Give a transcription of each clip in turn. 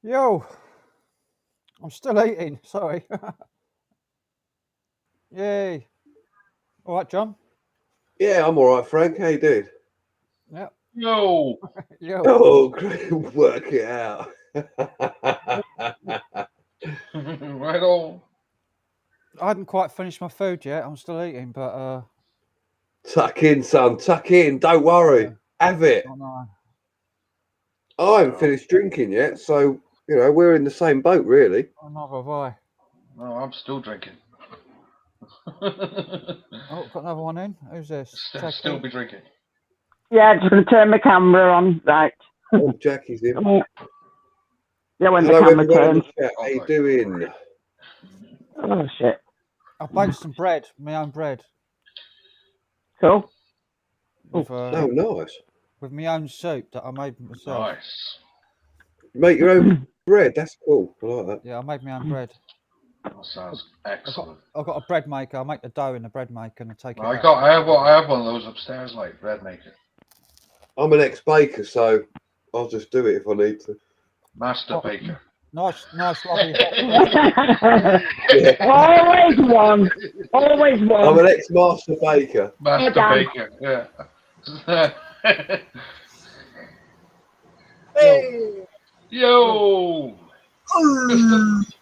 Yo, I'm still eating, sorry. Yay. All right, John? Yeah, I'm all right, Frank. How you doing? Yeah. Yo. Yo. Oh, great. Work it out. Right on. I hadn't quite finished my food yet. I'm still eating, but Tuck in, son. Tuck in. Don't worry. Have it. oh, no. I haven't finished drinking yet, so you know we're in the same boat, really. Oh, neither have I. No, I'm still drinking. Oh, got another one in. Who's this? Still be drinking. Yeah, just going to turn my camera on. Right. Oh, Jackie's in. Yeah, when Hello, the camera everyone in turns. the chat. How you doing? Oh, shit. I baked some bread, my own bread. Cool. With, Oh, nice. with my own soup that I made myself. Nice. You make your own bread. That's cool. I like that. Yeah, I made my own bread. That sounds excellent. I've got a bread maker. I make the dough in the bread maker and I take it. I out. have one of those upstairs, like bread maker. I'm an ex-baker, so I'll just do it if I need to. Master baker. Nice, lovely. Yeah. Always one. Always I'm one. an ex-master baker. Master Dan. baker, yeah. Hey! Yo!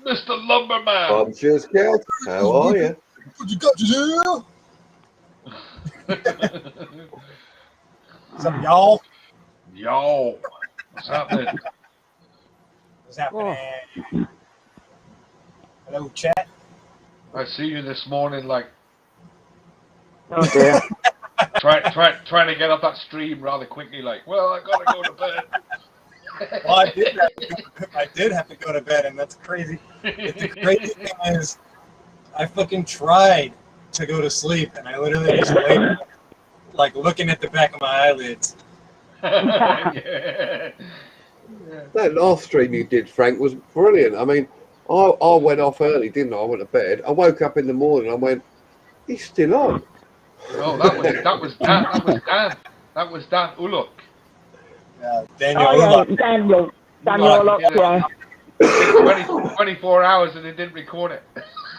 Mr. Lumberman! I'm just Scout. How are you? What you got to do? What's up, y'all? Yo! What's happening? What's happening? Hello, chat. I see you this morning, like, Oh dear. trying to get up that stream rather quickly, like, well, I gotta go to bed. Well, I did have to go to bed, and that's crazy. The crazy thing is, I fucking tried to go to sleep, and I literally just laid, like, looking at the back of my eyelids. Yeah. That last stream you did, Frank, was brilliant. I mean, I went off early, didn't I? I went to bed. I woke up in the morning. I went, he's still on. Oh, that was Dan Uluk. Daniel, Oh yeah, Ullock. Daniel, look, yeah. 24 hours and they didn't record it.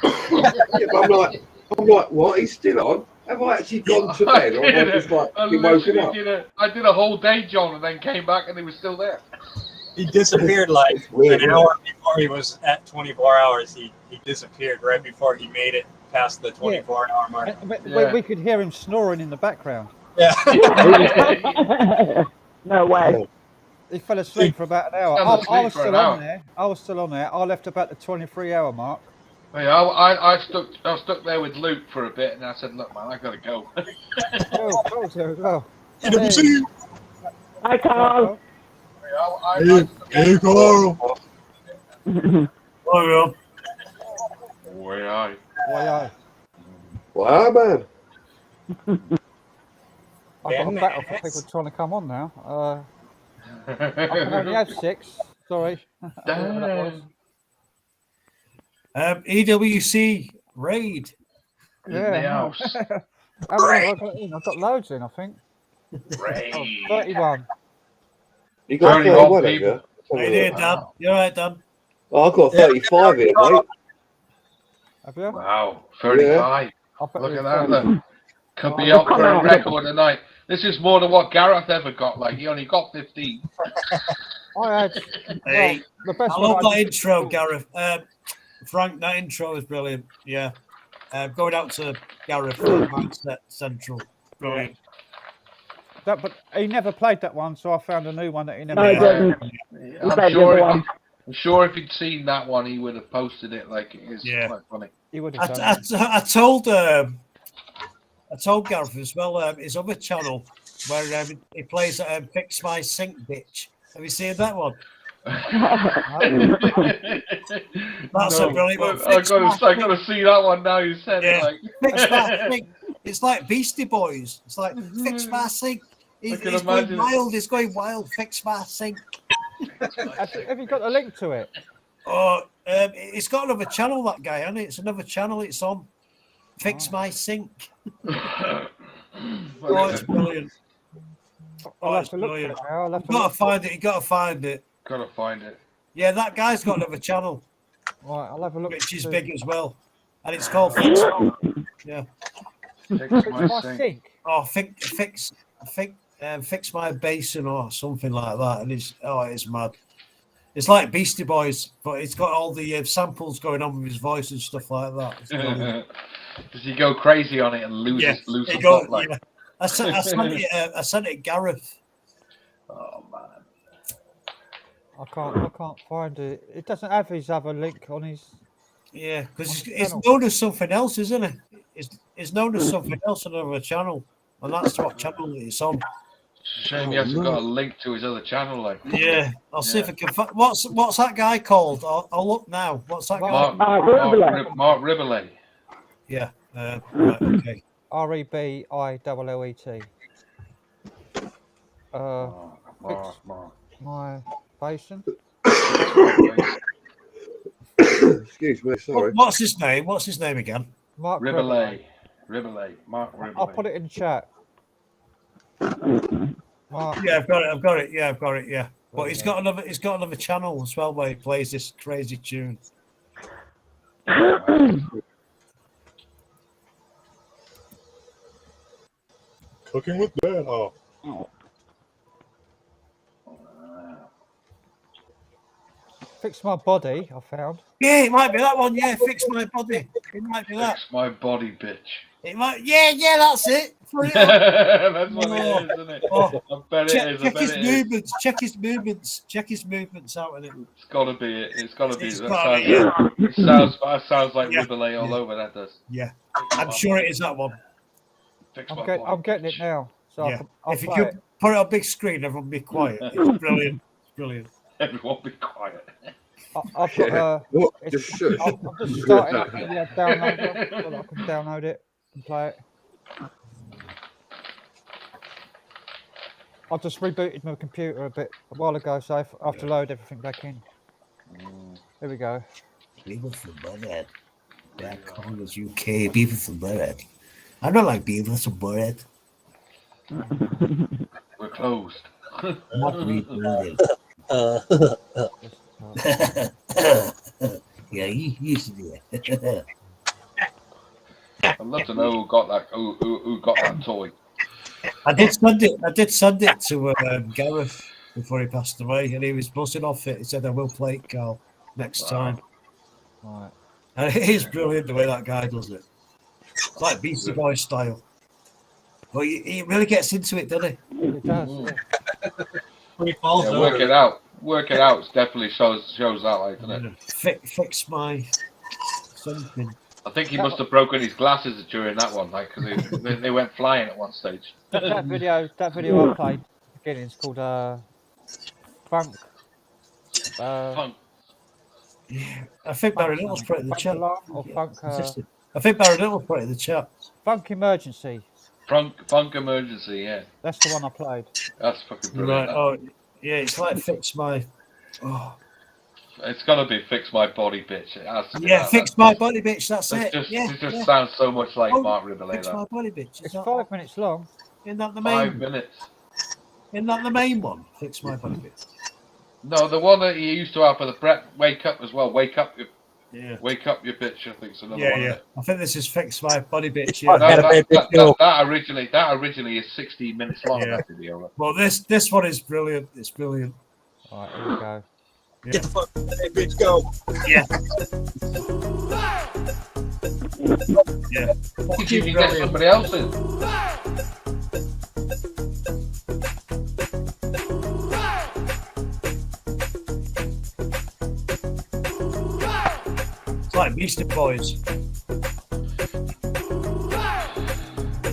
Yeah, but I'm like, what? He's still on? Have I actually gone to bed? Or have I just like I been woken literally up? I did a whole day, John, and then came back and he was still there. He disappeared like Weird, an hour before he was at 24 hours. He disappeared right before he made it past the 24-hour mark. We could hear him snoring in the background. Yeah. No way. He fell asleep for about an hour. Fell I asleep was for an still hour. on there. I was still on there. I left about the 23-hour mark. Yeah, I was stuck there with Luke for a bit, and I said, "Look, man, I gotta go." Oh, Carl's here as well. You never see him. Hi, Carl. Hey, Carl. Where are you? Why, Wow, man. I've got a battle for people trying to come on now. I can only have 6. Sorry. Damn. EWC raid. In the house. How many have I got in? I've got loads in, I think. Raid. 31. You got 31 31 people. have you? Hey there, Dan. You all right, Dan? Oh, I've got 35 here, mate. Have you? Wow, 35. I bet Look there's at that. 30. Look. Could be up for a record tonight. This is more than what Gareth ever got. Like, he only got 15. I had. Hey, The best I one love I that did- intro, Gareth. Frank, that intro is brilliant. Yeah. Going out to Gareth from Mindset Central. Brilliant. but he never played that one, so I found a new one that he never No, he played. didn't. I'm I'm sure if he'd seen that one, he would have posted it. Like, it is Yeah. quite funny. He would have done. I told Gareth as well, his other channel where he plays Fix My Sink Bitch. Have you seen that one? That's a brilliant one. I gotta see that one now. You said Yeah. it. Fix my Like, sink. It's like Beastie Boys. It's like fix my sink. He's can going imagine it. wild. He's going wild. Fix my sink. Have you got a link to it? Oh, it's got another channel. That guy, hasn't it? It's another channel. It's on. Fix my sink. Oh, it's brilliant. I'll Oh, have it's to look for brilliant. it now. I'll have You to gotta look. find it. You gotta find it. gotta find it. Yeah, that guy's got another channel, Right, I'll have a look. which is to- big as well, and it's called Fix. Yeah. Fix Fix my my sink. sink. Oh, fix my basin or something like that, and it's mad. It's like Beastie Boys, but it's got all the samples going on with his voice and stuff like that. It's brilliant. Does he go crazy on it and lose Yeah, lose it his goes- up, like? yeah. I sent it Gareth. Oh man. I can't find it. It doesn't have his other link on his. Yeah, because On the it's channel. known as something else, isn't it? It's known as something else on another channel, and that's what channel it's on. Shame he hasn't got a link to his other channel, like. Yeah, I'll see if I can find. What's that guy called? I'll look now. What's that guy? Mark Ribbley. Yeah. Right, okay. REBILLET. Fix my basin. Excuse me, sorry. What's his name? What's his name again? Mark Ribelay. Mark Ribelay. I'll put it in chat. Mark. Yeah, I've got it. Yeah, I've got it. Yeah, but he's got another channel as well where he plays this crazy tune. Cooking with Dad. Oh. Fix my body, I found. Yeah, it might be that one. Yeah, fix my body. It might be that. Fix my body, bitch. It might. Yeah, that's it. That's what it is, isn't it? Oh. I bet Check, it is. check I bet his it is. movements. Check his movements. Check his movements out in it. It's gotta be it. It's gotta be. It's That gotta sounds, be, that sounds like Yeah. Ribelay all over. That does. Yeah, I'm sure it is that one. Fix my I'm body, getting it bitch. now. So Yeah. I'll If you play could put it on big screen, everyone be quiet. It's brilliant. It's brilliant. Everyone be quiet. I've got What? it's- Just shush. I'm just starting up the downloader so that I can download it and play it. I just rebooted my computer a while ago, so I have to load everything back in. Here we go. People from Burhead. Black Congress UK. People from Burhead. I don't like people from Burhead. We're closed. Not rebuilding. Yeah, you should do it. I'd love to know who got that. Who got that toy? I did send it to Gareth before he passed away, and he was buzzing off it. He said, "I will play it, Carl, next time." Right. And it is brilliant the way that guy does it. It's like Beasty Boys style. But he really gets into it, doesn't he? It does. Yeah. When he falls Yeah, over. work it out. Work it out. It definitely shows that, like, doesn't it? Fix my something. I think he must have broken his glasses during that one, like, because they went flying at one stage. That video I played beginning is called Funk. Funk. Yeah, I think Barry Little's put it in the Funk chat. alarm or Funk I think Barry Little put it in the chat. Funk Emergency. Funk Emergency, yeah. That's the one I played. That's fucking Right. brilliant. Oh, yeah. It's like fix my. Oh, It's gonna be Fix My Body, bitch. It has to be yeah, that. fix my body, bitch. That's It it. Yeah, it just yeah. sounds so much like Oh, Mark Ribelay. Fix That. my body, bitch. It's Is 5 minutes long. Isn't that the 5 main? minutes. Isn't that the main one? Fix my body, bitch. No, the one that you used to have for the Brett Wake Up as well. Wake up, you Yeah. bitch. I think it's another Yeah, one. yeah. Isn't it? I think this is fix my body, bitch. No, Yeah. that originally is 16 minutes long. Yeah. That video. Well, this one is brilliant. It's brilliant. Alright, here we go. Get the fuck out of there, bitch, go. Yeah. Yeah. What you can get somebody else in? It's like Beasty Boys.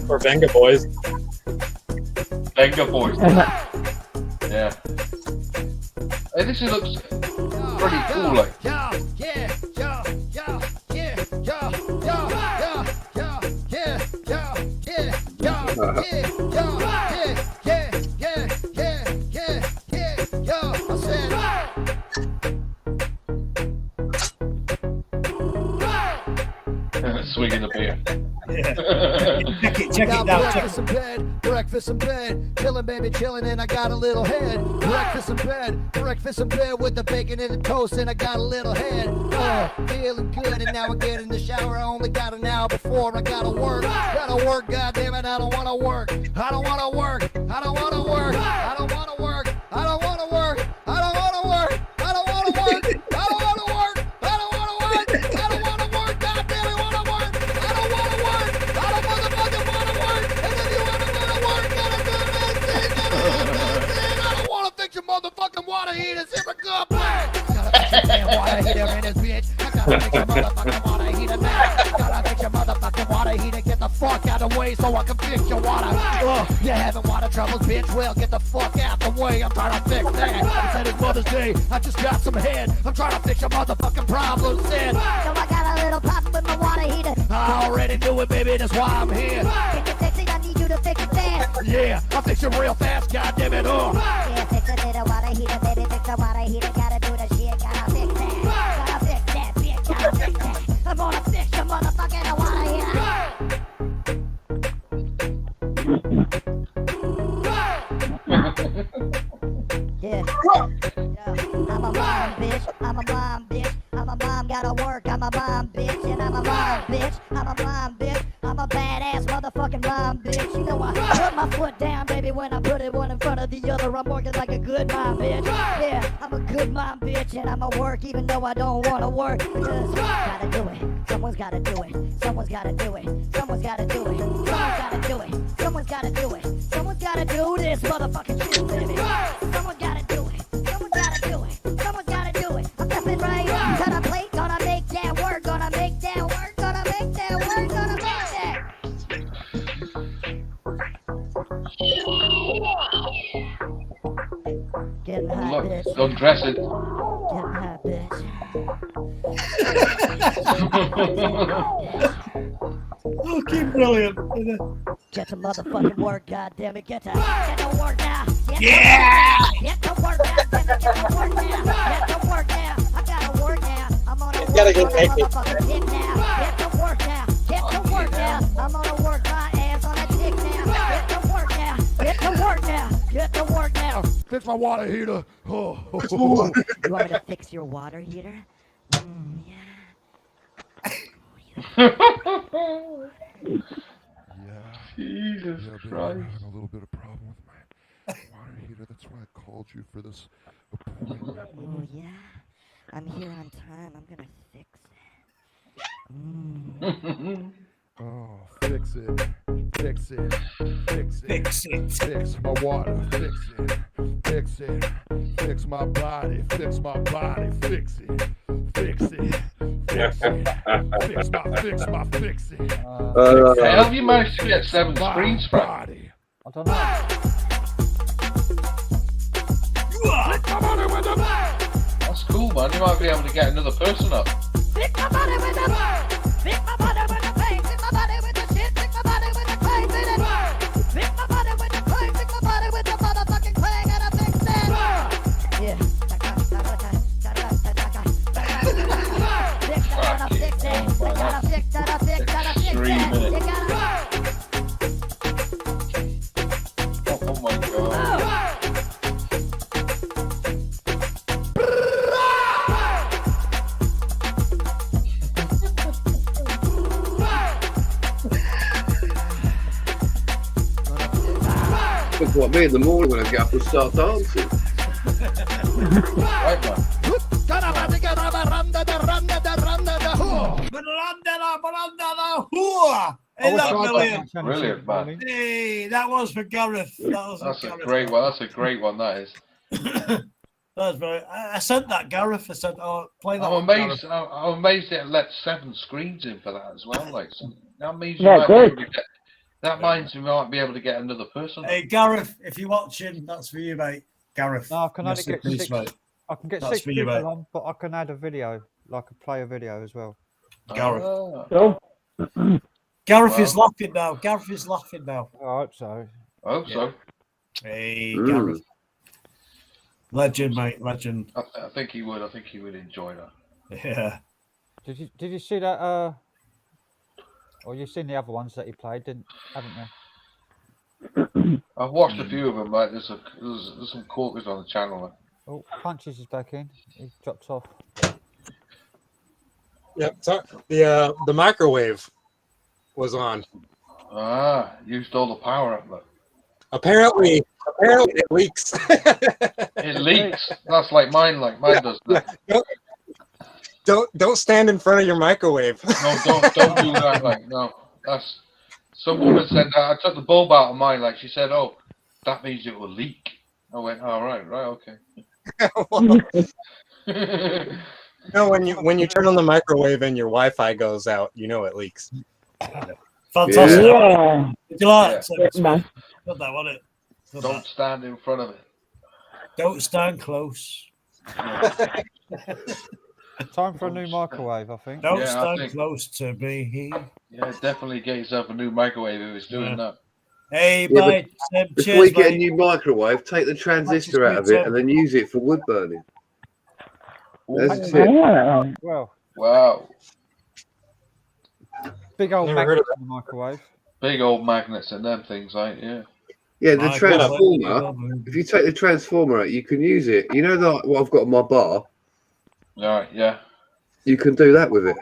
Or Venga Boys. Benga Boys. Yeah. Hey, this looks pretty cool, like. Swinging the beer. Yeah. Check it out. Check Breakfast in bed, breakfast in bed, chillin', baby, chillin', and I got a little head. Breakfast in bed with the bacon and the toast, and I got a little head. Oh, feeling good, and now I get in the shower. I only got an hour before I gotta work. Gotta work, goddammit, I don't wanna work. I don't wanna work. I don't wanna work. I don't wanna work. I don't wanna work. I don't wanna work. I don't wanna work. I don't wanna work. I don't wanna work. I don't wanna work. Goddammit, wanna work. I don't wanna work. I don't motherfucking wanna work. And if you wanna work, gotta do this thing. I don't wanna fix your motherfucking water heater. Zipper cup. Gotta fix your damn water heater in this bitch. I gotta fix your motherfucking water heater now. Gotta fix your motherfucking water heater. Get the fuck out of the way so I can fix your water. You having water troubles, bitch? Well, get the fuck out the way. I'm trying to fix that. Said it's Mother's Day. I just got some head. I'm trying to fix your motherfucking problem, Sid. So I got a little problem with my water heater. I already knew it, baby. That's why I'm here. Can you fix it? I need you to fix it fast. Yeah, I'll fix it real fast, goddamn it. Yeah, fix a little water heater, baby, fix the water heater. Gotta do the shit, gotta fix that. Gotta fix that, bitch, gotta fix that. I'm gonna fix your motherfucking water heater. Yeah. I'm a mom, bitch. I'm a mom, bitch. I'm a mom, gotta work. I'm a mom, bitch. And I'm a mom, bitch. I'm a mom, bitch. I'm a badass motherfucking mom, bitch. You know I put my foot down, baby, when I put it one in front of the other. I'm working like a good mom, bitch. Yeah, I'm a good mom, bitch. And I'ma work even though I don't wanna work. Because gotta do it. Someone's gotta do it. Someone's gotta do it. Someone's gotta do it. Someone's gotta do it. Someone's gotta do it. Someone's gotta do this motherfucking shit, baby. Someone gotta do it. Someone gotta do it. Someone gotta do it. I'm stepping right up to the plate. Gonna make that work. Gonna make that work. Gonna make that work. Gonna make that. Getting hot, Look, bitch. don't dress it. Getting hot, bitch. Fucking brilliant. Get to motherfucking work, goddammit. Get to work now. Get to work now. Get to work now. Get to work now. I gotta work now. I'm on a work gotta get on a naked. motherfucking dick now. Get to work now. Get to work now. I'm gonna work my ass on a dick now. Get to work now. Get to work now. Get to work now. Fix my water heater. Oh. You want me to fix your water heater? Jesus Christ. having a little bit of problem with my water heater. That's why I called you for this appointment. Oh yeah. I'm here on time. I'm gonna fix it. Oh, fix it. Fix it. Fix it. Fix it. Fix my water. Fix it. Fix it. Fix my body. Fix my body. Fix it. Fix it. Fix it. Fix it. How have you managed to get 7 screens, Frank? Body. I don't know. That's cool, man. You might be able to get another person up. Fix my body with the fix my body with the pain, fix my body with the shit, fix my body with the clay, fix my body with the clay, fix my body with the motherfucking clay, gotta fix that. Yeah. Fix that, gotta fix that. Gotta fix that, gotta fix that. You gotta. Oh my god. Look what me in the morning when I get up and start dancing. Right, man. Hey, wish that I'd got brilliant. that Brilliant, man. really. Hey, that was for Gareth. That's a great one. That's a great one, that is. That's brilliant. I sent that Gareth. I said, "Oh, play that." I'm one, amazed. I'm amazed it let 7 screens in for that as well. Like, so that means Yeah, you might be good. able to get. That means you might be able to get another person. Hey, Gareth, if you're watching, that's for you, mate. Gareth. No, I can only Yes, get please, 6. mate. I can get That's 6 for you, people mate. on, but I can add a video, like a player video as well. Gareth. Ah, So, Gareth Well. is laughing now. Gareth is laughing now. I hope so. I hope so. Hey, Mm. Gareth. Legend, mate. Legend. I think he would. I think he would enjoy that. Yeah. Did you see that? Or you've seen the other ones that he played, haven't you? I've watched a few of them. Like, there's some corkers on the channel. Like. Oh, Punches is back in. He dropped off. Yep. So the microwave was on. Ah, used all the power up. Look. Apparently it leaks. It leaks. That's like mine. Like mine does that. Don't stand in front of your microwave. No, don't do that. Like, no, that's. Some woman said that. I took the bulb out of mine. Like, she said, "Oh, that means it will leak." I went, "Oh, right, okay." No, when you turn on the microwave and your Wi-Fi goes out, you know it leaks. Fantastic. yeah. Did you like Yeah, it? man. Got that, wasn't it? Got Don't that. stand in front of it. Don't stand close. Time for a new microwave, I think. Don't Yeah, I stand think- close to me. Yeah, definitely get yourself a new microwave if it's doing Yeah. that. Hey, Yeah, mate. Before Cheers, you get a mate. new microwave, take the transistor out of it and then use it for wood burning. That's Ooh, it. Yeah. Well, wow. big old Never heard magnet of in the microwave. Big old magnets and them things, like, yeah. Yeah, the Microwave. transformer. If you take the transformer out, you can use it. You know, like what I've got on my bar. Right, yeah. You can do that with it.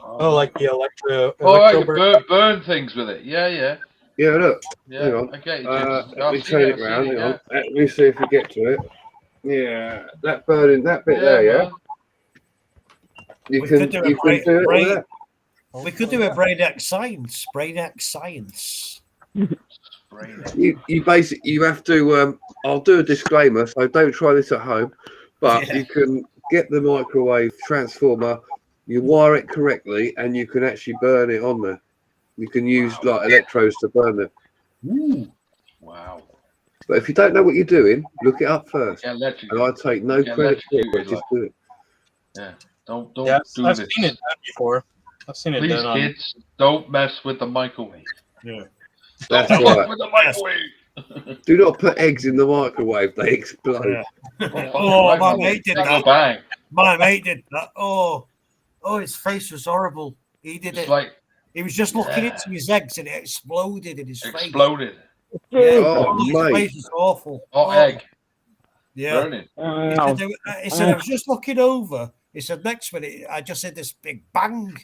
Oh, like the Oh, electro you burn things with it. Yeah, yeah. Yeah, look. Yeah, Hang on. I get it. Let me turn it round. Hang on. Let me see if we get to it. Yeah, that burning that bit there. Yeah, man. you We can could do you can do it with that. We could do a brainiac science. Brainiac science. You basically you have to. I'll do a disclaimer, so don't try this at home. But Yeah. you can get the microwave transformer. You wire it correctly, and you can actually burn it on there. You can use like electrodes to burn it. Ooh. Wow. But if you don't know what you're doing, look it up first. Yeah, electric. And I take no Yeah, credit for it, electrocuted, but just like. do it. Yeah. Don't Yeah, do I've this. seen it done before. I've seen it Please, done on. kids, don't mess with the microwave. Yeah. That's Don't mess right. with the microwave. Do not put eggs in the microwave; they explode. Yeah. Oh, my mate did that. Bang. My mate did that. Oh, his face was horrible. He did It's it. like He was just looking Yeah. into his eggs and it exploded in his face. exploded. Yeah. Oh, His mate. face was awful. Hot Oh, egg. Yeah. Burning. He said, I was just looking over. He said, next minute, I just had this big bang.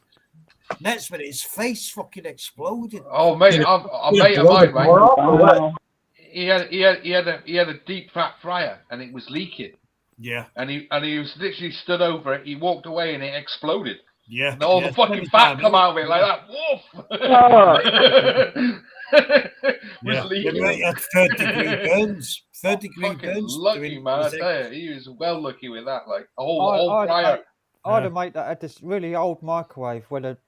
Next minute, his face fucking exploded. Oh, mate, a mate of mine, right? He had a deep fat fryer and it was leaking. Yeah. And he was literally stood over it. He walked away and it exploded. Yeah. And all yeah, the fucking fat come out of it like that. Woof! was Yeah. leaking. He had third-degree burns. Third-degree Fucking burns. lucky, doing man. I his tell eggs. you, he was well lucky with that. Like a whole fryer. I had a mate that had this really old microwave where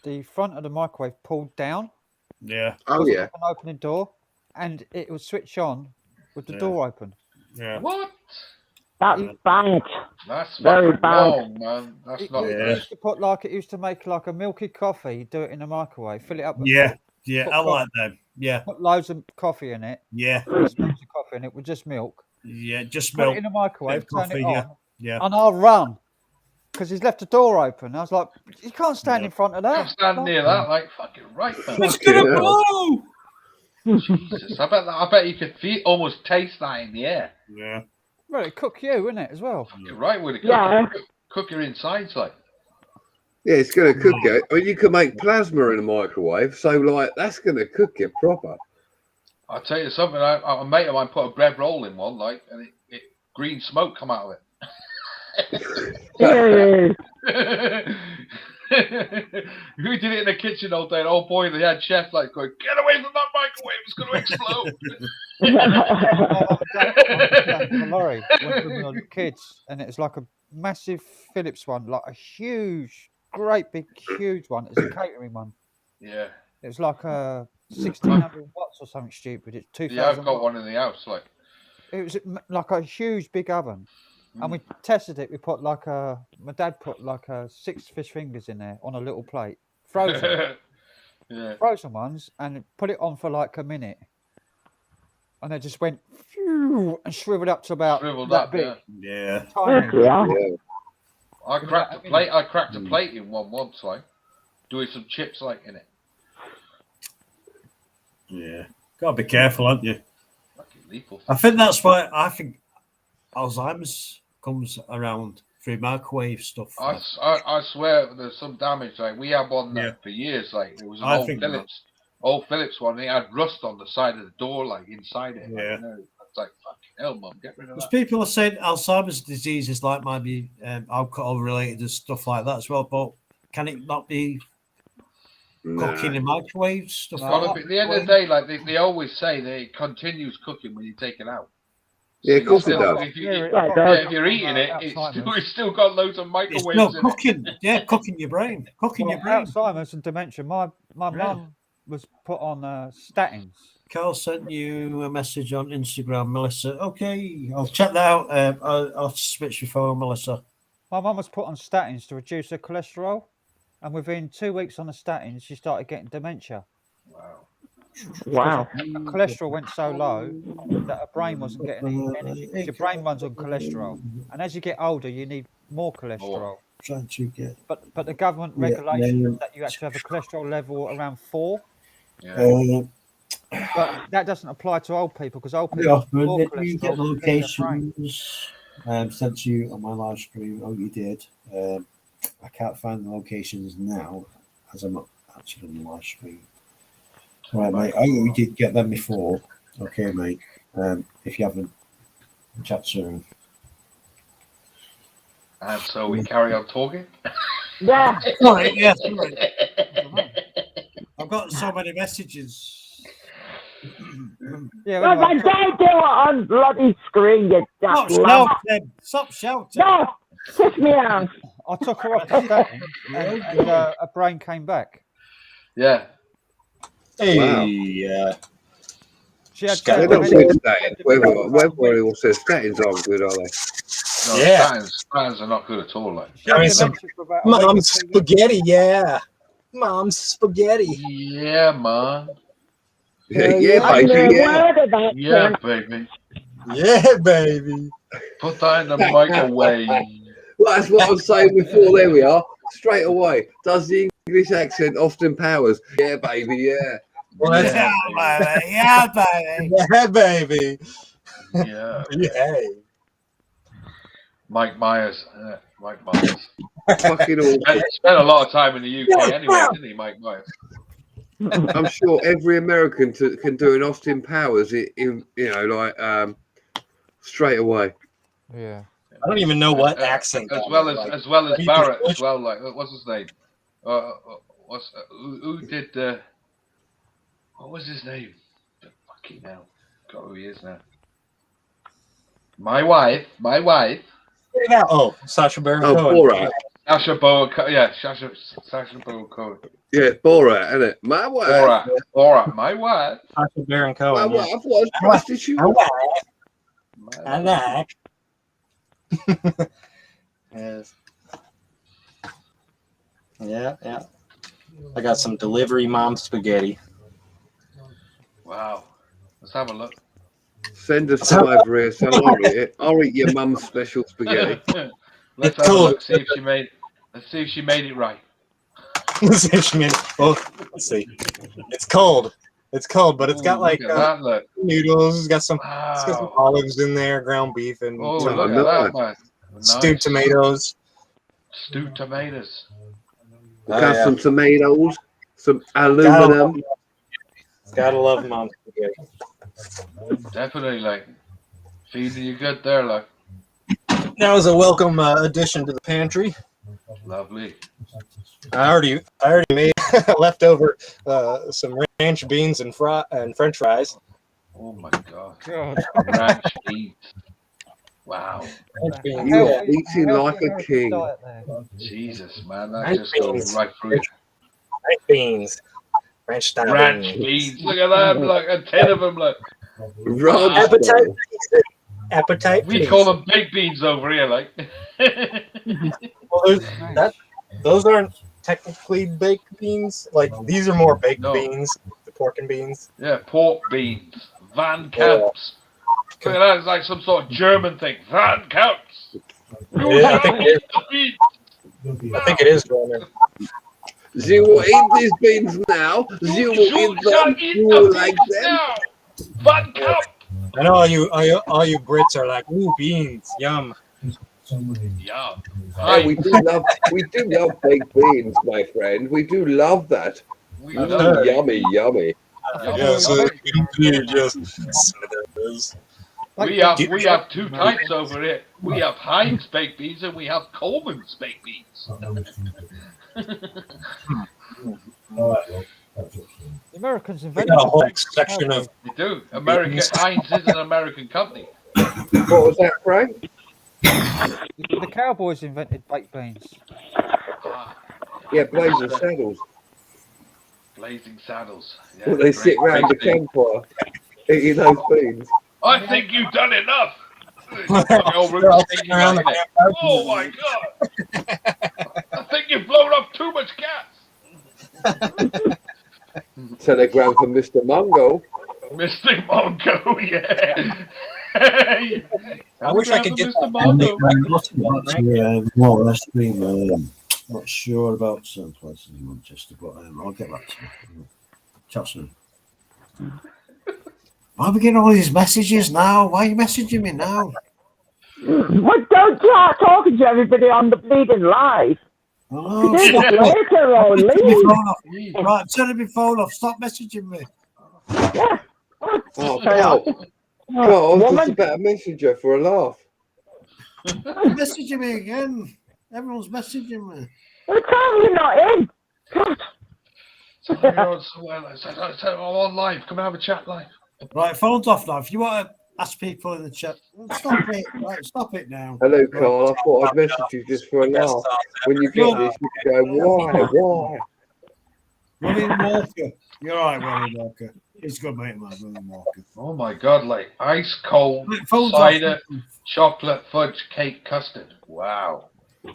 the front of the microwave pulled down. Yeah. Oh Wasn't yeah. like an opening door, and it would switch on with the Yeah. door open. Yeah. What? That's bad. That's Very fucking bad. wrong, man. That's It, not. it Yeah. used to put it used to make like a milky coffee. Do it in the microwave, fill it up. With Yeah. Yeah. Put I like them. Yeah. Put loads of coffee in it. Yeah. Loads of coffee in it with just milk. Yeah. Just Put milk. it in the microwave, bit of turn it coffee, on, Yeah. and I'll run because he's left the door open. I was like, you can't stand Yeah. in front of that. Can't stand near that. Like fucking right, man. It's gonna Yeah. blow. Jesus, I bet you could almost taste that in the air. Yeah. Well, it cook you, isn't it, as well? You're right with it. Yeah. Cook your insides, like. Yeah, it's going to cook it. I mean, you can make plasma in a microwave, so like that's going to cook it proper. I'll tell you something. A mate of mine put a bread roll in one, like, and it green smoke come out of Yeah. it. We did it in the kitchen all day. And oh boy, the head chef like going, "Get away from that microwave! It's going to explode." The lorry when we were kids, and it was like a massive Philips one, like a huge, great big, huge one. It's a catering one. Yeah, It was like a 1600 watts or something stupid. It's 2000. yeah, I've got one in the house. Like, It was like a huge big oven, and we tested it. We put my dad put like 6 fish fingers in there on a little plate, frozen ones, and put it on for like a minute, and they just went phew, and shriveled up to about shriveled that up. big. Yeah. Yeah. Tiny. Yeah. Yeah. I cracked a plate. I cracked a plate in one once, like, doing some chips like in it. Yeah. Gotta be careful, aren't you? Fucking lethal. I think that's why I think Alzheimer's comes around through microwave stuff. I swear there's some damage. Like we had one Yeah. for years. Like it was an I old think old Philips one. It had rust on the side of the door, like inside it. Yeah. It's like fucking hell, mum, get rid of Because that. people are saying Alzheimer's disease is like maybe alcohol related and stuff like that as well. But can it not be cooking in microwaves? Stuff Well, like at the end of the day, like they always say, that it continues cooking when you take it out. Yeah, of course it Still, does. If, you, Yeah, if you're eating it, Alzheimer's. it's still got loads of It's microwaves not in cooking. Yeah, cooking your brain. Cooking your brain. Alzheimer's and dementia. My mum was put on statins. Carl sent you a message on Instagram, Melissa. Okay, I'll check that out. I'll switch your phone, Melissa. My mum was put on statins to reduce her cholesterol, and within 2 weeks on the statins, she started getting dementia. Wow. Wow. Cholesterol went so low that her brain wasn't getting any energy. 'Cause your brain runs on cholesterol, and as you get older, you need more cholesterol. Trying to get. But the government Yeah, regulation that you have to have a cholesterol level around 4. Yeah. But that doesn't apply to old people because old Yeah, people have more did you get the cholesterol in their brain. locations sent to you on my live stream? Oh, you did. I can't find the locations now as I'm not actually on the live stream. Right, mate. Oh, you did get them before. Okay, mate. If you haven't, chat soon. And so we carry on talking. Yeah. Right, yes. I've got so many messages. Yeah, But anyway, don't do it on bloody screen, you Stop daft lad. shouting! Stop shouting! No, kiss me out. I took her off the stand and her brain came back. Yeah. Hey, She had They're not good statins. Everybody all says statins aren't good, are they? No, Yeah. statins are not good at all. Like. She had I mean, some dementia for about a week or mom's 2 weeks. spaghetti, yeah. Mom's spaghetti. Yeah, man. Yeah, I've never baby, yeah. heard of that. Yeah, Ken. baby. Yeah, baby. Put that in the microwave. Well, that's what I was saying before. There we are. Straight away. Does the English accent Austin Powers? Yeah, baby, yeah. Well, that's Yeah, baby. Yeah, baby. yeah, baby. Yeah. Yeah. Mike Myers. Mike Myers. Fucking awful. He spent a lot of time in the UK anyway, didn't he, Mike Myers? I'm sure every American can do an Austin Powers straight away. Yeah. I don't even know what accent. As that well is, as like. as well as He's Barrett English. as well. Like what's his name? Who did what was his name? Fucking hell, got who he is now. My wife. Yeah. Oh, Sacha Baron Oh, Cohen. Borat. Sacha Baron Cohen. Yeah, Borat, isn't it? My wife. Borat. My wife. Sacha Baron My Cohen. Yeah. wife was prostitute. I like. Yes. Yeah. I got some delivery mom spaghetti. Wow. Let's have a look. Send us some over here, so I'll eat your mum's special spaghetti. Let's have a look. See if she made. Let's see if she made it right. Let's see if she made it. Well, let's see. It's cold. It's cold, but it's got like look at that, look. noodles. It's got some olives in there, ground beef, and Oh, some look at that, man. stewed Nice. tomatoes. Stewed tomatoes. We've got some tomatoes, some aluminum. Gotta love mom spaghetti. Definitely, like feeding you good there, like That was a welcome addition to the pantry. lovely. I already made leftover some ranch beans and French fries. Oh my god. God. Ranch beans. Wow. Ranch beans, You yeah. are eating like a king. Jesus, man, that Ranch just goes beans. right through. Ranch beans. Ranch style Ranch beans. beans. Look at that, like a 10 of them, like. Appetite. Appetite. We please. call them baked beans over here, like. Well, those aren't technically baked beans. Like these are more baked No. beans, the pork and beans. Yeah, pork beans. Van Camps. Look at that, it's like some sort of German thing. Van Camps. Yeah, I think it is German. You will eat these beans now. You will eat them. You will like them. Van Camp. I know all you Brits are like, ooh, beans, yum. Yeah. Hey, we do love baked beans, my friend. We do love that. We love Yummy, yummy. Yeah, so just smithers. We have two types over here. We have Heinz baked beans and we have Coleman's baked beans. The Americans We invented got a whole it. section of They do. Heinz is an American company. What was that, Frank? The Cowboys invented baked beans. Yeah, blazing saddles. Blazing Saddles. Yeah, Well, they great, sit round the great thing. campfire eating those beans. I think you've done enough. They're all sitting around the campfire. Oh my god! I think you've blown up too much gas. Telegram from Mr. Mungo. Mr. Mongo, yeah. I wish I could get Mr. that. Mongo. More or less been not sure about certain places in Manchester, but I'll get back to you. Chat soon. Why are we getting all these messages now? Why are you messaging me now? Well, don't start talking to everybody on the bleeding live. Oh, Do stop that it. later or Turn leave. my phone off. Right, turn my phone off. Stop messaging me. Yeah. Oh, Carl. Carl, I was just a Woman, better messenger for a laugh. You're messaging me again. Everyone's messaging me. what time you're not in? God. I'm on live. Come and have a chat live. Right, phone's off now. If you want to ask people in the chat, stop it. Right, stop it now. Hello, Carl. I thought I'd message you just for a laugh. When you get this, you go, why? William Walker. You're all right, William Walker. He's a good mate of mine, William Walker. Oh my God! Like ice cold Right, phone's cider, off. chocolate fudge cake custard. Wow,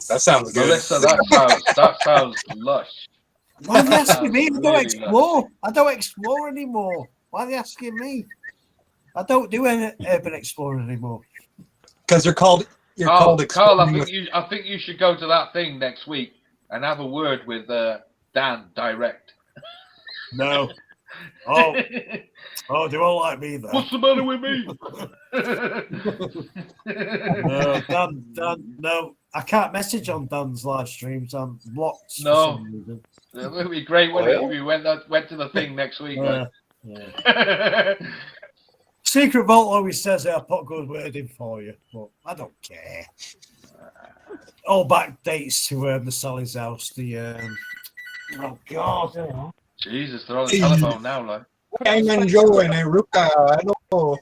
That sounds good. Melissa, that sounds lush. Why are they asking me? I don't Really explore. I don't explore anymore. Why are they asking me? I don't do any urban exploring anymore. Because you're called. You're called. Carl, exploring I think you should go to that thing next week and have a word with Dan direct. No. Oh, they won't like me there. What's the matter with me? No, Dan, no. I can't message on Dan's live streams. I'm blocked. For No. some reason. It would be great when we went to the thing next week. Yeah. Secret Vault always says I'll put good word in for you, but I don't care. All back dates to the Sally's house. Oh God. Jesus, they're on the telephone now, like. I'm enjoying it, Ruka. I know.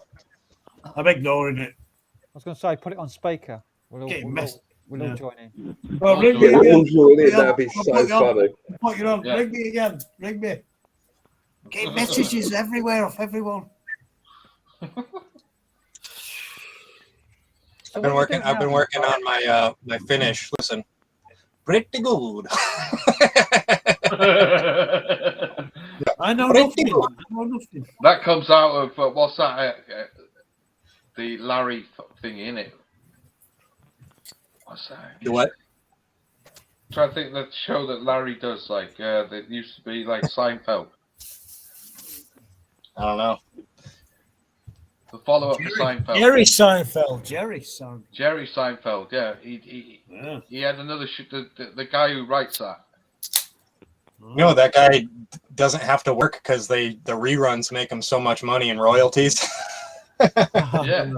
I'm ignoring it. I was going to say, put it on speaker. We'll all Yeah. join in. Well, ring me Yeah, again. all join in, that'd be so funny. Put it on. Yeah. Ring me again. Ring me. Get messages everywhere off everyone. I've been working on my my Finnish. Listen, pretty good. I know Pretty nothing. That comes out of what's that? The Larry thing, innit? What's that? Do what? Trying to think of the show that Larry does, like that used to be like Seinfeld. I don't know. The follow-up to Seinfeld. Jerry Seinfeld. Jerry Seinfeld. Yeah, he had another the guy who writes that. No, that guy doesn't have to work because the reruns make him so much money in royalties. Yeah.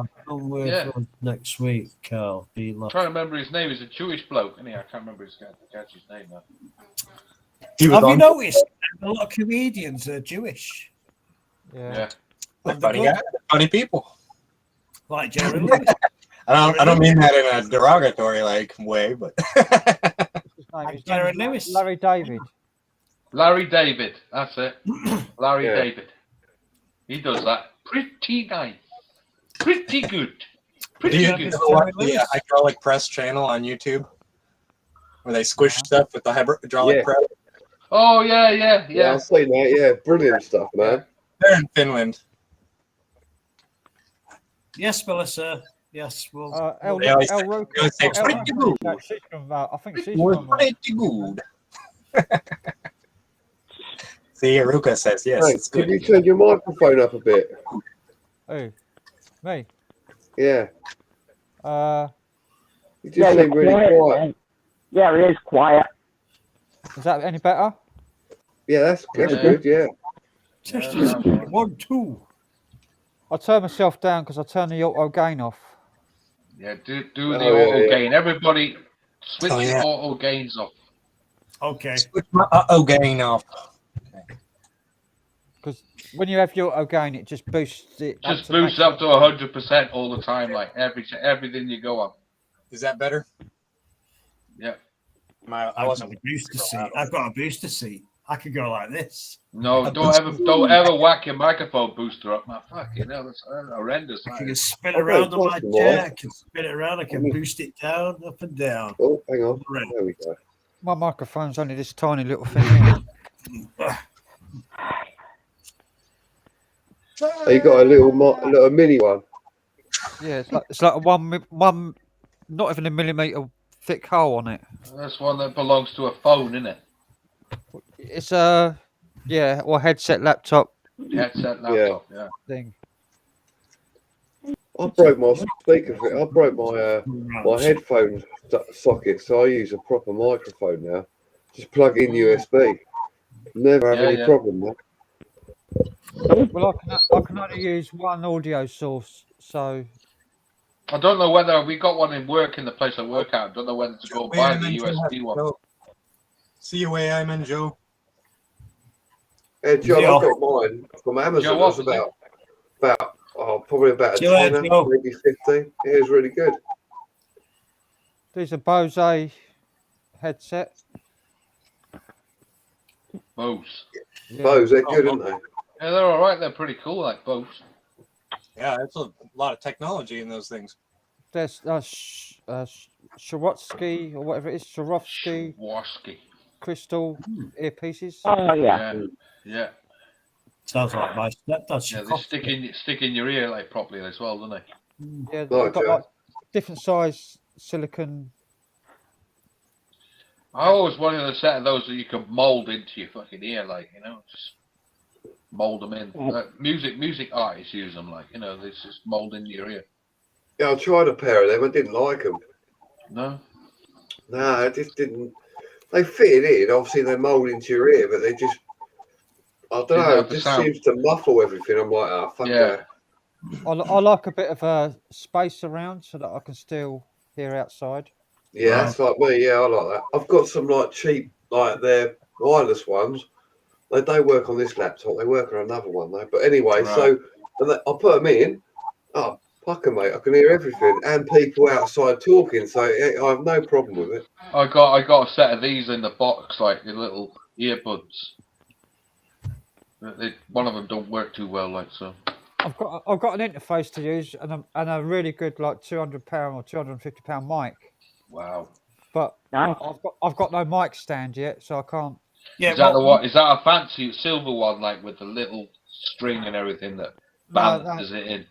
Next week, Carl. I'm trying to remember his name. He's a Jewish bloke. Anyhow, I can't remember his name now. Have you noticed a lot of comedians are Jewish? Yeah. Funny people. Like Jerry Lewis. I don't mean that in a derogatory way, but His Larry name Lewis. is Larry David. Larry David. That's it. Larry Yeah. David. He does that pretty nice. Pretty good. do you Pretty good. watch the hydraulic press channel on YouTube where they squish stuff with the hydraulic Yeah. press? Oh yeah. Yeah, I've seen that. Yeah, brilliant stuff, man. They're in Finland. Yes, Melissa. Yes, well. El They always Roca. say pretty good. She's from, I think she's We're from. pretty good. See, Aruka says yes. Hey, It's could good. you turn your microphone up a bit? Who? Me. Yeah, you Yeah, just seem really quiet. man. Yeah, it is quiet. Is that any better? Yeah, that's Yeah. good. Yeah. 1, 2. I turned myself down because I turned the auto gain off. Yeah, do the Oh, yeah, auto yeah. gain. Everybody switch Oh, yeah. auto gains off. Okay. Switch my gain off. Because when you have your auto gain, it just boosts it. Just to boost max- up to 100% all the time, like everything you go on. Is that better? Yeah. I wasn't. I've got a booster seat. I could go like this. No, don't ever whack your microphone booster up, man. Fucking hell, that's horrendous. I can Man. spin Okay, around on my possible. chair. I can spin it around. I can boost it down, up and down. Oh, hang on. There we go. My microphone's only this tiny little thing. Oh, you got a little mini one. Yeah, it's like a one, not even a millimeter thick hole on it. That's one that belongs to a phone, isn't it? It's a or headset laptop Headset laptop. Yeah. thing. I broke my speaker. I broke my headphone socket, so I use a proper microphone now. Just plug in USB. Never have any problem there. Well, I can only use one audio source, so I don't know whether we got one in work in the place I work at. I don't know whether to go buy the USB one. CUAIM, Joe. Hey, John, I got mine from Amazon. It was about probably about a tenner, maybe 15. It was really good. There's a Bose headset. Bose. Yeah. Bose, they're good, aren't they? Yeah, they're all right. They're pretty cool, like Bose. Yeah, that's a lot of technology in those things. There's Swarovski or whatever it is, Swarovski crystal earpieces. Oh yeah. Yeah. Sounds like my stepdad's. Yeah, they stick in your ear like properly as well, don't they? Yeah, they've got like different size silicon. I always wanted a set of those that you could mold into your fucking ear, like, you know, just mold them in. Music artists use them, like, you know, they just mold into your ear. Yeah, I tried a pair of them. I didn't like them. No? No, I just didn't. They fitted in. Obviously, they mold into your ear, but they just, I don't know, it just seems to muffle everything. I'm like, oh, fuck that. I like a bit of a space around so that I can still hear outside. Yeah, that's like me. Yeah, I like that. I've got some like cheap, like they're wireless ones. They don't work on this laptop. They work on another one though. But anyway, so I put them in. Oh, fuck 'em, mate! I can hear everything and people outside talking, so I have no problem with it. I got a set of these in the box, like the little earbuds. One of them don't work too well, like so. I've got an interface to use and a really good like £200 or £250 mic. Wow. But I've got no mic stand yet, so I can't. Yeah. Is that a fancy silver one, like with the little string and everything that balances it in?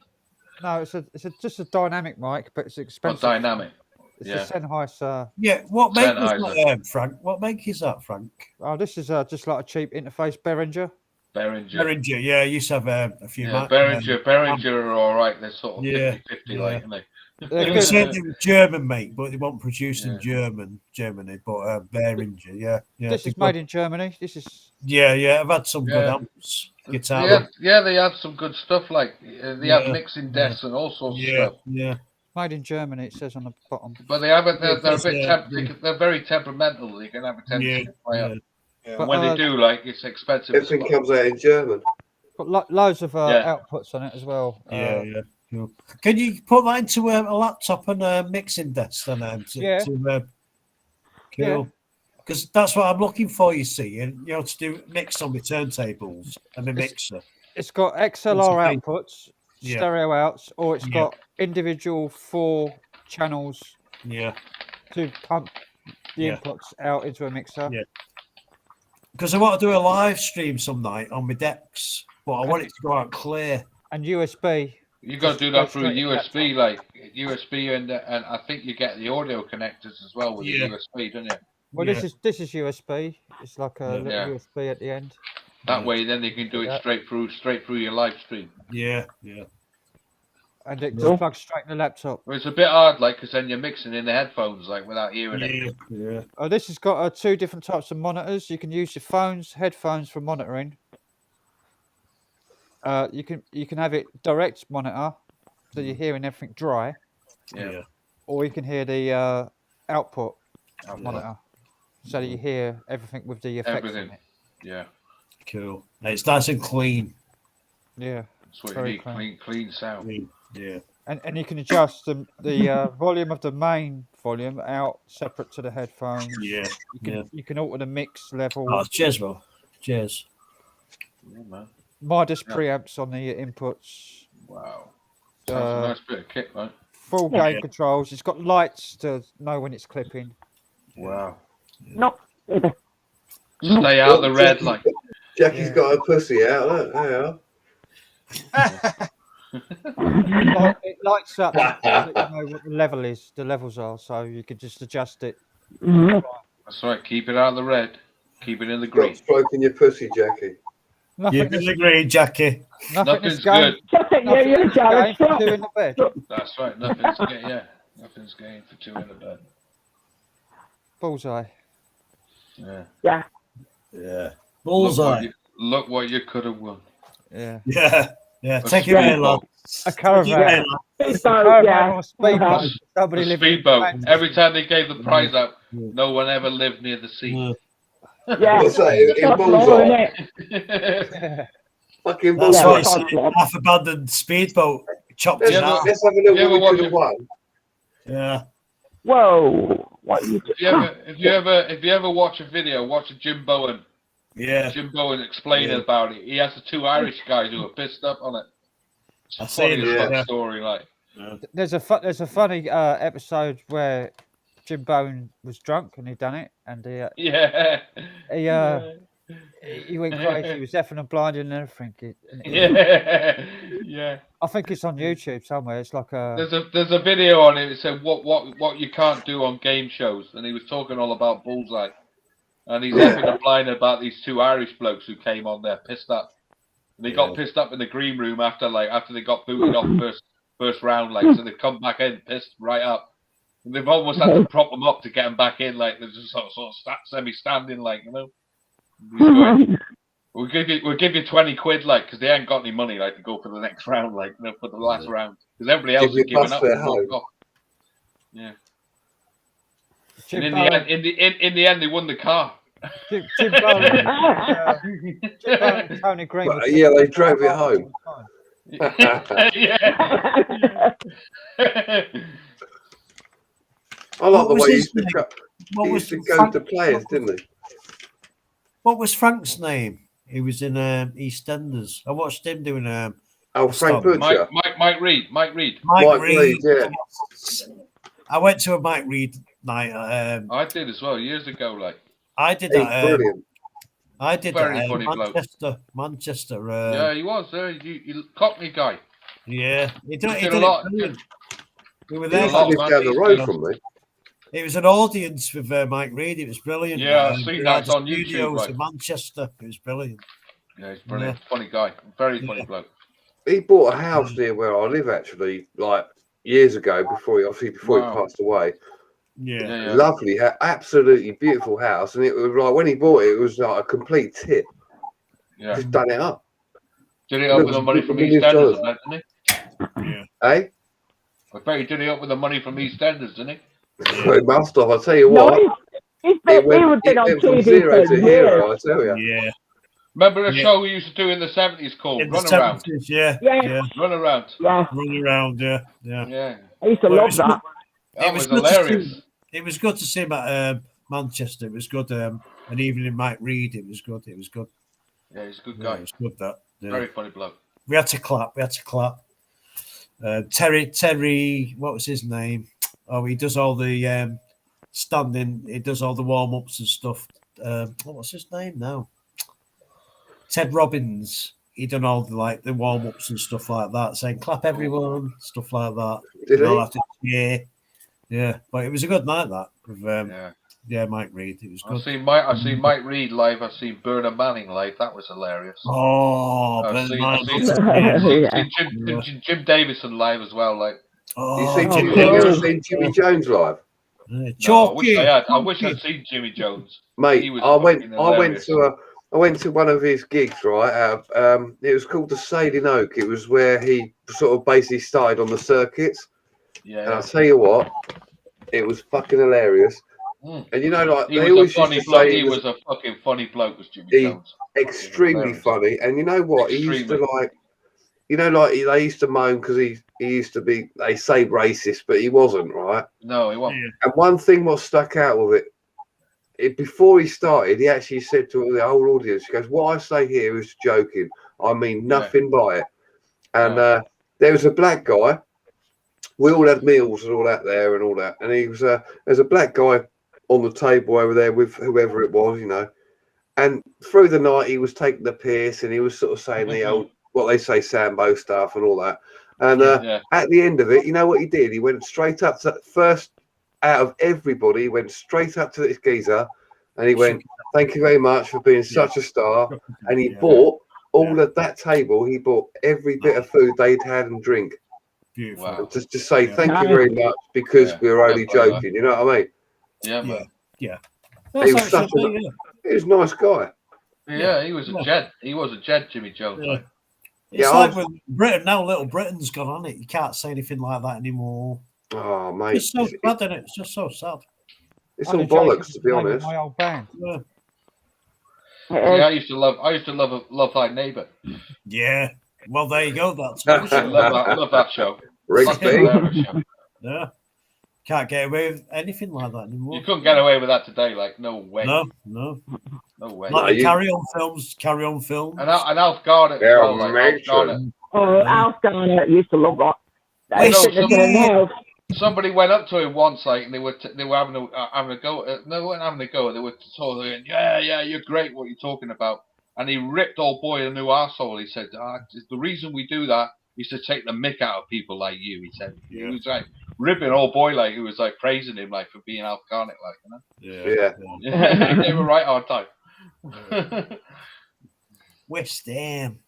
No, it's just a dynamic mic, but it's expensive. Oh, dynamic. It's a Sennheiser. Yeah, what make is that, Frank? What make is that, Frank? Oh, this is just like a cheap interface Behringer. Behringer, yeah, I used to have a few. Yeah, Behringer are all right. They're sort of 50-50, like, aren't they? They said they were German, mate, but they weren't produced in Germany. But Behringer, yeah. This is made in Germany. This is. Yeah. I've had some good amps, guitar. Yeah, they have some good stuff. Like they have mixing desks and all sorts of stuff. Yeah. Made in Germany, it says on the bottom. But they're a bit they're very temperamental. They can have a tendency to play up. Yeah. But when they do, like, it's expensive. Everything comes out in German. Got loads of outputs on it as well. Yeah. Cool. Can you put that into a laptop and a mixing desk then? Cool. Because that's what I'm looking for, you see. And you know, to do mix on the turntables and the mixer. It's got XLR outputs, stereo outs, or it's got individual 4 channels. Yeah. To pump the inputs out into a mixer. Yeah. Because I want to do a live stream some night on my decks, but I want it to go out clear. And USB. You got to do that through USB, like USB, and I think you get the audio connectors as well with the USB, don't you? Well, this is USB. It's like a little USB at the end. That way, then you can do it straight through your live stream. Yeah. And it just plugs straight in the laptop. Well, it's a bit hard, like, because then you're mixing in the headphones, like, without hearing it. Yeah. Oh, this has got 2 different types of monitors. You can use your headphones for monitoring. You can have it direct monitor, so you're hearing everything dry. Yeah. Or you can hear the output monitor, so that you hear everything with the effects in it. Yeah. Cool. It's nice and clean. Yeah. That's what you need, clean sound. Yeah. And you can adjust the volume of the main volume out separate to the headphones. Yeah. You can alter the mix level. Oh, cheers, bro. Cheers. Yeah, man. Midas preamps on the inputs. Wow. That's a nice bit of kit, right? Full gain controls. It's got lights to know when it's clipping. Wow. No. Stay out the red, like. Jackie's got her pussy out. Look, there It lights up so that you know what the level is. The levels are, so you could just adjust it. That's right. Keep it out of the red. Keep it in the green. Stop stroking your pussy, Jackie. You've been agreed, Jackie. Nothing's good. You're jealous. Two in the bed. That's right. Nothing's nothing's game for two in the bed. Bullseye. Yeah. Yeah. Yeah. Bullseye. Look what you could have won. Yeah. Yeah. Yeah. A Take it away, lad. A caravan. Speedboat, yeah. Or a speedboat. Nobody A lived in speedboat. the Every time they gave the prize out, no one ever lived near the sea. Yeah. What's that? In That's Bullseye? Fucking That's Bullseye. why it's a half-abandoned speedboat. Chopped Let's it out. have a look what we could have won. Yeah. Whoa. What you If you ever watch a video, watch a Jim Bowen. Yeah. Jim Bowen explaining about it. He has the two Irish guys who are pissed up on it. I It's see funny it, as fuck yeah. story, like. There's a funny episode where Jim Bowen was drunk and he done it, and he went crazy. He was deaf and blind and everything. Yeah. I think it's on YouTube somewhere. It's like a. There's a video on it. It said what you can't do on game shows, and he was talking all about Bullseye, and he's effing and blind about these two Irish blokes who came on there pissed up, and they got pissed up in the green room after they got booted off first round, like, so they come back in pissed right up, and they've almost had to prop them up to get them back in, like they're just sort of semi-standing, like, you know. He's going, we'll give you 20 quid, like, because they ain't got any money, like, to go for the next round, like, you know, for the last round, because everybody else is giving up. Yeah. And in the end, they won the car. Jim Bowen, Tony Green. Well, yeah, they drove it home. I like the way he used to go to players, didn't he? What was Frank's name? He was in EastEnders. I watched him doing Frank Butcher. Mike Reed. Mike Reed, yeah. I went to a Mike Reed night. I did as well years ago. Like I did He's that. brilliant. I did Very that. funny bloke. Manchester. Yeah, he was there. You Cockney guy. Yeah, he did a lot. We were He there. lived down the road from me. It was an audience with Mike Reed. It was brilliant. Yeah, I've seen that on YouTube. Studios Right. in Manchester. It was brilliant. Yeah, he's brilliant. Funny guy. Very funny bloke. He bought a house near where I live, actually, like years ago, before he passed away. Yeah. Lovely, absolutely beautiful house, and it was like when he bought it, it was like a complete tip. Yeah, just done it up. Did it up with the money from EastEnders, didn't he? Yeah. Hey? I bet he did it up with the money from EastEnders, didn't he? He must have. I tell you what. It went from 0 to hero. I tell you. Yeah. Remember a show we used to do in the 70s called Run Around? Yeah. Run Around. Yeah. Run Around. Yeah. I used to love that. That was hilarious. It was good to see him at Manchester. It was good. An evening Mike Reed. It was good. Yeah, he's a good guy. It was good. That. Yeah. Very funny bloke. We had to clap. Terry. What was his name? Oh, he does all the standing. He does all the warm ups and stuff. What's his name now? Ted Robbins. He done all the warm ups and stuff like that, saying "clap everyone," stuff like that. Did he? Yeah. But it was a good night that. With, Mike Reed. It was good. I've seen Mike Reed live. I've seen Bernard Manning live. That was hilarious. Oh, I've seen Jim Davison live as well. Like, you ever seen Jimmy Jones live? No, I wish I'd seen Jimmy Jones. Mate, I went to one of his gigs, right? It was called the Sailing Oak. It was where he sort of basically started on the circuits. Yeah. And I'll tell you what, it was fucking hilarious. And you know, like he they was always a funny used to bloke. say He was a fucking funny bloke, was Jimmy Jones. Extremely funny. And you know what? He used to they used to moan because he used to be, they say racist, but he wasn't, right? No, he wasn't. And one thing what stuck out with it, before he started, he actually said to the whole audience, he goes, "What I say here is joking. I mean nothing by it." And there was a black guy. We all had meals and all that there and all that. And he was there's a black guy on the table over there with whoever it was, you know. And through the night, he was taking the piss, and he was sort of saying the old, what they say, Sambo stuff and all that. And at the end of it, you know what he did? He went straight up to first out of everybody. He went straight up to this geezer, and he went, "Thank you very much for being such a star." And he bought all at that table. He bought every bit of food they'd had and drink. Beautiful. Wow. Just to say thank you very much because we were only joking. You know what I mean? Yeah, man. He was such he was a nice guy. Yeah, he was a gent. He was a gent, Jimmy Jones. Yeah. It's like with Britain now. Little Britain's gone on it. You can't say anything like that anymore. Oh, mate, it's so sad, isn't it? It's just so sad. It's all bollocks, to be honest. My old band. Yeah, I used to love Thy Neighbour. Yeah. Well, there you go. That's love that show. Yeah. Can't get away with anything like that anymore. You couldn't get away with that today, like no way. No way. Like the Carry On films. And Alf Garnett. Yeah, well, like, Alf Garnett used to love that. Somebody went up to him once, like, and they were having a go. No, they weren't having a go. They were sort of going, yeah, you're great. What you're talking about? And he ripped old boy a new arsehole. He said, the reason we do that is to take the mick out of people like you. He said, he was like ripping old boy, like, who was like praising him, like, for being Alf Garnett, like, you know. Yeah. They were right hard time. West Ham.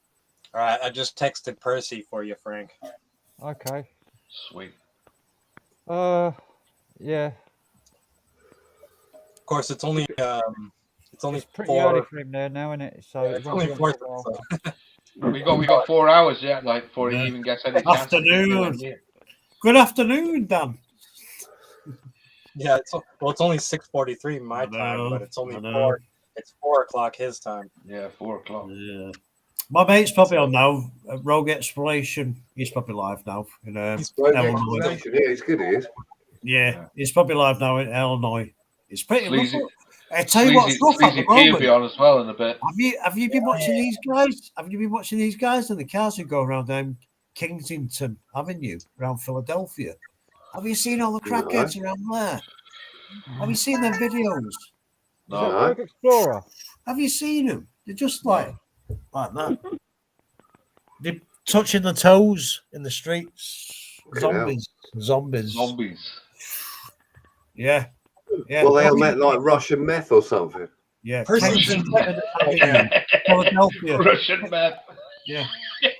All right, I just texted Percy for you, Frank. Okay. Sweet. Yeah. Of course, it's only pretty early for him there now, isn't it? So it's only 4. We got 4 hours yet, like, before he even gets any chance. Afternoon. Good afternoon, Dan. Yeah, it's only 6:43 my time, but it's only 4. It's 4 o'clock his time. Yeah, 4 o'clock. Yeah. My mate's probably on now. Rogue Exploration. He's probably live now. He's Illinois. Yeah, he's good. He is. Yeah, he's probably live now in Illinois. It's pretty Sleazy, rough. I tell you what's rough at the moment. Be on as well in a bit. Have you been watching these guys? Have you been watching these guys in the cars who go around Kensington Avenue around Philadelphia? Have you seen all the crackheads around there? Have you seen their videos? No. Explorer. Have you seen them? They're just like that. They're touching the toes in the streets. Zombies. Yeah. Well, they met like Russian meth or something. Yeah. Kensington Philadelphia. Russian meth. Yeah.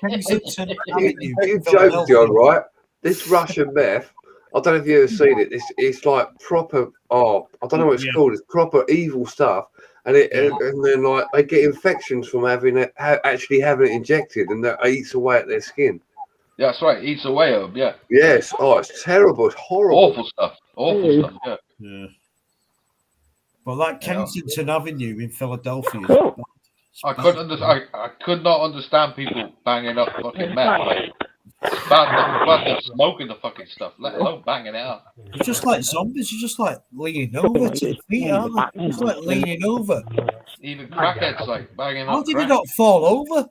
Kensington Avenue. You joke, John, right? This Russian meth, I don't know if you've ever seen it. It's like proper, I don't know what it's called. It's proper evil stuff. And then like they get infections from actually having it injected, and that eats away at their skin. Yeah, that's right. Eats away at them. Yeah. Yes. Oh, it's terrible. It's horrible. Awful stuff. Yeah. But that Kensington Avenue in Philadelphia. I could not understand people banging up fucking meth. Like, it's bad enough smoking the fucking stuff, let alone banging it out. You're just like zombies. You're just like leaning over to your feet, aren't they? Just like leaning over. Even crackheads like banging up. How did you not fall over?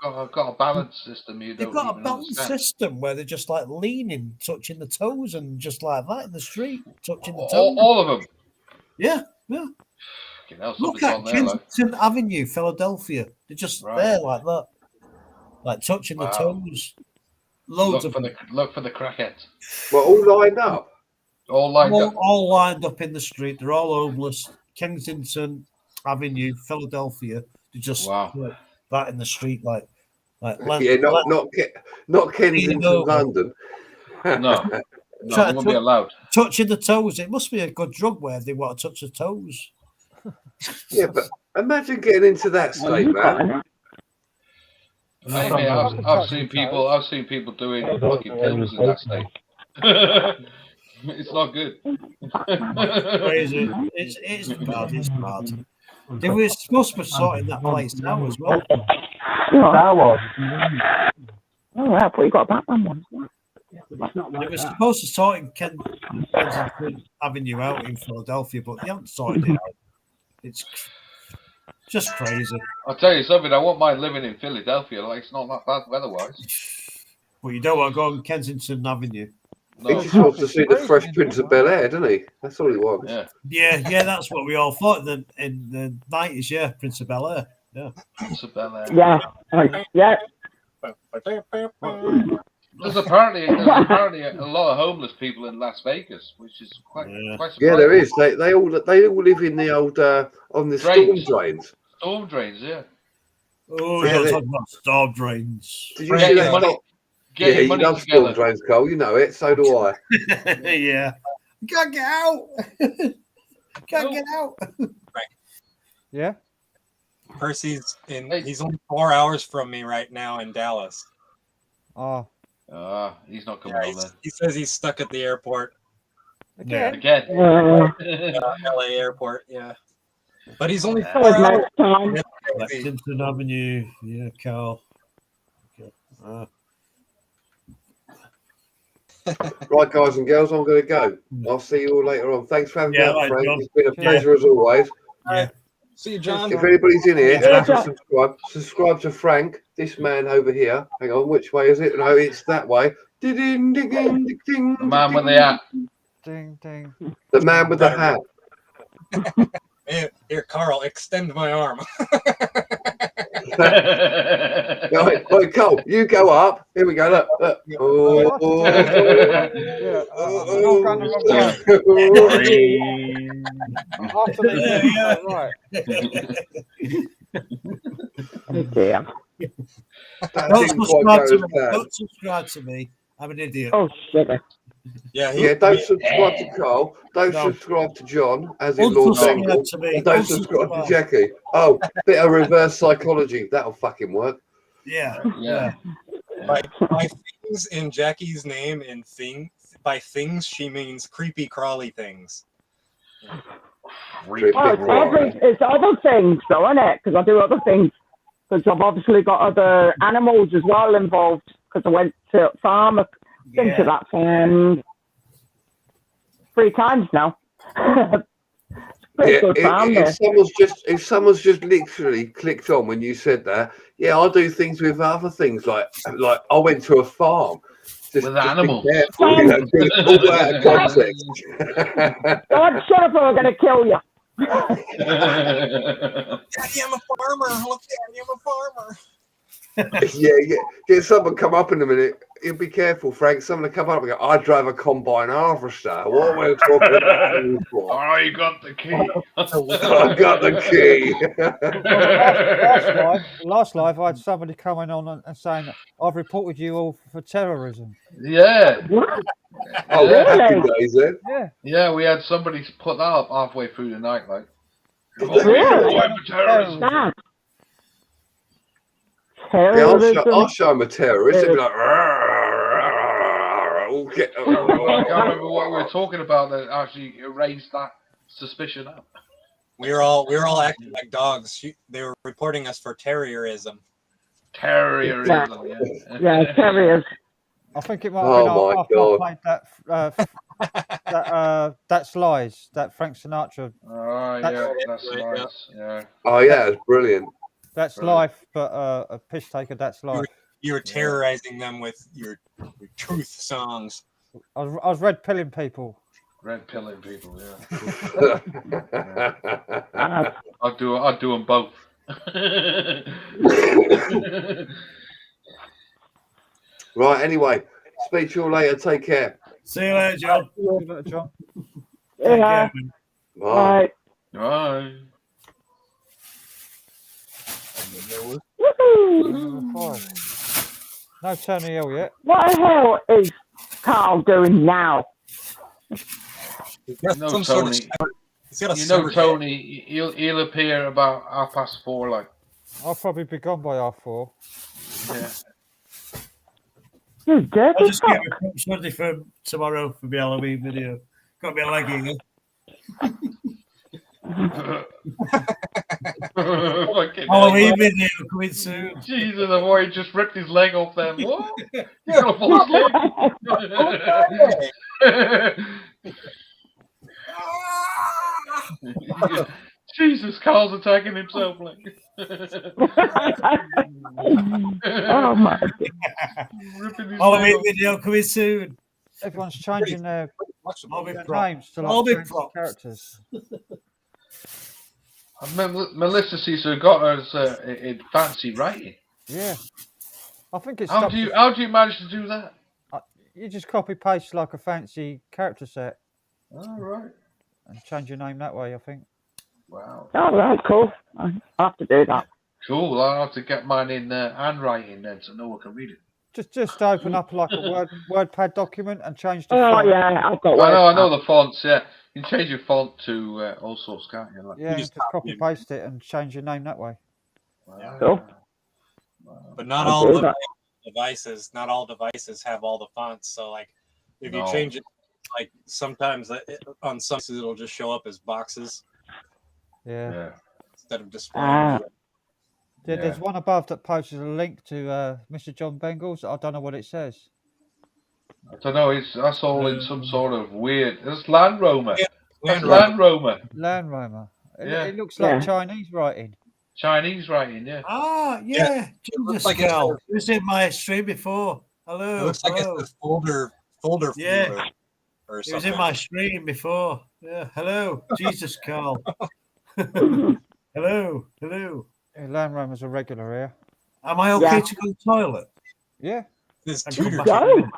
I've got a balance system. They've got a balance system where they're just like leaning, touching the toes, and just like that in the street, touching the toes. All of them. Yeah. Look at Kensington Avenue, Philadelphia. They're just there like that, like touching the toes. Look for the crackheads. Well, all lined up. All lined up in the street. They're all homeless. Kensington Avenue, Philadelphia. They're just that in the street, like not Kensington, London. No, it won't be allowed. Touching the toes. It must be a good drug where they want to touch the toes. Yeah, but imagine getting into that state, man. I've seen people doing fucking pills in that state. It's not good. Crazy. It's bad. It's bad. They were supposed to be sorting that place now as well. That was. Oh, I thought you got a Batman one. They were supposed to sort Kensington Avenue out in Philadelphia, but they haven't sorted it out. It's just crazy. I'll tell you something. I won't mind living in Philadelphia. Like, it's not that bad weather-wise. But you don't want to go on Kensington Avenue. He just wants to see the Fresh Prince of Bel-Air, doesn't he? That's all he wants. Yeah, that's what we all thought in the 90s, yeah, Prince of Bel-Air. Yeah. Prince of Bel-Air. Yeah. Yeah. There's apparently a lot of homeless people in Las Vegas, which is quite surprising. Yeah, there is. They all live in the old on the storm drains. Storm drains, yeah. Oh, yeah, you're talking about storm drains. Did you see that? Money, yeah, you money love together. storm drains, Cole. You know it. So do I. Yeah. Can't get out. Can't get out. Yeah. Percy's he's only 4 hours from me right now in Dallas. Oh. He's not coming on then. He says he's stuck at the airport. Again. LA airport, yeah. But he's only 4 hours. Kensington Avenue, yeah, Carl. Okay. Right, guys and girls, I'm going to go. I'll see you all later on. Thanks for having me out, right, Frank. John. It's been a pleasure as always. Yeah. See you, John. If anybody's in here, subscribe to Frank, this man over here. Hang on, which way is it? No, it's that way. The man with the hat. Ding, ding. The man with the hat. Here, Carl, extend my arm. Right, Cole, you go up. Here we go. Look. Don't subscribe to me. I'm an idiot. Oh, shit. Yeah, don't subscribe to Carl. Don't subscribe to John, as in Lord Dangle. Don't subscribe to Jackie. Oh, bit of reverse psychology. That'll fucking work. Yeah. By things in Jackie's name, by things she means creepy crawly things. It's other things, though, isn't it? Because I do other things. Because I've obviously got other animals as well involved. Because I went to a farm. Been to that farm 3 times now. If someone's just literally clicked on when you said that, yeah, I do things with other things like I went to a farm. With animals. Careful, all out of context. God, shut up or I'm going to kill you. Daddy, I'm a farmer. Look, Daddy, I'm a farmer. Yeah. Get someone come up in a minute. You be careful, Frank. Someone come up and go, I drive a combine harvester. What we're talking about? I got the key. I got the key. Last live, I had somebody coming on and saying, I've reported you all for terrorism. Yeah. Oh, happy days then. Yeah, we had somebody put that up halfway through the night, like. Really? Terrorism. I'll show him a terrorist. He'll be like, I can't remember what we were talking about that actually raised that suspicion up. We were all acting like dogs. They were reporting us for terrorism. Terrorism, yeah, terriers. I think it might have been after I played That's Lies, that Frank Sinatra. Oh, yeah, That's Lies. Yeah. Oh, yeah, it's brilliant. That's life, but a piss taker, that's life. You were terrorizing them with your truth songs. I was red pilling people. Red pilling people, yeah. I'd do them both. Right, anyway, speak to you all later. Take care. See you later, John. See you later, John. Yeah. Bye. Bye. No Tony Hill yet. What the hell is Carl doing now? No, Tony. Tony, he'll appear about 4:30, like. I'll probably be gone by 4:30. Yeah. You dirty I'll just fuck. get a clip ready for tomorrow for the Halloween video. Got me a leg in. Halloween video coming soon. Jesus, the boy just ripped his leg off then. What? You're gonna fall asleep. Jesus, Carl's attacking himself. Like. Oh my! Halloween video coming soon. Everyone's changing their Bobby names to Bobby like props. characters. Melissa seems to have got hers in fancy writing. Yeah, I think it's. How do you manage to do that? You just copy paste like a fancy character set. All right. And change your name that way, I think. Wow. Oh, right, cool. I have to do that. Cool. I'll have to get mine in handwriting then, so no one can read it. Just open up like a WordPad document and change the Oh font. yeah, I've got. I know the fonts. Yeah, you can change your font to all sorts, can't you? Like, Yeah, you just copy paste it and change your name that way. wow. Cool. But not I'll all do the that. devices. Not all devices have all the fonts. So like, if you No. change it, like sometimes on some it'll just show up as boxes Yeah. Yeah. instead of displaying. Ah. Yeah, there's one above that posts a link to Mr. John Bengals. I don't know what it says. I don't know. That's all in some sort of weird. It's Land Rover. Yeah, That's Land Rover. Land Rover. Land Rover. Yeah. It looks like Yeah. Chinese writing. Chinese writing. Yeah. Ah, yeah. Jesus like it's girl. a- It was in my stream before. Hello. It looks like hello. it's a folder Yeah. folder or It was something. in my stream before. Yeah. Hello. Jesus Carl. Hello. Hello. Yeah, Land Rover's a regular here. Am I okay Yeah. to go to the toilet? Yeah. This And tutor. come back Go. again?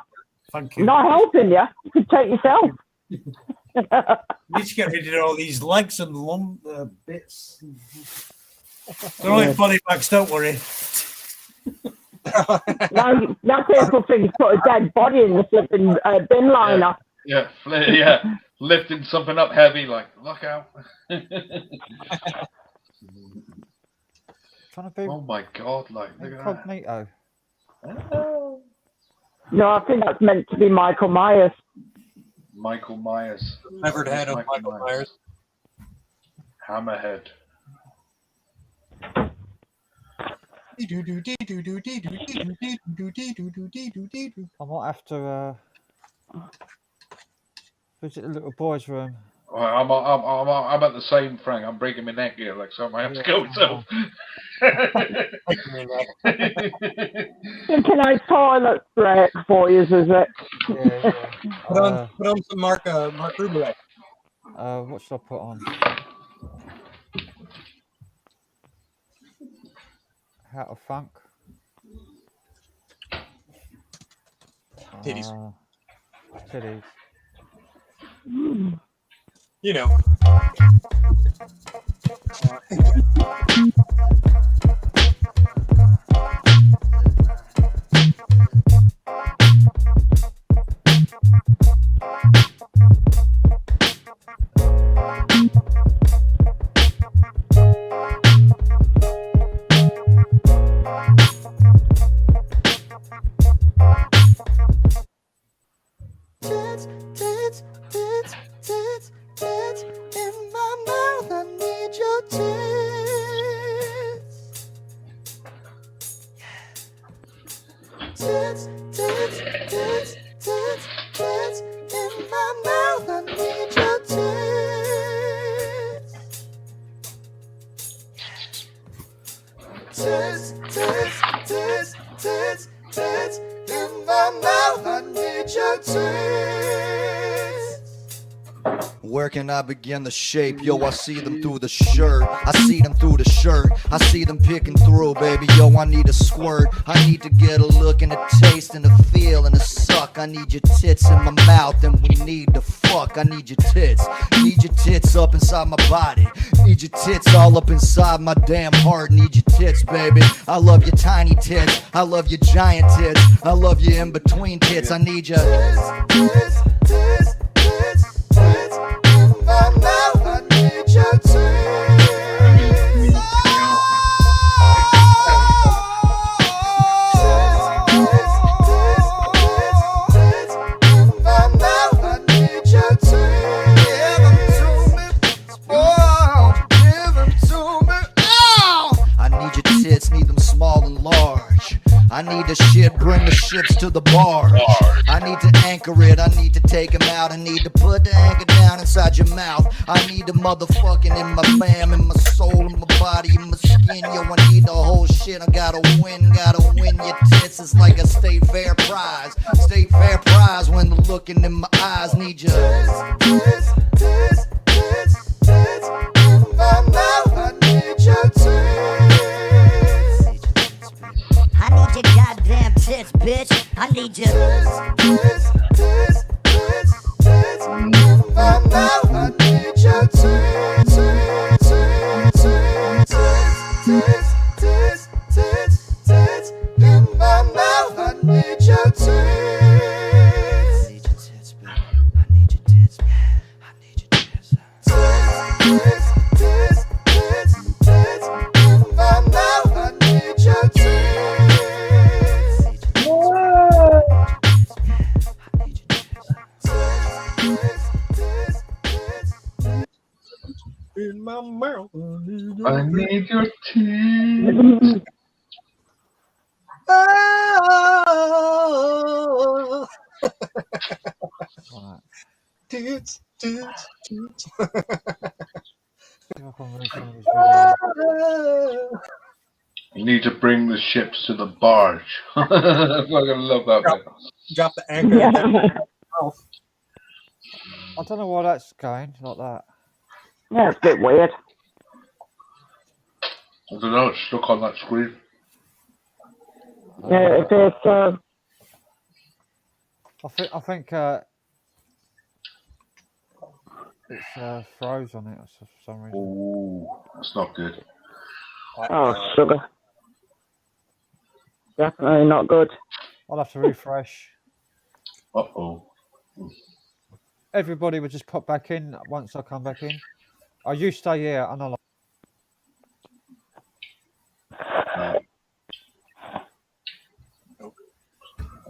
Thank you. Not helping you. You can take yourself. Need to get rid of all these legs and lump bits. They're only body bags, don't worry. now people think you put a dead body in the flipping bin liner. Yeah. Yeah. Lifting something up heavy, like look out. Trying to be Oh my God! Like look at that. incognito. No, I think that's meant to be Michael Myers. Michael Myers. Severed head of Michael Myers. Hammerhead. I might have to visit the little boy's room. I'm at the same, Frank. I'm breaking my neck here, like so I might have to go myself. Thinking a toilet break for you, is it? Put on some Mark Rubeck. What should I put on? How to funk. Titties. Titties. You know. Tits, tits, tits, tits, tits in my mouth. I need your tits. Tits, tits, tits, tits, tits in my mouth. I need your tits. Tits, tits, tits, tits, tits in my mouth. I need your tits. Where can I begin to shape? Yo, I see them through the shirt. I see them through the shirt. I see them picking through, baby. Yo, I need a squirt. I need to get a look and a taste and a feel and a suck. I need your tits in my mouth and we need to fuck. I need your tits. Need your tits up inside my body. Need your tits all up inside my damn heart. Need your tits, baby. I love your tiny tits. I love your giant tits. I love you in between tits. I need your Tits, tits, tits, tits in my mouth. I need your I need your tits, need them small and large. I need the shit, bring the ships to the bar. I need to anchor it, I need to take them out. I need to put the anchor down inside your mouth. I need the motherfucking in my fam, in my soul, in my body, in my skin. Yo, I need the whole shit. I gotta win your tits. It's like a state fair prize. State fair prize when the looking in my eyes. Need you. I need your goddamn tits, bitch. I need your I need your tits in my mouth. I need your tits. I need your tits, baby. I need your tits, baby. I need your tits. Tits in my mouth. I need your tits. In my mouth. I need your teeth. Oh. Right. Tits. See if I can read some of these videos. You need to bring the ships to the barge. I fucking love that bit. Drop the anchor. Yeah. I don't know why that's going like that. Yeah, it's a bit weird. I don't know, it's stuck on that screen. Yeah, it is. I think it's froze on it for some reason. Ooh, that's not good. Oh, sugar. Definitely not good. I'll have to refresh. Uh-oh. Everybody would just pop back in once I come back in. Oh, you stay here and I'll.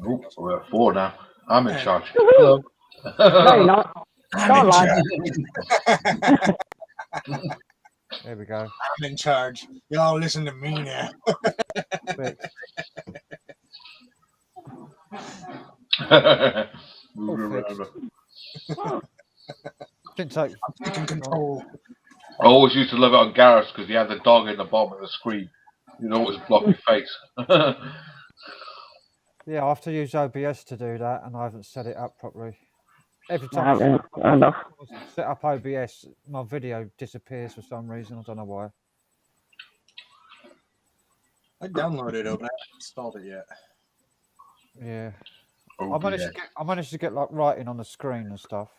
Oops, we're at 4 now. I'm in charge. Hello. No, you're not. Don't lie. There we go. I'm in charge. Y'all listen to me now. Didn't take. I'm taking control. I always used to love it on Gareth's because he had the dog in the bottom of the screen. You'd always block your face. Yeah, I have to use OBS to do that, and I haven't set it up properly. Every time Enough. I set up OBS, my video disappears for some reason. I don't know why. I downloaded it, but I haven't installed it yet. Yeah, Oh, I managed to get like writing on the screen and stuff,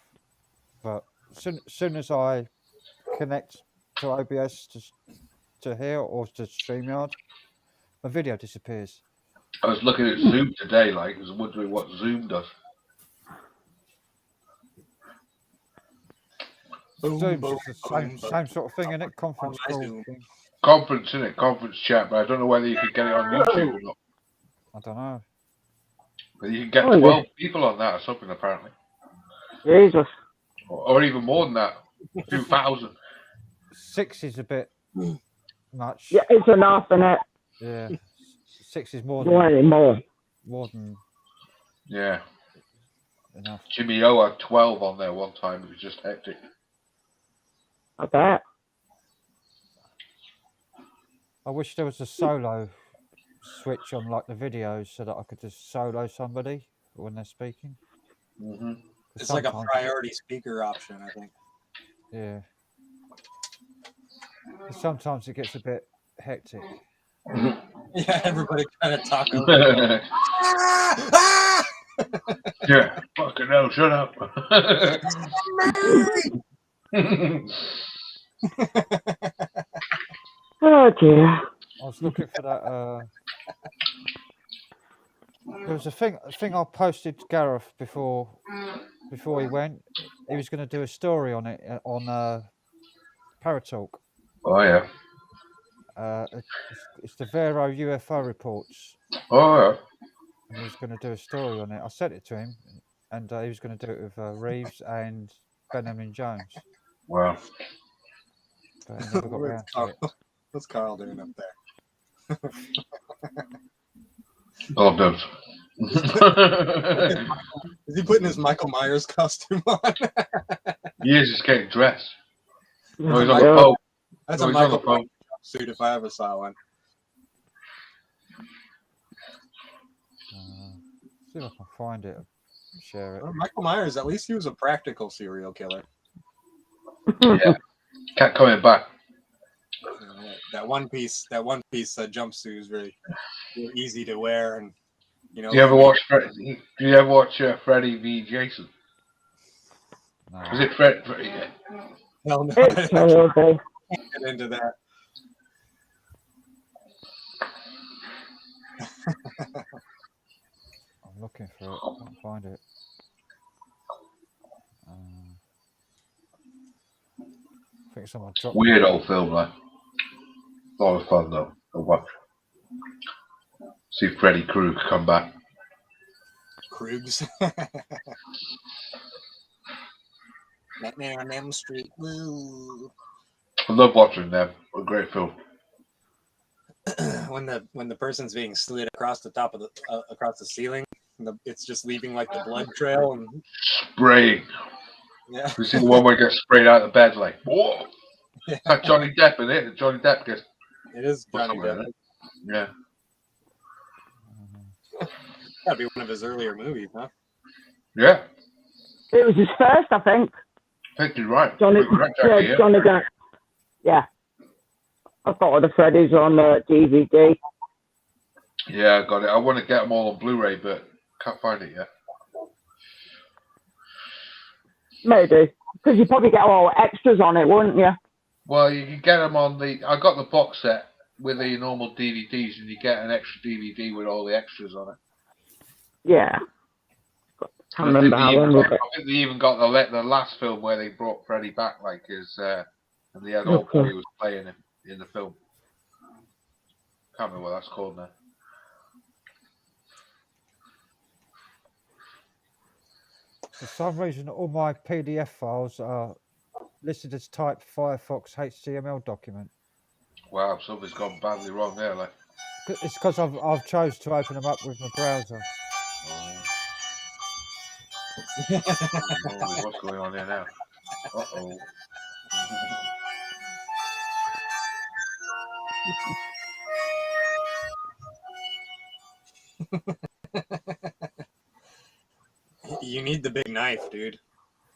but soon as I connect to OBS to here or to StreamYard, my video disappears. I was looking at Zoom today, like, I was wondering what Zoom does. Zoom's just the same sort of thing, isn't it? Conference call thing. Conference, innit? Conference chat, but I don't know whether you could get it on YouTube or not. I don't know. But you can get 12 people on that or something, apparently. Jesus. Or even more than that. 2,000. 6 is a bit much. Yeah, it's enough, innit? Yeah. 6 is more You want any more? than Yeah. enough. Jimmy O had 12 on there one time. It was just hectic. I bet. I wish there was a solo switch on like the videos so that I could just solo somebody when they're speaking. Mm-hmm. It's like a priority speaker option, I think. Yeah. Sometimes it gets a bit hectic. Yeah, everybody kind of talk over. Yeah, fucking hell, shut up. Oh dear. I was looking for that. There was a thing I posted to Gareth before he went. He was going to do a story on it on Paratalk. Oh yeah. It's the Vero UFO reports. Oh yeah. And he was going to do a story on it. I sent it to him, and he was going to do it with Reeves and Benjamin Jones. Wow. But he never got around to it. What's Carl doing up there? Oh, those. Is he putting his Michael Myers costume on? He is just getting dressed. No, he's on Yeah. the phone. That's No, a he's on Michael the phone. Myers suit if I ever saw one. See if I can find it. share it. Well, Michael Myers, at least he was a practical serial killer. Yeah, kept coming back. That one piece jumpsuit is very easy to wear, and you know. Do you ever watch Freddy v Jason? No. Was it Freddy? Yeah. Hell no, It's terrible. get into that. I'm looking for it. I can't find it. I think someone dropped it. Weird old film, like. A lot of fun though. To watch. See Freddy Krueger come back. Krugs. Nightmare on Elm Street. Woo. I love watching them. A great film. when the person's being slid across the top of the across the ceiling, it's just leaving like the blood trail and Spraying. yeah. You see the one where it gets sprayed out of the bed, like whoa. Yeah. That's Johnny Depp in it. Johnny Depp gets. It is Johnny Depp. Yeah. That'd be one of his earlier movies, huh? Yeah. It was his first, I think. I think you're right. Johnny Depp. Yeah. I thought the Freddy's on the DVD. Yeah, I got it. I want to get them all on Blu-ray, but can't find it yet. Maybe. Because you probably get all extras on it, wouldn't you? Well, you can get them on the. I got the box set with the normal DVDs, and you get an extra DVD with all the extras on it. Yeah. I remember how long was it. I think they even got the last film where they brought Freddy back, like his, and they had all Freddy was playing him in the film. Can't remember what that's called now. For some reason, all my PDF files are listed as type Firefox HTML document. Wow, something's gone badly wrong there, like. It's because I've chose to open them up with my browser. What's going on here now? Uh-oh. You need the big knife, dude.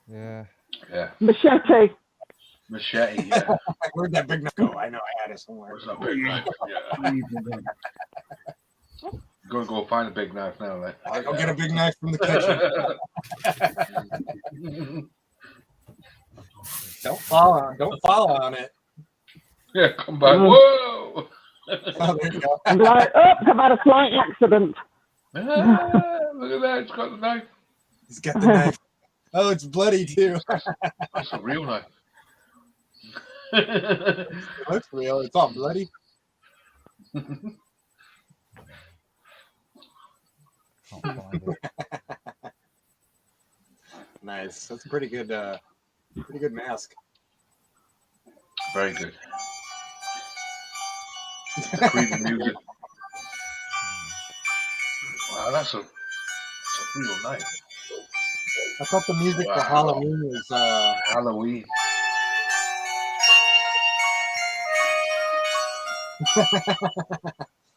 Yeah. Yeah. Machete. Machete, yeah. Where'd that big knife go? I know I had it somewhere. Where's that big knife? Yeah. I'm gonna go find a big knife now, like. I'll go get a big knife from the kitchen. Don't fall on it. Yeah, come back. Whoa! Oh, there you go. I'm like, oh, I've had a slight accident. Look at that, it's got the knife. He's got the knife. Oh, it's bloody too. That's a real knife. It looks real. It's all bloody. Nice. That's a pretty good mask. Very good. The creepy music. Wow, that's a real knife. I thought the music for Halloween was Halloween.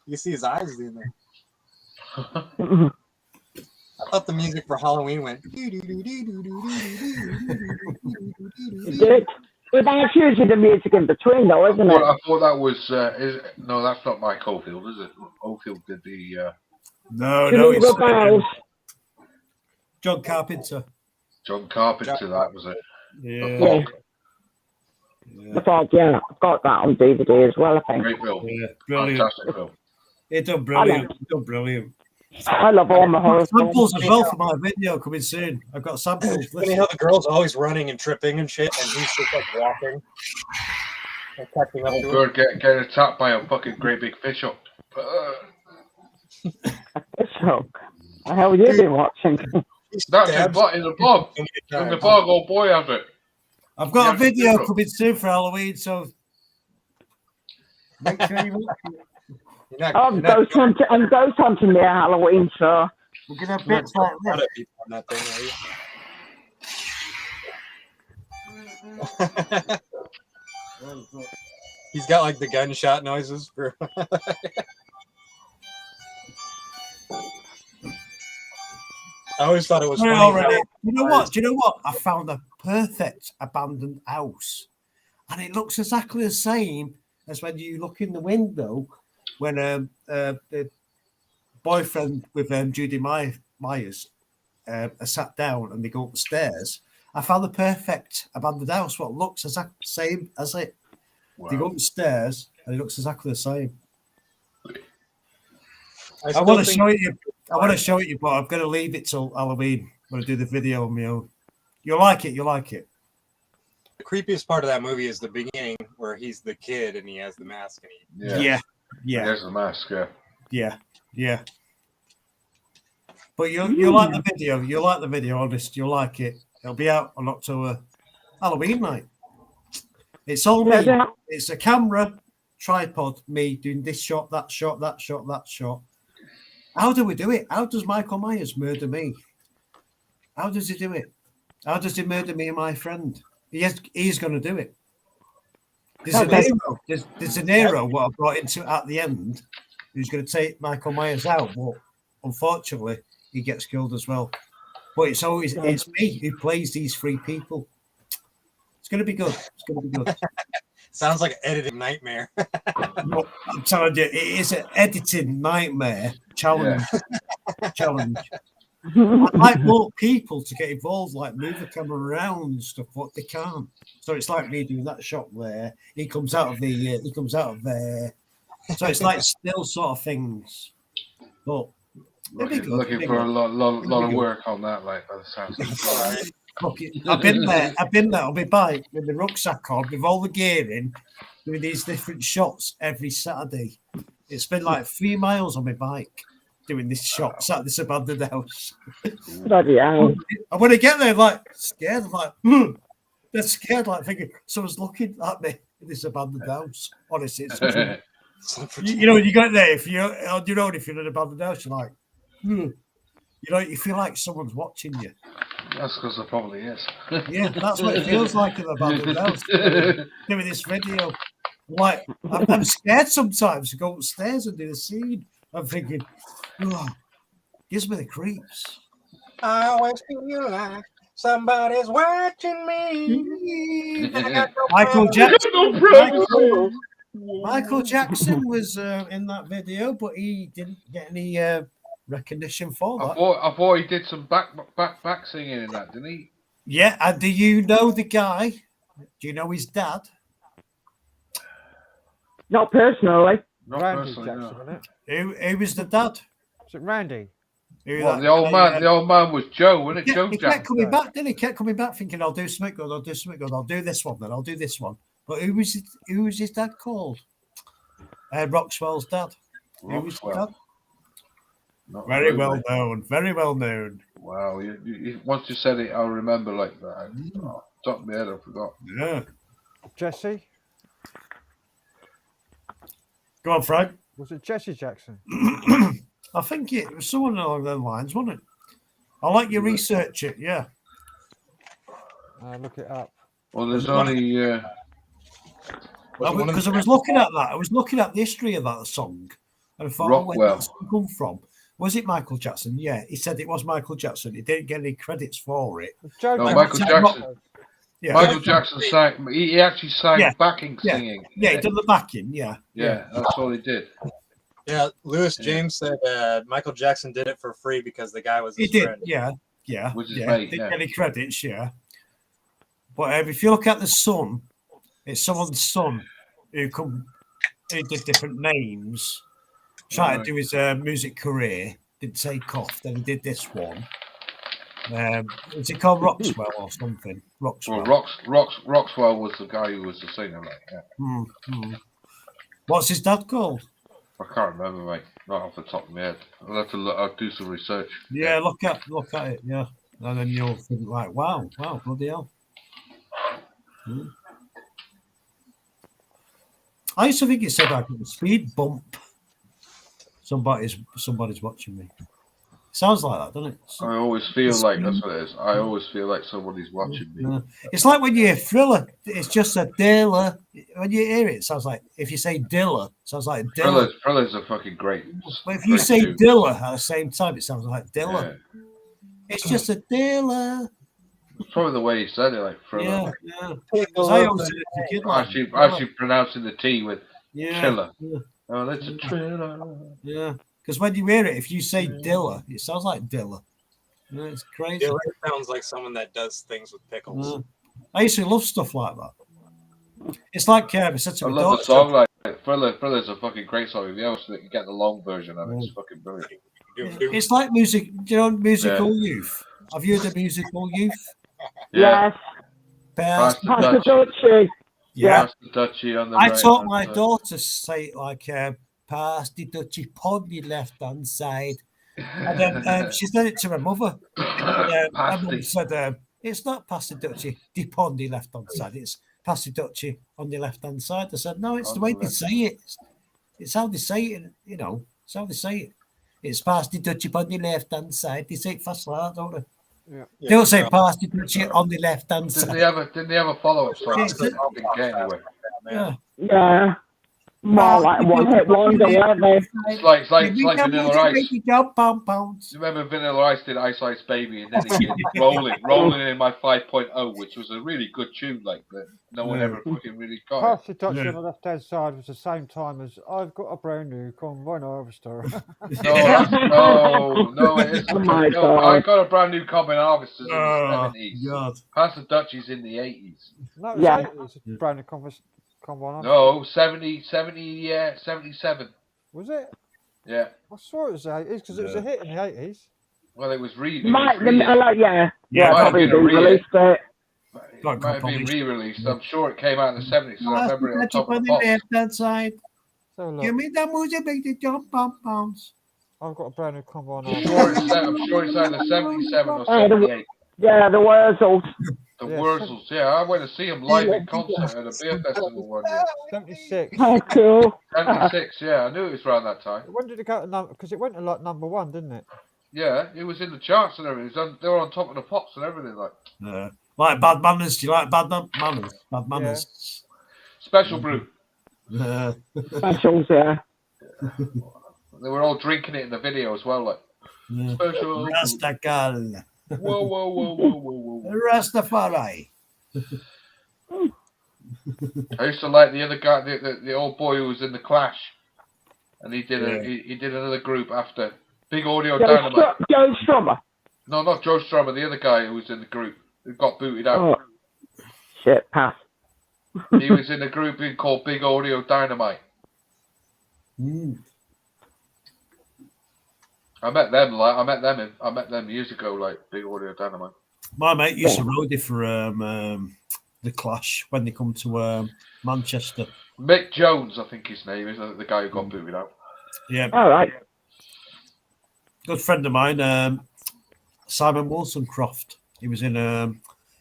You can see his eyes in there. I thought the music for Halloween went. It did. But that's usually the music in between, though, isn't it? I thought that was. No, that's not Mike Oldfield, is it? Oldfield did the. No, it's John Carpenter. John Carpenter, that was it. Yeah. I thought, yeah, I've got that on DVD as well, I think. Great film. Yeah, brilliant. Fantastic film. It's done brilliant. It's done brilliant. I love all my horror Samples films. as well for my video coming soon. I've got samples. Funny how the girl's always running and tripping and shit, and he's just like walking. And catching up to her. Good, getting attacked by a fucking great big fish hook. Fish hook. What the hell have you been watching? That's in the bog. In the bog, old boy has it. I've got a video coming soon for Halloween, so make sure you watch it. I'm ghost hunting near Halloween, so we're gonna have bits like this. He's got like the gunshot noises for. I always thought it was funny. Already. You know what? Do you know what? I found a perfect abandoned house, and it looks exactly the same as when you look in the window when the boyfriend with Judy Myers are sat down and they go upstairs. I found the perfect abandoned house. What looks exactly the same as it. Wow. They go upstairs and it looks exactly the same. I want to show it you. I want to show it you, but I'm going to leave it till Halloween. I'm going to do the video on my own. You'll like it. You'll like it. The creepiest part of that movie is the beginning where he's the kid and he has the mask. And Yeah. There's the mask. Yeah. But you'll like the video. You'll like the video, honest. You'll like it. It'll be out on October Halloween night. It's all me. It's a camera, tripod, me doing this shot, that shot, that shot, that shot. How do we do it? How does Michael Myers murder me? How does he do it? How does he murder me and my friend? He's going to do it. There's an hero what I brought into at the end who's going to take Michael Myers out, but unfortunately he gets killed as well. But it's me who plays these three people. It's going to be good. It's going to be good. Sounds like an editing nightmare. Well, I'm telling you, it is an editing nightmare challenge. Challenge. I'd like more people to get involved, like move the camera around and stuff, but they can't. So it's like me doing that shot there. He comes out of there. So it's like still sort of things. But looking for a lot of work on that, like by the sounds of it. I've been there on my bike with the rucksack on, with all the gear in, doing these different shots every Saturday. It's been like 3 miles on my bike doing this shots at this abandoned house. Bloody hell. And when I get there, like scared, I'm like, they're scared, like thinking someone's looking at me in this abandoned house. Honestly, it's such a, you know, when you get there, if you're in an abandoned house, you're like, you know, you feel like someone's watching you. That's because there probably is. Yeah, that's what it feels like in the abandoned house. Doing this video, like I'm scared sometimes to go upstairs and do the scene. I'm thinking, gives me the creeps. I always feel like somebody's watching me. Michael Jackson was in that video, but he didn't get any recognition for that. I thought he did some back singing in that, didn't he? Yeah, and do you know the guy? Do you know his dad? Not personally. Not Randy personally, Jackson, no. wasn't it? Who was the dad? Was it Randy? What, the old man was Joe, wasn't it? Joe He Jackson. kept coming back, didn't he? Kept coming back thinking, I'll do something good, I'll do something good, I'll do this one, then I'll do this one. But who was his dad called? Roxwell's dad. Who was the dad? Very well known. Wow, you, once you said it, I'll remember like that. Top of my head, I forgot. Yeah. Jesse? Go on, Frank. Was it Jesse Jackson? I think it was someone along those lines, wasn't it? I'll let you research it, yeah. Look it up. Well, there's only... Because I was looking at that. I was looking at the history of that song. And I thought, where did that song come from? Was it Michael Jackson? Yeah, he said it was Michael Jackson. He didn't get any credits for it. No, Michael Jackson. Yeah. Michael Jackson sang. He actually sang backing singing. Yeah, he did the backing. Yeah, that's all he did. Yeah, Lewis James said Michael Jackson did it for free because the guy was his friend. Yeah. Which is mate, didn't get any credits, yeah. But if you look at the son, it's someone's son who did different names, tried to do his music career, didn't take off. Then he did this one. Is it called Roxwell or something? Roxwell. Well, Roxwell was the guy who was the singer, mate. What's his dad called? I can't remember, mate. Not off the top of my head. I'll have to look. I'll do some research. Yeah, look at it. Yeah, and then you'll think like, wow, bloody hell. I used to think it said I got a speed bump. Somebody's watching me. Sounds like that, doesn't it? I always feel like that's what it is. I always feel like somebody's watching me. It's like when you hear Thriller, it's just a Dilla. When you hear it sounds like, if you say Dilla, it sounds like Dilla. Thriller's a fucking great. But if you say Dilla at the same time, it sounds like Dilla. It's just a dealer. It's probably the way he said it, like thriller. Yeah, yeah. 'Cause I always said it as a kid, like, Actually pronouncing the T with yeah, killer. yeah. Oh, that's a thriller. Yeah, because when you hear it, if you say Dilla, it sounds like Dilla. Yeah, it's crazy. Dilla sounds like someone that does things with pickles. Yeah. I used to love stuff like that. It's like I said to I my love daughter, the song. Like Thriller's a fucking great song. If you ever get the long version of it, it's fucking brilliant. it's like music. Do you know Musical Youth? Have you heard of Musical Youth? Yeah. Yes. Pass Pass Pass the Dutchie. Yeah. Pass the Dutchie on the I right taught hand my side. daughter to say it like, pass the Dutchie on the left hand side. And then she said it to her mother. And, Pass her mum the- said, it's not pass the Dutchie dip on the left hand side. It's pass the Dutchie on the left hand side. I said, no, it's the way they say it. It's how they say it, you know. It's how they say it. It's pass the Dutchie on the left hand side. They say it fast like that, don't they? Yeah. They don't say pass the Dutchie on the left hand Didn't side. they have a follow-up song? Yes. Didn't get anywhere. Yeah. Yeah. More like one hit wonder, weren't they? It's like Vanilla Ice. Ice. Remember Vanilla Ice did Ice Ice Baby, and then he did Rolling in My 5.0, which was a really good tune, like that. No one ever fucking really got Pass it. the Dutchie on the left-hand side was the same time as I've got a brand new combine harvester. No, it isn't. Oh my No, God. I got a brand new combine harvester in the Oh, 70s. God. Pass the Dutchie's in the 80s. No, it was Yeah. 80s, brand new combine harvester. No, 77. Was it? Yeah. I swore it was the 80s because it was a hit in the 80s. Well, it was Yeah, Yeah, probably might have been a released it. It might have been re-released. I'm sure it came out in the 70s. So I remember it on top of on the the box. left hand side. So look, Give me that music, make the jump, bounce. I've got a brand new combine I'm harvester. sure it's either 77 or Oh, 78. Yeah, the Wurzels. The Yeah, Wurzels, yeah. I went to see them live in concert at a beer festival one year. 76. Oh, cool. 76, yeah. I knew it was around that time. When did it go to number? Because it went to like number one, didn't it? Yeah, it was in the charts and everything. They were on top of the pops and everything. Like Like Bad Manners. Do you like Bad Manners? Bad Manners. Special Brew. Specials, yeah. They were all drinking it in the video as well. Like Special Brew. Rastagal. Whoa. Rastafari. I used to like the other guy, the old boy who was in the Clash, and he did he did another group after Big Audio Dynamite. Joe Strummer. No, not Joe Strummer, the other guy who was in the group who got booted out. Oh. Shit, pass. He was in a group called Big Audio Dynamite. I met them years ago, like Big Audio Dynamite. My mate used to roadie for the Clash when they come to Manchester. Mick Jones, I think his name is, the guy who got booted out. Yeah. All right. Good friend of mine, Simon Wollstonecroft. He was in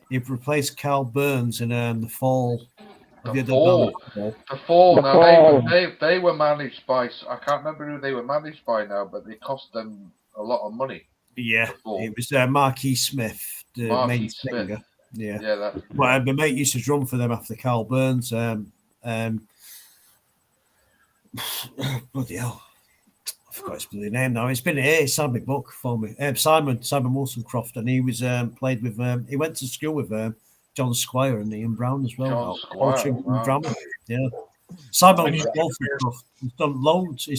he replaced Carl Burns in the Fall. The Fall. Now Fall. they were managed by, I can't remember who they were managed by now, but they cost them a lot of money. Yeah, Fall. it was Marquis Smith, the main singer. Yeah, that. Well, my mate used to drum for them after Carl Burns. Bloody hell, I forgot his bloody name now. It's been here. It's a big book for me. Simon Wollstonecroft, and he was played with. He went to school with John Squire and Ian Brown as well. John Squire, wow. Drama. Yeah. Simon Wollstonecroft. He's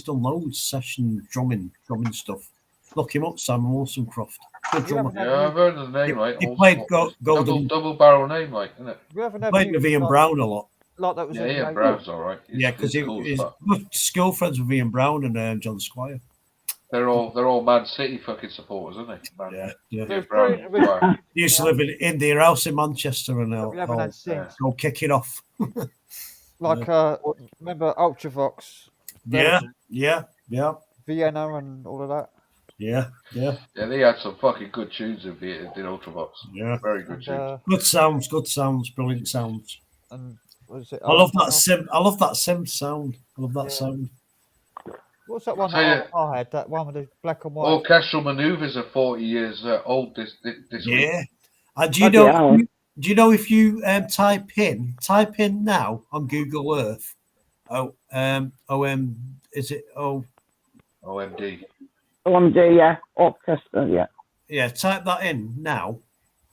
done loads session drumming stuff. Look him up, Simon Wollstonecroft. Good drummer. Yeah, I've heard of the name, right? He played Golden. Double barrel name, like, isn't it? We haven't had Played with Ian Brown a lot. Like that was Ian Brown's all right. Yeah, because he's good school friends with Ian Brown and John Squire. They're all Man City fucking supporters, aren't they? Yeah. Ian Brown, Squire. He used to live in their house in Manchester and we haven't had since. go kick it off. Like remember Ultravox? Yeah. Vienna and all of that. Yeah. Yeah, they had some fucking good tunes in Ultravox. Yeah. Very good tunes. Good sounds, brilliant sounds. And what is it? I love that sim sound. I love that sound. What's that one that I had? That one with the black and white. Orchestral Maneuvers are 40 years old this week. Yeah. And do you know if you type in now on Google Earth, OMD. OMD, yeah. Orchestra, yeah. Yeah, type that in now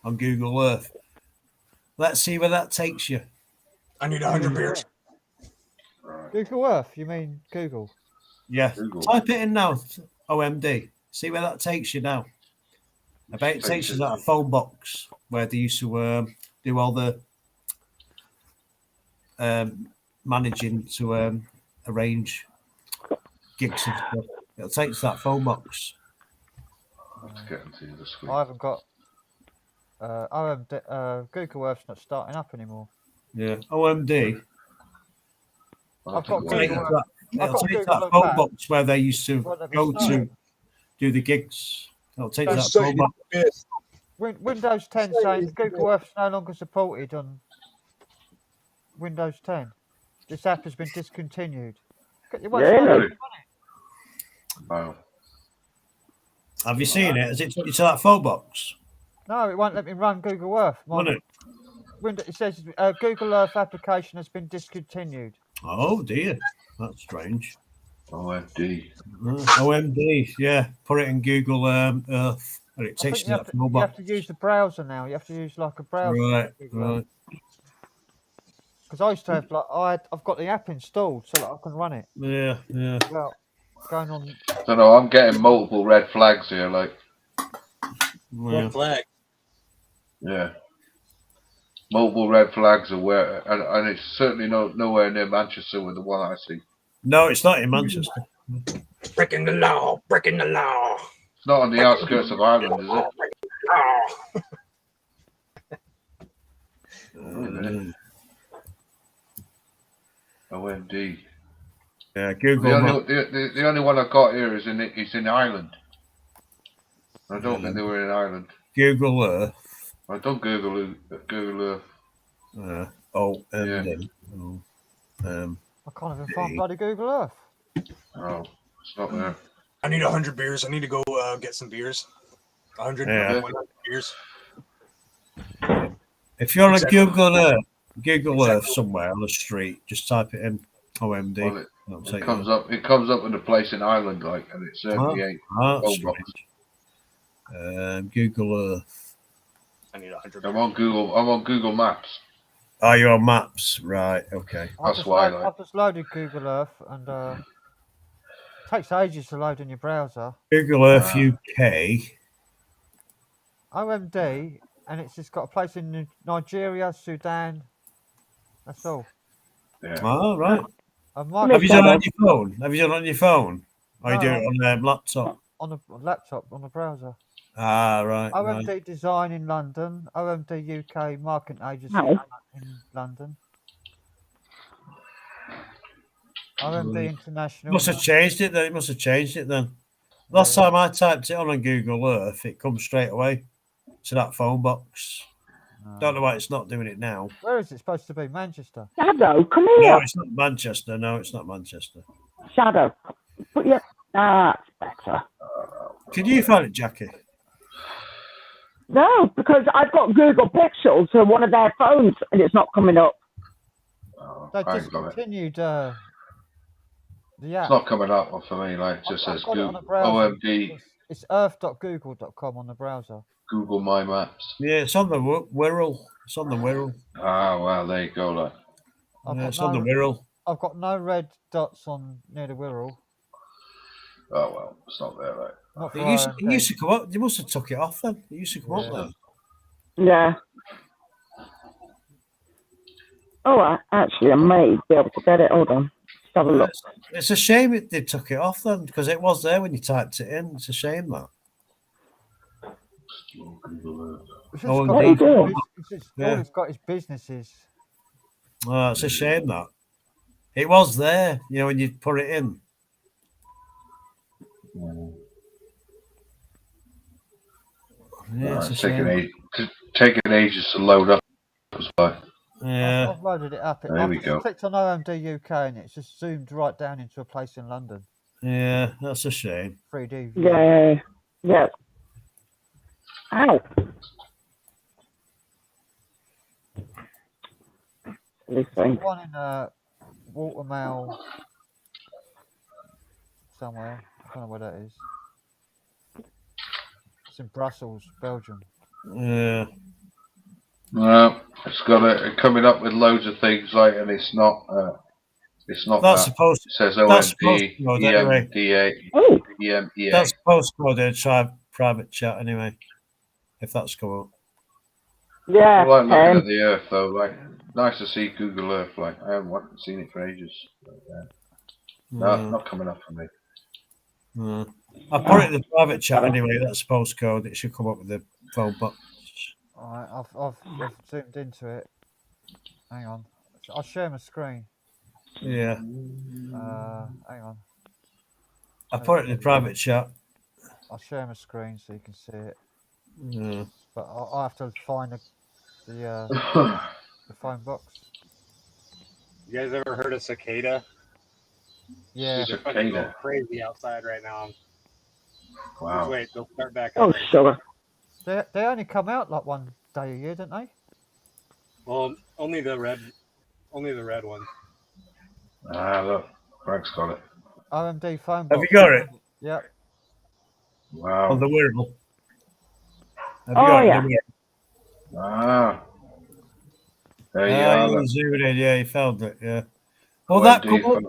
on Google Earth. Let's see where that takes you. I need 100 beers. Google Earth, you mean Google? Yeah, Google. type it in now. OMD. See where that takes you now. I bet it takes you to that phone box where they used to do all the managing to arrange gigs and stuff. It'll take you to that phone box. Let's get into the screen. I haven't got. Google Earth's not starting up anymore. Yeah, OMD. I've got It'll take you Google to Earth. that, I've got it'll take you to Google that Earth phone app. box where they used to Well, they've go started. to do the gigs. It'll take you to that So phone you box. need beers. Windows 10 saying Google Earth's no longer supported on Windows 10. This app has been discontinued. It won't start Really? up, Wow. Have you seen it? Has it took you to that phone box? No, it won't let me run Google Earth. Won't it? It says Google Earth application has been discontinued. Oh dear, that's strange. OMD. OMD, yeah. Put it in Google Earth, and it I think takes you to that phone you box. have to use the browser now. You have to use like a browser. Right, right. Because I used to have I've got the app installed so that I can run it. Yeah, yeah. Well, going on. I don't know. I'm getting multiple red flags here. Like, Yeah. Flag. yeah, multiple red flags are where, and it's certainly nowhere near Manchester with the one I see. No, it's not in Manchester. Breaking the law. Breaking the law. It's not on the outskirts of Ireland, is it? OMD. Yeah, Google. The only one I got here is in Ireland. I don't think they were in Ireland. Google Earth. I don't Google Earth. OMD. I can't even find bloody Google Earth. Oh, it's not there. I need 100 beers. I need to go get some beers. 100 beers. If you're on a Google Earth somewhere on the street, just type it in OMD. Well, it comes up. It comes up in a place in Ireland, like, and it certainly ain't. That's strange. Google Earth. I need 100. I'm on Google Maps. Oh, you're on Maps, right? Okay. That's why. I've just loaded Google Earth and it takes ages to load in your browser. Google Earth UK. OMD, and it's just got a place in Nigeria, Sudan. That's all. Yeah. Oh, right. Have you done it on your phone? Have you done it on your phone? Or you do it on the laptop? On a laptop, on the browser. Ah, right. OMD right. Design in London. OMD UK Marketing Agency in London. OMD International. Must have changed it then. It must have changed it then. Last time I typed it on Google Earth, it comes straight away to that phone box. Don't know why it's not doing it now. Where is it supposed to be? Manchester. Shadow, come here. No, it's not Manchester. No, it's not Manchester. Shadow. Put your. That's better. Can you find it, Jackie? No, because I've got Google Pixel to one of their phones and it's not coming up. They discontinued the app. It's not coming up for me. Like, it just says Google, OMD. It's earth.google.com on the browser. Google My Maps. Yeah, it's on the Wirral. It's on the Wirral. Ah, well, there you go. Like, yeah, it's on the Wirral. I've got no red dots on near the Wirral. Oh well, it's not there, right? It used to come up. You must have took it off then. It used to come up then. Yeah. Oh, I may be able to get it. Hold on. Let's have a look. It's a shame they took it off then, because it was there when you typed it in. It's a shame that. All it's got is businesses. Oh, it's a shame that. It was there, when you put it in. Yeah, it's taking ages to load up as well. Yeah. I've loaded it up. There we go. I clicked on OMD UK and it's just zoomed right down into a place in London. Yeah, that's a shame. 3D. Yeah. Yeah. Ow. One in Watermail somewhere. I don't know where that is. It's in Brussels, Belgium. Yeah. No, it's got coming up with loads of things like, and it's not. It's not That's that. supposed. It says That's supposed OMD, to go anyway. EMDA, Oh, EMEA. That's supposed to go to private chat anyway. If that's come up. yeah. I like looking at the Earth though. Like, nice to see Google Earth. Like, I haven't seen it for ages. But, no, not coming up for me. I put it in the private chat anyway. That's postcode. It should come up with the phone box. Alright, I've zoomed into it. Hang on. I'll share my screen. Yeah. Hang on. I put it in the private chat. I'll share my screen so you can see it. Yeah. But I'll have to find the phone box. You guys ever heard of cicada? Yeah. They're fucking going crazy outside right now. Wow. Just wait, they'll start back Oh, up. sugar. They only come out like one day a year, don't they? Well, only the red one. Ah, look, Frank's got it. OMD phone box. Have you got it? Yep. Wow. On the wearable. Have you Oh, got it? yeah. Ah. There you are. You look. zoomed in, yeah, you found it, yeah. Well, OMD that come up, phone-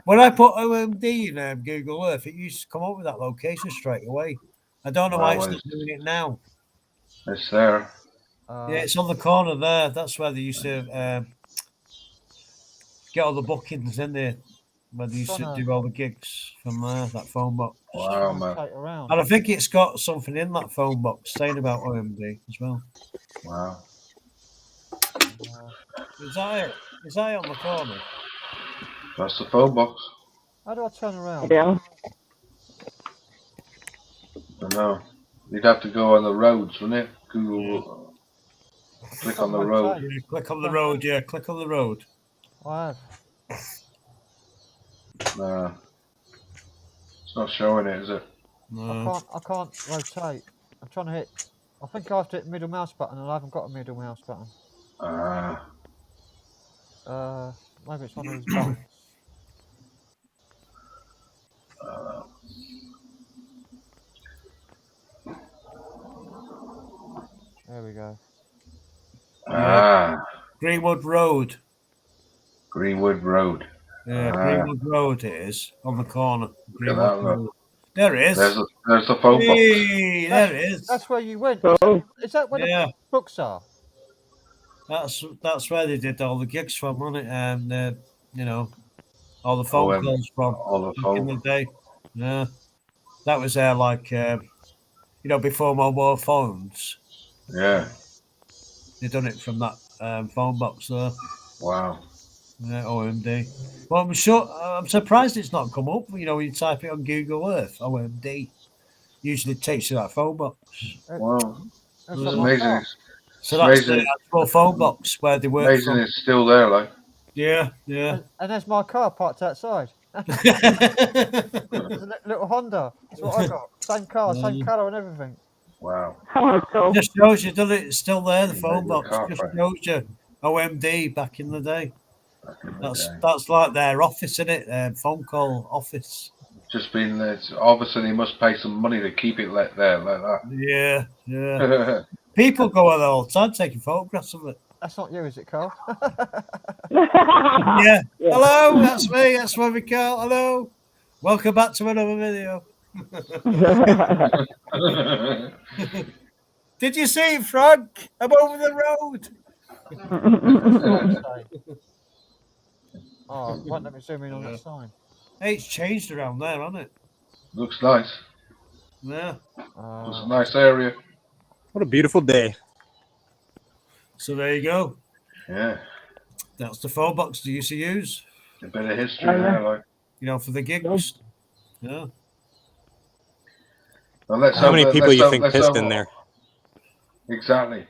when I put OMD in Google Earth, it used to come up with that location straight away. I don't know why it's not doing it now. It's there. Yeah, it's on the corner there. That's where they used to get all the bookings in there. Where they used to do all the gigs from there, that phone box. Wow, man. And I think it's got something in that phone box saying about OMD as well. Wow. Is that it? Is that it on the corner? That's the phone box. How do I turn around? Yeah. I know. You'd have to go on the roads, wouldn't it? Google. Click on the road. Yeah, click on the road, yeah. Click on the road. I have. Nah. It's not showing it, is it? No. I can't rotate. I'm trying to hit. I think I have to hit middle mouse button, and I haven't got a middle mouse button. Ah. Maybe it's one of these buttons. There we go. Ah. Greenwood Road. Greenwood Road. Yeah, Greenwood Road it is on the corner. Look at that, look. Road. There it is. There's the phone box. Hey, there it is. That's where you went. Oh. Is that where the books are? That's where they did all the gigs from, wasn't it? And you know, all the phone calls from all the back in the day. Yeah, that was there like you know, before mobile phones. Yeah. They done it from that phone box there. Wow. Yeah, OMD. Well, I'm surprised it's not come up. You know, when you type it on Google Earth, OMD, usually takes you that phone box. Wow. That's It's not amazing. my So that's the actual phone box where they work Amazing from. it's still there, like. Yeah, yeah. And there's my car parked outside. There's a little Honda. That's what I got. Same car, same colour and everything. Wow. Oh, cool. Just shows you, doesn't it? It's still there, the phone box. car Just park. shows you OMD back in the day. Back in the day. That's like their office, isn't it? Phone call office. Just been there. Obviously, they must pay some money to keep it there like that. Yeah, yeah. People go on there all the time taking photographs of it. That's not you, is it, Carl? Yeah. Hello, that's me. That's where we call. Hello. Welcome back to another video. Did you see it, Frank? I'm over the road. Oh, won't let me zoom in on that sign. Hey, it's changed around there, hasn't it? Looks nice. Yeah. It's a nice area. What a beautiful day. So there you go. Yeah. That's the phone box they used to use. A bit of history there, like. You know, for the gigs. Yeah. Well, How many people you think pissed in there? Exactly.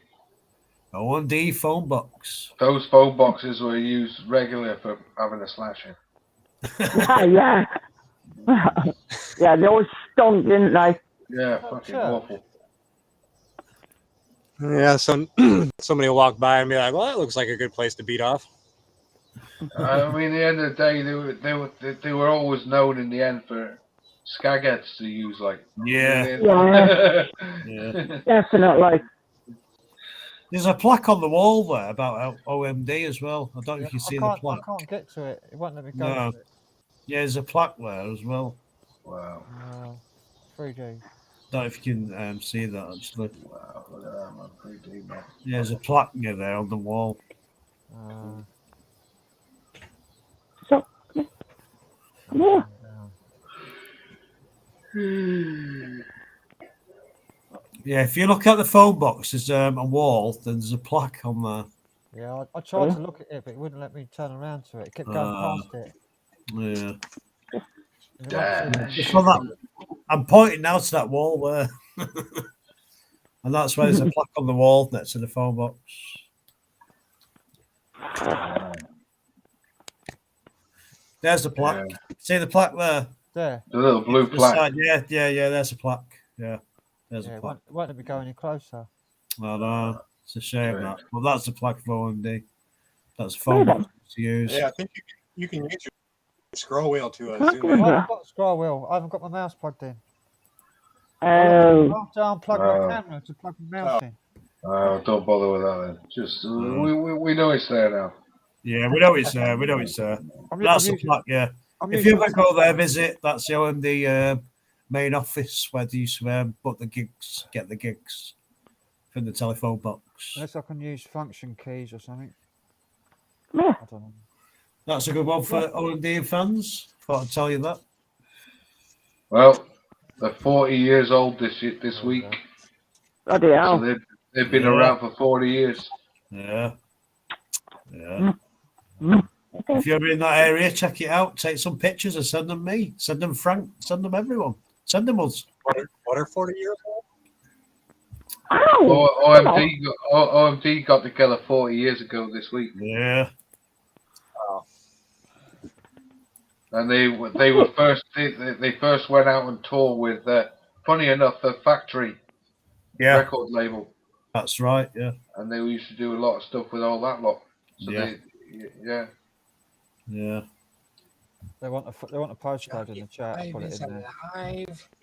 OMD phone box. Those phone boxes were used regularly for having a slash in. Yeah. Yeah, they always stunk, didn't they? Yeah, fucking awful. Yeah, somebody will walk by and be like, "Well, that looks like a good place to beat off." I mean, at the end of the day, they were always known in the end for skagheads to use, like. Yeah. Yeah, definitely. There's a plaque on the wall there about OMD as well. I don't know if you see the plaque. I can't get to it. It won't let me go No. to it. Yeah, there's a plaque there as well. Wow. 3D. Don't know if you can see that actually. Wow, look at that, man. 3D, man. Yeah, there's a plaque near there on the wall. So, yeah. Yeah, if you look at the phone box, there's a wall, then there's a plaque on there. Yeah, I tried to look at it, but it wouldn't let me turn around to it. It kept going past it. Yeah. Just on that, I'm pointing now to that wall there. And that's where there's a plaque on the wall next to the phone box. There's the plaque. Yeah. See the plaque there? There. The little blue plaque. Yeah, there's a plaque. Yeah, there's a plaque. It won't let me go any closer. I know. It's a shame that. Well, that's the plaque for OMD. That's a phone box to use. Yeah, I think you can use your scroll wheel to zoom I in. haven't got a scroll wheel. I haven't got my mouse plugged in. I have to unplug my camera to plug my mouse in. Oh, don't bother with that then. Just we know it's there now. Yeah, we know it's there. We know it's there. That's the plaque. Yeah. If you ever go there, visit. That's the OMD main office where they used to book the gigs, get the gigs from the telephone box. Unless I can use function keys or something. Yeah. I don't know. That's a good one for OMD fans. Thought I'd tell you that. Well, they're 40 years old this week. Bloody hell. So they've been around for 40 years. Yeah. Yeah. If you're in that area, check it out. Take some pictures and send them me. Send them Frank. Send them everyone. Send them us. What are 40 years old? OMD got together 40 years ago this week. Yeah. And they were first they first went out on tour with funny enough the Factory record label. That's right. Yeah. And they used to do a lot of stuff with all that lot. So Yeah. Yeah. They want a postcode in the chat. Put it in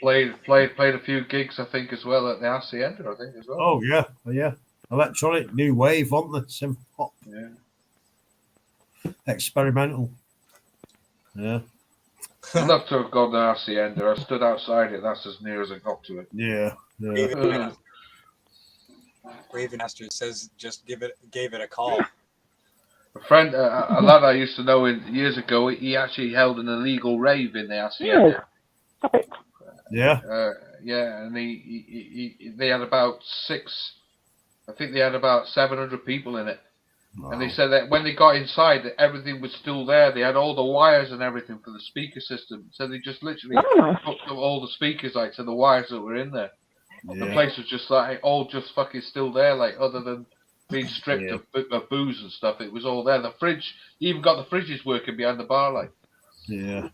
there. Played a few gigs, I think, as well at the Hacienda, I think, as well. Oh yeah. Yeah. Electronic, new wave, on the synth pop. Yeah. Experimental. Yeah. I'd love to have gone to Hacienda. I stood outside it. That's as near as I got to it. Yeah. Raven Esther says just gave it a call. A friend, a lad I used to know years ago, he actually held an illegal rave in the Hacienda. Yeah. And they had about I think they had about 700 people in it. Wow. And they said that when they got inside, that everything was still there. They had all the wires and everything for the speaker system. So they just literally hooked up all the speakers like to the wires that were in there. Yeah. The place was just like all just fucking still there, like other than being stripped of booze and stuff. It was all there. The fridge, you even got the fridges working behind the bar, like. Yeah.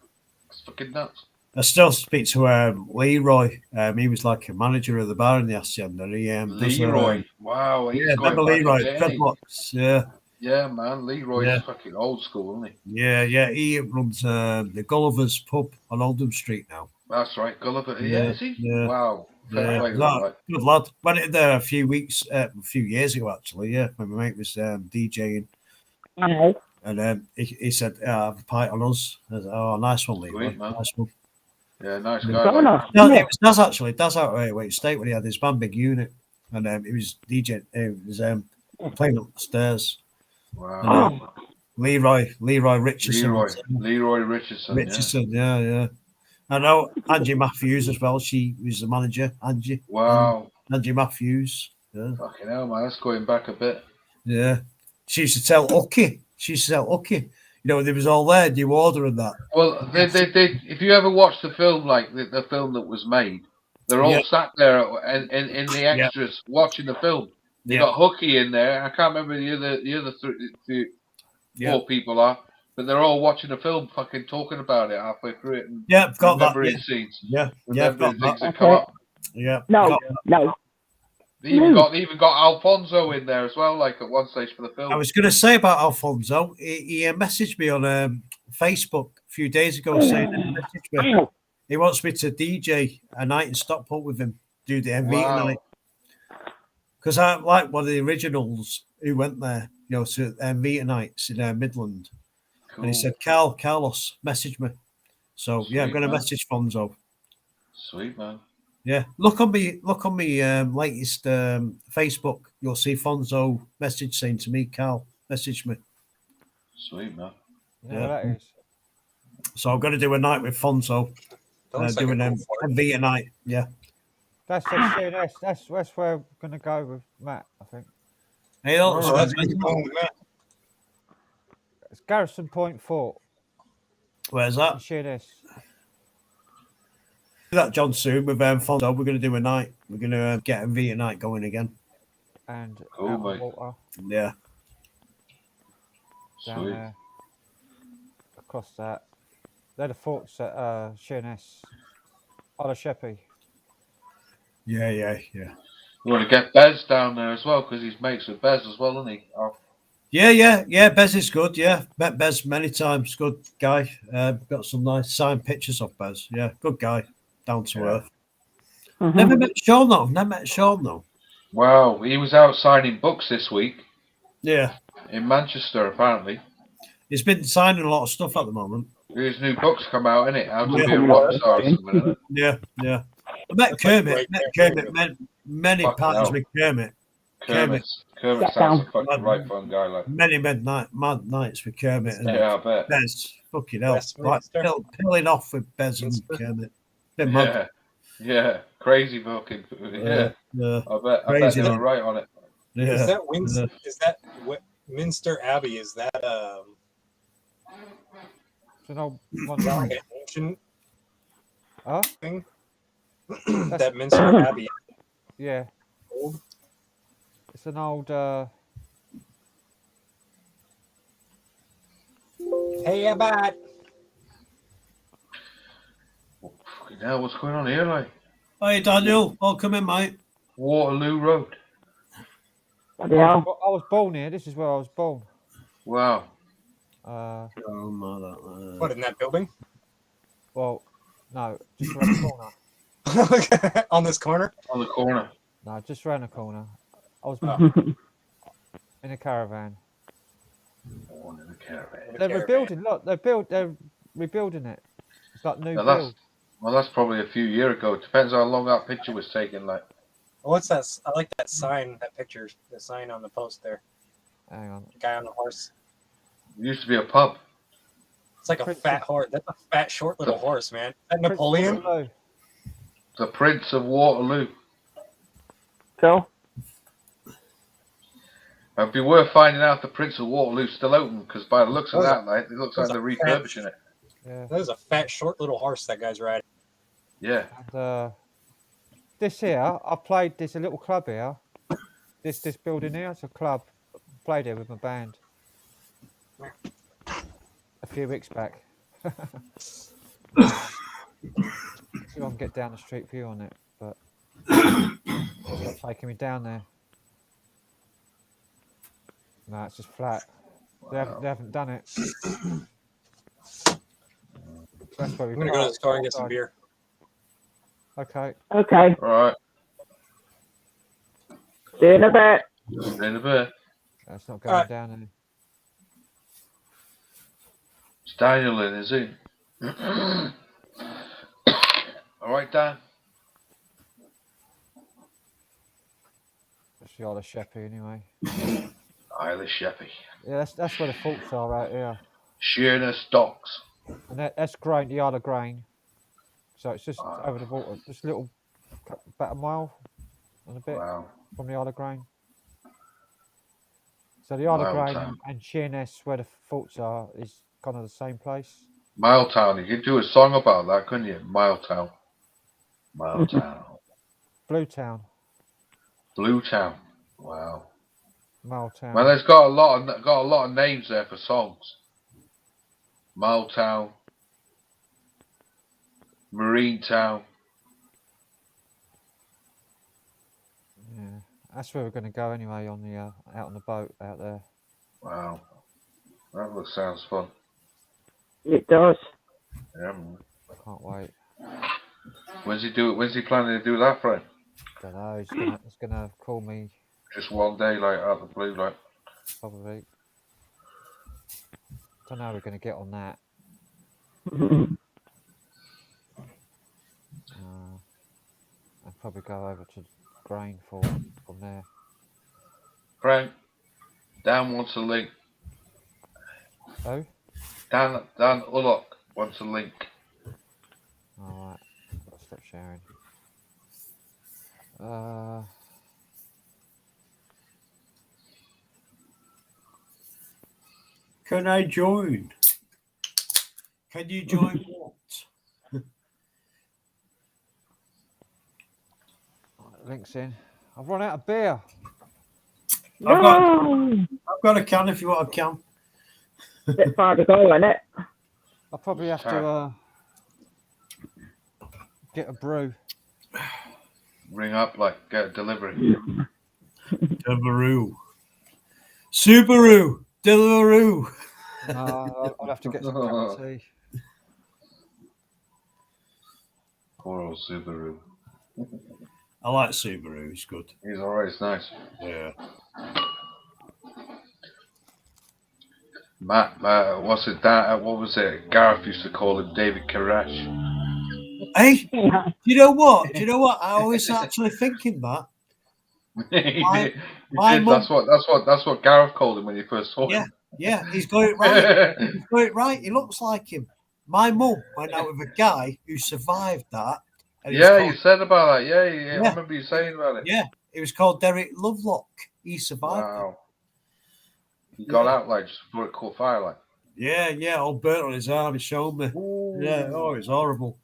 It's fucking nuts. I still speak to Leroy. He was like a manager of the bar in the Hacienda. Leroy, wow. Yeah, remember Leroy? Dreadlocks, yeah. Yeah, man. Leroy is fucking old school, isn't he? Yeah, yeah. He runs the Gulliver's pub on Oldham Street now. That's right, Gulliver. Yeah, is he? Yeah. Wow. Yeah. Good lad. Went in there a few years ago, actually. Yeah, when my mate was DJing. And he said, have a pint on us. I said, oh, nice one, Leroy. Nice one. Yeah, nice guy. No, it was Daz actually. Daz out at Wait State when he had his band Big Unit, and he was DJing. He was playing upstairs. Wow. Leroy Richardson. Leroy Richardson. Yeah. I know Angie Matthews as well. She was the manager. Angie. Wow. Angie Matthews. Yeah. Fucking hell, man. That's going back a bit. Yeah. She used to tell Ucky. You know, they was all there, New Order and that. Well, they if you ever watch the film, like the film that was made, they're all sat there in the extras watching the film. You got Hooky in there. I can't remember the other four people are, but they're all watching the film, fucking talking about it halfway through it. And got that. Scenes. Yeah, remembering things that come up. Yeah. No. They even got Alfonso in there as well, like at one stage for the film. I was going to say about Alfonso. He messaged me on Facebook a few days ago saying He wants me to DJ a night in Stockport with him, do the Envita night. Because I like one of the originals who went there, you know, to Envita nights in Midland. Cool. And he said, Carlos, message me. So yeah, I'm Sweet, going to man. message Fonzo. Sweet, man. Yeah, look on me latest Facebook. You'll see Fonzo message saying to me, Carl, message me. Sweet, man. Yeah, that is. So I'm going to do a night with Fonzo, doing a Vita night. Yeah. That's CNS. That's where we're going to go with Matt, I think. Hey, It's Garrison Point Fort. Where's that? CNS. That John soon with Fonzo. We're going to do a night. We're going to get a Vita night going again. And cool, out mate. water. Yeah. Down Sweet. there. Across that. They're the forts at Sheerness. Ola Sheppy. Yeah. We want to get Bez down there as well because he's mates with Bez as well, isn't he? Oh. Yeah. Bez is good. Yeah, met Bez many times. Good guy. Got some nice signed pictures of Bez. Yeah, good guy. Down to earth. Mm-hmm. Never met Sean though. Wow, he was out signing books this week. Yeah. In Manchester, apparently. He's been signing a lot of stuff at the moment. His new book's come out, innit? How to be a rock star or something, innit? Yeah. I met Kermit. Many parties with Kermit. Kermit sounds a fucking right fun guy, like. Many mad nights with Kermit. And yeah, I bet. Bez, fucking hell. Like, peeling off with Bez and Kermit. Yeah, crazy fucking. Yeah. I bet they were right on it. Yeah. Is that Minster Abbey? Is that It's an old one. like an ancient thing? That Minster Abbey. Yeah. Old? It's an old. Hey, Abbat. Fucking hell, what's going on here, like? Hey, Daniel. Welcome in, mate. Waterloo Road. Yeah. I was born here. This is where I was born. Wow. What, in that building? Well, no, just around the corner. On this corner? On the corner. No, just around the corner. I was in a caravan. Born in a caravan. They're rebuilding. Look, they're rebuilding it. It's like new Now build. Well, that's probably a few years ago. It depends how long that picture was taken, like. What's that? I like that sign, that picture, the sign on the post there. Hang on. The guy on the horse. It used to be a pub. It's like a fat horse. That's a fat, short little horse, man. Is that Napoleon? The Prince of Waterloo. So? It'd be worth finding out if the Prince of Waterloo's still open, because by the looks of that, like, it looks like they're refurbishing it. Yeah. That is a fat, short little horse that guy's riding. Yeah. And, this here, I played this a little club here. This building here, it's a club. Played here with my band a few weeks back. See if I can get down the street view on it, but it's not taking me down there. No, it's just flat. They haven't done it. That's where I'm gonna go to the store and get some beer. Okay. Okay. All right. See you in a bit. See you in a bit. That's not going down there. It's Daniel in, is he? All right, Dan. That's the Isle Sheppey anyway. Isle Sheppey. Yeah, that's where the faults are out here. Sheerness Docks. And that's Grain, the Isle of Grain. So it's just over the water, just a little, about a mile and a bit from the Isle of Grain. So the Isle of Grain and Sheerness, where the faults are, is kind of the same place. Miletown. You could do a song about that, couldn't you? Miletown. Miletown. Bluetown. Bluetown. Wow. Miletown. Well, there's got a lot of names there for songs. Miletown. Marine Town. Yeah, that's where we're going to go anyway on the out on the boat out there. Wow, that sounds fun. It does. Yeah. Can't wait. When's he planning to do that, Frank? Don't know. He's gonna call me Just one day, like out of the blue, like. probably. Don't know how we're gonna get on that. I'll probably go over to Grainford from there. Frank, Dan wants a link. Oh? Dan Ullock wants a link. Alright. Got to stop sharing. Can I join? Can you join what? Links in. I've run out of beer. I've got a can if you want a can. Bit far to go, isn't it? I'll probably have to get a brew. Ring up, like, get a delivery. Deliveroo. Subaru. Deliveroo. I'll have to get some cup of tea. Poor old Subaru. I like Subaru. It's good. He's alright. It's nice. Yeah. Matt, what's it? What was it? Gareth used to call him David Koresh. Hey, do you know what? I was actually thinking that. That's what Gareth called him when you first saw him. Yeah, he's got it right. He's got it right. He looks like him. My mum went out with a guy who survived that. You said about that. Yeah, I remember you saying about it. Yeah, it was called Derek Lovelock. He survived. Wow. He got out like just before it caught fire, like. Yeah, all burnt on his arm. He showed me. Ooh. Yeah, oh, it's horrible.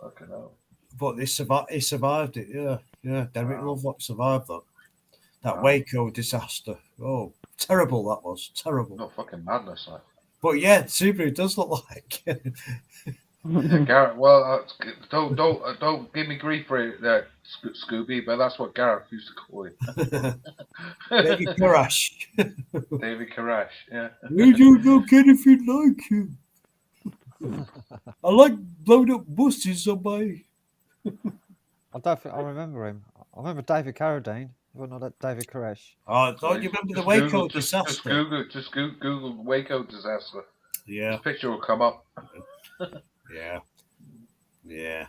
Fucking hell. But he survived it. Yeah. Derek Lovelock survived that. That Waco disaster. Oh, terrible that was. Terrible. No fucking madness, like. But yeah, Subaru does look like. Gareth, well, don't give me grief for it, Scooby, but that's what Gareth used to call him. David Koresh. David Koresh, yeah. You don't get anything like him. I like blowing up buses on my. I don't think I remember him. I remember David Carradine. Well, not David Koresh. Oh, don't you remember the Waco disaster? Just Google Waco disaster. Yeah. The picture will come up. Yeah.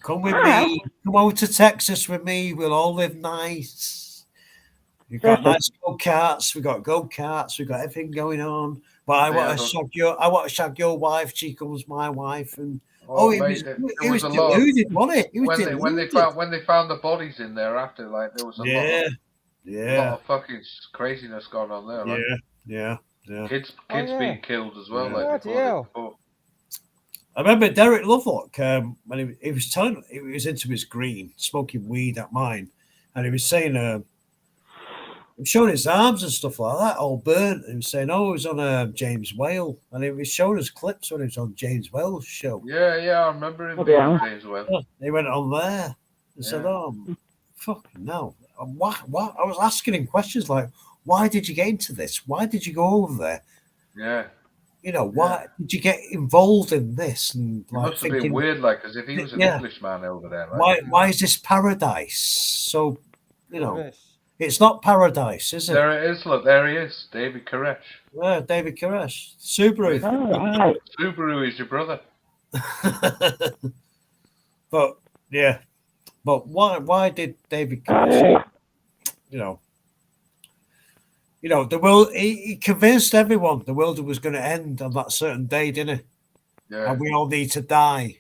Come with me. Come over to Texas with me. We'll all live nice. We've got nice go-karts. We've got go-karts. We've got everything going on. But I want to shag your wife. She comes my wife. And it was deluded, wasn't it? When they found the bodies in there after, like there was a lot of fucking craziness going on there. Like. Yeah. Kids being killed as well. Yeah. Like before. I remember Derek Lovelock when he was telling, he was into his green, smoking weed at mine, and he was saying, he was showing his arms and stuff like that, all burnt. And he was saying, "Oh, he was on James Whale," and he was showing us clips when he was on James Whale's show. Yeah, I remember him on James Whale. Yeah, he went on there and said, "Oh, fucking no!" What? I was asking him questions like, "Why did you get into this? Why did you go over there?" Yeah. You know, why did you get involved in this? And like, it must have been weird, like, as if he was an Englishman over there. Like, why is this paradise? So, you know, it's not paradise, is it? There it is. Look, there he is, David Koresh. Yeah, David Koresh. Subaru. Subaru is your brother. But why did David Koresh? You know, the world. He convinced everyone the world was going to end on that certain day, didn't he? Yeah. And we all need to die.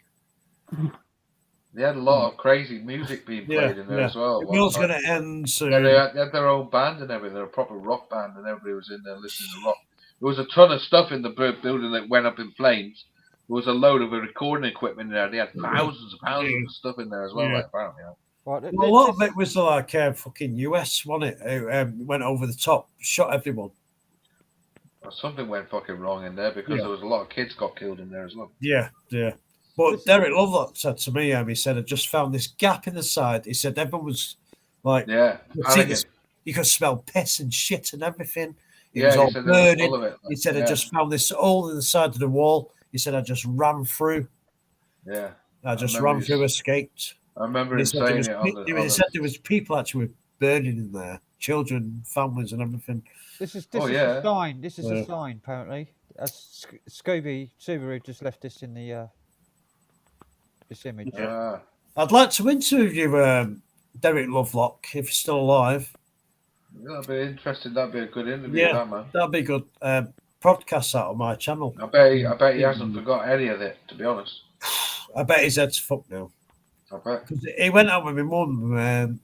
They had a lot of crazy music being played in there as well. The world's going to end soon. Yeah, they had their own band and everything. They're a proper rock band, and everybody was in there listening to rock. There was a ton of stuff in the building that went up in flames. There was a load of recording equipment in there. They had thousands of pounds of stuff in there as well. Like, apparently, well, a lot of it was like fucking US, wasn't it? Went over the top, shot everyone. Well, something went fucking wrong in there because there was a lot of kids got killed in there as well. Yeah. But Derek Lovelock said to me, he said, "I just found this gap in the side." He said everyone was like, you could smell piss and shit and everything. It was all burning. He said, "I just found this hole in the side of the wall." He said, "I just ran through." Yeah. I just ran through, escaped. I remember him He said saying it on the. He said there was people actually burning in there, children, families, and everything. This is a sign. This is a sign, apparently. Scooby Subaru just left this in the this image. Yeah. I'd like to interview Derek Lovelock if he's still alive. That'd be interesting. That'd be a good interview, that man. That'd be good. Podcast that on my channel. I bet he hasn't forgot any of it, to be honest. I bet his head's fucked now. I bet. He went out with my mum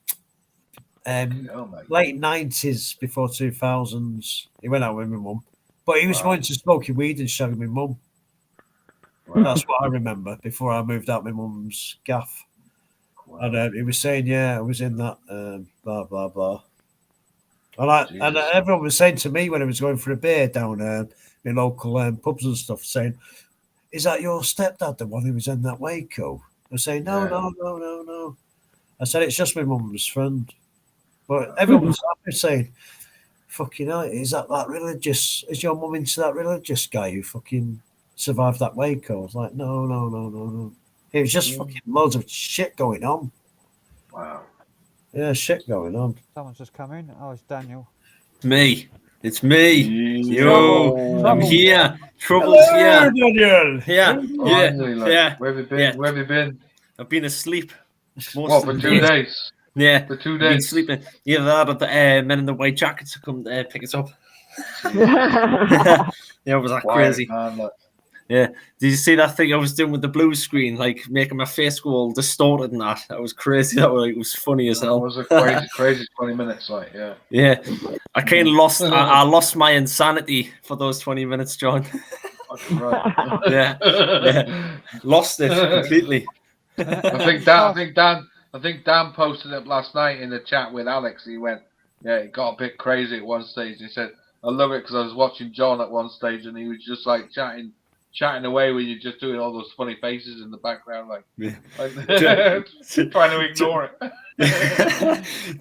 late 90s, before 2000s. He went out with my mum. But he was going to smoking weed and shagging my mum. Wow. That's what I remember before I moved out my mum's gaff. Wow. And he was saying, yeah, I was in that, blah, blah, blah. And everyone was saying to me when I was going for a beer down in local pubs and stuff, saying, is that your stepdad, the one who was in that Waco? I was saying, no. I said, it's just my mum's friend. But everyone was saying, fucking hell, is that religious? Is your mum into that religious guy who fucking survived that Waco? I was like, no. It was just fucking loads of shit going on. Wow. Yeah, shit going on. Someone's just come in. Oh, it's Daniel. It's me. Yo, I'm here. Trouble's here. Daniel. Yeah. Where have you been? I've been asleep. What, for 2 days? Yeah. For 2 I've been days. sleeping. Either that or the men in the white jackets to come pick us up. Yeah, was that crazy? Yeah. Did you see that thing I was doing with the blue screen, like making my face go all distorted and that? That was crazy. That was funny as hell. It was a crazy 20 minutes, like, yeah. Yeah. I kind of lost. I lost my insanity for those 20 minutes, John. Right. Yeah. Lost it completely. I think Dan posted it last night in the chat with Alex. He went, yeah, it got a bit crazy at one stage. He said, I love it because I was watching John at one stage and he was just like chatting away when you're just doing all those funny faces in the background, like trying to ignore it.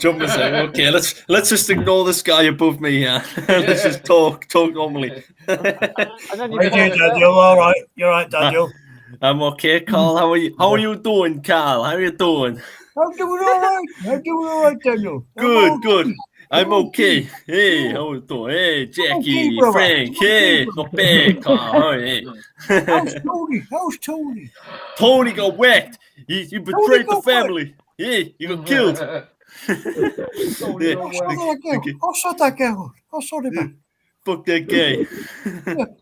John was like, okay, let's just ignore this guy above me here. Let's just talk normally. Daniel, all right. You're right, Daniel. I'm okay, Carl. How are you doing, Carl? How are you doing? I'm doing all right, Daniel. Good. I'm okay. Hey, how you doing? Hey, Jackie, okay, Frank. Hey, not bad, Carl. Hey. How's Tony? Tony got whacked. He betrayed the family. Hey, he got killed. I'll sort that guy out. I'll sort him out. Fuck that guy.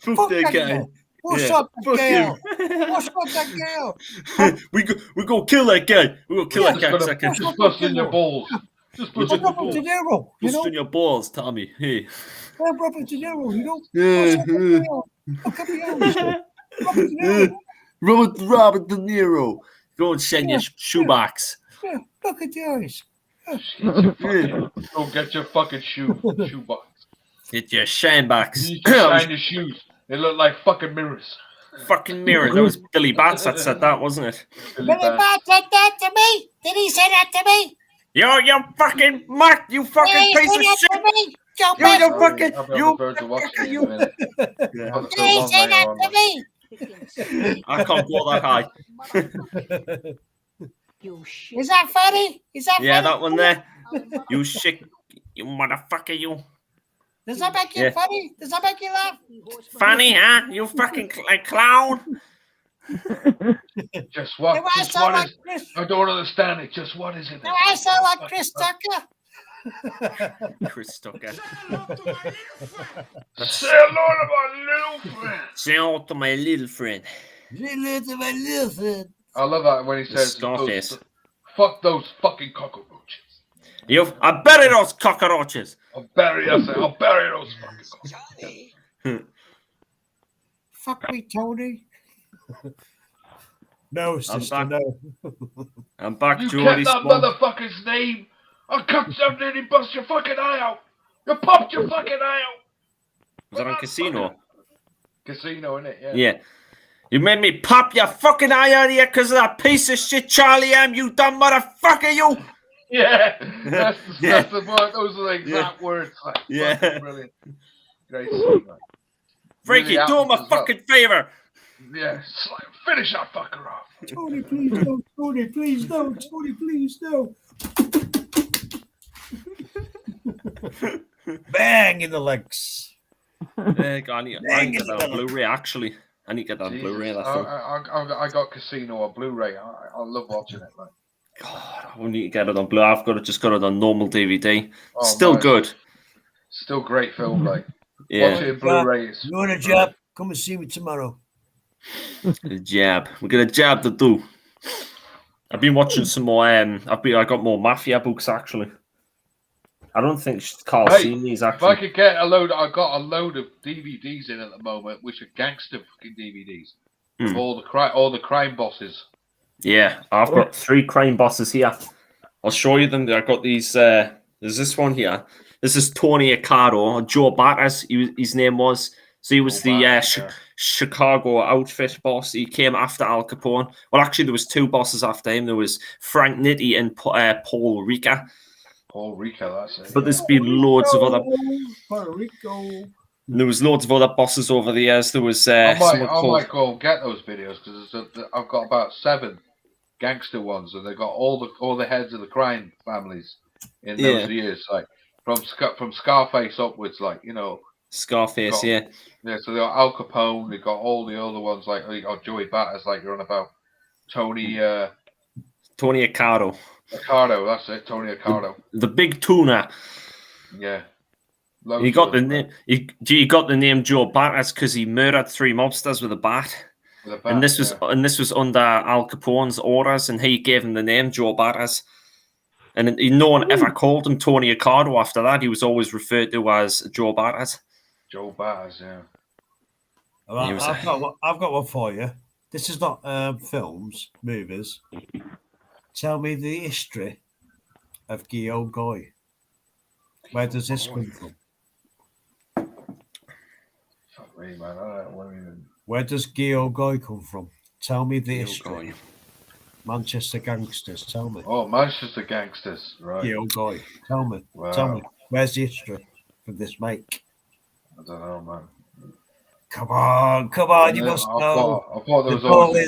Fuck that guy. We'll sort that guy out. We'll sort that guy out. We go kill that guy. We go kill that guy. Just bust in your balls. Just in your balls, Tommy. Hey. Robert De Niro, you know? Robert De Niro. Go and send your shoebox. Yeah, look at yours. Go get your fucking shoebox. Get your shine box. You shine your shoes. They look like fucking mirrors. Fucking mirror. That was Billy Bats that said that, wasn't it? Billy Bats said that to me. Did he say that to me? You fucking mutt, you fucking piece of shit. You. Did he say that to me? I can't go that high. Is that funny? Yeah, that one there. You shit, you motherfucker, you. Does that make you funny? Does that make you laugh? Funny, huh? You fucking clown. Just what? I don't understand it. Just what is it? Do I sound like Chris Tucker? Chris Tucker. Say hello to my little friend. Say hello to my little friend. I love that when he says, Scarface. Fuck those fucking cockroaches. I bury those cockroaches. I'll bury those fucking cockroaches. Fuck me, Tony. No, sister, no. I'm back, You Jordy. kept that motherfucker's name. I cut something and he bust your fucking eye out. You popped your fucking eye out. Was that on Casino? Casino, innit? Yeah. Yeah. You made me pop your fucking eye out of here because of that piece of shit Charlie M, you dumb motherfucker, you. Yeah. That's the word. Those are the exact words. Like, yeah. Brilliant. Great. Frankie, do him a fucking favor. Yeah, finish that fucker off. Tony, please no. Tony, please no. Tony, please no. Bang in the legs. I need to get that on Blu-ray, actually. I need to get that on Blu-ray. I got Casino on Blu-ray. I love watching it. Like. God, I need to get it on Blu. I've just got it on normal DVD. Oh, Still man, good. Still great film, like. Yeah. Watch it in Blu-ray. You want a jab? Come and see me tomorrow. A jab. We got a jab to do. I've been watching some more. I got more Mafia books, actually. I don't think Carl's seen these, actually. If I could get a load, I got a load of DVDs in at the moment, which are gangster fucking DVDs. Of all the crime bosses. Yeah, I've got 3 crime bosses here. I'll show you them. I got these. There's this one here. This is Tony Accardo, Joe Batters. His name was. So he was Chicago outfit boss. He came after Al Capone. Well, actually, there was 2 bosses after him. There was Frank Nitti and Paul Ricca. Paul Ricca, that's it. But there's been loads of other. There was loads of other bosses over the years. There was. I might go and get those videos because I've got about 7 gangster ones, and they've got all the heads of the crime families in those years, like from Scarface upwards, like Scarface, yeah. So they got Al Capone. They got all the other ones, like Joey Batters, like you're on about Tony Accardo. Accardo, that's it, Tony Accardo. The big tuna. Yeah. He got the name. He got the name Joe Batters because he murdered 3 mobsters with a bat. And this was under Al Capone's orders, and he gave him the name Joe Batters. And no one ever called him Tony Accardo after that. He was always referred to as Joe Batters. Joe Batters, yeah. Well, I've got one for you. This is not films, movies. Tell me the history of Guillaume Goy. Where does this come from? Fuck me, man. I don't know even... Where does Guillaume Goy come from? Tell me the history. Manchester gangsters, tell me. Oh, Manchester gangsters, right. Guillaume Goy. Tell me. Wow. Tell me. Where's the history of this make? I don't know, man. Come on, you must know. I thought there was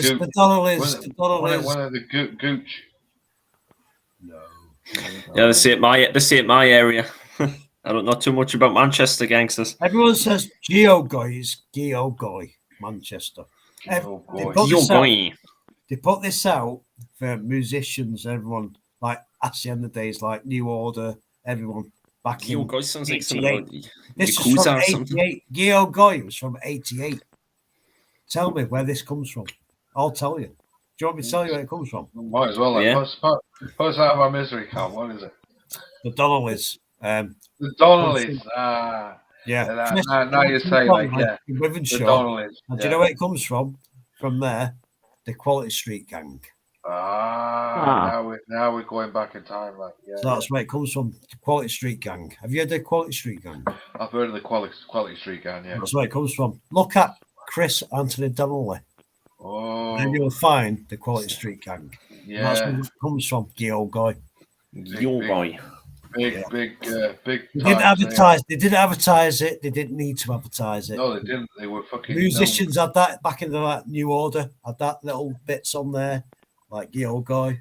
the Donnellys. One of the Gooch. No. Yeah, this ain't my area. I don't know too much about Manchester gangsters. Everyone says Geo Goy is Geo Goy, Manchester. They put this out for musicians, everyone, like actually in the days, like New Order, everyone back Geo in. Goy sounds like something. This was from 88. Geo Goy was from 88. Tell me where this comes from. I'll tell you. Do you want me to tell you where it comes from? Might as well. Like, Yeah. Post out of my misery, Carl. What is it? The Donnellys. The Donnellys. Yeah. Now you say, like, yeah. The Donnellys. And do you know where it comes from? From there, the Quality Street Gang. Now we're going back in time, like, yeah. So that's where it comes from, the Quality Street Gang. Have you heard the Quality Street Gang? I've heard of the Quality Street Gang, yeah. That's where it comes from. Look at Chris Anthony Donnelly. Oh. And you'll find the Quality Street Gang. Yeah. And that's where it comes from, Guillaume Goy. Guillaume Goy. Big. They didn't advertise. They didn't advertise it. They didn't need to advertise it. No, they didn't. They were fucking. Musicians had that back in the New Order. Had that little bits on there, like Guillaume Goy.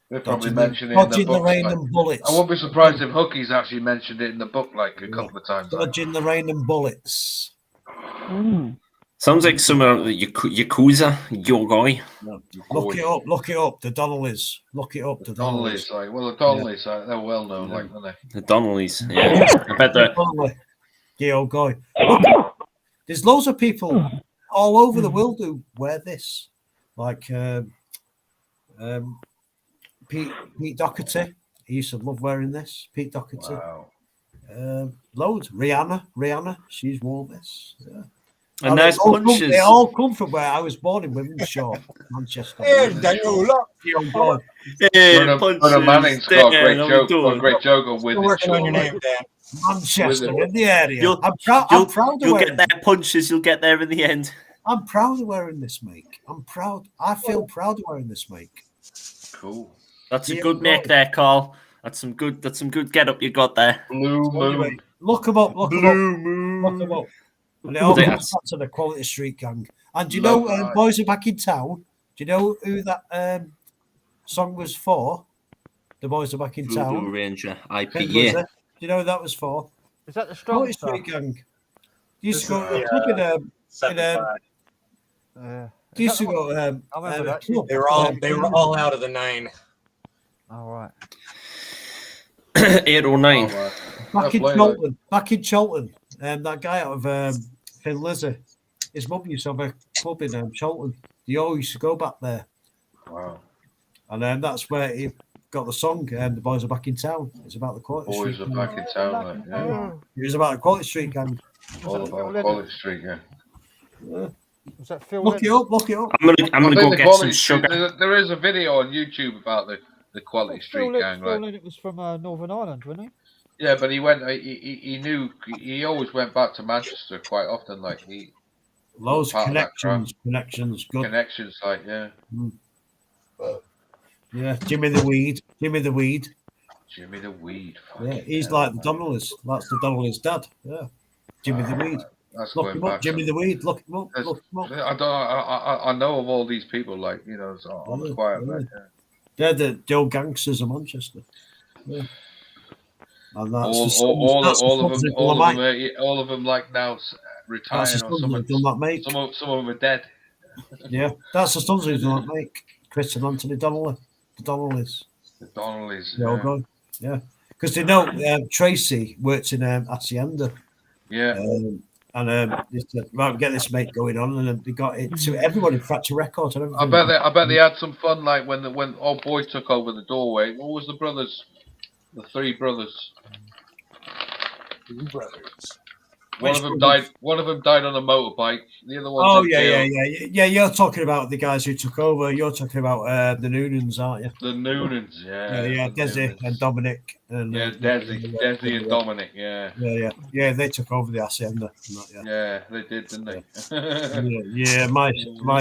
They probably mentioned it in the book. The Rain and Bullets. I won't be surprised if Hookie's actually mentioned it in the book, like a couple of times. Dodging the Rain and Bullets. Sounds like some of the Yakuza, Your Goy. No. Look it up. The Donnellys. Look it up. The Donnellys, like, well, the Donnellys, they're well known, like, aren't they? The Donnellys, yeah. I bet they're. Guillaume Goy. There's loads of people all over the world who wear this. Like Pete Doherty. He used to love wearing this. Pete Doherty. Wow. Loads. Rihanna. She's worn this. Yeah. And there's punches. They all come from where I was born in Wimenshaw, Manchester. Brother Manning's got a great joke on with working on your name, Dan. Manchester in the area. I'm proud of You'll wearing get their punches. You'll get there in the end. I'm proud of wearing this make. I'm proud. I feel proud of wearing this make. Cool. That's a good make there, Carl. That's some good get up you got there. Blue Moon. Look them up. Look them up. And it all comes back to the Quality Street Gang. And do you know Boys Are Back in Town? Do you know who that song was for? The Boys Are Back in Town. Voodoo Ranger, IP, Do yeah. you know who that was for? Is that the strong Quality stuff? Street Gang. Used to go to a club in 75. used to go I remember that. club. They were all out of the 9. All right. 8 or 9. Back in Cholton, that guy out of Thin Lizzy, his mum used to have a club in Cholton. They all used to go back there. Wow. And that's where he got the song, The Boys Are Back in Town. It's about the Quality Boys Street are back in town, like, yeah. It was about the Quality Street Gang. All about Quality Street, yeah. Was that Phil? Look it up. I'm gonna go get some Street, sugar. there is a video on YouTube about the Quality Street Gang. Phil Like, it was from Northern Ireland, wasn't he? yeah, but he went. He knew. He always went back to Manchester quite often. Like Loads of part of that connections, good. connections. Like, yeah. Yeah, Jimmy the Weed. Jimmy the Weed. Yeah, he's like the Donnellys. That's the Donnellys' dad. Yeah, Jimmy the Weed. That's Look going him up, back. Jimmy the Weed. Look him up. I know of all these people. Like, you know, on the quiet. Like, They're the old gangsters of Manchester. Yeah. And that's all of them like now retiring or something. Done that, mate. Some of them are dead. Yeah, that's the sons who've done that, mate. Chris and Anthony Donnelly. The Donnellys. The Donnellys. They're all gone. Yeah. Because they know Tracy works in Hacienda. Yeah. They said, right, get this mate going on, and they got it to everybody Fracture Records and everything. I bet they had some fun. Like when old boy took over the doorway. What was the brothers? The 3 brothers. 3 brothers. One of them died on a motorbike. The other one. Oh yeah. You're talking about the guys who took over. You're talking about the Noonans, aren't you? The Noonans, yeah. Desi and Dominic. And, Desi and Dominic, yeah. Yeah. They took over the Hacienda. Yeah, they did, didn't they? yeah. My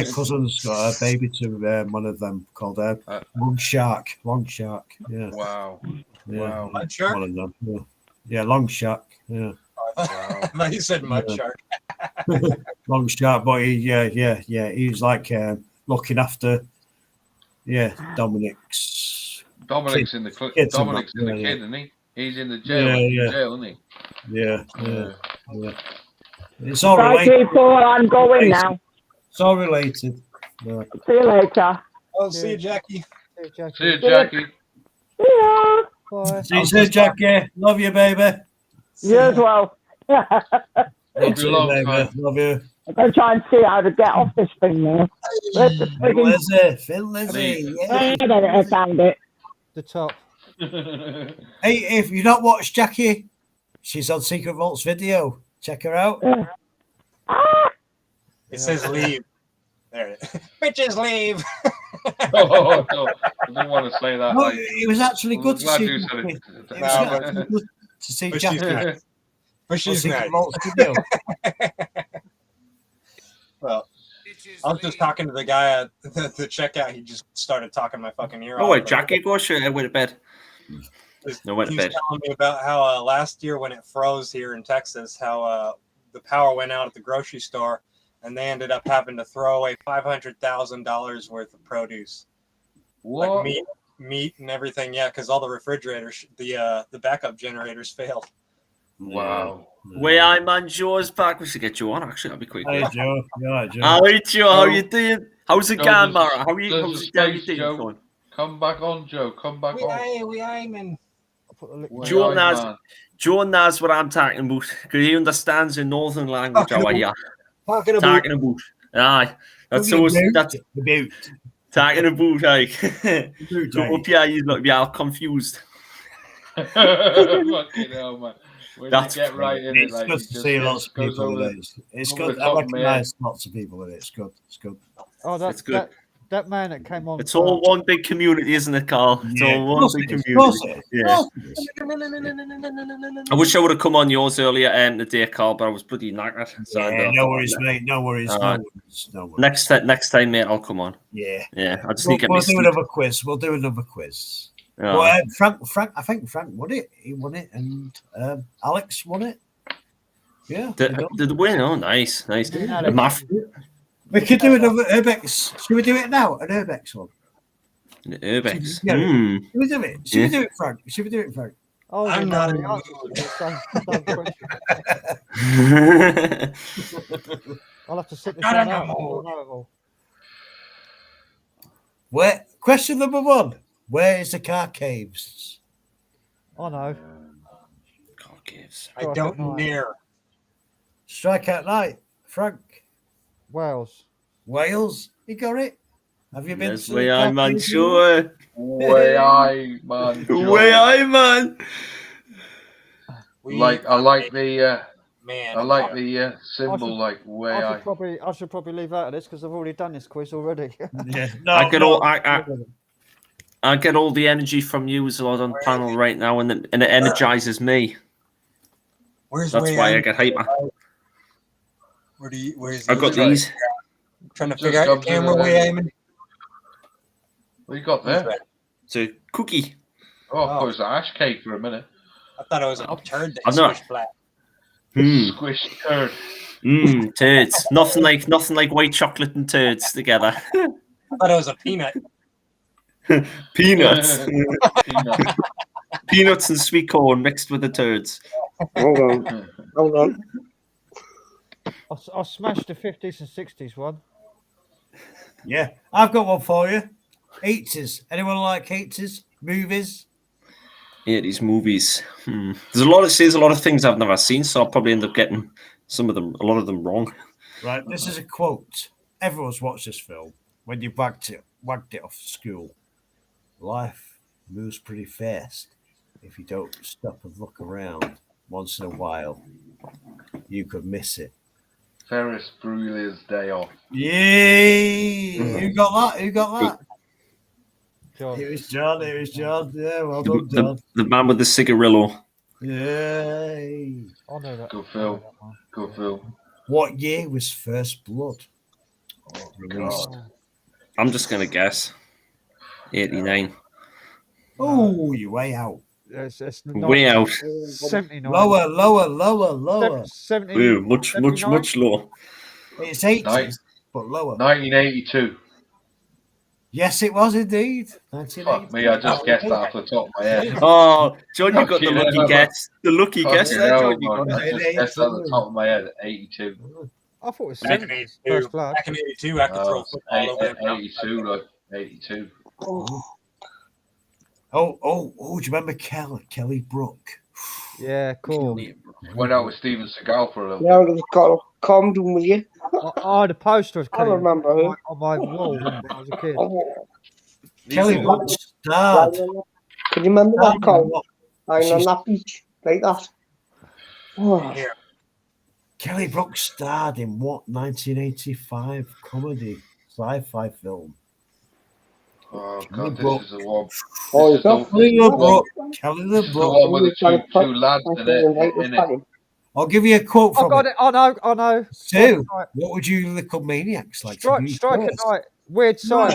cousin's got a baby to one of them called Long Shark. Yeah. Wow. Yeah. Wow. Mud Shark? One of them. Yeah, Long Shark. Yeah. I thought you said Mud Shark. Long Shark, but he's like looking after Dominic's in the kid, isn't he? He's in the jail, isn't he? Yeah. It's all related. I'm going now. It's all related. Yeah. See you later. Oh, see you, Jackie. See you, Jackie. Yeah. Bye. See you soon, Jackie. Love you, baby. You as well. You too, baby. Love you. I'm going to try and see how to get off this thing now. Phil Lizzy. Yeah. I found it. The top. Hey, if you not watched Jackie, she's on Secret Vault's video. Check her out. It says leave. There it is. Bitches leave. Oh, no. I didn't want to say that. No, like, it was actually good to see. To see Jackie. But she's nice. Well, I was just talking to the guy at the checkout. He just started talking my fucking ear off. Oh, wait, Jackie, go straight. I went to bed. No, went to bed. He was telling me about how last year when it froze here in Texas, how the power went out at the grocery store, and they ended up having to throw away $500,000 worth of produce, what? like meat and everything. Yeah, because all the refrigerators, the backup generators failed. Wow. Where I man Joe's back. We should get Joe on. Actually, that'd be quite good. Hey Joe. Yeah, Joe. Hi Joe. How you doing? How's it going, Mara? How's Space, it Joe. going? Come back on, Joe. Come back on. We aiming. Joe knows what I'm talking about because he understands the northern language. How are you? Talking about. Aye. That's so. That's talking about. Like. Go up here. You look. You're confused. Fucking hell, man. When That's you get right in it's it, like, good to see lots of people with it. It's good. I recognise lots of people with it. It's good. It's good. Oh, that's good. That man that came on. It's all one big community, isn't it, Carl? It's all one big community. Yeah. I wish I would have come on yours earlier today, Carl, but I was bloody knackered. So no worries, mate. No worries. No worries. Next time, mate, I'll come on. Yeah. Yeah. I just need to get We'll do another quiz. We'll do another quiz. Oh. Well, Frank, I think Frank won it. He won it, and Alex won it. Yeah. Did win? Oh, nice. Yeah, We could do another Urbex. Should we do it now? An Urbex one. An Urbex. Should we do it? Should Yeah. we do it, Frank? Should we do it, Frank? Oh, I'm yeah, not no, in the the answer to the same question. I'll have to sit this Not one in the out. mood. Where? Question number 1. Where is the car caves? I know. God gives. I don't dare. Strike at night. Frank. Wales. Wales. You got it. Have you been Yes, to way the I car man, caves? sure. Way I man. Way I man. I like the Man, I like the symbol like way I. I should probably leave out of this because I've already done this quiz already. Yeah. I get all the energy from you as well on panel right now, and it energizes me. Where's That's way why I I'm- get hyper. Where's I got the- these. Trying to Just figure out your come to camera the- way, Eamon. What you got there? It's a cookie. Oh, I thought it was an ash cake for a minute. I thought it was a turd that I'm you not- squished flat. Squished turd. Turds. Nothing like white chocolate and turds together. I thought it was a peanut. Peanuts. Peanut. Peanuts and sweet corn mixed with the turds. Hold on. Hold on. I smashed the 50s and 60s one. Yeah. I've got one for you. 80s. Anyone like 80s? Movies? Yeah, these movies. There's a lot of things I've never seen, so I'll probably end up getting a lot of them wrong. Right. This is a quote. Everyone's watched this film when you wagged it off school. Life moves pretty fast if you don't stop and look around once in a while. You could miss it. Ferris Bueller's Day Off. Yay! Who got that? Who got that? John. It was John. Yeah, well done, John. The man with the cigarillo. Yay! I know that. Good film. Good film. What year was First Blood released? God. I'm just gonna guess. 89. Oh, you're way out. It's Way out. 79. Lower. 70, Ooh, much 79? lower. It's 80s, but lower. 1982. Yes, it was indeed. 1980. Fuck me, I just guessed that off the top of my head. Oh, John, you got the Fucking lucky hell, guess. The lucky guess Fucking there, hell, John. You man. got I it. just guessed that at the top of my head. 82. I thought it was Back in 70s. 82. First blood. Back in 82, I could throw football over the ground. 82, like 82. Oh, do you remember Kelly Brook? Yeah, cool. Went out with Steven Seagal for a little. Yeah, it's got a condom with you. I had a poster of I Kelly remember her. on my wall when I was a kid. Kelly Brook starred. Can you remember that condom? Lying on She's- that beach like that. Oh, Here. Kelly Brook starred in what 1985 comedy sci-fi film? Oh god, this is the one. oh, This is that is Kelly the the one- Brook. Kelly the this is the Brook. one with the two lads in it. I'll give you a quote I from got it. I know. Sue, what would you little maniacs like to do Strike at first? night. Weird science.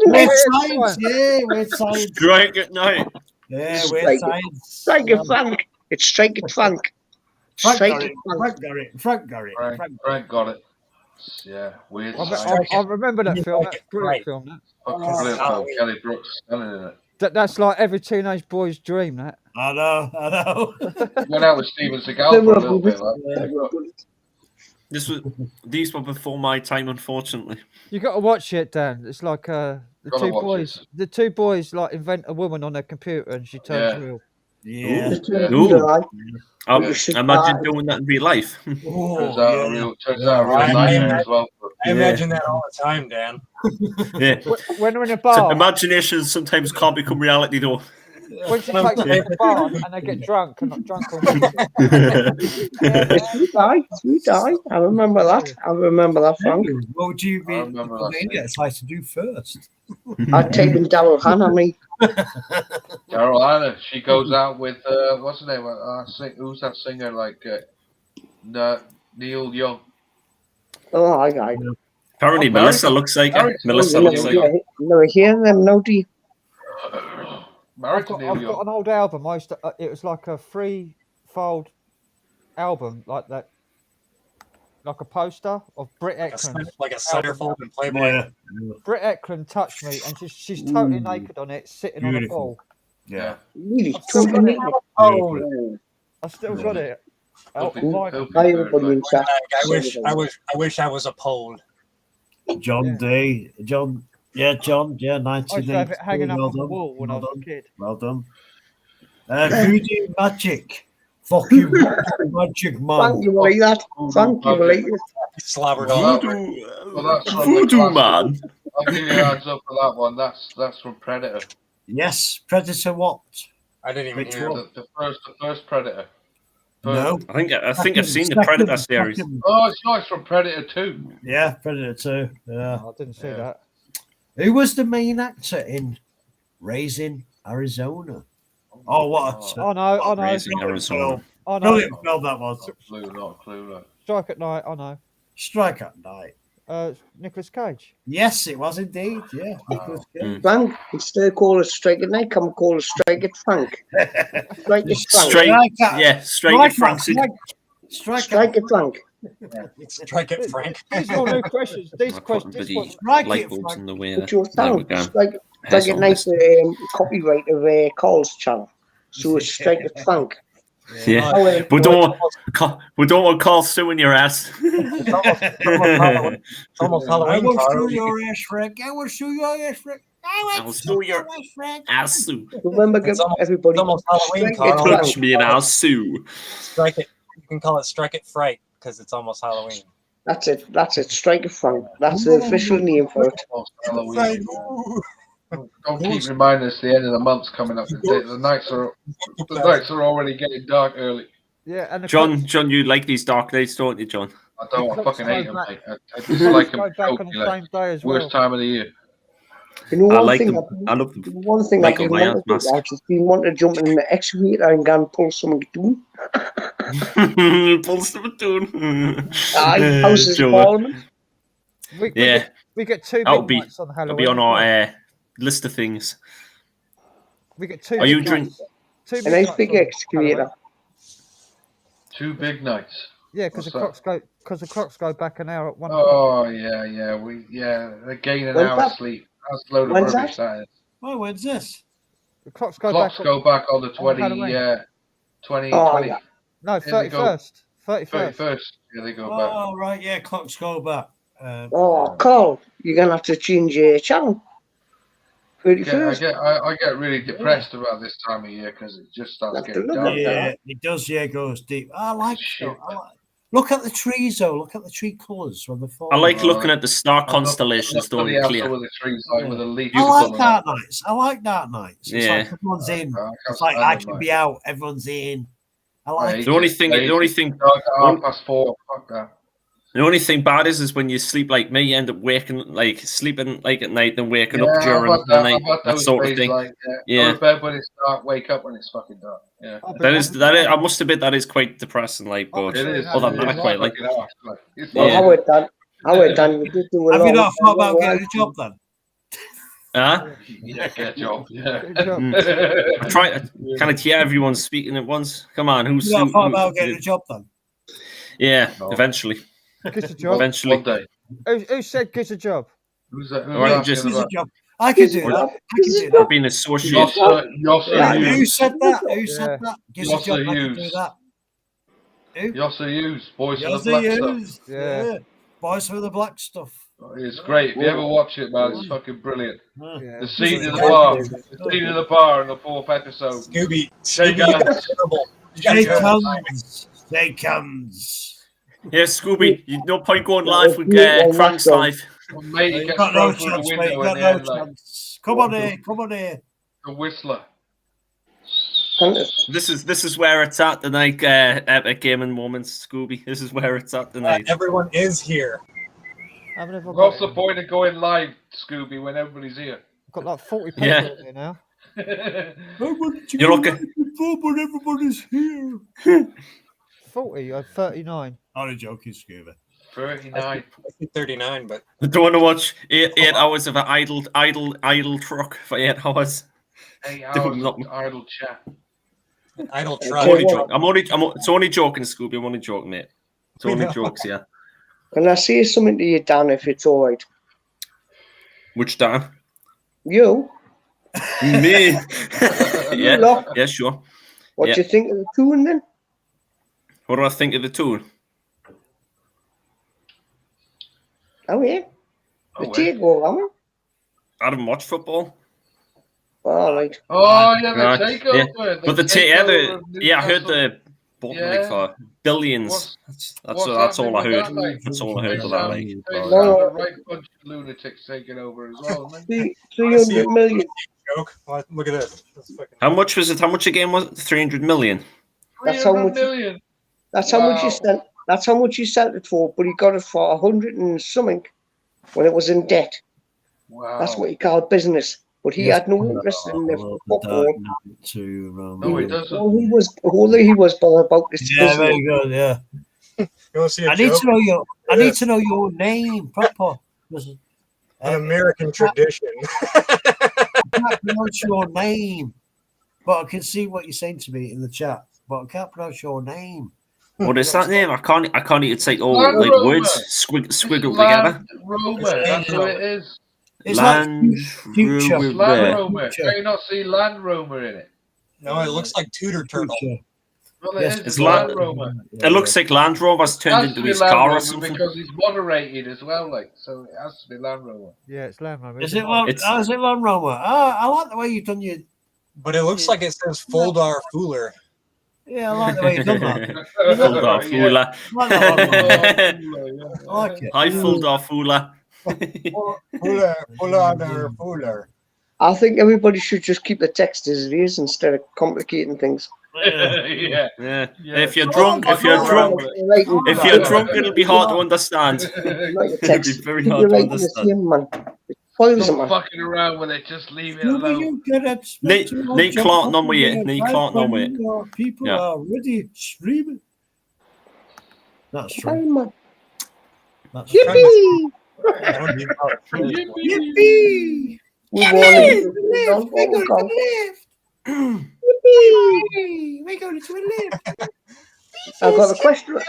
Weird science, yeah, weird science. Strike at night. Yeah, Strike weird it. science. Strike it, Frank. It's strike it, Frank. Frank Strike got it, it. Frank. Frank got it. Frank got it. Yeah, weird. I remember that film. That's a brilliant Right. film. That. Fucking brilliant film. Kelly Brooks standing in it. That's like every teenage boy's dream. That. I know. Went out with Steven Seagal for a little bit. These were before my time, unfortunately. You got to watch it, Dan. It's like the Gotta two watch boys. it. The two boys like invent a woman on their computer and she turns Yeah. real. Yeah. Ooh. I You should imagine buy- doing that in real life. Oh, Turns out a yeah. real Right. nightmare as well. I imagine that all the time, Dan. Yeah. When they're in a So bar, imagination sometimes can't become reality, though. when she takes them to the bar and they get drunk and not drunk on women. You die. I remember that. I remember that, Frank. What would you be I remember little that scene. maniacs like to do first? I'd taken Daryl Hannah, me. Daryl Hannah, she goes out with what's her name? Who's that singer? Like Neil Young. Oh, I. Apparently, Oh, Melissa looks like her. Married to Melissa Neil looks like Young. her. Never hear them, no, do you? Married I've to got, Neil I've got Young. an old album. It was like a three-fold album like that. like a poster of Britt Like Eklund. a centerfold in Playboy. Yeah. Britt Eklund touched me, and she's totally naked on it, sitting on a Beautiful. ball. Yeah. Really, I've still got totally it. naked. Beautiful. I still got it. Everybody in chat. I wish I was a pole. John D. John. Yeah, John. Yeah, I used to have it 1980. hanging up Well on the done. wall when I Well was a done. kid. Well done. Voodoo magic. Fuck you, magic man. Thank you, like that. Thank you, like that. Slobbered all over. Well, that's from Voodoo the man. I'll give you a hands up for that one. That's from Predator. Yes, Predator what? I didn't even Which hear one? it. The first Predator. No. I think I've seen the Second- Predator series. second. Oh, it's nice from Predator 2. Yeah, Predator 2. Yeah. I didn't see that. Who was the main actor in Raising Arizona? Oh, what a I know, I know. Raising Arizona. I know. brilliant film that was. Not a clue, not a clue. Like. Strike at Night, I know. Strike at Night. Nicolas Cage. Yes, it was indeed. Yeah. Nicolas Cage. Frank, instead of call it Strike at Night, come and call it Strike at Frank. Strike at Frank. Straight at Frank. Strike at Frank. Strike it, Frank. These are all new questions. These I put questions. the Strike light it, bulbs Frank. in the way. Put your There we tongue. go. Strike at Night, copyright of Cole's channel. So it's Strike at Frank. Yeah, Oh, we don't want Carl suing your ass. It's almost I Halloween. will Carl. sue your ass, Frank. I will sue your ass, Frank. I will sue your ass. Remember, It's almost- everybody. it's almost Halloween, Strike at Carl. Frank. Touch me and I'll sue. Strike it. You can call it Strike It Fright because it's almost Halloween. That's it. That's it. Strike at Frank. That's the official name for it. Halloween. Don't keep reminding us the end of the month's coming up. The nights are already getting dark early. Yeah, and John, you like these dark days, don't you, John? I don't. I fucking hate them, back- mate. I just like them. go back on the same day as well. Worst time of the year. You know, I one like thing. them. I love them. One thing Michael I've Myers been mask. I've just been wanting to jump in the excavator and go and pull something down. Pull some tune. Aye, house is Sure. Parliament. Yeah, We get two that'll big be nights on that'll Halloween. be on our list of things. We get two. Are you big drink? nights. Two A nice nights big on excavator. Halloween. 2 big nights. Yeah, because the What's clocks go back an hour at 1 Oh yeah. They're gaining an When's hour's that? sleep. That's a load of When's rubbish. that? That is. Oh, when's this? The clocks go Clocks back. go back on the 20. Halloween. 20. Oh, 20 yeah. No, Yeah, they go- 31st. 31st. 31st. Yeah, they go back. Oh, right. Yeah, clocks go back. Oh, Carl, you're gonna have to change your channel. I 31st. get really depressed about this time of year because it just starts Have to getting look dark. at Yeah, it does. Yeah, it goes deep. I like Shit. it. Look at the trees, though. Look at the tree colours when they're falling. I like looking at the star I'm not constellations, fully don't you, out clear? with the trees, like with the leaves. I like falling dark off. nights. I like dark nights. It's Yeah. like everyone's in. I can't It's like stand I them, can mate. be out. Everyone's in. I like Right. The only thing Dark at 4:30. Fuck that. The only thing bad is when you sleep like me, you end up waking like sleeping like at night, then waking up during the night, that sort of thing. Like, Yeah. Go to bed when it's dark, wake up when it's fucking dark. Yeah. That is. I must admit that is quite depressing. Like, but It is. other than that, I quite like. Fucking harsh, like, it's Well, Yeah. how it done? You did do a Have you lot not of- thought about getting a job then? Huh? Yeah, get a job. Yeah. I try to kind of hear everyone speaking at once. Come on, Have who's you not thought about getting a job then? Yeah, No. eventually. Get a job. Eventually. One day. Who said get a job? Who's that? Who's All right, asking just- This is a about- job. I can do that. I can do that. I've been associated. Yossa Yeah, who Hughes. said that? Who said Yeah. that? Gives a Yossa job. I can do Hughes. that. Who? Yossa Hughes, Boys for the Yossa Black Hughes. Stuff. Yeah. Boys for the black stuff. It's great. If you ever watch it, man, it's fucking brilliant. Yeah. The scene in the bar. The scene in the bar in the 4th episode. Scooby. Shake Scooby, hands. that's terrible. They comes. They comes. Yeah, Scooby, you no point going live with Frank's live. Mate, he You gets got no thrown through the chance, mate. You window got and no then, like, chance. Come on here. Come on here. the Whistler. This is where it's at tonight. Epic gaming moments, Scooby. This is where it's at tonight. Everyone is here. Haven't ever What's got, the point of going live, Scooby, when everybody's here? got like 40 people Yeah. in here now. You're looking. But everybody's here. 40 or 39. Only joking, Scuba. 39. I think 39, but I don't want to watch eight hours of an idle truck for 8 hours. 8 Dude, hours not- of idle chat. idle I'm truck. only joking. It's only joking, Scooby. I'm only joking, mate. It's only jokes, yeah. Can I say something to you, Dan, if it's all right? Which Dan? You? Me? Yeah, Look. yeah, sure. What Yeah. do you think of the tune then? What do I think of the tune? Oh, yeah. The takeover, haven't we? I haven't watched football. All right. Oh, yeah, the Right, takeover. yeah. But the takeover of yeah, I heard Newcastle. the bought them, like, for billions. That's all I happening heard. with that, like? That's all I heard They of that. sound- Like. they No, sound no. a right bunch of lunatics taking over as well, isn't they? 300 million. Joke. Look at this. How much was it? How much a game was it? 300 million. That's how 300 much. million. That's how much he Wow. sent. That's how much he sent it for. But he got it for 100 and something when it was in debt. Wow. That's what he called business. But he had no interest in the football. No, he doesn't. All he was bothered about this Yeah, business. very good. Yeah. You want to see a I need joke? to know your. I need to know your name proper. An American tradition. I can't pronounce your name, but I can see what you're saying to me in the chat. But I can't pronounce your name. What is that name? I can't even say all Land like Rover. words squiggled Land together. Rover. That's what it is. It's Land like future. It's Land Rover. Rover. Can you not see Land Rover in it? No, it looks like Tudor Turtle. Future. Well, it Yes, is. it's It's Land Rover. It looks like Land Rover's turned Has into to be his Land car or Rover something. because he's moderated as well, like, so it has to be Land Rover. Yeah, it's Land Rover. Is isn't it Land? It's- Is it Land Rover? I like the way you've done your. But it looks like it says Foldar Fooler. Yeah, I like the way you've done that. Fuldar Fooler. I like that one. Oh, I like it. Hi, Fuldar Fooler. Fuller. I think everybody should just keep the text as it is instead of complicating things. Yeah. yeah. Yeah. Yeah. If you're drunk, it'll be hard to understand. It'll be very hard to understand. Stop fucking around with it. Just leave it alone. Nate Clark on with it. Nate Clark on with it. People Yeah. are ready streaming. That's true. Yippee! That's Yippee! I don't need Yippee! We want Yippee! We're going to a lift. I got the question.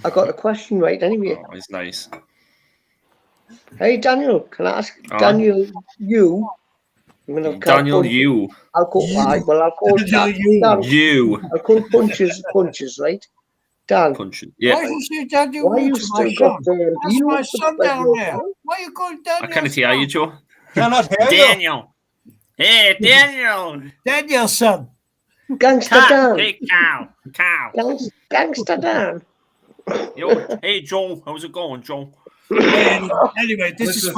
I got the question right anyway. Oh, it's nice. Hey Daniel, can I ask Daniel you? I'm gonna Daniel, you. I'll call. Right, well, I'll call Dan. You. I'll call punches, right? Dan. Punches. Yeah. Why you say Daniel? Why you to my still got son? the? That's my son down there. Why you calling Daniel? I can't hear you, Joe. Cannot hear you. Daniel. Hey, Daniel. Daniel's son. Gangster Dan. Hey, cow. Gangster Dan. Yo, hey, Joe. How's it going, Joe? Anyway, this is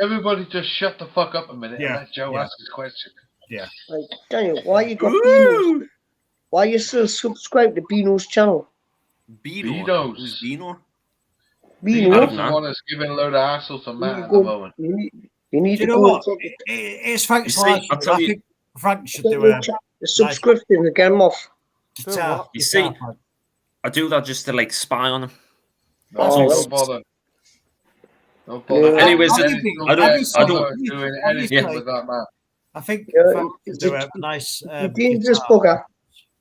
Everybody just shut the fuck up a minute and Yeah, let Joe yeah. ask his question. Yeah. Right, Daniel, why you got Beano's? Why you still subscribed to Beano's channel? Beano. Who's Beano? Beano. Beano's the one that's giving a load of hassle to Matt at the moment. You need Do you to know go what? and check it. It's Frank's You see, life. I'll tell I you- think Frank should Get do your a subscription to get them off. guitar. You see, guitar. I do that just to like spy on him. No, Oh, don't bother. Don't bother. Yeah. Anyways, Don't I don't- doing anything Yeah. with that man. I think Yeah, Frank should it's do a- a nice He's a dangerous guitar. bugger.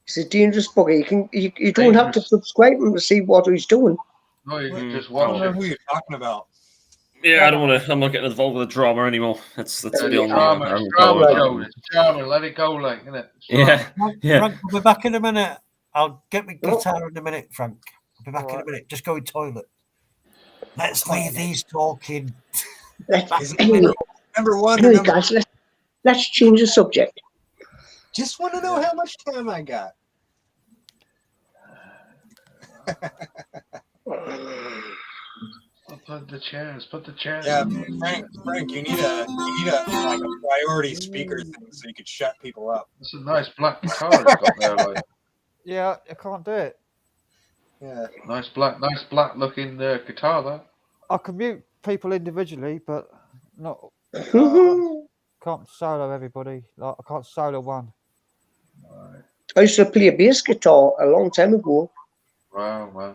He's a dangerous bugger. You don't have to subscribe him to see what he's doing. No, you can just I watch don't know it. who you're talking about. Yeah, I don't want to. I'm not getting involved with the drama anymore. That's Yeah, beyond me. drama, I'm drama, going Joe. with It's drama. Let it go, like, innit? It's Yeah, Frank, yeah. Frank, I'll be back in a minute. I'll get my guitar in a minute, Frank. I'll be back in a minute. Just go in toilet. Let's leave these talking. Let's, Number one. Or anyway, number guys, let's change the subject. Just want to know how much time I got. Put the chairs. Put the chairs. Yeah, Frank, you need a like a priority speaker thing so you could shut people up. It's a nice black guitar he's got there, like. Yeah, I can't do it. Yeah. Nice black looking guitar, that. I can mute people individually, but not. Can't solo everybody. Like I can't solo one. I used to play a bass guitar a long time ago Wow, man.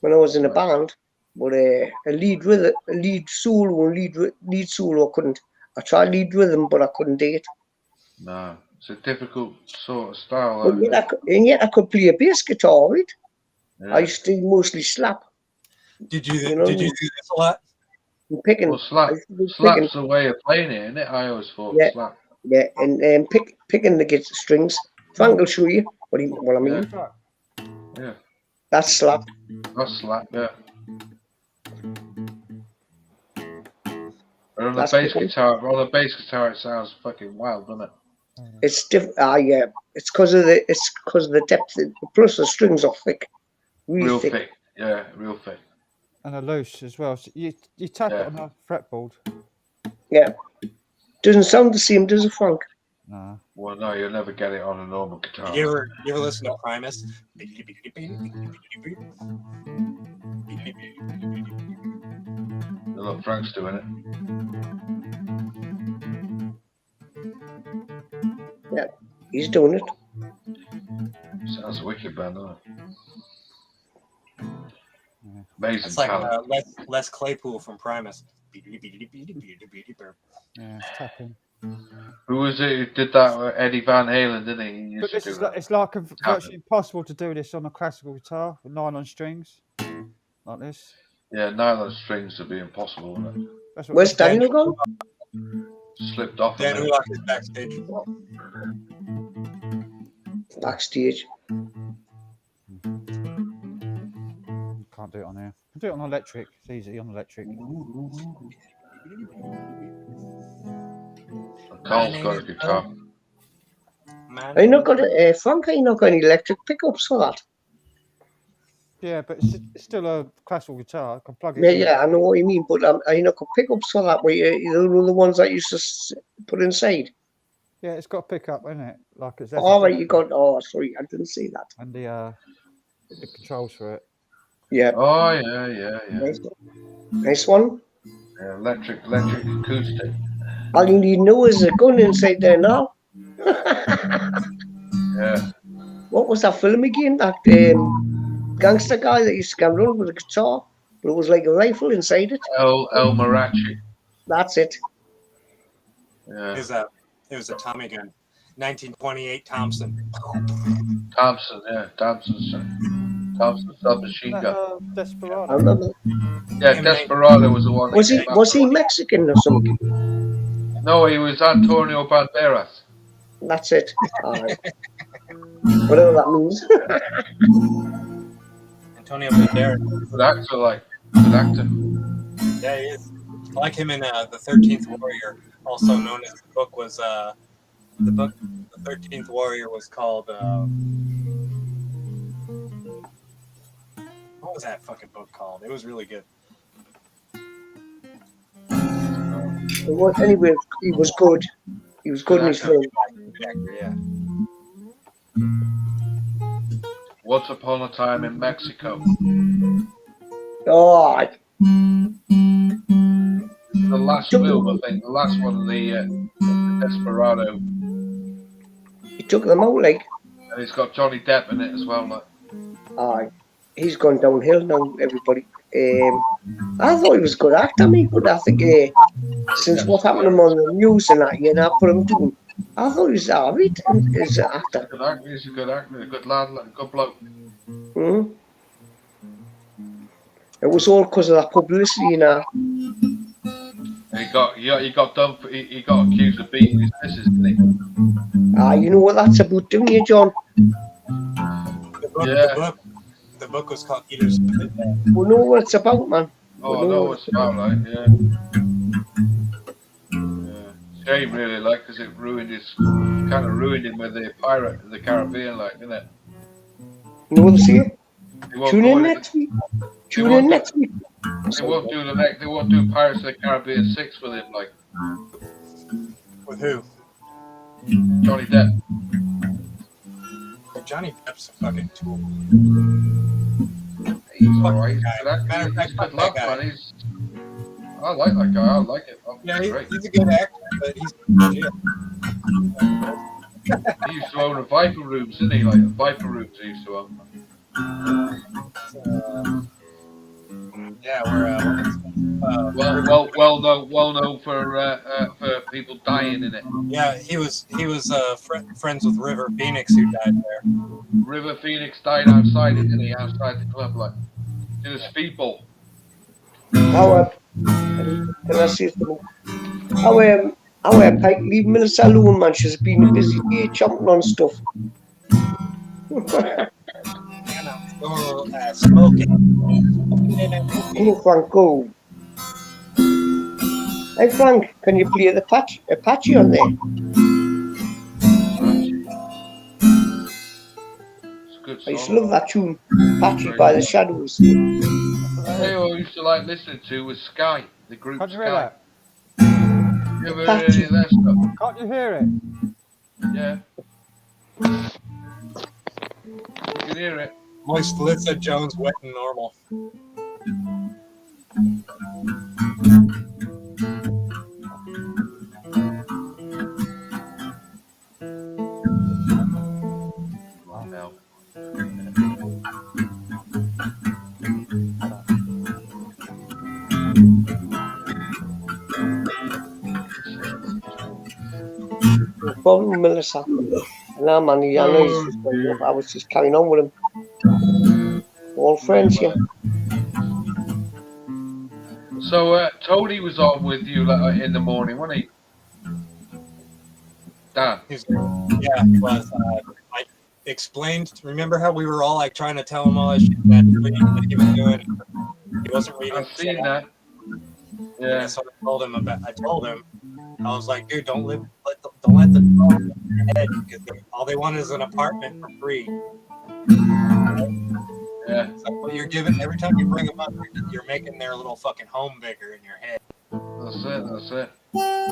when I was in a band, but a lead solo I couldn't. I tried lead rhythm, but I couldn't do it. No, it's a difficult sort of style. But isn't it? yet I could play a bass guitar, right? Yeah. I used to mostly slap. Did you You know? do this a lot? Picking. Well, slap, I used to do slap's picking. the way of playing it, isn't it? I always thought Yeah. slap. Yeah, and picking the guitar strings. Frank will show you what I mean. Yeah. That's slap. That's slap, yeah. And on the That's bass picking. guitar, it sounds fucking wild, doesn't it? It's different. Yeah, it's because of the depth. Plus the strings are thick, Real thick. thick. Yeah, real thick. And a loose as well. So you tap it on a fretboard. Yeah, doesn't sound the same, does it, Frank? No. Well, no, you'll never get it on a normal guitar. You ever listen to Primus? Look, Frank's doing it. Yeah, he's doing it. Sounds wicked, man, doesn't it? Amazing It's like talent. Les Claypool from Primus. Yeah, tapping. Who was it who did that? Eddie Van Halen, didn't he? He used But to this do is that. it's like virtually impossible to do this on a classical guitar with nylon strings like this. Yeah, nylon strings would be impossible, wouldn't it? That's what Where's Daniel gone? Slipped off. Dan a bit. Ulach is backstage. Backstage. Can't do it on here. Can do it on electric. It's easy on electric. Carl's got a guitar. Are you not got Frank? Are you not got any electric pickups for that? Yeah, but it's still a classical guitar. I can plug it. Yeah, in. yeah, I know what you mean, but are you not got pickups for that? Where you know the ones that you used to put inside? Yeah, it's got a pickup in it. Like it's. Oh, right, you got. Oh, sorry, I didn't see that. And the controls for it. Yeah. Oh yeah. Nice one. Yeah, electric acoustic. All you need to know is a gun inside there now. Yeah. What was that film again? That gangster guy that used to come around with a guitar, but it was like a rifle inside it. El Marachi. That's it. Yeah. It was a Tommy gun. 1928 Thompson. Thompson submachine gun. Desperado. I remember. Yeah, Desperado was the one. Was he Mexican or something? No, he was Antonio Banderas. That's it. All right. Whatever that means. Antonio Banderas. Good actor, like. Good actor. Yeah, he is. I like him in The 13th Warrior, also known as the book was The 13th Warrior was called what was that fucking book called? It was really good. Anyway, he was good. He was good in his film. Yeah. Once Upon a Time in Mexico. Oh, The last film, I think. The last one, the Desperado. he took them out like. And it's got Johnny Depp in it as well, like. He's gone downhill now, everybody. I thought he was a good actor, but I think since what happened to him on the news and that, I put him doing. I thought he was alright as an actor. He's a good actor, a good lad, like, a good bloke. Mm-hmm. It was all because of that publicity, He got accused of beating his missus, didn't he? You know what that's about, don't you, John? The book was called Eaters of Midnight. We know what it's about, man. Oh, no, it's about, like, yeah. Shame, really, like, because it ruined him with the Pirate of the Caribbean, like, didn't it? You know what I'm saying? Tune in next week. They won't do Pirates of the Caribbean 6 with him, like. With who? Johnny Depp. Johnny Depp's a fucking tool. He's alright. He's Matter of fact, good luck, man. I like that guy. I like it. Yeah, he's a good actor, but he's shit. He used to own a Viper Rooms, didn't he? Like Viper Rooms he used to own. Yeah, we're well known for people dying in it. Yeah, he was friends with River Phoenix, who died there. River Phoenix died outside, didn't he? Outside the club, like. There's people. Can I say something? Our Pike, leave Melissa alone, man. She's been a busy day chomping on stuff. Smoking. Go, Frank, go. Hey, Frank, can you play the Apache on there? Good I used to song. love that tune, Apache by the Shadows. Hey, I used to like listening to was Sky, the group Can't you hear Sky. that? You ever heard any of that stuff? Can't you hear it? Yeah. You can hear it. Moist lips at Jones, wet and normal. Hell. No problem, Melissa. Nah, man, I know he's just going up. I was just carrying on with him. All friends, yeah. So Tony was on with you like, in the morning, wasn't he? Dan. Yeah, he was. I explained. Remember how we were all like trying to tell him all that shit that he was doing? He wasn't reading. I've seen that. Yeah. So I told him I was like, dude, don't let the dog in your head because all they want is an apartment for free. Yeah. So what you're giving every time you bring them up, you're making their little fucking home bigger in your head. That's it. That's it.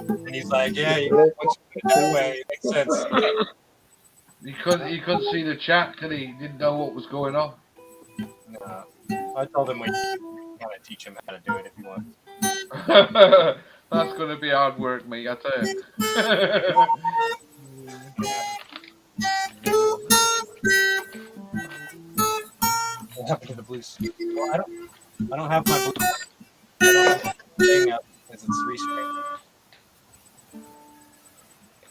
And he's like, yeah, once you put it that way, it makes sense. He couldn't see the chat, could he? He didn't know what was going on. No. I told him we kind of teach him how to do it if you want. That's going to be hard work, mate, I tell you. What happened to the blues? Well, I don't have my blue. I don't have the thing up because it's restream.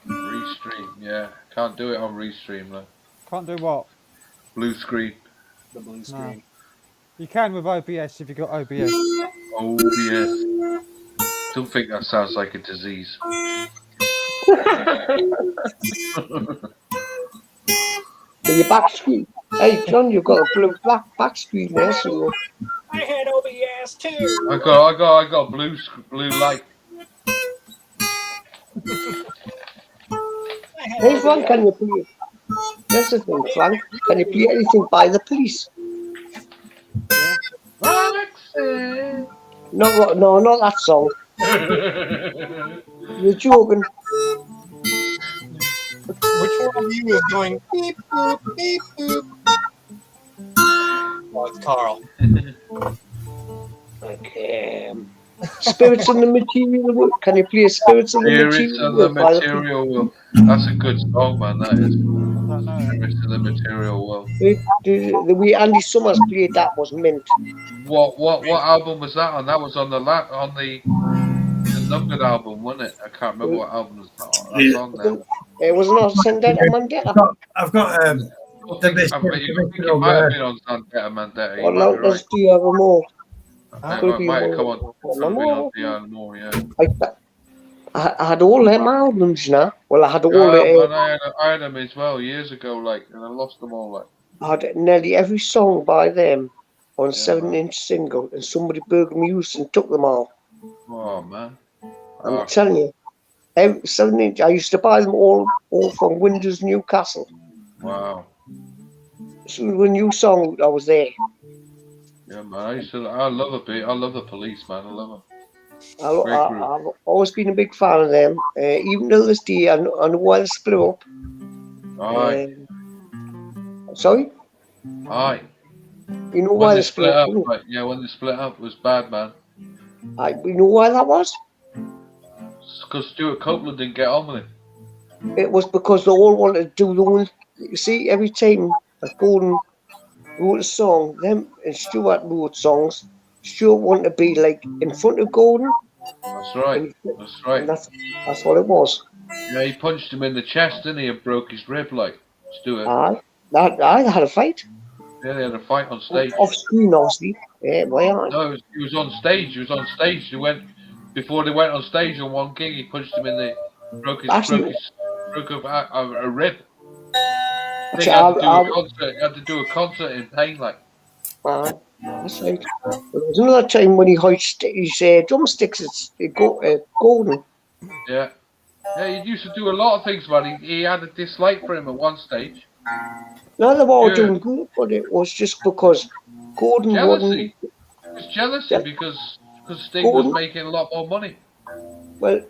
Restream, yeah. Can't do it on Restream, though. Can't do what? Blue screen. The blue screen. You can with OBS if you've got OBS. OBS. Don't think that sounds like a disease. Your back screen. Hey, John, you've got a black back screen there, so. I had OBS too. I got blue light. Hey, Frank, can you play? That's the thing, Frank. Can you play anything by the police? No, not that song. You're joking. Which one of you is going beep boop beep boop? Oh, it's Carl. Okay. Spirits in the Material World. Can you play Spirits in the Material World? That's a good song, man. That is. Spirits in the Material World. The way Andy Summers played that was mint. What album was that on? That was on the numbered album, wasn't it? I can't remember what album was that on there. It was not Sendetta Mandetta. I've got I think it might have been on Sendetta Mandetta. What now does do you have more? Might come on. More, yeah. I had all them albums now. Well, I had all I had them as well years ago, like, and I lost them all, like. I had nearly every song by them on 7-inch single, and somebody burgled me use and took them all. Oh man! I'm telling you, every 7-inch. I used to buy them all from Windows Newcastle. Wow! So when new song, I was there. Yeah, man. I love the Police, man. I love them. I've always been a big fan of them. Even to this day, I know why they split up. Aye. Sorry? Aye. You know why they split up? Right? Yeah, when they split up, it was bad, man. You know why that was? Because Stuart Copeland didn't get on with it. It was because they all wanted to do the one. You see, every time Gordon wrote a song, them and Stuart wrote songs, Stuart wanted to be like in front of Gordon. That's right. That's right. And that's what it was. Yeah, he punched him in the chest, didn't he, and broke his rib, like Stuart. Aye. I had a fight. Yeah, they had a fight on stage. Off screen, obviously. Yeah, why aren't? No, he was on stage. He was on stage. Before they went on stage on one gig. He punched him in the broke a rib. I think he had to do a concert in pain, like. That's right. There was another time when he hoisted his drumsticks. It's golden. Yeah. Yeah, he used to do a lot of things, man. He had a dislike for him at one stage. No, they were doing good, but it was just because Gordon jealousy. It's jealousy because Sting was making a lot more money. Well,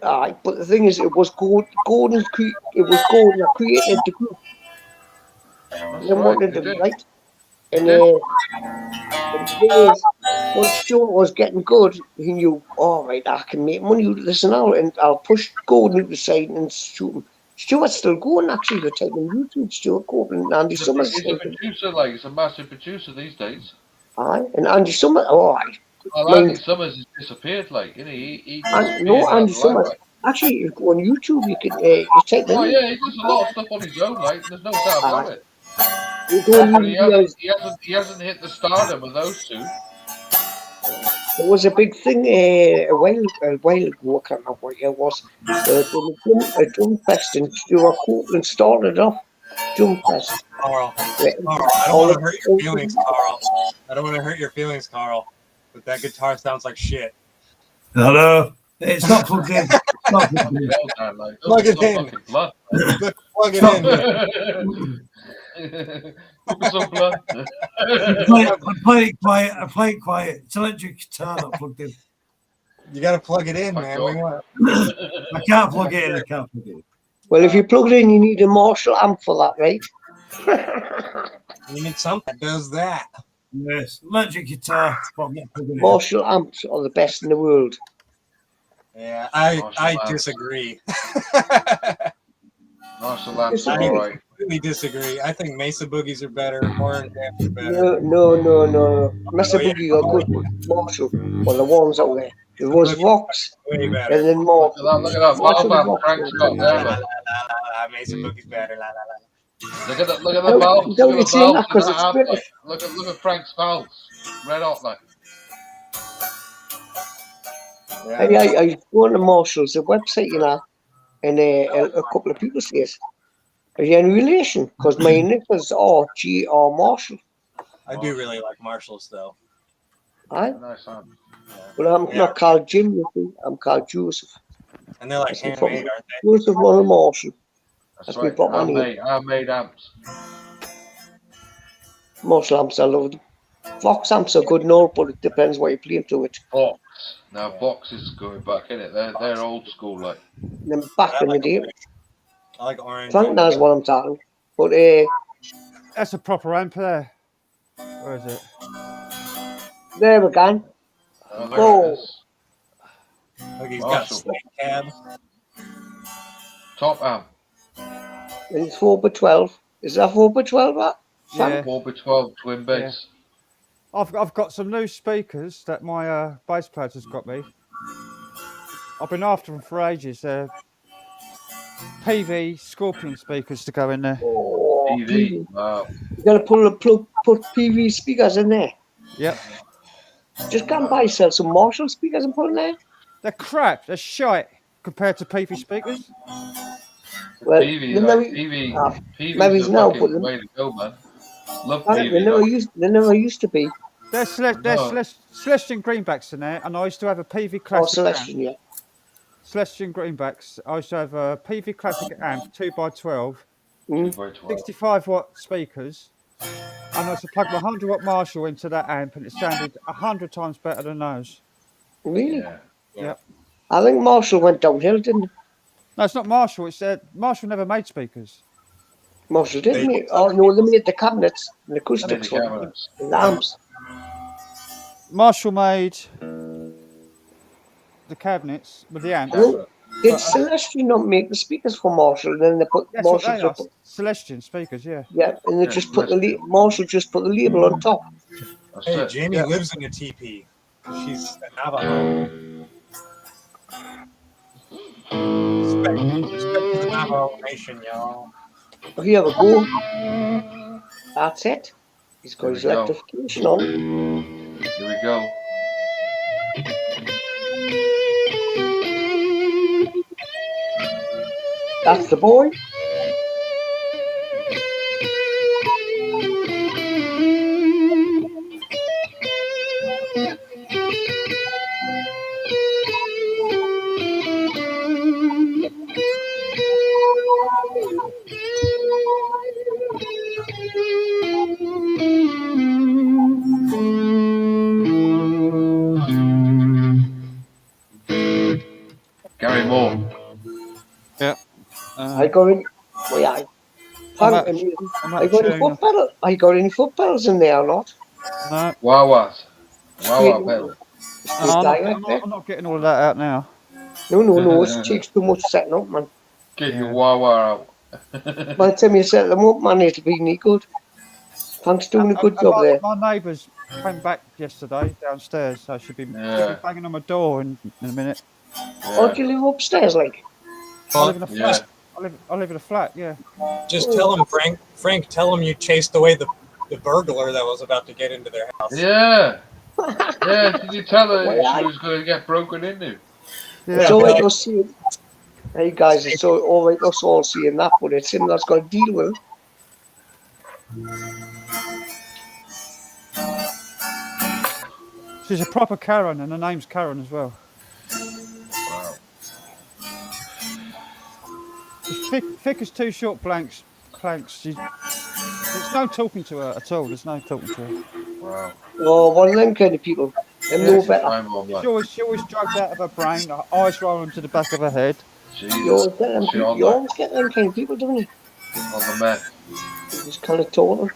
but the thing is, it was Gordon that created the group. They wanted them, right? And the thing is, when Stuart was getting good, he knew, all right, I can make money out of this now, and I'll push Gordon out the side and shoot him. Stuart's still going, actually. You're typing YouTube, Stuart Gordon, and Andy Summers. He's a producer, like, he's a massive producer these days. Aye, and Andy Summers, Well, Andy Summers has disappeared, like, isn't he? Andy Summers. Actually, you go on YouTube, you can you type in. Oh, yeah, he does a lot of stuff on his own, like, there's no doubt about it. He hasn't hit the stardom of those two. There was a big thing a while ago, I can't remember what year it was. A drum fest in Stuart Copeland started off. Drum fest. Carl, I don't want to hurt your feelings, Carl. I don't want to hurt your feelings, Carl. But that guitar sounds like shit. Hello. It's not plugged in. Plug it in. Plug it in. I play it quiet. It's electric guitar not plugged in. You gotta plug it in, man. I can't plug it in. Well, if you plug it in, you need a Marshall amp for that, right? You need something that does that. Yes, electric guitar. Marshall amps are the best in the world. Yeah, I disagree. Marshall amps are alright. Completely disagree. I think Mesa Boogies are better. Orange amps are better. No. Mesa Boogie are good. Marshall, well, the ones out there. There was Vox, way better. And then more. Look at that. Frank's got there. Mesa Boogie's better. Look at the valves. Look at Frank's valves. Red hot, like. I go on to Marshall's website, you know, and a couple of people say, are you in relation? Because my initials are G.R. Marshall. I do really like Marshalls, though. Aye? Nice, huh? Well, I'm not called Jim, you see. I'm called Joseph. And they're like handmade, aren't they? Joseph Ronald Marshall. That's right. Handmade amps. Marshall amps, I love them. Vox amps are good and all, but it depends what you play to it. Vox. Now, Vox is going back, innit? They're old school, like. Then back in the day. I like orange. Frank knows what I'm talking. But that's a proper amp there. Where is it? There we go. Oh, look, he's got sling cab. Top amp. And it's 4x12. Is that 4x12, that? Yeah. 4x12 twin bass. Yeah. I've got some new speakers that my bass player has got me. I've been after them for ages. PV Scorpion speakers to go in there. Oh, PV. Wow. You gotta put PV speakers in there. Yep. Just go and buy yourself some Marshall speakers and put in there. They're crap. They're shite compared to PV speakers. Well, PV is now, the but way to go, man. Love PV. They never used to be. There's Celestian Greenbacks in there, and I used to have a PV Classic. Celestian, yeah. Celestian Greenbacks. I used to have a PV Classic amp, 2x12, 65 watt speakers, and I used to plug my 100 watt Marshall into that amp, and it sounded 100 times better than those. Really? Yeah. I think Marshall went downhill, didn't it? No, it's not Marshall. It's Marshall never made speakers. Marshall didn't make. Oh no, they made the cabinets and the acoustics for the amps. Marshall made the cabinets with the amps. Did Celestian not make the speakers for Marshall? And then they put Marshall. Celestian speakers, yeah. Yeah, and they just put Marshall just put the label on top. Hey, Jamie lives in a teepee. She's a Navajo. Respect to the Navajo Nation, y'all. Have you ever go? That's it. He's got There his we go. electrification on. Here we go. That's the boy. Gary Moore. Yeah. I got any. Well, yeah. I'm I out of got any tune. foot pedals? I got any foot pedals in there or not? No. Wawas. Wawa Good- pedal. good dialect there. I'm not getting all of that out now. No, it takes too much setting up, man. Get your Wawa out. By the time you set them up, man, it'll be neat good. Thanks for doing a good job there. My neighbours came back yesterday downstairs, so she'll be banging on my door in a minute. Oh, do you live upstairs, like? I live in a flat. I live in a flat, yeah. Just tell him, Frank. Frank, tell him you chased away the burglar that was about to get into their house. Yeah. Yeah, did you tell her she was going to get broken into? Yeah. It's all right us seeing. Hey guys, it's all right us all seeing that, but it's him that's got to deal with it. She's a proper Karen, and her name's Karen as well. Wow. Thick as two short planks. There's no talking to her at all. There's no talking to her. Wow. Oh, one of them kind of people. Them know better. She always drugged out of her brain, her eyes rolling to the back of her head. You always get them kind of people, don't you? On the meth. Just kind of taught them.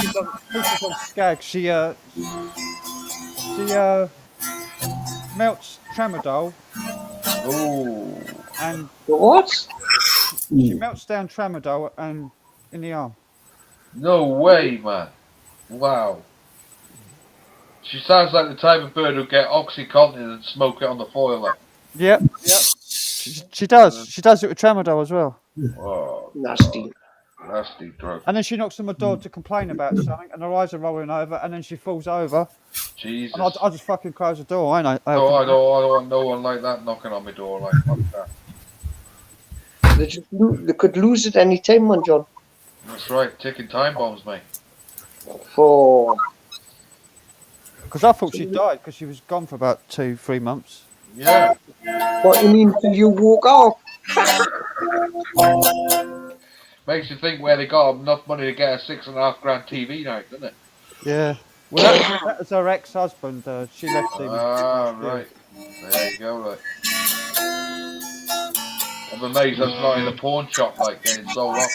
She's on skag. She melts tramadol. Ooh. And what? She melts down tramadol and in the arm. No way, man. Wow. She sounds like the type of bird who'd get Oxycontin and smoke it on the foil. Like. Yep. She does. She does it with tramadol as well. Oh, nasty. Nasty drug. And then she knocks on my door to complain about something, and her eyes are rolling over, and then she falls over. Jesus. And I just fucking close the door, ain't I? No, I don't want no one like that knocking on my door like that. They could lose at any time, man, John. That's right, ticking time bombs, mate. Oh. Because I thought she died because she was gone for about 2-3 months. Yeah. What you mean till you walk off? Makes you think where they got enough money to get a $6.5 grand TV now, doesn't it? Yeah. Well, that was her ex-husband. She left him. Ah, right. There you go, right. I'm amazed that's not in a pawn shop, like, getting sold off.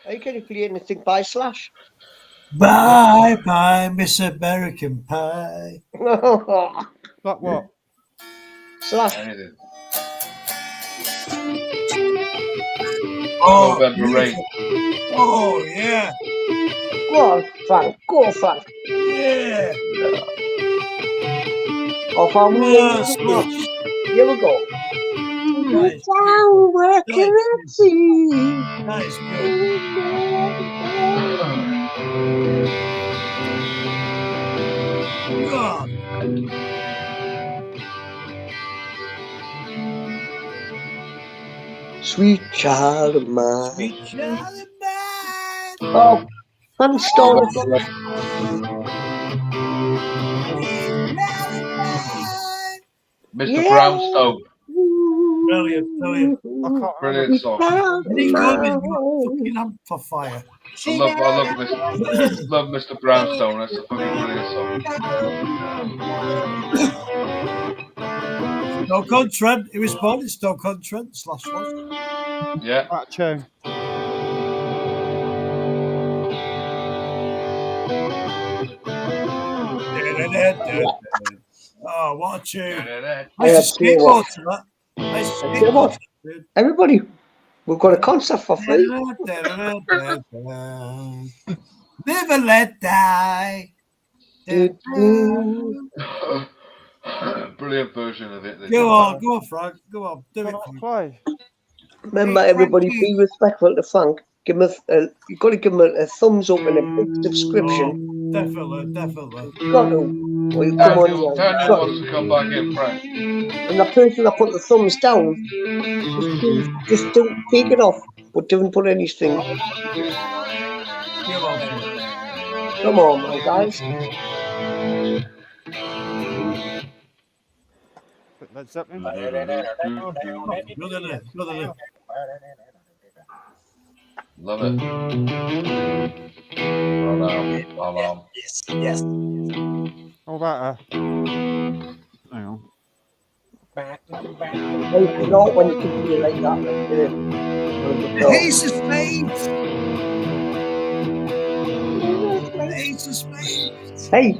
Are you going to play anything by Slash? Bye, bye, Miss American Pie. Like what? Slash. Anything. Oh, November Rain. Oh, yeah. Go on, Frank. Go, Frank. Yeah. Off our Yes, Here we go. Nice. Down working at sea. Nice, God. Sweet child of mine. Sweet child of mine. Oh, fun story. Mr. Brownstone. Brilliant, brilliant. Brilliant song. Any good when you got fucking amp for fire. I love Mr. Brownstone. That's a fucking brilliant song. Stoke-on-Trent. He was born in Stoke-on-Trent. Slash was. Yeah. Right, tune. Oh, what a tune. I have skateboard to that. Nice skateboard. Everybody, we've got a concert for free. Never let die. Brilliant version of it. Go on, Frank. Go on, do it. Play. Remember, everybody, be respectful to Frank. Give him you got to give him a thumbs up and a big subscription. Oh, definitely. Got to. Or you come on here. Daniel wants to come back in, Frank. And the person that put the thumbs down, just don't take it off, but don't put anything. Come on, man, guys. Led Zeppelin. Love it. Yes. How about hang on. Hey, you know when you can feel like that. Ace of Spades. Ace of Spades. Hey,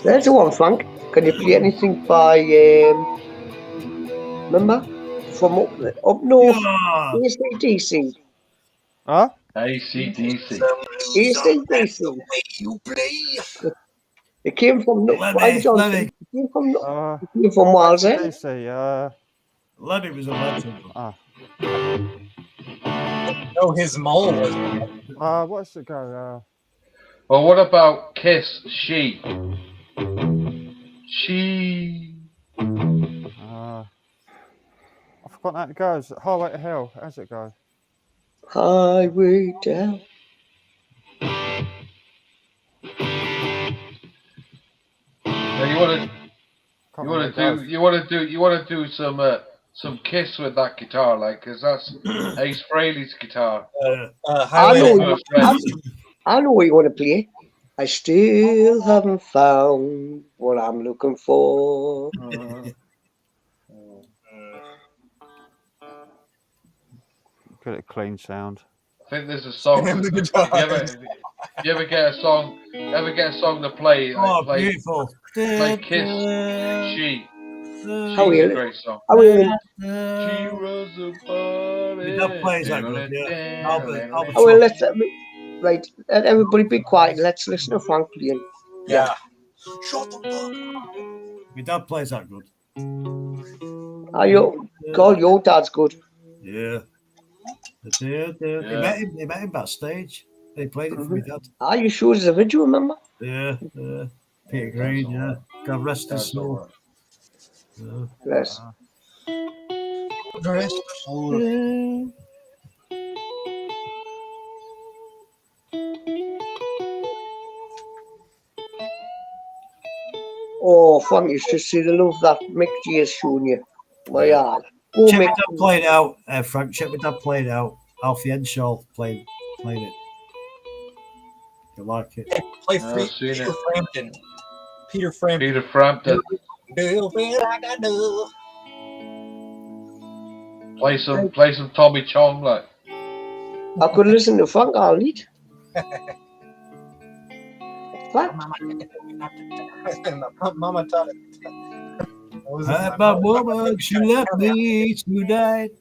there's the one, Frank. Can you play anything by, remember? From up north, ACDC. Huh? ACDC. ACDC. It came from Brian Johnson. It came from Wales, eh? Lenny was a legend. No, his mole was. What's it go? Well, what about Kiss? She. I forgot how it goes. Highway to Hell. How's it go? Highway down. Now you want to do some Kiss with that guitar, like, because that's Ace Frehley's guitar. I know what you want to play. I still haven't found what I'm looking for. Get a clean sound. I think there's a song. you ever get a song? Ever get a song to play? Like, Beautiful. Play Kiss. She. How are you? Great song. How are you? She was a party. That plays that good, yeah. Well, let's right. Let everybody be quiet. Let's listen to Frank playing. Yeah. Shut the fuck up. My dad plays that good. God, your dad's good. Yeah. They met him backstage. They played it for me dad. Are you sure it's a video, remember? Yeah. Peter Green, yeah. God rest his soul. Bless. Rest his soul. Oh, Frank, you should see the love that Mick G has shown you. My God. Oh, Check Mick. my dad played out, Frank. Check my dad played out. Alfie Henshaw played it. You like it? Play Peter Frampton. Peter Frampton. Peter Frampton. Do you feel like I do? Play some Tommy Chong, like. I could listen to Frank all night. What? Mama taught it. My woman, she left me tonight.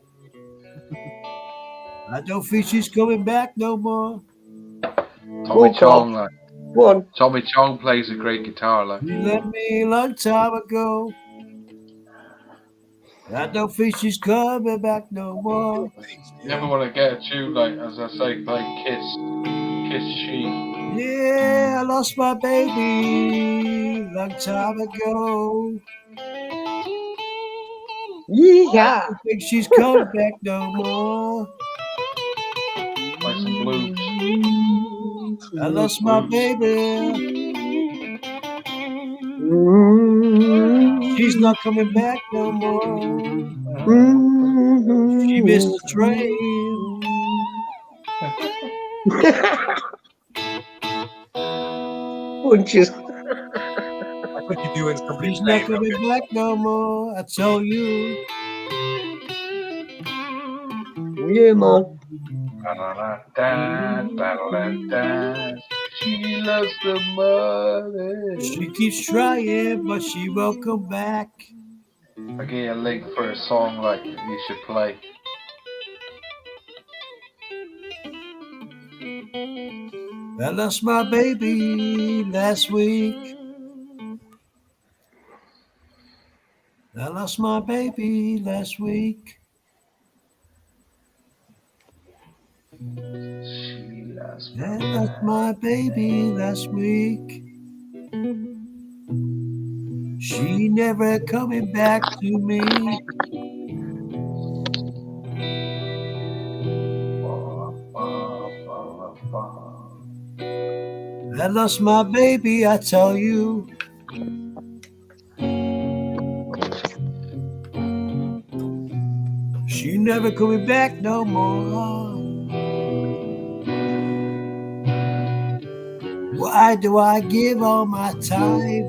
I don't think she's coming back no more. Tommy Chong, like. One. Tommy Chong plays a great guitar, like. She left me a long time ago. I don't think she's coming back no more. You ever want to get a tune, like, as I say, play Kiss She. Yeah, I lost my baby long time ago. Yeah. I don't think she's coming back no more. Play some blues. I lost my baby. She's not coming back no more. She missed the train. Bunches. That's what you do in She's not coming back no more. I told you. Yeah, man. She loves the money. She keeps trying, but she won't come back. I'll get you a link for a song like you should play. I lost my baby last week. I lost my baby last week. I lost my baby last week. She never coming back to me. I lost my baby, I tell you. She never coming back no more. Why do I give all my time?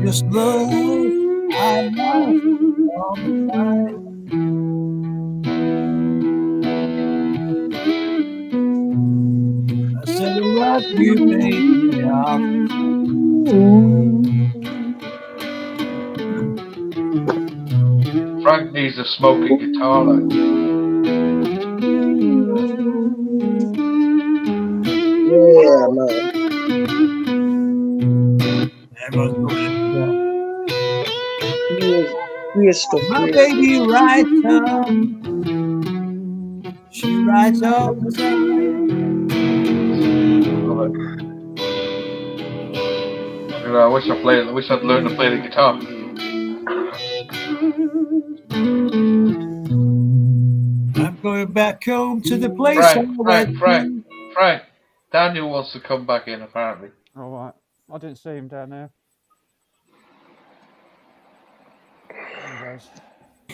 Just love I lost all the time. I said I love you, baby. Frank needs a smoking guitar. Like. Yeah, man. Weird stuff. My baby writes up. She writes all the time. You know, I wish I'd learned to play the guitar. I'm going back home to the place Frank. Daniel wants to come back in, apparently. All right. I didn't see him down there.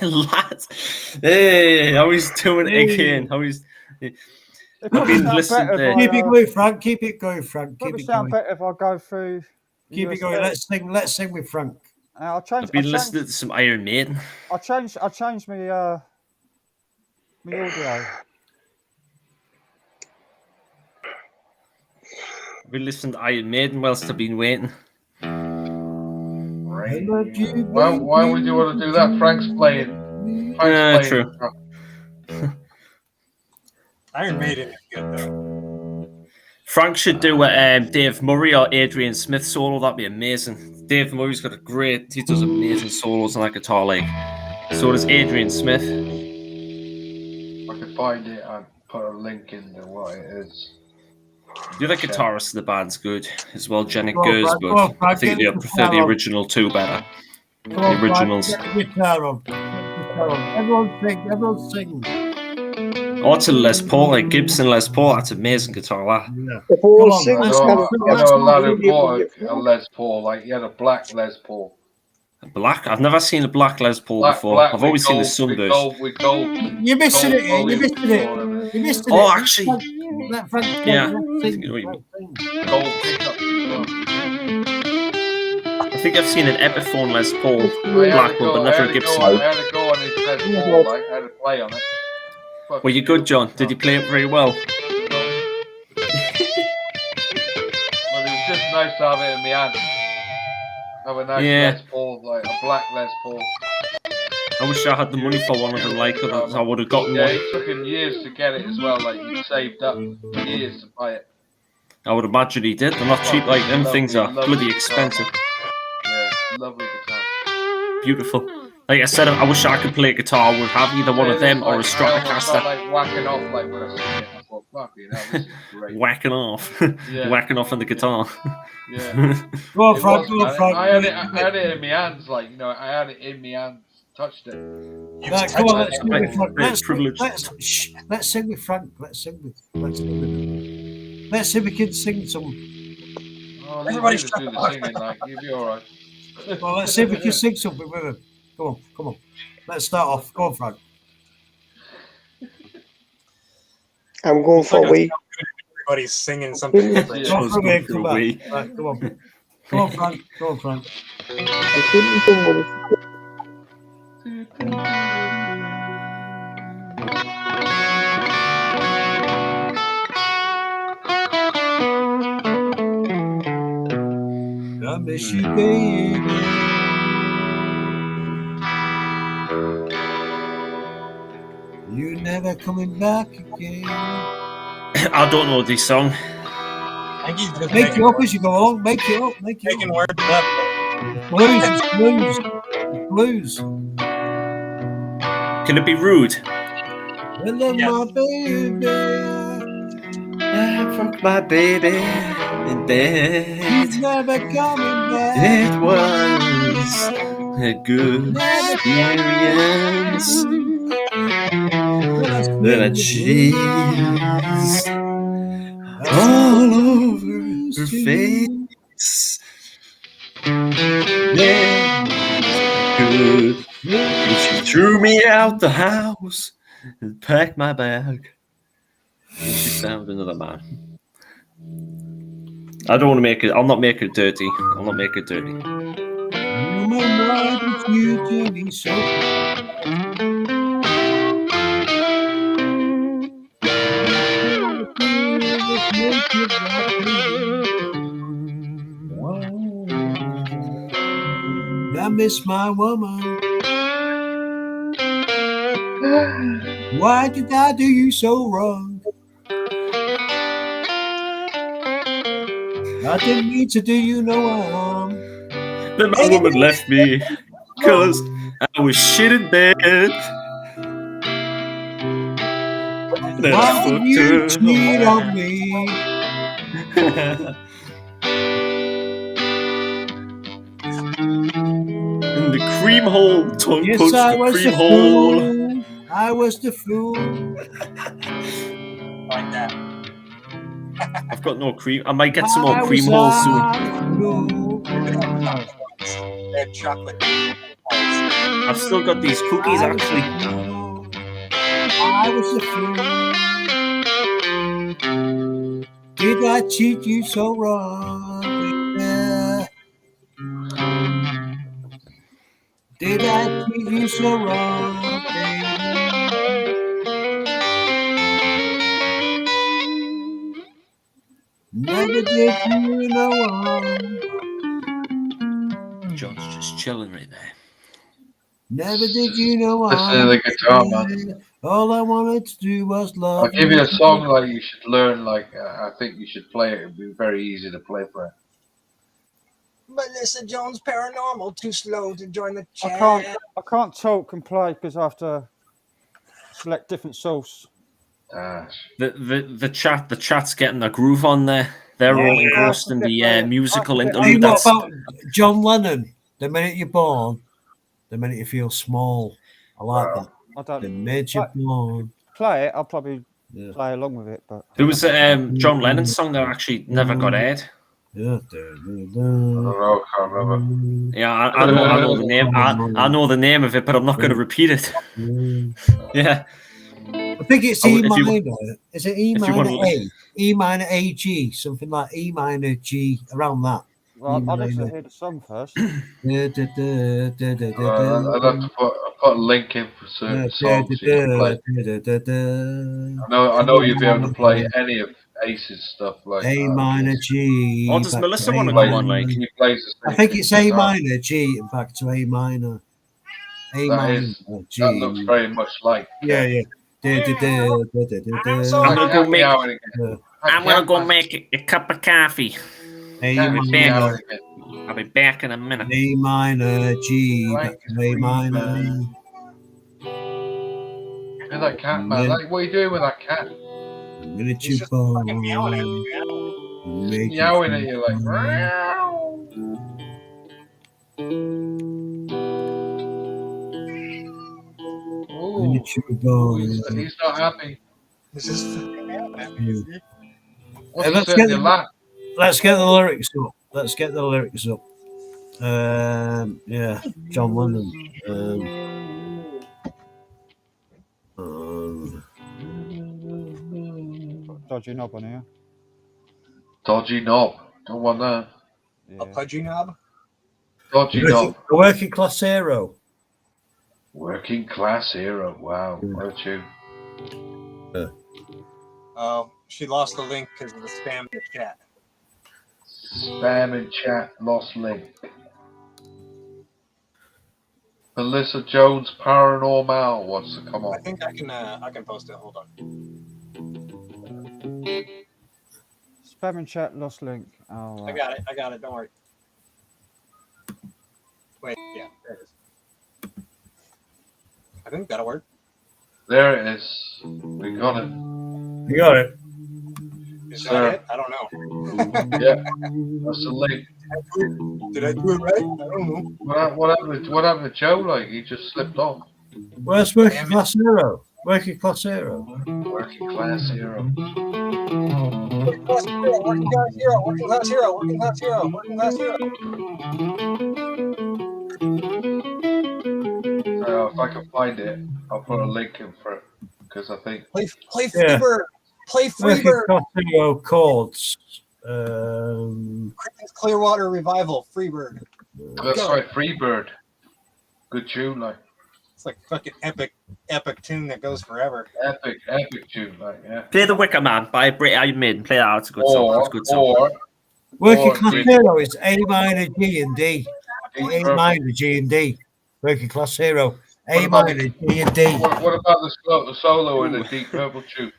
Lads, hey, how he's doing it again? How he's. I've been listening to. Keep it going, Frank. Keep it going, Frank. Keep it sound going. better if I go through. Keep it going. Let's sing with Frank. I'll change. I've been listening to some Iron Maiden. I changed my audio. I've been listening to Iron Maiden whilst I've been waiting. Why would you want to do that? Frank's playing. True. Iron Maiden is good though. Frank should do a Dave Murray or Adrian Smith solo. That'd be amazing. Dave Murray's got he does amazing solos on that guitar, like. So does Adrian Smith. If I could find it, I'd put a link in there what it is. The other guitarist of the band's good as well, Janet Gers, but I think I prefer the original two better. The originals. Everyone sing. Oh, it's a Les Paul, like Gibson Les Paul. That's amazing guitar, that. The whole singers I know a lad who bought a Les Paul, like he had a black Les Paul. A black? I've never seen a black Les Paul before. I've always seen the Sunburst. You're missing it. You're missing it. You're missing it. Oh, actually. Yeah. I think I've seen an Epiphone Les Paul black one, but never a Gibson. I had to go on his Les Paul, like I had to play on it. Were you good, John? Did you play it very well? Well, it was just nice to have it in my hand. Have a nice Les Paul, like a black Les Paul. I wish I had the money for one of them, like, I would have gotten one. Yeah, it took him years to get it as well, like, he saved up years to buy it. I would imagine he did. They're not cheap, like, them things are bloody expensive. Yeah, lovely guitar. Beautiful. Like I said, I wish I could play guitar. I would have either one of them or a Stratocaster. Like, whacking off, like, when I was singing, I thought, fucking hell, this is great. Whacking off. Whacking off on the guitar. Yeah. Go on, Frank, go on, Frank. I had it in my hands, like, you know, I had it in my hands. Touched it. Come on, let's sing with Frank. Let's sing with Frank. Let's see if we can sing some. Oh, everybody's do the singing, like, you'll be alright. Well, let's see if we can sing something with him. Come on. Let's start off. Go on, Frank. I'm going for a wee. Everybody's singing something different. Come on, Frank. Come on, Frank. Go on, Frank. I miss you, baby. You never coming back again. I don't know this song. I think he's just Make making it up as you go on. Make it up. Make it making up. words up. Blues. It's blues. It's blues. Can it be rude? I love my baby. I fuck my baby in bed. He's never coming back. It was a good experience. Then I cheese all over her face. Yeah, good. And she threw me out the house and packed my bag. And she found another man. I don't want to make it. I'll not make it dirty. I'll not make it dirty. Why did you do me so? I miss my woman. Why did I do you so wrong? I didn't mean to do you no harm. Then my woman left me because I was shit in bed. Then Why I did fucked you her. cheat on me? In the cream hole, tongue Yes, punched I the was cream the hole. fool. I was the fool. Like that. I've got no cream. I might get some more I cream was holes soon. They had chocolate. I've still got these cookies actually. I was the fool. Did I cheat you so wrong? Yeah. Did I treat you so wrong, baby? Never did you no harm. John's just chilling right there. Never did you no harm. Listen to the guitar, man. All I wanted to do was love. I'll give you a song like you should learn. Like I think you should play it. It'd be very easy to play for it. Melissa Jones Paranormal, too slow to join the chat. I can't talk and play because I have to select different source. The chat's getting a groove on there. They're all engrossed in the musical Hey, interlude. what about John Lennon? The minute you're born, the minute you feel small. I like that. I don't. The minute you're born. Play it. I'll probably play along with it. But There was a John Lennon song that actually never got aired. Yeah. I don't know. I can't remember. Yeah, I know the name. I know the name of it, but I'm not going to repeat it. Yeah. I think it's E minor. Is it E minor A? E minor A G, something like E minor G, around that. Well, I'd have to hear the song first. I'd have to put a link in for certain songs you can play. I know you'll be able to play any of Ace's stuff like A minor G. Oh, does Melissa want to come on? Like, I think it's A minor G and back to A minor. A minor G. That looks very much like. Yeah. I'm gonna go make a cup of coffee. I'll be back in a minute. A minor G, back to A minor. Look at that cat, man. Like, what are you doing with that cat? I'm gonna chew bone. Meowing at you like. Ooh, he's not happy. This is Let's get the lyrics up. Let's get the lyrics up. Yeah, John Lennon. Dodgy knob on here. Dodgy knob. Don't want that. a pudgy knob. Dodgy knob. A working class hero. Working class hero. Wow. What a tune. She lost the link because of the spam in the chat. Spam in chat. Lost link. Melissa Jones Paranormal wants to come on. I think I can post it. Hold on. Spam and chat, lost link. Oh, I got it. Don't worry. Wait, yeah, there it is. I think that'll work. There it is. We got it. You got it. Is that it? I don't know. Yeah, that's the link. Did I do it right? I don't know. What happened to Joe? Like, he just slipped off. Where's Working Class Hero? Working Class Hero. Working Class Hero. Working Class Hero. Working Class Hero. Working Class Hero. Working Class Hero. Working Class Hero. If I can find it, I'll put a link in for it because I think play Freebird. Play Freebird. Working Class Hero chords. Creedence Clearwater Revival. Freebird. That's right, Freebird. Good tune, like. It's like fucking epic tune that goes forever. Epic tune, like, yeah. Play The Wicker Man by Brit Iron Maiden. Play that. It's a good song. It's a good song. Working Class Hero is A minor, G and D. A minor, G and D. Working Class Hero. A minor, G and D. What about the solo in the Deep Purple tune?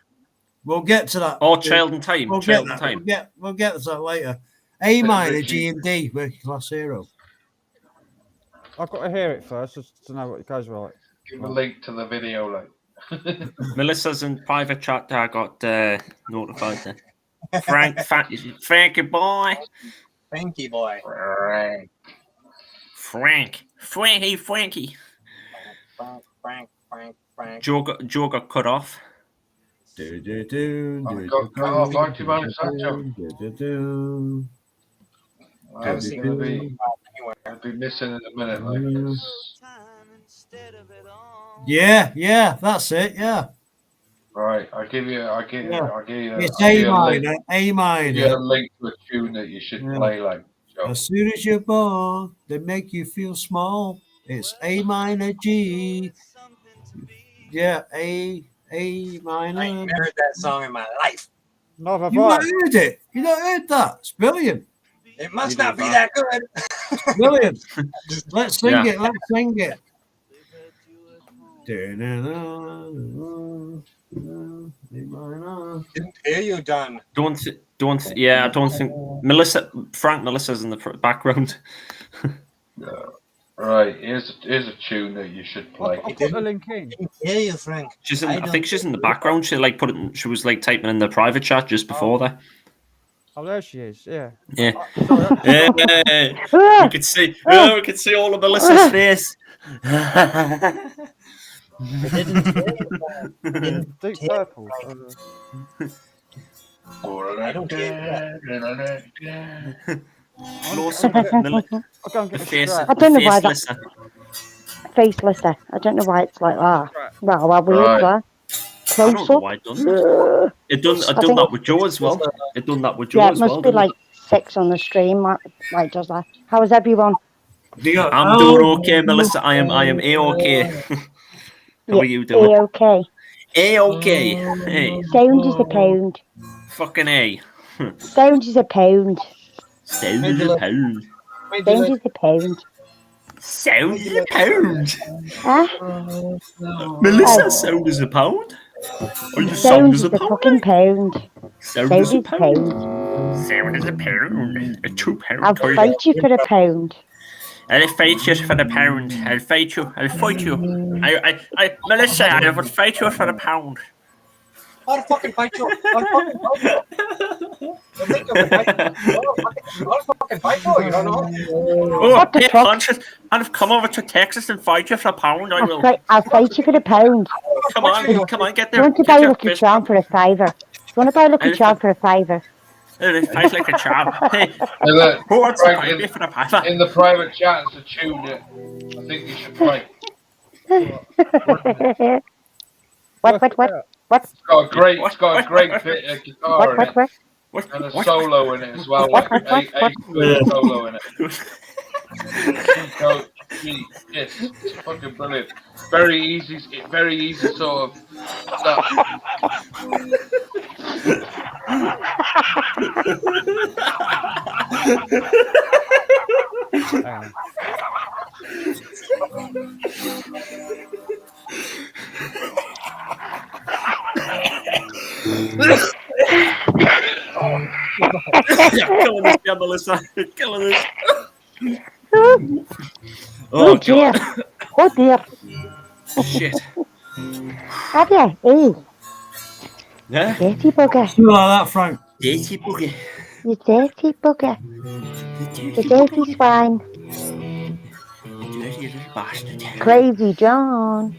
We'll get to that. Oh, Child in Time. We'll get to that later. A minor, G and D. Working Class Hero. I've got to hear it first just to know what it goes like. Give a link to the video, like. Melissa's in private chat. I got notified there. Frankie boy. Frankie boy. Frankie. Joe got cut off. Got cut off like you managed that, Joe. I'll be missing in a minute, like. Yeah, that's it. Yeah. Right, I'll give you. It's A minor. A minor. Yeah, a link to a tune that you should play, like. Joe. As soon as you're born, they make you feel small. It's A minor, G. Yeah, A minor. I ain't heard that song in my life. Neither have You I. not heard it. You not heard that. It's brilliant. It must not be that good. Brilliant. Let's sing it. Let's sing it. Didn't hear you, Don. I don't think Melissa's in the background. Right, here's a tune that you should play. I'll put the link in. Hear you, Frank. I think she's in the background. She was like typing in the private chat just before that. Oh, there she is. Yeah. Yeah. Sorry, we could see all of Melissa's face. Deep Purple. I don't care. I'll go and get Face, strap. I don't know why faceless. Faceless. I don't know why it's like that. Well, how weird that. I don't Close know up. why it done that. It done that with Joe as well. It done that with Joe Yeah, as it well. must be like 6 on the stream. Like does that? How is everyone? I'm doing okay, Melissa. I am A-okay. How are you doing? A-okay. A-okay. Hey. Sound is a pound. Fucking A. Sound is a pound. Sound is a pound. Sound is a pound. Sound is a pound. Huh? Melissa, sound is a pound. Or you Sound is a fucking pound. Sound is a a pound. Sound is a pound. A 2 pound. I'll fight you for a pound. I'll fight you for the pound. I'll fight you. I Melissa, I would fight you for the pound. I'll fucking fight you. I'll fucking fight you. You don't know? Oh, hey, I've come over to Texas and fight you for a pound. I will. I'll fight you for a pound. Come on, get there. You want to buy Lucky Charm for a $5? You want to buy Lucky Charm for a $5? Fight like a charm. Hey, Frank, for the pie? in the private chat, it's a tune that I think you should play. What? It's got a great bit of guitar in it. And a solo in it as well. Like a solo in it. So, it's fucking brilliant. Very easy sort of stuff. killing us, yeah, Melissa. You're killing us. Oh dear. Oh dear. Shit. Have you? Ooh. Yeah? Dirty bugger. You like that, Frank? Dirty bugger. You dirty bugger. You dirty swine. Dirty little bastard. Crazy John.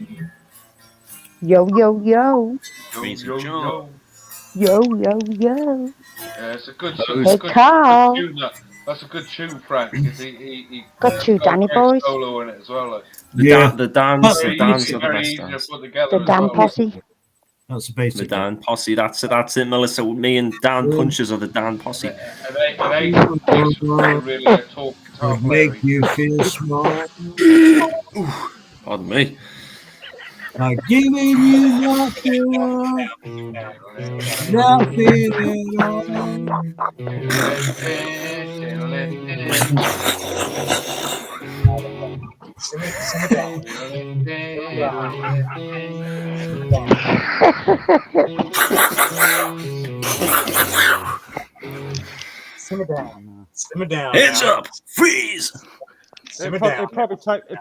Yo, yo, yo. Crazy John. Yo, yo, yo. Yeah, it's a good tune. Hey, Carl. That's a good tune, Frank. 'Cause he Got two Danny got a boys. solo in it as well. Like. The dance are the Very best easy to dance. put together The as Dan well. posse. That's the basic. The Dan posse. That's it, Melissa. Me and Dan Punches are the Dan posse. And they really like talk guitar player. Make you feel small. Pardon me. I'm giving you nothing. Nothing at all. Simmer down. Simmer down. Hands up. Freeze. Simmer down. It'd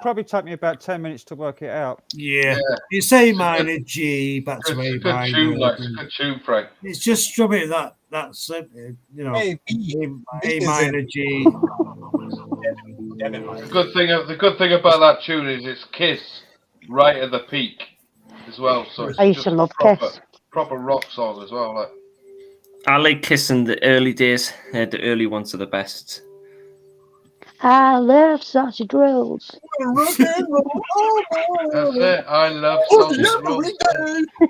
probably take me about 10 minutes to work it out. Yeah. It's A minor, G, back to A It's a good tune, like, it's a good tune, Frank. It's just strum it that's it, you know. Hey, A minor, G. The good thing about that tune is it's Kiss right at the peak as well. So it's I used to just love proper, Kiss. proper rock song as well. Like. I like Kiss in the early days. The early ones are the best. I love sausage rolls. That's it. I love sausage rolls.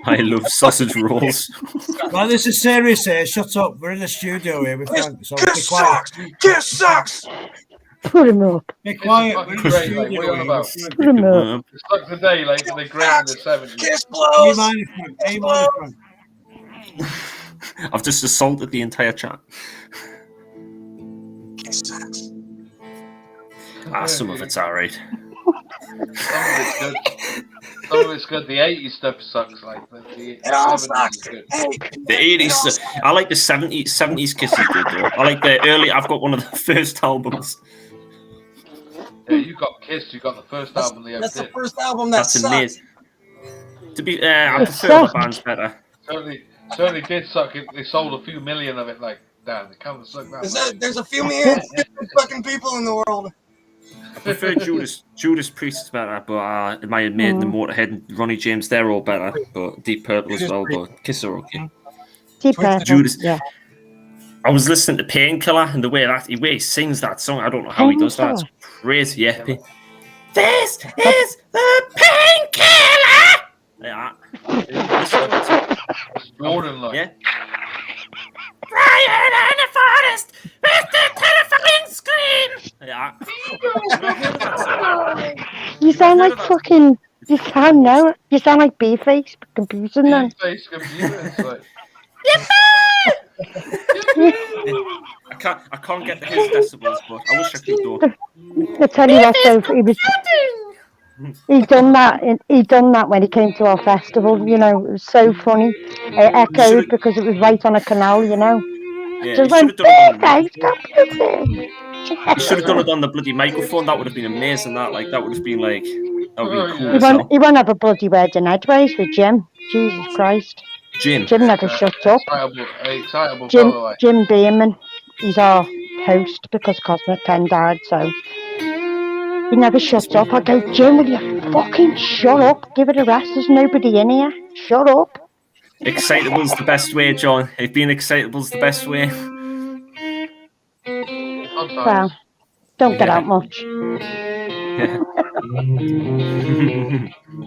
I love sausage rolls. Well, this is serious here. Shut up. We're in the studio here with Frank. So be Kiss quiet. sucks. Kiss sucks. Put him up. Be quiet. Fucking We're in the great, studio like, what are you on here about? with Frank. Put him up. It's like today, like they great in the 70s. Kiss A blows. minor, Frank. A minor, Frank. I've just assaulted the entire chat. Kiss sucks. Some of it's alright. Some of it's good. Some of it's good. The 80s stuff sucks. Like the It all 70s sucks. is good. Hey, The 80s. I like the 70s. 70s Kiss is good though. I like the early. I've got one of the first albums. Yeah, you got Kiss. You got the first album they ever that's the did. first album that That's sucks. amazing. To be, I It prefer the sucked. bands better. Certainly did suck. They sold a few million of it. Like, damn, they can't suck that much. There's a few million fucking people in the world. I prefer Judas Priest is better, but my Maiden, the Motorhead, and Ronnie James, they're all better. But Deep Purple as well, but Kiss are okay. Deep Purple. Judas. Yeah. I was listening to Painkiller, and the way he sings that song, I don't know how he does that. It's crazy, yeah. This is the Painkiller. Yeah. Jordan, like. Yeah. Brian in the forest with the terrifying scream. Yeah. You sound like fucking. You sound like B-Face confusing then. Face computer. It's like, I can't get his decibels, but I wish I could do. I tell you what, though, he done that when he came to our festival. You know, it was so funny. It echoed because it was right on a canal. You know. Yeah, So you when should have done it on, B-Face you should have done it on the bloody microphone. That would have been amazing. That would have been like, that would have been cool as hell. he won't have a bloody word in edgeways with Jim. Jesus Christ. Jim never shuts up. excitable fellow, like. Jim Beeman, he's our host because Cosmic Ken died, so he never shuts up. I go, Jim, will you fucking shut up? Give it a rest. There's nobody in here. Shut up. Excitable's the best way, John. If being excitable's the best way. Well, don't get out much. Yeah.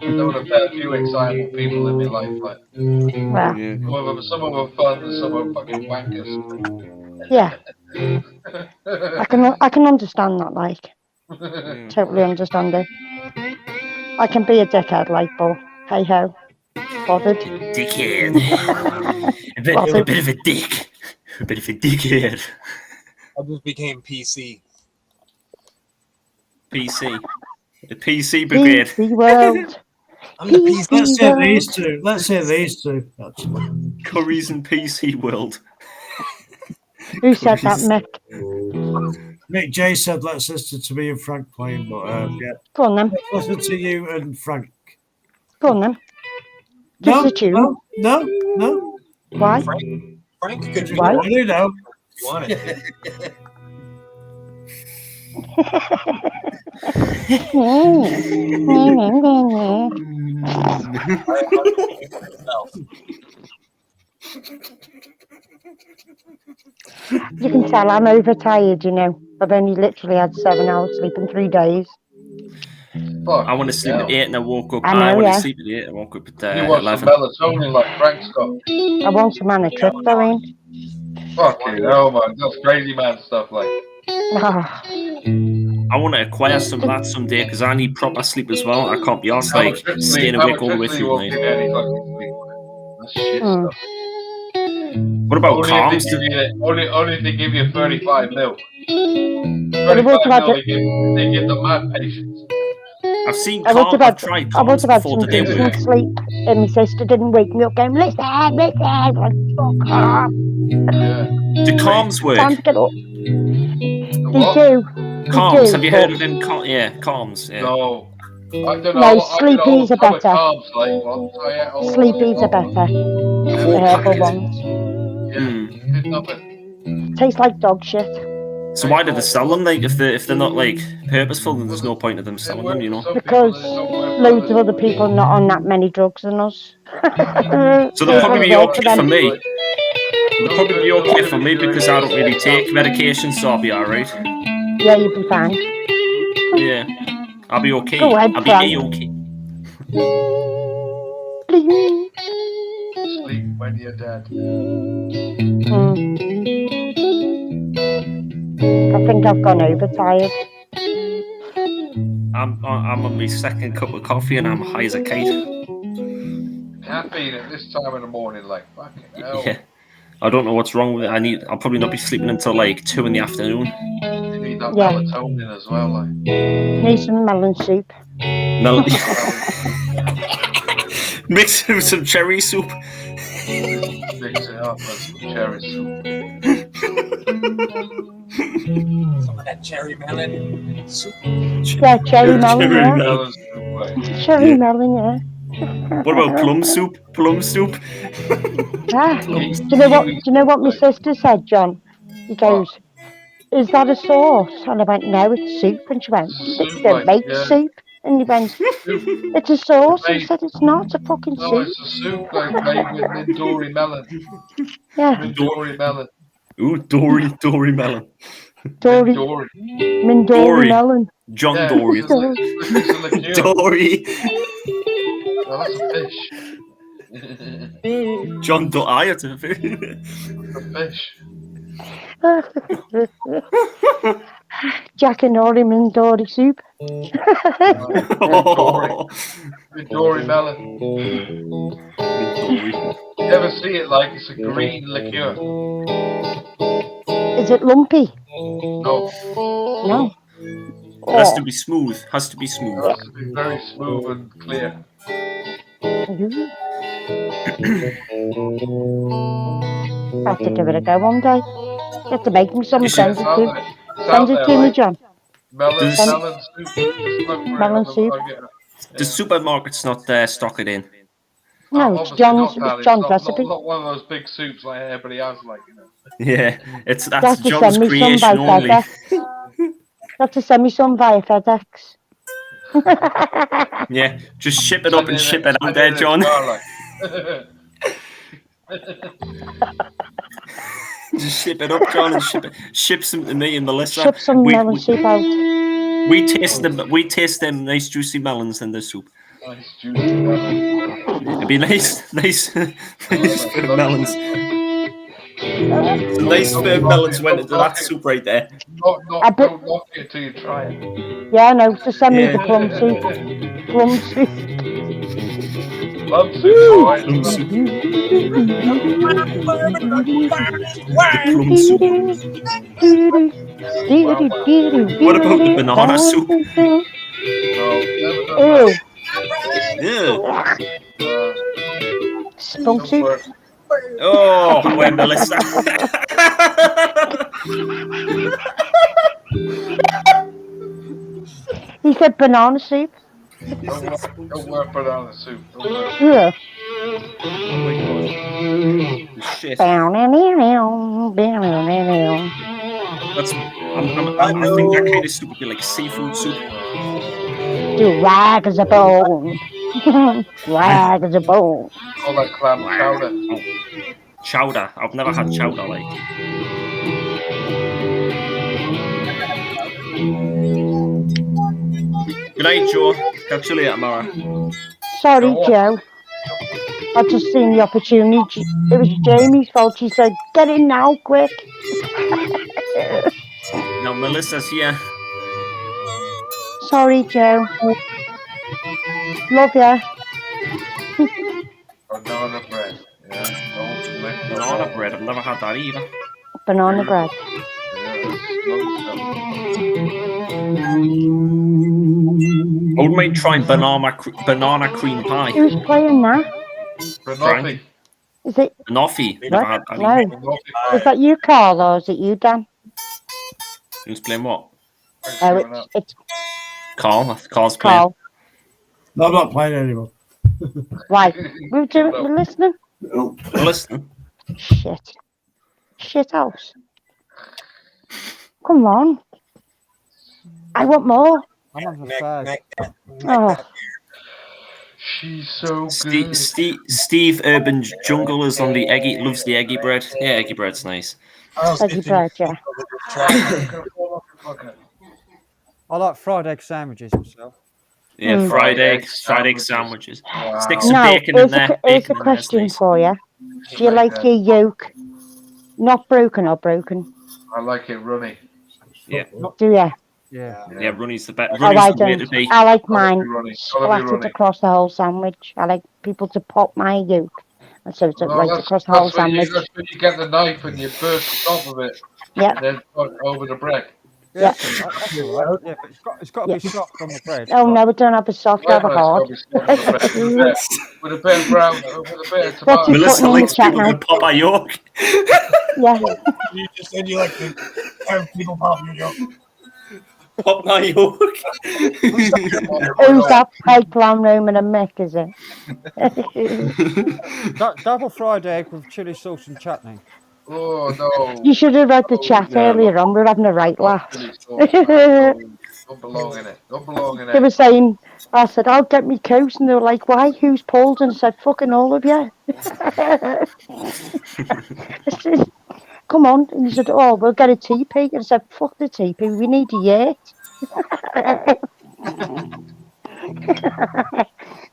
There were a fair few excitable people in my life, like. Well, Some of them are fun and some are fucking wankers. yeah. I can understand that, like. Totally understand it. I can be a dickhead, like, but hey ho. Bothered. Dickhead. A bit of a dick. A bit of a dickhead. I just became PC. PC. The PC brigade. PC world. I'm the PC. Let's say these two. Actually. Curries and PC world. Who said that, Mick? Mick J said, let's listen to me and Frank playing, but yeah. Go on then. Let's listen to you and Frank. Go on then. Give us a tune. No. Why? Frank could be Why? I do know. want it. You can tell I'm overtired, you know. I've only literally had 7 hours sleep in 3 days. Fuck, I want to sleep at 8 and I woke up. I know, want yeah. to sleep at 8 and I woke up at You want 11. some melatonin like Frank's got. I want some anitriptyline. Fucking hell, man. That's crazy man stuff, like. Ah, I want to acquire some of that someday because I need proper sleep as well. I can't be arsed like staying awake all the way through the night. That's shit Mm. stuff. What about Only calms? if they give you 35 mil. But it 35 was about mil, it. they give the mad patients. I've seen I would have calms. I've had, tried I would calms have had before some the day decent work. sleep, and my sister didn't wake me up going, listen, I'm like, fuck off. Yeah. Do calms work? Time to get up. The They what? do. Calms. do, Have you but- heard of them? Yeah, calms. Yeah. No. I don't know. No, I sleepies are don't know better. Calms, like, what? So, yeah, Sleepies are better. The Whole herbal packet. ones. Yeah, did nothing. Taste like dog shit. So why do they sell them? Like, if they're not like purposeful, then there's no point of them selling them. You know. Because loads of other people are not on that many drugs than us. So they'll probably be It'll work okay for them. me. They'll probably be okay for me because I don't really take medication, so I'll be alright. Yeah, you'll be fine. Yeah, I'll be okay. Go ahead, I'll be Frank. A-okay. Bling. Sleep when you're dead. I think I've gone overtired. I'm on my second cup of coffee and I'm high as a kite. Caffeine at this time in the morning, like, fucking hell. Yeah. I don't know what's wrong with it. I'll probably not be sleeping until like 2 in the afternoon. You need that Yeah. melatonin as well, like. Need some melon soup. Mix it with some cherry soup. Mix it up with some cherry soup. Some of that cherry melon soup. Yeah, cherry melon, yeah. Melon soup, like. Cherry melon, yeah. What about plum soup? Plum soup? Ah, do you know what my sister said, John? He goes, is that a sauce? And I went, no, it's soup. And she went, they don't make soup. And he went, it's a sauce. And I said, it's not, it's a fucking No, soup. it's a soup, like, made with Midori melon. Yeah. Midori melon. Ooh, Dory melon. Midori. Mindori melon. John Yeah, Dory. it's a liqueur. Dory. No, that's a fish. John Dory. I had to A fish. Jack and Nori Mindori soup. Midori melon. You ever see it like it's a green liqueur? Is it lumpy? No. No. It has to be smooth. Has to be smooth. It has to be very smooth and clear. I have to give it a go one day. You have to make me some. Send it to me, John. Melon soup. Melon soup. The supermarket's not stock it in. No, it's John's recipe. Not one of those big soups like everybody else, like, you know. Yeah, that's You have to John's send me some creation by only. FedEx. You have to send me some via FedEx. Yeah, just ship it up and ship it out there, John. Just ship it up, John, and ship some to me and Melissa. Ship some melon soup out. We taste them nice juicy melons in the soup. Nice juicy melon. It'd be nice bit of melons. Some nice bit of melons went into that soup right there. Don't knock it till you try it. Yeah, no, just send me the plum soup. Plum soup. Plum soup, alright. Plum soup. What about the banana soup? Ew. Yeah. Spunk soup. Oh, wait, Melissa. He said banana soup. Don't work banana soup. Don't work. Yeah. Oh my god. Shit. That's, I think that kind of soup would be like seafood soup. do rag as a bone. Rag as a bone. Call that clam chowder. Oh. Chowder. I've never had chowder like. Good night, Joe. Catch you later tomorrow. Sorry, Joe. I just seen the opportunity. It was Jamie's fault. She said, "Get in now, quick." Now Melissa's here. Sorry, Joe. Love ya. Banana bread. Yeah. Banana bread. I've never had that either. Banana bread. I wouldn't mind trying banana cream pie. Who's playing that? Banoffee. Is it? Banoffee. What? Never had that No. either. Is that you, Carl, or is it you, Dan? Who's playing what? Oh, it's Carl. Carl's playing. Carl. No, I'm not playing anymore. Why? We're listening. No. We're listening. Shit house. Come on. I want more. I'm on the side. Oh. She's so good. Steve Urban Jungle is on the eggy. Loves the eggy bread. Yeah, eggy bread's nice. Eggy bread, yeah. I like fried egg sandwiches myself. Yeah, fried egg sandwiches. Wow. Stick some Now, bacon in there. here's a question for you. Do you like your yolk not broken or broken? I like it runny. Yeah. Do you? Yeah. Yeah, runny's the best. Oh, I Runny's the way to don't. be. I like mine runny. splattered across the whole sandwich. I like people to pop my yolk. And so it's right across the whole sandwich. That's when you get the knife and you burst the top of it. Yeah. And then put it over the bread. Yeah. That's all right. Yeah, but it's got to be soft on the bread. Oh no, we don't have a soft, have a hard. With a bit of brown, with a bit of What's tomato. he Melissa putting in the likes chat people now? to pop a yolk. Yeah. You just said you like to have people pop your joke. Pop my yolk. Who's that pipeline Roman and Mick, is it? Double fried egg with chili sauce and chutney. Oh no. You should have read the chat earlier on. We're having a right laugh. Don't belong in it. Don't belong in They it. were saying, I said, I'll get me coat. And they were like, why? Who's pulled? And I said, fucking all of you. I said, come on. And he said, oh, we'll get a teepee. And I said, fuck the teepee. We need a yurt.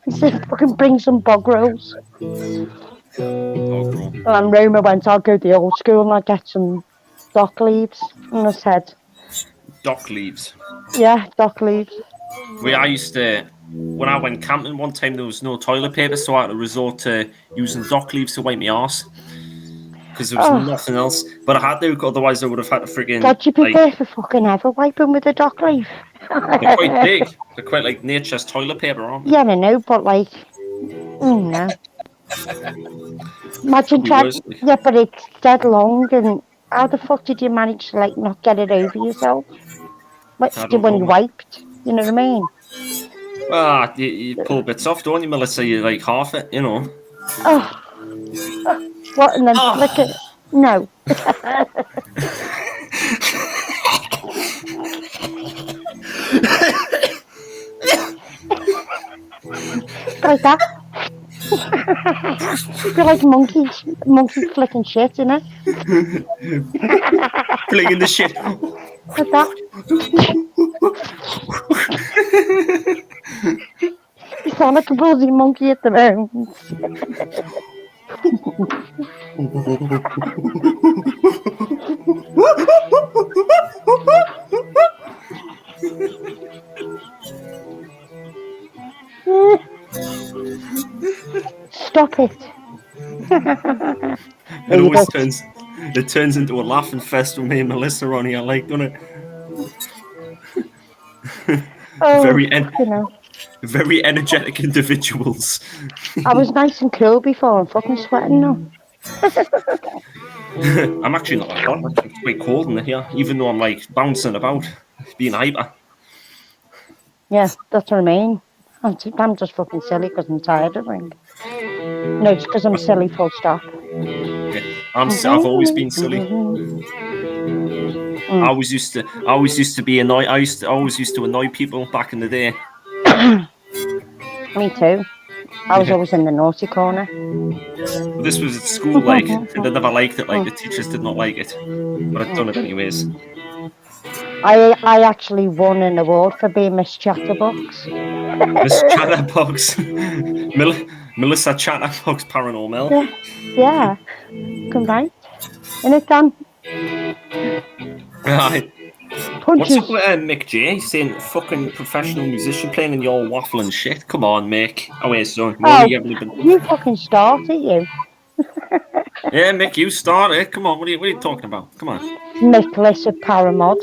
He said, fucking bring some bog rolls. And Roma went, I'll go the old school and I'll get some dock leaves. And I said, Dock leaves. yeah, dock leaves. I used to, when I went camping one time, there was no toilet paper, so I had to resort to using dock leaves to wipe my arse. Because there was nothing else. But I had to, otherwise I would have had to friggin' God, you'd be there for fucking ever wiping with a dock leaf. they're quite big. They're quite like nature's toilet paper, aren't they? Yeah, I know, but like, no. Imagine trying, yeah, but it's dead long, and how the fuck did you manage to like not get it over yourself? What did when you wiped? You know what I mean? Ah, you pull bits off, don't you, Melissa? You like half it, you know. Oh, what? And then flick it? No. Like that. You're like monkey flicking shit, innit? Flicking the shit. Like that. You sound like a bloody monkey at the moment. Stop it. It always turns into a laughing fest with me and Melissa on here, like, doesn't it? Very energetic individuals. I was nice and cool before. I'm fucking sweating now. I'm actually not that hot. It's quite cold in here, even though I'm like bouncing about, being hyper. Yeah, that's what I mean. I'm just fucking silly because I'm tired, I think. No, it's because I'm silly, full stop. Yeah. I've always been silly. I always used to be annoyed. I always used to annoy people back in the day. Me too. I was always in the naughty corner. But this was at school, like, and they never liked it. Like, the teachers did not like it, but I've done it anyways. I actually won an award for being Miss Chatterbox. Miss Chatterbox. Melissa Chatterbox Paranormal. Yeah. Come right. And it's done. Right. Punches. What's up with Mick J? He's saying fucking professional musician playing and you're waffling shit. Come on, Mick. Oh, wait, son. You fucking started, you. Yeah, Mick, you started. Come on, what are you talking about? Come on. Nicholas of Paramod.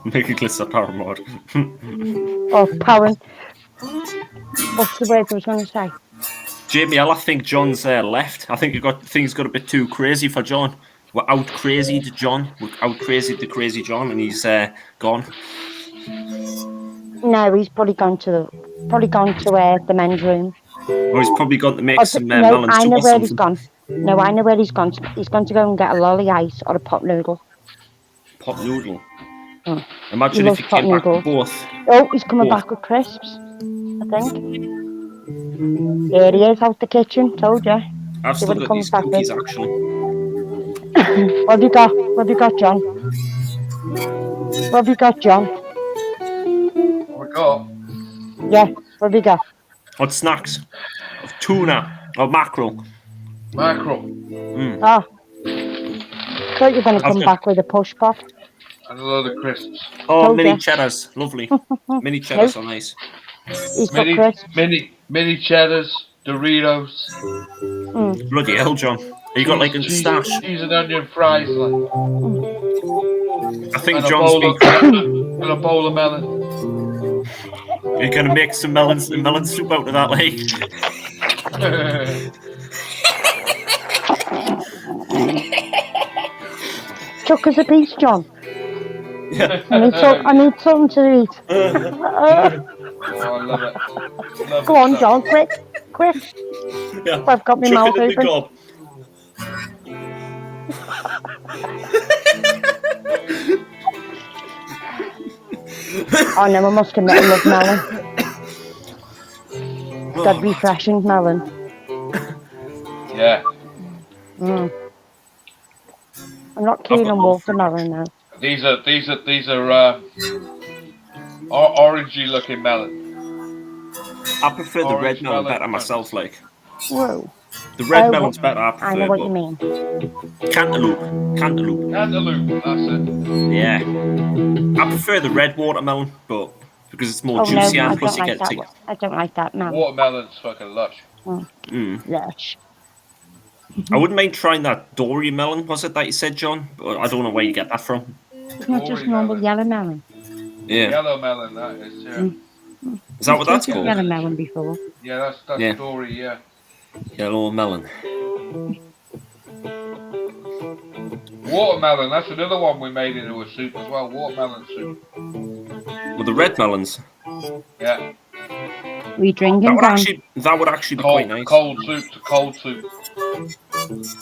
Nicholas of Paramod. Or Paran. What's the word I was going to say? JBL, I think John's left. I think things got a bit too crazy for John. We're out crazied John. We're out crazied the crazy John, and he's gone. No, he's probably gone to the men's room. Or he's probably gone to make some no, melon I soup know or where something. he's gone. No, I know where he's gone. He's gone to go and get a lolly ice or a pot noodle. Pot noodle. Mm. Imagine He if he loves pot came back with noodles. both. Oh, he's coming Both. back with crisps, I think. There he is out the kitchen, told you. I've See still what he got comes these back cookies, with. actually. What have you got? What have you got, John? What have you got, John? What we got? Yeah, what have you got? What snacks? Tuna or mackerel. Mackerel. Mm. Ah. Thought you were going to come got- back with a push pop. And a load of crisps. Oh, Told mini ya. cheddars. Lovely. Mini cheddars are nice. He's got crisps. Mini cheddars, Doritos. Mm. Bloody hell, John. You got like a stash. Cheese and onion fries, like. I think And a John's bowl been. and a bowl of melon. You're gonna make some melon soup out of that, like. Chuck us a piece, John. Yeah. I need something to eat. Oh, I love it. Love Go it on, stuff. John, quick. Yeah. I've got my Chuck mouth it in the open. gob. Oh no, I must admit I love melon. It's got refreshing melon. Yeah. Mm. I'm not keen on watermelon now. These are orangey looking melon. I prefer the red Orange melon melon better myself, like. Whoa. The red melon's better, I I prefer. know what you but mean. Cantaloupe. Cantaloupe, that's it. Yeah. I prefer the red watermelon, but because it's more Oh no, juicy I and plus don't you like get that. I don't like that melon. Watermelon's fucking lush. Lush. I wouldn't mind trying that Dory melon, was it that you said, John? But I don't know where you get that from. It's not just normal yellow melon. Yeah. Yellow melon, that is, yeah. Is that what that's Tasted called? yellow melon before. Yeah, that's Yeah. Dory, yeah. Yellow melon. Watermelon, that's another one we made into a soup as well. Watermelon soup. With the red melons. Yeah. We drinking, That would actually be Cold, quite nice. cold soup.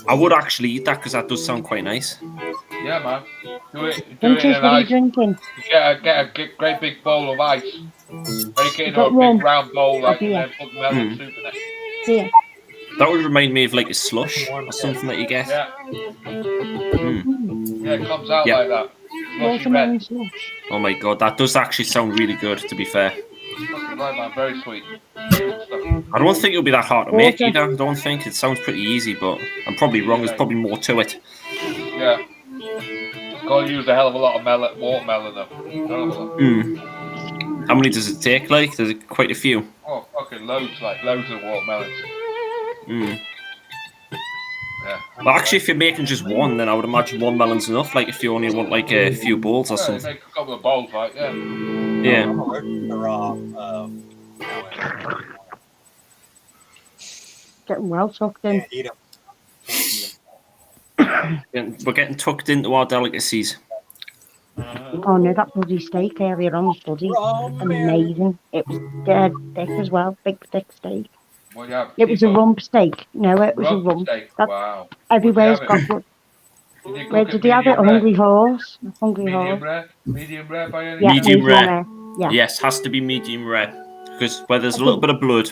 I would actually eat that because that does sound quite nice. Yeah, man. Do it Pinches, in what are you ice. drinking? Get a great big bowl of ice. Make it into got a rum? big round bowl, like, and Yeah. then put melon Mm. soup in it. Yeah. That would remind me of like a slush or something that you get. Yeah. Mm. Yeah, it comes out Yeah. like that. Slushy Watermelon red. slush. Oh my god, that does actually sound really good, to be fair. Fucking right, man. Very sweet. I don't think it'll be that hard to make Water. either. I don't think. It sounds pretty easy, but I'm probably wrong. There's probably more to it. Yeah. Gotta use a hell of a lot of watermelon though. Hell of a lot. Mm. How many does it take, like? There's quite a few. Oh, fucking loads of watermelons. Mm. Yeah. Well, actually, if you're making just one, then I would imagine one melon's enough. Like, if you only want, like, a few bowls or Yeah, something. make a couple of bowls, right? Yeah. Yeah. I'm allergic to the raw melon. Getting well sucked in. Can't eat 'em. We're getting tucked into our delicacies. Oh no, that bloody steak earlier on was bloody amazing. It was dead thick as well, big thick steak. What you have? It was a rump steak. No, it was a rump. steak. That, Wow. everywhere's Did got. Where did he have it? A hungry horse. A hungry medium horse. rare? Medium rare by any Yeah, medium rare. Yeah. Yes, has to be medium rare because where there's a little bit of blood.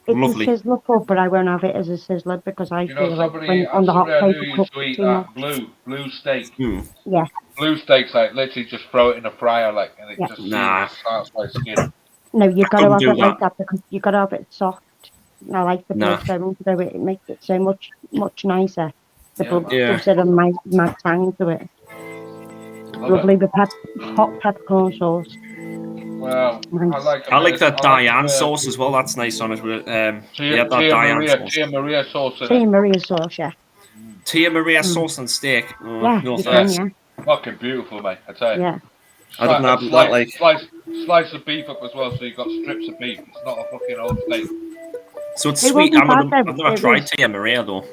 It's Lovely. a sizzler pub, but I won't have it as a sizzler because I feel like when on the hot I plate knew it you cooks to eat too that much. blue steak. Yeah. Blue steak's like literally just throw it in a fryer like, and it just starts by skin. No, you got to have do it like that. that because you got to have it soft. I like the blood going through it. It makes it so much nicer. The blood gives it a mad tang to it. Lovely with hot peppercorn sauce. Well, nice. I like that Diane sauce as well. That's nice on it. Tia Maria sauce. Tia Maria sauce, yeah. Tia Maria sauce and steak. Oh, yeah, no you thanks. can, yeah. Fucking beautiful, mate. I tell you. Yeah. I don't know that like slice of beef up as well, so you've got strips of beef. It's not a fucking old steak. So it's sweet. I've never tried Tia Maria though.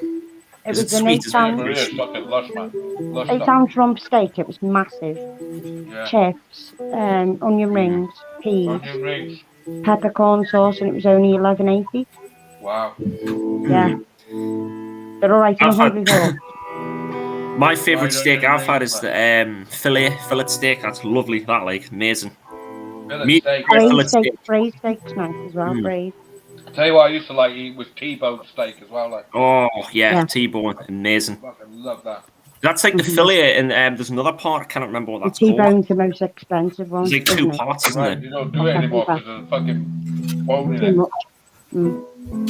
It Is was it an sweet? 8 ounce. Maria's fucking lush, man. Lush 8 ounce rump steak. It was massive. Yeah. Chips, onion rings, peas, Onion rings. peppercorn sauce, and it was only $11.80. Wow. Yeah. They're all right in a hungry horse. My favourite steak I've had is the fillet steak. That's lovely. That like amazing. Fillet steak. Braised steak's nice as well. Braised. Tell you what, I used to like eat was T-bone steak as well. Like. Oh yeah. T-bone, amazing. Fucking love that. That's like the fillet, and there's another part. I can't remember what that's called. T-bone's the most expensive one. There's like 2 parts, isn't Right, it? you don't do it anymore because of the fucking bone in Too it. much.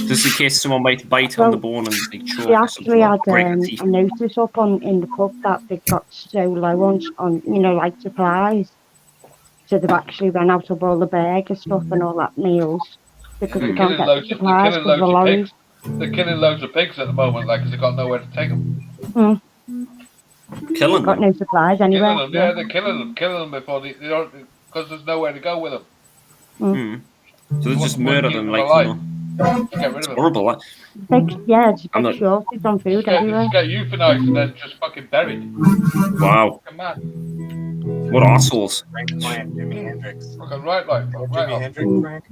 Just in case someone might bite on the bone and like choke. They or actually something, break had the teeth. a notice up in the pub that they got so low on like supplies. So they've actually run out of all the burger stuff and all that meals because they can't get the supplies because the lorries. They're killing loads of pigs at the moment, like, because they've got nowhere to take them. Killing Got no supplies anywhere. Killing them, yeah, they're killing them before they don't, because there's nowhere to go with them. So they just murder them, like, Get rid of them. horrible. Like. It's a big shortage on food everywhere. Just get euthanized and then just fucking buried. Wow. Fucking mad. What assholes. Jimi Hendrix. Fucking right, like, right Jimi off. Hendrix, Frank.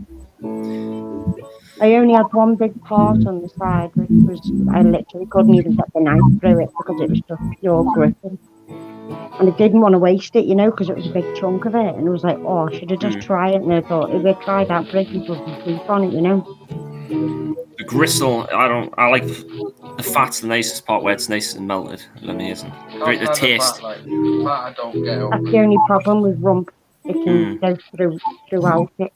I only had one big part on the side, which was I literally couldn't even get the knife through it because it was just pure gripping. And I didn't want to waste it, because it was a big chunk of it. And it was like, oh, I should have just tried it. And I thought, if I tried that, breaking some teeth on it, The gristle, I like the fat's the nicest part where it's nice and melted. Amazing. Great, the taste. That I don't get over. That's the only problem with rump. It can go throughout it.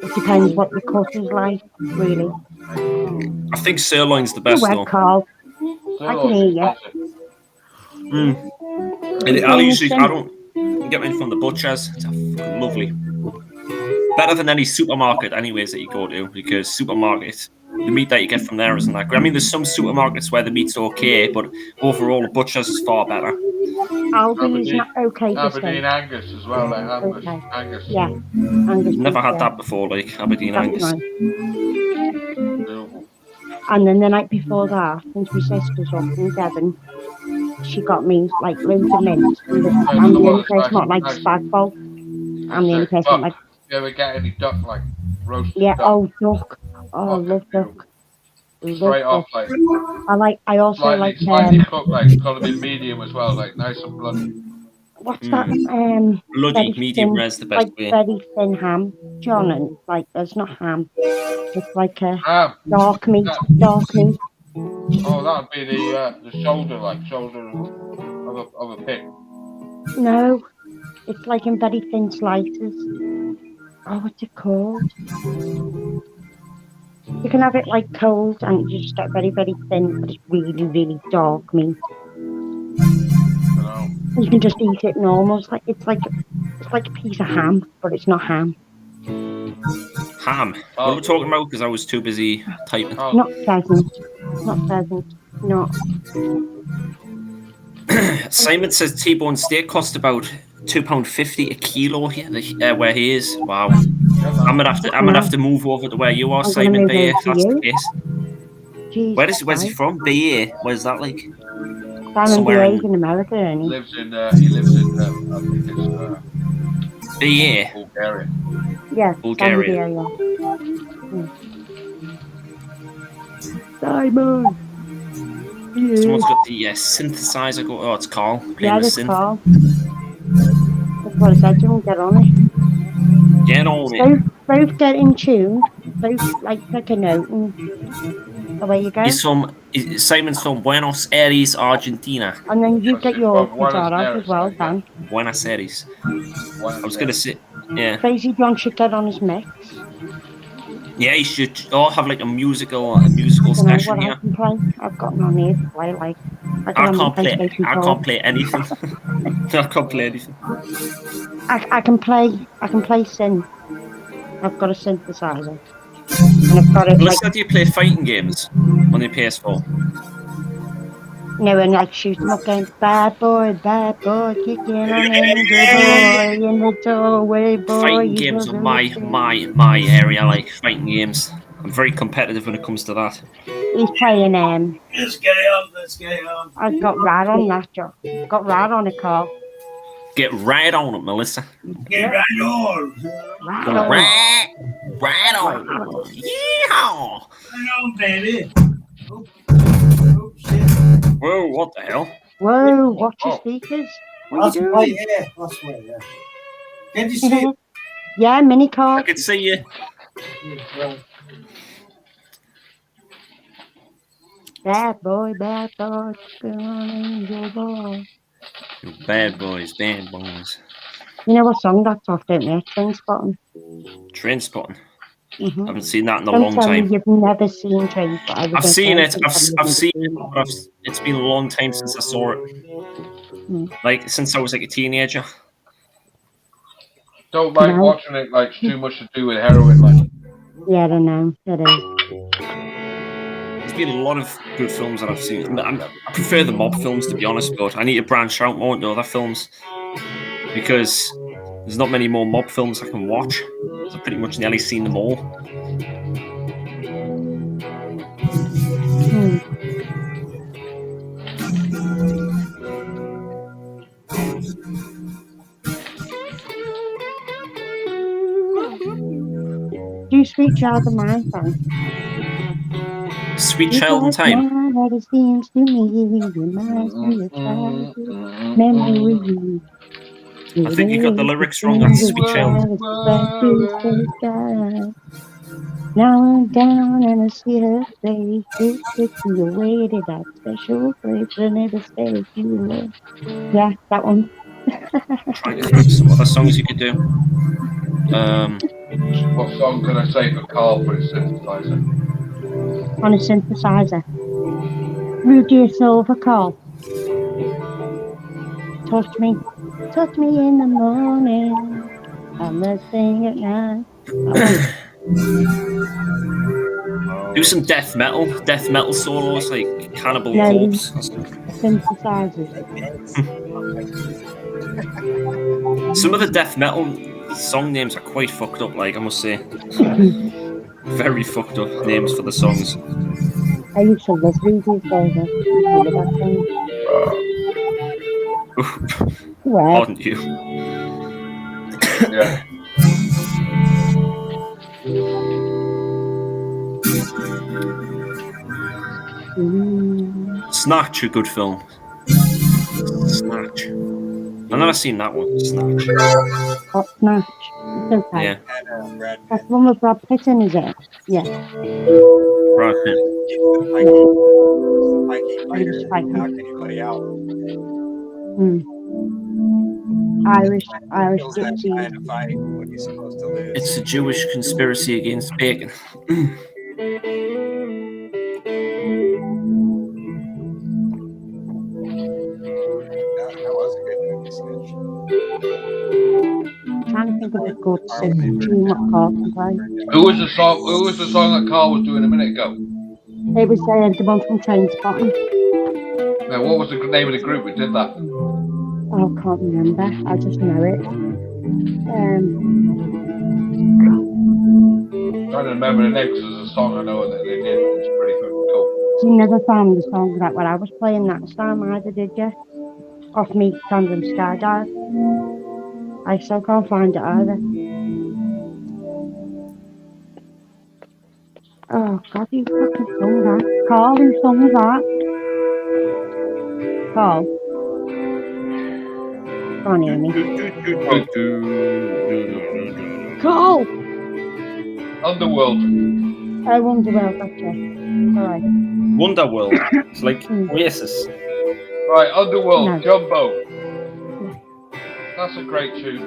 It depends what the cut is like, really. I think sirloin's the best though. Carl. I can hear you. I don't get mine from the butchers. It's fucking lovely. Better than any supermarket, anyways, that you go to, because supermarket, the meat that you get from there isn't that great. I mean, there's some supermarkets where the meat's okay, but overall, the butchers is far better. Aldi's not okay for Aberdeen steak. Angus as well, like Angus. Okay. Angus. Yeah. Angus Never had beef, that before, like Aberdeen That's Angus. nice. And then the night before that, since my sister's up in Devon, she got me like loads of mince. I'm the only person not like spag bowl. I'm the only person like. You ever get any duck, like roasted Yeah. duck? Oh, duck. Oh, I love duck. Straight off, like. I also like slightly cooked, like it's got to be medium as well, like nice and bloody. what's that? Bloody very medium thin- rare's the best like way. very thin ham, John, and like there's not ham. It's like a Ham. dark meat. Dark meat. Oh, that'd be the shoulder, like shoulder of a pig. No, it's like in very thin slices. Oh, what's it called? You can have it like cold and you just get very, very thin, but it's really, really dark meat. You can just eat it normal. It's like a piece of ham, but it's not ham. Ham. What are we talking about? Because I was too busy typing. Not pheasant. Not pheasant. No. Simon says T-bone steak cost about £2.50 a kilo here, where he is. Wow. I'm gonna have to move over to where you are, I'm gonna Simon. move There, if over to that's the you. case. Jeez, Where's he from? BA? Where's that like? Simon BA's in America, isn't he? Lives in I think it's BA. Bulgaria. Yeah, Bulgaria. Simon BA, yeah. Simon! Yeah. Someone's got the synthesizer. Oh, it's Carl playing Yeah, the that's synth. Carl. That's what I said to him, get on it. Get on it. Both get in tune, both like pick a note and away you go. Simon's from Buenos Aires, Argentina. And then you get your guitar out as well, Dan. Buenos Aires. I was going to say, yeah. Crazy John should get on his mix. Yeah, you should all have like a musical session here. I can play. I've got no need to play like. I can't play anything. I can't play anything. I can play synth. I've got a synthesizer. And I've got it. Melissa, do you play fighting games on your PS4? No, and like shoot 'em up games. Bad boy, kicking on angel boy in the doorway, boy. Fighting games are my area. I like fighting games. I'm very competitive when it comes to that. He's playing Let's get it on. I've got right on that, Joe. Got right on it, Carl. Get right on it, Melissa. Get right on. Right on. Yeehaw! Right on, baby. Whoa, what the hell? Whoa, watch your speakers. What are you doing? That's way, yeah. Can you see it? Yeah, mini car. I can see you. Bad boy, kicking on angel boy. Bad boys. You know what song that's off, don't you? Trainspotting. Trainspotting. Mm-hmm. I haven't seen that in a Don't long tell time. me you've never seen Trainspotting. I've seen it. I've seen it, but it's been a long time since I saw it. Like since I was like a teenager. Don't like watching it like it's too much to do with heroin, like. Yeah, I don't know. It is. There's been a lot of good films that I've seen. I prefer the mob films, to be honest, but I need to branch out more into other films because there's not many more mob films I can watch. I've pretty much nearly seen them all. Do Sweet Child of Mine, Frank. Sweet Child in Time. What it seems to me reminds me of childhood memories. I think you got the lyrics wrong on Sweet Child. Now I'm down and I see her face. It takes me away to that special place where never stays you love. Yeah, that one. Trying to think of some other songs you could do. What song can I say for Carl for his synthesizer? On a synthesizer. Root your soul for Carl. Touch me in the morning. I must sing at night. Do some death metal solos like Cannibal Corpse. Synthesizers. Some of the death metal song names are quite fucked up, like I must say. Very fucked up names for the songs. I used to love these songs. Pardon you. Yeah. Snatch, a good film. Snatch. I've never seen that one. Snatch. Oh, Snatch. It's okay. Yeah. That's one with Brad Pitt in, is it? Yeah. Brad Pitt. Knock anybody out. Irish gypsy. What he's supposed to lose. It's a Jewish conspiracy against bacon. That was a good movie, Snitch. I'm trying to think of a good tune what Carl can play. Who was the song that Carl was doing a minute ago? It was the one from Trainspotting. Now, what was the name of the group who did that? Oh, I can't remember. I just know it. trying to remember the name because there's a song I know that they did. It's pretty fucking cool. You never found the song that when I was playing that time either, did you? Off me Tandem Skydive. I still can't find it either. Oh God, you fucking sung that. Carl, who sung that? Carl. Can't hear me. Carl! Underworld. Oh, Underworld, gotcha. Alright. Wonderworld. It's like Oasis. Right, Underworld, No. Jumbo. That's a great tune.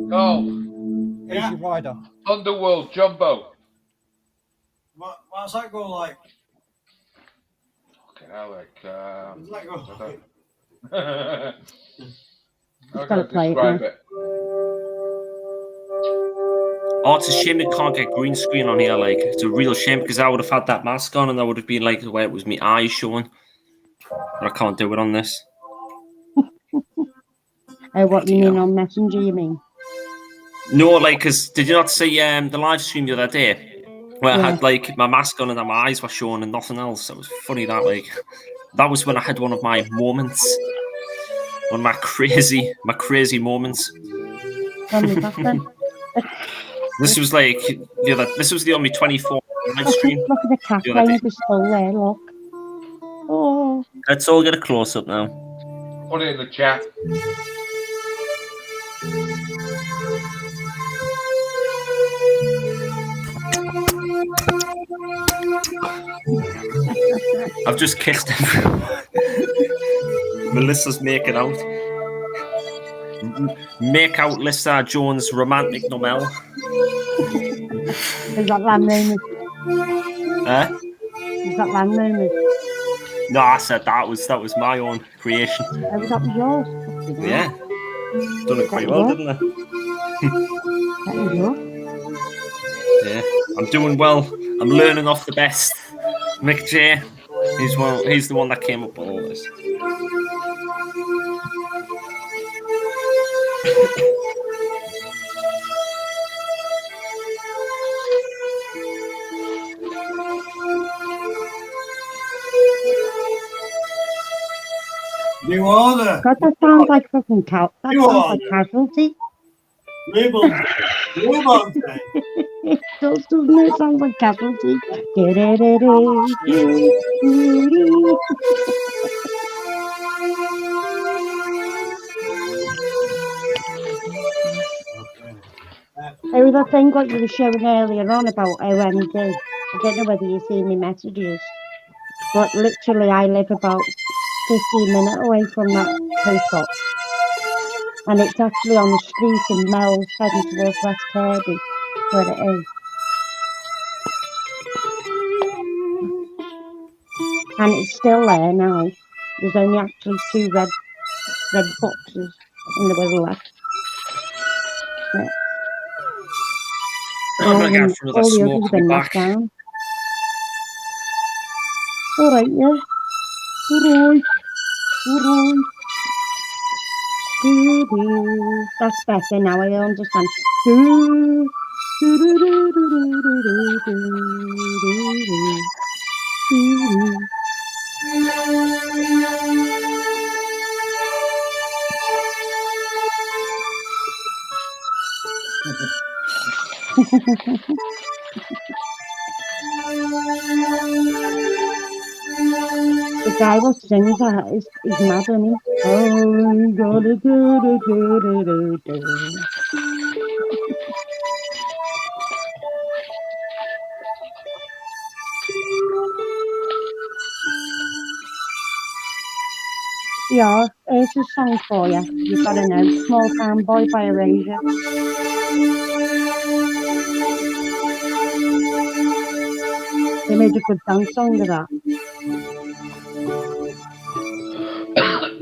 Carl. Easy Rider. Underworld, Jumbo. What's that go like? Fucking hell, like, What's that go like? How Gotta can I play it describe now. it? Oh, it's a shame they can't get green screen on here. Like, it's a real shame because I would have had that mask on and I would have been like where it was my eyes showing. But I can't do it on this. Oh, what you mean on Messenger, you mean? No, like, because did you not see the live stream the other day where I had like my mask on and my eyes were showing and nothing else? It was funny that, like, that was when I had one of my moments, one of my crazy moments. Tell me back then. This was like this was the only 24 live stream. Look at the cat the other playing day. the skull there, look. Oh. Let's all get a close up now. Put it in the chat. I've just kissed him. Melissa's making out. Make out Lissa Jones' romantic Nomel. Is that landlady? Huh? Is that landlady? No, I said that was my own creation. Oh, that was yours? Yeah. Done it quite well, didn't I? That was yours. Yeah. I'm doing well. I'm learning off the best. Mick J. He's the one that came up with all this. New order. God, that sounds like fucking cow. That sounds like Casualty. Move on, It does, doesn't it? Sounds like Casualty. Oh, that thing what you were showing earlier on about OMD. I don't know whether you've seen my messages, but literally I live about 15 minutes away from that post op. And it's actually on the street in Mells, heading towards West Kirby, where it is. And it's still there now. There's only actually 2 red boxes in the middle left. Yeah. I'm gonna go for another all the smoke. others have been knocked down. Alright, yeah. Alright. That's better now, I understand. The guy who sings that is mad, isn't he? I'm gonna do. Yeah, here's a song for you. You've got to know. Small Town Boy by Erasure. They made a good dance song of that.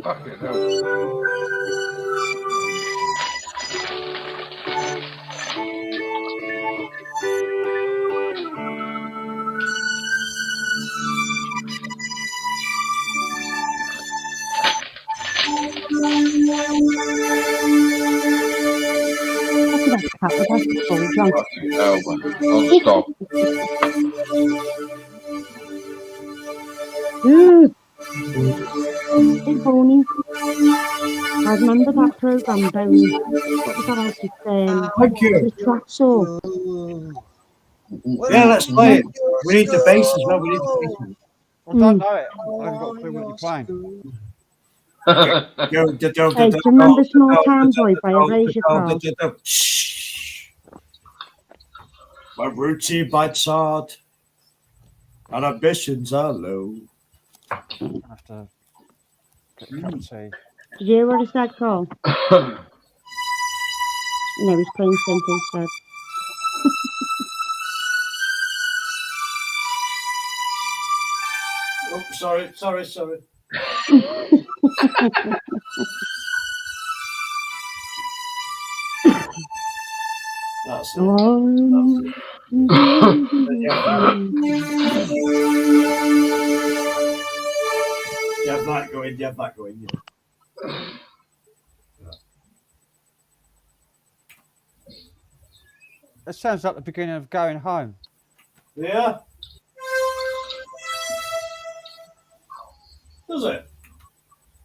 Fucking hell. Look at that cat with that full, John. Oh, don't stop. Hey, Boney. I remember that programme, Boney. What was that like? Thank you. The track saw. Yeah, let's play it. We need the bass as well. We need the bass. I don't know it. I haven't got a clue what you're playing. Hey, do you remember Small Town Boy by Erasure Carl? My routine bites hard, and ambitions are low. I have to get a cup of tea. Did you hear what he said, Carl? No, he's playing synth instead. Oh, sorry. That's it. You have that going. Yeah. That sounds like the beginning of Going Home. Yeah. Does it?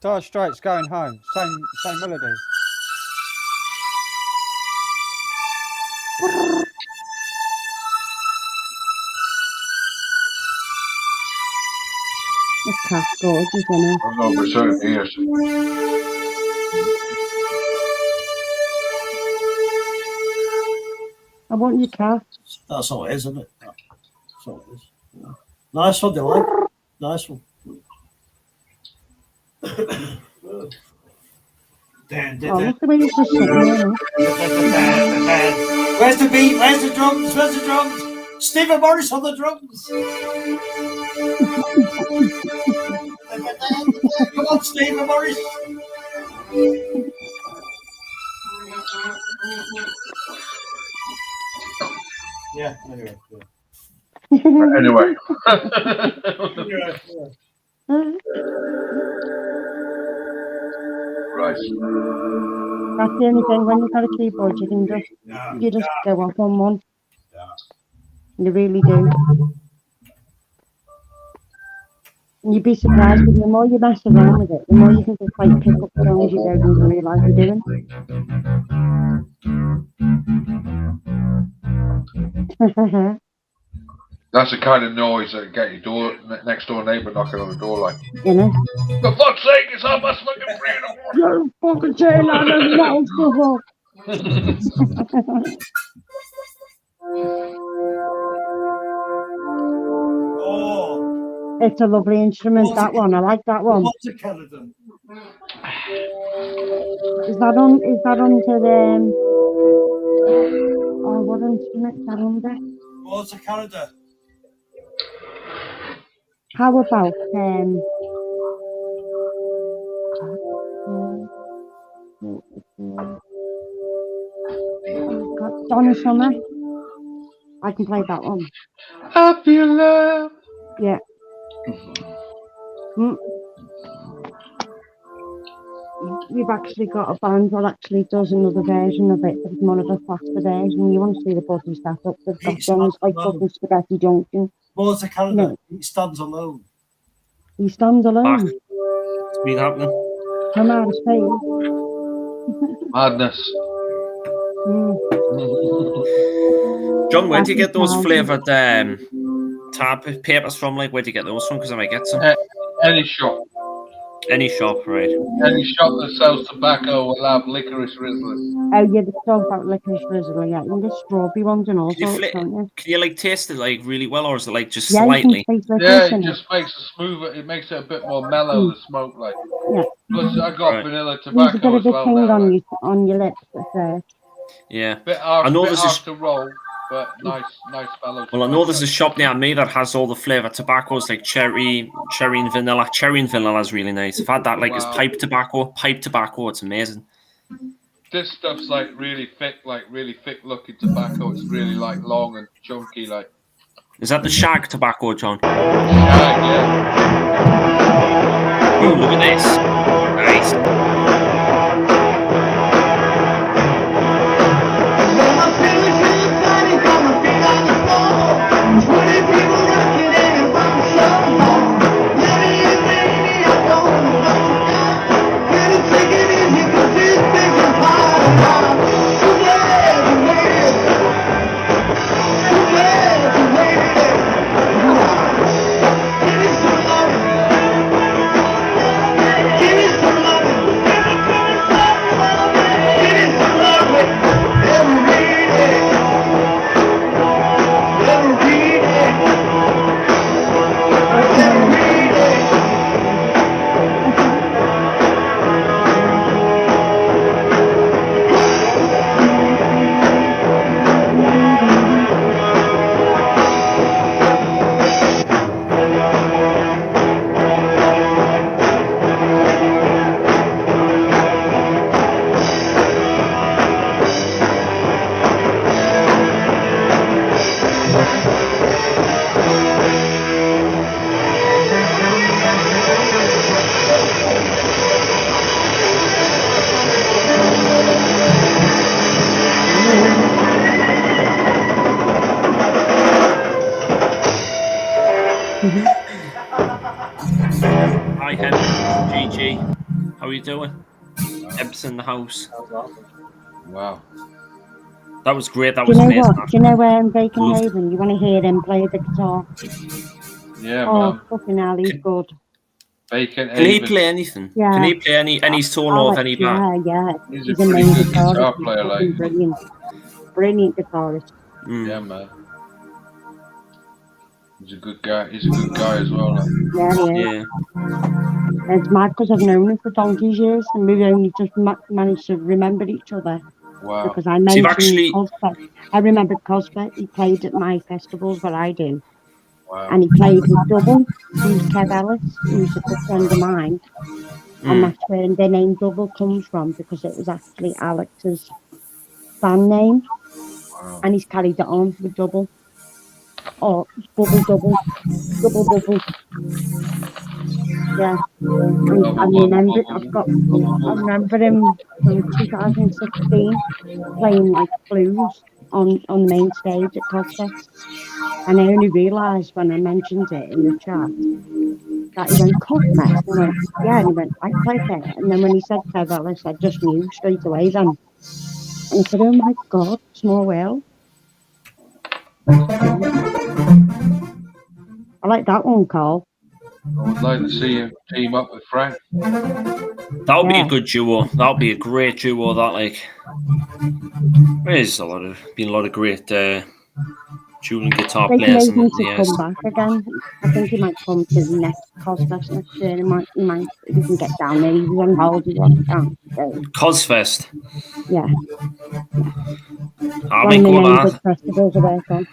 Dire Straits Going Home. Same melody. This cat's gorgeous, isn't it? I know for certain he is. I want your cat. That's all it is, isn't it? That's all it is. Yeah. Nice one, Dylan. Nice one. Look the way he's just sitting there. Where's the beat? Where's the drums? Stephen Morris on the drums. Come on, Stephen Morris. Yeah, anyway. Anyway. Right. That's the only thing, when you've got a keyboard, you just go off on one. You really do. And you'd be surprised, because the more you mess around with it, the more you can just like pick up songs you don't even realise you're doing. That's the kind of noise that get your next door neighbour knocking on the door like, you know? for fuck's sake, it's almost fucking 3 in the morning. You're fucking saying that Oh, it's a lovely instrument, that one. I like that one. What's a Canada? Is that under the oh, what instrument is that under? What's a Canada? How about Donna Summer? I can play that one. I feel love. Yeah. You've actually got a band that actually does another version of it, but it's one of the faster versions. You want to see the body stack up. They've got songs like fucking Spaghetti Junction. What's a Canada? No. He stands alone. He stands alone. It's been happening. Come out of space. Madness. John, where do you get those flavoured tab papers from? Like, where do you get those from? Because I might get some. Any shop. Any shop, right? Any shop that sells tobacco will have licorice rizzlers. Oh yeah, they talk about licorice rizzler. Yeah, and the strawberry ones and all sorts. Can you like taste it like really well, or is it like just slightly? Yeah, it just makes it smoother. It makes it a bit more mellow. The smoke, like. Yeah. Plus, I got vanilla tobacco a bit as of well. A Now, on your lips at first. Yeah. Bit hard, I know bit there's hard to roll, but nice fellows. Well, I know there's a shop near me that has all the flavoured tobaccos, like cherry and vanilla. Cherry and vanilla is really nice. I've had that like as pipe tobacco. It's amazing. This stuff's like really thick looking tobacco. It's really like long and chunky, like. Is that the shag tobacco, John? Shag, yeah. Ooh, look at this. Nice. do it. Ebbs in the house. Wow. That was great. That Do was you know amazing. what? Do you know Bacon Haven? You want to hear him play the guitar? Yeah, Oh, man. fucking hell, he's good. Bacon Can he Haven. play anything? Yeah. Can he play any solo of any band? Yeah. He's He's a a pretty main good guitarist. guitar He's player, fucking like. brilliant. Brilliant guitarist. Yeah, man. He's a good guy. He's a good guy as well. Like. Yeah, he is. It's mad because I've known him for donkey's years and we've only just managed to remember each other. Wow. Because I mentioned Cosplay. I remember Cosplay. He played at my festivals where I do. Wow. And he played with Double, who's Kev Ellis, who's a good friend of mine. And that's where the name Double comes from because it was actually Alex's band name. Wow. And he's carried it on with Double. Or Double. Yeah. I remember him from 2016 playing like blues on the main stage at Cosfest. And I only realised when I mentioned it in the chat that he went, Cosfest? And I went, yeah, and he went, I played there. And then when he said Kev Ellis, I just knew straight away then. And I said, oh my God, small world. I like that one, Carl. I would like to see him team up with Frank. That would be a good duo. That would be a great duo. That there's been a lot of great dueling guitar players in the years. Come back again. I think he might come to the next Cosfest next year. He might if he can get down there. He was on holiday last time. Cosfest. Yeah. I'll make one of that. Festivals are work on.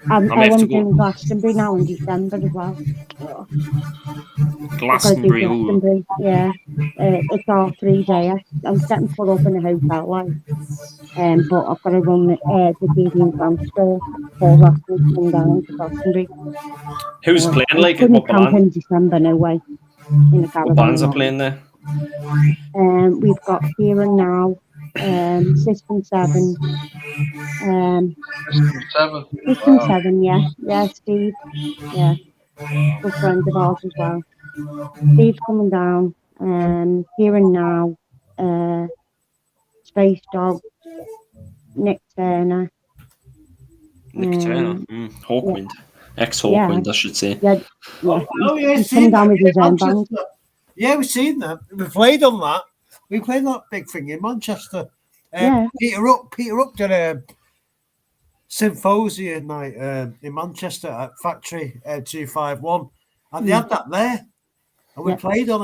I want to do Glastonbury now in December as well. Glastonbury. Yeah. It's our 3-day. I'm setting foot up in a hotel like. But I've got to run the Deviant Dance Store. Paul's asking me to come down to Glastonbury. Who's playing like it? What band? In December, no way. In the what bands are playing there? We've got Here and Now, System 7. System 7, yeah. Yeah, Steve. Yeah. Good friend of ours as well. Steve's coming down. Here and Now. Space Dog. Nick Turner. Hawkwind. Ex-Hawkwind, I should say. Yeah. He's coming down with his own band. Yeah, we've seen that. We played on that. We played that big thing in Manchester. Peter Up did a symposium night in Manchester at Factory 251, and they had that there, and we played on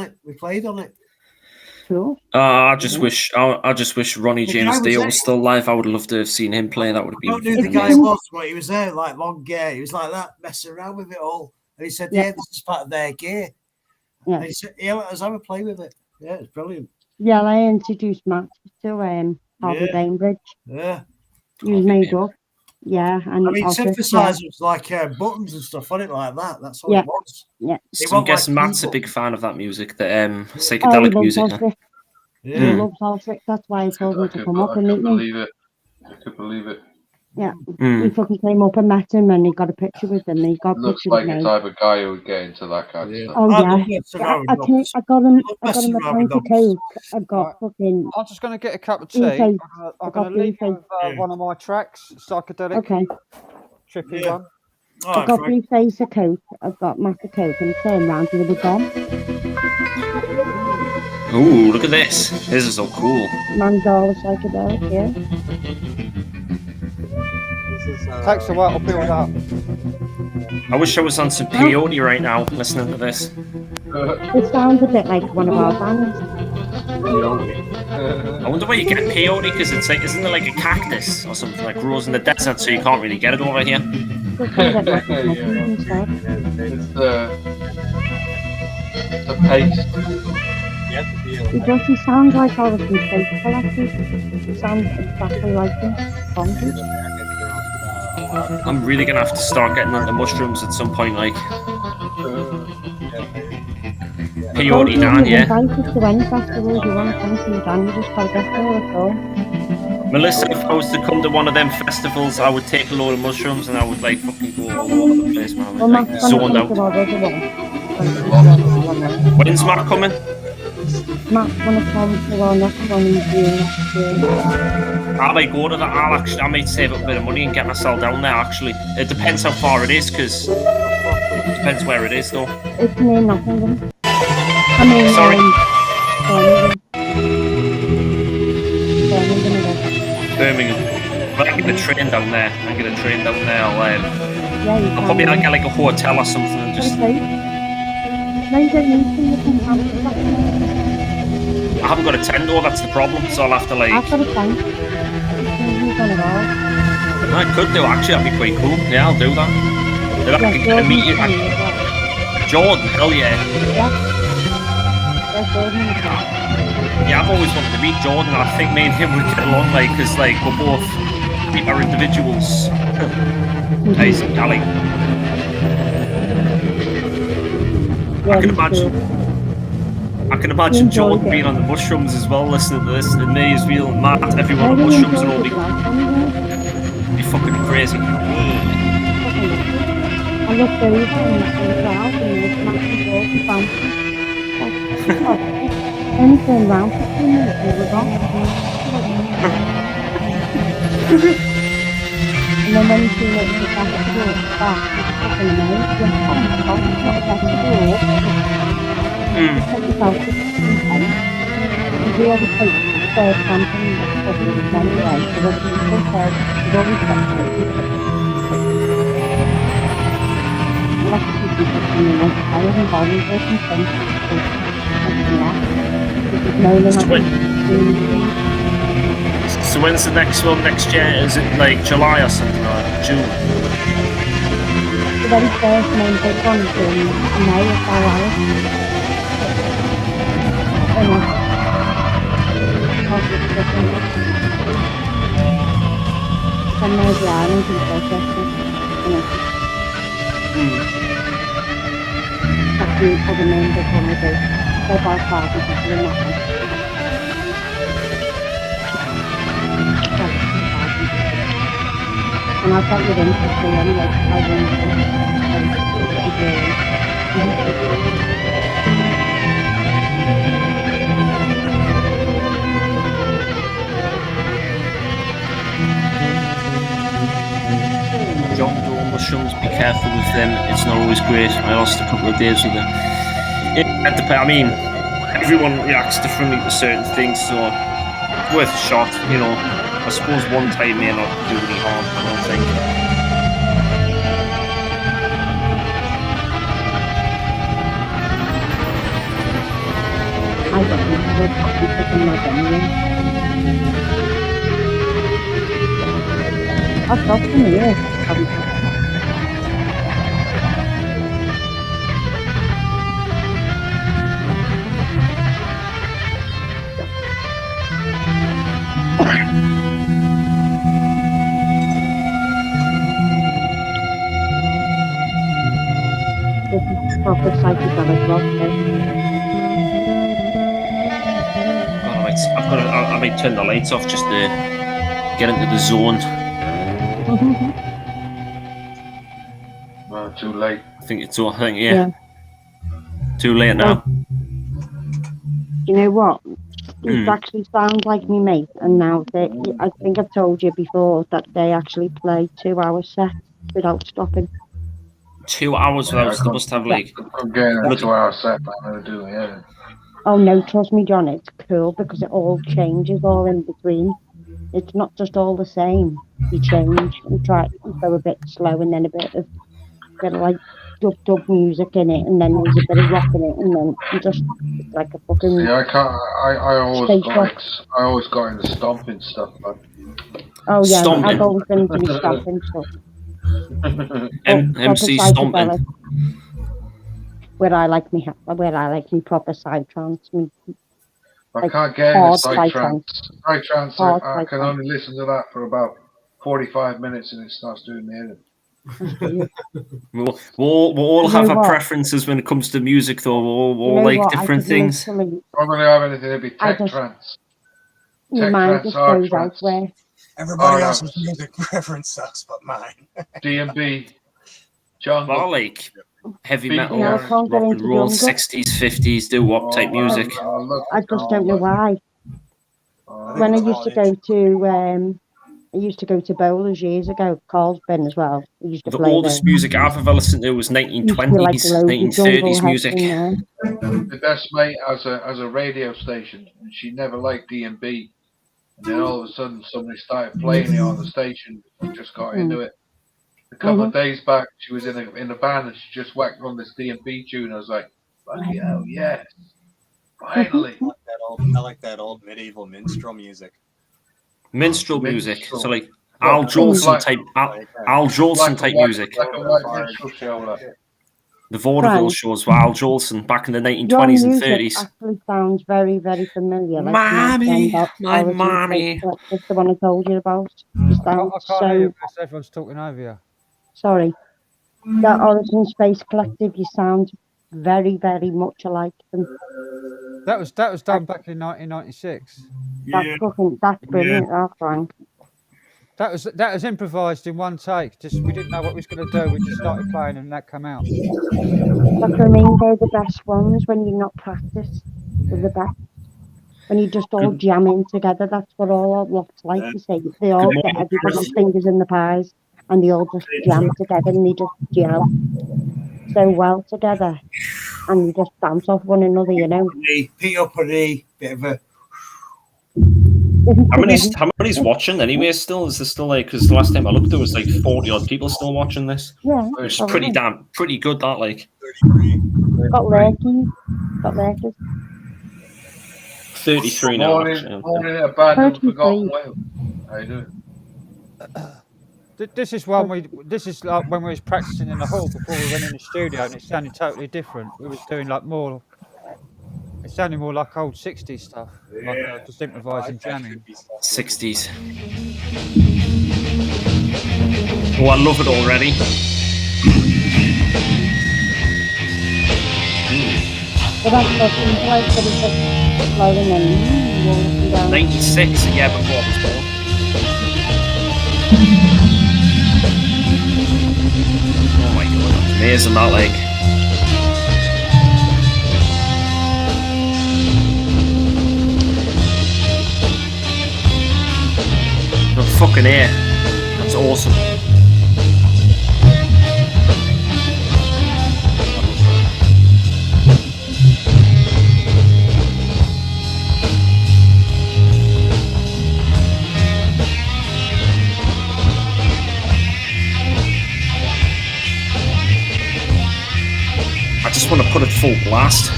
it. Cool. I just wish Ronnie James Dio was still alive. I would love to have seen him play. That would have been. I don't know who the guy was, but he was there like long gear. He was like that, messing around with it all, and he said, "Yeah, this is part of their gear." Yeah. And he said, "Yeah, let us have a play with it." Yeah, it's brilliant. Yeah, I introduced Matt to Harvey Bainbridge. Yeah. He was made up. Yeah, and I mean, synthesizers like buttons and stuff on it like that. That's all it was. Yeah. So I'm guessing Matt's a big fan of that music, the psychedelic music. He loves Alfred. That's why I told him to come up and meet me. I could believe it. Yeah, he fucking came up and met him, and he got a picture with him. And he got looks like the type of guy who would get into that kind of stuff. Oh yeah, I got him a pint of Coke. I got fucking. I'm just gonna get a cup of tea. I'm gonna leave with one of my tracks, psychedelic. Okay. Trippy one. I've got Briefcase of Coke. I've got Mac of Coke, and turn round to the gone. Ooh, look at this! This is so cool. Mandala psychedelic, yeah. Takes a while to build up. I wish I was on some peyote right now, listening to this. It sounds a bit like one of our bands. I wonder where you get peyote, because it's like, isn't it like a cactus or something that grows in the desert, so you can't really get it over here? It's a paste. It doesn't sound like all of these fake collectors. It sounds exactly like them. Bonkers. I'm really gonna have to start getting into mushrooms at some point, like peyote Dan, yeah. Invited to any festival you want to come to, Dan, you just gotta get there, that's all. Melissa, if I was to come to one of them festivals, I would take a load of mushrooms and I would like fucking go all over the place, man. Well, like, zoned out. When's Matt coming? Matt's gonna come to our next one in June next year. I might go to that. I might save up a bit of money and get myself down there. Actually, it depends how far it is, because it depends where it is, though. It's near Nottingham. I mean, Sorry. Birmingham. But I can get a train down there. I'll probably get like a hotel or something and just. I haven't got a tent though, that's the problem, so I'll have to like... I've got a tent. I could do actually, that'd be quite cool. Yeah, I'll do that. Then I can meet you. Jordan, hell yeah. Yeah, I've always wanted to meet Jordan, and I think me and him would get along, like, because like, we're both our individuals. Nice, Ali. I can imagine Jordan being on the mushrooms as well, listening to this, and me as well, and Matt, everyone on mushrooms and all be fucking crazy. I looked over and turned around and it was massive and he turned around for 2 minutes and we were gone. And then when he came over to the back of the door, he was fucking amazed. He went, oh my god, it's not a better door. Take yourself to the tent. And we ever take the third camping because it was anyway, so whether it was so third, it was always better. Lots of people said to me, I wasn't bothered with them, So when's the next one next year? Is it like July or something, or June? The very first main big one is in May or Fowl. Some of the islands in Rochester. That's the main big one we do. They're by far the people in that one. And I thought you'd interested anyway, because I went John Doe mushrooms, be careful with them, it's not always great. I lost a couple of days with them. I mean, everyone reacts differently to certain things, so it's worth a shot, you know. I suppose one time may not do any harm, I don't think. I don't know what's picking up anyway. I've got some here. This is proper psychedelic rock. I might turn the lights off just to get into the zone. Well, too late. I think, yeah. Too late now. You know what? It actually sounds like me mate, and now I think I've told you before that they actually play 2 hours set without stopping. 2 hours without, they must have like... I'm getting a 2 hour set, but I'm going to do, yeah. Oh no, trust me, John, it's cool because it all changes all in between. It's not just all the same. You change and try and go a bit slow and then a bit of like dub music in it, and then there's a bit of rock in it, and then you just like a fucking. Yeah, I always got into stomping stuff, man. Oh yeah, stomping. I've always been into the stomping stuff. MC stomping. Where I like me proper side trance. I can't get into side trance. Side trance, I can only listen to that for about 45 minutes and it starts doing me in. We'll all have our preferences when it comes to music, though. We'll all like different things. I'm going to have anything, it'd be tech trance. Your mind just goes elsewhere. Everybody else's music preference sucks, but mine. D&B. Jungle. Well, like heavy Big metal, Yeah, I can't get rock and into roll, drums. 60s, 50s, doo-wop type music. I just don't know why. When I used to go to Bowlers years ago, Carl's been as well. I used to The play oldest there. music I've ever listened to was Used to be like 1920s, loads of 1930s jungle music. heads in there. The best mate as a radio station, and she never liked D&B. And then all of a sudden, somebody started playing it on the station. I just got into it. A couple of days back, she was in a band and she just whacked on this D&B tune. I was like, "Fucking hell, yes! Finally!" I like that old medieval minstrel music. Minstrel music, Minstrel. so like Well, Al Jolson black- type, Al Jolson type music. Black and white minstrel show. Like. The vaudeville Frank. shows were Al Jolson back in the Your 1920s and music 30s. actually sounds very, very familiar. Like Mommy, my Origins, mommy. like the one I told you about. You I sound can't hear you so because everyone's talking over you. sorry. That Origin Space Collective, you sound very, very much alike them. That was done back in 1996. That's brilliant, that Frank. That was improvised in one take. Just we didn't know what we was going to do. We just started playing and that came out. That's what I mean, they're the best ones when you're not practiced. They're the best. When you just all jam in together, that's what all lots like. You say they all get everybody's fingers in the pies, and they all just jam together, and they just gel so well together, and you just bounce off one another, you know. Pete up on a bit of a. How many's watching anyway? Still, is there still like? Because the last time I looked, there was like 40 odd people still watching this. Yeah, Which is pretty good. That like. Got lurkies. 33 now. Born in a abandoned, forgotten Wales. How you doing? This is like when we was practicing in the hall before we went in the studio, and it sounded totally different. We was doing like more. It sounded more like old 60s stuff, like just improvising, jamming. 60s. Oh, I love it already. But that's what seems like, but it's just flowing and rolling down. 96, a year before I was born. Oh my god, that's amazing, that like. Oh, fucking air. That's awesome. I just want to put it full blast.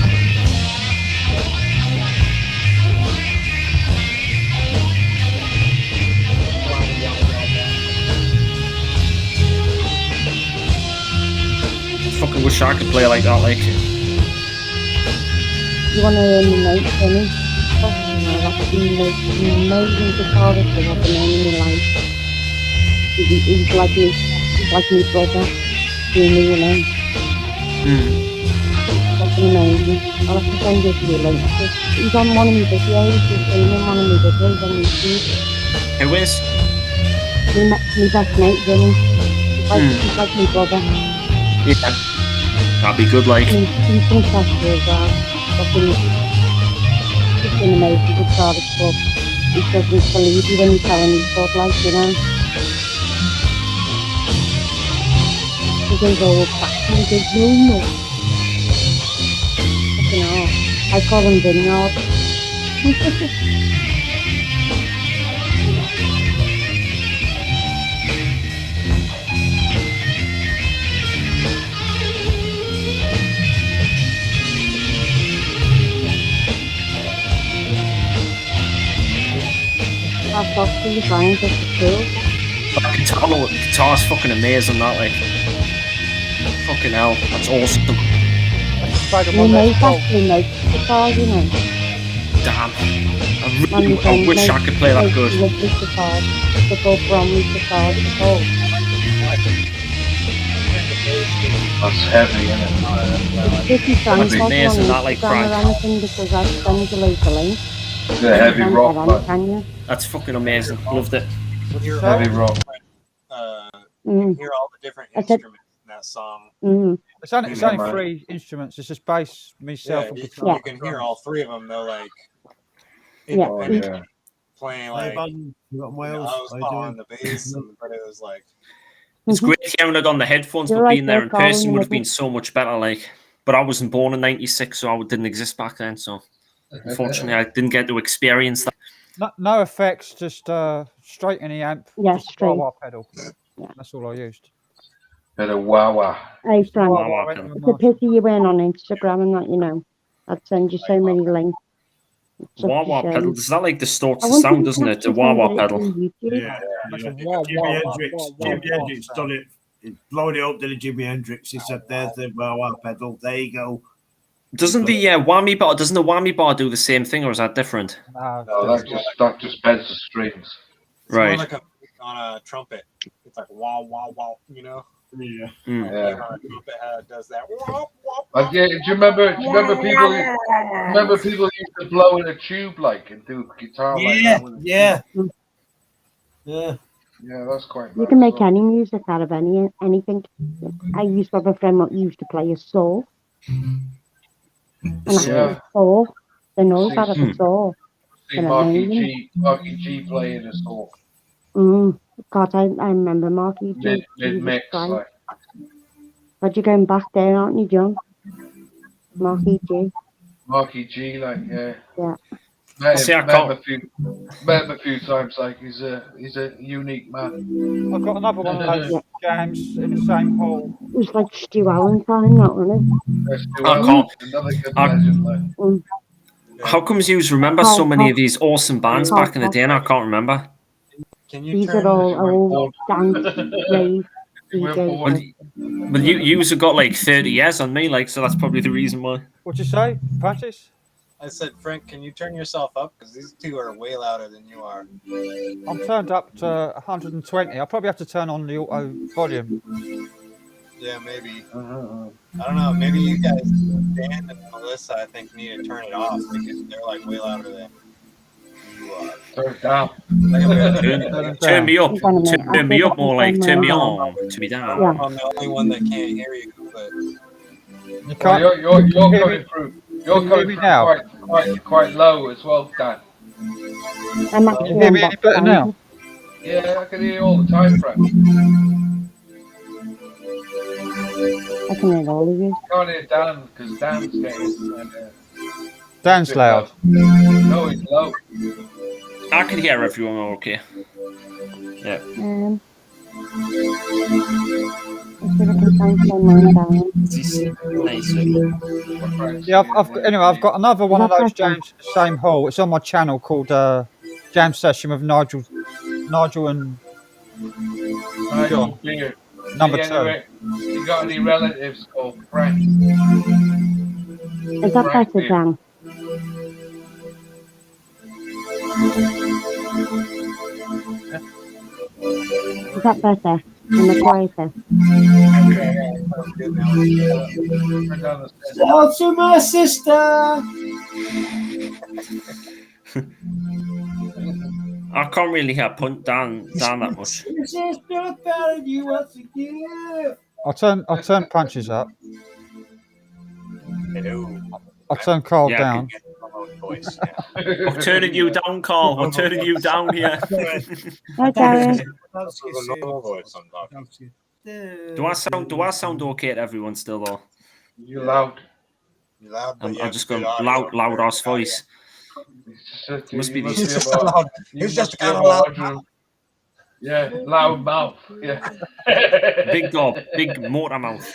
Fucking wish I could play like that, like. You want to learn the notes, Jenny? Oh, that's the most amazing guitarist I've ever known in my life. He's like me. He's like me brother. Doing me, you know. That's amazing. I'll have to send you to you later. He's on one of my videos. He's filming one of my videos on YouTube. Who is? My best mate, Jenny. He's like my brother. Yeah. That'd be good, like. He's fantastic as well. Just an amazing guitarist, but he doesn't believe you when you tell him he's good, like, you know. He goes all back and he goes, no. Fucking hell. I call him Vineyard. That's off to you, Brian, just the cool. That guitar's fucking amazing, that, like. Fucking hell, that's awesome. You make actually make guitars, you know. Damn. I wish I could play that good. Lovely guitars. The full Bromley guitars, the whole. That's heavy, isn't it? If you can, That's amazing, that, like, or anything, because I've sent you later link. It's a heavy rock, man. Can you? That's fucking amazing. Loved it. Heavy rock. You can hear all the different I said, instruments that song. It's only three instruments. It's just bass, myself, and guitar. You can hear all three of them. They're like independent, playing like. You got Wales. I was following the bass, but it was like. It's great hearing it on the headphones, but being there in person would have been so much better. Like, but I wasn't born in '96, so I didn't exist back then. So, unfortunately, I didn't get to experience that. No effects, just straight in the amp. Yeah, just straight. Wah-wah pedal. Yeah. That's all I used. Bit of wah-wah. Hey, Frank, Wah-wah it's a pity you weren't on Instagram and that, you know. I'd send you so many links. Wah-wah pedal, does that like distorts the sound, doesn't it? The wah-wah pedal. Yeah. Jimi Hendrix done it. He blowed it up to the Jimi Hendrix. He said, "There's the wah-wah pedal. There you go." Doesn't the whammy bar? Doesn't the whammy bar do the same thing, or is that different? No, that just bends the strings. It's right. more like on a trumpet. It's like wah wah wah. You know. Yeah. Yeah. On a trumpet does that. Wah, wah, do you remember people used to blow in a tube like and do guitar like that? Yeah. Yeah, that's quite nice. You can make any music out of anything. I used to have a friend that used to play a saw. And I a saw. They know about a saw. See Marky G playing a saw. God, I remember Marky G. Mid-mix. Like. But you're going back there, aren't you, John? Marky G. Marky G, like, yeah. Yeah. Met him a few times. Like he's a unique man. I've got another one of those games in the same hall. It was like Stu Allen time, that wasn't it? How comes you remember so many of these awesome bands back in the day, and I can't remember? These are all old dance rave DJs. Well, you have got like 30 years on me, like, so that's probably the reason why. What'd you say, Practice? I said, Frank, can you turn yourself up? Because these two are way louder than you are. I'm turned up to 120. I'll probably have to turn on the auto volume. Yeah, maybe. I don't know. Maybe you guys, Dan and Melissa, I think, need to turn it off because they're like way louder than you are. Turn it down. Turn me up. Turn me up more like turn me on. Turn me down. Yeah. I'm the only one that can't hear you, but you can't. You're coming through. You're coming through quite low as well, Dan. I'm actually Can you hear me any better now? Yeah, I can hear you all the time, Frank. I can hear all of you. Can't hear Dan because Dan's getting. Dan's loud. No, he's low. I can hear everyone okay. Yeah. Yeah, I've got another one of those jams in the same hall. It's on my channel called Jam Session with Nigel and John. Number 2. You got any relatives called Frank? Is that better, Dan? Is that better? In the quieter? Shout to my sister. I can't really hear down that much. I'll turn Punches up. hello. I'll turn Carl down. I'm turning you down, Carl. I'm turning you down here. Hi, Darren. Do I sound okay to everyone still though? You're loud. I'm just going loud ass voice. Must be these. It's just kind of loud. Yeah, loud mouth. Yeah. big motor mouth.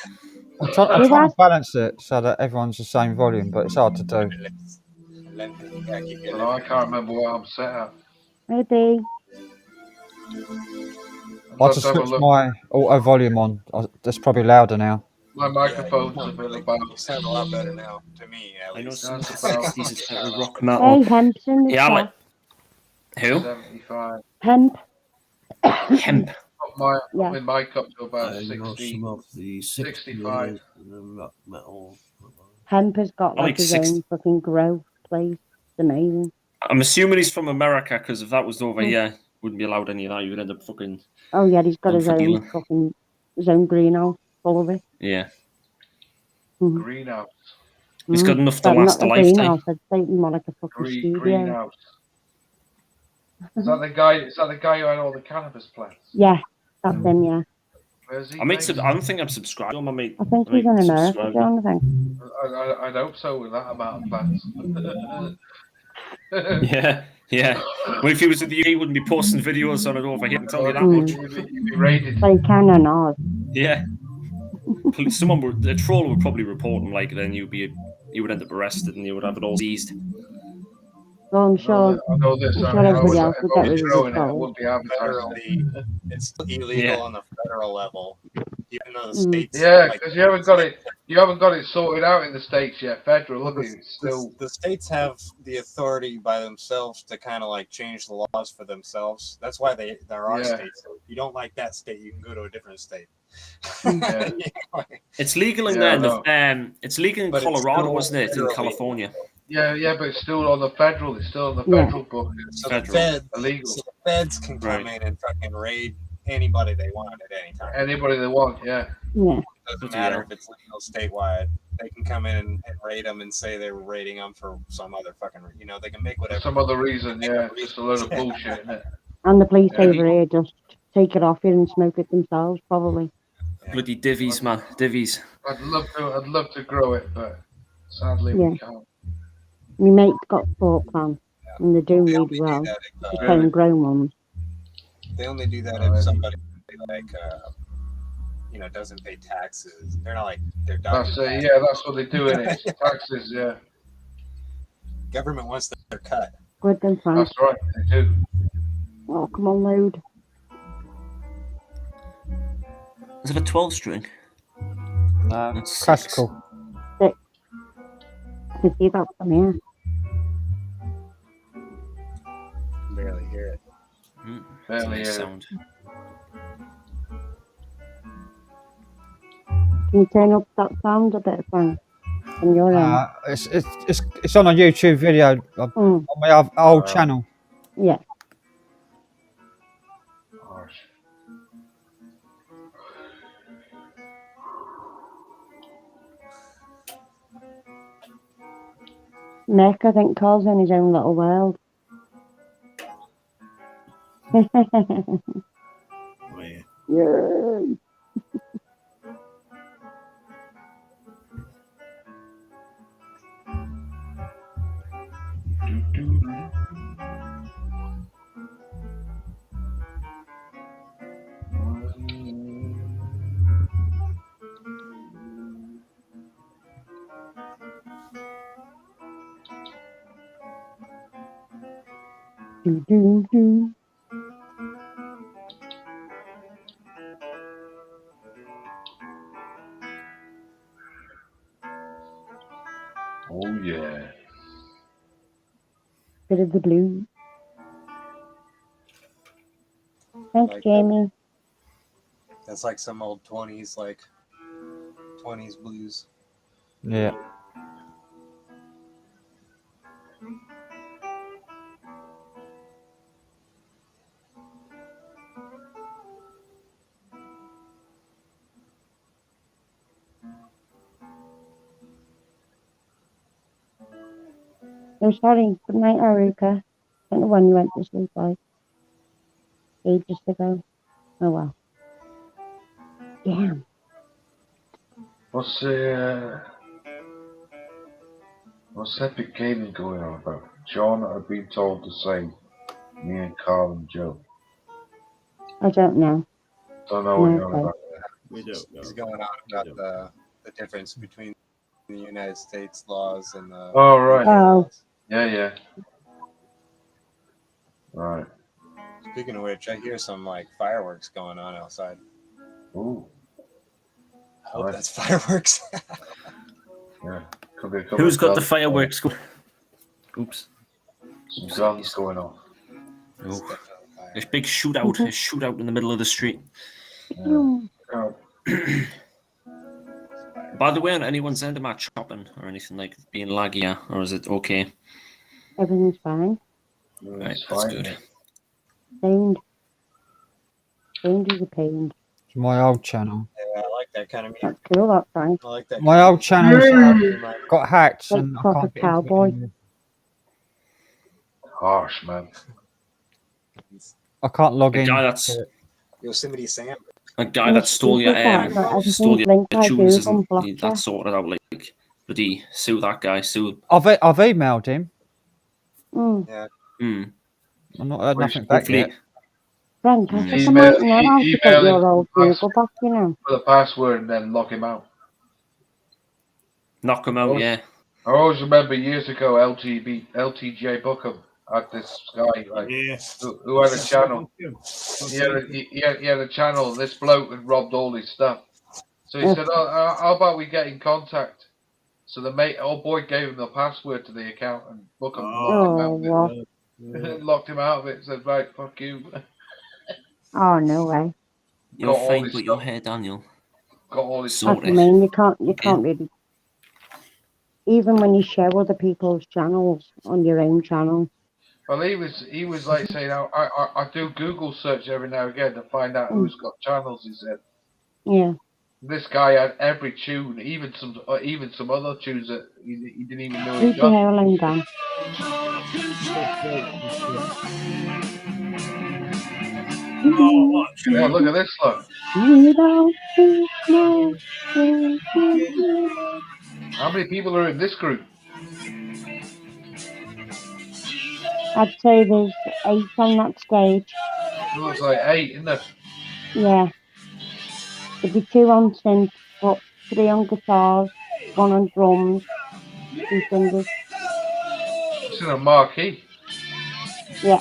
I'm trying to balance it so that everyone's the same volume, but it's hard to do. Well, I can't remember what I'm set at. Maybe. I'll just switch my auto volume on. That's probably louder now. My microphone's a bit about. You sound a lot better now to me. At least. I know rock metal. Hey, Hemp's in the chat. Who? 75. Hemp. Hemp. My mic up to about 60, 65. Metal. Hemp has got like his own fucking grow place. It's amazing. I'm assuming he's from America because if that was over here, wouldn't be allowed any of that. You would end up fucking. Oh yeah, he's got his own fucking greenhouse. full of it. Yeah. Greenhouse. It's good enough to But last not a a lifetime. greenhouse. I'd say more like a fucking studio. Greenhouse. Is that the guy? Is that the guy who had all the cannabis plants? Yeah, that's him. Yeah. Where's he? I based? don't think I'm subscribed to him. I think he's in America, John. I think. I'd hope so with that amount of plants. Yeah. Well, if he was in the UK, he wouldn't be posting videos on it over here. I can tell you that much. He'd be raided. But he can or not. Yeah. A troll would probably report him, like, then you would end up arrested and you would have it all seized. Well, I'm sure. I know this. I'm sure everybody else would get rid of it. it. Wouldn't be advertising. It's illegal on the federal level, even though the states. Yeah, because you haven't got it. You haven't got it sorted out in the states yet. Federal, look, it's still. The states have the authority by themselves to kind of like change the laws for themselves. That's why there are states. So if you don't like that state, you can go to a different state. Yeah. It's legal in it's legal in Colorado, wasn't it? In California. Yeah, but it's still on the federal. It's still on the federal book. So Federal. the Illegal. feds can come in and fucking raid anybody they want at any time. Anybody they want, yeah. It doesn't matter if it's legal statewide. They can come in and raid them and say they were raiding them for some other fucking, they can make whatever. Some other reason, yeah. Just a load of bullshit, isn't it? And the police over here just take it off you and smoke it themselves, probably. Bloody divvies, man. Divvies. I'd love to grow it, but sadly we can't. My mate's got 4 plants, and they're doing really well. They're homegrown ones. They only do that if somebody doesn't pay taxes. They're not like they're That's what they do in it. Taxes, yeah. Government wants their cut. Good then, fine. That's right, they do. Oh, come on, load. Is it a 12 string? No, That's classical. 6. I can see that from here. Barely hear it. Barely hear sound. Can you turn up that sound a bit, Frank? On your end? It's on a YouTube video on my old channel. Yeah. Nick, I think, calls in his own little world. Yeah. Do, do, do. Oh yeah. Bit of the blues. Thanks, Jamie. That's like some old 20s, like 20s blues. Yeah. I'm sorry. Good night, Aruka. I don't know when you went to sleep, like ages ago. Oh well. Damn. What's Epic Gaming going on about? John, I've been told to say me and Carl and Joe. I don't know. Don't know what you're on about. We don't know. He's going on about the difference between the United States laws and the. Oh right. Oh. Yeah. Right. Speaking of which, I hear some like fireworks going on outside. Ooh. I hope that's fireworks. Yeah. Could be a couple Who's of got the guns. fireworks going? Oops. Some guns going off. Oh. There's a big shootout in the middle of the street. Yeah. By the way, on anyone's end, am I chopping or anything like being laggy, or is it okay? Everything's fine. Right, that's good. Sound is a pain. It's my old channel. Yeah, I like that kind of music. That's cool, that thing. I like that. My kind old of channel's music. got hacked Like and I proper can't get into it cowboy. anymore. Harsh, man. I can't log A in. guy that's Yosemite Sam. a guy that stole your stole your tunes isn't he, that sorted out like but he sue that guy, sue I've emailed him. Yeah. I've not heard nothing back hopefully yet. Frank, I think I might know how to get your old Google back, you know. For the password and then lock him out. knock him out, yeah. I always remember years ago LTJ Bookham had this guy like who had a channel. He had a channel and this bloke had robbed all his stuff. So he said, "Oh, how about we get in contact?" So the old boy gave him the password to the account and Bookham locked him out of it. Said, "Right, fuck you." Oh, no way. You're fine with your hair, Daniel. Got all his That's what I mean, you can't really, even when you share other people's channels on your own channel. Well, he was like saying, I do Google search every now and again to find out who's got channels. He said, Yeah. This guy had every tune, even some other tunes that he didn't even know he Leave your hair got. alone, Dan. Yeah, look at this look. How many people are in this group? I'd say there's 8 on that stage. It looks like 8, isn't it? Yeah. There'd be 2 on synth, but 3 on guitars, 1 on drums, 2 singers. It's in a marquee. Yeah.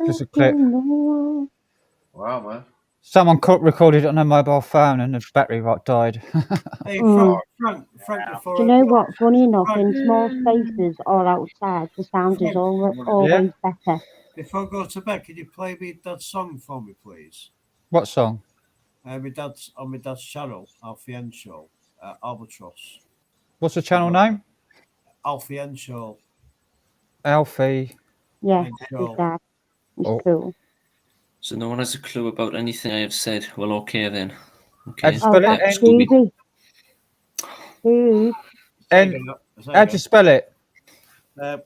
Just a clip. Wow, man. Someone recorded it on a mobile phone and the battery died. Hey, Frank, Do you know what? Funny enough, in small spaces or outside, the sound is always better. Before I go to bed, can you play me that song for me, please? What song? My dad's channel, Alfie N Show, Albatross. What's the channel name? Alfie N Show. Alfie. Yeah, Show. his dad. It's Oh. cool. So no one has a clue about anything I have said. Well, okay then. Okay. How'd you spell it?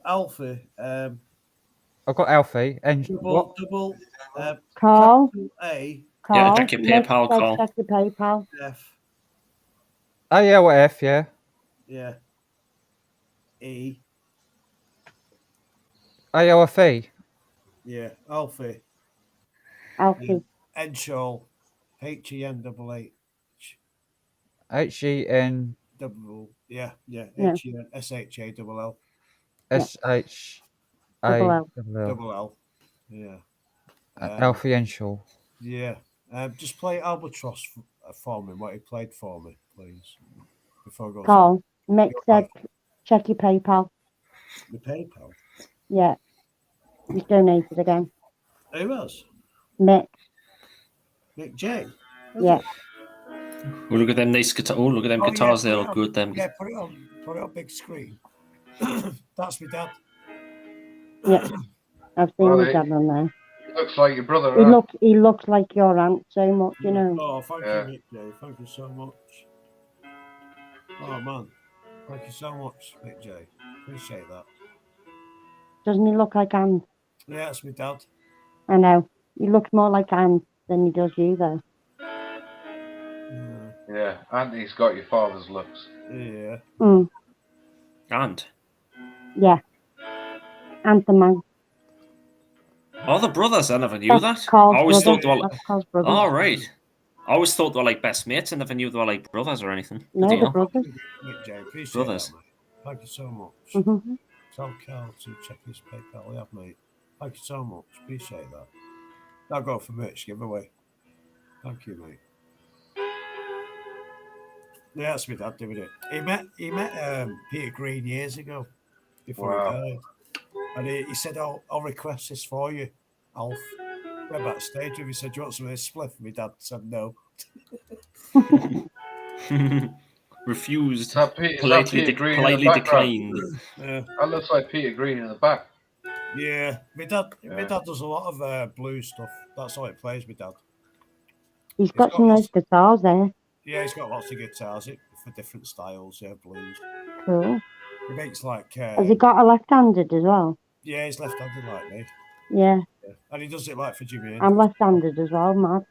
Alfie. I've got Alfie. And what? Double. Carl. A. Carl. Yeah, check your PayPal, Carl. Check your PayPal. F. ALF, yeah. Yeah. E. ALFE. Yeah. Alfie. Alfie. Henshaw. HENHH. HEN. Double. Yeah. Yeah. HEN SHA double L. SH. Double L. Double L. Yeah. Alfie Henshaw. Yeah. Just play Albatross for me, what he played for me, please. Before I go. Carl, Mick said check your PayPal. The PayPal? Yeah. He's donated again. Who else? Mick. Mick J. Yeah. Oh, look at them nice guitar. Oh, look at them guitars. They look good. Them. Yeah, put it on big screen. That's my dad. Yeah. I've seen your dad on there. He looks like your brother. He looks like your aunt so much, you know. Oh, thank you, Mick J. Thank you so much. Oh man, thank you so much, Mick J. Appreciate that. Doesn't he look like Anne? Yeah, that's my dad. I know. He looks more like Anne than he does you, though. Yeah, Anthony's got your father's looks. Yeah. Mm. And Yeah. And the man. oh, the brothers. I never knew That's that. Carl's I always brother. thought they were. That's Carl's brother. Oh, right. I always thought they were like best mates. I never knew they were like brothers or anything. No, Bloody the hell. brothers. Mick J. Appreciate Brothers. that, mate. Thank you so much. Mm-hmm. Tell Carl to check his PayPal. Yeah, mate. Thank you so much. Appreciate that. That'll go for merch giveaway. Thank you, mate. Yeah, that's my dad doing it. He met Peter Green years ago before he died. And he said, I'll request this for you, Alf. Went backstage with him. He said, do you want some of this spliff? My dad said no. Refused. Politely Politely declined. That looks like Peter Green in the back. Yeah, my dad does a lot of blues stuff. That's how it plays, my dad. He's got some nice guitars there. Yeah, he's got lots of guitars for different styles. Yeah, blues. Cool. He makes like. Has he got a left-handed as well? Yeah, he's left-handed like me. Yeah. And he does it like for Jimmy. I'm left-handed as well, Matt.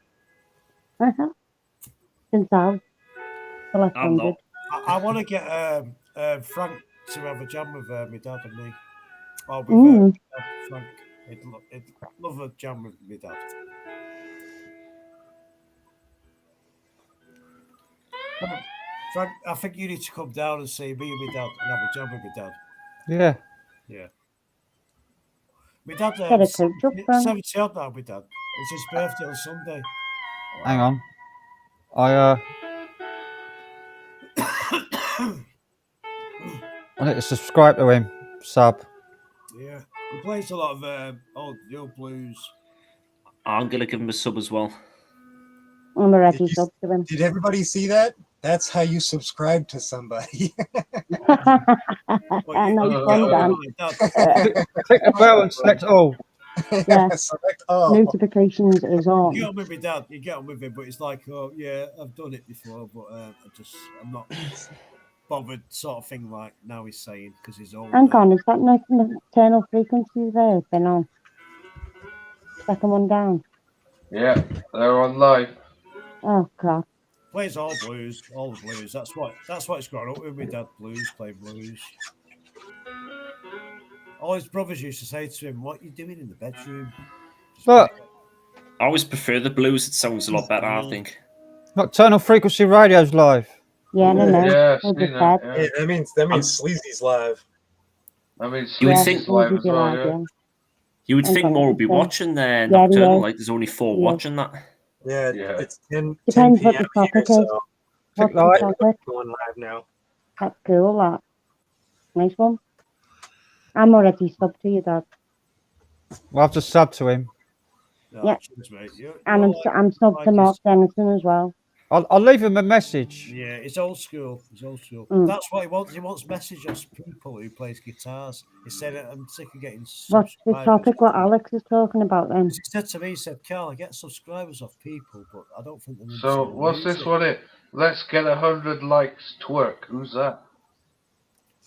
Since I'm left-handed. I want to get Frank to have a jam with my dad and me. Oh, with Frank. He'd love a jam with my dad. Frank, I think you need to come down and see me and my dad and have a jam with my dad. Yeah. Yeah. My dad, Get a coach up, Frank. 70 odd now, my dad. It's his birthday on Sunday. Hang on. I need to subscribe to him. Sub. Yeah. He plays a lot of old blues. I'm going to give him a sub as well. I'm already sub to him. Did everybody see that? That's how you subscribe to somebody. Nice one, Dan. Click the bell and select all. Yeah. Select all. Notifications is on. You get on with my dad. You get on with him, but it's like, oh yeah, I've done it before, but I'm not bothered, sort of thing. Like now he's saying because he's old. Hang on, is that nocturnal frequency there been on? Second one down. Yeah, they're on live. Oh crap. Plays all blues. That's what it's grown up with. My dad blues, play blues. All his brothers used to say to him, "What are you doing in the bedroom?" Look, I always prefer the blues. It sounds a lot better, I think. Nocturnal Frequency Radio's live. Yeah, no. Yeah, Hold seen the that, bed. yeah. Yeah, that means Sleazy's live. I mean, You would Sleazy's think- live Sleazy's as well, live, yeah. You would Hang think on, more would be okay. watching Yeah, Nocturnal. yeah. Like, there's only 4 Yeah. watching that. Yeah, Yeah. it's 10 Depends what p.m. the topic here, is. so What's the Like- topic? going live now. That's cool, that. Nice one. I'm already sub to you, Dad. We'll have to sub to him. No, Yeah. cheers, mate. And I'm sub to Mark Dennison as well. I'll leave him a message. Yeah, it's old school. Mm. That's what he wants. He wants messages from people who plays guitars. He said, "I'm sick of getting." What's the subscribers." topic what Alex is talking about then? He said to me, he said, "Carl, I get subscribers off people, but I don't think they're." So what's this one? Let's get 100 likes twerk. Who's that?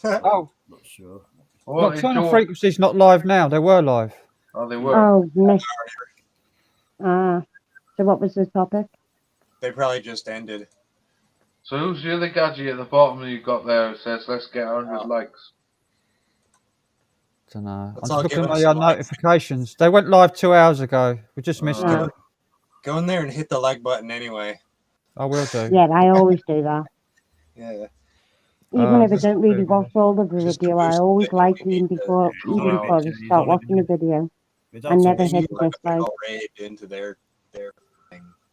Oh, Not sure. What Nocturnal is Frequency's not live now. They were live. Oh, they were. Oh, miss. Ah. So what was the topic? They probably just ended. So who's the other gadget at the bottom you got there? It says, "Let's get 100 likes." Don't know. I'm Let's just all looking give at us your some likes. notifications. They went live 2 hours ago. We just missed Oh. it. Go in there and hit the like button anyway. I will do. Yeah, I always do that. Yeah. Even if I Just don't really watch all of the video, I always like them before I start watching the video. I never hit the dislike. Raid into their thing.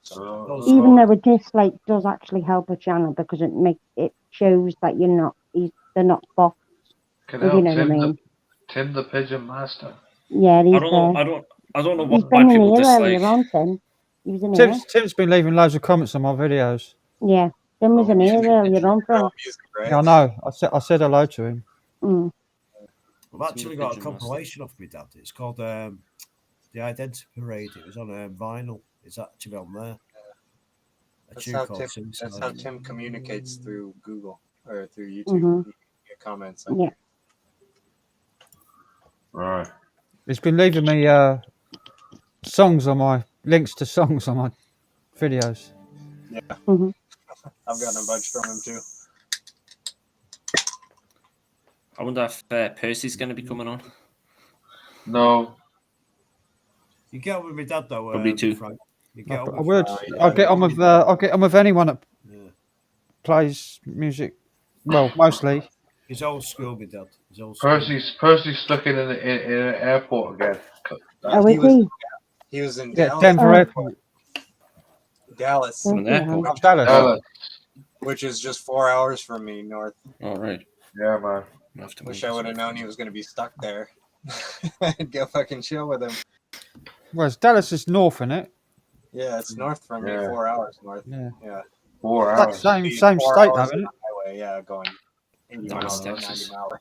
So, Even though a dislike does actually help a channel because it shows that they're not bots. Can If help you know what I Tim, mean. Tim the Pigeon Master. Yeah, he's I don't know. there. I don't know He's why been in people here dislike. earlier on, Tim. He was in here. Tim's been leaving loads of comments on my videos. Yeah, Tim was in here earlier on, Frank. music, right? Yeah, I know. I said hello to him. Mm. I've actually got a compilation off me, Dad. It's called The Identity Parade. It was on vinyl. It's actually on there. That's how Tim communicates through Google or through YouTube. Mhm. You can get comments. Yeah. Right. He's been leaving me links to songs on my videos. Yeah. Mhm. I've gotten a bunch from him too. I wonder if Percy's going to be coming on. No. You get on with my dad though. Probably two. Frank. You get on I with would. Frank. I'll get on with anyone that plays music. Well, mostly. He's old school, my dad. He's old school. Percy's stuck in an airport again. Oh, is he? He was in Yeah, Dallas. Denver Airport. Dallas, Dallas. which is just 4 hours from me north. All right. Yeah, man. Wish I would have known he was going to be stuck there. I'd go fucking chill with him. Whereas Dallas is north, isn't it? Yeah, it's north from me, Yeah. 4 hours north. Yeah. Yeah. 4 That's hours. same 4 state, hours though, isn't on it? the highway, yeah, going 80 miles, 90 Texas. miles.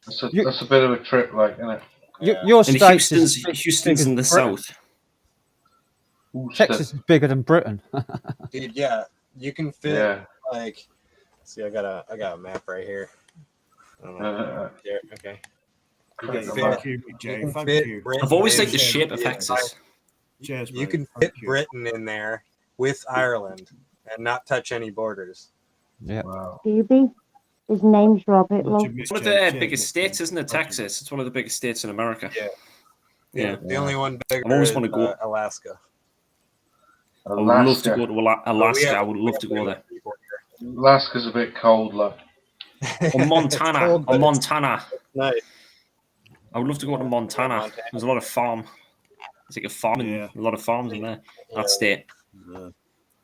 That's a bit of a trip, like, isn't it? Your And state's Houston's in the south. Texas is bigger than Britain. Dude, yeah, you can fit like. See, I got a map right here. I don't know. There, okay. Thank you, Jay. Thank you. I've always liked the shape of Texas. Cheers, You mate. can fit Britain in there with Ireland and not touch any borders. Yeah. Wow. Phoebe, his name's Robert. Love. It's one of the biggest states, isn't it? Texas. It's one of the biggest states in America. Yeah. Yeah. The only one bigger I always is want to go. Alaska. I would love to go to Alaska. I would love to go there. Alaska's a bit cold, like. Or Montana. Or Montana. Nice. I would love to go to Montana. There's a lot of farm. It's like a farming. A lot of farms in there. That state.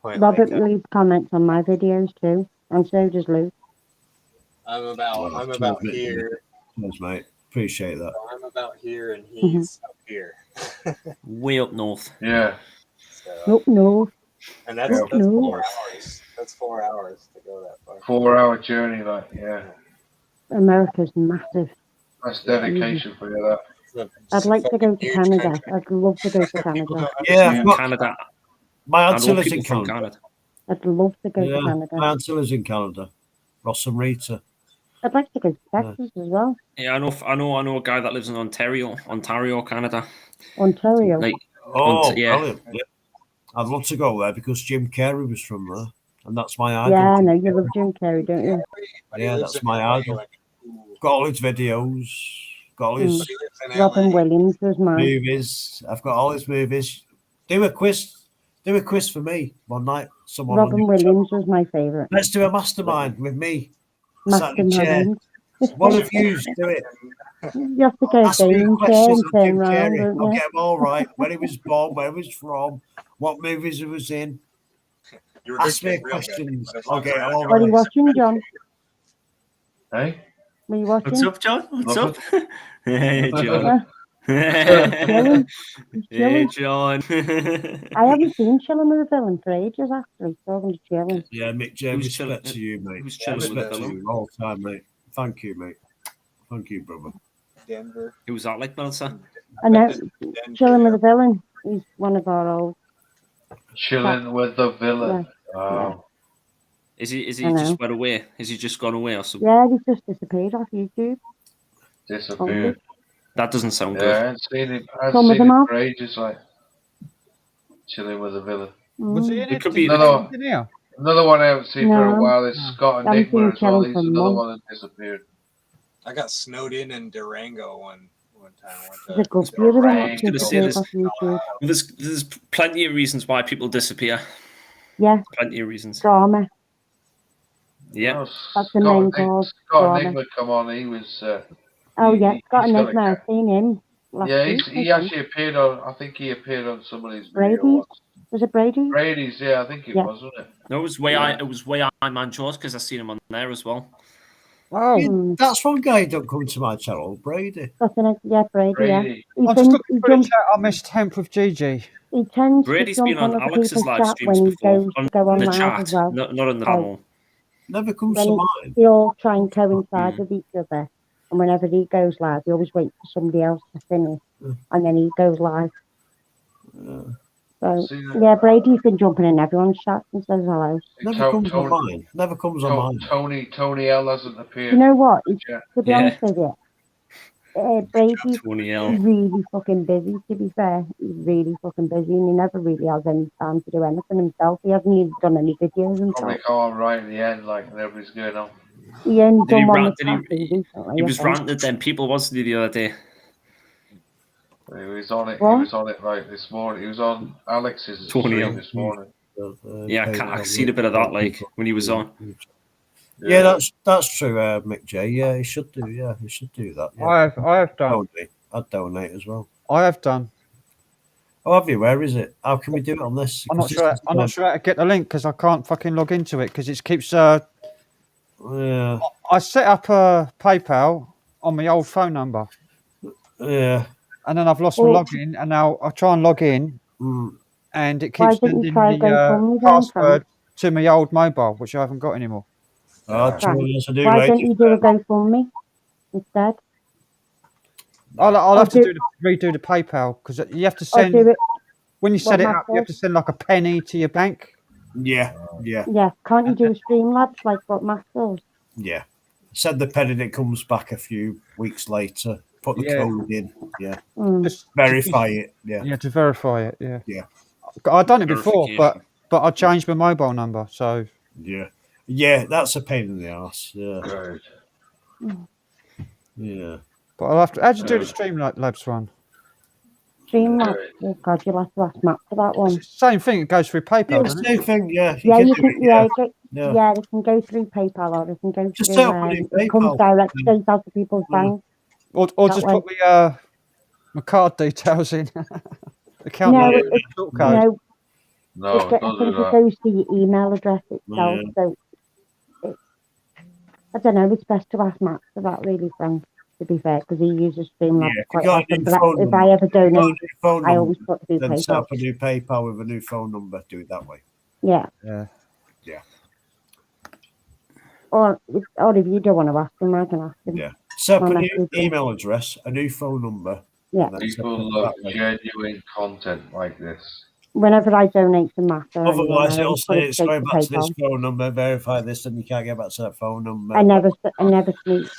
Robert leaves comments on my videos too, and so does Luke. I'm about here. Thanks, mate. Appreciate that. I'm about here, and he's up here. Way up north. Yeah. Up north. And that's 4 hours. That's 4 hours to go that far. 4-hour journey, like, yeah. America's massive. That's dedication for you, that. I'd like to go to Canada. I'd love to go to Canada. Yeah, Canada. My aunt lives in from Canada. I'd love to go to Canada. My aunt lives in Canada. Ross and Rita. I'd like to go to Texas as well. Yeah, I know a guy that lives in Ontario, Canada. Ontario. Like, yeah. Brilliant. Yeah. I'd love to go there because Jim Carrey was from there, and that's my idol. Yeah, I know you love Jim Carrey, don't you? Yeah, that's my idol. Got all his videos. Got all his Robin Williams was mine. movies. I've got all his movies. Do a quiz for me one night. Someone. Robin Williams was my favourite. Let's do a mastermind with me. Sat in a chair. Mastermind. One of you do it. You have to go Ask me down questions and on turn Jim around, Carrey. don't I'll you? get them all right. Where he was born, where he was from, what movies he was in. Ask me questions. I'll get it all What are you right. watching, John? Hey? What are you watching? What's up, John? What's up? Hey, John. Chilling. Hey, John. I haven't seen Chilling with a Villain for ages, actually. Talking to Chilling. Yeah, Mick J, Who's respect to you, mate. Who's chilling with Respect to Villain? you all the time, mate. Thank you, mate. Thank you, brother. Denver. Who's that like, Melissa? I know. Chilling with a Villain. He's one of our old. Chilling with the villain. Yeah. Oh. Is he I know. just went away? Has he just gone away or something? Yeah, he's just disappeared off YouTube. Disappeared. That doesn't sound Yeah, I good. haven't seen him. I Some haven't of seen them him are. for ages, like. Chilling with the villain. Was he in It it? could be- No. In here? Another one I haven't seen for No. a while is Scott and Haven't Nick seen as well. Chilling He's for another months. one that disappeared. I got snowed in Durango one time. He's a good viewer of Right. that. I was gonna say Disappeared off YouTube. There's plenty of reasons why people disappear. Yeah, Plenty of reasons. drama. Yeah. Oh, That's the Scott main and Nick- cause. Scott Drama. Enigma, come on, he was. Oh, He- yeah, he- got he's an got a Enigma. I've seen him. Last Yeah, week, he I think. actually appeared on. I think he appeared on somebody's video Brady's? once. Was it Brady? Brady's, yeah, I think it Yeah. was, wasn't it? No, it was way I man Jaws because I seen him on there as well. Oh, That's one guy who don't come to my channel, Brady. Got an, yeah, Brady, yeah. Brady. He, I'm just tends, looking he, for the jumps, chat. I missed Hemp with Gigi. he tends Brady's to been jump on on other Alex's people's live chat streams when he before goes on to go on the live chat, as well. not on the Oh. panel. Never comes Then to he- mine. They all try and coincide with each other. And whenever he goes live, he always waits for somebody else to finish. And then he goes live. So, See, yeah, Brady's been jumping in everyone's chats and says hello. Never comes on mine. Never comes on mine. Tony L hasn't appeared. You know what? Yeah. To be honest with you, Brady's Tony L. really fucking busy, to be fair. He's really fucking busy and he never really has any time to do anything himself. He hasn't even done any videos himself. Probably come on right in the end, like, and everybody's going on. He only Did he done one rant- with did he- Kathy recently. He I was think. ranted then people, wasn't he, the other day? He was on it. What? He was on it like this morning. He was on Alex's Tony stream L. this morning. Yeah, I seen a bit of that, like, when he was on. Yeah, that's true, Mick J. Yeah, he should do. Yeah, he should do that. Yeah. I have done. I'd donate as well. I have done. Oh, have you? Where is it? How can we do it on this? I'm not sure. I'm not sure how to get the link because I can't fucking log into it because it keeps. Yeah. I set up a PayPal on my old phone number. Yeah. And then I've lost my login, and now I try and log in, and it Why keeps didn't you sending try the GoFundMe then, password to my old mobile, which I haven't got anymore. Oh, Why don't you do a GoFundMe instead? I'll have to redo the PayPal because you have to send when you set it up. You have to send like a penny to your bank. Yeah. Yeah, can't you do Streamlabs like what Matt does? Yeah. Send the penny and it comes back a few weeks later. Put the code in. Yeah. Just verify it. Yeah. Yeah, to verify it. Yeah. Yeah. I've done it before, but I changed my mobile number, so yeah, that's a pain in the ass. Yeah. Yeah. But I'll have to. How'd you do the Streamlabs one? Streamlabs. Oh God, you'll have to ask Matt for that one. Same thing. It goes through PayPal. Yeah, same thing. Yeah. Yeah, you can. Yeah, it can go through PayPal or it can go just through. It comes direct straight out of people's banks. Or just put my card details in. Account No, number, sort code. No, I think it goes to your email address itself. So I don't know. It's best to ask Matt for that, really, Frank. To be fair, because he uses Streamlabs quite often. But if I ever donate, I always put through then PayPal. set up a new PayPal with a new phone number. Do it that way. Yeah. Or if you don't want to ask him, I can ask him. Yeah. Set up a new email address, a new phone number. Yeah. People love genuine content like this. Whenever I donate to Matt, Otherwise, it'll say it's going back to this phone number. Verify this, and you can't get back to that phone number. I never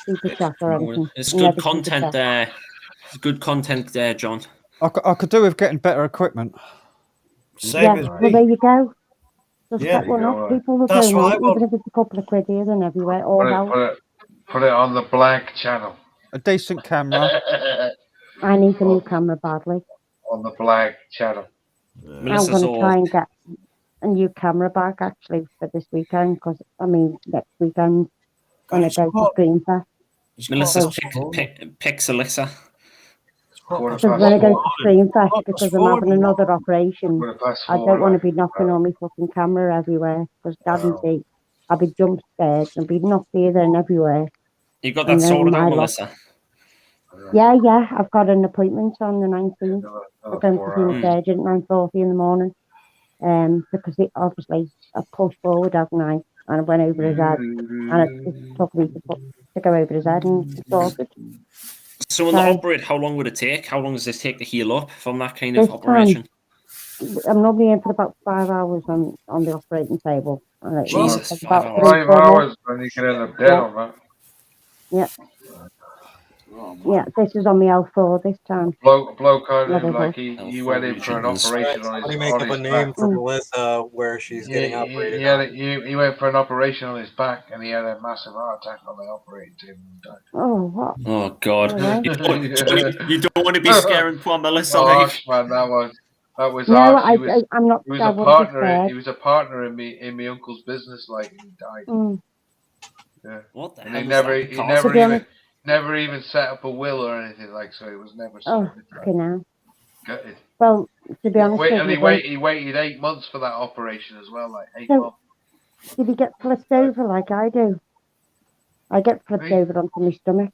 super chat or anything. It's good content there. It's good content there, John. I could do with getting better equipment. Same as well, there you go. Just get one up. People will That's donate, what I even if it's a couple of quid here and everywhere. All out. Put it on the blank channel. A decent camera. I need a new camera badly. On the blank channel. I'm going to try and get a new camera back actually for this weekend because next weekend I'm going to go to Green Fest. Melissa's picks Alyssa. Because when I go to Screen Fest, because I'm having another operation, I don't want to be knocking on my fucking camera everywhere. Because guarantee, I'll be jump scared and be knocked here and everywhere. You got that sorted out, Melissa? Yeah, I've got an appointment on the 19th. I'm going to see the surgeon at 9:40 in the morning. Because it obviously I pushed forward, haven't I? And I went over his head, and it took me to go over his head, and it's all good. So in the operate, how long would it take? How long does this take to heal up from that kind of operation? I'm normally in for about 5 hours on the operating table. Jesus, 5 hours when you can end up dead on that. Yeah. Yeah, this is on the L4 this time. Bloke kind of like he went in for an operation on his back. Make up a name for Melissa where she's getting operated. He went for an operation on his back and he had a massive heart attack on the operating table and died. Oh, what? Oh, God. You don't want to be scaring poor Melissa. Man, that was no, harsh. I'm not. He was a partner in my uncle's business, like, and he died. Yeah. What the hell? And he never even set up a will or anything, like, so it was never. Okay, now. Gutted. Well, to be honest, he waited 8 months for that operation as well, like 8 months. Did he get flipped over like I do? I get flipped over onto my stomach.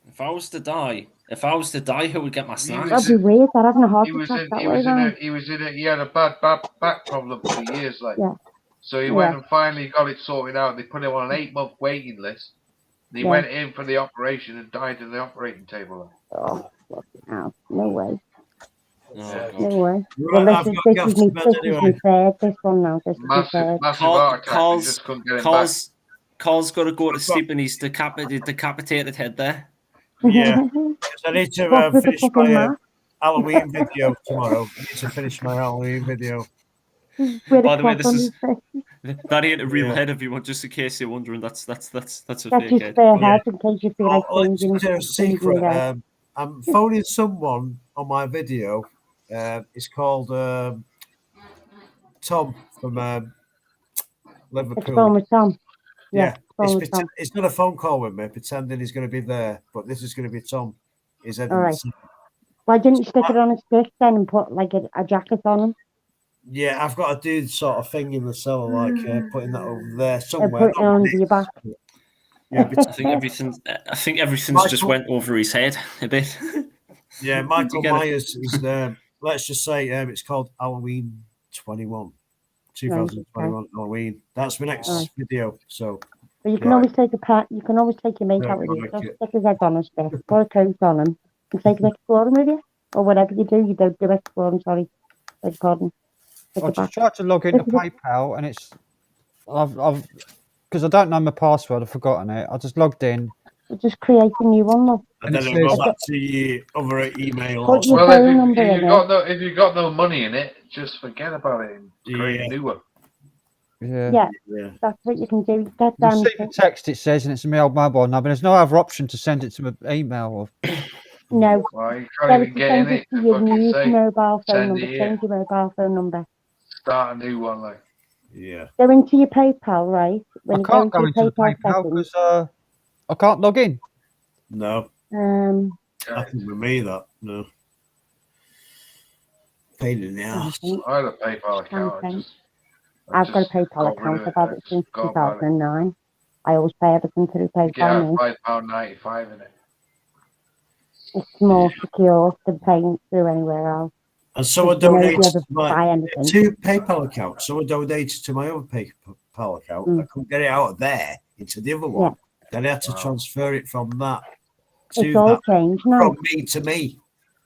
If I was to die, who would get my snacks? That'd be weird. I'd having a heart attack that way. He had a bad back problem for years, like. Yeah. So he went and finally got it sorted out. They put him on an 8-month waiting list. He went in for the operation and died in the operating table. Oh, no way. Oh, no way. Well, this is me third. This one now. This is my third. Carl's got to go to sleep and he's decapitated head there. Yeah. I need to finish my Halloween video tomorrow. I need to finish my Halloween video. By the way, that ain't a real head, everyone. Just in case you're wondering, that's a fake head. Head in case you feel like changing. It's a secret. I'm phoning someone on my video. It's called Tom from Liverpool. It's phone with Tom. Yeah. It's not a phone call with me, pretending he's going to be there, but this is going to be Tom. All right. Why didn't you stick it on a stick then and put like a jacket on him? Yeah, I've got to do sort of thing in the cellar, like putting that over there somewhere. Put it under your back. Yeah, I think everything's just went over his head a bit. Yeah, Michael Myers is let's just say it's called Halloween 2021 Halloween. That's my next video. So but you can always take your mate out with you. Just stick his head on a stick, put a coat on him, and take an exploring with you, or whatever you do. You don't do exploring. Sorry, beg pardon. I just tried to log into PayPal, and it's I've because I don't know my password. I've forgotten it. I just logged in. Just create a new one, love. And then it'll go back to your other email. Put your Well, phone number in if you've got no money in it, just forget about it and create a new one. Yeah. That's what you can do. That Receive a text, it says, and it's my old mobile number. There's no other option to send it to my email. Or... No. Well, you can't even get in it. To your new mobile phone send number. it Change your mobile phone number. Start a new one, like. Yeah. Go into your PayPal, right? When I can't go into the PayPal because I can't log in. No. Nothing with me, that. No. Pain in the ass. I had a PayPal account. I've got a PayPal account. I've had it since 2009. I always pay everything through PayPal. £5.95 in it. It's more secure than paying through anywhere else. And someone donated to my two PayPal accounts. Someone donated to my other PayPal account. I couldn't get it out of there into the other one. Then I had to transfer it from that to it's all changed now. From me to me.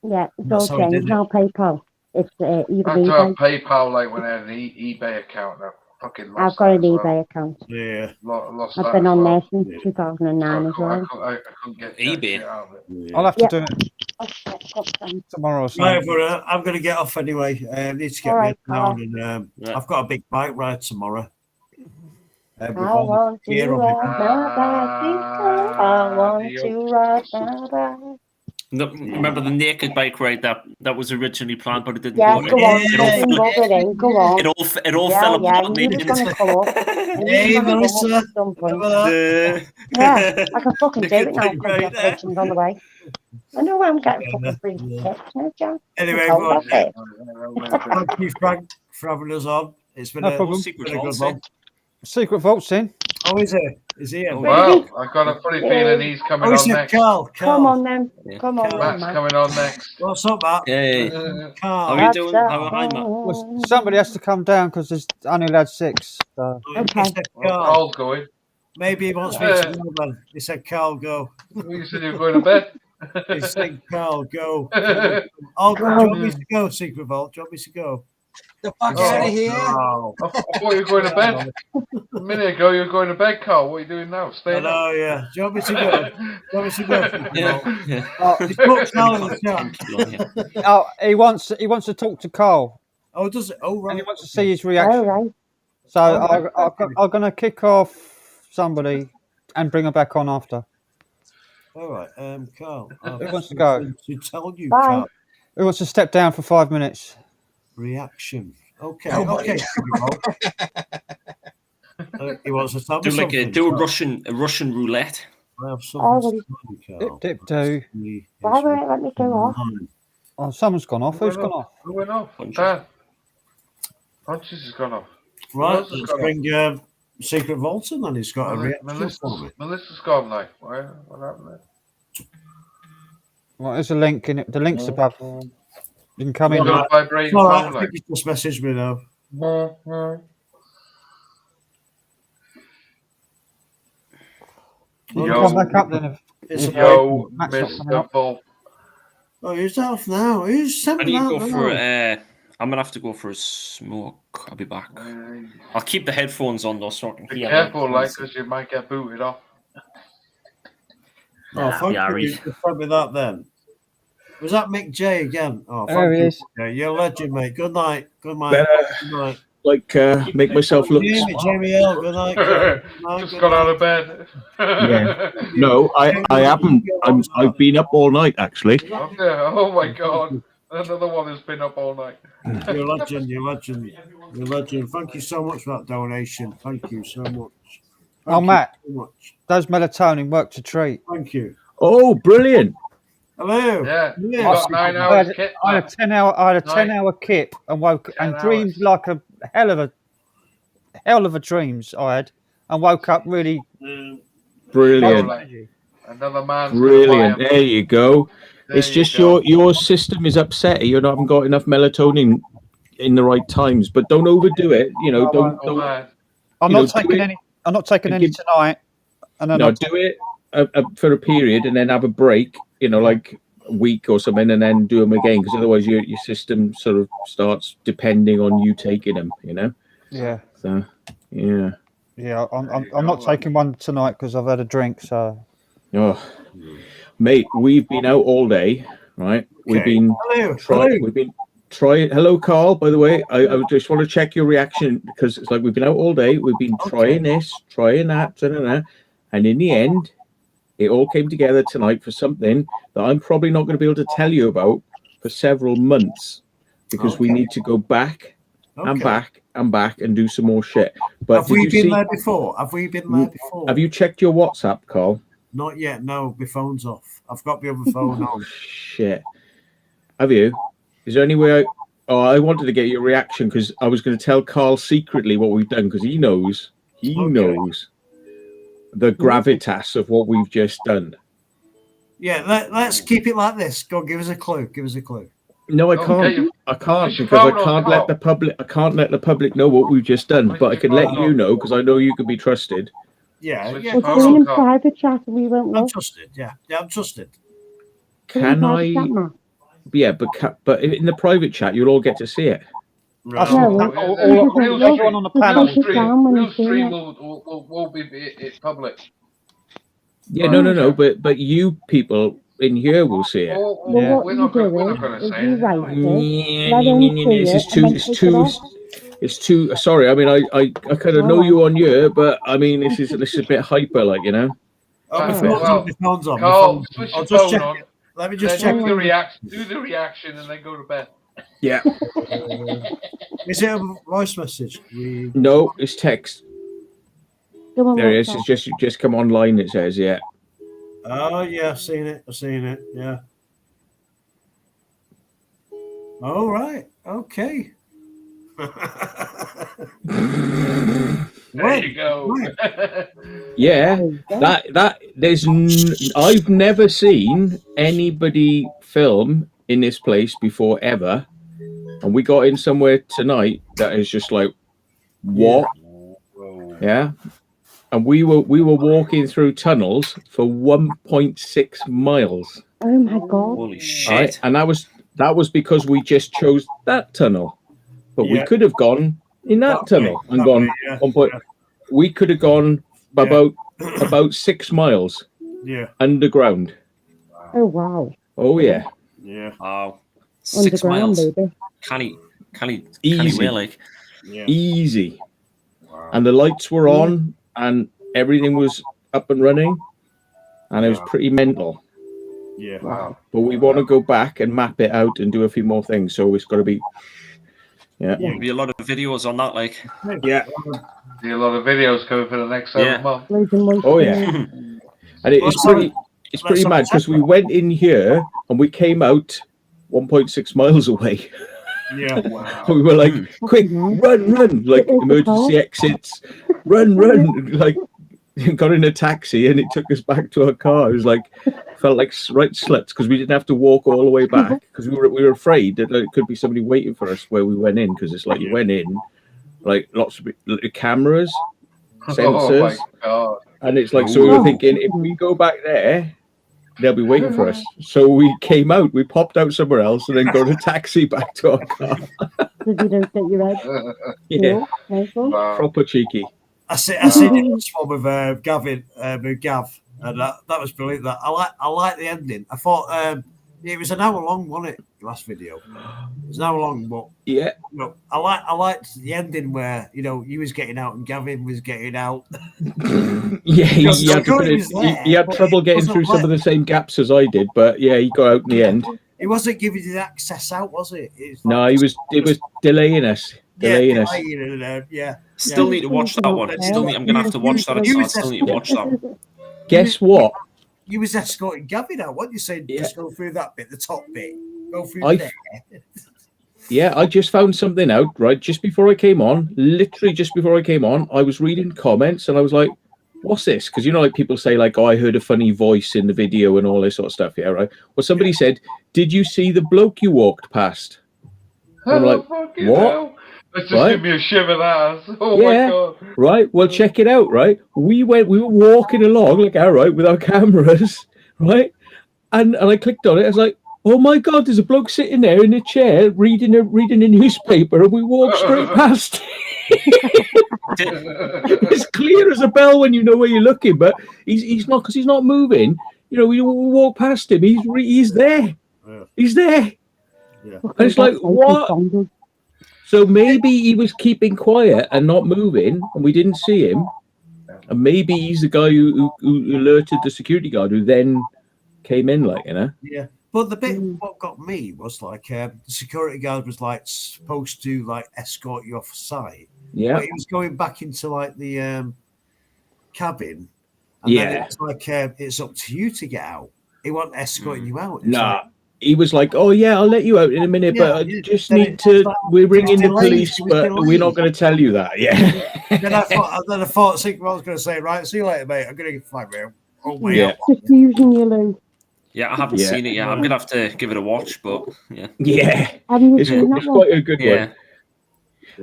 Yeah, it's all changed now. PayPal. It's either I had to have PayPal like when I had an eBay account. I fucking lost I've got an eBay account. Yeah. I've been on there since 2009 as well. I couldn't get eBay. Out of it. I'll have to do it tomorrow or something. Right, but I'm going to get off anyway. I need to get my head down, and I've got a big bike ride tomorrow. I want to ride my bike. Remember the naked bike ride that was originally planned, but it didn't go work. Go on. It all fell apart. You just gonna come up. Hey, Melissa. Yeah, I can fucking do it now. Congratulations on the way. I know I'm getting fucking free tips now, John. Anyway, thank you, Frank, for having us on. It's been a good one. Secret Vault's in. Oh, is it? Is he in? Well, I've got a funny feeling he's coming on next. Carl. Come on then. Come on, Matt's coming on next. What's up, Matt? Hey. Carl. How are you doing? Hi, Matt. Well, somebody has to come down because there's only allowed 6. So. Okay. Carl's going. Maybe he wants me to go then. He said, Carl, go. You said you were going to bed. He said, Carl, go. I'll go. Do you want me to go, Secret Vault? Do you want me to go? The fuck out of here. I thought you were going to bed. A minute ago, you were going to bed, Carl. What are you doing now? Staying up? Oh, yeah. Do you want me to go? Do you want me to go? Yeah. Put Carl in the chat. Oh, he wants to talk to Carl. Oh, does it? Oh, right. And he wants to see his reaction. Oh, right. So I'm going to kick off somebody and bring her back on after. All right. Carl. Who wants to go? To tell you, Bye. Carl. Who wants to step down for 5 minutes? Reaction. Okay. Okay. He wants to tell me something. Do a Russian roulette. I have something Dip do. Why won't it let me go off? Oh, someone's gone off. Who's gone off? Who went off? Punches has gone off. Right, let's bring Secret Vault in, and he's got a reaction for me. Melissa's gone, like. What happened there? Well, there's a link in it. The link's above. You can come in. Vibrating All phone, right, like. you just message me now. Yo, come back up then. Yo, Mr. Vault. Oh, who's off now? Who's I sending need to out go now? for I'm gonna have to go for a smoke. I'll be back. I'll keep the headphones on though, so I can Be hear. careful, like, because you might get booted off. Oh, thank you for sending me that then. Was that Mick J again? Oh, there he is. Yeah, you're a legend, mate. Good night. Good night. Better, Good night. like, make myself look. Jamie L. Good night. Good night. Just got out of bed. Yeah. No, I haven't. I've been up all night actually. Okay. Oh my God. Another one has been up all night. You're a legend. You're a legend. You're a legend. Thank you so much for that donation. Thank you so much. Oh, Matt, so much. Those melatonin worked a treat. Thank you. Oh, brilliant. Hello. Yeah. Yeah. You got 9 hours kit. I had a 10-hour kip and woke and dreamed like a hell of a dreams I had, and woke up really brilliant. Another man. Brilliant. There you go. It's you just go. your system is upset. You haven't got enough melatonin in the right times, but don't overdo it. You know, don't. I'm not taking any. I'm not taking any tonight. And then do it for a period and then have a break. You know, like week or something and then do them again, because otherwise your system sort of starts depending on you taking them, you know. Yeah. So yeah. Yeah, I'm not taking one tonight because I've had a drink. So. Oh, mate, we've been out all day, right? We've been trying. We've been trying. Hello, Carl. By the way, I just want to check your reaction, because it's like we've been out all day. We've been trying this, trying that, and in the end, it all came together tonight for something that I'm probably not going to be able to tell you about for several months, because we need to go back and back and back and do some more shit. But have we been there before? Have we been there before? Have you checked your WhatsApp, Carl? Not yet. No, my phone's off. I've got my other phone on. Shit. Have you? Is there any way I wanted to get your reaction, because I was going to tell Carl secretly what we've done, because he knows the gravitas of what we've just done. Yeah, let's keep it like this. Go, give us a clue. Give us a clue. No, I can't. I can't, because I can't let the public. I can't let the public know what we've just done. But I can let you know, because I know you can be trusted. Yeah, We're doing in private chat, and we won't know. I'm trusted. Yeah, I'm trusted. Can I? Yeah, but in the private chat, you'll all get to see it. Right. Everyone on the panel stream will be public. Yeah, no, but you people in here will see it. Well, we're not going to say it. It's too. Sorry, I mean, I kind of know you on here, but I mean, this is a bit hyper, like, you know. My phone's on. Carl, switch your phone on. Let me just check do the reaction, and then go to bed. Yeah. Is it a voice message? No, it's text. There it is. It's just come online. It says, yeah. Oh yeah, I've seen it. Yeah. All right. Okay. There you go. Yeah, that there's. I've never seen anybody film in this place before ever, and we got in somewhere tonight that is just like, what? Yeah. And we were walking through tunnels for 1.6 miles. Oh my god! Holy shit! Right? And that was because we just chose that tunnel, but we could have gone in that tunnel and gone on point. We could have gone about 6 miles. Yeah. Underground. Oh wow! Oh yeah. Yeah. Oh, 6 miles. Baby. Can he Easy. Like? Yeah. Easy. Wow. And the lights were on. And everything was up and running, and it was pretty mental. Yeah. Wow. But we want to go back and map it out and do a few more things. So it's got to be. Yeah. There'll be a lot of videos on that, like. Yeah. Be a lot of videos coming for the next 7 months. Oh yeah. And it's pretty mad, because we went in here and we came out 1.6 miles away. Yeah. Wow. We were like, quick, run, like emergency exits, run, like got in a taxi and it took us back to our car. It was like, felt like right sluts, because we didn't have to walk all the way back, because we were afraid that it could be somebody waiting for us where we went in, because it's like you went in, like lots of cameras, sensors, and it's like, so we were thinking, if we go back there, they'll be waiting for us. So we came out, we popped out somewhere else, and then got a taxi back to our car. Did you don't get your head? Yeah. Wow. Proper cheeky. I see this one with Gavin, with Gav, and that was brilliant. That I like the ending. I thought it was an hour long, wasn't it? The last video. It was an hour long, but yeah, I liked the ending where you was getting out and Gavin was getting out. Yeah, he had trouble getting through some of the same gaps as I did, but yeah, he got out in the end. It wasn't giving you the access out, was it? No, it was delaying us. Still need to watch that one. I'm gonna have to watch that. I still need to watch that. Guess what? You was escorting Gavin out. What you said? Just go through that bit, the top bit. Go through there. Yeah, I just found something out right just before I came on. Literally just before I came on, I was reading comments and I was like, "What's this?" Because like people say like, "Oh, I heard a funny voice in the video and all this sort of stuff." Yeah, right. Well, somebody said, "Did you see the bloke you walked past?" I'm like, "What?" Let's just give me a shiver that. Oh my god. Right. Well, check it out. Right. We were walking along like, all right, with our cameras, right? And I clicked on it. I was like, oh my God, there's a bloke sitting there in a chair reading a newspaper, and we walked straight past. It's clear as a bell when you know where you're looking, but he's not, because he's not moving. You know, we walk past him. He's there. Yeah. He's there. Yeah. And it's like, what? So maybe he was keeping quiet and not moving, and we didn't see him. And maybe he's the guy who alerted the security guard, who then came in, like, you know. Yeah. But the bit what got me was like the security guard was like supposed to like escort you off site. Yeah. But he was going back into like the cabin. And then it's like it's up to you to get out. He wasn't escorting you out. Nah. He was like, "Oh yeah, I'll let you out in a minute, but I just need to. We're ringing the police, but we're not going to tell you that." Yeah. Then I thought, I was going to say, "Right, see you later, mate. I'm going to find me. Oh my God." Just using you, Lou. Yeah, I haven't seen it yet. I'm gonna have to give it a watch, but yeah. Yeah. Haven't you It's seen that one? quite a good one.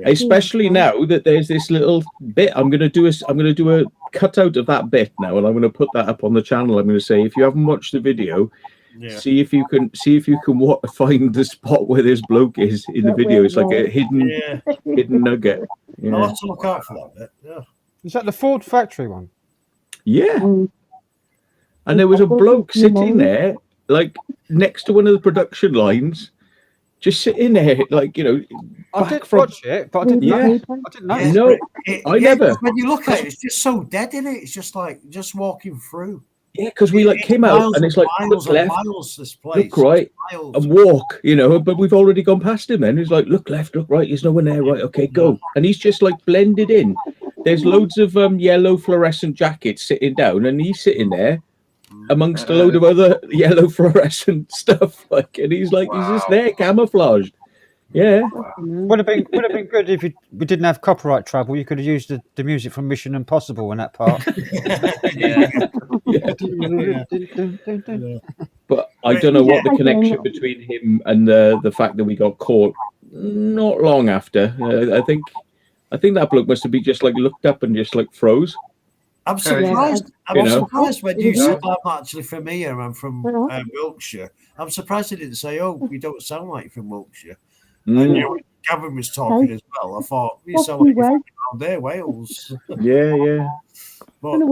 Especially now that there's this little bit. I'm gonna do a cutout of that bit now, and I'm gonna put that up on the channel. I'm gonna say, if you haven't watched the video, see if you can find the spot where this bloke is in the video. It's like a hidden nugget. Yeah. I'll have to look out for that bit. Yeah. Is that the Ford factory one? Yeah. And there was a bloke sitting there, like next to one of the production lines, just sitting there, like, you know. I did watch it, but I didn't know. I didn't know. No, I never. When you look at it, it's just so dead, isn't it? It's just like walking through. Yeah, because we like came out and it's like miles look and left, miles, this place. look right, Miles. and walk, you know. But we've already gone past him. Then he's like, look left, look right. There's no one there, right? Okay, go. And he's just like blended in. There's loads of yellow fluorescent jackets sitting down, and he's sitting there amongst a load of other yellow fluorescent stuff. Like, and he's like, he's just there, camouflaged. Yeah. Would have been good if we didn't have copyright trouble. You could have used the music from Mission Impossible in that part. But I don't know what the connection between him and the fact that we got caught not long after. I think that bloke must have been just like looked up and just like froze. I'm surprised. I'm surprised when you said I'm actually from here. I'm from Wiltshire. I'm surprised they didn't say, "Oh, you don't sound like you're from Wiltshire." And you know, Gavin was talking as well. I thought you sound like you're from around there, Wales. Yeah. But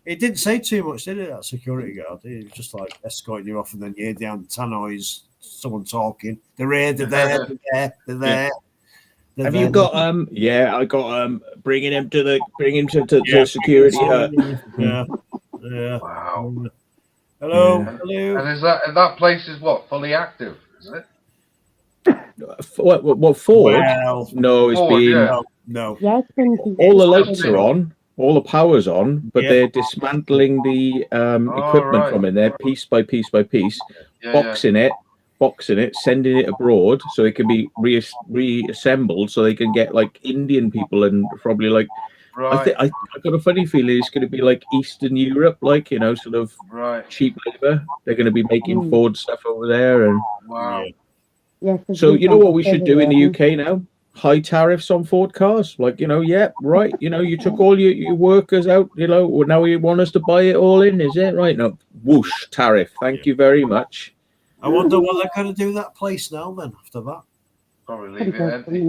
it didn't say too much, did it? That security guard. It was just like escorting you off, and then you hear down tannoys, someone talking. They're here. They're there. They're there. Have you got I got bringing him to the security hut. Yeah. Wow. Hello. And is that place is what, fully active, is it? What Ford? Well, no, it's been no. Yeah, it's been all the lights are on, all the power's on, but they're dismantling the equipment from in there piece by piece by piece, boxing it, sending it abroad so it can be reassembled, so they can get like Indian people and probably like I got a funny feeling it's going to be like Eastern Europe, like, you know, sort of cheap labor. They're going to be making Ford stuff over there, and so you know what we should do in the UK now? High tariffs on Ford cars, like, you know, you know, you took all your workers out, you know, now you want us to buy it all in, is it? Right, no, whoosh, tariff, thank you very much. I wonder what they're going to do that place now then after that. Probably leave it empty. You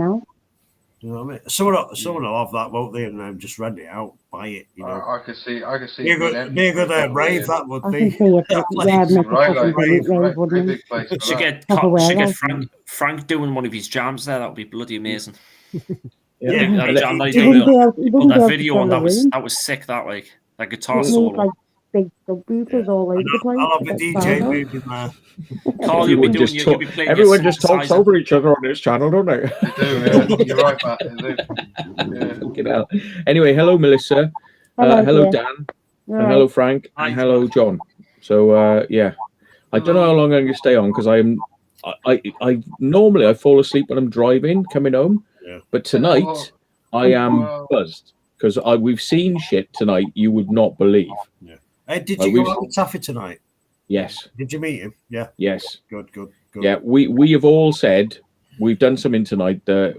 know what I mean? Someone will have that, won't they? And just rent it out, buy it. You know, I can see. Be a good rave. That would be. Should get Frank doing one of his jams there. That would be bloody amazing. That jam that he did, that video on, that was sick. That guitar solo. Big subwoofers all over the place. I'll have a DJ moving there. Carl, everyone just talks over each other on this channel, don't they? They do, you're right, Matt. Yeah. Anyway, hello, Melissa. Hello, Dan. And hello, Frank. And hello, John. So, I don't know how long I'm going to stay on because I normally fall asleep when I'm driving, coming home. Yeah. But tonight, I am buzzed because we've seen shit tonight you would not believe. Yeah. Hey, did you go out with Taffy tonight? Yes. Did you meet him? Yeah. Yes. Good. Yeah, we have all said we've done something tonight that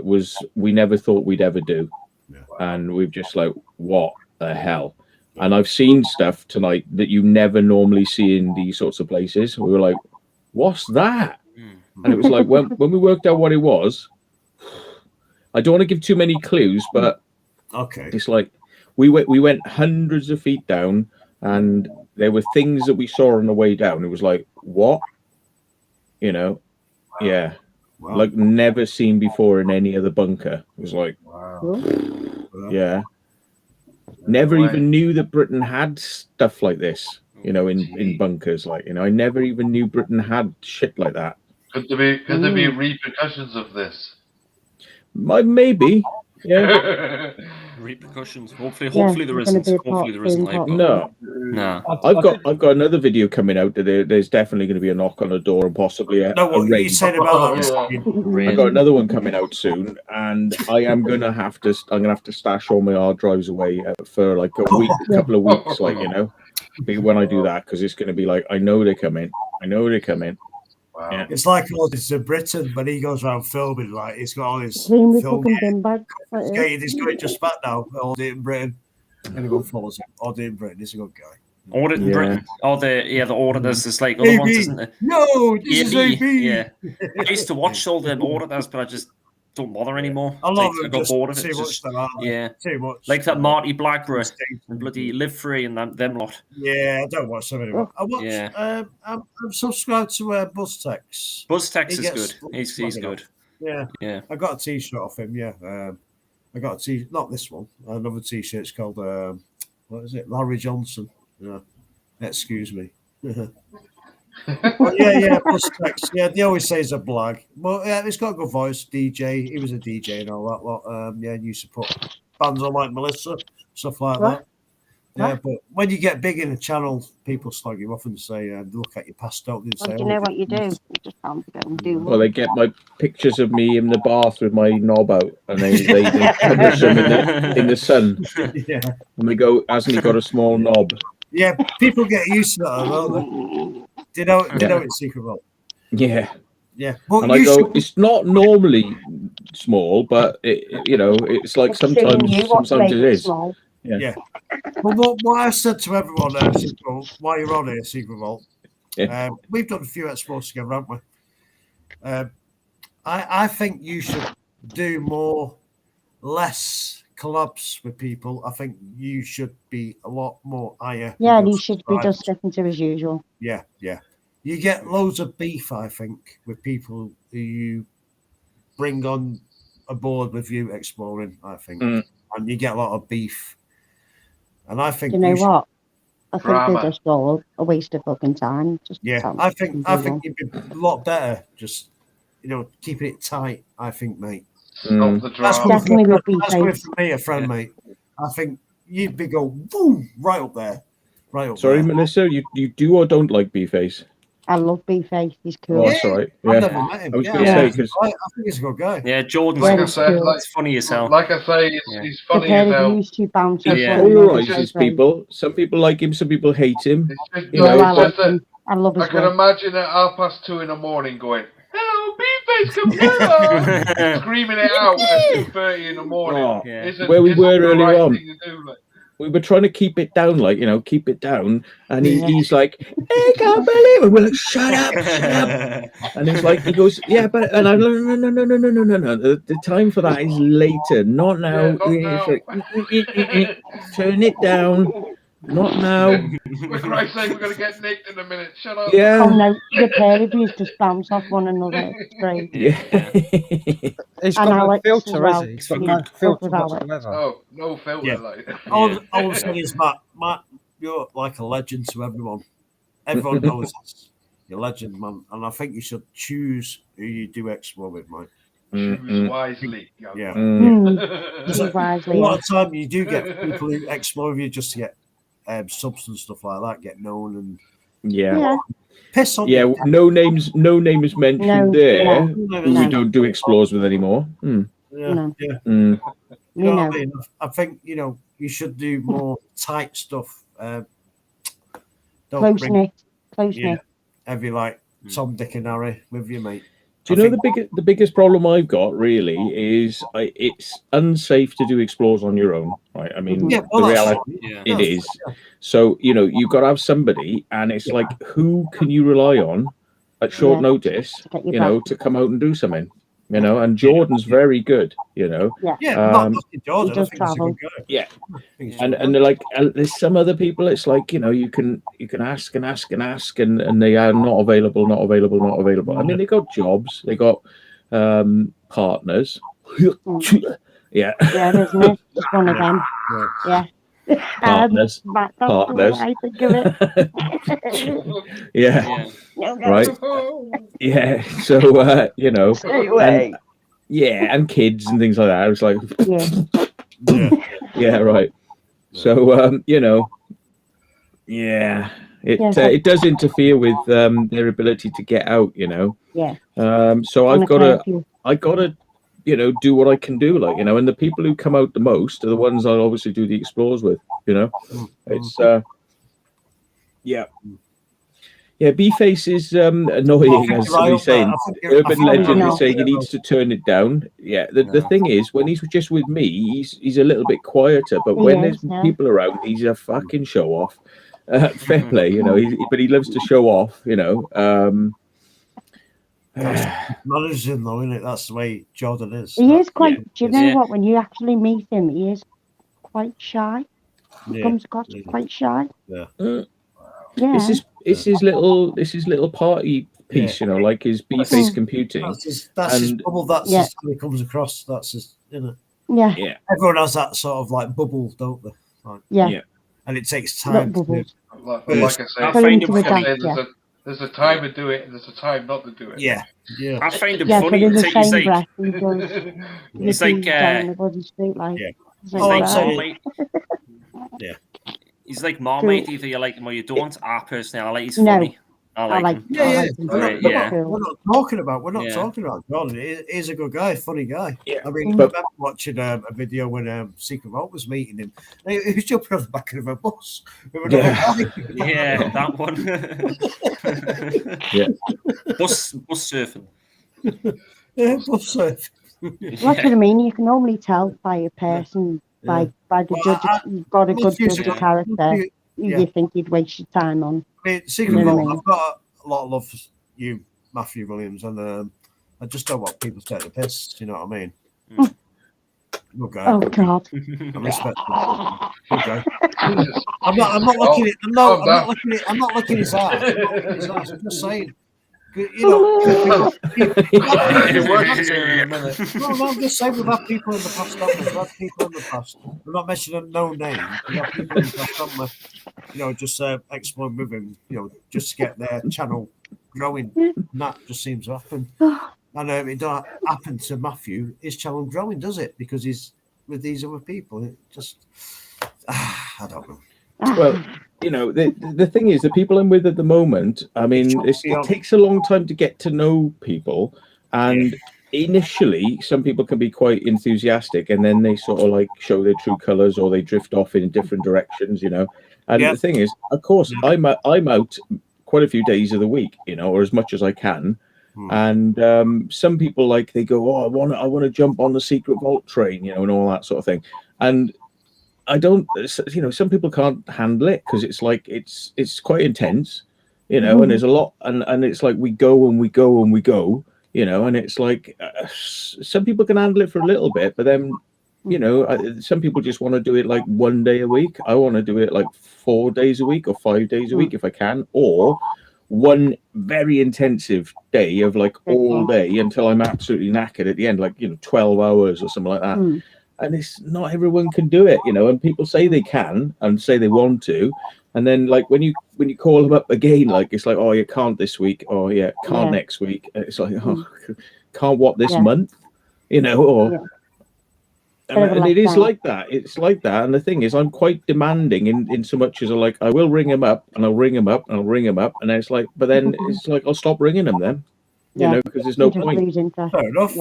we never thought we'd ever do. Yeah. And we've just like, what the hell? And I've seen stuff tonight that you never normally see in these sorts of places. We were like, what's that? And it was like, when we worked out what it was, I don't want to give too many clues, but okay, it's like we went hundreds of feet down, and there were things that we saw on the way down. It was like, what? You know, yeah. Wow. Like never seen before in any other bunker. It was like, yeah. Never even knew that Britain had stuff like this, you know, in bunkers. Like, you know, I never even knew Britain had shit like that. Could there be repercussions of this? Maybe, yeah. Repercussions. Hopefully there isn't. Hopefully there isn't. Like, no. I've got another video coming out that there's definitely going to be a knock on the door and possibly a raid. You said about that? I've got another one coming out soon, and I'm gonna have to stash all my hard drives away for like a couple of weeks, like, you know, when I do that, because it's going to be like, I know they come in. Wow. Yeah. It's like all this in Britain when he goes around filming, like he's got all his Film film. bag. He's going just back now. All day in Britain. Anyone follows him. All day in Britain. He's a good guy. Audit in Britain. Oh, the auditors is like other ones, isn't it? No, this is AB. Yeah. I used to watch all the auditors, but I just don't bother anymore. I love I got bored of it. Too much. Like that Marty Blackburn and bloody Live Free and them lot. Yeah, I don't watch them anymore. I watch. I'm subscribed to BuzzTex. BuzzTex is good. He's good. Yeah. I got a T-shirt off him. Yeah. I got a T. Not this one. Another T-shirt. It's called what is it? Larry Johnson. Yeah. Excuse me. yeah, BuzzTex. Yeah, they always say it's a blag. But yeah, it's got a good voice. DJ. He was a DJ and all that lot. Yeah, and used to put bands on like Melissa, stuff like that. Yeah, but when you get big in a channel, people slag you off and say, look at your past, don't they? Well, do you know what you do? You just can't go and do well, they get my pictures of me in the bath with my knob out, and they publish them in the sun. Yeah. And they go, hasn't he got a small knob? Yeah, people get used to that, don't they? Do you know it's Secret Vault? Yeah. Yeah. Well, and I go, it's not normally small, but it's like sometimes it is. Small. Yeah. Well, what I said to everyone while you're on here, Secret Vault, we've done a few expos together, haven't we? I think you should do less collabs with people. I think you should be a lot more higher. Yeah, and he should be just sticking to as usual. Yeah. You get loads of beef, I think, with people who you bring on aboard with you exploring, I think. And you get a lot of beef. And I think you know what? I think they're just all a waste of fucking time. I think you'd be a lot better just keeping it tight, I think, mate. Stop the drama. That's good for me, a friend, mate. I think you'd be going boom right up there. Sorry, Melissa, you do or don't like B-Face? I love B-Face. He's cool. Oh, that's all right. Yeah. I've never met him. I was going to say, because I think he's a good guy. Yeah, Jordan's it's funny as hell. Like I say, he's funny as hell. He polarizes people. Some people like him, some people hate him. I love his I can imagine at 2:30 in the morning going, "Hello, B-Face, come here!" screaming it out at 2:30 in the morning. Where we were earlier on. We were trying to keep it down, keep it down. And he's like, I can't believe it. We're like, shut up. And it's like, he goes, yeah, but, and I'm like, no. The time for that is later, not now. Turn it down. Not now. For Christ's sake, we're going to get nicked in a minute. Shut up. Yeah. Oh no, the pair of you just bounce off one another. It's great. Yeah. He's got no filter, is he? He's got no filter whatsoever. Oh, no filter. Yeah. Like. All I'm saying is, Matt, you're like a legend to everyone. Everyone knows this. You're a legend, man. And I think you should choose who you do explore with, mate. Choose wisely. Yeah. Wisely. A lot of time you do get people who explore with you just to get substance stuff like that, get known and piss on. Yeah, no names mentioned there. We don't do explores with anymore. Yeah. I think you should do more tight stuff. Close knit. Every like Tom, Dick, and Harry with you, mate. Do you know the biggest problem I've got really is it's unsafe to do explores on your own, right? I mean, Yeah, the well, reality it is. So you've got to have somebody, and it's like, who can you rely on at short notice, to come out and do something, And Jordan's very good, Not Jordan. I think he's a good guy. Yeah, and they're like, there's some other people. It's like you can ask and ask and ask, and they are not available. I mean, they got jobs, they got partners. Yeah, isn't it? It's one of them. Yeah. Partners. I think of it. Yeah. Right. Yeah. So and, and kids and things like that. I was like, yeah, right. So it does interfere with their ability to get out. Yeah. So I've got to do what I can do, and the people who come out the most are the ones I'll obviously do the explores with, It's B-Face is annoying, as somebody's saying. Urban legend is saying he needs to turn it down. Yeah, the thing is, when he's just with me, he's a little bit quieter, but when there's people around, he's a fucking show off. Fair play, but he loves to show off, Managing though, isn't it? That's the way Jordan is. He is quite. Do you know what? When you actually meet him, he is quite shy. He comes across quite shy. Yeah. It's his little party piece, like his B-Face computing. That's his bubble. That's his, when he comes across. That's his, isn't it? Yeah. Everyone has that sort of like bubble, don't they? Like, yeah. And it takes time. Like I say, there's a time to do it, and there's a time not to do it. Yeah. I find it funny. He's like Marmite. Either you like him or you don't. I personally, he's funny. We're not talking about Jordan. He's a good guy, funny guy. Yeah. I mean, I remember watching a video when Secret Vault was meeting him. He was jumping on the back of a bus. Yeah, that one. Bus surfing. Yeah, bus surfing. That's what I mean. You can normally tell by a person, by the judge. You've got a good judge of character. You think you'd waste your time on. Secret Vault, I've got a lot of love for you, Mafia Williams, and I just don't want people to take the piss. Do you know what I mean? Good guy. Oh God! I'm respectful. Good guy. I'm not looking at. I'm not looking at his ass. I'm just saying. I'm just saying we've had people in the past, we've had people in the past. We're not mentioning no name. We've had people in the past, just exploring with him, just to get their channel growing. And that just seems to happen. And it don't happen to Matthew. His channel growing, does it? Because he's with these other people. It just, I don't know. Well, the thing is, the people I'm with at the moment, I mean, it takes a long time to get to know people. And initially, some people can be quite enthusiastic, and then they sort of like show their true colors, or they drift off in different directions, And the thing is, of course, I'm out quite a few days of the week, or as much as I can. And some people they go, I want to jump on the Secret Vault train, and all that sort of thing. And I don't, some people can't handle it because it's like it's quite intense, and there's a lot, and it's like we go and we go and we go, and it's like some people can handle it for a little bit, but then some people just want to do it like 1 day a week. I want to do it like 4 days a week or 5 days a week if I can, or one very intensive day of like all day until I'm absolutely knackered at the end, like 12 hours or something like that. And it's not everyone can do it, and people say they can and say they want to, and then like when you call them up again, like it's like, oh, you can't this week, or can't next week. It's like, oh, can't what this month, or and it is like that. It's like that, and the thing is, I'm quite demanding in so much as I will ring him up and I'll ring him up and I'll ring him up, and it's like, but then it's like I'll stop ringing them then, because there's no point. Fair enough.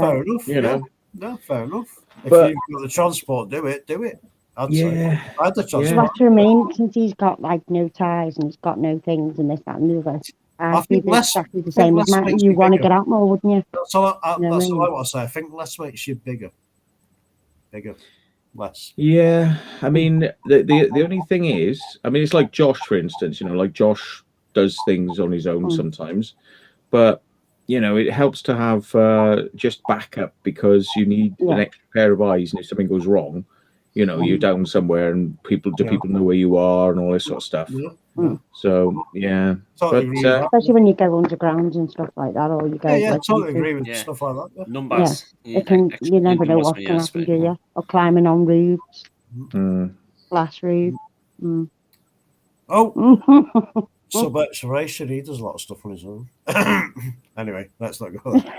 No, fair enough. If you've got the transport, do it. I'd say. I had the transport. That's what I mean. Since he's got like no ties and he's got no things and this, that, and the other, I I'd be think less. exactly the I think same as less Matt. makes You you want to bigger. get out more, wouldn't you? That's all. You know what I That's all mean? I want to say. I think less makes you bigger. Bigger, less. Yeah, I mean, the only thing is, I mean, it's like Josh, for instance. You know, like Josh does things on his own sometimes, but you know, it helps to have just backup because you need an extra pair of eyes, and if something goes wrong, you know, you're down somewhere, and people know where you are, and all this sort of stuff. So yeah, Totally agree with that. Especially when you go underground and stuff like that, or you go. Yeah, like totally into- agree with stuff like that. Yeah. Numbers. It can, you never know what can happen, do you? Or climbing on roofs, glass roofs. Oh, sub exploration. He does a lot of stuff on his own. Anyway, let's not go there.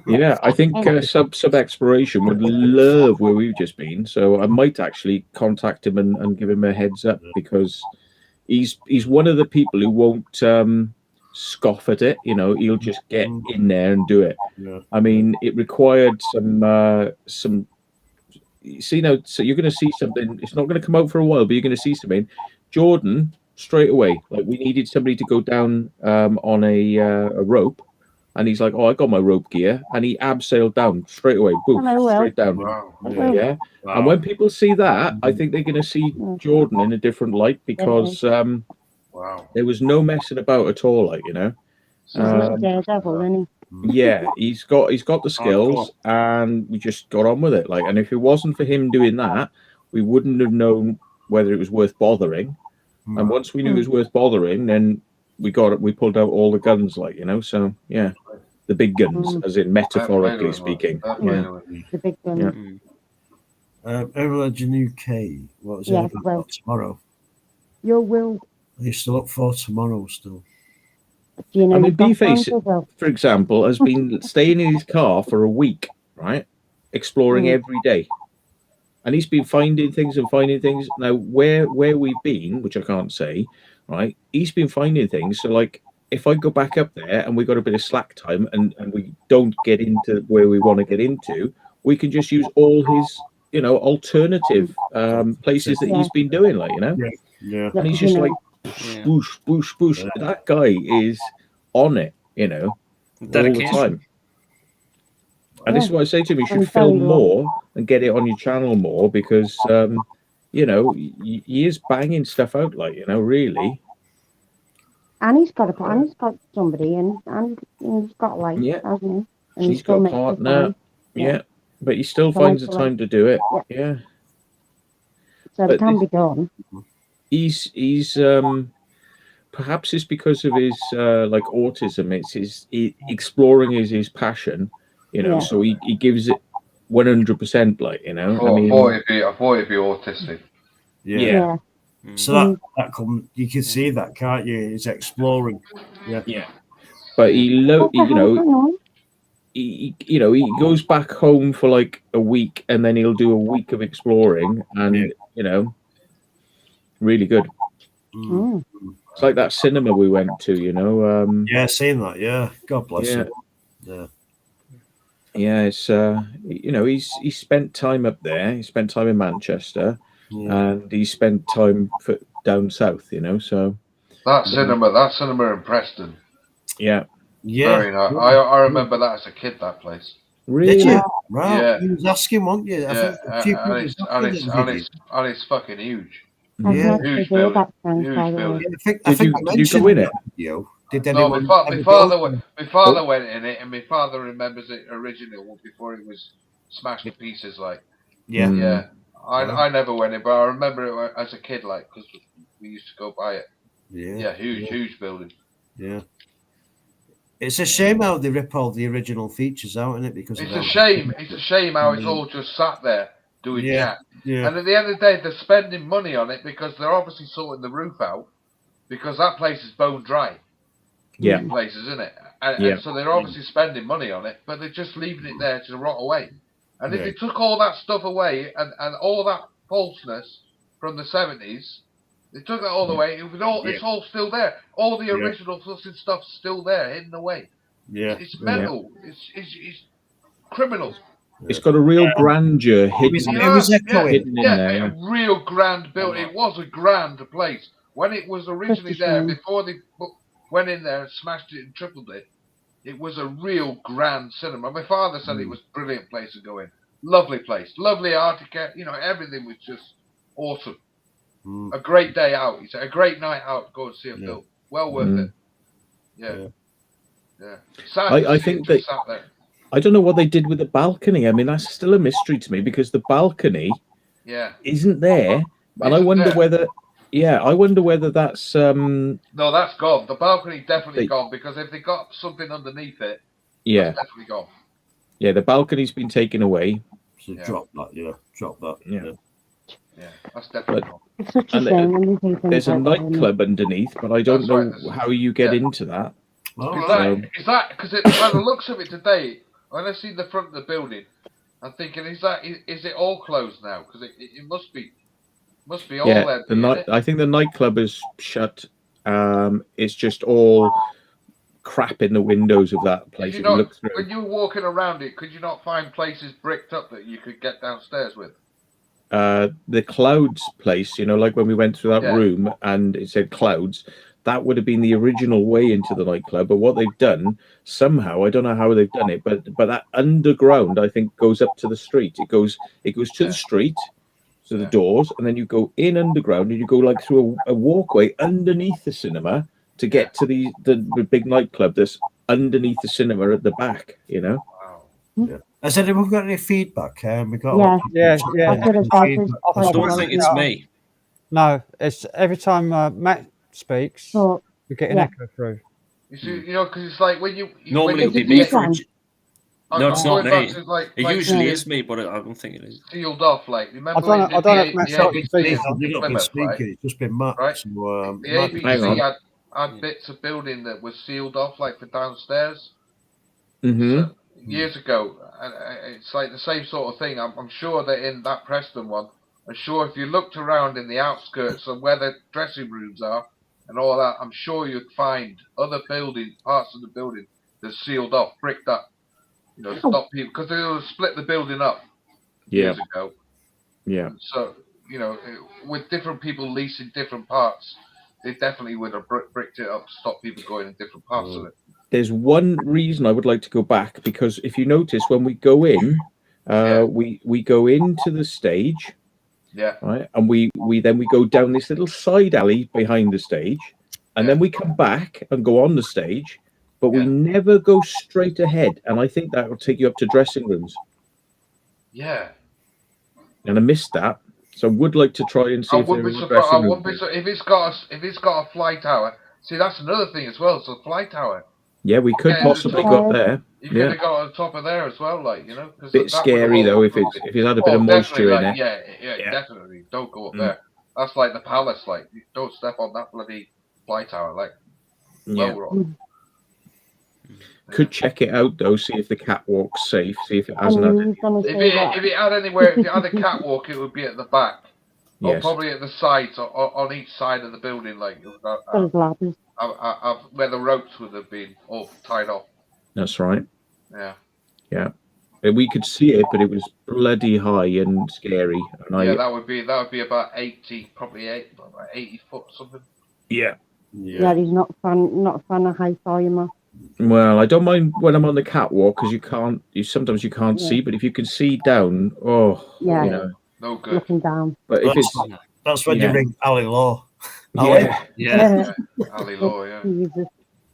Yeah, I think sub exploration would love where we've just been, so I might actually contact him and give him a heads up because he's one of the people who won't scoff at it. You know, he'll just get in there and do it. Yeah. I mean, it required some. You see now, so you're going to see something. It's not going to come out for a while, but you're going to see something. Jordan straight away, like we needed somebody to go down on a rope. And he's like, "Oh, I got my rope gear," and he abseiled down straight away, boom, straight down. Wow. Yeah. And when people see that, I think they're going to see Jordan in a different light because there was no messing about at all, like you know. He's a little daredevil, isn't he? Yeah, he's got the skills, and we just got on with it. Like, and if it wasn't for him doing that, we wouldn't have known whether it was worth bothering. And once we knew it was worth bothering, then we pulled out all the guns, like you know. So yeah, the big guns, as in metaphorically speaking. Yeah. The big gun. Yeah. Religion UK. What was it about tomorrow? Your will. Are you still up for tomorrow still? Do you know I mean, the B-Face, background? for example, has been staying in his car for a week, right? Exploring every day. And he's been finding things and finding things. Now, where we've been, which I can't say, right? He's been finding things. So, like, if I go back up there and we got a bit of slack time and we don't get into where we want to get into, we can just use all his, you know, alternative places that he's been doing, like, you know? Yeah. And he's just like, boosh, boosh, boosh. That guy is on it, you know, all the time. And this is what I say to him: you should film more and get it on your channel more because, you know, he is banging stuff out, like you know, really. And he's got somebody, and he's got life, hasn't he? And He's got a partner, but he still finds the time to do it, yeah. So it can be done. He's perhaps it's because of his like autism. It's his exploring is his passion. You know, so he gives it 100%, like you know. I mean, I thought he'd be autistic. Yeah. So that you can see that, can't you? He's exploring. Yeah. But you know, he goes back home for like a week, and then he'll do a week of exploring, and you know, really good. It's like that cinema we went to, you know. Yeah, seen that. Yeah, God bless him. Yeah. Yeah, it's you know, he's spent time up there. He spent time in Manchester, and he spent time down south. You know, so that cinema in Preston. Yeah, very nice. I remember that as a kid. That place. Really? Did you? Right. Yeah. You was asking, weren't you? I think a few and it's fucking huge. Yeah. Huge building. Huge building. I think did you go in it? Did no, anyone? my father went in it, and my father remembers it originally before it was smashed to pieces. Like, yeah. I never went in, but I remember it as a kid, like, because we used to go by it. Yeah, huge building. Yeah. It's a shame how they rip all the original features out, isn't it? Because it's a shame. It's a shame how it's all just sat there doing Yeah. And at the end of the day, they're spending money on it because they're obviously sorting the roof out because that place is bone dry. Yeah. Places, isn't it? And so they're obviously spending money on it, but they're just leaving it there to rot away. And if they took all that stuff away and all that falseness from the 70s, they took that all away. It's all still there. All the original stuff's still there, hidden away. Yeah, it's mental. It's criminal. It's got a real grandeur hidden in there. A real grand building. It was a grand place when it was originally there before they went in there and smashed it and tripled it. It was a real grand cinema. My father said it was a brilliant place to go in. Lovely place, lovely architect. You know, everything was just awesome. A great day out. He said a great night out to go and see a film. Well worth it. Yeah. I think they. I don't know what they did with the balcony. I mean, that's still a mystery to me because the balcony isn't there, and I wonder whether. Yeah, I wonder whether that's. No, that's gone. The balcony definitely gone because if they got something underneath it, that's definitely gone. Yeah, the balcony's been taken away. So drop that. Drop that. Yeah, that's definitely gone. It's such a shame when you think there's a nightclub underneath, but I don't know how you get into that. Is that because by the looks of it today, when I see the front of the building, I'm thinking, is it all closed now? Because it must be. Must be all there. I think the nightclub is shut. It's just all crap in the windows of that place. When you were walking around it, could you not find places bricked up that you could get downstairs with? The Clouds place, like when we went through that room and it said Clouds, that would have been the original way into the nightclub. But what they've done somehow, I don't know how they've done it, but that underground, I think, goes up to the street. It goes to the street. To the doors, and then you go in underground, and you go like through a walkway underneath the cinema to get to the big nightclub that's underneath the cinema at the back. Wow. Yeah. Has anyone got any feedback? We got yeah. I don't think it's me. No, it's every time Matt speaks, we get an echo through. You see, because it's like when you normally it'd be me for. No, it's not me. It usually is me, but I don't think it is. Sealed off, like remember? I don't know if Matt's not speaking. It's just been Matt. Right? So, the ABC had bits of building that was sealed off, like for downstairs. So, years ago, and it's like the same sort of thing. I'm sure that in that Preston one, I'm sure if you looked around in the outskirts of where the dressing rooms are and all that, I'm sure you'd find other parts of the building that's sealed off, bricked up. Stop people because they would split the building up years ago. Yeah. So with different people leasing different parts, they definitely would have bricked it up to stop people going in different parts of it. There's one reason I would like to go back because if you notice when we go in, we go into the stage, right, and we go down this little side alley behind the stage, and then we come back and go on the stage. But we never go straight ahead, and I think that will take you up to dressing rooms. Yeah. And I missed that, so I would like to try and see if there is a dressing room. If it's got a fly tower. See, that's another thing as well. So fly tower. Yeah, we could possibly go up there. You could have got on top of there as well, like Bit scary though if it's had a bit of moisture in it. Yeah, definitely. Don't go up there. That's like the palace. Like, don't step on that bloody fly tower. Like, Could check it out though, see if the catwalk's safe, see if it hasn't had any. If it had anywhere, if it had a catwalk, it would be at the back, or probably at the sides, or on each side of the building, like where the ropes would have been all tied off. That's right. Yeah. And we could see it, but it was bloody high and scary. And that would be about 80, probably 80 foot or something. Yeah, he's not a fan of high volume. Well, I don't mind when I'm on the catwalk because sometimes you can't see, but if you can see down, no good. Looking down. But if that's when you ring Ali Law. Ali Law,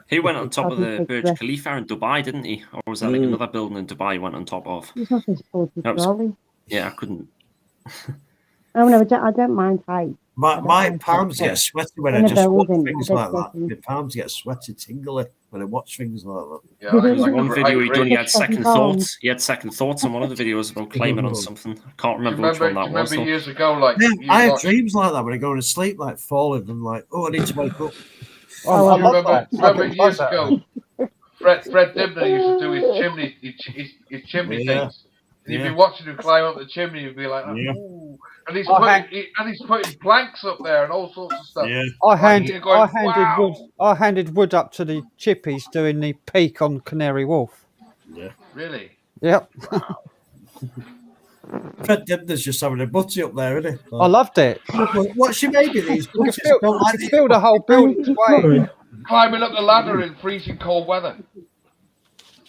He went on top of the Burj Khalifa in Dubai, didn't he? Or was that like another building in Dubai he went on top of? He's not supposed to I couldn't. Oh no, I don't mind height. My palms get sweaty when I just watch things like that. My palms get sweaty, tingly when I watch things like that. Yeah, like one video he done, he had second thoughts. He had second thoughts on one of the videos about climbing on something. I can't remember which one that was. Remember years ago, like I have dreams like that when I go to sleep, like falling and like, I need to wake up. Remember years ago, Fred Dibner used to do his chimney things. And you'd be watching him climb up the chimney, you'd be like, ooh. And he's putting planks up there and all sorts of stuff. Yeah. I handed wood up to the chippies doing the peak on Canary Wharf. Yeah. Really? Yep. Wow. Fred Dibner's just having a butty up there, isn't he? I loved it. What's your baby these? You could feel the whole building swaying. climbing up the ladder in freezing cold weather.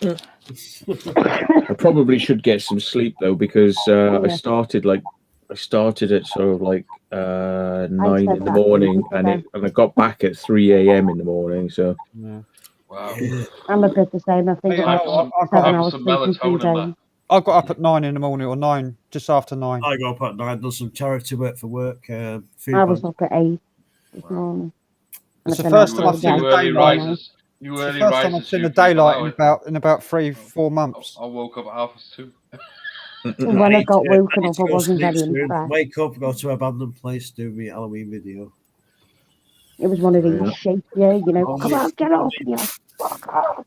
I probably should get some sleep though, because I started at sort of like 9 in the morning, and I got back at 3 a.m. in the morning. So wow, I'm a bit the same. I think I seven hours sleep in I got up at 9 in the morning, or 9, just after 9. I got up at 9, done some charity work for work. I was up at 8 this morning. It's the first time I've seen the daylight. You It's the early first risers. time I've seen the daylight in about 3-4 months. I woke up at 2:30. When I got woken up, I wasn't very impressed. Wake up, go to abandoned place, do me Halloween video. It was one of these shapes, come on, get up. And you're like, fuck off.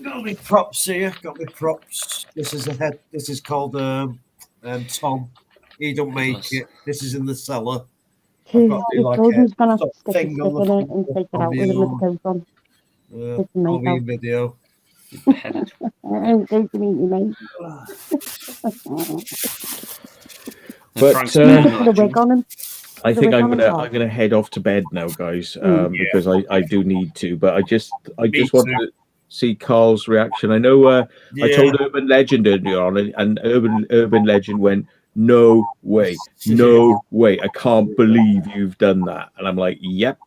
Got me props here. Got me props. This is a head. This is called Tom. He don't make it. This is in the cellar. Jordan's gonna have to stick a stick in it and take it out with him with the coat on. Halloween video. I'm going to meet you, mate. But the wig on him. I think I'm gonna head off to bed now, guys, because I do need to. But I just wanted to see Carl's reaction. I know I told Urban Legend earlier on, and Urban Legend went, "No way, no way! I can't believe you've done that." And I'm like, "Yep."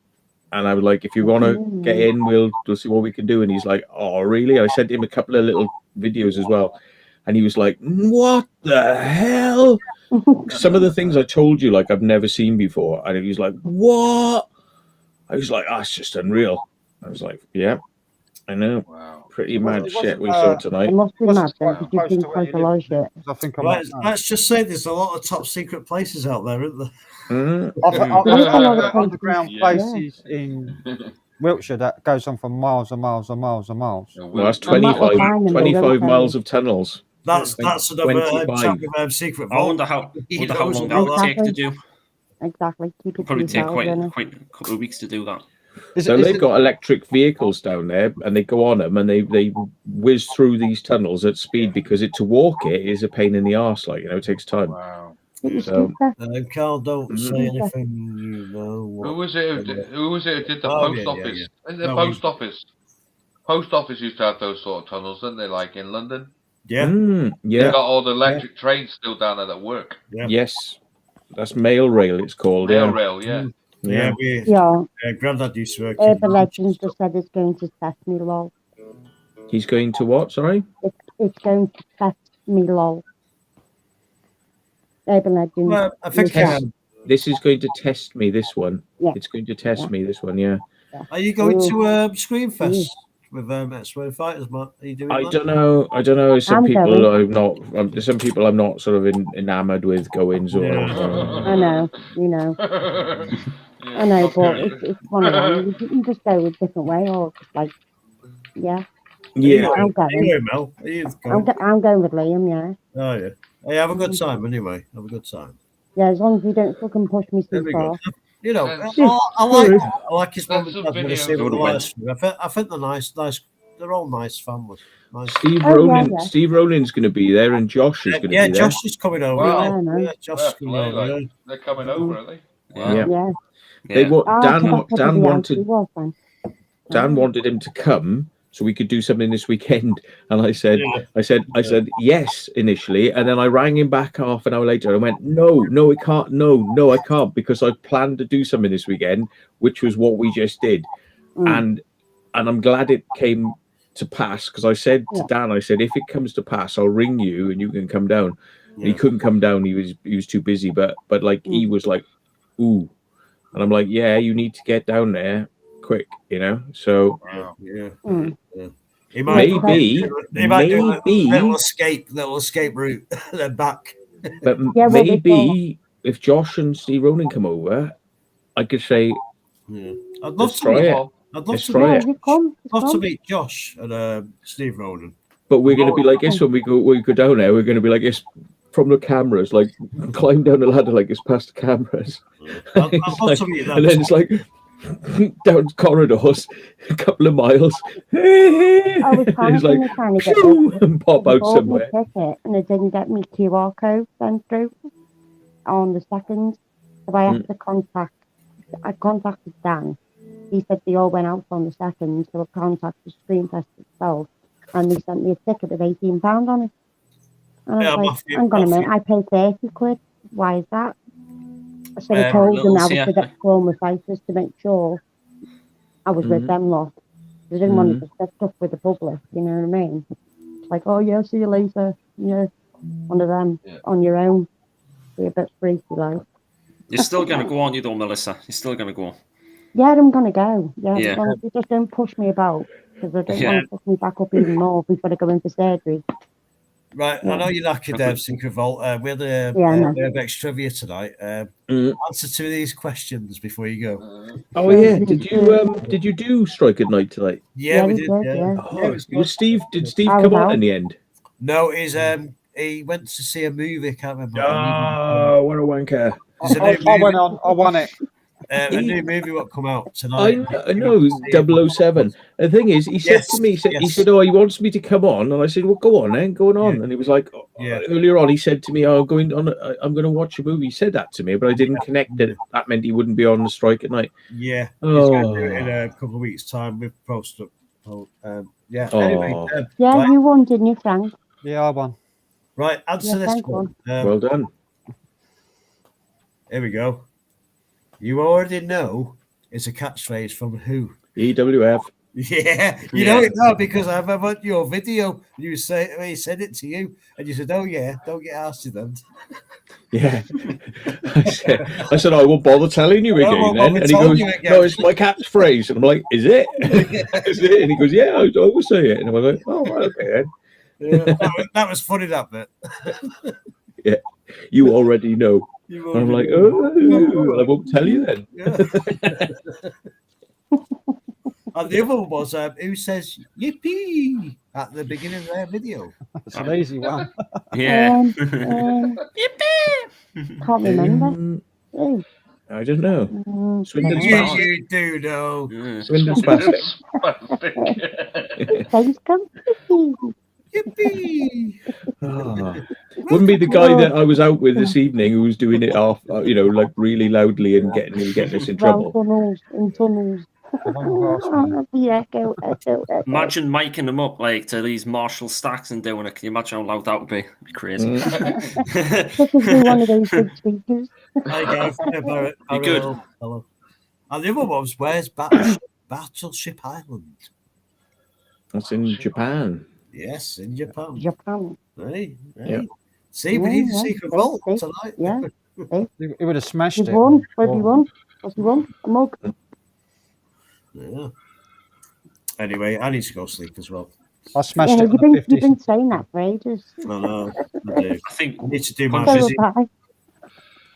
And I was like, "If you want to get in, we'll see what we can do." And he's like, "Oh, really?" I sent him a couple of little videos as well, and he was like, "What the hell?" Some of the things I told you, like, I've never seen before, and he was like, "What?" I was like, "That's just unreal." I was like, "Yeah, I know." Wow. Pretty mad shit we saw tonight. It must be mad then, because you've been quite a lot of shit. I think Let's just say there's a lot of top secret places out there, isn't there? Underground places in Wiltshire that goes on for miles and miles and miles and miles. Well, that's 25 miles of tunnels. That's another secret vault. I wonder how long that would take to do. Exactly. Keep it Probably take quite a couple of weeks to do that. So they've got electric vehicles down there, and they go on them, and they whiz through these tunnels at speed, because to walk it is a pain in the arse. Like, it takes time. Wow. So, Carl, don't say anything. You know. Who was it? Who did the post office? The post office. Post office used to have those sort of tunnels, didn't they? Like in London. Yeah. They got all the electric trains still down there that work. Yeah. Yes, that's Mail Rail. It's called. Mail Rail, yeah. Grandad used to work. Urban Legends just said it's going to test me, lol. He's going to what? Sorry. It's going to test me, lol. Urban Legends. Well, I think this is going to test me. This one. Yeah. It's going to test me. This one. Yeah. Are you going to Screamfest with X-Men Fighters, Matt? Are you doing I that? don't know. Some people I'm not. Some people I'm not sort of enamored with goings or. I know. You know. I know, but it's one of them. You can just go a different way, or just like, Yeah. I'm going. Mel? I'm going with Liam. Yeah. Oh yeah. Hey, have a good time anyway. Have a good time. Yeah, as long as you don't fucking push me too far. You know, I like his mum and dad when I see them live. I think they're nice. They're all nice families. Nice. Steve Rollins going to be there, and Josh is going to be there. Yeah, Josh is coming over. Wow. Yeah, Josh is coming over. They're coming over, are they? Wow. Dan wanted him to come so we could do something this weekend, and I said yes initially, and then I rang him back half an hour later and went, no, I can't, no, I can't, because I planned to do something this weekend, which was what we just did, and I'm glad it came to pass, because I said to Dan, I said, if it comes to pass, I'll ring you and you can come down. And he couldn't come down; he was too busy, but like he was like, ooh. And I'm like, yeah, you need to get down there quick, So He might do a little escape route, then back. But maybe if Josh and Steve Ronan come over, I could say, I'd love to try it. I'd love to meet Josh and Steve Ronan. But we're going to be like this when we go down there. We're going to be like this from the cameras, like climb down the ladder like it's past the cameras. I'd love to meet that. And then it's like down corridors, a couple of miles. I was trying to get and pop out somewhere. Ticket, and it didn't get me QR code sent through on the second. So I had to I contacted Dan, he said they all went out on the 2nd, so I contacted Screen Fest itself, and they sent me a ticket with £18 on it. And I was like, hang on a minute, I paid 30 quid. Why is that? I should have told them I was to get Chroma fighters to make sure I was with them lot. I didn't want to just get stuck with the public, you know what I mean? Like, oh yeah, see you later. Yeah, one of them on your own. Be a bit freaky, like. You're still going to go on, you though, Melissa. You're still going to go. Yeah, I'm going to go. Yeah, as long as you just don't push me about, because I don't want to push me back up even more before I go in for surgery. Right, I know you're knackered, Secret Vault. We had a Urbex trivia tonight. Answer to these questions before you go. Oh yeah, did you do Strike at Night tonight? Yeah, we did. Oh, was Steve? Did Steve come on in the end? No, he went to see a movie. I can't remember. Oh, what a wanker! I went on. I won it. A new movie will come out tonight. I know, 007. The thing is, he said to me, he said, oh, he wants me to come on, and I said, well, go on, then, going on. And he was like, earlier on, he said to me, oh, I'm going to watch a movie. He said that to me, but I didn't connect it. That meant he wouldn't be on the Strike at Night. Yeah, he's going to do it in a couple of weeks' time with post-up. Anyway, you won, didn't you, Frank? Yeah, I won. Right, answer this one. Well done. Here we go. You already know it's a catchphrase from who? EWF. Yeah, you know it now because I remember your video. He said it to you, and you said, "Oh yeah, don't get asked to them." Yeah, I said I won't bother telling you again. Then, and he goes, "No, it's my catchphrase," and I'm like, "Is it? Is it?" And he goes, "Yeah, I always say it." And I'm like, "Oh, okay." Then. That was funny, that bit. Yeah, you already know. I'm like, oh, I won't tell you then. And the other one was who says yippee at the beginning of their video. It's an easy one. Yeah. Yippee! Can't remember. I don't know. Swindon's Yes, you do know. Swindon's plastic. Thanks, come. Yippee! Wouldn't be the guy that I was out with this evening who was doing it off, like really loudly and getting us in trouble. Tunnels. Imagine miking them up like to these Marshall stacks and doing it. Can you imagine how loud that would be? It'd be crazy. One of those big speakers. Hi guys, you good? Hello. And the other one was where's Battleship Island? That's in Japan. Yes, in Japan. Right. Yeah. See, we need a secret vault tonight. Yeah. He would have smashed it. Won. What's he won? A mug. Yeah. Anyway, I need to go sleep as well. I smashed it. You've been saying that for ages. I know. I think I need to do my so video. I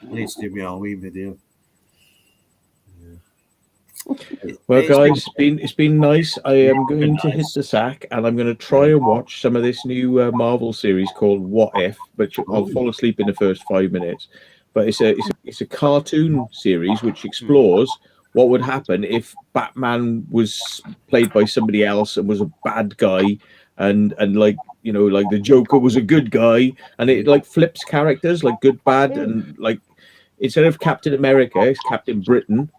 need to do my Halloween video. Well, guys, it's been nice. I am going to hit the sack, and I'm going to try and watch some of this new Marvel series called What If, but I'll fall asleep in the first 5 minutes. But it's a cartoon series which explores what would happen if Batman was played by somebody else and was a bad guy, and like the Joker was a good guy, and it like flips characters like good, bad, and like instead of Captain America, it's Captain Britain.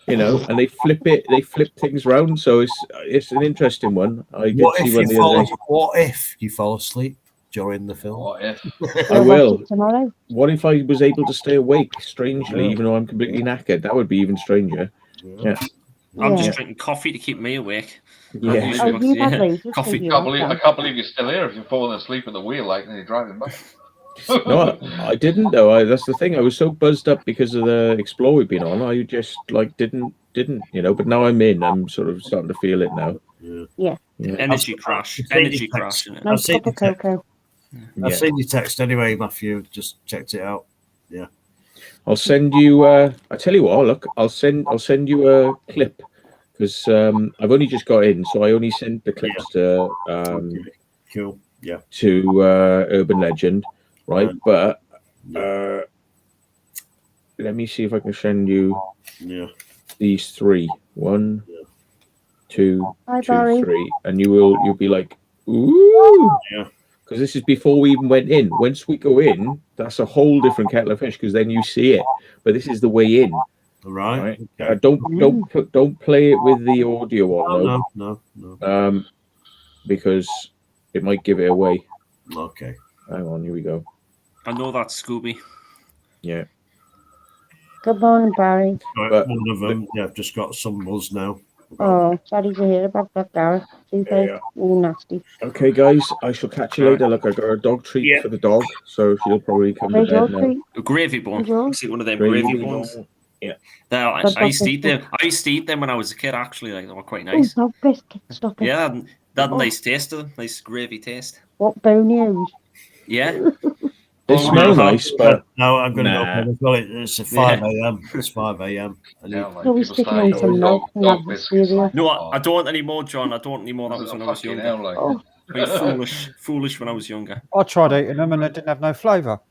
And they flip things around. So it's an interesting one. What if you fall asleep during the film? What if? I will. What if I was able to stay awake strangely, even though I'm completely knackered? That would be even stranger. Yeah. I'm just drinking coffee to keep me awake. Yeah. Coffee. I can't believe you're still here if you're falling asleep at the wheel, and you're driving back. No, I didn't though. That's the thing. I was so buzzed up because of the Explore we've been on. I just didn't. But now I'm in. I'm sort of starting to feel it now. Yeah. Energy crash. Energy crash. I've seen your text anyway, Matthew. Just checked it out. Yeah. I'll send you. I tell you what. Look, I'll send you a clip because I've only just got in, so I only sent the clips to. Cool. Yeah. To Urban Legend. Right, but let me see if I can send you these three. 1, 2, 3, and you'll be like, ooh, because this is before we even went in. Once we go in, that's a whole different kettle of fish because then you see it. But this is the way in. Right. Don't play it with the audio on though. No. Because it might give it away. Okay. Hang on, here we go. I know that's Scooby. Yeah. Good morning, Barry. Right, one of them. Yeah, I've just got some buzz now. Oh, sorry to hear about that, Gareth. Super nasty. Okay, guys, I shall catch you later. Look, I got a dog treat for the dog, so she'll probably come to Where's your bed now. treat? A gravy bone. Where's yours? See one of them Gravy gravy bone. bones. Yeah. No, That's I used to not eat them. I used to eat them when I was a kid. Actually, like they were quite Oh, nice. dog biscuit. Stop it. Yeah, they had a Oh. nice taste to them. Nice gravy taste. What bonios? Yeah. They smell nice, but no, I'm going to nah. go. Well, it's a 5 a.m. It's 5 a.m. Always sticking on some milk and have the cereal. No, I don't anymore, John. I don't anymore. That was when I was younger. Oh. Quite foolish when I was younger. I tried eating them and they didn't have no flavour.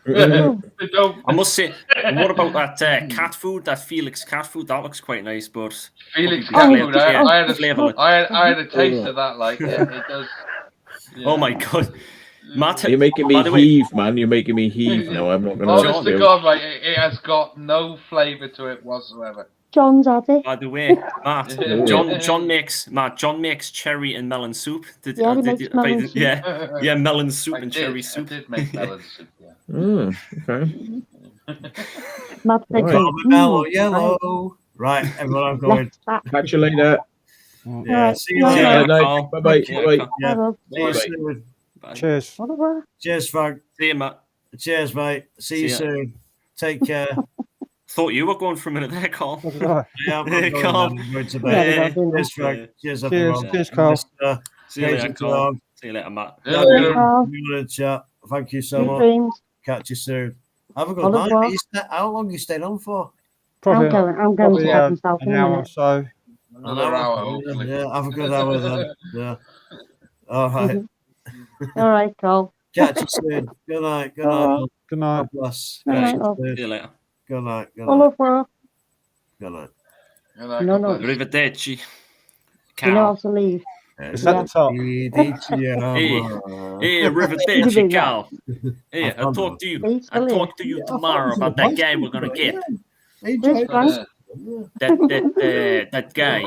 I must say, what about that cat food? That Felix cat food? That looks quite nice, but Felix cat food. I had a taste of that. Like it does. Yeah. Oh my god, Matt! You're making me heave, man. You're making me heave now. I'm not going to. Honest to God, mate, it has got no flavour to it whatsoever. John's had it. By the way, Matt, John makes cherry and melon soup. Yeah, he makes melon soup. Yeah, melon soup and cherry soup. I did make melon soup. Yeah. Okay. Matt said, Mellow yellow. Right, everyone, I'm going. Catch you later. Yeah, see you Yeah, later. night. Bye-bye. Bye-bye. Yeah. See you soon. Cheers. Cheers, Frank. See you, Matt. Cheers, mate. See you ya. soon. Take care. Thought you were going for a minute there, Carl. Yeah, I'm Hey, going Carl. now. I'm going to bed. Yeah. Cheers, Frank. Cheers, Cheers. everyone. Cheers, Carl. See you later, Carl. See you later, Matt. Chat. Thank you so Good much. dreams. Catch you soon. Have a good Au night. revoir. How long you staying on for? Probably, I'm going to bed myself in an a hour or minute. so. Another hour, hopefully. Yeah, have a good hour then. Yeah. All right. All right, Carl. Catch you soon. Good night. Good All night. right. Good night. God bless. Good night, Catch love. you soon. See you later. Good night. Good Au night. revoir. Good night. No, no. Arrivederci. You know Cal. how to leave. It's at the top. Hey, arrivederci, Cal. Hey, I'll talk to you. I'll talk to you tomorrow about that guy we're gonna get. Where's Frank? That guy.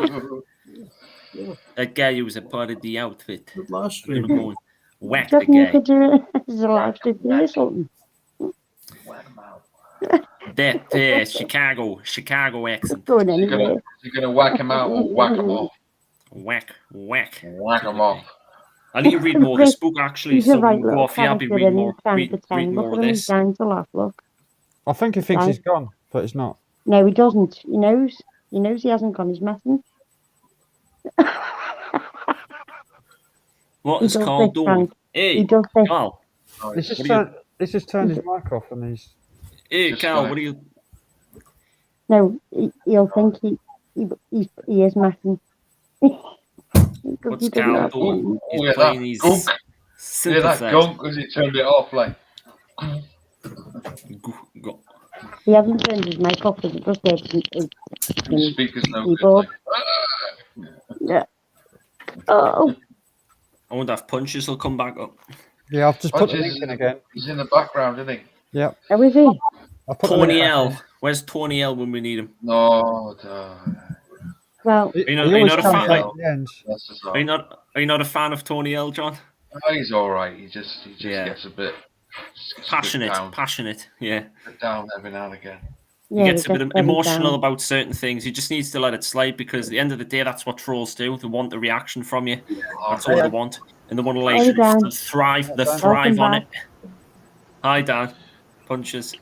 That guy who was a part of the outfit. I'm gonna go and whack Do the you reckon you guy. could do it as a live stream or something? That Chicago accent. Going anywhere. You're gonna whack him out or whack him off. Whack him off. I need to read more of this book actually. He's a So right little Coffee, I'll be character reading and more. he's trying to Read pretend. more Look of at him, he's this. dying to laugh, look. I think he thinks Right. he's gone, but he's not. No, he doesn't. He knows. He knows he hasn't gone. He's messing. What He is does Carl think, doing? Frank. Hey, He does think. Carl. He's just, What are you- he's just turned his mic off and he's. Hey, Carl, what are you? No, he'll think he is messing. What's Carl doing? He's Look at playing that his gunk. Look at that synthesizer. gunk because he turned it off like. He hasn't turned his mic off because it just did. The speaker's no good. Keyboard. Like, Yeah. Oh. I wonder if Punches will come back up. Yeah, I've just put the Punches link in again. He's in the background, isn't he? Yep. How is he? I put the Tony link back L. in. Where's Tony L when we need him? No. Well, He, Are you he not always a comes fan? out at the end. That's just Are you not a fan of Tony L, John? Oh, he's all right. He just Yeah. gets a bit Passionate. Yeah. bit down every now and again. He gets a bit emotional about certain things. He just needs to let it slide because at the end of the day, that's what trolls do. They want the reaction from you. That's all they want, and they want to like Hey, Dan. to thrive. They Welcome thrive on back. it. Hi, Dan. Punches.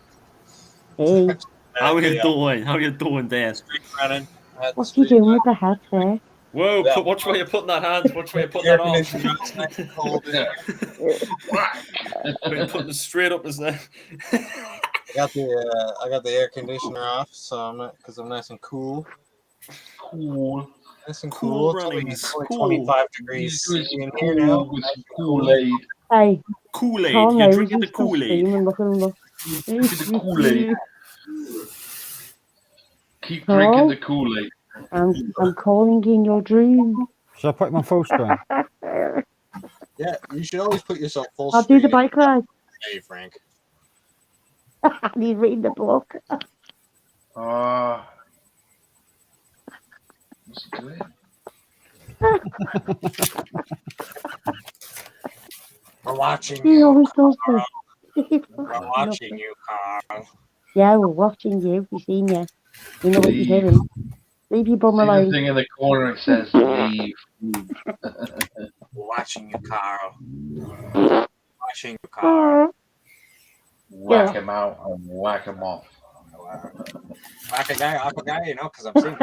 Hey, How are you doing? How are you doing there? what's he doing with the hat there? Whoa! Watch where you're putting that hand. Watch where you're putting that off. Putting it straight up as there. I got the air conditioner off, so I'm nice and cool. Nice and Cool cool. It's only runnings. 25 degrees in here now. With some Kool-Aid. Hey, Kool-Aid. Carl You're knows drinking he's the still Kool-Aid. streaming. Look at him, look. the Kool-Aid. Keep Carl? drinking the Kool-Aid. I'm calling in your dream. Should I put him on full screen? Yeah, you should always put yourself full I'll do the screen. bike ride. Hey, Frank. He's reading the book. What's he doing? We're watching He you. always does this. We're watching you, Carl. Yeah, we're watching you. We've seen you. We know what you're doing. Leave your bum See the alone. thing in the corner, it says leave. We're watching you, Carl. Watching you, Carl. Whack him out and whack him off. Whack a guy off a guy, you know, because I'm seeing.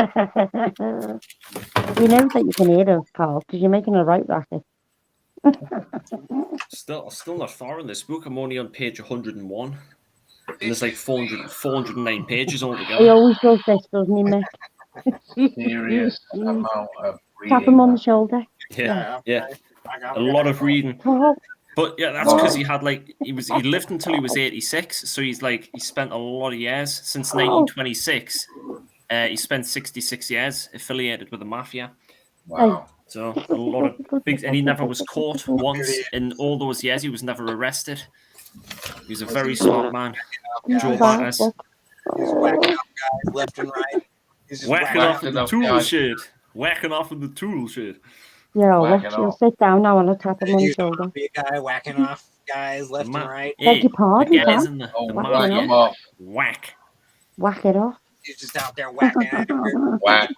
We know that you can hear us, Carl, because you're making a right racket. Still not far in this book. I'm only on page 101. And there's like 409 pages altogether. He always does this, doesn't he, Mick? Serious amount of reading. Tap him on the shoulder. Yeah. A lot of reading. But yeah, that's because he had he lived until he was 86, so he spent a lot of years since 1926. He spent 66 years affiliated with the Mafia. Wow. So a lot of big, and he never was caught once in all those years. He was never arrested. He was a very smart man. Joe Batters. He's whacking up guys left and right. He's whacking off in the tool shed. Whacking off in the tool shed. Yeah, you'll sit down now and I'll tap him on the shoulder. Be a guy whacking off guys left and right. Beg your pardon, guys Pam. in the whack him off. Whack. Whack it off. He's just out there whacking at everybody. Whack.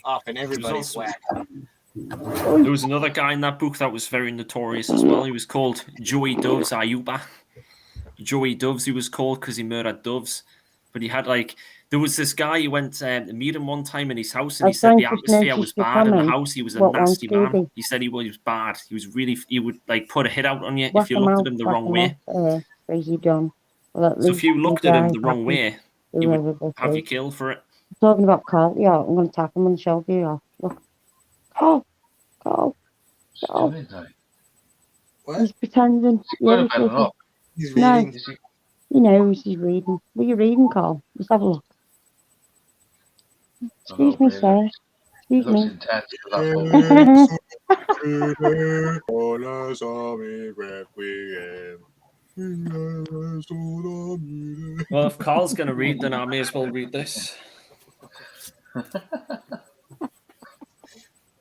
Off and everybody's whack. There was another guy in that book that was very notorious as well. He was called Joey Doves Ayuba. Joey Doves, he was called because he murdered doves. But he had there was this guy who went to meet him one time in his house, and he said the atmosphere was bad in the house. He was a nasty man. He said he was bad. He was really, he would put a hit out on you if you looked at him the wrong way. Crazy John. So if you looked at him the wrong way, he would have you killed for it. Talking about Carl, yeah, I'm going to tap him on the shoulder. Yeah, look. Carl. What? He's pretending. He's reading. He knows he's reading. What are you reading, Carl? Let's have a look. Excuse me, sir. Excuse me. Well, if Carl's going to read, then I may as well read this.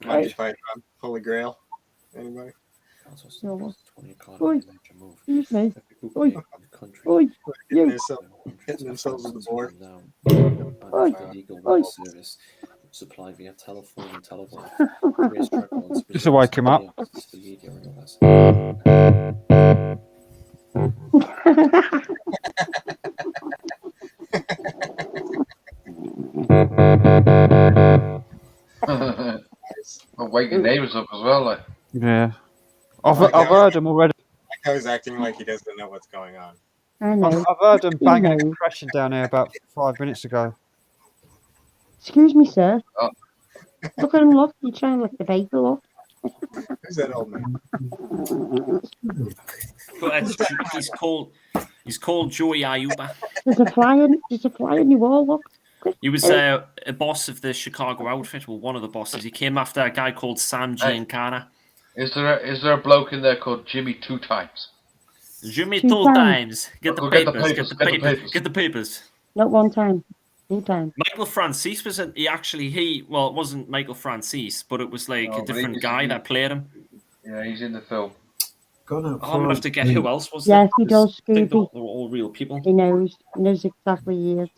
Might be fighting on Holy Grail. Anybody? Oi, excuse me. Oi, you. Hitting themselves with the board. Oi. Service supplied via telephone and telephone. Just to wake him up. I'll wake your neighbours up as well. Yeah. I've heard him already. That guy's acting like he doesn't know what's going on. I know. I've heard him banging and crashing down here about 5 minutes ago. Excuse me, sir. Look at him, look. You're trying to lick the paper, look. Who's that old man? He's called Joey Ayuba. There's a fly in your wall, look. He was a boss of the Chicago outfit, well, one of the bosses. He came after a guy called Sam Giancana. Is there a bloke in there called Jimmy Two Times? Jimmy Two Times. Get the papers. Get the papers. Not one time. 2 times. Michael Francis was it wasn't Michael Francis, but it was a different guy that played him. Yeah, he's in the film. I'm gonna have to get who else was there. Yes, he does, Scooby. They were all real people. He knows exactly who he is.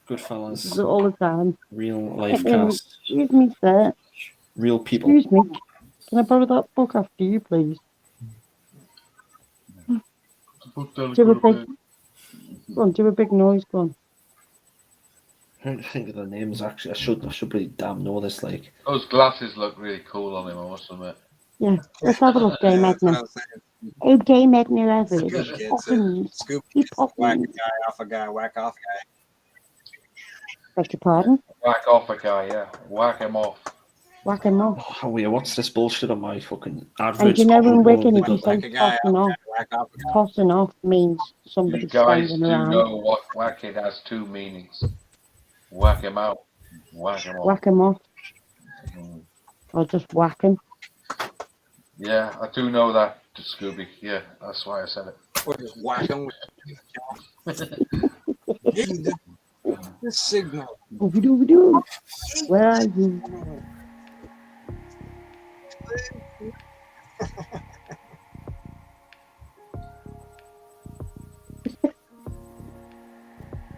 Good fellas. All the time. Real life cast. Excuse me, sir. Real people. Excuse me. Can I borrow that book after you, please? Do a big noise, go on. I don't think of the names actually. I should really damn know this. Those glasses look really cool on him, I must admit. Yeah, let's have a look, Game Edna. Oh, Game Edna ever. Scoop, whack a guy off a guy, whack off a guy. Beg your pardon? Whack off a guy, yeah. Whack him off. Whack him off. Oh yeah, what's this bullshit on my fucking adverts? And you know in Wigan, if you say tossing off means somebody's guys standing do around. know what whacking has 2 meanings. Whack him out. Whack him off. Whack him off. Or just whack him. Yeah, I do know that, Scooby. Yeah, that's why I said it. Or just whack him. the signal. Ooby-dooby-doo. Where are you?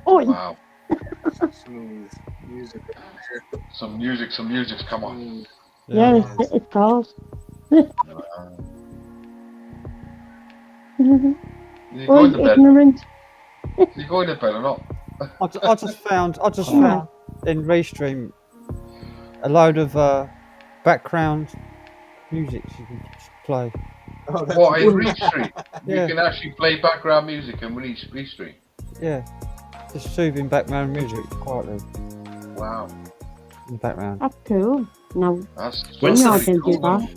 Oi. Wow. Smooth music. Some music. Come on. Yeah, it's calls. You Oi, going to bed? ignorant. You going to bed or not? I just found in Restream a load of background music you can play. What, in Restream? Yeah. You can actually play background music in Restream. Yeah, just soothing background music quietly Wow. in the background. That's cool. No. When's I the can do that.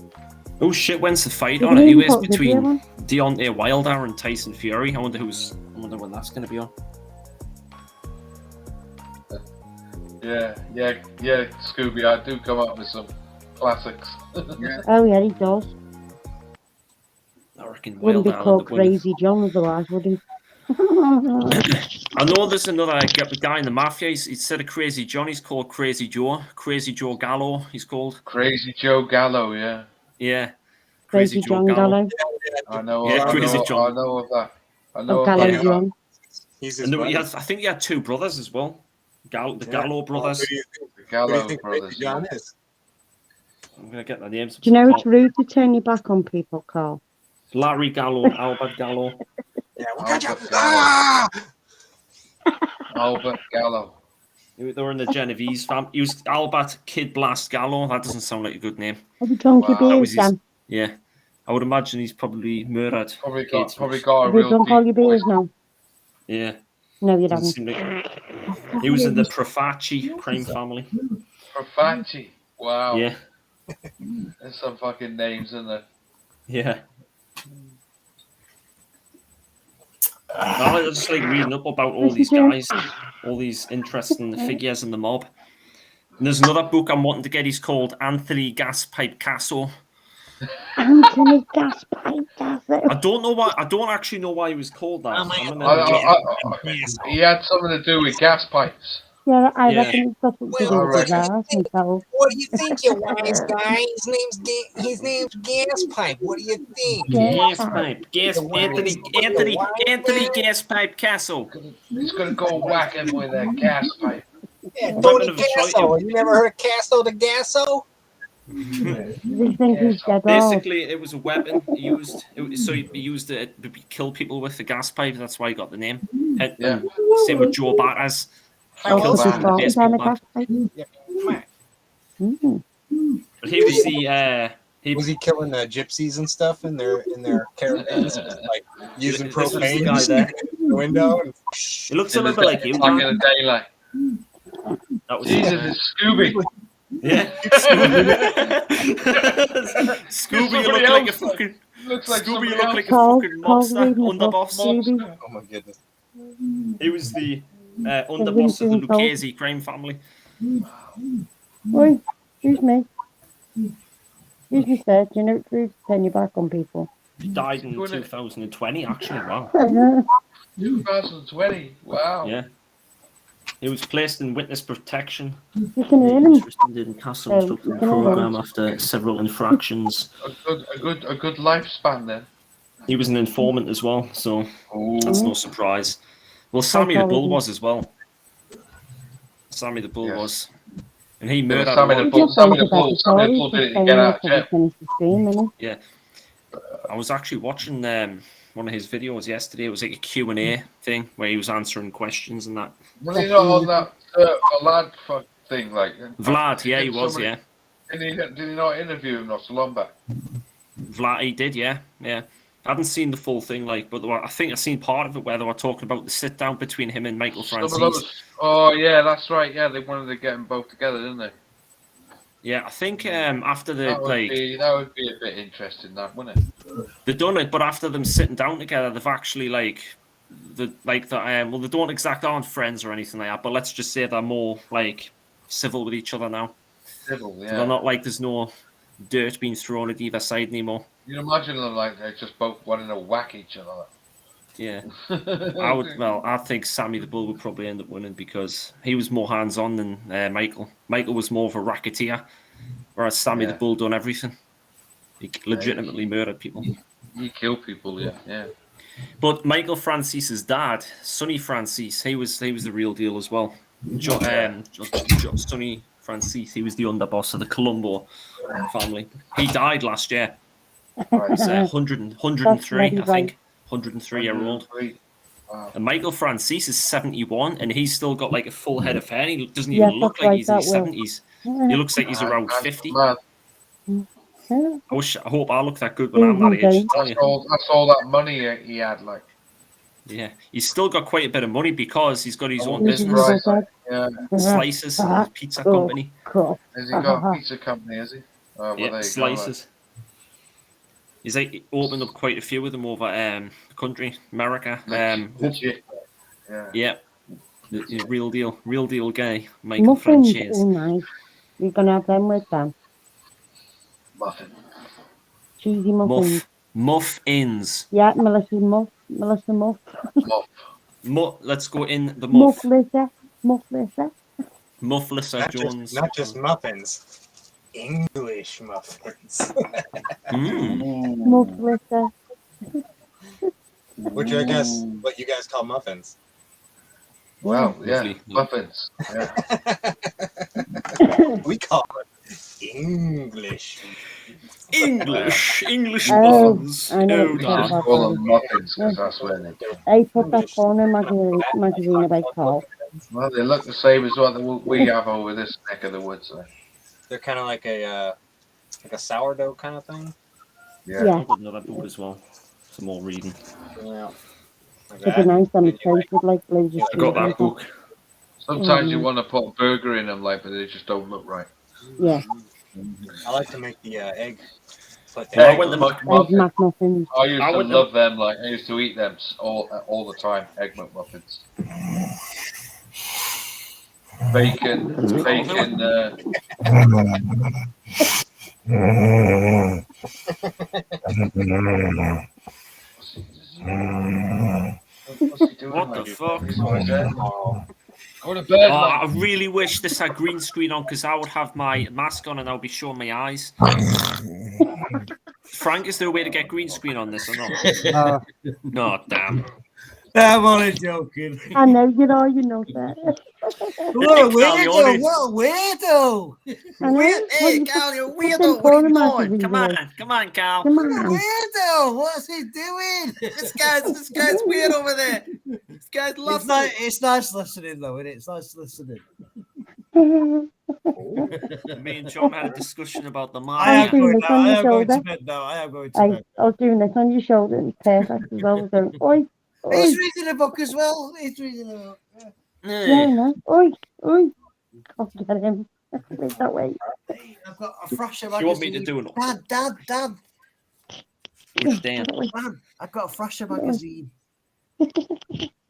Oh shit! When's the fight You on? can even Anyways, put video between on. Deontay Wilder and Tyson Fury. I wonder when that's going to be on. Yeah, Scooby, I do come up with some classics. Oh yeah, he does. I reckon Wouldn't be Wilder. called Crazy John otherwise, would he? I know there's another guy in the Mafia. Instead of Crazy John, he's called Crazy Joe. Crazy Joe Gallo, he's called. Crazy Joe Gallo, yeah. Yeah. Crazy John Gallo. I know. Yeah, I Crazy know, John. I know of that. I know Oh, of Gallo that. John. He's I his know buddy. I think he had two brothers as well. The Gallo brothers. Who do you think, The Gallo who do you think brothers. Crazy John is? I'm gonna get their names. Do you know it's rude to turn your back on people, Carl? Larry Gallo and Albert Gallo. Yeah, Albert Gallo. Ah! Albert Gallo. They were in the Genovese fam. He was Albert Kid Blast Gallo. That doesn't sound like a good name. Have you drunk your Wow. That beers, was his, Dan? yeah. I would imagine he's probably murdered. Probably kids. got a Have you real drunk all deep your beers voice. now? Yeah. No, you Doesn't haven't. seem like... He was in the Profaci crime family. Profaci. Wow. Yeah. There's some fucking names in there. Yeah. I just like reading up about all these guys, all these interesting figures in the mob. And there's another book I'm wanting to get. He's called Anthony Gaspipe Casso. Anthony Gaspipe Casso. I don't know why. I don't actually know why he was called that. He had something to do with gas pipes. Yeah, I Yeah. reckon it's got something to do with his ass himself. What do you think, you wise guy? His name's Gaspipe. What do you think? Gaspipe. Anthony Gaspipe Casso. He's gonna go whack him with a gas pipe. Yeah, Weapon Tony of choice. Gasso. You never heard of Casso the Gasso? You think he's dead off? Basically, it was a weapon he used. He used it to kill people with the gas pipe. That's why he got the name. Yeah. Same with Joe Batters. Oh, Kills because people with he's baseball down a bat. gaspipe? But he was the. Was he killing gypsies and stuff in their caravans, like using This was the propane guy there. in the window? And... He looks a little bit like you. Back Dan. in the daylight. That was Jesus, it's Scooby. Yeah. Scooby, you look like a fucking. Looks like Scooby, you somebody look else. like a Carl, fucking Carl's mobster, reading a book, underboss. Scooby. Oh my goodness! He was the underboss of the Lucchese crime family. Oi, excuse me. Excuse me, sir. Do you know it's rude to turn your back on people? He died in 2020, actually. Wow. 2020. Wow. Yeah. He was placed in witness protection. You can hear them. Interested in Castle You Instruction can hear program them. after several infractions. A good lifespan then. He was an informant as well, so that's no surprise. Well, Sammy the Bull was as well. Sammy the Bull was. And he murdered Sammy the Bull. Sammy the Bull. Sammy the Bull He's didn't get out of jail. Yeah. I was actually watching one of his videos yesterday. It was like a Q&A thing where he was answering questions and that. Was he not on that lad fuck thing? Like Vlad, yeah, he was, yeah. Did he not interview him not so long back? Vlad, he did, yeah. I hadn't seen the full thing, but I think I've seen part of it where they were talking about the sit down between him and Michael Francis. Oh yeah, that's right. Yeah, they wanted to get them both together, didn't they? Yeah, I think after the that would be a bit interesting, that wouldn't it? they've done it, but after them sitting down together, they've actually well, they don't exactly aren't friends or anything like that, but let's just say they're more civil with each other now. Civil, yeah. So they're not there's no dirt being thrown at either side anymore. You can imagine them they're just both wanting to whack each other. Yeah, I think Sammy the Bull would probably end up winning because he was more hands-on than Michael. Michael was more of a racketeer, whereas Sammy the Bull done everything. He legitimately murdered people. He killed people, yeah. But Michael Francis's dad, Sonny Francis, he was the real deal as well. Sonny Francis, he was the underboss of the Colombo family. He died last year. He's 103, I think. 103-year-old. Wow. And Michael Francis is 71, and he's still got like a full head of hair. He doesn't even look like he's in his 70s. He looks like he's around 50. I hope I look that good when I'm that age. That's all that money he had, like. Yeah, he's still got quite a bit of money because he's got his own business. Slices, pizza company. Has he got a pizza company, has he? Yeah, Slices. He's like opened up quite a few of them over the country, America. Yeah, the real deal guy, Michael Francis. Oh, nice. You're gonna have them with them. Muffin. Cheesy muffins. Muffins. Yeah, Melissa Muff. Let's go in the muff. Mufflissa Jones. Not just muffins. English muffins. Mufflissa. Which I guess what you guys call muffins. Wow, yeah, muffins. Yeah. We call it English muffins. I know. Call them muffins because that's where they do. I put that corner magazine about Fowl. Well, they look the same as what we have over this neck of the woods. So. They're kind of like a sourdough kind of thing. Yeah. I got another book as well. Some more reading. Yeah. It'd be nice on the toast with like loads of I got that book. Sometimes you want to put a burger in them, like, but they just don't look right. Yeah. I like to make the egg. Egg McMuffins. I used to wouldn't love them. Like I used to eat them all the time. Egg McMuffins. Bacon. What the fuck? Go to bed, I really wish this had green screen on because I would have my mask on and I would be showing my eyes. Frank, is there a way to get green screen on this or not? No, damn. I'm only joking. I know you know that. What a weirdo! Hey, Cal, you're a weirdo. What are you doing? Come on, Cal. Come on. Weirdo! What's he doing? This guy's weird over there. This guy's lovely. It's nice listening, though, isn't it? It's nice listening. Me and John had a discussion about the I am going to bed now. I was doing this on your shoulder. It's perfect as well. Going, oi. He's reading a book as well. He's reading a book. Yeah, no. Oi. I'll get him. Wait that way. I've got a Thrasher magazine. You want me to do it? Dad. Which Dan? Man, I've got a Thrasher magazine.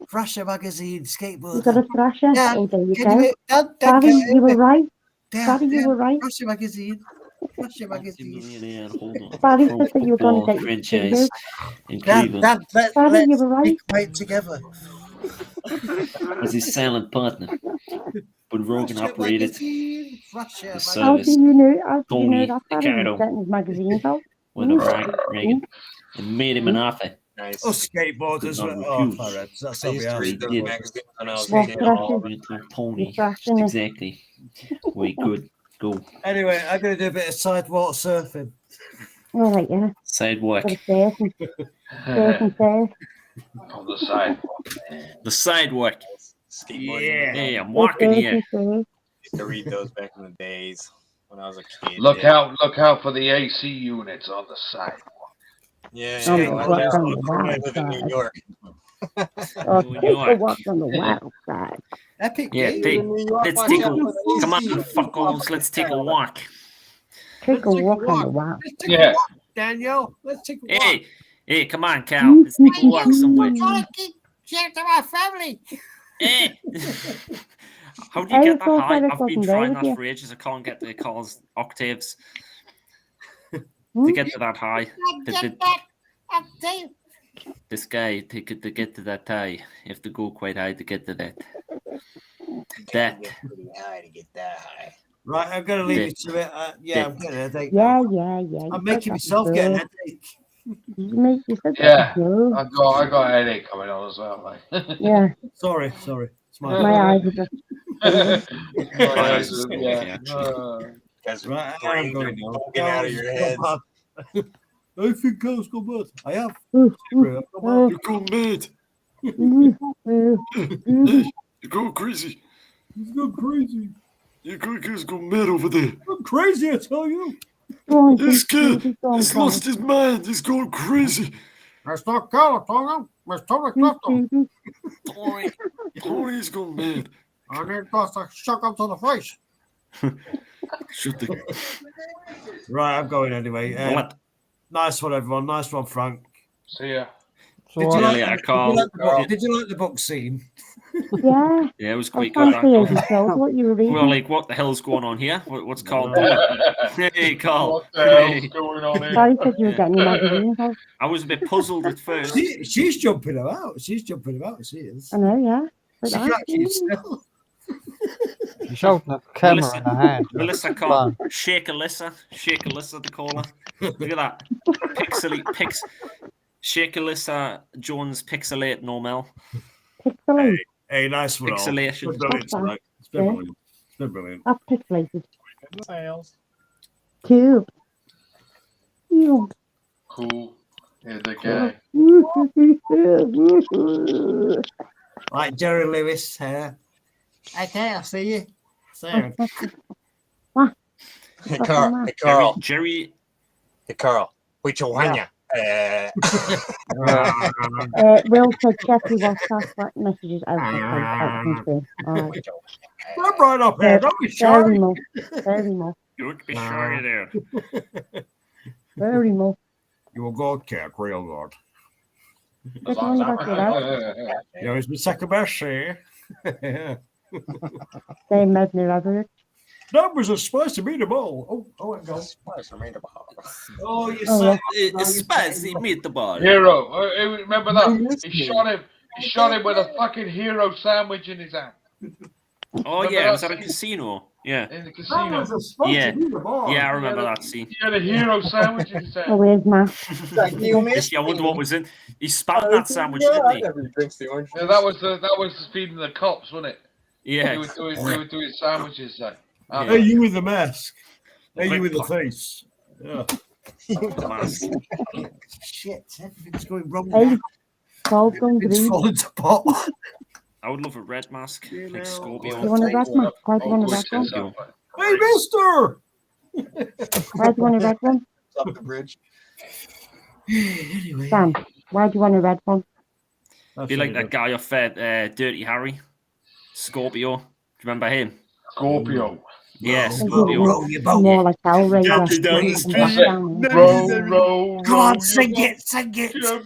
Thrasher magazine, skateboard. You got a Thrasher? Dad, oh, there you go. Dad, you were right. Dad, you were right. Thrasher magazine. Thrasher magazine. Barry said that you were going to take franchise in Cleveland. Dad, Barry, you were right. Wait together. As his silent partner. When Rogan operated the service, How do you know Tony that Barry was getting his magazines out? Went over Reagan and made him an offer. Nice. Oh, skateboarders were Farreds. That's how we are. Tony. Exactly. We could go. Anyway, I'm going to do a bit of sidewalk surfing. All right, yeah. Sidewalk. Surfing. On the sidewalk. The sidewalk. Skateboarding. Hey, I'm walking here. I used to read those back in the days when I was a kid. Look out for the AC units on the sidewalk. Yeah, I live in New York. Walk on the wild side. Epic. Yeah, let's take a come on, fuckos. Let's take a walk. Take a walk on the wild. Yeah, Daniel, let's take a walk. Hey, come on, Cal. Let's take a walk somewhere. I'm trying to keep share to my family. Hey. How do you get that high? I've been trying that for ages. I can't get the calls octaves to get to that high. This guy, to get to that high, you have to go quite high to get to that. That. High to get that high. Right, I'm going to leave Yeah. you to it. Yeah, I'm getting a headache. Yeah, now. yeah. I'm making myself get an headache. You said Yeah, that before. I got a headache coming on as well, mate. Yeah. Sorry. It's my My eyes are just. Because Right, brains are poking out of your head. I think Carl's gone mad. I have. You're going mad. You're going crazy. He's gone crazy. You're going mad over there. I'm crazy, I tell you. This kid has lost his mind. He's going crazy. That's not Carl, Tony. It's Tony Clifton. Tony's going mad. I need to shock him to the face. Shut the... Right, I'm going anyway. What? Nice one, everyone. Nice one, Frank. See ya. Did you like the book scene? Yeah. Yeah, it was I quite can't good. see it, so what you were We reading. were like, what the hell's going on here? What's Carl doing? Hey, Carl. What the hell's going on here? Sorry, said you were getting your magazine. I was a bit puzzled at first. She's jumping about. She is. I know, yeah. She can't keep still. She's holding a camera in her hand. Melissa Carl. Shake Alyssa, to call her. Look at that. Shake Alyssa Jones pixelate normal. Pixelate. Hey, nice one. Pixelation. It's been brilliant tonight. It's been brilliant. It's been brilliant. That's pixelated. Sales. Cute. Cute. Cool. Here's the guy. Like Jerry Lewis here. Okay, I'll see you soon. Hey, Carl. Jerry. Hey, Carl. Which one ya? Will said check your WhatsApp messages out. Alright. I'm right up here. Don't be shy. Very much. Very much. Don't be shy there. Very much. You will go kick real good. As long as I get out. Yeah, it's my second best here. Same as me, Robert. Numbers are spicy meatball. Oh, it goes. Spicy meatball. Oh, you Oh, said It's spicy meatball. Hero. Remember that? He shot him with a fucking hero sandwich in his hand. Oh, yeah, it was at a casino. Yeah. In the casino. Yeah. Yeah, I remember that scene. He had a hero sandwich in his hand. Oh, where's Matt? Thank you, miss. Yeah, I wonder what was in. He spat that sandwich, didn't he? Yeah, that was feeding the cops, wasn't it? Yeah. They were doing sandwiches. Hey, you with the mask. Hey, you with the face. Yeah. The mask. Shit, everything's going wrong. Hey, Carl's going It's green. falling apart. I would love a red mask, like Scorpio. You want a red one? Why do you want a red one? Hey, mister! Why do you want a red one? Up the bridge. Anyway. Sam, why do you want a red one? Be like that guy off Dirty Harry. Scorpio. Do you remember him? Scorpio. Yeah, Is Scorpio. it more like Hellraiser? Gently down the street. Row. Come on, sing it. Gently down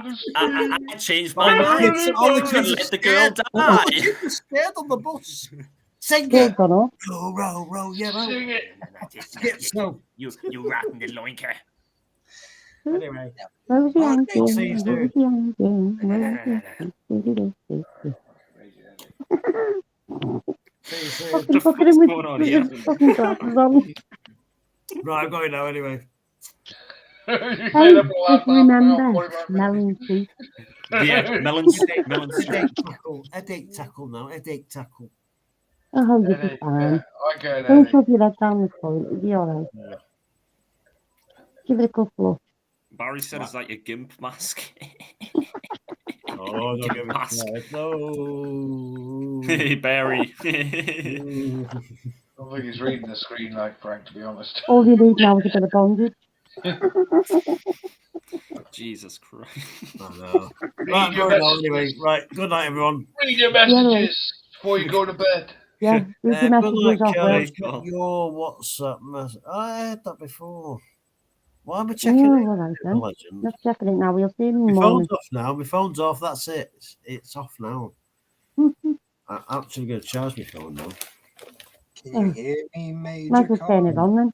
the street. I changed my mind. All the kids Let the girl All the die. kids are scared on the bus. Sing Good, it. Donald. Row, yeah, row. Sing it. Get snow. You rotten the loinker. Anyway. Rosie Oh, Ann thanks, Jane, sister. Rosie Ann Jane, Rosie Ann Jane. Fucking look at him going on here? with his fucking glasses on. Right, I'm going now anyway. Hey, just remember, melon soup. Yeah, melon Headache tackle. Headache tackle now. Headache tackle. Oh, you'll be fine. I get it. Don't shove your head down the toilet, you'll be alright. Give it a good flush. Barry said it's like a gimp mask. Oh, don't give Mask. it no. Hey, Barry. I don't think he's reading the screen like Frank, to be honest. All you need now is a bit of bondage. Jesus Christ. I know. Right, I'm going now anyway. Right, good night, everyone. Read your messages before you go to bed. Yeah, read your Good night, messages off Kelly. there. Will. Your WhatsApp message. I heard that before. Why am I checking Oh, it? alright then. Legend. Just checking it now, we'll see you in the My morning. phone's off now. My phone's off. That's it. It's off now. I'm actually going to charge my phone now. Can you hear me, Major? Might as well turn it on then.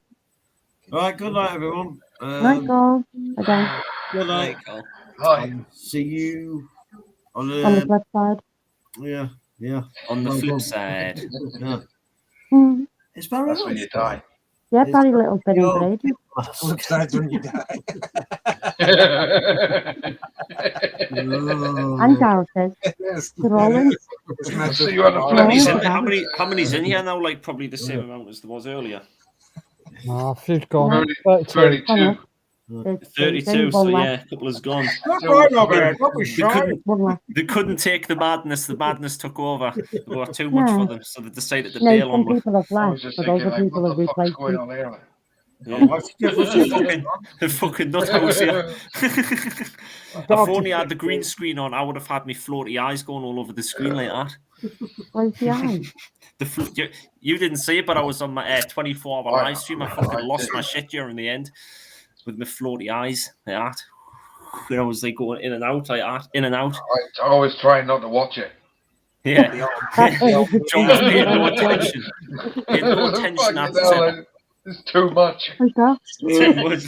All right, good night, everyone. Night, Carl. Again. Good night. Carl. And see you on On the flip side. Yeah. On the flip side. Yeah. Mm. It's very That's when you die. Yeah, very little bit of Brady. Flip side's when you die. And characters. They're all in. How many's in here now? Like probably the same amount as there was earlier. No, a few's gone. 32. 32, so yeah, a couple has gone. They couldn't take the madness. The madness took over. It was too much for them, so they decided to bail on some people have left, but other people have replaced them. Yeah. The fucking nut house here. If only I had the green screen on, I would have had me floaty eyes going all over the screen like that. Where's the eye? You didn't see it, but I was on my 24-hour live stream. I fucking lost my shit during the end with my floaty eyes like that. And I was like going in and out like that, in and out. I always try not to watch it. Yeah. John was paying no attention. Paying no attention at the It's too much. Too much.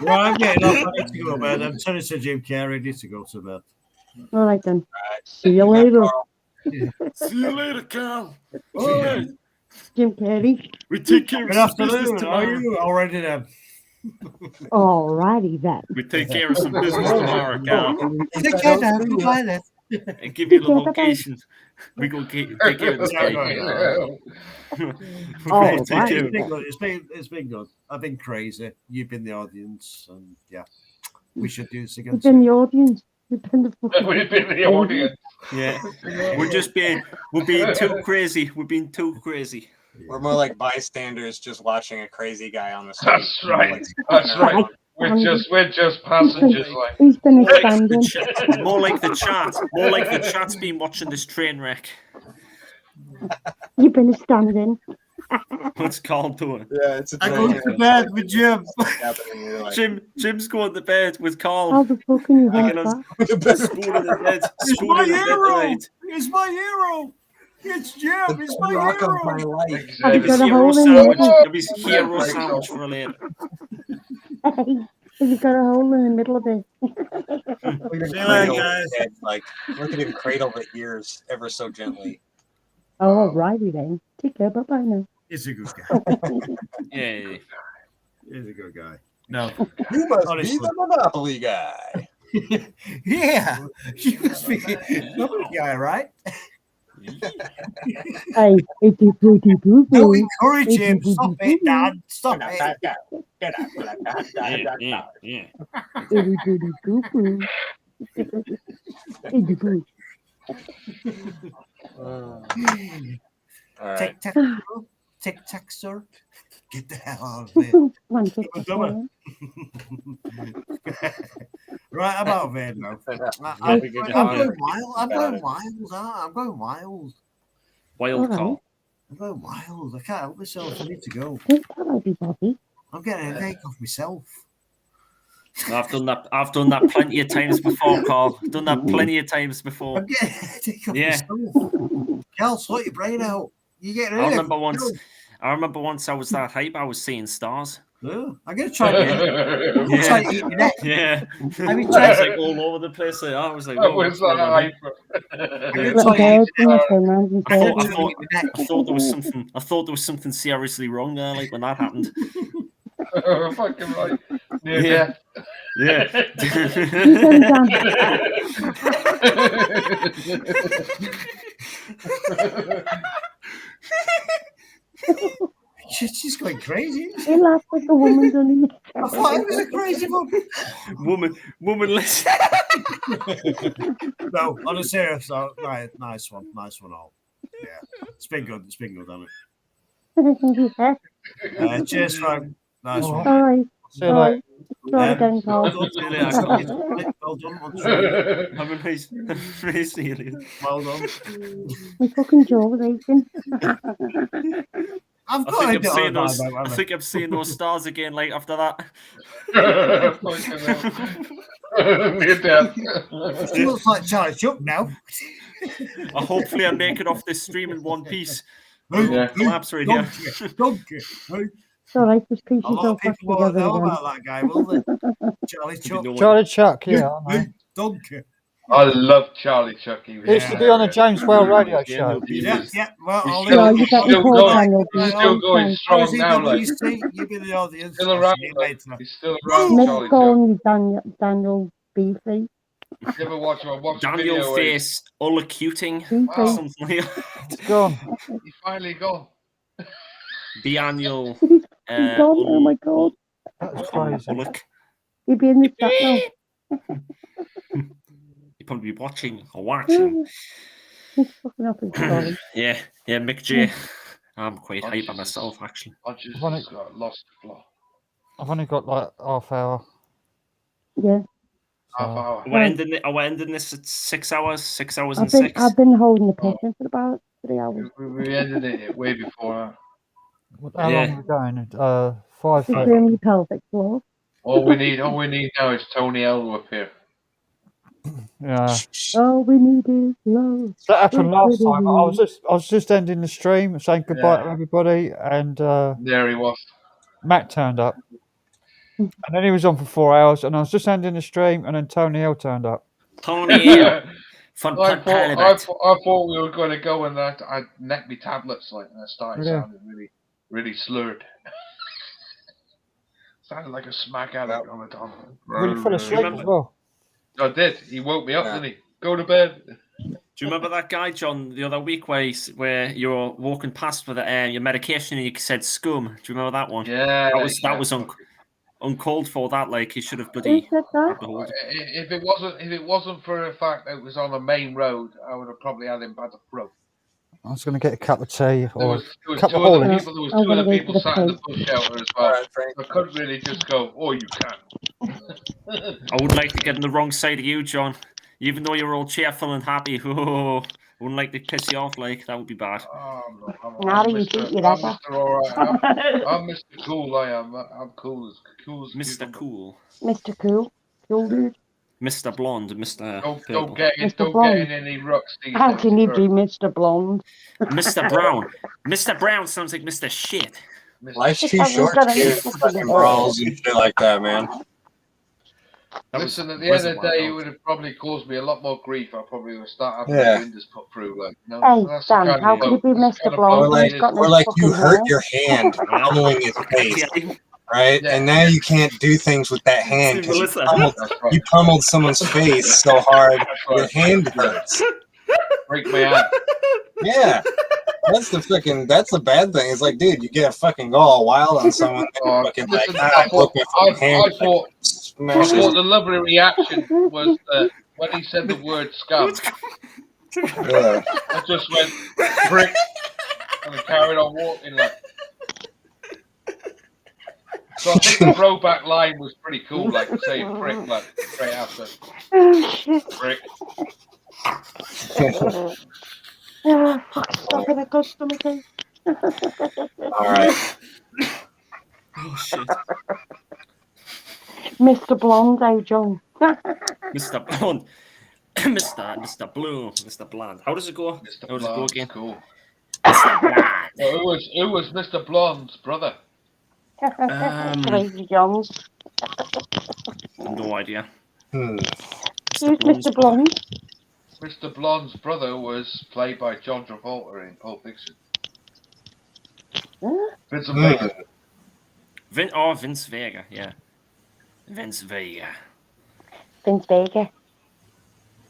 Well, I'm getting up. I need to go to bed. I'm turning to Jim Carrey. I need to go to bed. All right then. See you later. See you later, Carl. All right. Jim Carrey. We take care Good of some business afternoon. How are tomorrow. you? Already then. Alrighty then. We take care of some business tomorrow, Carl. Take care now. Goodbye then. And give you the location. We go take care of this guy. It's been good. It's been good. I've been crazy. You've been the audience, and yeah, we should do this again. We've been the audience. We've been the audience. Yeah, we're being too crazy. We're being too crazy. We're more like bystanders, just watching a crazy guy on the street. That's right. That's right. We're just passengers. Like He's been standing. More like the chat. More like the chat's been watching this train wreck. You've been standing. What's Carl doing? Yeah, it's a I go to bed with Jim. Jim's going to bed with Carl. How the fuck can you have Hanging that? spoon in the bed. It's Spoon my in the bed hero. tonight. It's my hero. It's Jim. It's my Rock of hero. my life. Have you Give his got a hero hole in the sandwich. middle? Give his hero sandwich for later. Have you got a hole in the middle of it? Like, look at him cradle the ears ever so gently. Oh, alrighty then. Take care. Bye bye now. He's a good guy. Yeah. He's a good guy. No, You must honestly. be the Monopoly guy. Yeah, you must be the good guy, right? Hey, it's a pretty boo Don't boo. encourage him. Stop it, Dad. Stop it. Yeah. Itty bitty boo boo. Itty boo. All right. Tic tac, tic tac, sir. Get the hell out of here. One tick Good to woman. Right, I'm out of here now. I'm going wild. I'm going wild. I'm going wild. Wild Carl. I'm going wild. I can't help myself. I need to go. Don't tell everybody. I'm getting a headache off myself. I've done that plenty of times before, Carl. I've done that plenty of times before. I'm getting a headache off Yeah. myself. Cal, sort your brain out. You get I remember once I was that hype. I was seeing stars. I'm gonna try to try to eat your neck. Yeah. I mean, I was like all over the place. Like, I was like, that oh, was that hype. Little birds in the around and I thought there was something. I thought there was something seriously wrong there. Like when that happened. Fucking right. Near Yeah. death. She's going crazy. He laughed like a woman, didn't he? I thought it was a crazy one. Womanless. No, on a serious note, right, nice one all. Yeah, it's been good, hasn't Yeah. it? Cheers, Frank. Nice one. All right. See you later. Try again, Carl. Well done. Have a nice evening. Well done. My fucking jaw was aching. I've I think I'm seeing those stars again. Like after that. Near death. She looks like Charlie Chuck now. Hopefully I make it off this stream in one piece. Yeah. Collapse right here. Donkey. It's all right, just piece A lot yourself of back people won't together know again. about that guy, will they? Charlie Chuck. Charlie Chuck, yeah, I know. Donkey. I love Charlie Chuck. He was He used to be on the James Whale radio show. Yeah, yeah. Well, I'll He's leave still, it. he's still Paul going. Daniel He's Beasty still going Boys. How is strong he now. the Like Beastie? You be the audience. still I'll around. see you Like, later. he's still around. Smith Charlie Chuck. calling you Daniel Beefy. You ever watch a Daniel video where Face Ullocuting. Wow. Something like that. It's gone. he's finally gone. Biannual. He's gone. Oh my god. That's crazy. Ulloc. He'd be in the chat now. You'd probably be watching or watching. He's fucking up his story. Yeah, Mick J. I'm quite hype on myself, actually. I just I've only- got lost the plot. I've only got like half hour. Yeah. Half hour. We're ending this at 6 hours. 6 hours and I've been holding the picture for about 3 hours. We ended it way before. How long are we going? 5 Just doing the pelvic floor. All we need now is Tony Elwood up here. Yeah. All we need is love. That happened last time. I was just ending the stream, saying goodbye Yeah. to everybody, and There he was. Matt turned up, and then he was on for 4 hours, and I was just ending the stream, and then Tony L turned up. Tony L. Fun I thought we were going to go and that I necked my tablets like and I started Yeah. sounding really slurred. Sounded like a smack addict on the top. Really fell asleep as well. I did. He woke me up, didn't he? Go to bed. Do you remember that guy, John, the other week where you were walking past with your medication and you said scum? Do you remember that one? Yeah. That was uncalled for. That like he should have bloody. If it wasn't for the fact that it was on a main road, I would have probably had him by the throat. I was going to get a cup of tea There or was a two cup of other Horlicks. people. There was two other people sat in the bush shelter as well. I couldn't really just go, "Oh, you can." I would like to get on the wrong side of you, John. Even though you're all cheerful and happy, I wouldn't like to piss you off. Like that would be bad. I'm Mr. Alright. I'm Mr. Cool. I am. I'm cool as Mr. Cool. Mr. Cool. Cool dude. Mr. Blonde, Mr. Don't get in any rucks these How days. can you be Mr. Blonde? Mr. Brown. Mr. Brown sounds like Mr. Shit. Life's too short to get into fucking brawls and shit like that, man. Listen, at the end of the day, it would have probably caused me a lot more grief. I probably would start having the windows put through. Like, you know, Hey, that's the Dan, kind how of could you be bloke- Mr. Blonde? Or He's got no like you fucking hurt hair. your hand pummeling his face, right? And now you can't do things with that hand because you pummeled someone's face so hard your hand hurts. Break my hand. Yeah. That's the bad thing. It's like, dude, you get fucking go all wild on someone. And fucking like, I thought smash the lovely reaction was when he said the word scum. Yeah. I just went brick and I carried on walking like. So I think the throwback line was pretty cool, like saying prick, like straight after brick. Oh, fuck, stop it, I got stomach ache. Alright. Oh shit. Mr. Blonde, oh, John. Mr. Blonde. Mr. Blue. Mr. Blonde. How does it go? How does it go again? Cool. Mr. Blonde. It was Mr. Blonde's brother. Crazy Johns. No idea. Who's Mr. Blonde? Mr. Blonde's brother was played by John Travolta in Pulp Fiction. Vincent Vega. Vince Vega, yeah. Vince Vega. Vince Vega.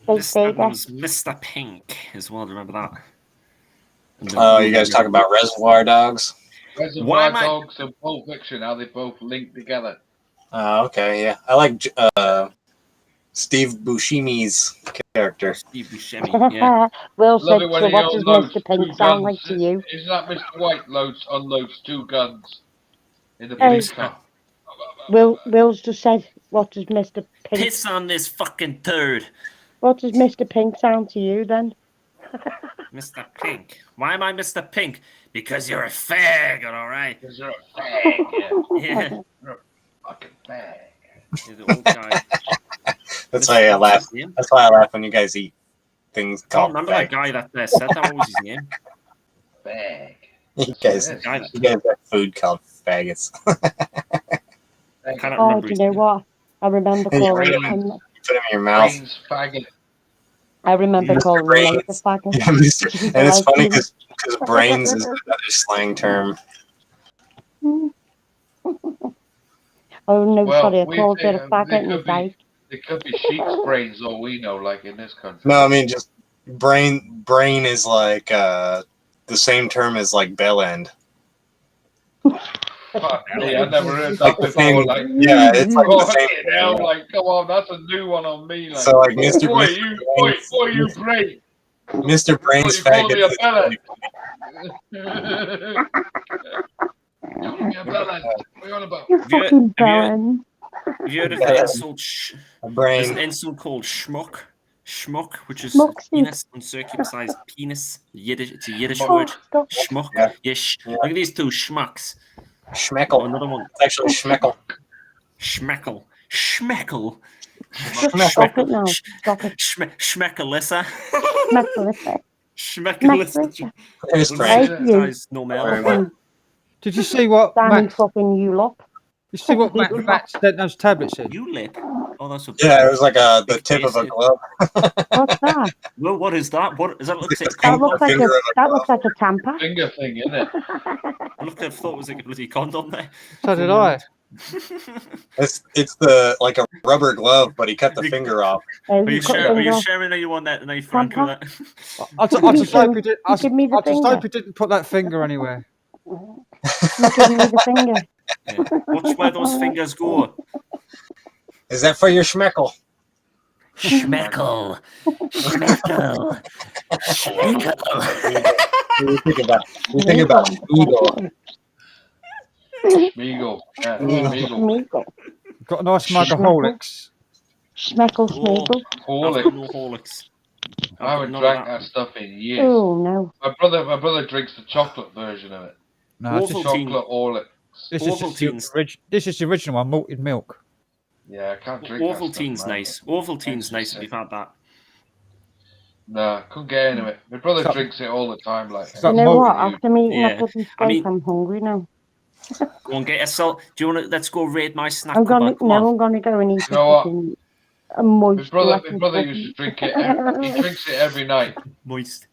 Vince There Vega. was Mr. Pink as well. Do you remember that? Oh, you guys talk about Reservoir Dogs? Reservoir Dogs and Pulp Fiction, how they both link together. Oh, okay, yeah. I like Steve Buscemi's character. Steve Buscemi, yeah. Will said, Love it when so he what does unloads Mr. Pink two sound guns. like to you? Isn't that Mr. White unloads 2 guns in the police car? Will's just said, what does Mr. Pink... Piss on this fucking turd. What does Mr. Pink sound to you, then? Mr. Pink. Why am I Mr. Pink? Because you're a faggot, alright? Because you're a fag, Yeah. You're a fucking fag. You're the old guy. That's why I laugh. That's why I laugh when you guys eat things I don't called remember fag. that guy that said that. What was his name? Fag. You guys got food called faggots. I cannot Oh, remember. do you know what? I remember And you calling put him. them in your mouth. Brains faggot. I remember Mr. calling him like a Brains. faggot. Yeah, Mr. And it's Like, funny because brains is another slang term. Oh no, Well, sorry, I we called think, it a faggot and a dyke. It could be sheep's brains, all we know, like in this country. No, I mean just brain is like the same term as like bell end. Fuck me, I never heard Like that the before. same, Like, yeah, it's like the same fucking hell, like, come on, that's a new one on me. Like, So, like, Mr. Boy, Brains- you brain. Mr. Brains What, you faggot. call me Calling me a bellend. What are you on about? You fucking bellend. Have you heard of the insult? Brain. There's an insult called schmuck. Schmuck, which is Schmuck, penis, uncircumcised penis. Yiddish, it's a Yiddish Oh, word. stop. Schmuck. Yeah. Yeah. Look at these two schmucks. Schmeckle. Oh, another one. It's actually schmeckle. Schmeckle. Schmeckle. Just stop it now. Stop it. Schmeckalissa. Schmeckalissa. Schmeckalissa. There's Guys, no mail. Did you see what Danny Matt? fucking Ulop. You see what Matt sent those tablets in? You lip. Oh, that's a Yeah, it was like the tip of a glove. What's that? Well, what is that? What is that? Looks like That looks like a tamper. Finger thing, isn't it? I looked at, thought it was like a bloody condom there. So did I. It's the like a rubber glove, but he cut the finger off. Are you sharing? Are you on that? And you Frank with that? I just hope he did. I Give me the just finger. hope he didn't put that finger anywhere. You give me the finger. Yeah. Watch where those fingers go. Is that for your schmeckle? Schmeckle. Schmeckle. Schmeckle. You think about eagle. Meagle. Yeah, Meagle. Got a nice mug of Horlicks. Schmeckle, schmeckle. Horlicks. I haven't drank that stuff in years. Oh no. My brother drinks the chocolate version of it. No, it's just chocolate Horlicks. This is the original one, malted milk. Yeah, I can't drink that Ovaltine's stuff, man. nice. Ovaltine's nice if you've had that. Nah, couldn't get into it. My brother drinks it all the time. Like, You know what? After me eating Yeah. that bloody steak, I mean- I'm hungry now. Go and get yourself. Do you want to? Let's go raid my snack I'm gonna cupboard. Come on. I'm gonna go and eat You know what? a moist. My black brother and used to drink it. He drinks it every night. Moist.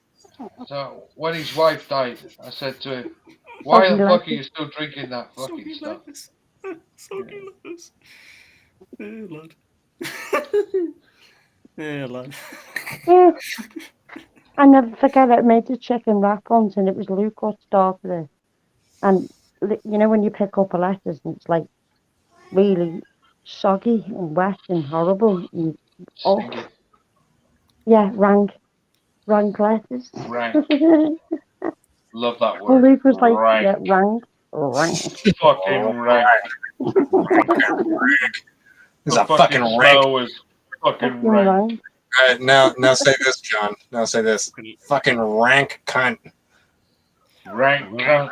So when his wife died, I said to him, "Why the fuck are you still drinking that fucking stuff?" Delicious. Yeah, lad. Yeah, lad. Yeah. I never forget it. I made the chicken wrap once, and it was Luke what started it. And you know when you pick up a lettuce and it's like really soggy and wet and horrible. And, Stinky. yeah, rank lettuce. Rank. Love that Well, word. Luke was like, rank. yeah, rank. Fucking rank. It's a The fucking rank. smell was fucking Fucking rank. rank. All right, now say this, John. Now say this. Fucking rank cunt. Rank cunt.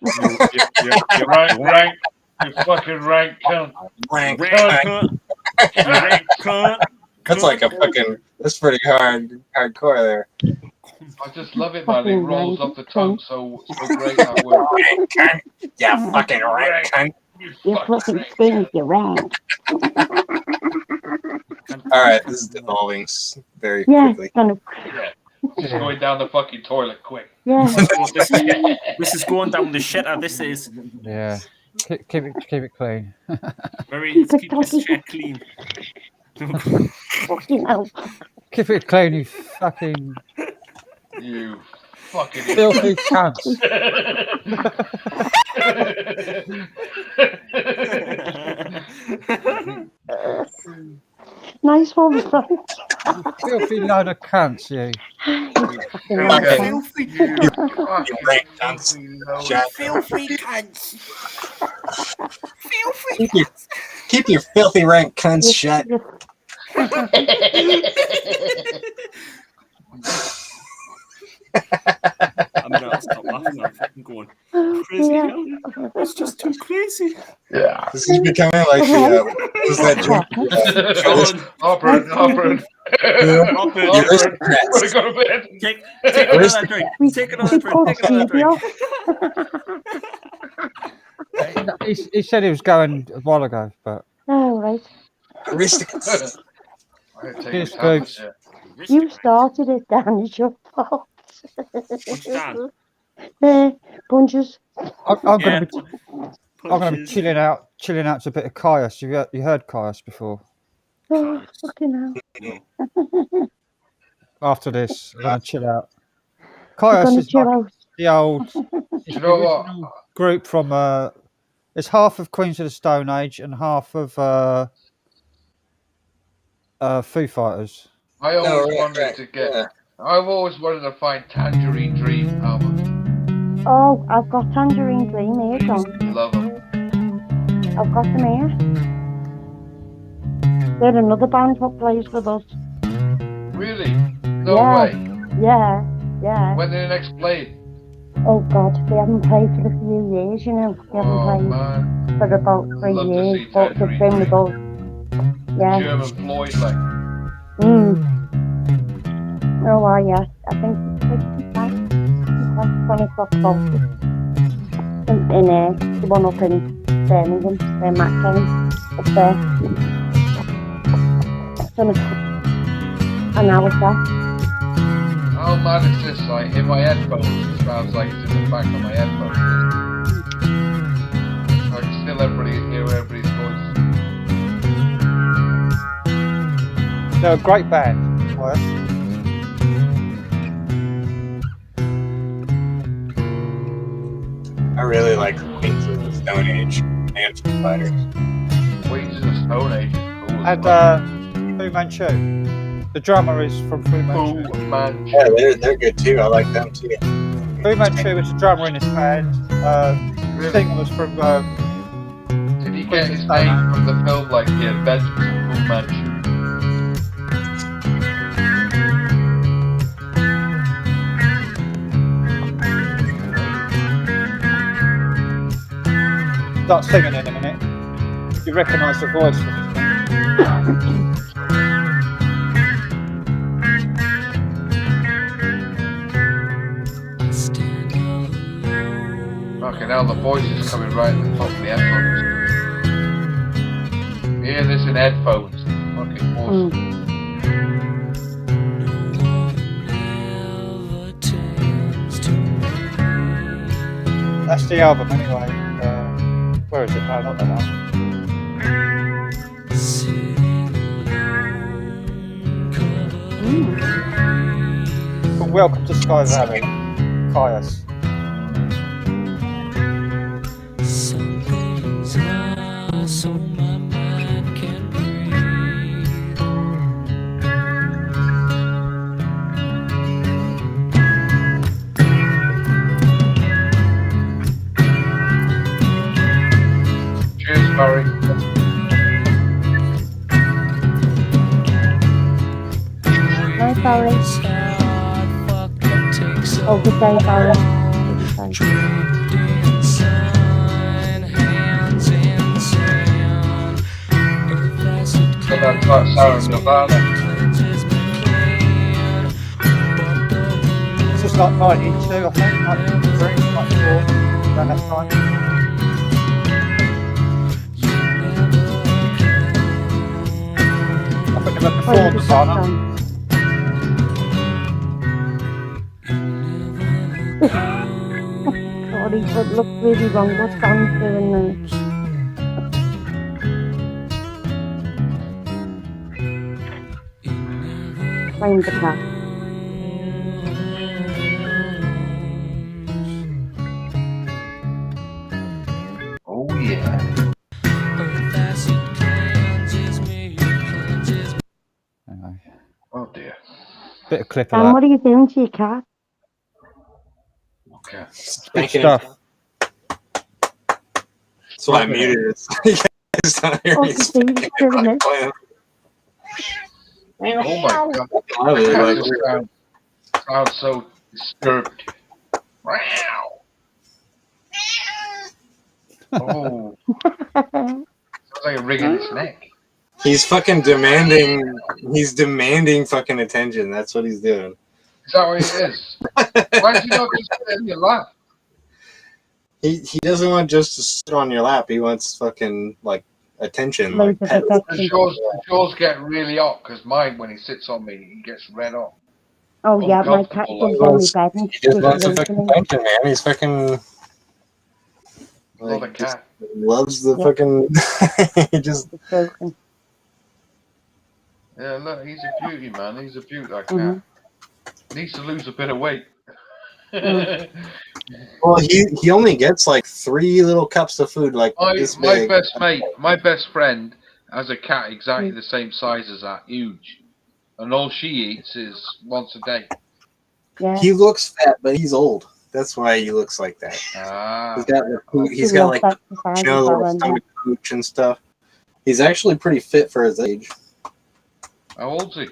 You rank. You fucking rank cunt. Rank Rank cunt. Rank cunt. That's like a fucking. That's pretty hardcore there. I just love it, man. It Fucking rolls rank off the tongue so great that word. Rank cunt. Yeah, fucking rank cunt. You fucking stink, you rank. All right, this is devolving very Yeah, quickly. kind of. Yeah. Just going down the fucking toilet quick. Yeah. This is going down the shitter. This is Yeah. Keep it clean. very. Let's keep this shit clean. Fucking hell. Keep it clean, you fucking You fucking filthy cunts. Nice one, Frank. Filthy load of cunts, you. Filthy. You rank cunts. Shut Filthy cunts. Keep your filthy rank cunts shut. I'm gonna stop laughing. I'm fucking going crazy. Yeah. It's just too crazy. Yeah. This is becoming like the. What was that joke? Hopper. You aristocrats. Go to bed. Take another drink. Take another drink. Take another drink. He said he was going a while ago, but. Oh, right. Aristocrats. Cheers, folks. You started it, Dan. It's your fault. What's Dan? Bunches. I'm going to be chilling out to a bit of Caius. You heard Caius before? Oh, fucking hell. After this, I'm going to chill out. Caius is like the old You know what? group from it's half of Queens of the Stone Age and half of Foo Fighters. I always wanted to get. I've always wanted to find Tangerine Dream album. Oh, I've got Tangerine Dream here, John. Love them. I've got them here. They're another band what plays with us. Really? No way. Yeah, yeah. When they next played? Oh God, they haven't played for a few years, you know. They haven't played for about 3 years, but they've been with us. Yeah. German Floyd, like. Oh, yeah. I think it's 20 o'clock closest. In the one up in Birmingham, where Matt came up there. An hour back. How mad is this? Like in my headphones, it sounds like it's in the back of my headphones. I can still hear everybody's voice. They're a great band. I really like Queens of the Stone Age and Foo Fighters. Queens of the Stone Age is cool. And Fu Manchu. The drummer is from Fu Manchu. Yeah, they're good too. I like them too. Fu Manchu was the drummer in his band. The singer was from. Did he get his name from the film, like The Adventures of Fu Manchu? Start singing in a minute. You recognise the voice from his Fucking hell, the voice is coming right at the top of the headphones. Hear this in headphones. Fucking awesome. That's the album anyway. Where is it? No, not that one. But welcome to Sky Valley, Caius. So my mind can breathe. Cheers, Barry. Nice, Barry. Oh, good day, Barry. That's like Sarah Nirvana. This is like 92, I think, 93, 94, around that time. I think they went before Nirvana. God, he would look really wrong. What's Dan's doing there? Playing the cat. Oh yeah. Anyway. Oh dear. Bit of clip of Dan, that. what are you doing to your cat? Okay. Good stuff. That's why I muted it. So you guys don't hear me spanking it. Oh my god. I really like That sounds so disturbed. Oh. Sounds like a ring in his neck. He's fucking demanding. He's demanding fucking attention. That's what he's doing. Is that what it is? Why did you not just sit in your lap? He doesn't want just to sit on your lap. He wants fucking like attention. Like pets. Yours get really hot because mine, when he sits on me, he gets red hot. Oh yeah, my cat jumps on my bed and He just wants the squishes fucking into me. attention, man. He's fucking. Love a Like, just cat. loves the Yeah. fucking. He just. Broken. Yeah, look, he's a beauty, man. He's a beauty, that cat. Mhm. Needs to lose a bit of weight. Well, he only gets like 3 little cups of food, like this My big. best mate, my best friend, has a cat exactly the same size as that, huge. And all she eats is once a day. Yeah. He looks fat, but he's old. That's why he looks like that. Ah. He's got like little stomach pooch and stuff. He's actually pretty fit for his age. How old's he?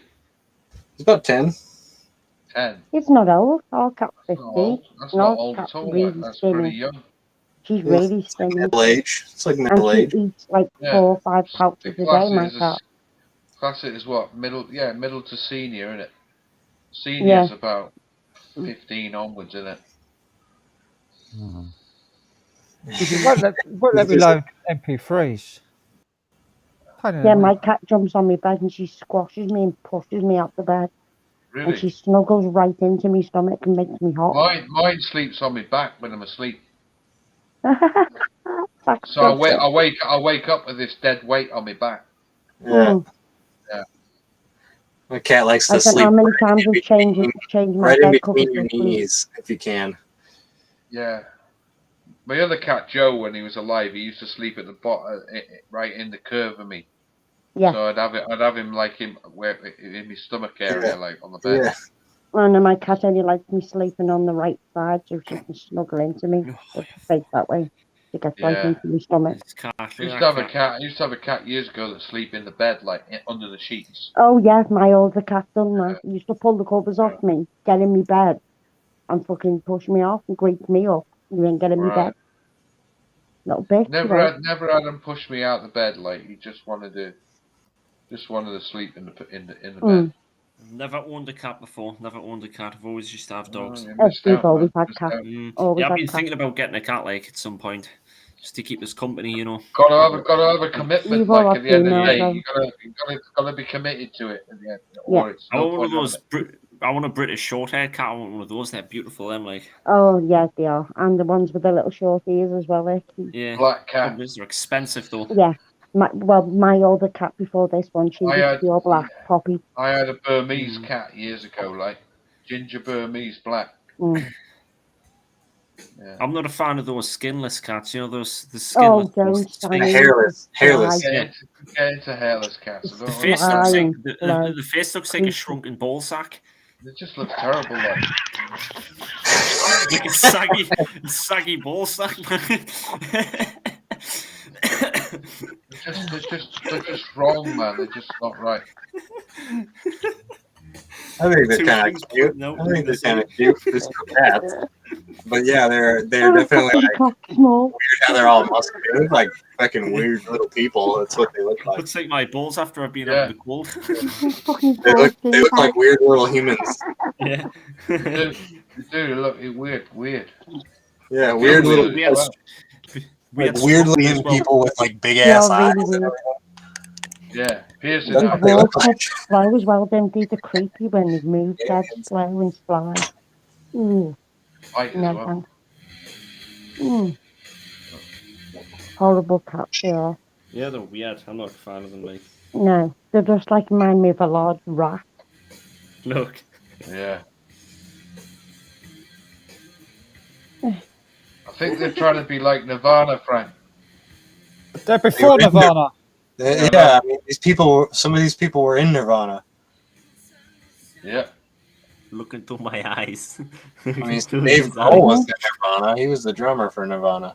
He's about 10. 10. It's not old. All cats 50. That's And not all old cats at all. really Like, that's skinny. pretty young. She's really skinny. Middle age. It's like And middle she age. eats like Yeah. 4 or 5 pouches a day, my cat. Class it is what? Middle to senior, isn't it? Senior's about 15 onwards, isn't it? Won't let me load MP3s. Yeah, my cat jumps on my bed and she squashes me and pushes me out the bed. Really? And she snuggles right into my stomach and makes me hot. Mine sleeps on my back when I'm asleep. That's So good. I wake up with this dead weight on my back. Yeah. Yeah. My cat likes I to don't know sleep how many times I've changed my right in bed covers between your this week. knees, if you can. Yeah. My other cat, Joe, when he was alive, he used to sleep at the bottom, right in the curve of me. Yeah. So I'd have him like in my stomach area, like on the bed. Yeah. And then my cat only likes me sleeping on the right side so she can snuggle into me. So she face that way. She gets right Yeah. into my stomach. I used to have a cat. I used to have a cat years ago that sleep in the bed, like under the sheets. Oh yeah, my older cat done that. He used to pull the covers off me, get in my bed, and fucking push me off and greet me up, and then get in my bed. Little bitch. Never had him push me out the bed. Like he just wanted to sleep in the bed. Never owned a cat before. Never owned a cat. I've always used to have dogs. We've always had cats. Always Yeah, I've had been cats. thinking about getting a cat like at some point, just to keep us company, you know. Gotta have a commitment. You've all Like had at the end of the females, day, though. you gotta be committed to it. At the end, or it's I no want one of point those. I want a British short-haired cat. I want one of those. They're beautiful. Them like. Oh yeah, they are, and the ones with the little short ears as well. They're cute. Yeah. Black cat. They're expensive though. Yeah. My older cat before this one, she was pure black, Poppy. I had a Burmese cat years ago, like ginger Burmese black. Yeah. I'm not a fan of those skinless cats. You know those the Oh, skinless. don't those stand hairless. Get into hairless cats. I The don't face understand. looks like the face looks like a shrunken ball sack. It just looks terrible, like. Like a saggy ball sack. They're just wrong, man. They're just not right. I think they're kind of cute. I think they're kind of cute. They're still cats. But yeah, they're definitely like weird how they're all muscular. They look like fucking weird little people. That's what they look like. Looks like my balls after I've been out in the cold. They look like weird little humans. Yeah. They do look weird. Yeah, weird little like weird little people with like big ass eyes. Yeah, piercing. That's what they look like. Slow as well, don't they? They're creepy when they move dead slow and sly. Ooh. Fight as No, well. thanks. Horrible cats they are. Yeah, they're weird. I'm not a fan of them, like. No, they just like remind me of a large rat. Look. Yeah. I think they're trying to be like Nirvana, Frank. They're before Nirvana. Yeah, I mean, some of these people were in Nirvana. Yeah. Look into my eyes. I mean, Dave Grohl was in Nirvana. He was the drummer for Nirvana.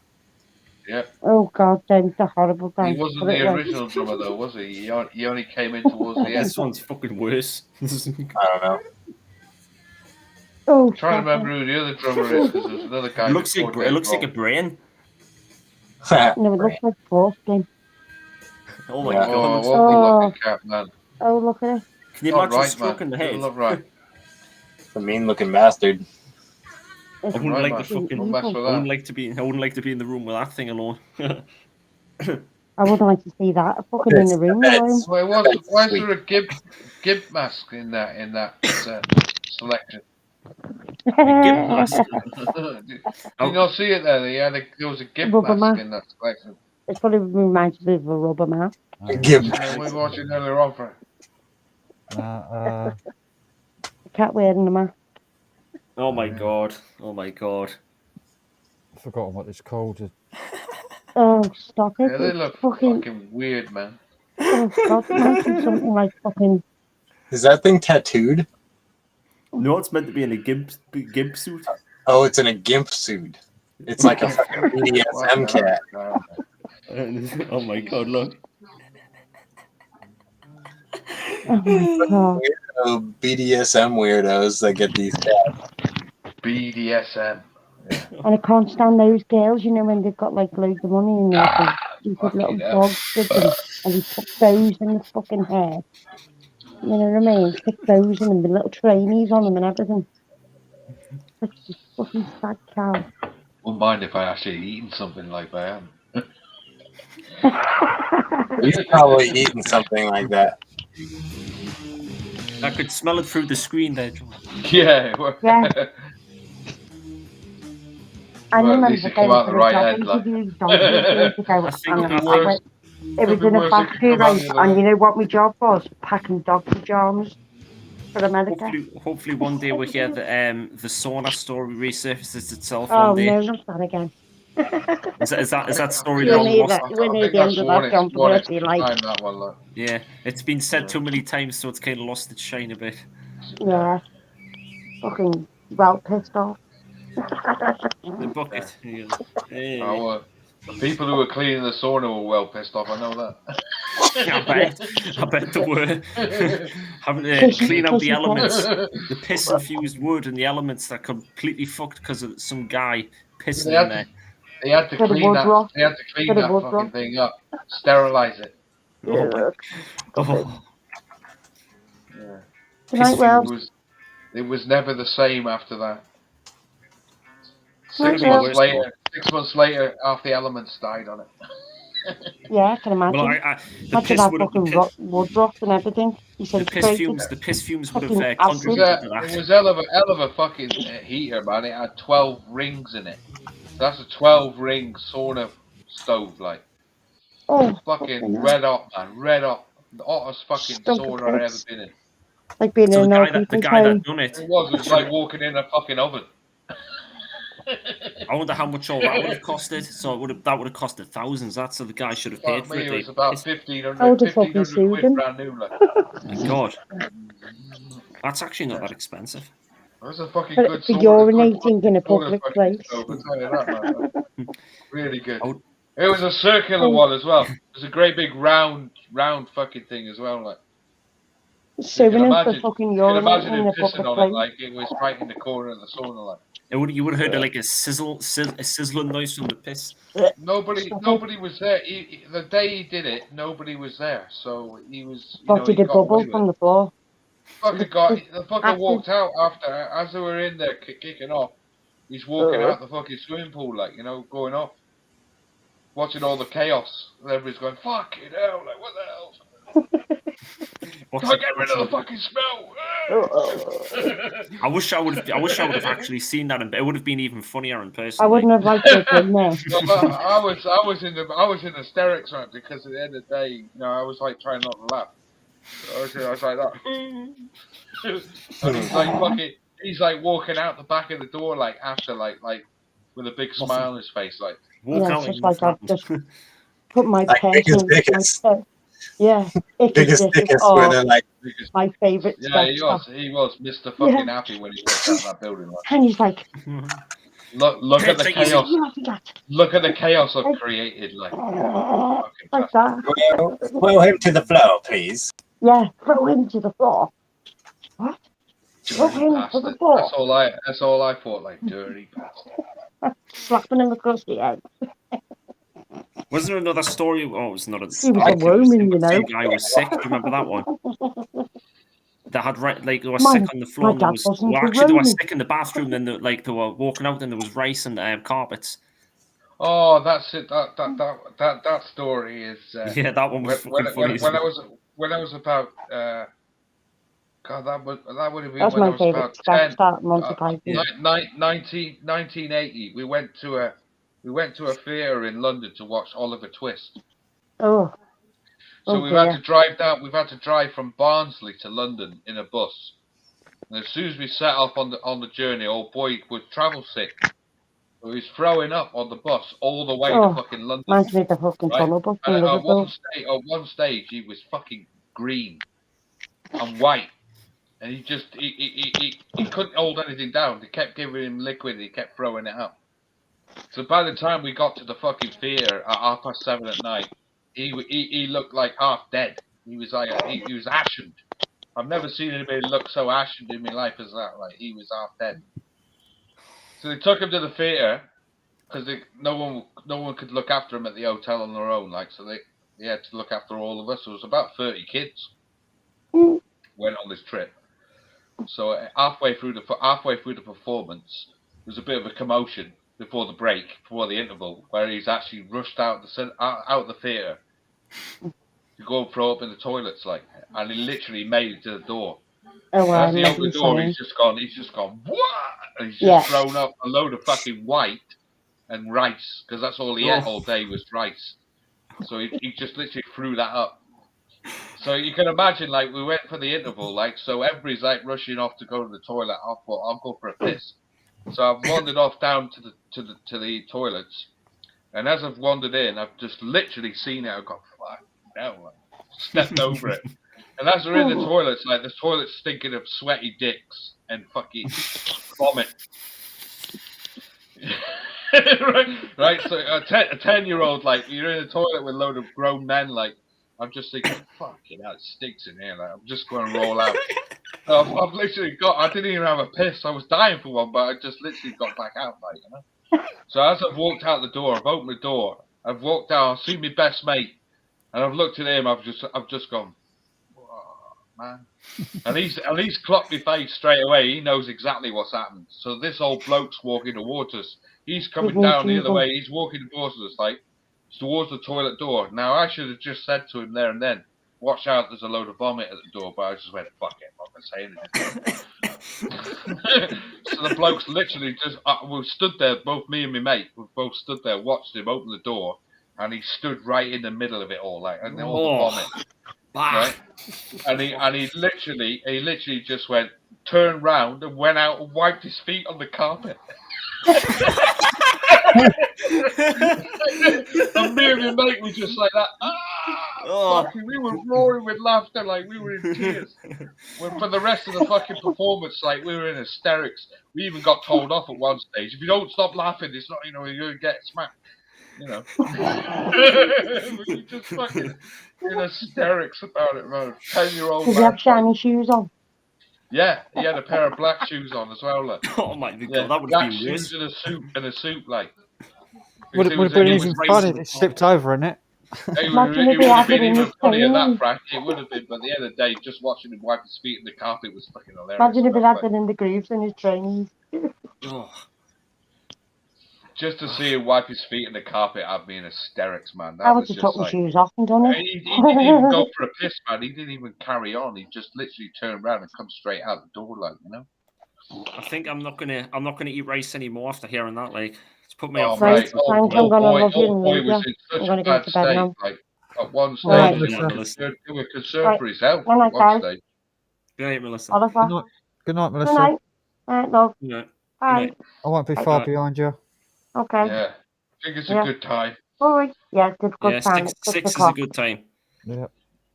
Yeah. Oh God, James, a horrible thing. He wasn't the original drummer though, was he? He only came in towards the end. This one's fucking worse. I don't know. Oh, I'm trying to remember who the other drummer is because there's another guy. It looks like a brain. No, it looks like foreskin. Oh my Oh, god. what a lucky cat, man. Oh, look at it. Can you Not imagine right, stroking man. the head? Not right. A mean-looking bastard. I wouldn't Right, like man. the fucking. Don't mess with I that. wouldn't like to be in the room with that thing alone. I wouldn't like to see that fucking in the room alone. Wait, why is there a gimp mask in that selection? Did you not see it there? There was a gimp Rubber mask mask. in that selection. It's probably reminds me of a rubber mask. We were watching earlier on for it. A cat wearing a mask. Oh my god. Oh my god. I've forgotten what it's called. Oh, stop it. Yeah, they It's look fucking... fucking weird, man. Oh, stop it. Imagine something like fucking... Is that thing tattooed? No, it's meant to be in a gimp suit. Oh, it's in a gimp suit. It's like a fucking BDSM cat. Oh my god, look. Oh my god. Weirdo BDSM weirdos that get these cats. BDSM. And I can't stand those girls, you know, when they've got like loads of money and they're like stupid little dogs with them, and they put those in the fucking hair. You know what I mean? Stick those in them with little trainees on them and everything. Such a fucking sad cow. Wouldn't mind if I actually eaten something like that. He's probably eating something like that. I could smell it through the screen there, John. Yeah. Yeah. I Well, at remember least it going come out for the a right job end, like. interview years ago, I think and the I worst- went, it was in a factory, right? And you know what my job was? Packing dog pajamas for America. Hopefully one day we'll hear the sauna story resurfaces itself Oh one day. no, not that again. Is that story We're long near lost? the end of that, John, for it, like. That one, look. Yeah, it's been said too many times, so it's kind of lost its shine a bit. Yeah. Fucking well pissed off. The bucket. Yeah. The people who were cleaning the sauna were well pissed off. I know that. I bet they were having to clean out the elements, the piss-infused wood and the elements that are completely fucked because of some guy pissing in there. They had to clean that. They had to clean that fucking thing up, sterilize it. Oh. Yeah. Tonight, well. It was never the same after that. Right, 6 months later, half the elements died on it. Yeah, I can imagine. Well, Imagine that fucking wood rot and everything. He said the piss fumes would have contributed to that. It was hell of a fucking heater, man. It had 12 rings in it. That's a 12-ring sauna stove, like. Oh, fucking red hot, man. Red hot. The hottest fucking sauna I've ever been in. Like being in an old people's home. It was like walking in a fucking oven. I wonder how much all that would have costed. So that would have costed thousands. That so the guy should have paid for it. It was about 1,500 quid brand new. Like. My God, that's actually not that expensive. That's a fucking good for urinating in a public place. Really good. It was a circular one as well. It was a great big round fucking thing as well. Like. So when for fucking urinating in a public on place. it like it was right in the corner of the sauna. Like. You would have heard like a sizzling noise from the piss. Nobody was there. The day he did it, nobody was there. So he was. Did a bubble from the floor. The fucker walked out after, as they were in there kicking off. He's walking out the fucking swimming pool, like going off, watching all the chaos. And everybody's going, "Fucking hell! Like what the hell?" Can't get rid of the fucking smell. I wish I would have actually seen that, and it would have been even funnier in person. I wouldn't have liked to have been there. I was in hysterics, right? Because at the end of the day, I was like trying not to laugh. I was like that. And he's like walking out the back of the door, like after like with a big smile on his face, like. Yeah, just like I've just put my biggest dickest. Yeah, biggest dickest where they're like my favourite. Yeah, he was Mr. Fucking Happy when he walked out of that building. Like. And he's like, look at the chaos. Look at the chaos I've created, like that. Throw him to the floor, please. Yeah, throw him to the floor. What? Throw him to the floor. That's all I thought, like dirty bastard. Slapping him across the head. Was there another story? Oh, it was not a. He was a Roman, you know. Some guy was sick. Do you remember that one? That had like they were My- sick on the floor. my And there dad was wasn't well, a actually they were Roman. sick in the bathroom. And they were walking out, and there was rice and carpets. Oh, that's it. That story is. Yeah, that one was fucking funny. When I was about. God, that would have been That's when I my was favourite about sketch, 10. that Monty Python. 1980. We went to a theatre in London to watch Oliver Twist. Oh. So Oh, we've had dear. to drive down. We've had to drive from Barnsley to London in a bus. And as soon as we set off on the journey, old boy was travel sick. So he was throwing up on the bus all the way to Oh, fucking London. reminds me of the fucking Right? tunnel bus in And Liverpool. at one stage, he was fucking green and white, and he couldn't hold anything down. They kept giving him liquid, and he kept throwing it out. So by the time we got to the fucking theatre at 7:30 at night, he looked like half dead. He was like he was ashened. I've never seen anybody look so ashened in my life as that. Like he was half dead. So they took him to the theatre because no one could look after him at the hotel on their own. Like so they had to look after all of us. So it was about 30 kids went on this trip. So halfway through the performance, there was a bit of a commotion before the break, before the interval, where he's actually rushed out the theatre to go and throw up in the toilets, like, and he literally made it to the door. Oh, well, As he opened the door, he's just gone, what? And he's just thrown up a load of fucking white and rice, because that's all he ate all day was rice. So he just literally threw that up. So you can imagine, like, we went for the interval, like, so everybody's like rushing off to go to the toilet. I thought, I'll go for a piss. So I've wandered off down to the toilets, and as I've wandered in, I've just literally seen it. I've gone, fuck, no, stepped over it. And as we're in the toilets, like, the toilet's stinking of sweaty dicks and fucking vomit. right. So a 10-year-old, like, you're in a toilet with a load of grown men, like, I'm just thinking, fucking hell, it stinks in here. Like, I'm just going to roll out. I've literally I didn't even have a piss. I was dying for one, but I just literally got back out, like, you know. So as I've walked out the door, I've opened the door, I've walked out, I've seen my best mate, and I've looked at him. I've just gone, oh, man. And he's clocked my face straight away. He knows exactly what's happened. So this old bloke's walking towards us. He's coming down the other way. He's walking towards us, like, towards the toilet door. Now, I should have just said to him there and then, watch out, there's a load of vomit at the door, but I just went, fuck it, I'm not going to say anything. So the bloke's literally just, we stood there, both me and my mate, we both stood there, watched him open the door, and he stood right in the middle of it all, like, and all the vomit. Right? And he literally just went, turned round and went out and wiped his feet on the carpet. And me and my mate were just like that. Fucking, we were roaring with laughter, like we were in tears. When for the rest of the fucking performance, like we were in hysterics. We even got told off at one stage. If you don't stop laughing, it's not, you're gonna get smacked. We were just fucking in hysterics about it, man. 10-year-old. Did he have shiny shoes on? Yeah, he had a pair of black shoes on as well. Like. Oh my god, yeah, that would black be shoes worse. and a suit, like. Would have been even funny if it slipped over in it. It would have been even funnier that, Frank. It would have been, but at the end of the day, just watching him wipe his feet in the carpet was fucking hilarious. Imagine if it had been in the grooves in his training. Just to see him wipe his feet in the carpet had me in hysterics, man. That I would was have just took my like, shoes off and done it. he didn't even go for a piss, man. He didn't even carry on. He just literally turned around and come straight out the door, like, you know. I think I'm not gonna eat rice anymore after hearing that. Like, it's put me Oh, off. right. I'm gonna love you and boy leave was you. in I'm such gonna a go bad to bed state. now. Like, at one stage, Right. they were concerned for his health. Good night, At one guys. stage. Good night, Melissa. Oliver. Good night, Good Melissa. night. Night, love. Good night. Bye. I won't be far behind you. Okay. Yeah. I think it's a Yeah. good time. All right. Yeah, it's a good Yeah, time. 6 is a good time. Yeah.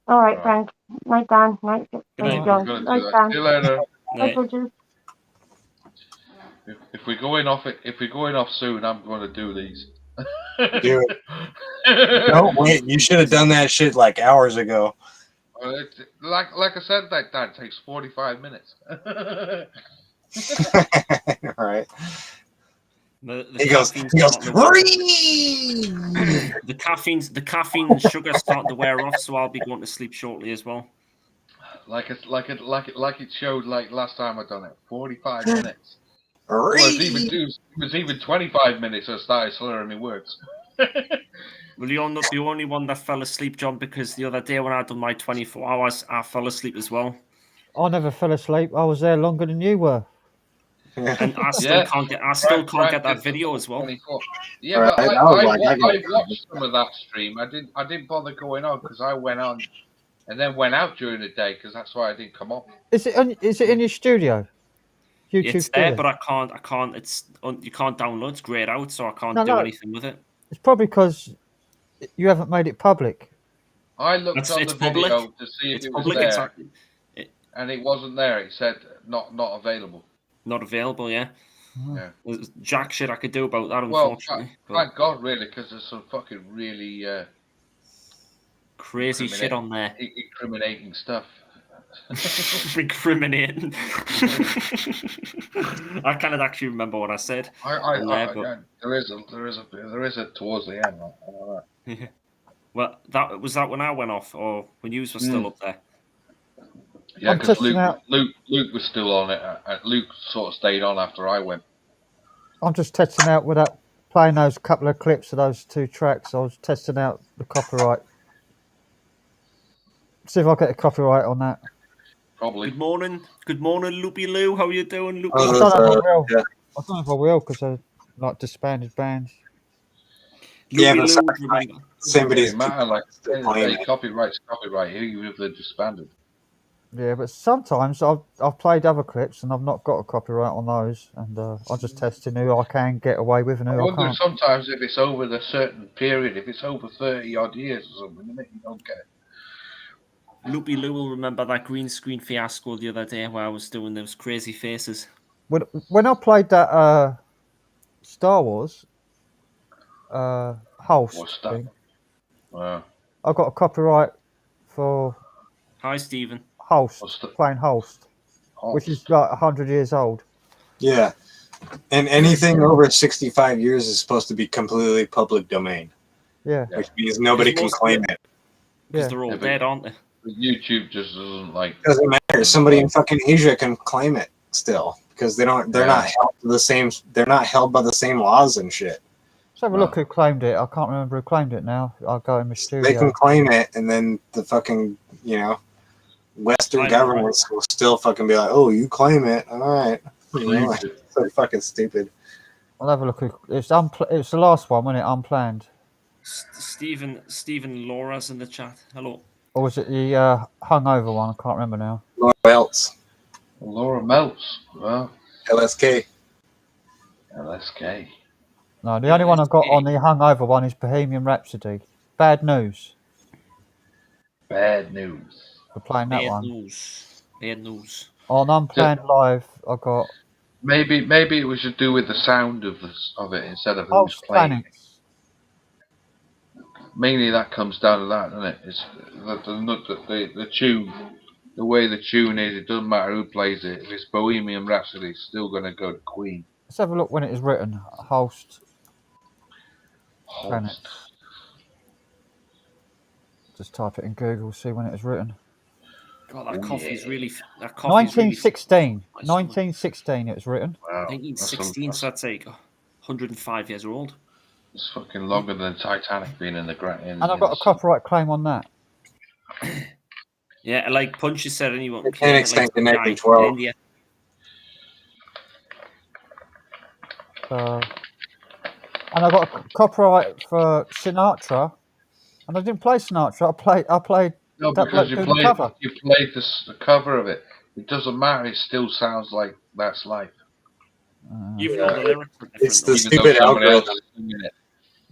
All right, Frank. Night, Dan. Night, night. John. We're gonna do Night, that. Dan. See you later. Night, Bridges. If we're going off soon, I'm going to do these. Do it. No, wait. You should have done that shit like hours ago. Well, like I said, that takes 45 minutes. All right. He goes, the caffeine and sugar starting to wear off, so I'll be going to sleep shortly as well. Like it showed like last time I done it. 45 minutes. Well, it was even 25 minutes. I started slurring my words. Well, you're not the only one that fell asleep, John, because the other day when I done my 24 hours, I fell asleep as well. I never fell asleep. I was there longer than you were. And I still can't get that video as well. 24. Yeah, but I watched some of that stream. I didn't bother going on because I went on and then went out during the day because that's why I didn't come on. Is it in your studio? YouTube it's studio? there, but I can't. You can't download. It's grayed out, so I can't do anything with it. It's probably because you haven't made it public. I looked on the video to see if it was there, and it wasn't there. It said not available. Not available, yeah. Yeah. There's jack shit I could do about that, unfortunately. Well, thank God, really, because there's some fucking really crazy shit on there. Incriminating stuff. Incriminating. I can't actually remember what I said. There is a towards the end. Yeah. Well, that was when I went off, or when you were still up there. Yeah, because Luke was still on it. Luke sort of stayed on after I went. I'm just testing out without playing those couple of clips of those 2 tracks. I was testing out the copyright. See if I get a copyright on that. Probably. Good morning, Loopy Lou. How are you doing, Loopy? I don't know if I will because they're like disbanded bands. Yeah, but somebody's matter. Like copyright's copyright, even if they're disbanded. Yeah, but sometimes I've played other clips and I've not got a copyright on those, and I'm just testing who I can get away with and who I wonder can't. Sometimes if it's over the certain period, if it's over 30 odd years or something, you don't get it. Loopy Lou will remember that green screen fiasco the other day where I was doing those crazy faces. When I played that Star Wars host thing, wow. I got a copyright for Hi, Stephen. Playing host, which is like 100 years old. Yeah, and anything over 65 years is supposed to be completely public domain. Yeah, which means nobody can claim it. Because they're all dead, aren't they? YouTube just doesn't like. Doesn't matter. Somebody in fucking Asia can claim it still because they're not held to the same. They're not held by the same laws and shit. Let's have a look who claimed it. I can't remember who claimed it now. I'll go in my studio. They can claim it, and then the fucking Western governments will still fucking be like, "Oh, you claim it, all right." So fucking stupid. I'll have a look. It's the last one, wasn't it? Unplanned. Stephen Laura's in the chat. Hello. Or was it the hungover one? I can't remember now. Laura Meltz. Laura Meltz. Well. LSK. No, the only one I've got on the hungover one is Bohemian Rhapsody. Bad News. Bad News. We're playing that one. Bad News. On Unplanned Live, I got. Maybe it was to do with the sound of it instead of who's playing. Planets. Mainly that comes down to that, doesn't it? It's the tune, the way the tune is. It doesn't matter who plays it. If it's Bohemian Rhapsody, it's still going to go to Queen. Let's have a look when it is written. Host. Planets. Just type it in Google, see when it is written. God, that coffee's really. 1916. 1916 it was written. Wow. 1916, so that's like 105 years old. It's fucking longer than Titanic being in the ground. And I've got a copyright claim on that. Yeah, like Punchy said, anyone. And extinct in 1912. Yeah. And I got a copyright for Sinatra, and I didn't play Sinatra. I played. No, because you played the cover of it. It doesn't matter. It still sounds like That's Life. Even though the lyrics are different. It's the stupid algorithm.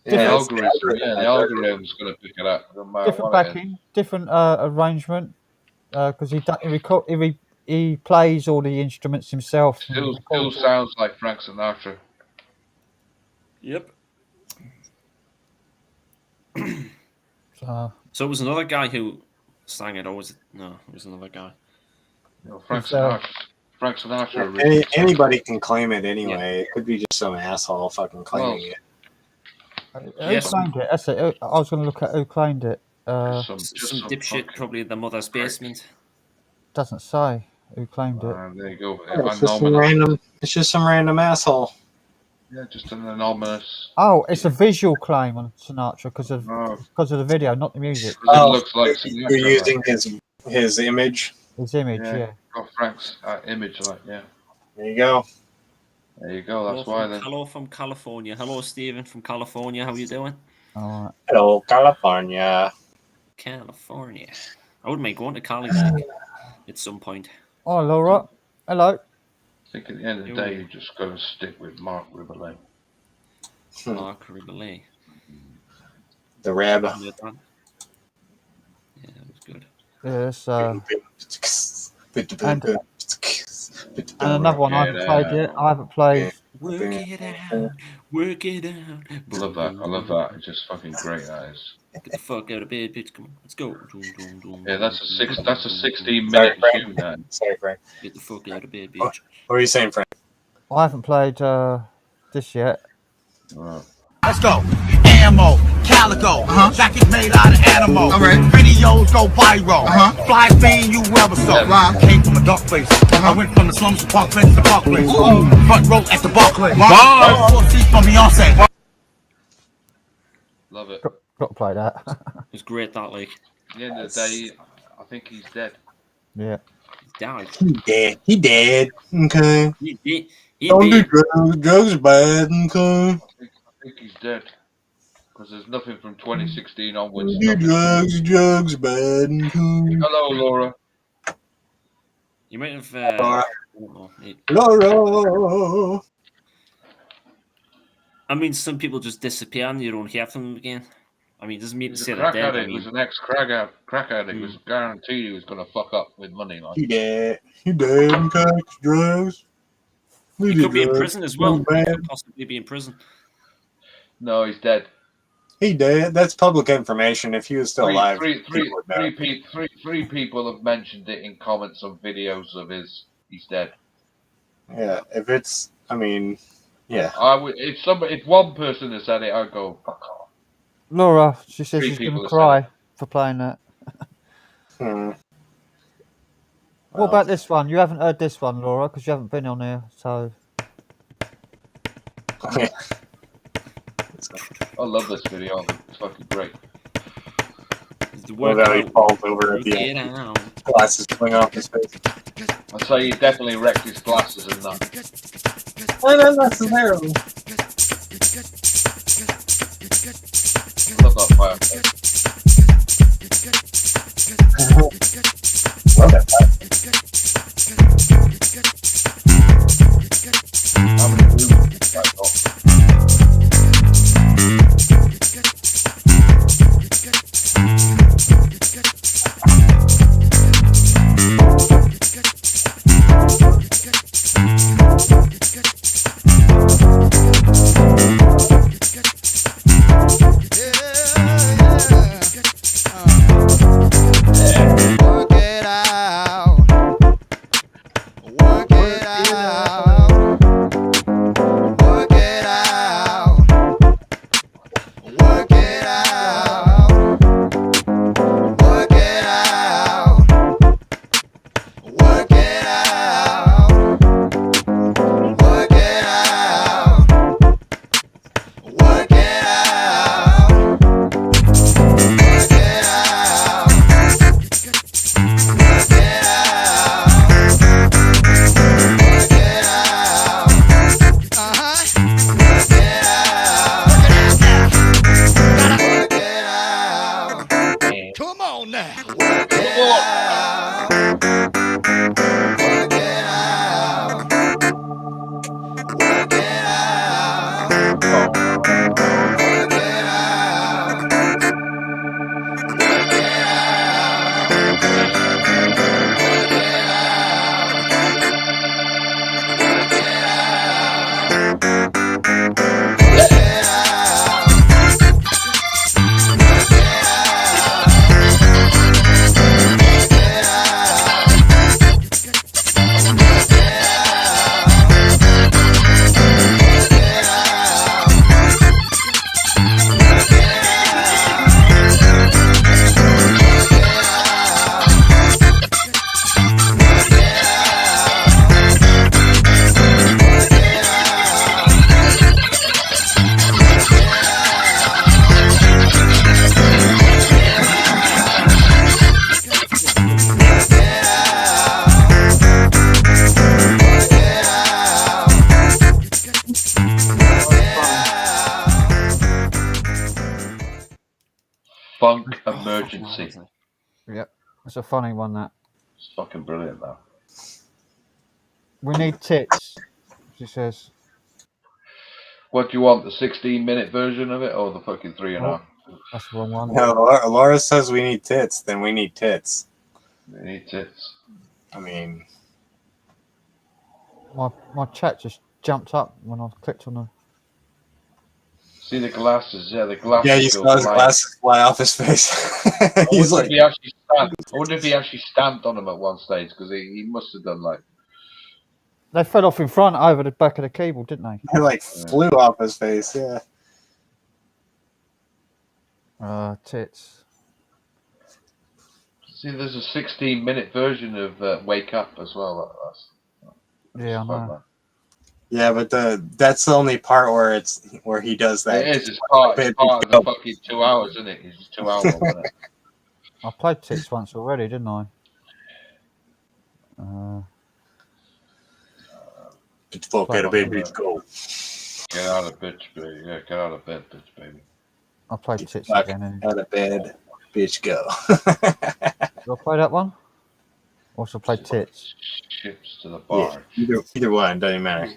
The algorithm's going to pick it up. Different backing, different arrangement, because he plays all the instruments himself. Still sounds like Frank Sinatra. Yep. So it was another guy who sang it, or was it? No, it was another guy. No, Frank Sinatra Frank Sinatra. Anybody can claim it anyway. It could be just some asshole fucking claiming it. Who claimed it? That's it. I was going to look at who claimed it. Some dipshit, probably in the mother's basement. Doesn't say who claimed it. There you go. It's just some random asshole. Yeah, just an anonymous. Oh, it's a visual claim on Sinatra because of the video, not the music. It looks like you're using his image. His image, yeah. Got Frank's image, like, yeah. There you go. There you go. That's why then. Hello from California. Hello, Stephen from California. How you doing? All right. Hello, California. California. I wouldn't mind going to Cali like, at some point. Oh, Laura. Hello. I think at the end of the day, you just got to stick with Mark Ribelay. Mark Ribelay. The Rab. Yeah, that was good. Yes. And another one I haven't played yet. I haven't played. Work it out. Work it out. I love that. I love that. It's just fucking great. That is. Get the fuck out of bed, bitch. Come on, let's go. Yeah, that's a 16-minute tune. That. Sorry, Frank. Get the fuck out of bed, bitch. What are you saying, Frank? I haven't played this yet. Let's go. Ammo, calico, jackets made out of animal. Videos go viral. Fly fiend you ever saw. Came from a dark place. I went from the slums to Park Place to Park Place. Front row at the Barclays. 4 seats from Beyonce. Love it. Got to play that. It's great, that, like. At the end of the day, I think he's dead. Yeah. He died. He dead. Okay. He Don't do drugs. Drugs are bad. Okay. I think he's dead. Because there's nothing from 2016 onwards. Don't do drugs are bad. Okay. Hello, Laura. You might have. Laura. I mean, some people just disappear and you don't hear from them again. I mean, it doesn't mean to He's say a they're crack dead. addict. He was an ex-crack addict. Was guaranteed he was going to fuck up with money. Like. He dead. He dead. Okay. Drugs. He could be in prison as well. He could possibly be in prison. No, he's dead. He dead. That's public information. If he was still alive, Three people have mentioned it in comments on videos of his. He's dead. Yeah. If it's, I mean, yeah. If one person has said it, I'd go fuck off. Laura, she says she's going to cry for playing that. What about this one? You haven't heard this one, Laura, because you haven't been on here, so. I love this video. It's fucking great. Well, he falls over at the end. Glasses coming off his face. I'd say he definitely wrecked his glasses and that. Well, not necessarily. I love that fireplace. Love that fireplace. How many movies have I got? he? Yep. It's a funny one, that. It's fucking brilliant, though. We need tits, she says. What do you want, the 16-minute version of it or the fucking 3.5? That's the wrong one. No, Laura says we need tits, then we need tits. We need tits. I mean... My chat just jumped up when I clicked on the... See the glasses? Yeah, the glasses. Yeah, you saw his glasses fly off his face. He's like... I wonder if he actually stamped on them at one stage, because he must have done like... They fell off in front over the back of the keyboard, didn't they? They like flew off his face, yeah. Tits. See, there's a 16-minute version of Wake Up as well. Yeah, I know. Yeah, but that's the only part where he does that. It is. It's part of the fucking 2 hours, isn't it? It's 2 hours. I played tits once already, didn't I? Get the fuck out of bed, bitch, go. Get out of bed, baby. Yeah, get out of bed, bitch, baby. I played tits again. Out of bed, bitch, go. Do I play that one? Also play tits. Chips to the bar. Yeah, either one, doesn't matter.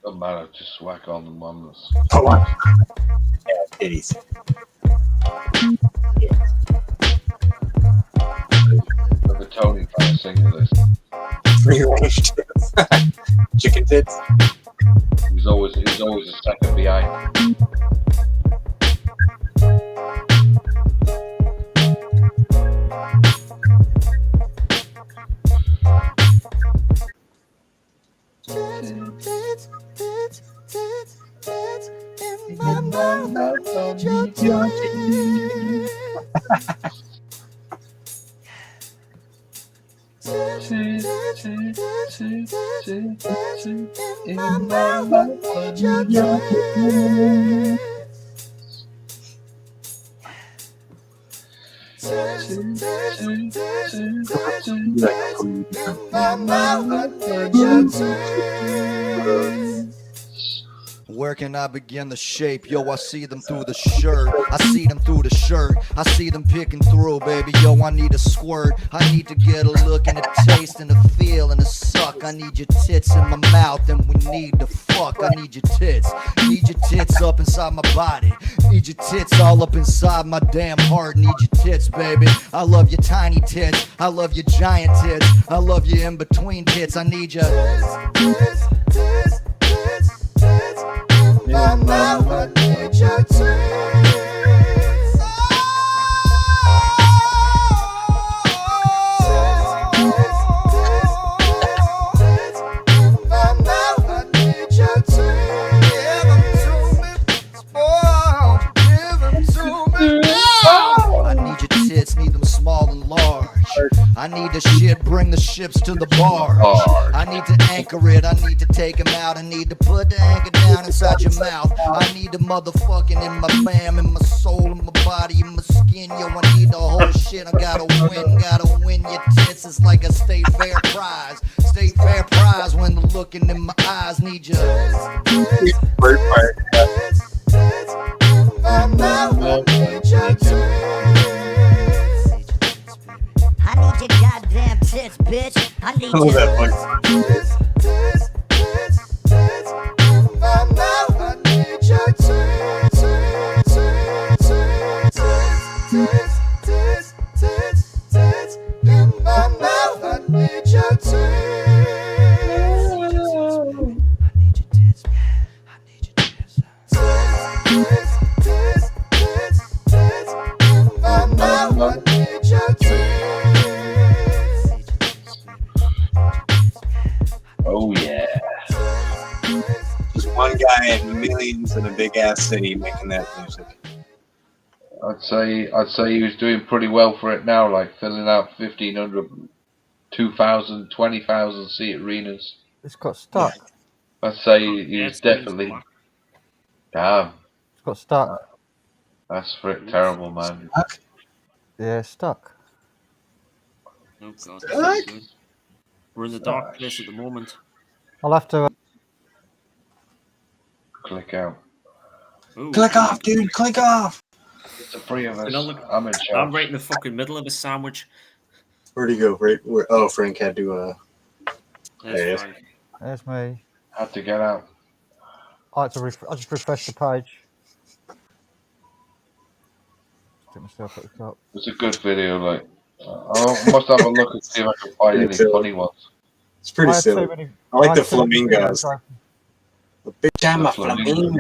Doesn't matter, just whack on the one that's... Come on. Yeah, titties. Look at Tony trying to sing this. Free-range tits. Chicken tits. He's always a second behind. Where can I begin to shape? Yo, I see them through the shirt. I see them through the shirt. I see them picking through, baby. Yo, I need a squirt. I need to get a look and a taste and a feel and a suck. I need your tits in my mouth and we need to fuck. I need your tits. Need your tits up inside my body. Need your tits all up inside my damn heart. Need your tits, baby. I love your tiny tits. I love your giant tits. I love your in between tits. I need your tits. My mouth, I need your tits. My mouth, I need your tits. Give them to me, spoiled. Give them to me. I need your tits, need them small and large. I need the shit, bring the ships to the bar. I need to anchor it, I need to take him out. I need to put the anchor down inside your mouth. I need the motherfucking in my bam, in my soul, in my body, in my skin. Yo, I need the whole shit. I gotta win your tits. It's like a state fair prize. State fair prize when the looking in my eyes. Need your Bird part. my mouth, I need your tits. I need your goddamn tits, bitch. I need your tits. My mouth, I need your tits. Tits. In my mouth, I need your tits. I need your tits. I need your tits. Tits. In my mouth, I need your tits. Oh yeah. Just one guy in millions in a big ass city making that music. I'd say he was doing pretty well for it now, like filling out 1,500, 2,000, 20,000 seat arenas. It's got stuck. I'd say he was definitely. Damn. It's got stuck. That's terrible, man. Yeah, stuck. Oh God. We're in the dark place at the moment. I'll have to. Click out. Click off, dude. Click off. The three of us. You know, look, I'm in charge. I'm right in the fucking middle of a sandwich. Where'd he go? Right where? Oh, Frank had to. There's Frank. There's me. Had to get out. I just refreshed the page. Get myself at the top. It's a good video. Like, I must have a look and see if I can find any funny ones. It's pretty silly. I like the flamingos. The bitch, I'm a flamingo.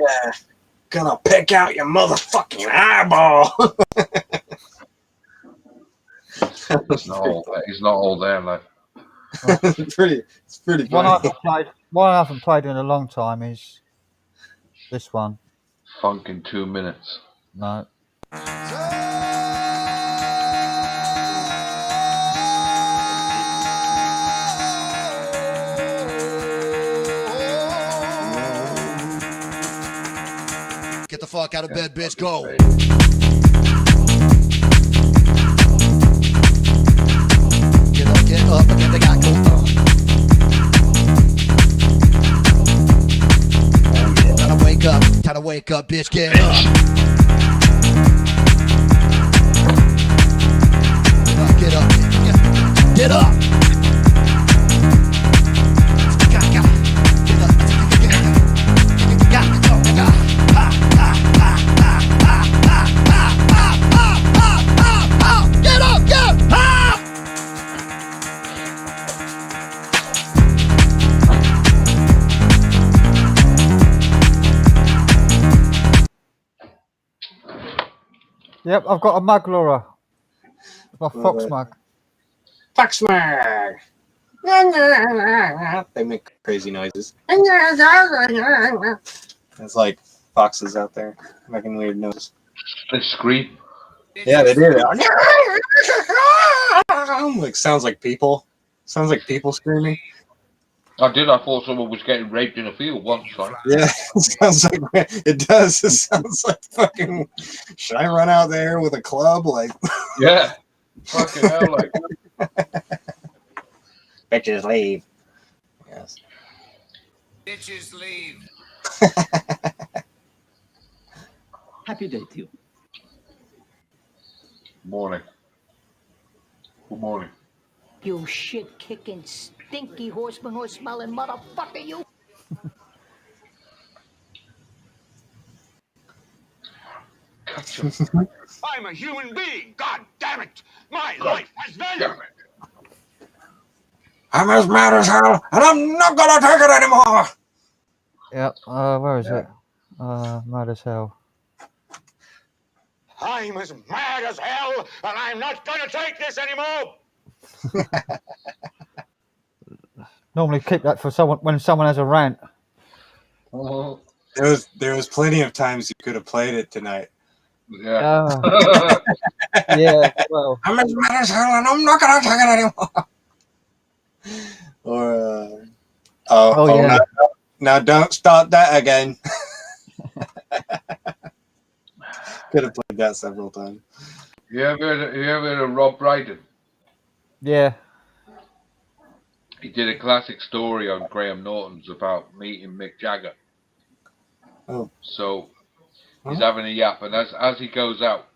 Gonna pick out your motherfucking eyeball. He's not all there, like. It's pretty One I funny. haven't played in a long time is this one. Funk in 2 minutes. No. Get the fuck out of bed, bitch. Go. Get up, and get the guy go. Time to wake up, bitch. Get up. Get up. Get up. Yep, I've got a mug, Laura. My fox mug. Fox mug. They make crazy noises. It's like foxes out there making weird noises. They scream. Yeah, they do. Like sounds like people. Sounds like people screaming. I did. I thought someone was getting raped in a field once. Right? Yeah, it sounds like it does. It sounds like fucking. Should I run out there with a club? Like, yeah, fucking hell, like. Bitches leave. Yes. Bitches leave. Happy day to you. Morning. Good morning. You shit-kicking, stinky horse-smelling motherfucker, you! I'm a human being. God damn it! My life has value. I'm as mad as hell, and I'm not gonna take it anymore. Yep. Where is it? Mad as hell. I'm as mad as hell, and I'm not gonna take this anymore. Normally keep that for someone when someone has a rant. There was plenty of times you could have played it tonight. Yeah. Yeah. Well, I'm as mad as hell, and I'm not gonna take it anymore. Or yeah. Now don't start that again. Could have played that several times. You ever heard of Rob Brydon? Yeah. He did a classic story on Graham Norton's about meeting Mick Jagger. Oh. So he's having a yap, and as he goes out,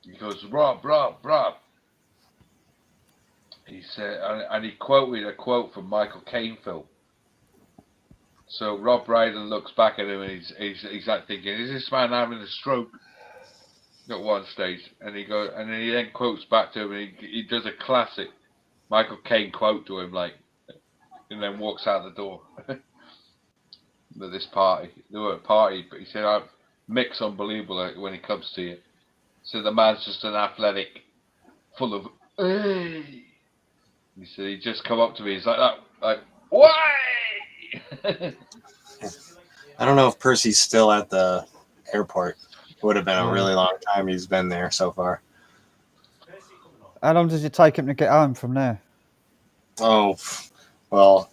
he goes, Rob. He said, and he quoted a quote from Michael Caine film. So Rob Brydon looks back at him, and he's like thinking, is this man having a stroke? At one stage, and he goes, and then he then quotes back to him, and he does a classic Michael Caine quote to him, like, and then walks out the door. At this party, they were at a party, but he said, Mick's unbelievable when he comes to you. So the man's just an athletic, full of, hey. He said, he just come up to me, he's like that, like, why? I don't know if Percy's still at the airport. It would have been a really long time he's been there so far. How long does it take him to get home from there? Oh, well,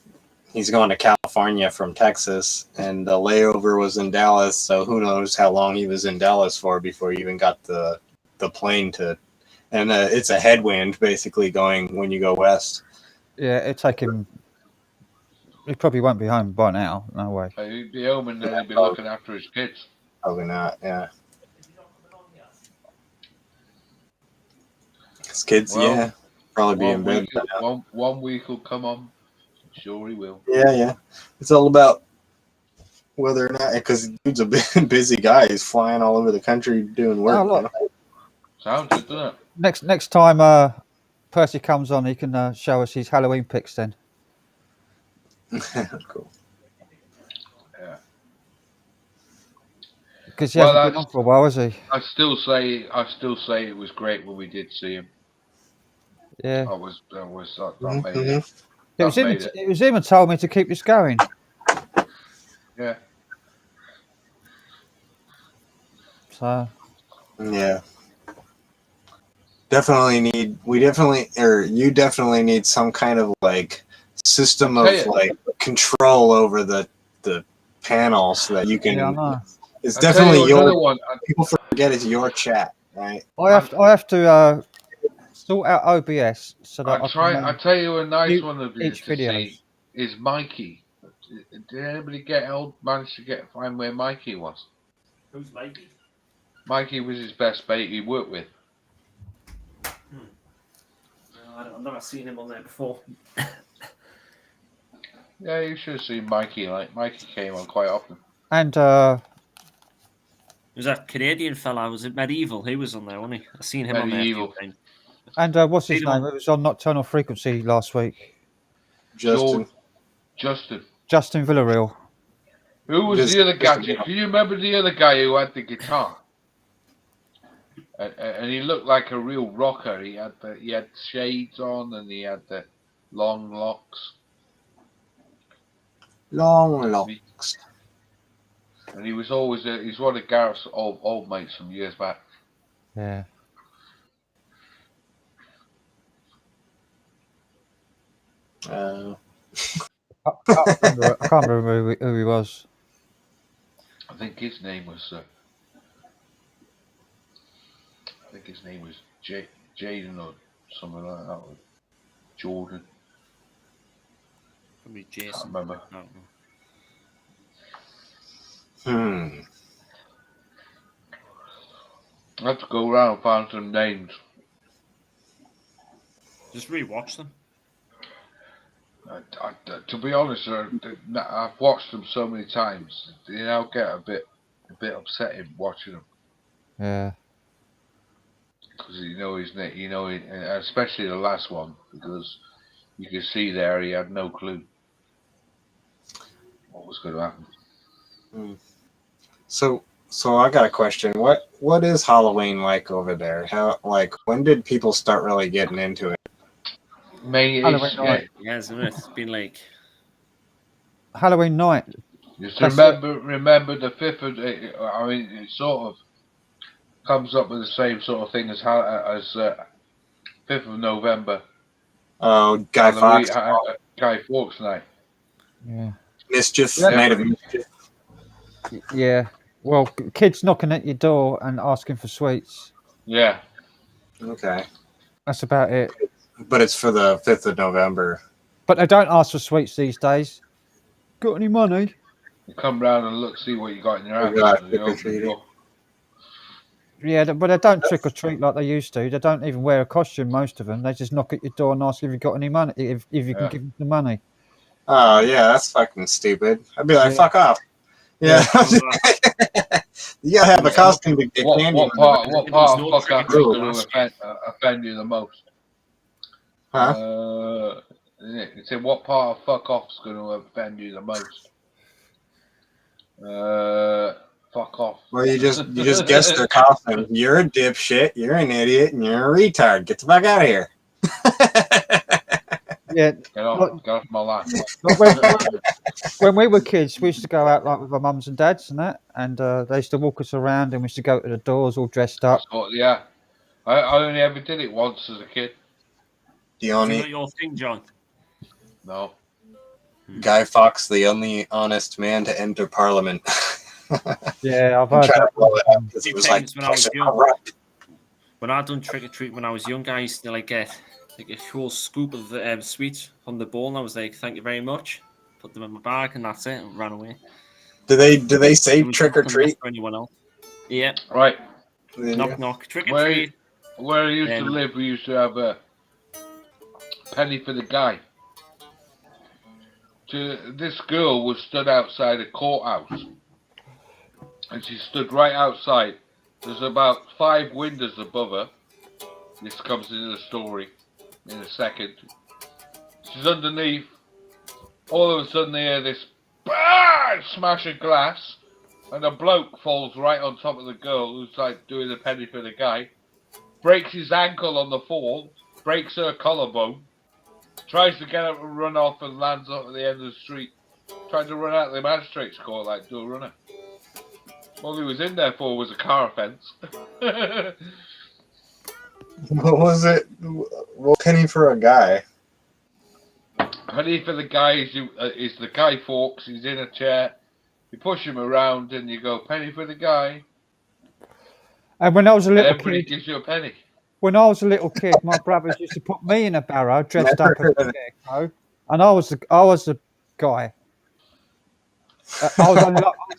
he's going to California from Texas, and the layover was in Dallas, so who knows how long he was in Dallas for before he even got the plane to... And it's a headwind, basically, going when you go west. Yeah, it'd take him... He probably won't be home by now. No way. He'd be home and then he'd be looking after his kids. Probably not, yeah. His kids, Well, yeah, probably be in bed. One week will come on. Sure, he will. Yeah. It's all about whether or not, because dude's a busy guy. He's flying all over the country doing work. Oh, look. Sounds good, doesn't it? Next time Percy comes on, he can show us his Halloween pics then. Cool. Yeah. Because he hasn't been on for a while, has he? I still say it was great when we did see him. Yeah. That made it. It was him who told me to keep this going. Yeah. So. Yeah. You definitely need some kind of like system of like control over the panel so that you can. Yeah, I know. It's I'll definitely tell you your. one. People forget it's your chat, right? I have to sort out OBS so that I'll tell you a nice one of each to video. see is Mikey. Did anybody manage to find where Mikey was? Who's Mikey? Mikey was his best mate he worked with. I've never seen him on there before. Yeah, you should have seen Mikey. Like Mikey came on quite often. And There's that Canadian fella. Was it Medieval? He was on there, wasn't he? I seen him Medieval. on there a few times. and what's his name? It was on Nocturnal Frequency last week. Justin. Justin Villarreal. Who was the other guy? Do you remember the other guy who had the guitar? And he looked like a real rocker. He had shades on and he had the long locks. Long locks. And he was always he's one of Gareth's old mates from years back. Yeah. I can't remember who he was. I think his name was. Jaden or something like that. Or Jordan. Probably Jason. I can't remember. I have to go around and find some names. Just rewatch them. To be honest, I've watched them so many times. You know, get a bit upsetting watching them. Yeah. Because especially the last one, because you can see there he had no clue what was going to happen. So I got a question. What is Halloween like over there? When did people start really getting into it? Halloween night. Yeah, it's been like Halloween night. Just remember the 5th of. I mean, it sort of comes up with the same sort of thing as 5th of November. Oh, Guy Fawkes. Guy Fawkes night. Yeah. Mischief. Night of mischief. Yeah. Well, kids knocking at your door and asking for sweets. Yeah. Okay. That's about it. But it's for the 5th of November. But they don't ask for sweets these days. Got any money? You come round and see what you got in your hand. Yeah, but they don't trick or treat like they used to. They don't even wear a costume, most of them. They just knock at your door and ask if you got any money, if you can give them the money. Oh, yeah, that's fucking stupid. I'd be like, fuck off. Yeah. You gotta have a costume to get candy. What part of fuck up is going to offend you the most? Huh? It said what part of fuck off is going to offend you the most? Fuck off. Well, you just guessed their costume. You're a dipshit, you're an idiot, and you're a retard. Get the fuck out of here. Yeah. Get off my life. When we were kids, we used to go out like with our mums and dads and that, and they used to walk us around, and we used to go to the doors all dressed up. Yeah, I only ever did it once as a kid. The only Is that your thing, John? No. Guy Fawkes, the only honest man to enter Parliament. Yeah, I've heard that. He was like, When I was young, when I done trick or treat when I was young, I used to get a whole scoop of sweets from the bowl, and I was like, "Thank you very much." Put them in my bag, and that's it. And ran away. Do they say trick or treat? For anyone else? Yeah. Right. Knock knock. Trick or treat. Where I used to live, we used to have a penny for the guy. This girl was stood outside a courthouse, and she stood right outside. There's about 5 windows above her. This comes into the story in a second. She's underneath. All of a sudden, they hear this smash of glass, and a bloke falls right on top of the girl who's like doing the penny for the guy. Breaks his ankle on the fall, breaks her collarbone, tries to get up and run off and lands up at the end of the street. Tried to run out of the magistrate's court like do a runner. All he was in there for was a car offence. What was it? Well, penny for a guy. Penny for the guy is the guy Fawkes. He's in a chair. You push him around and you go, penny for the guy. And when I was a little Everybody kid, gives you a penny. when I was a little kid, my brothers used to put me in a barrow dressed up as a scarecrow, and I was the guy. I was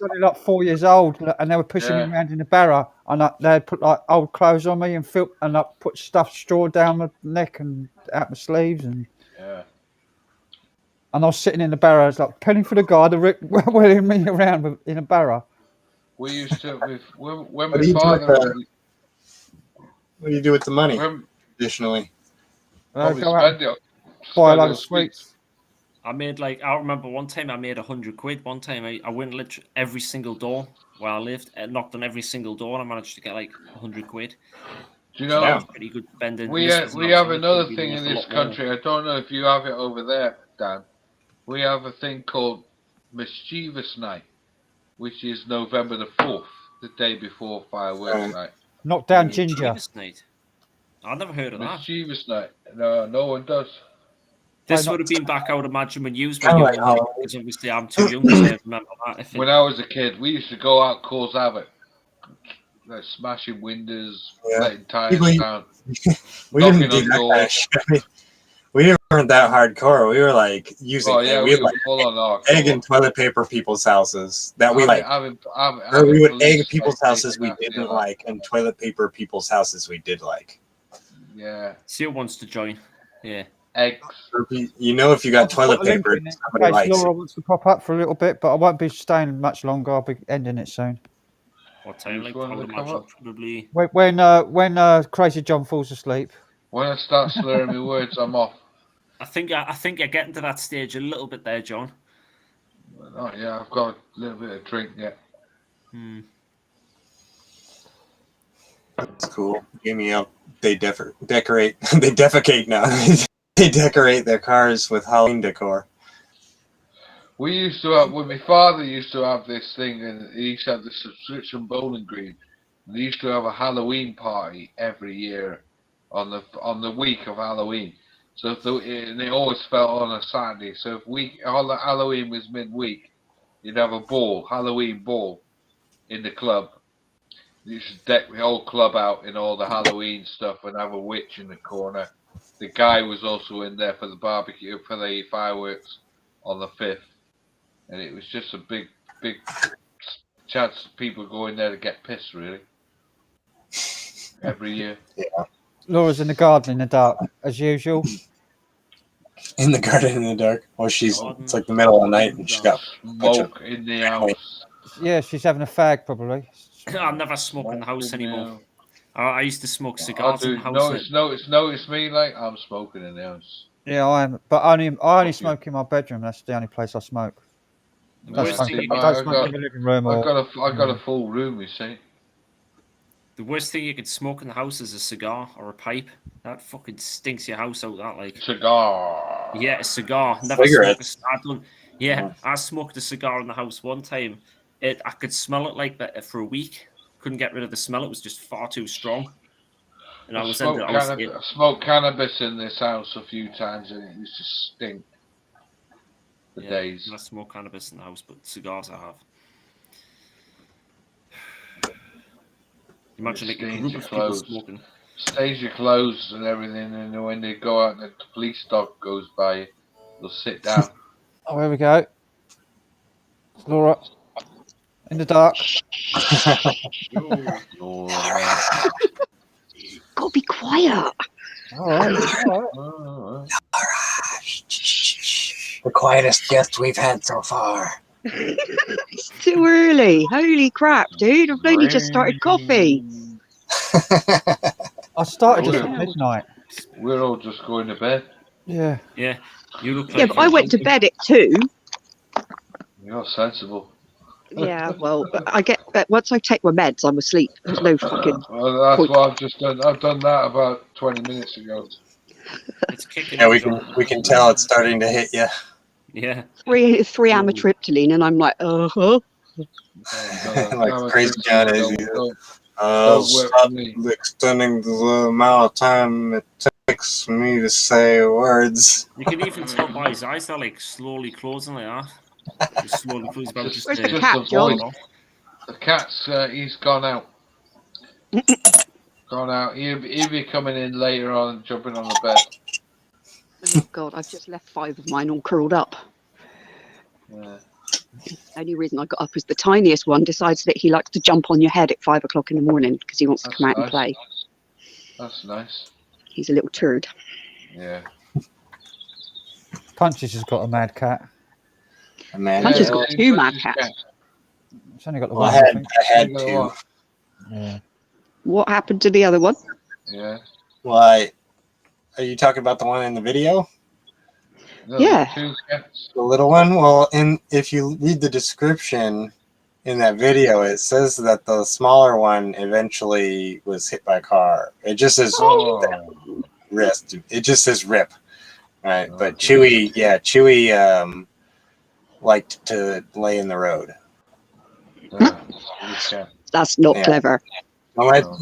only like 4 years old, and they were pushing me around in a barrow, and they'd put like old clothes on me and put stuffed straw down my neck and out my sleeves, and I was sitting in the barrow. It's like penny for the guy, wheeling me around in a barrow. We used to when What my do you do with father. What do you do with the money? Traditionally, Probably Go out, spend it. buy a spend load on of sweets. I remember one time I made 100 quid. One time I went literally every single door where I lived, and knocked on every single door, and I managed to get like 100 quid. Do you So know? that was pretty good spending. We have another thing in this country. I don't know if you have it over there, Dan. We have a thing called Mischievous Night, which is November the 4th, the day before fireworks night. Knock down ginger. Mischievous Night. I've never heard of that. Mischievous Night. No one does. This would have been back, I would imagine, when you were Kinda like young, Halloween. because obviously I'm too young to remember that. When I was a kid, we used to go out cause havoc, like smashing windows, letting tires down, we didn't knocking do on that kind of doors. shit. We weren't that hardcore. We were like using, Oh yeah, we we were were like full on hardcore. egging toilet paper people's houses that we like. Having Or we would police, egg people's like, houses we taking after didn't you. like, and toilet paper people's houses we did like. Yeah. See who wants to join. Yeah. Eggs. You know, if you got toilet paper, In somebody case likes Laura it. wants to pop up for a little bit, but I won't be staying much longer. I'll be ending it soon. What time? Like, I would imagine probably. When Crazy John falls asleep. When I start slurring my words, I'm off. I think you're getting to that stage a little bit there, John. Oh yeah, I've got a little bit of drink yet. That's cool. Give me up. They decorate. They defecate now. They decorate their cars with Halloween decor. We used to have, when my father used to have this thing, and he used to have the subscription bowling green. And they used to have a Halloween party every year on the week of Halloween. So and it always fell on a Saturday. So if Halloween was midweek, you'd have a Halloween ball, in the club. You should deck the whole club out in all the Halloween stuff and have a witch in the corner. The guy was also in there for the barbecue, for the fireworks on the 5th. And it was just a big chance of people going there to get pissed, really. Every year. Yeah. Laura's in the garden in the dark, as usual. In the garden in the dark. Well, it's like the middle of the night, and she's got smoke in the house. Yeah, she's having a fag, probably. I never smoke in the house anymore. I used to smoke cigars in the house. Notice me, like, I'm smoking in the house. Yeah, I am, but I only smoke in my bedroom. That's the only place I smoke. I don't smoke in the living room. I've got a full room, you see. The worst thing you could smoke in the house is a cigar or a pipe. That fucking stinks your house out. That like cigar. Yeah, a cigar. Never smoked. I smoked a cigar in the house one time. I could smell it like that for a week. Couldn't get rid of the smell. It was just far too strong. And I smoked cannabis in this house a few times, and it used to stink. For days. I smoke cannabis in the house, but cigars I have. Imagine like a group of people smoking. Stays your clothes and everything, and when they go out and the police dog goes by, they'll sit down. Oh, here we go. Laura. In the dark. got to be quiet. All right. The quietest guest we've had so far. It's too early. Holy crap, dude. I've only just started coffee. I started just at midnight. We're all just going to bed. Yeah. Yeah. You look Yeah, like but I went to bed at 2. You're sensible. Yeah, well, I get once I take my meds, I'm asleep. There's no fucking. Well, that's point. what I've just done. I've done that about 20 minutes ago. It's kicking. Yeah, we can tell it's starting to hit you. Yeah. 3 amitriptyline, and I'm like, Like crazy John is. Stop extending the amount of time it takes me to say words. You can even tell by his eyes, they're like slowly closing like that. Just slowly closing. Just Where's the cat, John? The cat's, he's gone out. Gone out. He'll be coming in later on and jumping on the bed. Oh God, I've just left 5 of mine all curled up. Yeah. Only reason I got up is the tiniest one decides that he likes to jump on your head at 5 o'clock in the morning because he wants to come out and play. That's nice. He's a little turd. Yeah. Punches has got a mad cat. Punch has got 2 mad cats. It's only got the Well, one. I had 2. Yeah. What happened to the other one? Yeah. Why? Are you talking about the one in the video? No, Yeah. 2 cats. The little one? Well, if you read the description in that video, it says that the smaller one eventually was hit by a car. It just says wrist. It just says rip. Right. But Chewy liked to lay in the road. That's not clever.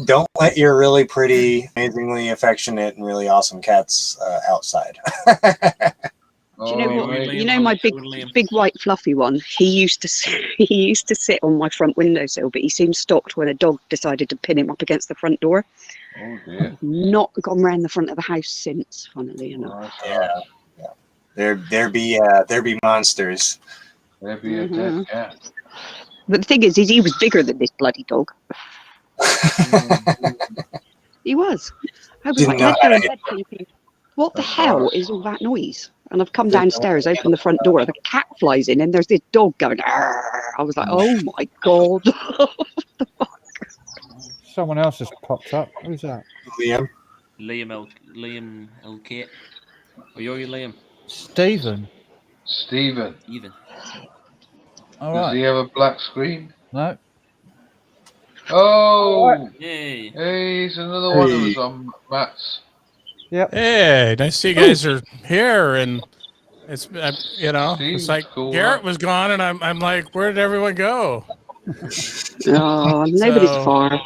Don't let your really pretty, amazingly affectionate, and really awesome cats outside. Do you know what? You know my big white fluffy one. He used to sit on my front windowsill, but he seemed stopped when a dog decided to pin him up against the front door. Oh dear. Not gone round the front of the house since, funnily enough. Yeah. There be monsters. There be a dead cat. But the thing is he was bigger than this bloody dog. He was. I was like, let's go in bed thinking, what the hell is all that noise? And I've come downstairs, open the front door, the cat flies in, and there's this dog going, Arr! I was like, oh my God. Someone else has popped up. Who's that? Liam L. Are you Liam? Stephen. All Does right. he have a black screen? No. Oh! Yay. Hey, he's another one who was on Matt's. Yep. Hey, nice to see you guys are here, and it's it's like cool, Garrett was gone, and I'm like, where did everyone go? Oh, nobody's far.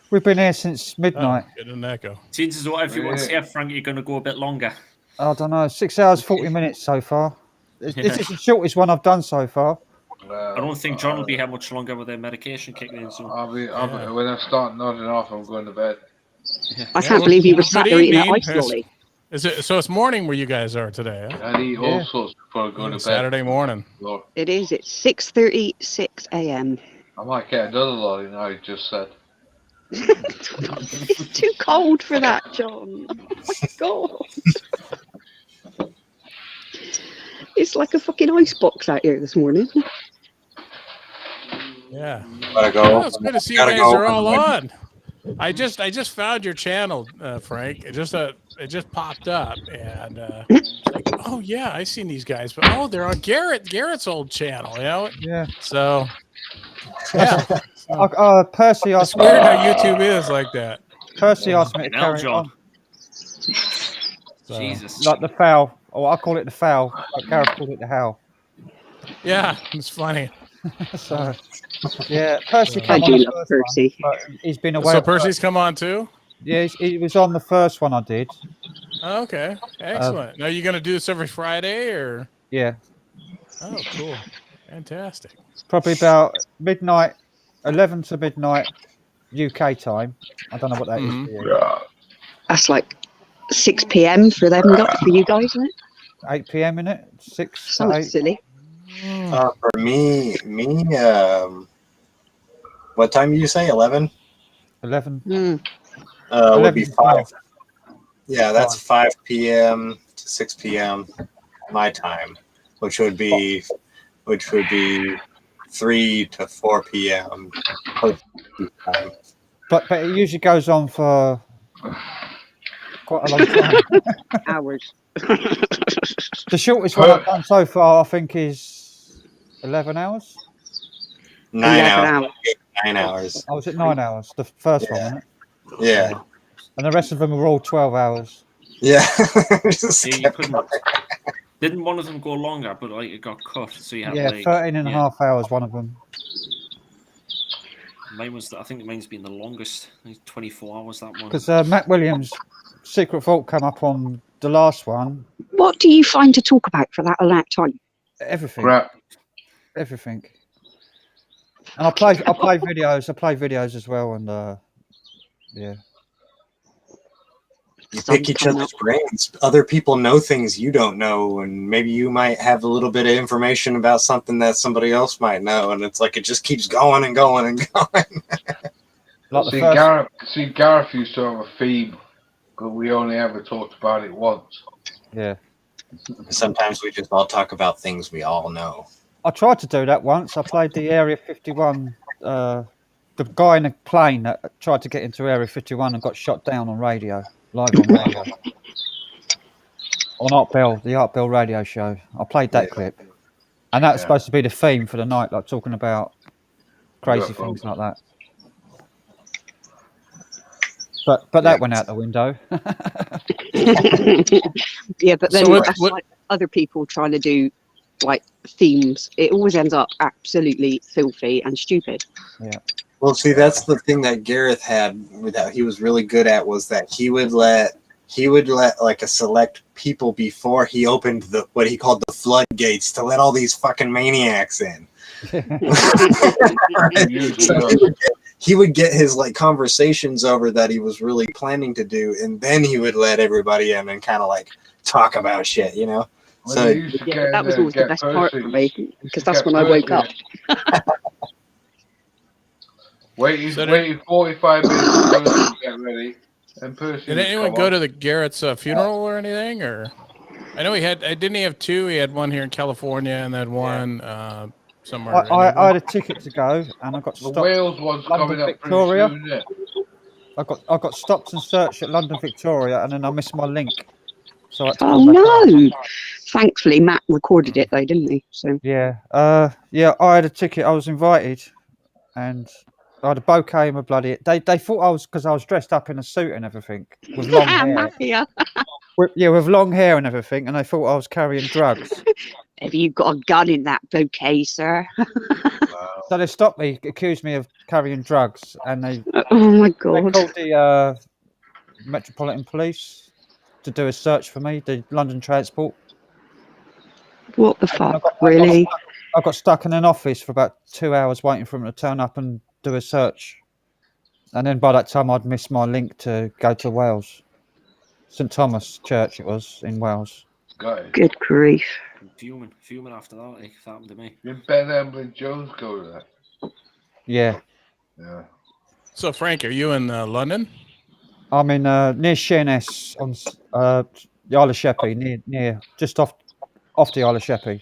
We've been here since midnight. Get an echo. Seems as though everyone's here, Frank. You're going to go a bit longer. I don't know. 6 hours 40 minutes so far. This is the shortest one I've done so far. I don't think John will be here much longer with their medication kicking in. So When I start nodding off, I'm going to bed. I can't believe he was sat there eating that ice lolly. Is it? So it's morning where you guys are today. Huh? I eat all sorts before I go to bed. Saturday morning. It is. It's 6:36 a.m. I might get another lolly now. You just said. It's too cold for that, John. Oh my God. It's like a fucking ice box out here this morning. Yeah. Gotta go. Oh, it's good to see you guys are all on. I just found your channel, Frank. It just popped up, and like, oh yeah, I've seen these guys, but they're on Garrett's old channel, Yeah. So yeah. Percy asked It's weird how YouTube is like that. Percy asked me to carry on. So. Jesus. Like the fowl. Oh, I call it the fowl, but Gareth called it the howl. Yeah, it's funny. So, yeah, Percy I came do on the love first Percy. one, but he's been away. So Percy's come on too? Yeah, he was on the first one I did. Okay, excellent. Now you going to do this every Friday or? Yeah. Oh, cool. Fantastic. Probably about midnight, 11 to midnight UK time. I don't know what that is for you. That's like 6 p.m. for them, for you guys, isn't it? 8 p.m. in it? 6 to Sounds 8. silly. For me, what time did you say? 11? 11. would be 11 to 12. 5. Yeah, that's 5 p.m. to 6 p.m. my time, which would be 3 to 4 p.m. time. But it usually goes on for quite a long time. Hours. The shortest one I've done so far, I think, is 11 hours. 9 11 hours. 9 hours. Oh, was it 9 hours? The first one, wasn't it? Yeah. And the rest of them were all 12 hours. Yeah. Yeah, you couldn't. Didn't one of them go longer, but like it got cut, so you had Yeah, like 13 and a half hours, one of them. Mine was, I think mine's been the longest, like 24 hours. That one. Because Matt Williams' Secret Vault came up on the last one. What do you find to talk about for that amount of time? Everything. Crap. Everything. And I play videos as well, and yeah. You pick each other's brains. Other people know things you don't know, and maybe you might have a little bit of information about something that somebody else might know, and it's like it just keeps going and going and going. Like Gareth used to have a theme, but we only ever talked about it once. Yeah. Sometimes we just all talk about things we all know. I tried to do that once. I played the Area 51, the guy in a plane that tried to get into Area 51 and got shot down on radio, live on radio. On Art Bell, the Art Bell radio show. I played that clip. And that's supposed to be the theme for the night, like talking about crazy things like that. But that went out the window. Yeah, but then So that's like other people trying to do like themes. It always ends up absolutely filthy and stupid. Yeah. Well, see, that's the thing that Gareth had that he was really good at, was that he would let like a select people before he opened what he called the floodgates to let all these fucking maniacs in. So he would get his like conversations over that he was really planning to do, and then he would let everybody in and kind of like talk about shit, you know. So yeah, that was always the best part for me, because that's when I woke up. Waiting 45 minutes to get ready. And Did anyone go to the Garrett's funeral or anything? Or I know didn't he have two? He had one here in California and then one somewhere. I had a ticket to go, and I got stopped. The Wales one's coming up Victoria. pretty soon, isn't it? I got stopped and searched at London Victoria, and then I missed my link. So I had to Oh come back up. no! Thankfully, Matt recorded it though, didn't he? So Yeah, I had a ticket. I was invited, and I had a bouquet and a bloody. They thought I was, because I was dressed up in a suit and everything with long hair. Mafia. with long hair and everything, and they thought I was carrying drugs. Have you got a gun in that bouquet, sir? So they stopped me, accused me of carrying drugs, and they. Oh my They god! called the Metropolitan Police to do a search for me, the London Transport. What the fuck? Really? I got stuck in an office for about 2 hours waiting for them to turn up and do a search. And then by that time, I'd missed my link to go to Wales. St Thomas Church it was, in Wales. Good grief. Fuming after that, like, that happened to me. Did Ben Emblin Jones go to that? Yeah. Yeah. So Frank, are you in London? I'm in near Sheerness on the Isle of Sheppey, near just off the Isle of Sheppey.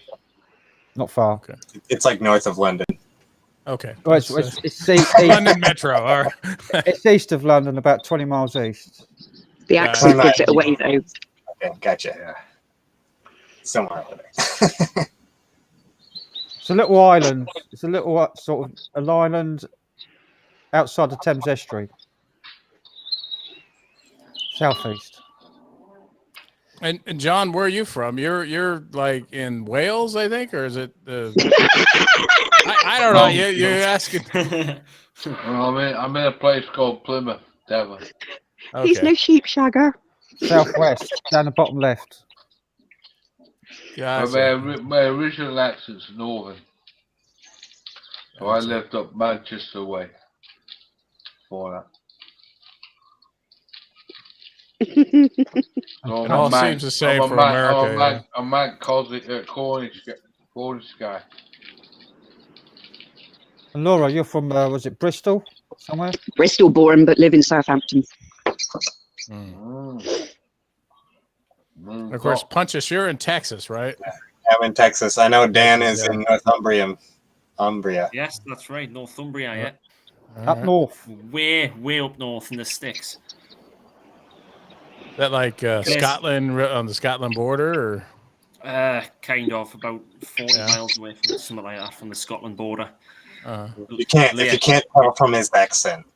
Not far. Okay. it's like north of London. Okay. Well, it's east, London Metro. All right. It's east of London, about 20 miles east. The accent gives it away though. Okay, gotcha. Yeah. Somewhere over there. It's a little island. It's a little sort of an island outside the Thames Estuary, southeast. And John, where are you from? You're like in Wales, I think, or is it? I don't know. You're asking. Well, I'm in a place called Plymouth, Devon. Okay. He's no sheep shagger. Southwest, down the bottom left. Gotcha. My original accent's northern. So I lived up Manchester way before that. So It all seems the same for America. I'm Matt Cornish guy. And Laura, you're from was it Bristol somewhere? Bristol born, but live in Southampton. Of course, Punches, you're in Texas, right? I'm in Texas. I know Dan is in Northumbria. Yes, that's right, Northumbria. Yeah, Up north. way up north in the sticks. Is that like Scotland on the Scotland border, or Kind of about 40 miles away from something like that from the Scotland border. You can't if you can't tell from his accent.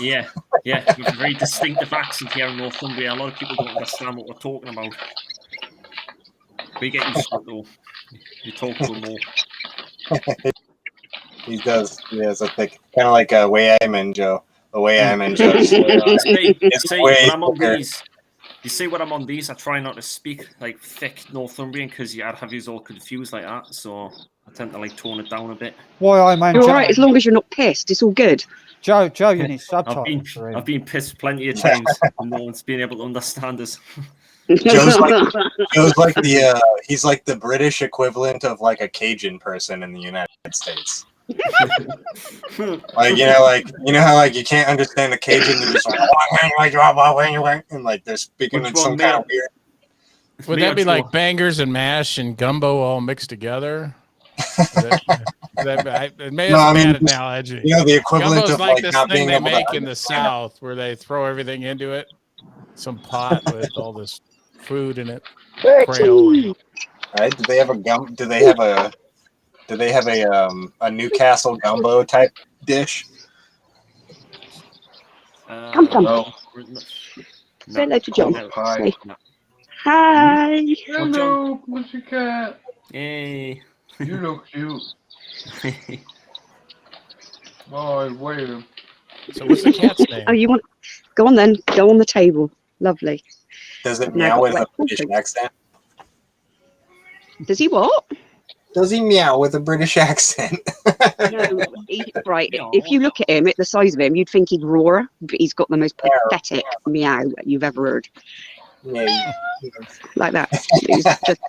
Yeah, we have a very distinctive accent here in Northumbria. A lot of people don't understand what we're talking about. We get used to it though. You talk to them more. He does. He has a thick, kind of like a way I'm in Joe. The way I'm in Joe. You see when I'm on these, I try not to speak like thick Northumbrian because I'd have you all confused like that. So I tend to like tone it down a bit. Why, I man, You're all right as long as you're not pissed. It's all good. Joe, you need subtitles. I've been pissed plenty of times and no one's been able to understand us. Joe's like the he's like the British equivalent of like a Cajun person in the United States. Like you know how like you can't understand the Cajun, you just like and like they're speaking in some kind of weird. would that be like bangers and mash and gumbo all mixed together? It may have a bad analogy. You know, the equivalent Gumbo's of like like this not thing being they able make to in the South where they throw everything into it. Some pot with all this food in it. Quail. Right? Do they have a Newcastle gumbo type dish? Come. Say hello to John. Say hi. Hello, pussycat. Hey. You look cute. Oh, wait. So what's the cat's name? Oh, you want? Go on then. Go on the table. Lovely. Does it Now meow I've with got a British accent? Does he what? Does he meow with a British accent? No, right. If you look at him, at the size of him, you'd think he'd roar, but he's got the most pathetic meow you've ever heard. Yeah. Like that. He's just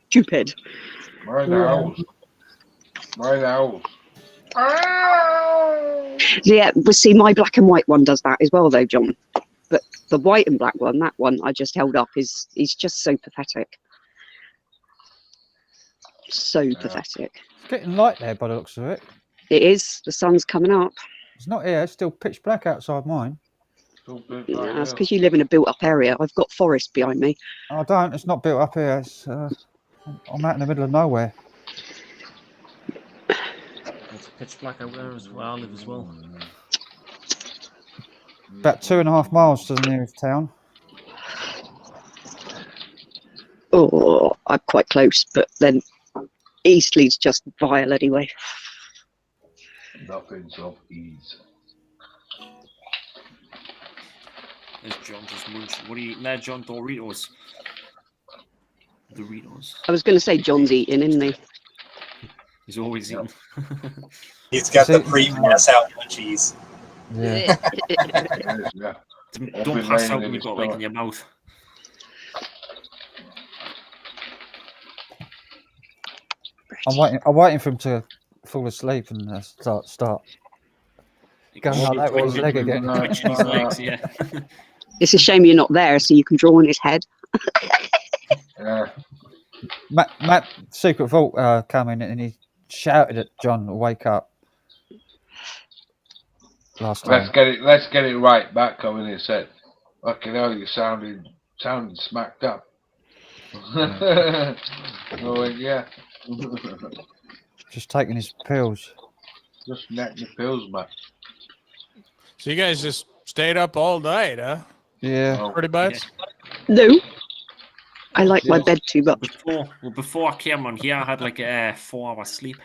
stupid. Right owls. Right owls. Yeah, but see, my black and white one does that as well, though, John. But the white and black one, that one I just held up, he's just so pathetic. So pathetic. It's getting light there by the looks of it. It is. The sun's coming up. It's not here. It's still pitch black outside mine. Yeah, that's because you live in a built-up area. I've got forest behind me. I don't. It's not built up here. It's, I'm out in the middle of nowhere. It's pitch black out there as well. I live as well. About 2.5 miles to the nearest town. Oh, I'm quite close, but then Eastleigh's just vile anyway. Nothing's of ease. There's John just munching. What are you eating there, John? Doritos. Doritos. I was going to say John's eating, isn't he? He's always eating. He's got the pre-pass out munchies. Yeah. Don't pass out when you've got like in your mouth. I'm waiting for him to fall asleep and start going like that with his leg again. Yeah. It's a shame you're not there, so you can draw on his head. Matt Secret Vault came in and he shouted at John to wake up. Last time. Let's get it right. Matt come in and said, "Fucking hell, you sounding smacked up." Going, yeah. Just taking his pills. Just netting the pills, Matt. So you guys just stayed up all night, huh? Yeah. Pretty much. No. I like my bed too much. Before I came on here, I had like a 4-hour sleep.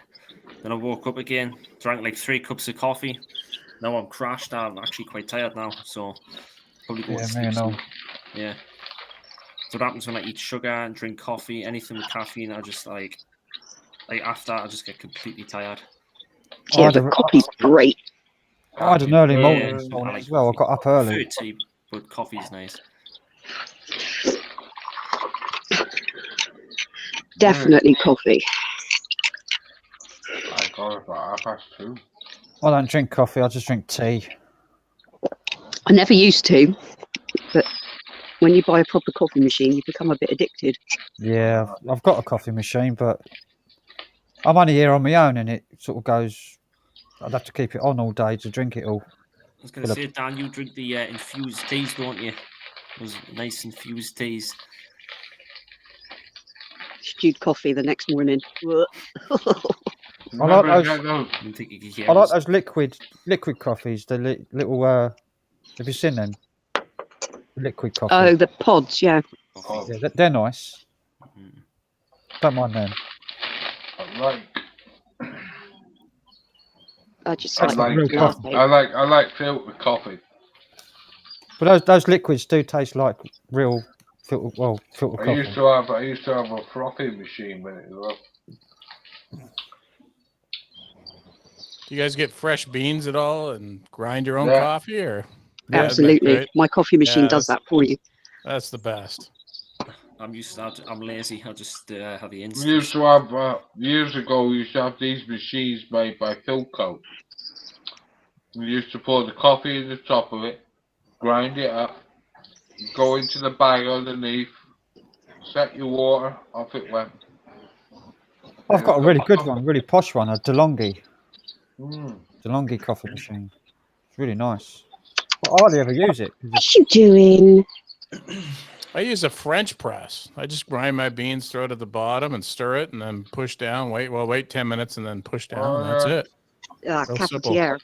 Then I woke up again, drank like 3 cups of coffee. Now I'm crashed out. I'm actually quite tired now, so probably go to sleep soon. Yeah. So what happens when I eat sugar and drink coffee, anything with caffeine, I just like after I just get completely tired. Yeah, the coffee's great. I had an early morning this morning as well. I got up early. Tea, but coffee's nice. Definitely coffee. I got it about 2:30. I don't drink coffee. I just drink tea. I never used to. But when you buy a proper coffee machine, you become a bit addicted. Yeah, I've got a coffee machine, but I'm only here on my own, and it sort of goes. I'd have to keep it on all day to drink it all. I was going to say, Dan, you drink the infused teas, don't you? Those nice infused teas. Stewed coffee the next morning. I like those liquid coffees. The little. Have you seen them? Liquid coffee. Oh, the pods, yeah. Yeah, they're nice. Don't mind them. Right. I just I like filtered coffee. But those liquids do taste like real filtered coffee. I used to have a frothy machine with it as well. Do you guys get fresh beans at all and grind your own Yeah. coffee, or? Absolutely. My coffee machine does that for you. That's the best. I'm lazy. I just have the We instant. used to have years ago. We used to have these machines made by Philco. We used to pour the coffee in the top of it, grind it up, go into the bag underneath, set your water, off it went. I've got a really good one, really posh one, a DeLonghi. Mm. DeLonghi coffee machine. It's really nice. But I hardly ever use it. What you doing? I use a French press. I just grind my beans, throw it at the bottom, and stir it, and then push down. Wait 10 minutes, and then push down. And that's it. So simple. Cafetiere.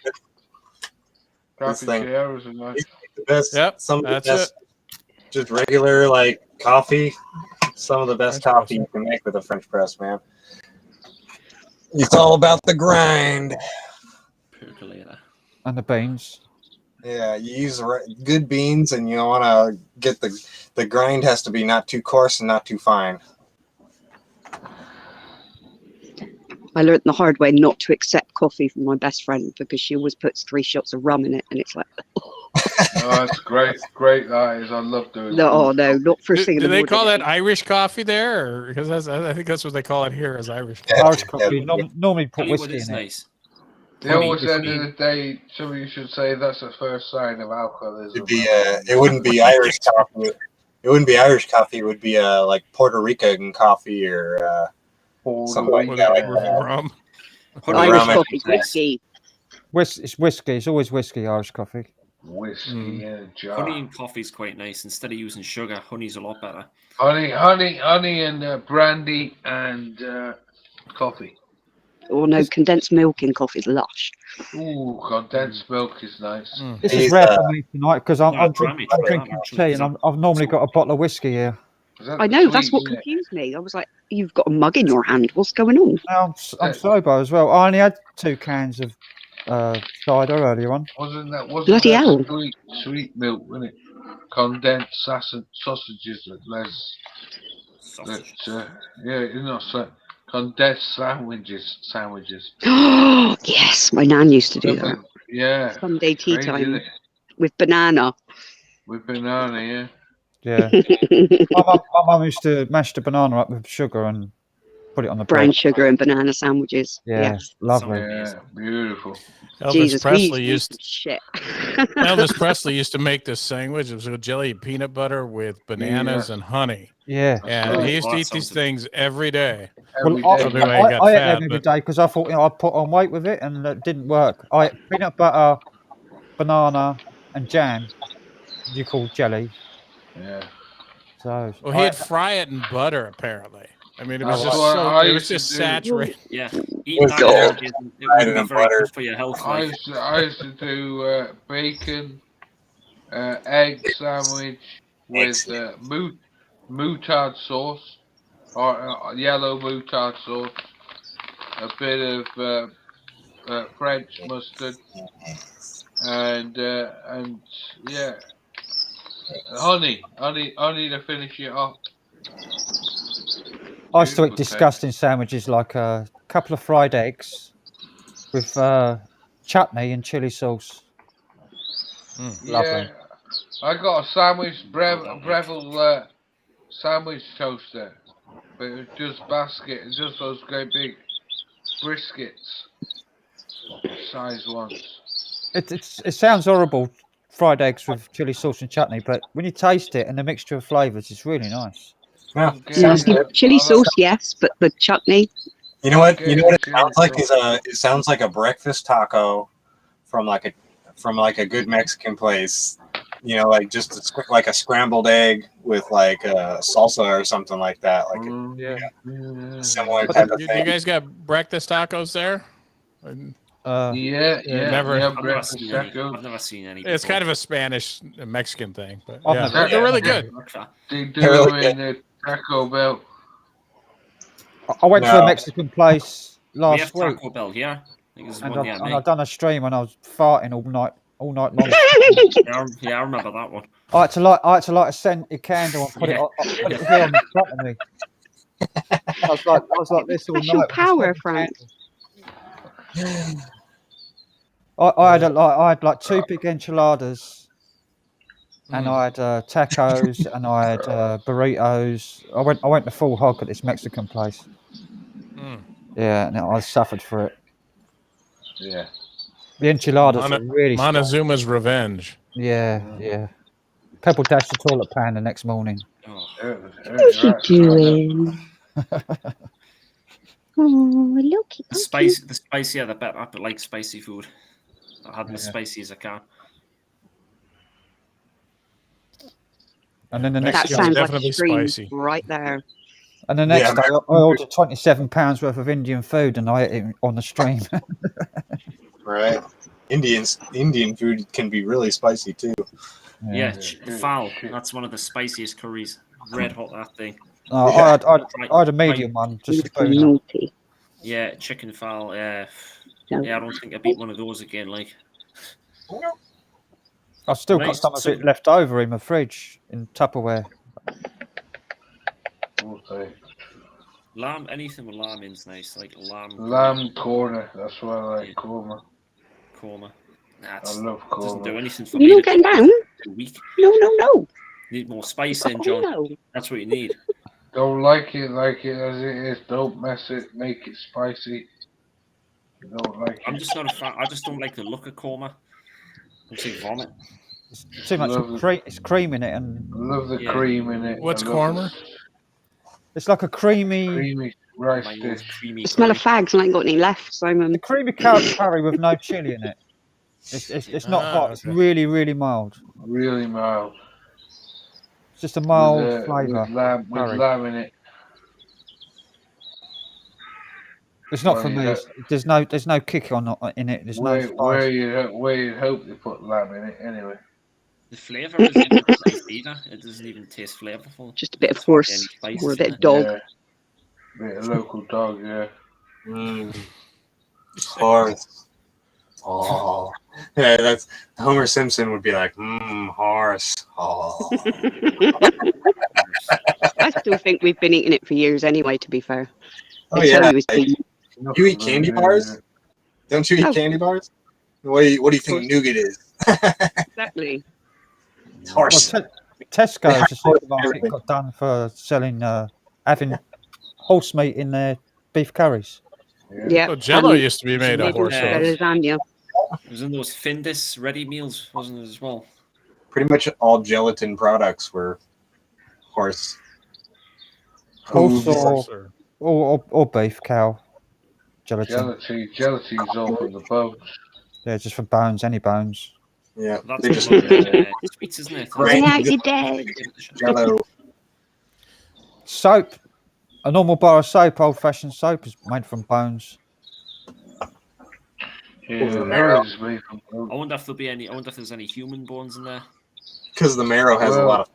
Cafetiere is a nice. The best. Yep, Some of the that's best. Just regular like coffee. Some of the best coffee you can make with a French press, man. It's all about the grind. Percolator. And the beans. Yeah, you use good beans, and you want to get the grind has to be not too coarse and not too fine. I learned the hard way not to accept coffee from my best friend because she always puts 3 shots of rum in it, and it's like. Oh, it's great that is. I love doing. No, not first thing in the Do they morning. call that Irish coffee there? Or, because I think that's what they call it here as Irish coffee. Irish coffee. Normally put whiskey in it. Nice. They always end of the day. Somebody should say that's the first sign of alcoholism. It wouldn't be Irish coffee. It wouldn't be Irish coffee. It would be like Puerto Rican coffee or something like that. Rum. Irish coffee, whiskey. It's whiskey. It's always whiskey. Irish coffee. Whiskey in a jar. Honey and coffee is quite nice. Instead of using sugar, honey's a lot better. Honey, and brandy and coffee. Or no, condensed milk in coffee is lush. Ooh, condensed milk is nice. This is rare for me tonight because I'm drinking tea, and I've normally got a bottle of whiskey here. I know, that's what confused me. I was like, you've got a mug in your hand. What's going on? I'm sober as well. I only had 2 cans of cider earlier on. Wasn't Bloody hell. Sweet milk, wasn't it? Condensed sausages with Les. Condensed sandwiches. Oh, yes. My nan used to do that. Yeah. Sunday tea Crazy, time isn't it? with banana. With banana, yeah. Yeah. my mum used to mash the banana up with sugar and put it on the Brown bread. sugar and banana sandwiches. Yeah, Yes. lovely. Yeah, beautiful. Elvis Jesus, Presley we used to shit. Elvis Presley used to make this sandwich. It was with jelly peanut butter with bananas and honey. Yeah. And he used to eat these things every day. Well, I ate them every day because I thought I'd put on weight with it, and it didn't work. I ate peanut butter, banana, and jam. You call jelly. Yeah. So. Well, he'd fry it in butter, apparently. I mean, it was just saturated. Yeah. Eating that it would be very good for your health. I used to do bacon, egg sandwich with moutarde sauce, or yellow moutarde sauce, a bit of French mustard, and yeah, honey to finish it off. I used to eat disgusting sandwiches like a couple of fried eggs with chutney and chili sauce. Lovely. Yeah, I got a sandwich Breville sandwich toaster, but it was just those great big briskets size ones. It sounds horrible fried eggs with chili sauce and chutney, but when you taste it and the mixture of flavours, it's really nice. Yeah, Yeah, chili sauce, yes, but the chutney. You know what? You know what it sounds like is it sounds like a breakfast taco from like a good Mexican place. You know, like just like a scrambled egg with like salsa or something like that. Like a similar type of You thing. guys got breakfast tacos there? Never. I've never seen any. It's kind of a Spanish Mexican thing, but I've yeah, never- they're really good. They do them in the Taco Bell. I went to a Mexican place We have last week, Taco Bell here. I think there's and one near me. I've done a stream and I was farting all night long. Yeah, I remember that one. I had to light a scented candle and put it here on the front of me. I was like this all Special night. power, Frank. I had like 2 big enchiladas, and I had tacos, and I had burritos. I went the full hog at this Mexican place. Yeah, and I suffered for it. Yeah. The enchiladas are really Montezuma's Revenge. Yeah. Pebble dashed the toilet pan the next morning. What's she doing? Oh, look. The spicier the better. I like spicy food. I have as spicy as I can. And then the That next sounds like definitely a stream spicy. right there. And the next day, I ordered £27 worth of Indian food, and I ate it on the stream. Right. Indian food can be really spicy too. Yeah, fowl. That's one of the spiciest curries. Red hot, that thing. I had a medium one, just a bone. Naughty. Yeah, chicken fowl. Yeah, I don't think I beat one of those again. Like, I've still got some of it left over in my fridge in Tupperware. Okay. Lamb, anything with lamb in's nice. Like Lamb corner. That's what I like. Korma. Nah, I love korma. Doesn't do anything for You me. not getting down? Weak. No. Need more spice in, John. no. That's what you need. Don't like it as it is. Don't mess it. Make it spicy. You don't like I'm it. just not a fan. I just don't like the look of korma. It's like vomit. Too much it's cream in it, and I love the cream in it. What's I love korma? it's like a creamy rice Like dish. creamy. The smell of fags and I ain't got any left, Simon. the creamy curry with no chili in it. It's not hot. It's really, really mild. Really mild. It's just a mild With flavour. with lamb in it. It's not Well, for you me. don't- There's no kick in it. There's no spice. Where you hope they put lamb in it anyway. The flavour isn't even nice either. It doesn't even taste flavourful. Just a bit of horse or a bit of dog. Yeah. Bit of local dog, yeah. Horse. Oh. Yeah, that's Homer Simpson would be like, horse. Oh. I still think we've been eating it for years anyway, to be fair. Oh, They tell yeah. you it's been- You eat candy bars? Don't you eat candy bars? What do you think nougat is? Exactly. Horse. Well, Tesco's, the supermarket, got done for selling, having horse meat in their beef curries. Yeah. Well, Jello used to be made of horse sauce. Lasagna. It was in those Findus ready meals, wasn't it, as well? Pretty much all gelatin products were horse. Horse or beef, cow. Gelatin. Gelatin's all for the bones. Yeah, just for bones, any bones. Yeah, That's they just sweets, isn't it? Bring out your dead. Jello. Soap. A normal bar of soap, old-fashioned soap, is made from bones. Yeah, marrow. I wonder if there'll be any. I wonder if there's any human bones in there. Because the marrow has a lot of.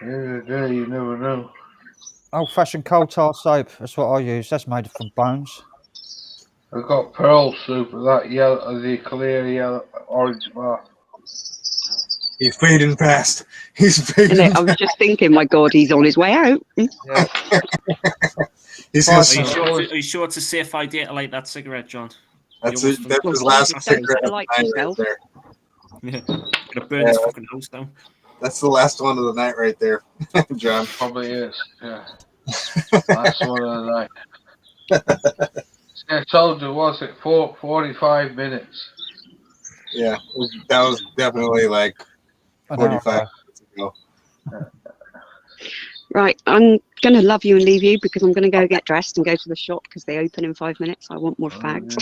Yeah, you never know. Old-fashioned coal tar soap. That's what I use. That's made from bones. I got pearl soup of that yellow, the clear yellow, orange bath. He's fading fast. He's fading. I was just thinking, my God, he's on his way out. He's Are you sure it's a safe idea to light that cigarette, John? That's his last cigarette of the night right there. Yeah. Gonna burn his fucking house down. That's the last one of the night right there, John. Probably is, yeah. Last one of the night. I told you, was it 45 minutes? Yeah, that was definitely like An hour 45 ago. minutes ago. Right, I'm going to love you and leave you because I'm going to go get dressed and go to the shop because they open in 5 minutes. I want more fags.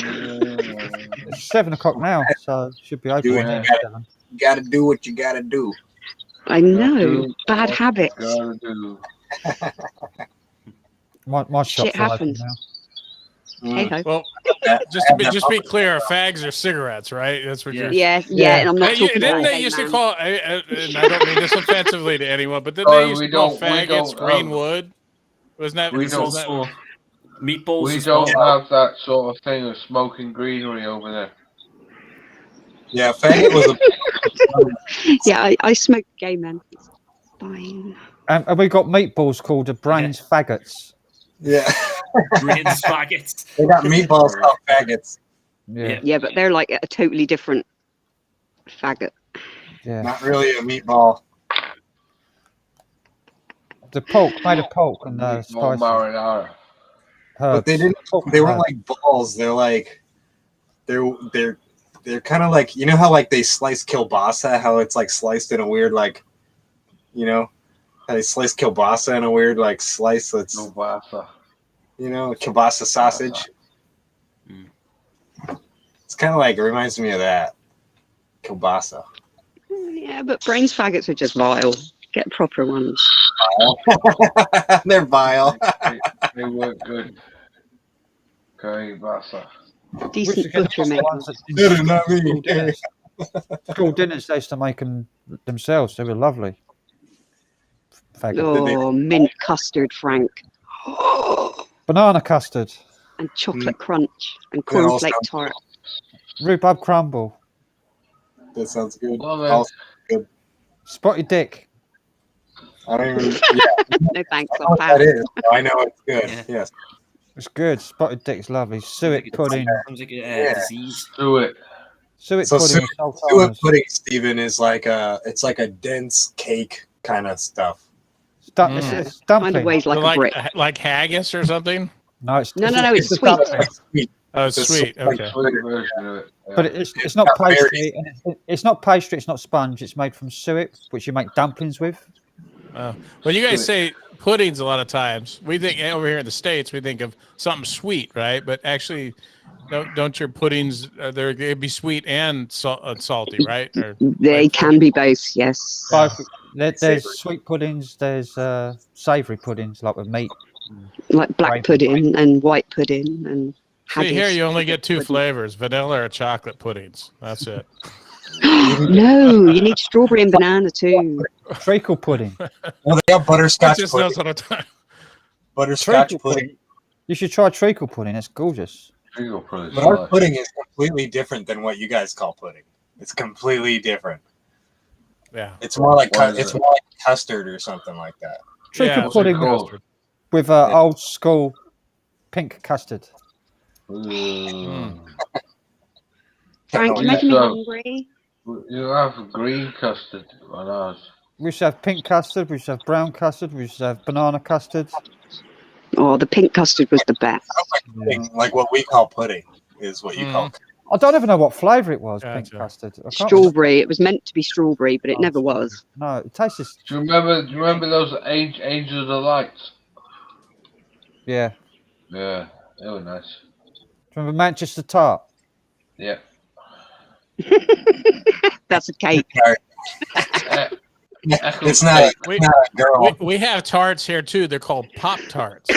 It's 7 o'clock now, so it should be open. Do when it. it's 7. You gotta do what you gotta do. I know, bad habits. My shop's Shit happens. open now. Hey-ho. Well, just to be clear, fags are cigarettes, right? That's what you're. Yeah, and I'm not Hey, talking didn't about they it, used to man. call? And I don't mean this offensively to anyone, but didn't they used to call faggots green wood? Wasn't that? We don't. Meatballs. We as don't well. have that sort of thing of smoking greenery over there. Yeah, faggot was a. Yeah, I smoke gay men. It's fine. And we got meatballs called the brains faggots. Yeah. Brains faggots. They got meatballs called faggots. Yeah, but they're like a totally different faggot. Yeah. Not really a meatball. The pork, made of pork and spices. Marinara. But they didn't. They weren't like balls. They're like, they're kind of like, you know how like they slice kielbasa, how it's like sliced in a weird like, you know, how they slice kielbasa in a weird like slice. That's kielbasa. You know, kielbasa sausage. It's kind of like, it reminds me of that. Kielbasa. Yeah, but brains faggots are just vile. Get proper ones. They're vile. They work good. Kielbasa. Decent butcher mate. School dinners they used to make them themselves. They were lovely. Faggot. Oh, mint custard, Frank. Banana custard. And chocolate crunch. And cornflake tart. Rhubarb crumble. That sounds good. Love good. Spotted dick. I don't even. No thanks. I know what that is. I know it's good. Yes. It's good. Spotted dick's lovely. Suet pudding. Disease. Suet. Suet So pudding. suet pudding, Stephen, is like it's like a dense cake kind of stuff. It's dumpling. Kind of weighs like a brick. Like haggis or something. No, it's No, it's a sweet. dumpling. Oh, it's sweet. Okay. But it's not pastry. It's not pastry. It's not sponge. It's made from suet, which you make dumplings with. When you guys say puddings, a lot of times we think over here in the States we think of something sweet, right? But actually, don't your puddings they'd be sweet and salty, right? Or, They can be both, yes. Both. There's sweet puddings. There's savoury puddings, like with meat. Like black pudding and white pudding and see here, you only get two flavors: vanilla or chocolate puddings. That's it. No, you need strawberry and banana too. Treacle pudding. Well, they have butterscotch Just pudding. knows what I'm talking. Butterscotch Treacle pudding. You should try treacle pudding. It's gorgeous. Treacle pudding. But our pudding is completely different than what you guys call pudding. It's completely different. Yeah. It's more like custard or something like that. Treacle pudding with old school pink custard. Frank, you're making me hungry. You have green custard on ours. We used to have pink custard. We used to have brown custard. We used to have banana custard. Oh, the pink custard was the best. Like what we call pudding is what you call. I don't even know what flavour it was. Pink custard. I can't Strawberry. It was meant to be strawberry, but it never was. No, it tastes. Do you remember those Angels of the Lights? Yeah. Yeah, they were nice. Do you remember Manchester tart? Yeah. That's a cake. It's not. We have tarts here too. They're called Pop Tarts,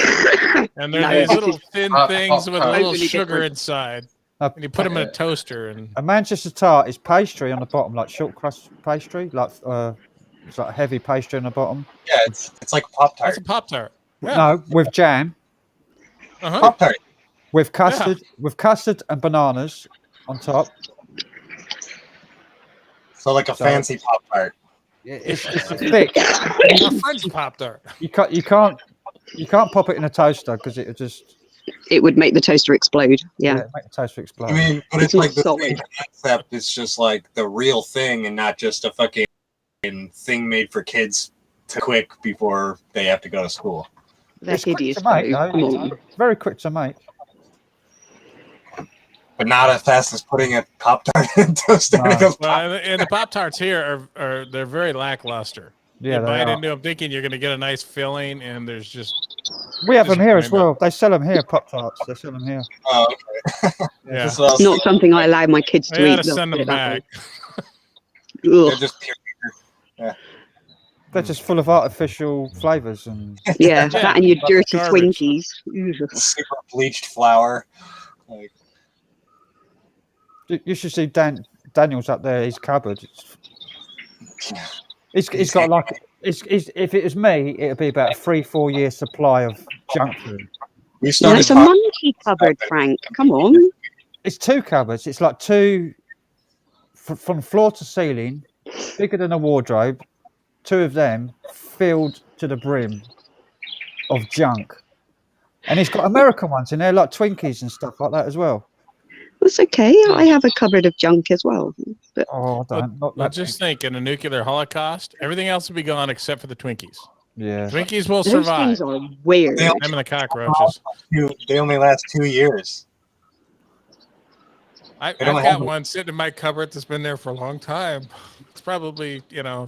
and they're No, these this little is thin Pop things with a Tart. little Totally sugar different. inside. And you put them in a toaster, and A Manchester tart is pastry on the bottom, like short crust pastry, like it's like heavy pastry on the bottom. Yeah, it's like a Pop Tart. that's a Pop Tart. No, with jam, Uh-huh. Pop Tart. with custard and bananas on top. So like a fancy Pop Tart. It's thick. A French Pop Tart. You can't pop it in a toaster because it just It would make the toaster explode. Yeah. make the toaster explode. I mean, but it's not like the solid. same concept. It's just like the real thing and not just a fucking thing made for kids to quick before they have to go to school. They're It's quick hideous. to make, though. though. Come on. It's very quick to make. but not as fast as putting a Pop-Tart in a toaster. Well, and the Pop-Tarts here are they're very lackluster. Yeah, you they bite are. into them thinking you're going to get a nice filling, and there's just We have them here as disappointment. well. They sell them here, Pop Tarts. They sell them here. Oh, okay. Yeah. It's not something I allow my kids to I eat. gotta they'll send put them it that back. way. They're just pure. Yeah. They're just full of artificial flavors and Yeah, that and your dirty Garbage. Twinkies. Super bleached flour. Like, You should see Daniel's up there. His cupboard. He's got like if it was me, it'd be about a 3-4 year supply of junk food. We Yeah, it's a monkey cupboard, Frank. Come on. It's 2 cupboards. It's like 2 from floor to ceiling, bigger than a wardrobe. 2 of them filled to the brim of junk, and he's got American ones in there, like Twinkies and stuff like that as well. That's okay. I have a cupboard of junk as well. But Oh, I don't. Not Well, that. just think, in a nuclear holocaust, everything else will be gone except for the Twinkies. Yeah. Twinkies will those survive. things are weird. Them and the cockroaches. They only last 2 years. I've They don't got have- one sitting in my cupboard that's been there for a long time. It's probably,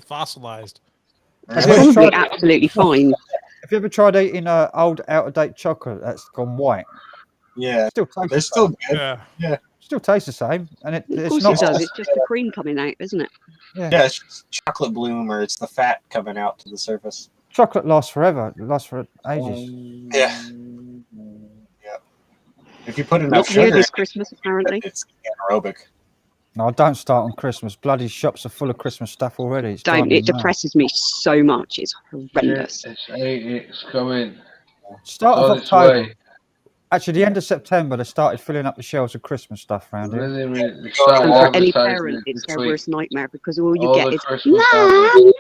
fossilized. It's probably absolutely fine. Have you ever tried eating old out-of-date chocolate that's gone white? Yeah, Still tastes they're the still same. good. Yeah. Yeah. Still tastes the same, and Of it's course not. it does. It's just the cream coming out, isn't it? Yeah, it's just chocolate bloom, or it's the fat coming out to the surface. Chocolate lasts forever. It lasts for ages. Yeah. Yeah. If you put enough Not here sugar, this Christmas, apparently. it's anaerobic. No, don't start on Christmas. Bloody shops are full of Christmas stuff already. It's Don't. driving It me mad. depresses me so much. It's horrendous. It's coming. Start of On its October. way. Actually, the end of September, they started filling up the shelves of Christmas stuff around here. Really, they And start for any advertising parent, it it's this their week. worst nightmare because all you All get the is Christmas Mom. adverts.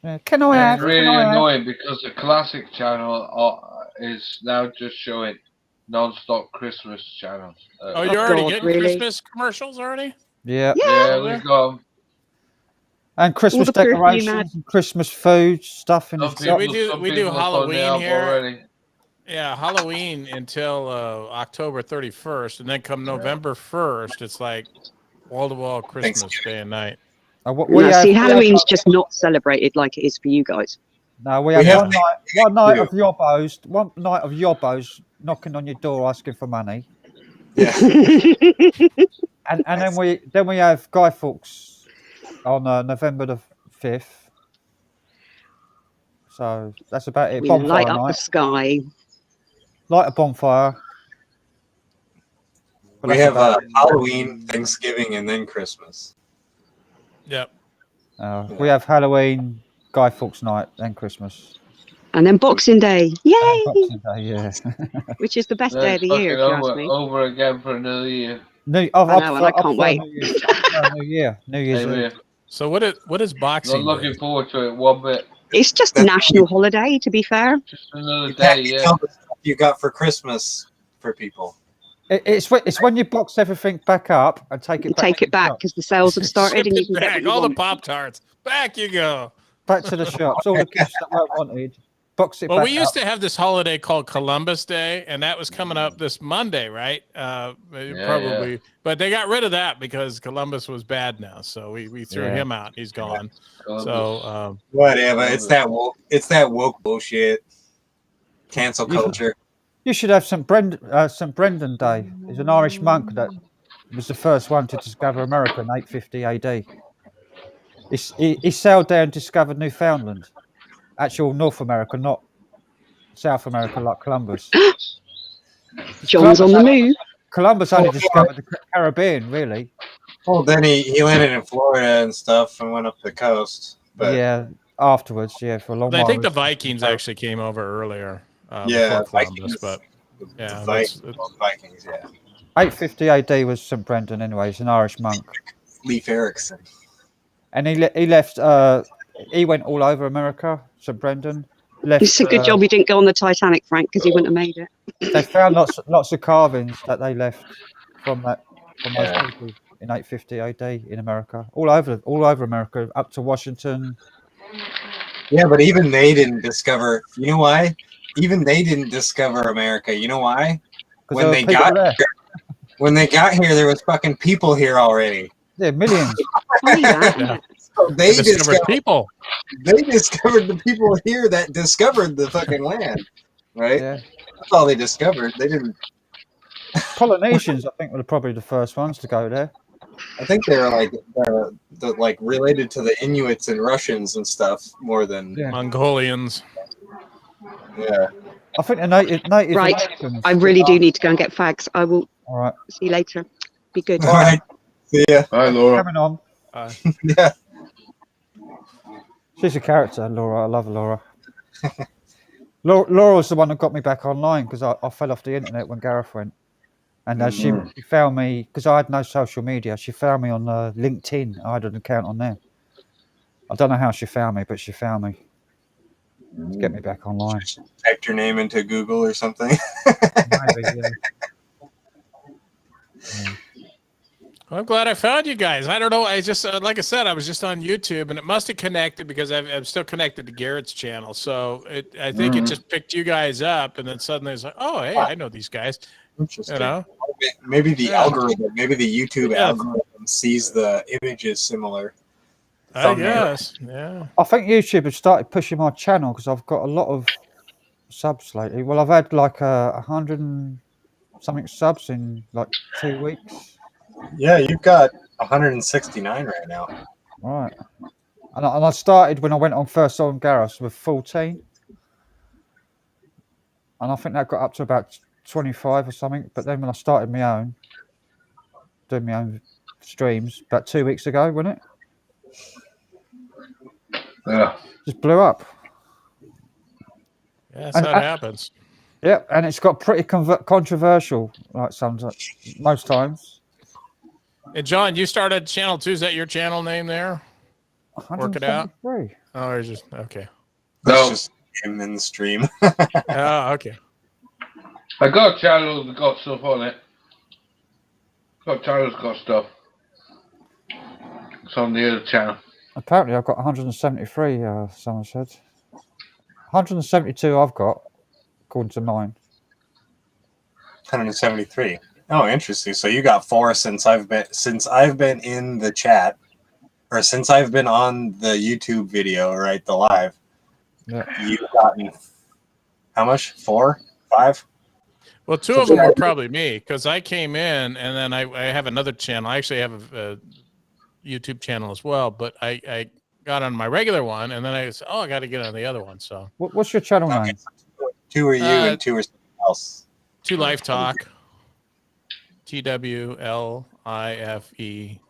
Yeah, can I And have? it's Can really I have? annoying because the classic channel is now just showing non-stop Christmas channels. Oh, you're already God, getting really? Christmas commercials already? Yeah. Yeah, we got And Christmas the perfume decorations, and Christmas food stuff in the some shop. people. we do have phoned me Halloween up here. already. Yeah, Halloween until October 31st, and then come November 1st, it's like wall-to-wall Christmas day and night. What No, see, Halloween's just not celebrated like it is for you guys. No, we have one night of yobbos knocking on your door asking for money. Yeah. and then we have Guy Fawkes on November the 5th. So that's about it. We Bonfire light up the night. sky. Light a bonfire. But We that's have about it. Halloween, Thanksgiving, and then Christmas. Yep. We have Halloween, Guy Fawkes night, then Christmas. And then Boxing Day. Yay! Boxing Day, yeah. Which is the best day of the year, if you ask me. Over again for another year. I know, and I can't wait. New Year's Same Eve. here. So what is Boxing Not Day? looking forward to it one bit. It's just a national holiday, to be fair. Just another You day, can't yeah. tell the stuff you got for Christmas for people. It's when you box everything back up and take it back. Take it back because the sales have started and you can get Back, what you all the want. Pop-Tarts. Back you go. Back to the shops. All the gifts that weren't wanted. Box it Well, back we used up. to have this holiday called Columbus Day, and that was coming up this Monday, right? Probably. yeah. But they got rid of that because Columbus was bad now. So we threw Yeah. him out. He's gone. Columbus. So Whatever. It's that woke. It's that woke bullshit. Cancel culture. You should have St. Brendan Day. He's an Irish monk that was the first one to discover America in 850 AD. He sailed there and discovered Newfoundland. Actual North America, not South America like Columbus. John's on the move. Columbus only discovered the Caribbean, really. Well, then he landed in Florida and stuff and went up the coast. But Yeah, afterwards, for a long I while. think the Vikings actually came over earlier. yeah, before Columbus, Vikings, but the yeah, Vikings, yeah. 850 AD was St. Brendan anyway. He's an Irish monk. Leif Erikson. And he left, he went all over America, St. Brendan. Left, It's a good job he didn't go on the Titanic, Frank, because he wouldn't have made it. They found lots of carvings that they left from those people in 850 AD in America, all over America, up to Washington. Yeah, but even they didn't discover. You know why? Even they didn't discover America. You know why? 'Cause When there they were people got there. When they got here, there was fucking people here already. Yeah, millions. Yeah. So they discovered people. They discovered the people here that discovered the fucking land, right? Yeah. That's all they discovered. They didn't. Polynesians, I think, were probably the first ones to go there. I think they're like like related to the Inuits and Russians and stuff more than Mongolians. Yeah. I think the native Right. Americans. I really do need to go and get fags. I will All right. see you later. Be good. All right. See ya. Hi, Laura. Coming on. Yeah. She's a character, Laura. I love Laura. Laura was the one that got me back online because I fell off the internet when Gareth went. And she found me, because I had no social media, she found me on LinkedIn. I had an account on there. I don't know how she found me, but she found me to get me back online. Just typed your name into Google or something. Maybe, yeah. Well, I'm glad I found you guys. I don't know. I just, like I said, I was just on YouTube, and it must have connected because I'm still connected to Garrett's channel. So I think it just picked you guys up, and then suddenly it's like, oh, hey, I know these guys. Interesting. You know? Maybe the algorithm, maybe the YouTube algorithm sees the images similar. I guess. Yeah. I think YouTube has started pushing my channel because I've got a lot of subs lately. Well, I've had like 100 and something subs in like 2 weeks. Yeah, you've got 169 right now. Right. And I started when I went on first on Gareth with 14. And I think that got up to about 25 or something. But then when I started my own, doing my own streams about 2 weeks ago, wasn't it? Yeah. Just blew up. Yeah, that's how it happens. Yeah, and it's got pretty controversial, like sometimes, most times. And John, you started channel 2. Is that your channel name there? Work it out. Oh, or just okay. That's just him in the stream. Oh, okay. I got a channel that got stuff on it. Got channels got stuff. It's on the other channel. Apparently, I've got 173. Someone said 172. I've got, according to mine. 173. Oh, interesting. So you got 4 since I've been in the chat, or since I've been on the YouTube video, right? The live. Yeah. You've gotten how much? 4, 5? Well, 2 of them were probably me because I came in and then I have another channel. I actually have a YouTube channel as well, but I got on my regular one and then I said, oh, I got to get on the other one. So what's your channel name? 2 are you and 2 are something else. 2 Life Talk. TWLIFE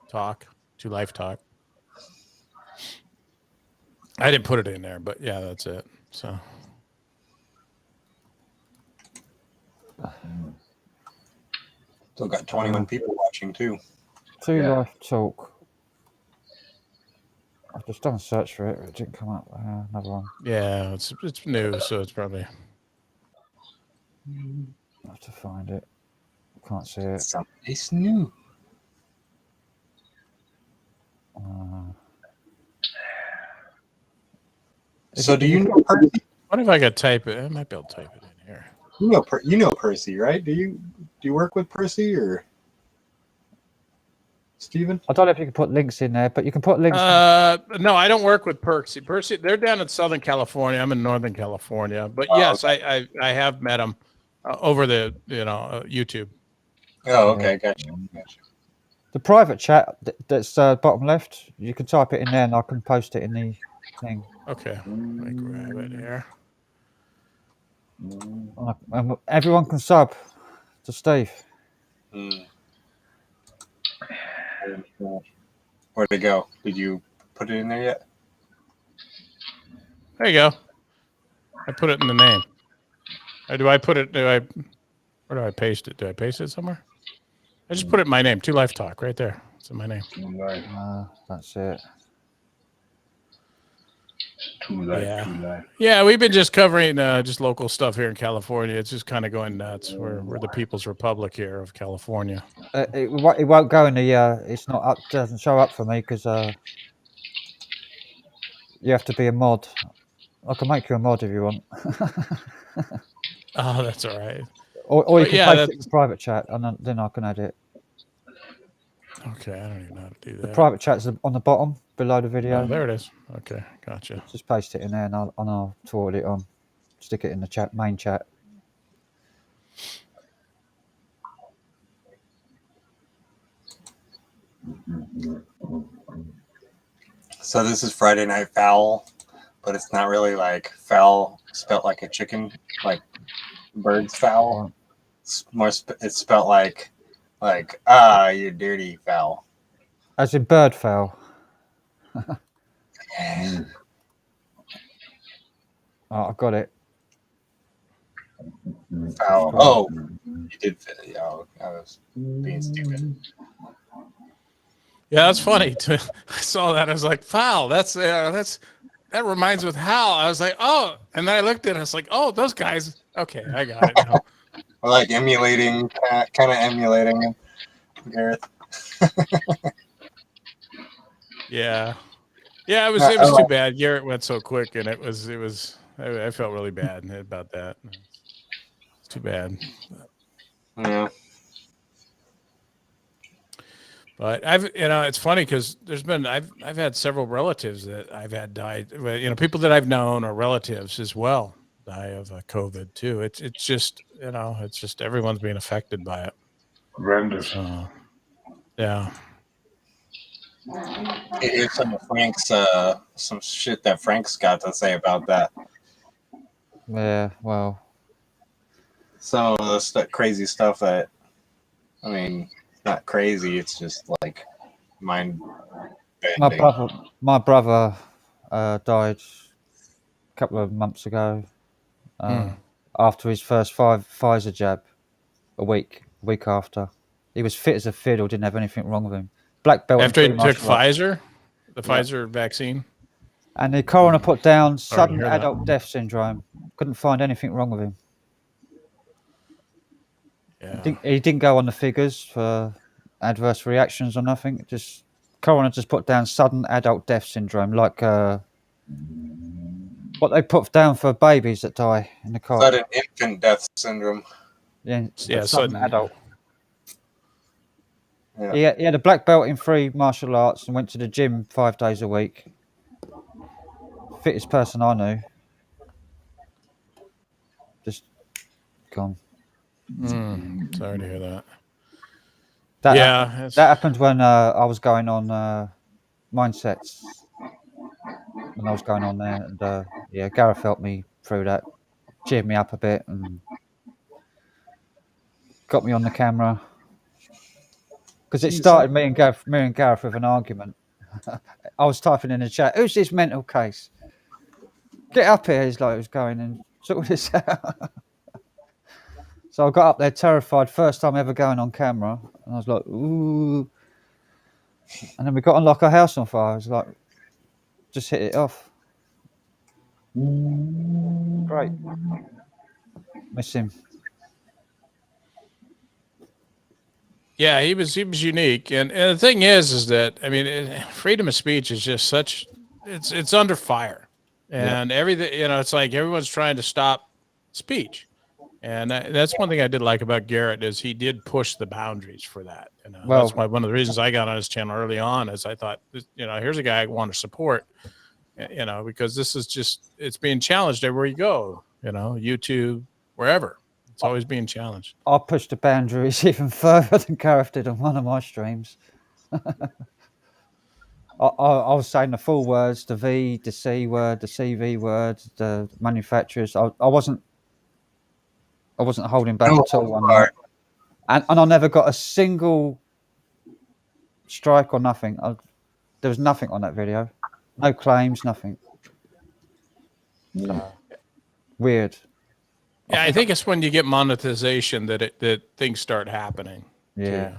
Talk. 2 Life Talk. I didn't put it in there, but yeah, that's it. So still got 21 people watching too. 2 Life Talk. I've just done a search for it. It didn't come up. Another one. yeah, it's new, so it's probably. I have to find it. Can't see it. Somebody's new. So do you know Percy? What if I could type it? I might be able to type it in here. You know Percy, right? Do you work with Percy or Steven? I don't know if you can put links in there, but you can put links. No, I don't work with Percy. Percy, they're down in Southern California. I'm in Northern California, but yes, okay. I have met them over the YouTube. Oh, okay, gotcha. The private chat that's bottom left, you can type it in there, and I can post it in the thing. Okay, let me grab it here. And everyone can sub to Steve. Where'd it go? Did you put it in there yet? There you go. I put it in the name. Or do I put it? Where do I paste it? Do I paste it somewhere? I just put it in my name. 2 Life Talk right there. It's in my name. That's it. 2 Life, 2 Life. Yeah, we've been just covering just local stuff here in California. It's just kind of going nuts. We're the People's Republic here of California. It won't go in the. It's not up. Doesn't show up for me because you have to be a mod. I can make you a mod if you want. Oh, that's all right. Or you But can yeah, post it in private chat, and then I can add it. Okay, I don't even know how to do The that. private chat's on the bottom below the video. Oh, there it is. Okay, gotcha. Just paste it in there, and I'll forward it on. Stick it in the chat, main chat. So this is Friday Night Fowl, but it's not really like fowl spelt like a chicken, like bird's fowl. It's more. It's spelt like you dirty fowl. As in bird fowl. Oh, I've got it. Fowl. Oh, you did fit it. Yeah, I was being stupid. Yeah, that's funny. I saw that. I was like, foul. That reminds me of Hal. I was like, oh, and then I looked at it. I was like, oh, those guys. Okay, I got it now. I like emulating, kind of emulating Gareth. Yeah, it was too bad. Garrett went so quick, and it was. I felt really bad about that. It's too bad. Yeah. But it's funny because I've had several relatives that I've had died. People that I've known or relatives as well die of COVID too. It's just everyone's being affected by it. Horrendous. Yeah. Here's some of Frank's some shit that Frank's got to say about that. Yeah, well, some of the crazy stuff that, I mean, not crazy. It's just like mind bending. My brother died a couple of months ago after his first Pfizer jab. A week after, he was fit as a fiddle. Didn't have anything wrong with him. Black belt. After he took Pfizer, Pfizer vaccine. And the coroner put down sudden adult death syndrome. Couldn't find anything wrong with him. Yeah. He didn't go on the figures for adverse reactions or nothing. Just coroner just put down sudden adult death syndrome, like what they put down for babies that die in the car. Sudden infant death syndrome. Yeah, sudden adult. Yeah. He had a black belt in 3 martial arts and went to the gym 5 days a week. Fittest person I knew. Just gone. Sorry to hear that. That happened when I was going on mindsets. When I was going on there, and Gareth helped me through that, cheered me up a bit, and got me on the camera. Because it started me and Gareth with an argument. I was typing in the chat, "Who's this mental case? Get up here!" He's like, "Who's going and sort this out?" So I got up there terrified, first time ever going on camera, and I was like, "Ooh!" And then we got on like a house on fire. I was like, "Just hit it off." Great. Miss him. Yeah, he was unique, and the thing is that freedom of speech is just such it's under fire, and everything it's like everyone's trying to stop speech, and that's one thing I did like about Garrett is he did push the boundaries for that. Well, that's one of the reasons I got on his channel early on is I thought here's a guy I want to support, because this is just it's being challenged everywhere you go, YouTube, wherever. It's always being challenged. I pushed the boundaries even further than Gareth did on one of my streams. I was saying the full words, the V, the C word, the CV word, the manufacturers. I wasn't holding back at all on that. And I never got a single strike or nothing. There was nothing on that video. No claims, nothing. Weird. Yeah, I think it's when you get monetization that things start happening. Yeah.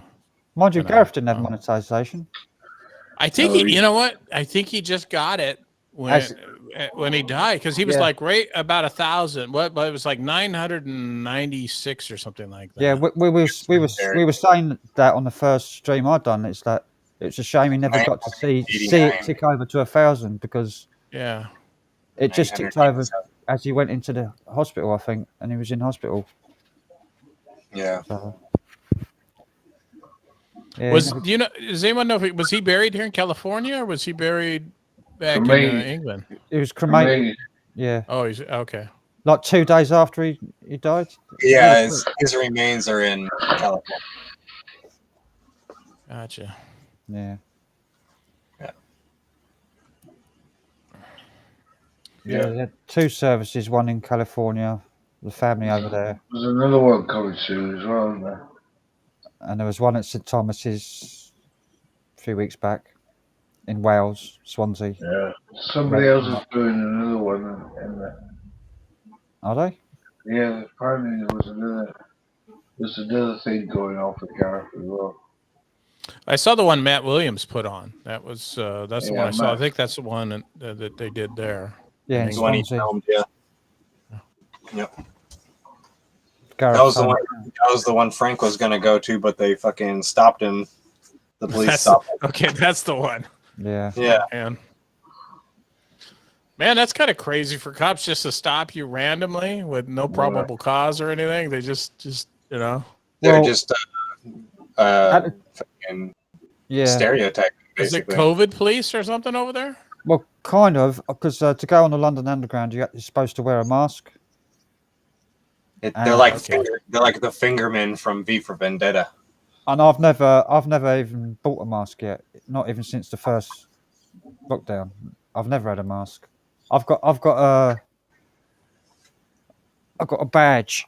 Mind you, Gareth didn't have monetization. I think you know what? I think he just got it when he died because he was like right about 1,000. What? But it was like 996 or something like that. Yeah, we were saying that on the first stream I'd done. It's a shame he never got to see it tick over to 1,000 because it just ticked over as he went into the hospital, I think, and he was in hospital. Yeah. So, Do you know? Does anyone know was he buried here in California or was he buried back in Cremated. England? He was cremated. Cremated. Yeah. Oh, he's okay. Like 2 days after he died. Yeah, his remains are in California. Gotcha. Yeah. Yeah. Yeah, they had 2 services, one in California, the family over there, There's another one coming soon as well, isn't there? and there was one at St Thomas's a few weeks back in Wales, Swansea. Yeah. Somebody else is doing another one in there. Are they? Yeah, apparently there's another thing going on for Gareth as well. I saw the one Matt Williams put on. That's the one I saw. I Matt. think that's the one that they did there. Yeah, in in England. Swansea. Yeah. Yep. Gareth That was the Sumner. one. That was the one Frank was gonna go to, but they fucking stopped him. The police stopped him. Okay, that's the one. Yeah. Yeah. Man, that's kind of crazy for cops just to stop you randomly with no probable cause or anything. They just you know. They're Well, just fucking Yeah. stereotyping. Is it Basically. COVID police or something over there? Well, kind of, because to go on the London Underground, you're supposed to wear a mask. They're like they're like the fingermen from V for Vendetta. And I've never even bought a mask yet. Not even since the first lockdown. I've never had a mask. I've got a badge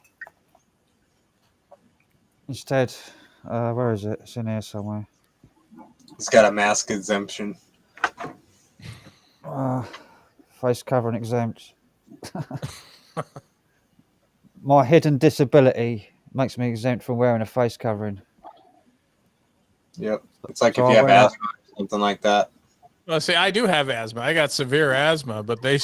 instead. Where is it? It's in here somewhere. It's got a mask exemption. Face covering exempt. My hidden disability makes me exempt from wearing a face covering. Yep. It's like So if you I have wear- asthma or something like that. Well, see, I do have asthma. I got severe asthma, but they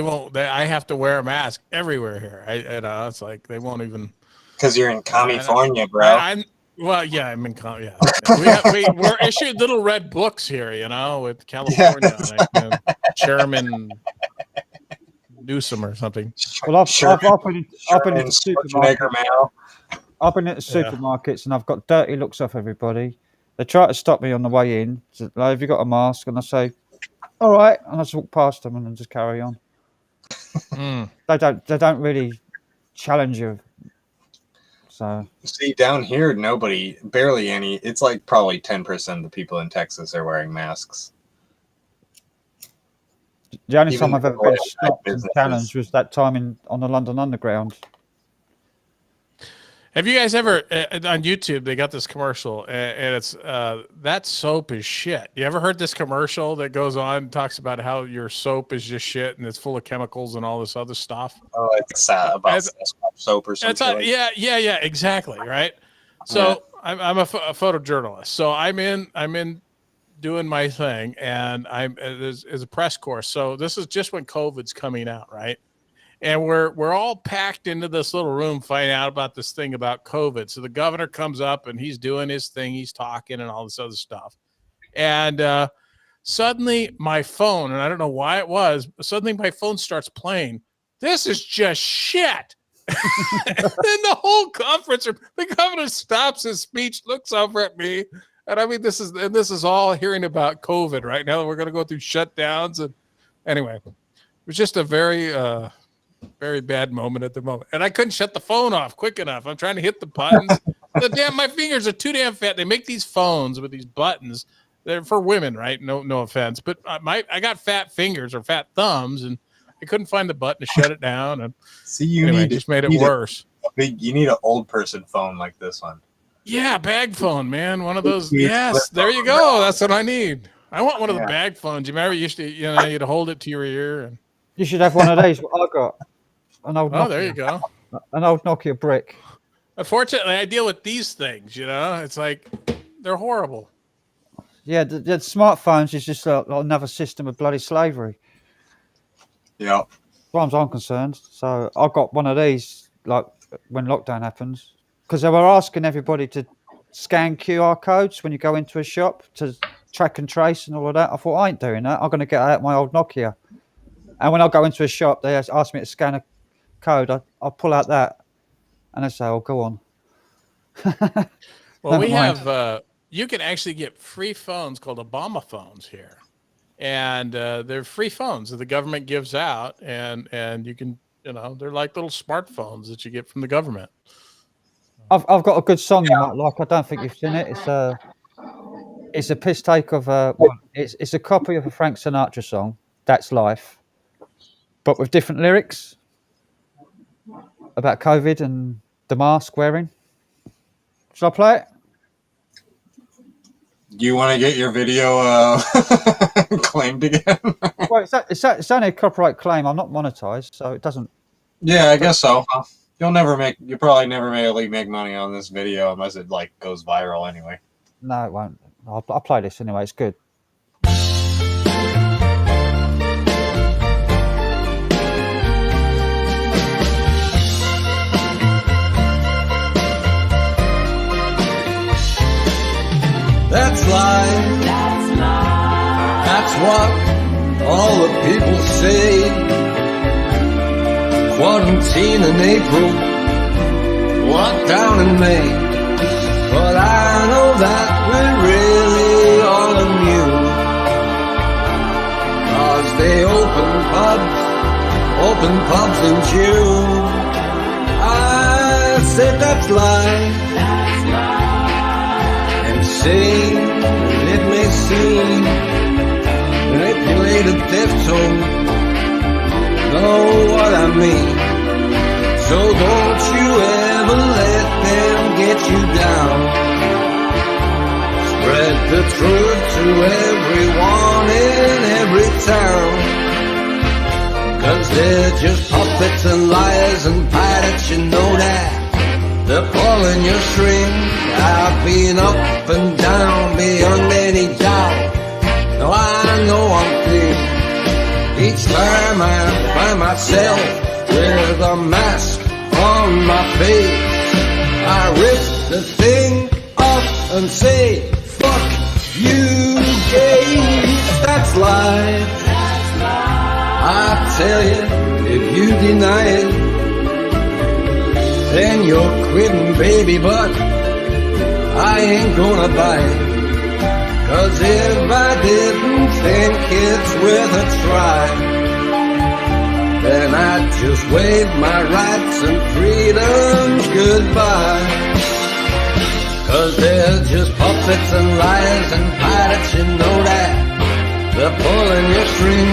won't. I have to wear a mask everywhere here. It's like they won't even. Because you're in California, bro. Well, yeah, I'm in. Yeah, we're issued little red books here, with California, like, Chairman Newsom or something. Well, I've been into Schwarzenegger mail. I've been into supermarkets and I've got dirty looks off everybody. They try to stop me on the way in. So, like, have you got a mask? And I say, all right, and I just walk past them and then just carry on. They don't really challenge you. So See, down here, barely any. It's like probably 10% of the people in Texas are wearing masks. the only Even time I've ever the been private stopped and businesses. challenged was that time on the London Underground. Have you guys ever on YouTube? They got this commercial, and it's that soap is shit. You ever heard this commercial that goes on talks about how your soap is just shit and it's full of chemicals and all this other stuff? Oh, it's about soap or something. It's yeah, exactly, right. So I'm a photojournalist, so I'm in doing my thing, and there's a press course. So this is just when COVID's coming out, right? And we're all packed into this little room finding out about this thing about COVID. So the governor comes up and he's doing his thing. He's talking and all this other stuff. And suddenly my phone, and I don't know why it was, but suddenly my phone starts playing. This is just shit. And the whole conference room, the governor stops his speech, looks over at me. And I mean, this is all hearing about COVID right now. We're going to go through shutdowns. And anyway, it was just a very bad moment at the moment. And I couldn't shut the phone off quick enough. I'm trying to hit the buttons. My fingers are too damn fat. They make these phones with these buttons. They're for women, right? No offense. But I got fat fingers or fat thumbs, and I couldn't find the button to shut it down. And See, you anyway, need just made it worse. You need an old person phone like this one. Yeah, bag phone, man. One of those. Yes, there you go. That's what I need. I want one of the bag phones. You remember you used to, you'd hold it to your ear. And You should have one of these. What I got. An old Nokia. there you go. An old Nokia brick. Unfortunately, I deal with these things, It's like they're horrible. Yeah, the smartphones is just like another system of bloody slavery. Yeah. As far as I'm concerned. So I got one of these like when lockdown happens because they were asking everybody to scan QR codes when you go into a shop to track and trace and all of that. I thought, I ain't doing that. I'm going to get out my old Nokia. And when I go into a shop, they ask me to scan a code. I pull out that and they say, oh, go on. Well, we Never mind. have. You can actually get free phones called Obama phones here, and they're free phones that the government gives out, and you can, they're like little smartphones that you get from the government. I've got a good song you might like. I don't think you've seen it. It's a piss take of it's a copy of a Frank Sinatra song, That's Life, but with different lyrics about COVID and the mask wearing. Shall I play it? Do you want to get your video claimed again? Well, it's only a copyright claim. I'm not monetized, so it doesn't. Yeah, I guess so. You probably never really make money on this video unless it like goes viral anyway. No, it won't. I'll play this anyway. It's good. That's life. That's what all the people say. Quarantine in April, lockdown in May. But I know that we're really all immune. 'Cause they open pubs in June. I said that's life. Insane, it may seem manipulated death tone. Know what I mean? So don't you ever let them get you down. Spread the truth to everyone in every town. 'Cause they're just puppets and liars and pirates, you know that. They're pulling your string. I've been up and down beyond any doubt. Now I know one thing. Each time I find myself with a mask on my face, I rip the thing off and say, fuck you, gays. That's life. I tell you, if you deny it, then you're quitting, baby, but I ain't gonna buy it. 'Cause if I didn't think it's worth a try, then I'd just wave my rights and freedoms goodbye. 'Cause they're just puppets and liars and pirates, you know that. They're pulling your string.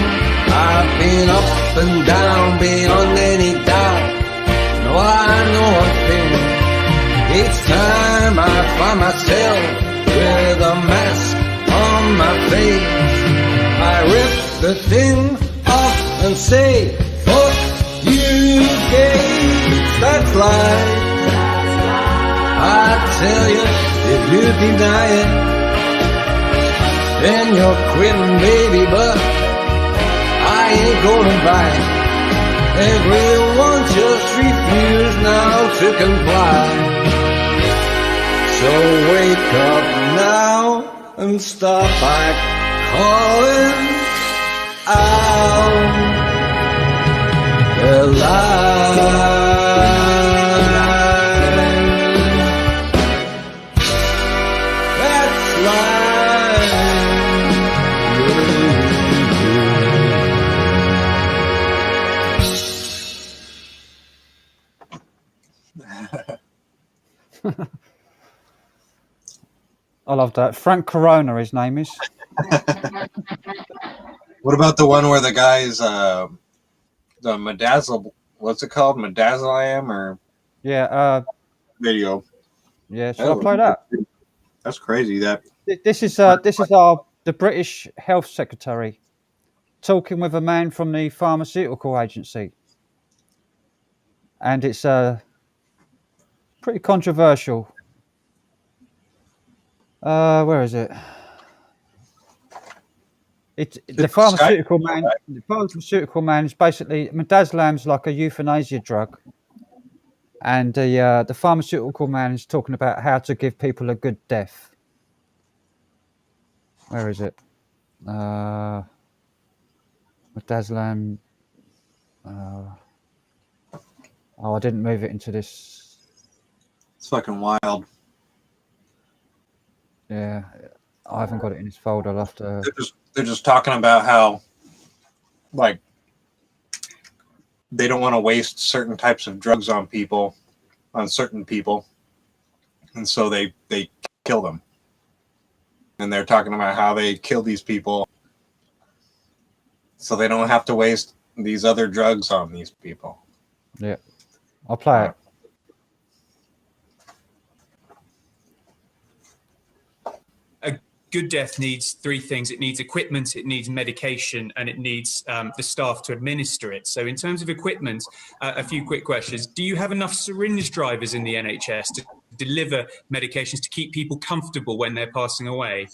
I've been up and down beyond any doubt. No, I know one thing. Each time I find myself with a mask on my face, I rip the thing off and say, fuck you, gays. That's life. I tell you, if you deny it, then you're quitting, baby, but I ain't gonna buy it. Everyone just refused now to comply. So wake up now and stop by calling out the line. That's I love that. Frank Corona, his name is. What about the one where the guy's the Medazzle? What's it called? Medazzle I am or Yeah. video? Yeah. Shall I play that? That's crazy. This is the British Health Secretary talking with a man from the pharmaceutical agency, and it's pretty controversial. Where is it? The pharmaceutical man. The pharmaceutical man is basically midazolam's like a euthanasia drug, and the pharmaceutical man is talking about how to give people a good death. Where is it? Midazolam. Oh, I didn't move it into this. It's fucking wild. Yeah, I haven't got it in this folder. I'll have to. They're just talking about how, like, they don't want to waste certain types of drugs on certain people, and so they kill them. And they're talking about how they kill these people so they don't have to waste these other drugs on these people. Yeah, I'll play it. Good death needs three things. It needs equipment, it needs medication, and it needs the staff to administer it. So in terms of equipment, a few quick questions. Do you have enough syringe drivers in the NHS to deliver medications to keep people comfortable when they're passing away?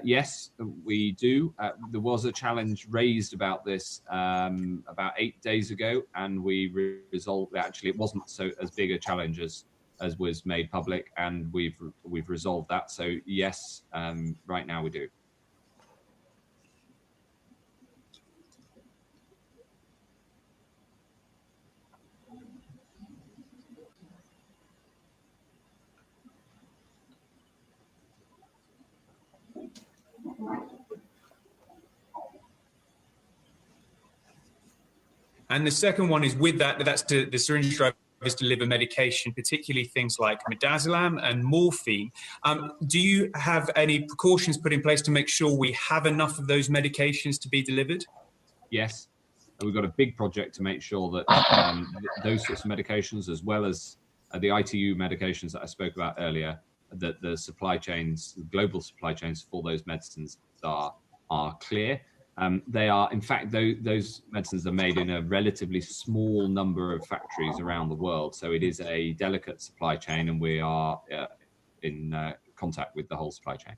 Yes, we do. There was a challenge raised about this about 8 days ago, and we resolved. Actually, it wasn't as big a challenge as was made public, and we've resolved that. So yes, right now we do. And the second one is with that's to the syringe drivers deliver medication, particularly things like midazolam and morphine. Do you have any precautions put in place to make sure we have enough of those medications to be delivered? Yes, we've got a big project to make sure that those sorts of medications, as well as the ITU medications that I spoke about earlier, that the supply chains, the global supply chains for those medicines are clear. They are, in fact, those medicines are made in a relatively small number of factories around the world. So it is a delicate supply chain, and we are in contact with the whole supply chain.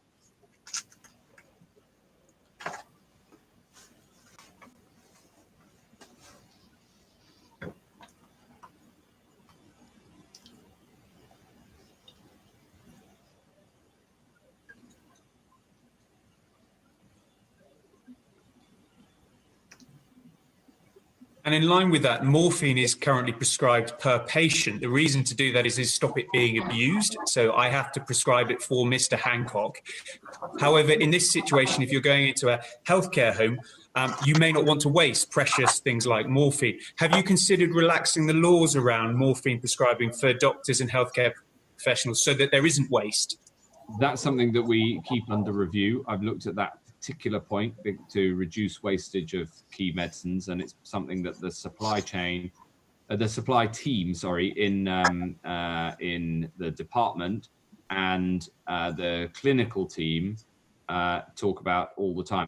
And in line with that, morphine is currently prescribed per patient. The reason to do that is to stop it being abused. So I have to prescribe it for Mr. Hancock. However, in this situation, if you're going into a healthcare home, you may not want to waste precious things like morphine. Have you considered relaxing the laws around morphine prescribing for doctors and healthcare professionals so that there isn't waste? That's something that we keep under review. I've looked at that particular point to reduce wastage of key medicines, and it's something that the supply team, in the department and the clinical team talk about all the time.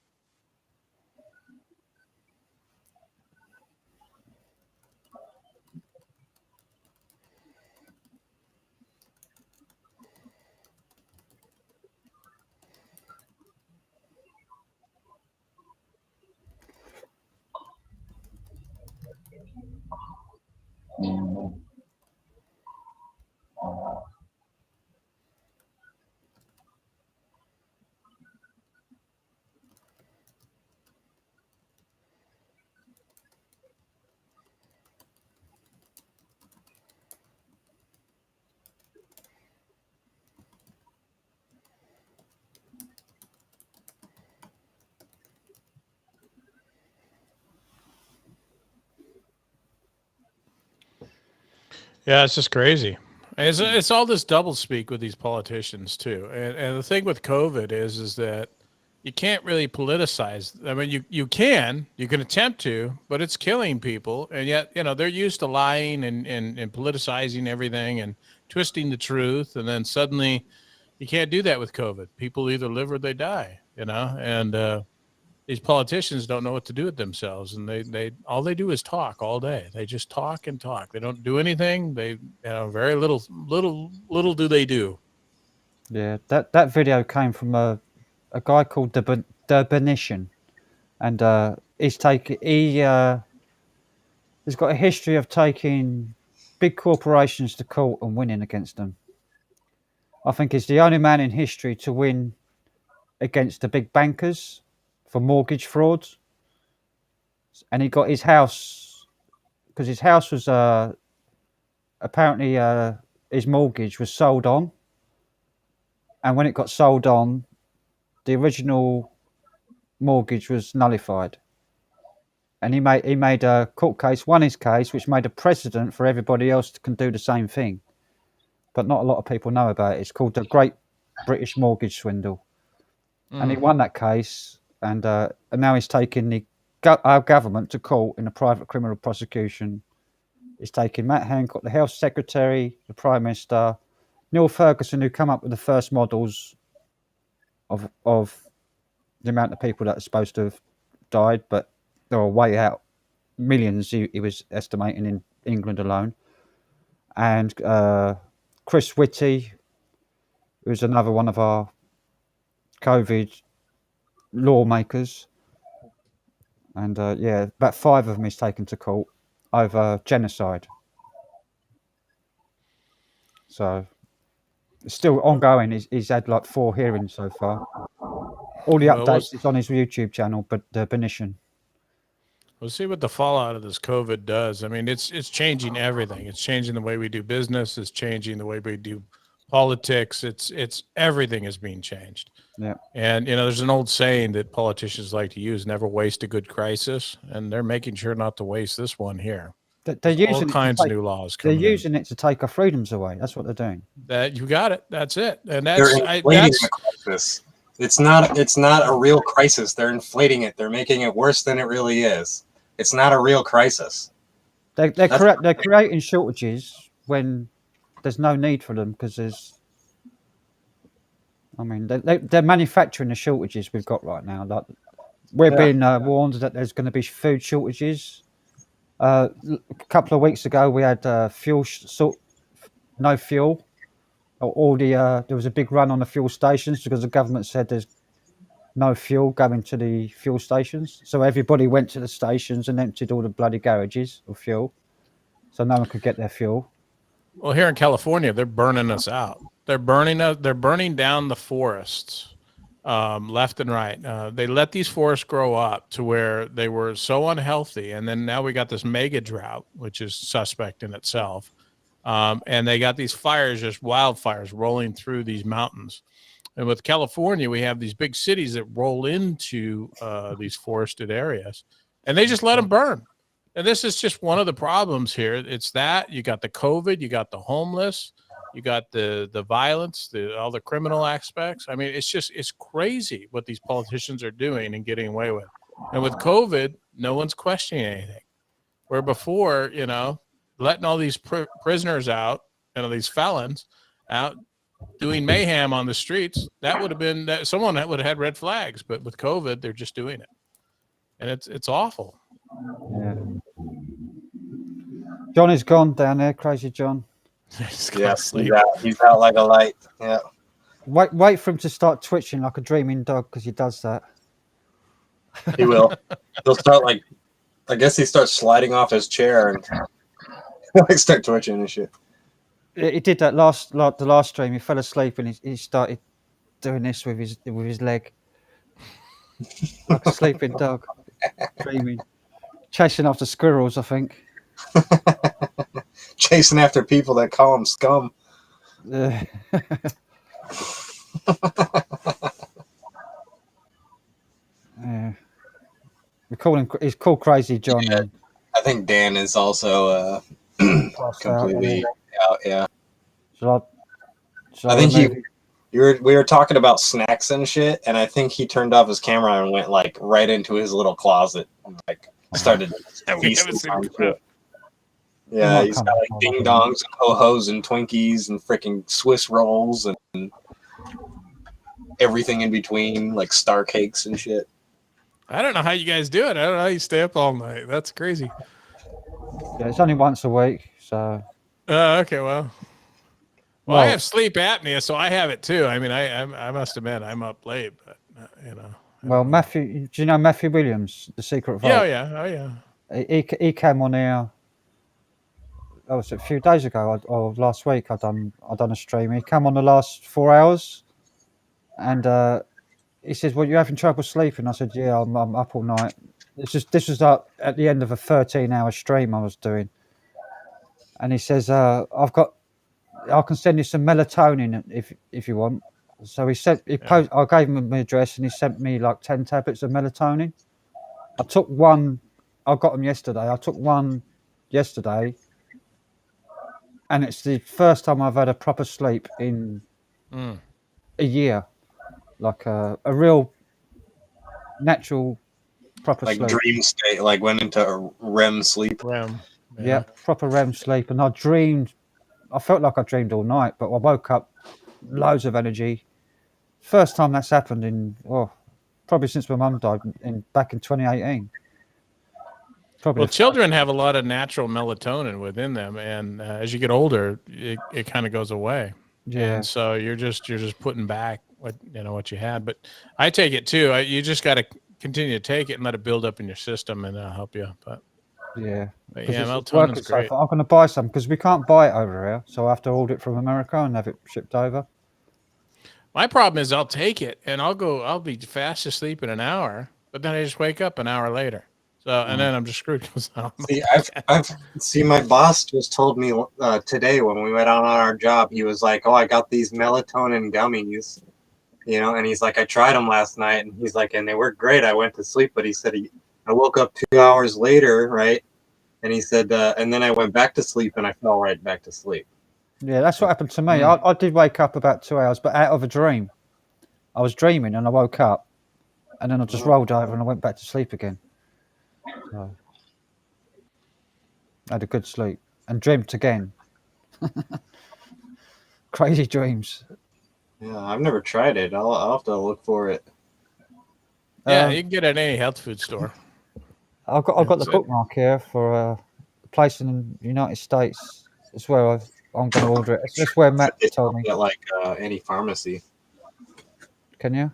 Yeah, it's just crazy. It's all this double speak with these politicians too. And the thing with COVID is that you can't really politicize. I mean, you can attempt to, but it's killing people. And yet, they're used to lying and politicizing everything and twisting the truth. And then suddenly you can't do that with COVID. People either live or they die, and these politicians don't know what to do with themselves, and they all they do is talk all day. They just talk and talk. They don't do anything. They very little do they do. Yeah, that video came from a guy called the Benician, and he's got a history of taking big corporations to court and winning against them. I think he's the only man in history to win against the big bankers for mortgage fraud, and he got his house, because his house was apparently his mortgage was sold on, and when it got sold on, the original mortgage was nullified. And he made a court case, won his case, which made a precedent for everybody else to can do the same thing. But not a lot of people know about it. It's called the Great British Mortgage Swindle. And he won that case, and now he's taking our government to court in a private criminal prosecution. He's taking Matt Hancock, the Health Secretary, the Prime Minister, Neil Ferguson, who come up with the first models of the amount of people that are supposed to have died, but they were way out. Millions, he was estimating in England alone. And Chris Whitty, who's another one of our COVID lawmakers. And about 5 of them is taken to court over genocide. So it's still ongoing. He's had like 4 hearings so far. All the updates is on his YouTube channel, but Benition. We'll see what the fallout of this COVID does. I mean, it's changing everything. It's changing the way we do business. It's changing the way we do politics. It's everything is being changed. Yeah. And there's an old saying that politicians like to use: "Never waste a good crisis," and they're making sure not to waste this one here. They're using all kinds of new laws. They're using it to take our freedoms away. That's what they're doing. That you got it. That's it. And They're that's inflating the crisis. It's not a real crisis. They're inflating it. They're making it worse than it really is. It's not a real crisis. They're creating shortages when there's no need for them, because they're manufacturing the shortages we've got right now. Like, we're being warned that there's going to be food shortages. A couple of weeks ago, we had no fuel. There was a big run on the fuel stations because the government said there's no fuel going to the fuel stations. So everybody went to the stations and emptied all the bloody garages of fuel, so no one could get their fuel. Well, here in California, they're burning us out. They're burning down the forests, left and right. They let these forests grow up to where they were so unhealthy, and then now we got this mega drought, which is suspect in itself. And they got these fires, just wildfires, rolling through these mountains. And with California, we have these big cities that roll into these forested areas, and they just let them burn. And this is just one of the problems here. It's that you got the COVID, you got the homeless, you got the violence, all the criminal aspects. I mean, it's crazy what these politicians are doing and getting away with. And with COVID, no one's questioning anything. Where before, letting all these prisoners out, these felons out doing mayhem on the streets, that would have been that someone that would have had red flags. But with COVID, they're just doing it, and it's awful. Yeah. John is gone down there, crazy John. Yes, he's out like a light. Yeah. Wait for him to start twitching like a dreaming dog, because he does that. He will. He'll start I guess he starts sliding off his chair and start twitching and shit. He did that the last stream. He fell asleep and he started doing this with his leg, like a sleeping dog, dreaming, chasing after squirrels, I think. Chasing after people that call him scum. Yeah. He's called Crazy John. Yeah, I think Dan is also completely out. Yeah. I think we were talking about snacks and shit, and I think he turned off his camera and went right into his little closet and started feasting on shit. Yeah, he's got ding dongs and ho-hos and Twinkies and freaking Swiss rolls and everything in between, like star cakes and shit. I don't know how you guys do it. I don't know how you stay up all night. That's crazy. Yeah, it's only once a week, so. Okay, well, I have sleep apnea, so I have it too. I mean, I must admit I'm up late, but Well, Matthew, do you know Matthew Williams, The Secret Vault? Yeah, oh yeah. He came on here. That was a few days ago or last week. I done a stream. He came on the last 4 hours, and he says, "Well, you're having trouble sleeping?" I said, "Yeah, I'm up all night." This was at the end of a 13-hour stream I was doing, and he says, "I've got I can send you some melatonin if you want. So I gave him my address and he sent me like 10 tablets of melatonin. I took one. I got them yesterday. I took one yesterday, and it's the first time I've had a proper sleep in a year, like a real natural proper Like sleep. dream state, like went into a REM sleep. REM. Yeah, proper REM sleep, and I dreamed. I felt like I dreamed all night, but I woke up loads of energy. First time that's happened in probably since my mum died back in 2018. Probably Well, children have a lot of natural melatonin within them, and as you get older, it kind of goes away. Yeah. And so you're just putting back what you had. But I take it too. You just got to continue to take it and let it build up in your system, and it'll help you. But yeah, melatonin's great. I'm going to buy some because we can't buy it over here, so I have to order it from America and have it shipped over. My problem is I'll take it and I'll be fast asleep in an hour, but then I just wake up an hour later. So and then I'm just screwed. See, I've seen my boss just told me today when we went out on our job, he was like, "Oh, I got these melatonin gummies, and he's like, I tried them last night, and he's like, and they worked great. I went to sleep, but he said I woke up 2 hours later, right? And he said, and then I went back to sleep, and I fell right back to sleep." Yeah, that's what happened to me. I did wake up about 2 hours, but out of a dream. I was dreaming and I woke up, and then I just rolled over and I went back to sleep again. So, I had a good sleep and dreamt again. Crazy dreams. Yeah, I've never tried it. I'll have to look for it. Yeah, you can get it at any health food store. I've got the bookmark here for a place in the United States. It's where I'm going to order it. It's just where Matt told me. At like any pharmacy. Can you?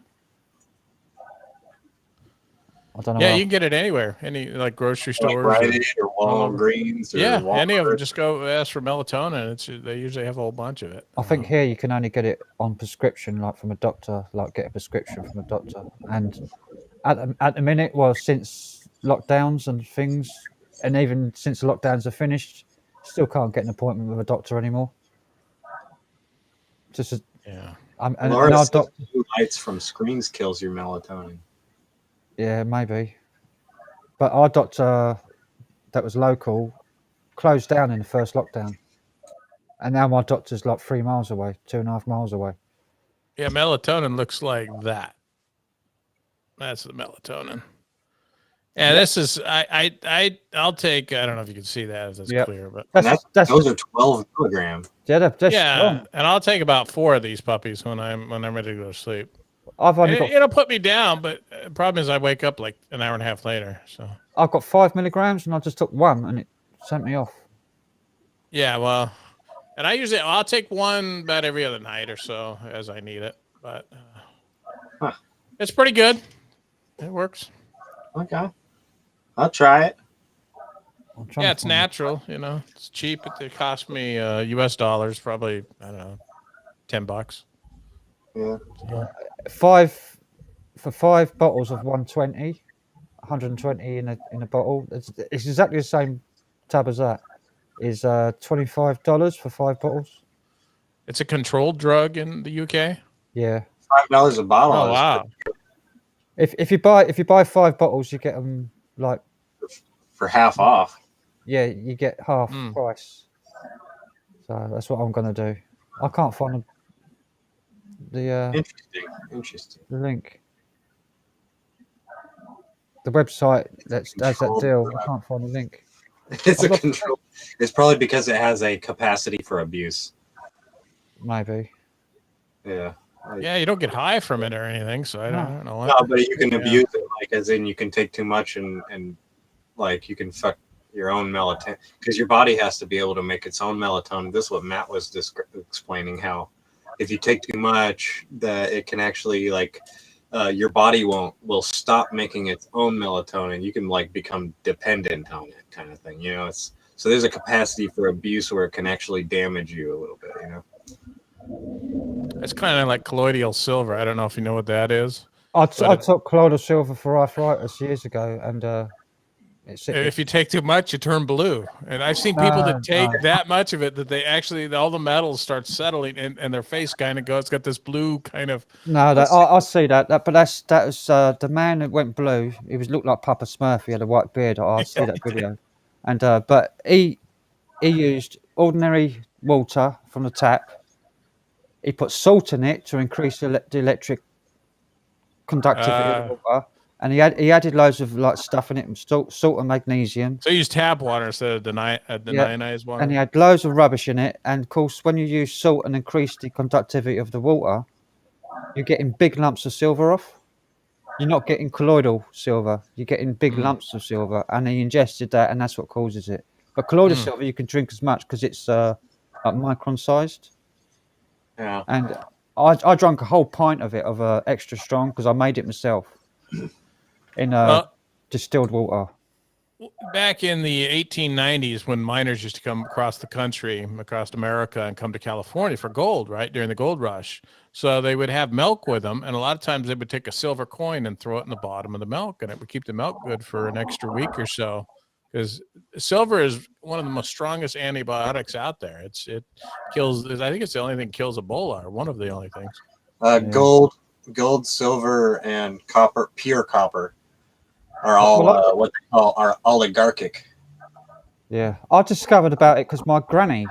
I don't know. Yeah, you can get it anywhere. Any like grocery stores. Like Rite Aid or Walgreens. Yeah, Walmart. any of them. Just go ask for melatonin. They usually have a whole bunch of it. I think here you can only get it on prescription, like from a doctor. Like get a prescription from a doctor. And at the minute, well, since lockdowns and things, and even since the lockdowns are finished, still can't get an appointment with a doctor anymore. Yeah. And Laura our says blue lights from screens kills your melatonin. Yeah, maybe. But our doctor that was local closed down in the first lockdown. And now my doctor's like 3 miles away, 2.5 miles away. Yeah, melatonin looks like that. That's the melatonin. And this is I'll take. I don't know if you can see that if that's clear, but those are 12 milligrams. Yeah, and I'll take about 4 of these puppies when I'm ready to go to sleep. It'll put me down, but the problem is I wake up like an hour and a half later. So I've got 5 milligrams, and I just took 1, and it sent me off. Yeah, well, and I'll take 1 about every other night or so as I need it, but it's pretty good. It works. Okay, I'll try it. Yeah, it's natural. It's cheap. It cost me US dollars, probably I don't know, $10. Yeah. So. 5 bottles of 120 in a bottle. It's exactly the same tab as that. Is $25 for 5 bottles. It's a controlled drug in the UK. Yeah, $5 a bottle. Oh wow! If you buy 5 bottles, you get them like for half off. Yeah, you get half price. So that's what I'm gonna do. I can't find the interesting the link. The website that's that deal. I can't find the link. It's a control. It's probably because it has a capacity for abuse. Maybe. Yeah. Yeah, you don't get high from it or anything, so I don't know. No, but you can abuse it, like as in you can take too much and like you can fuck your own melatonin because your body has to be able to make its own melatonin. This is what Matt was explaining, how if you take too much, that it can actually your body will stop making its own melatonin. You can like become dependent on it, kind of thing. So there's a capacity for abuse where it can actually damage you a little bit. It's kind of like colloidal silver. I don't know if you know what that is. I took colloidal silver for arthritis years ago, and If you take too much, you turn blue. And I've seen people that take that much of it that they actually all the metals start settling and their face kind of goes. It's got this blue kind of. No, I see that. But that was the man that went blue. He looked like Papa Smurf. He had a white beard. I see that video, and but he used ordinary water from the tap. He put salt in it to increase the electric conductivity of the water, and he added loads of like stuff in it, salt and magnesium. So you use tap water instead of the ionized water. And he had loads of rubbish in it. And of course, when you use salt and increase the conductivity of the water, you're getting big lumps of silver off. You're not getting colloidal silver. You're getting big lumps of silver. And he ingested that, and that's what causes it. But colloidal silver, you can drink as much because it's like micron sized. Yeah. And I drank a whole pint of it of extra strong because I made it myself in distilled water. Back in the 1890s, when miners used to come across the country, across America, and come to California for gold, right, during the gold rush. So they would have milk with them, and a lot of times they would take a silver coin and throw it in the bottom of the milk, and it would keep the milk good for an extra week or so. Because silver is one of the most strongest antibiotics out there. It kills. I think it's the only thing that kills Ebola, or one of the only things. Gold, silver, and copper, pure copper, are all what they call are oligarchic. Yeah, I discovered about it because my granny,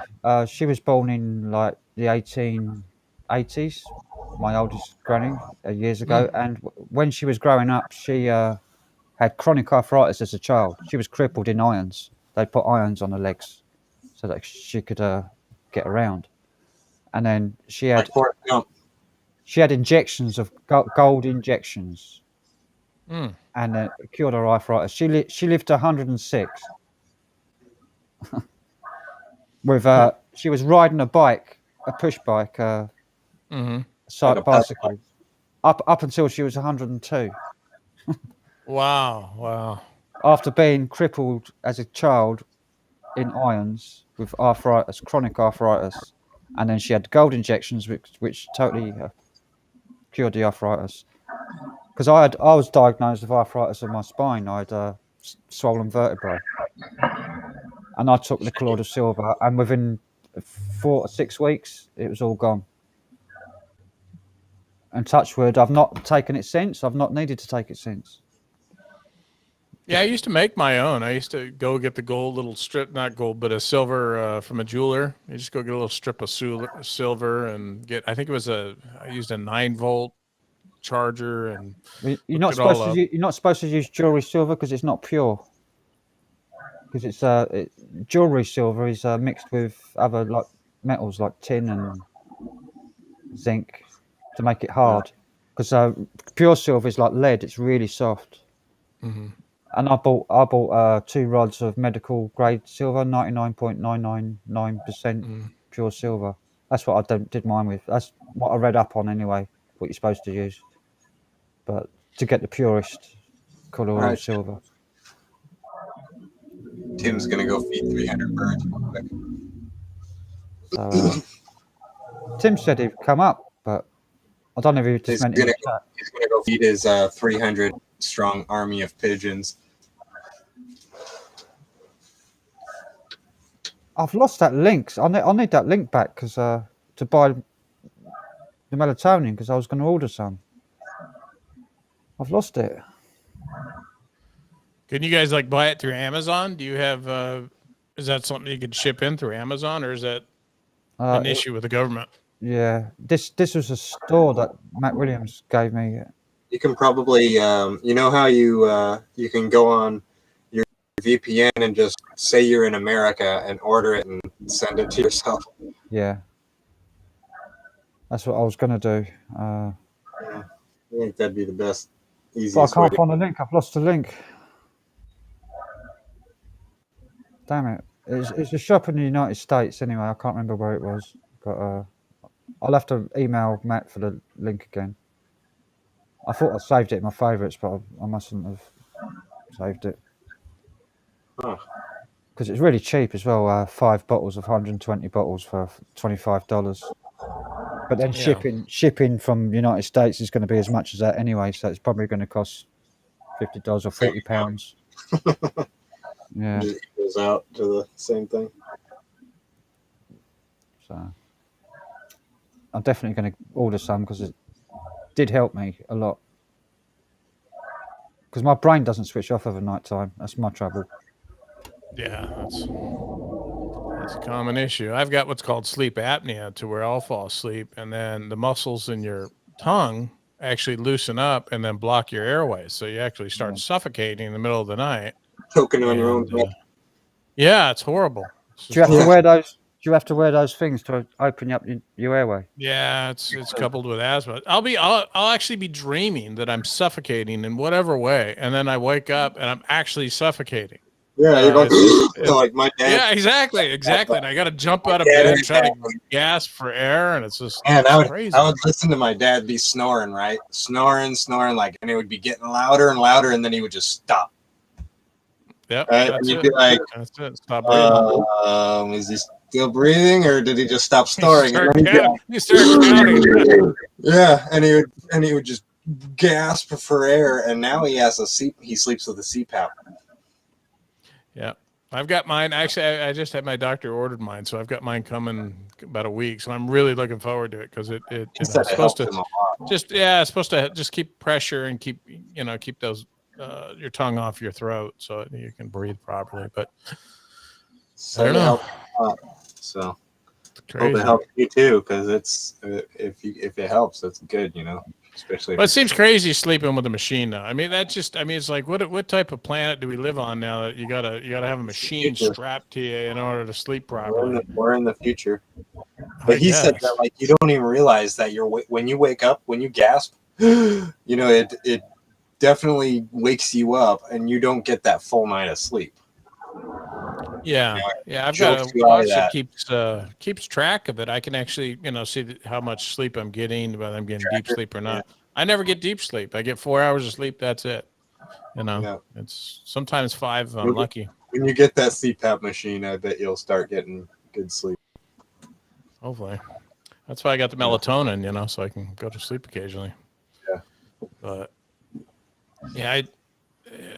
she was born in like the 1880s. My oldest granny, years ago, and when she was growing up, she had chronic arthritis as a child. She was crippled in irons. They put irons on her legs so that she could get around. And then she had injections of gold injections, and it cured her arthritis. She lived to 106. With she was riding a bike, a push bike, bicycle, up until she was 102. Wow. After being crippled as a child in irons with arthritis, chronic arthritis, and then she had gold injections, which totally cured the arthritis. Because I was diagnosed with arthritis of my spine. I had swollen vertebrae, and I took the colloidal silver, and within 4 or 6 weeks, it was all gone. And touch wood, I've not taken it since. I've not needed to take it since. Yeah, I used to make my own. I used to go get the gold little strip, not gold, but a silver from a jeweler. You just go get a little strip of silver and get. I think it was I used a 9-volt charger, and you're not supposed to use jewelry silver because it's not pure. Because it's jewelry silver is mixed with other like metals like tin and zinc to make it hard. Because pure silver is like lead; it's really soft. And I bought 2 rods of medical grade silver, 99.999% pure silver. That's what I did mine with. That's what I read up on anyway. What you're supposed to use, but to get the purest colloidal silver. Tim's gonna go feed 300 birds real quick. So, Tim said he'd come up, but I don't know if he just meant he's gonna go feed his 300 strong army of pigeons. I've lost that link. I need that link back because to buy the melatonin because I was going to order some. I've lost it. Can you guys like buy it through Amazon? Do you have? Is that something you could ship in through Amazon, or is that an issue with the government? Yeah, this was a store that Matt Williams gave me. You can probably, you know how you can go on your VPN and just say you're in America and order it and send it to yourself. Yeah, that's what I was gonna do. I think that'd be the best, easiest. But I can't find the link. I've lost the link. Damn it! It's a shop in the United States anyway. I can't remember where it was, but I'll have to email Matt for the link again. I thought I saved it in my favourites, but I mustn't have saved it. Because it's really cheap as well. 5 bottles of 120 bottles for $25. But then shipping from the United States is going to be as much as that anyway, so it's probably going to cost $50 or £40. Yeah. Just equals out to the same thing. So I'm definitely going to order some because it did help me a lot. Because my brain doesn't switch off over night time. That's my trouble. Yeah, that's a common issue. I've got what's called sleep apnea, to where I'll fall asleep and then the muscles in your tongue actually loosen up and then block your airways. So you actually start suffocating in the middle of the night. Choking on your own breath. Yeah, it's horrible. Do you have to wear those? Do you have to wear those things to open up your airway? Yeah, it's coupled with asthma. I'll actually be dreaming that I'm suffocating in whatever way, and then I wake up and I'm actually suffocating. Yeah, you're It's like my dad. Yeah, exactly. And I got to jump out of bed and try to gasp for air, and it's just Man, crazy. I would listen to my dad be snoring, right? Snoring, like, and it would be getting louder and louder, and then he would just stop. Yep, Right? that's And you'd it. be like, That's it. Stop breathing. is he still breathing, or did he just stop snoring? You start counting. Yeah, and he would just gasp for air, and now he sleeps with a CPAP. Yeah, I've got mine. Actually, I just had my doctor ordered mine, so I've got mine coming about a week. So I'm really looking forward to it because it's supposed to it's supposed to just keep pressure and keep those your tongue off your throat so you can breathe properly. But I don't know. So crazy. hope it helps you too, because it's if it helps, that's good, especially. But it seems crazy sleeping with a machine now. I mean, it's like what type of planet do we live on now that you gotta have a machine strapped to you in order to sleep properly? We're in the future. But he said that, like, you don't even realize that when you wake up, when you gasp, it definitely wakes you up, and you don't get that full night of sleep. Yeah, I've got a watch that keeps track of it. I can actually, see how much sleep I'm getting, whether I'm getting deep sleep or not. I never get deep sleep. I get 4 hours of sleep. That's it. It's sometimes 5 if I'm lucky. When you get that CPAP machine, I bet you'll start getting good sleep. Hopefully. That's why I got the melatonin, so I can go to sleep occasionally. Yeah. But yeah,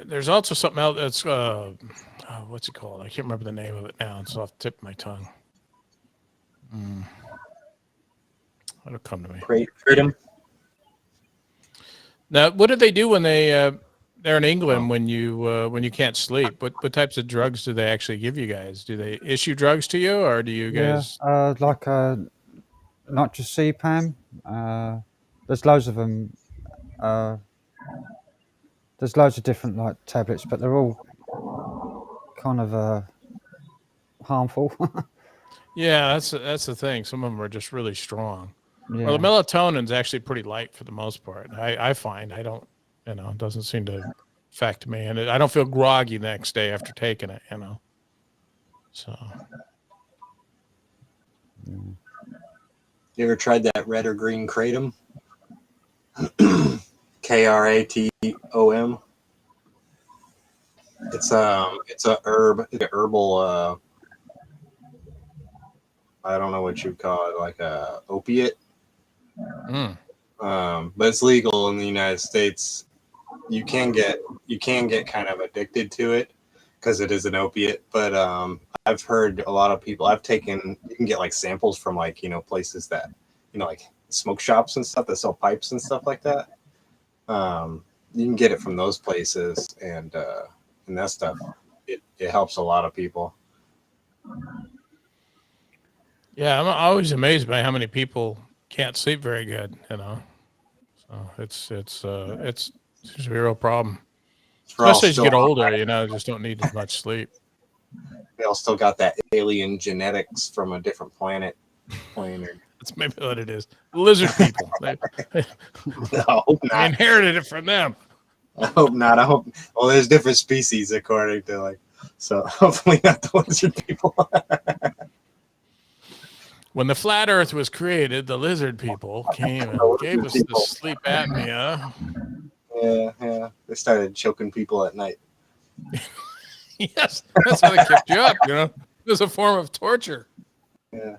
there's also something else that's what's it called? I can't remember the name of it now. It's off the tip of my tongue. It'll come to me. Kratom. Now, what do they do when they're in England when you can't sleep? What types of drugs do they actually give you guys? Do they issue drugs to you, or do you guys? Like not just CPAM. There's loads of them. There's loads of different like tablets, but they're all kind of harmful. Yeah, that's the thing. Some of them are just really strong. Yeah. Well, the melatonin's actually pretty light for the most part. I find I don't, it doesn't seem to affect me, and I don't feel groggy the next day after taking it. So. You ever tried that red or green kratom? Kratom. It's a herb. It's an herbal. I don't know what you'd call it, like a opiate. But it's legal in the United States. You can get kind of addicted to it because it is an opiate. But I've heard a lot of people. You can get like samples from like places that like smoke shops and stuff that sell pipes and stuff like that. You can get it from those places, and that stuff. It helps a lot of people. Yeah, I'm always amazed by how many people can't sleep very good. So it's a real problem, especially as you get older. Just don't need as much sleep. They all still got that alien genetics from a different planet. That's maybe what it is. Lizard people. No, I hope not. I inherited it from them. I hope not. Well, there's different species according to so hopefully not the lizard people. When the flat Earth was created, the lizard people came and gave us the sleep apnea. Yeah. They started choking people at night. Yes, that's how they kept you up. It was a form of torture. Yeah.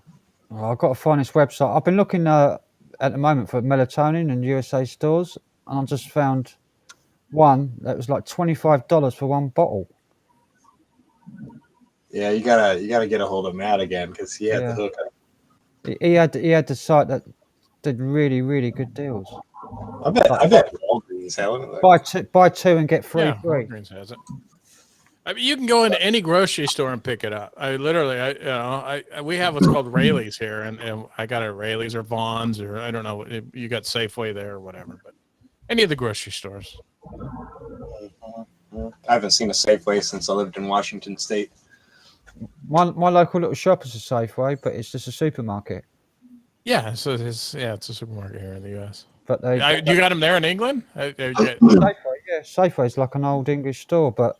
Well, I've got to find this website. I've been looking at the moment for melatonin in USA stores, and I just found one that was like $25 for one bottle. Yeah, you gotta get a hold of Matt again because he had the hookup. He had the site that did really, really good deals. I bet Walgreens have it. Buy two and get free. Yeah, Walgreens has it. I mean, you can go into any grocery store and pick it up. We have what's called Rayleigh's here, and I got a Rayleigh's or Vaughn's or I don't know. You got Safeway there or whatever, but any of the grocery stores. I haven't seen a Safeway since I lived in Washington State. My local little shop is a Safeway, but it's just a supermarket. Yeah, so it's a supermarket here in the U.S. But you got them there in England? Safeway, yeah, Safeway is like an old English store, but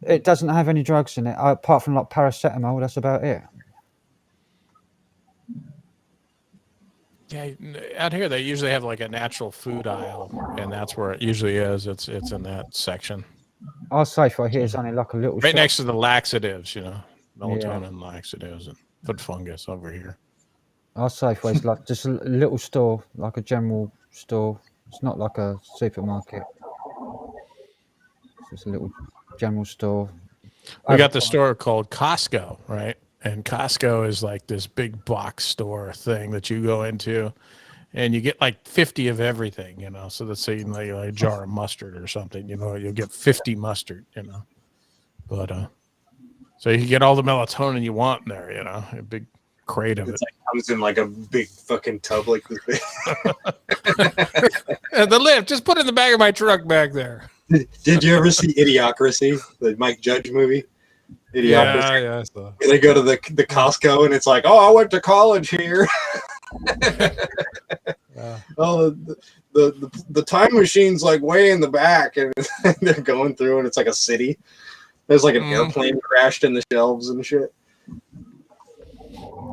it doesn't have any drugs in it apart from like paracetamol. That's about it. Yeah, out here they usually have like a natural food aisle, and that's where it usually is. It's in that section. Our Safeway here is only like a little right shop. next to the laxatives, melatonin laxatives and foot fungus over here. Our Safeway is like just a little store, like a general store. It's not like a supermarket. It's just a little general store. We got the store called Costco, right? And Costco is like this big box store thing that you go into, and you get like 50 of everything, So let's say like a jar of mustard or something, you'll get 50 mustard, But so you can get all the melatonin you want in there, a big crate of it. Comes in like a big fucking tub like this big. The lift, just put it in the back of my truck back there. Did you ever see Idiocracy, the Mike Judge movie? Idiocracy. Yeah, I saw. They go to the Costco and it's like, oh, I went to college here. Oh, the time machine's like way in the back, and they're going through, and it's like a city. There's like an airplane crashed in the shelves and shit.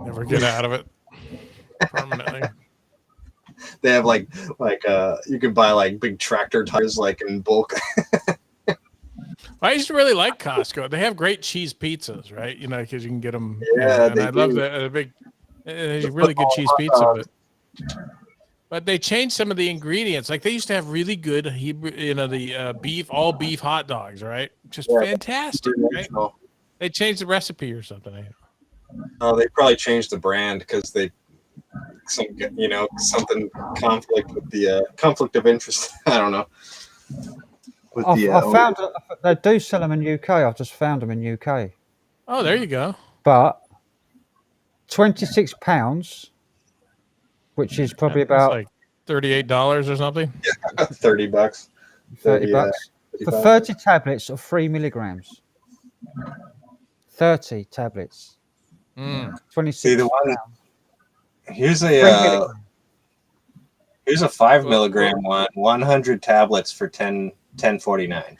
Never get out of it permanently. They have like you can buy like big tractor tires like in bulk. I used to really like Costco. They have great cheese pizzas, right? Because you can get them. Yeah, and I love the big, really good cheese pizza. But they changed some of the ingredients. Like they used to have really good beef, all beef hot dogs, right? Just fantastic, right? They changed the recipe or something. Oh, they probably changed the brand because something conflict with the conflict of interest. I don't know. I found they do sell them in UK. I've just found them in UK. Oh, there you go. But £26, which is probably about like $38 or something. Yeah, $30. $30 for 30 tablets of 3 milligrams. 30 tablets. 26. See the one. Here's a 5 milligram one. 100 tablets for $10.49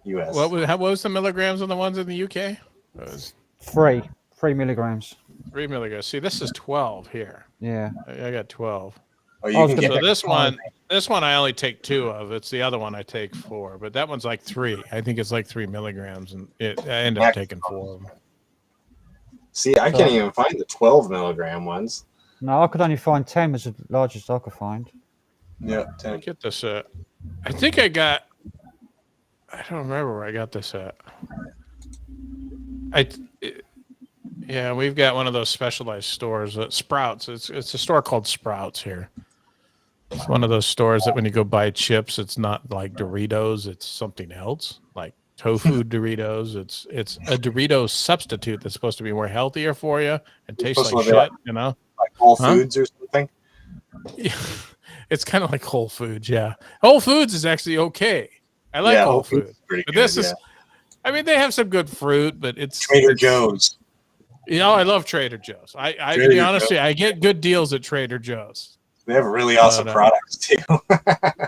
US. What was the milligrams on the ones in the UK? It was 3 milligrams. 3 milligrams. See, this is 12 here. Yeah, I got 12. Oh, you can so this one I only take 2 of. It's the other one I take 4, but that one's like 3. I think it's like 3 milligrams, and I end up taking 4 of them. See, I can't even find the 12 milligram ones. No, I could only find 10 was the largest I could find. Yeah, 10. Get this. I think I don't remember where I got this at. Yeah, we've got one of those specialized stores, Sprouts. It's a store called Sprouts here. It's one of those stores that when you go buy chips, it's not like Doritos, it's something else, like tofu Doritos. It's a Dorito substitute that's supposed to be more healthier for you and tastes like shit, like Whole Foods or something. Yeah, it's kind of like Whole Foods. Yeah, Whole Foods is actually okay. I like Whole Foods, but this is. I mean, they have some good fruit, but it's Trader Joe's. I love Trader Joe's. I to be honest with you, I get good deals at Trader Joe's. They have really awesome products too.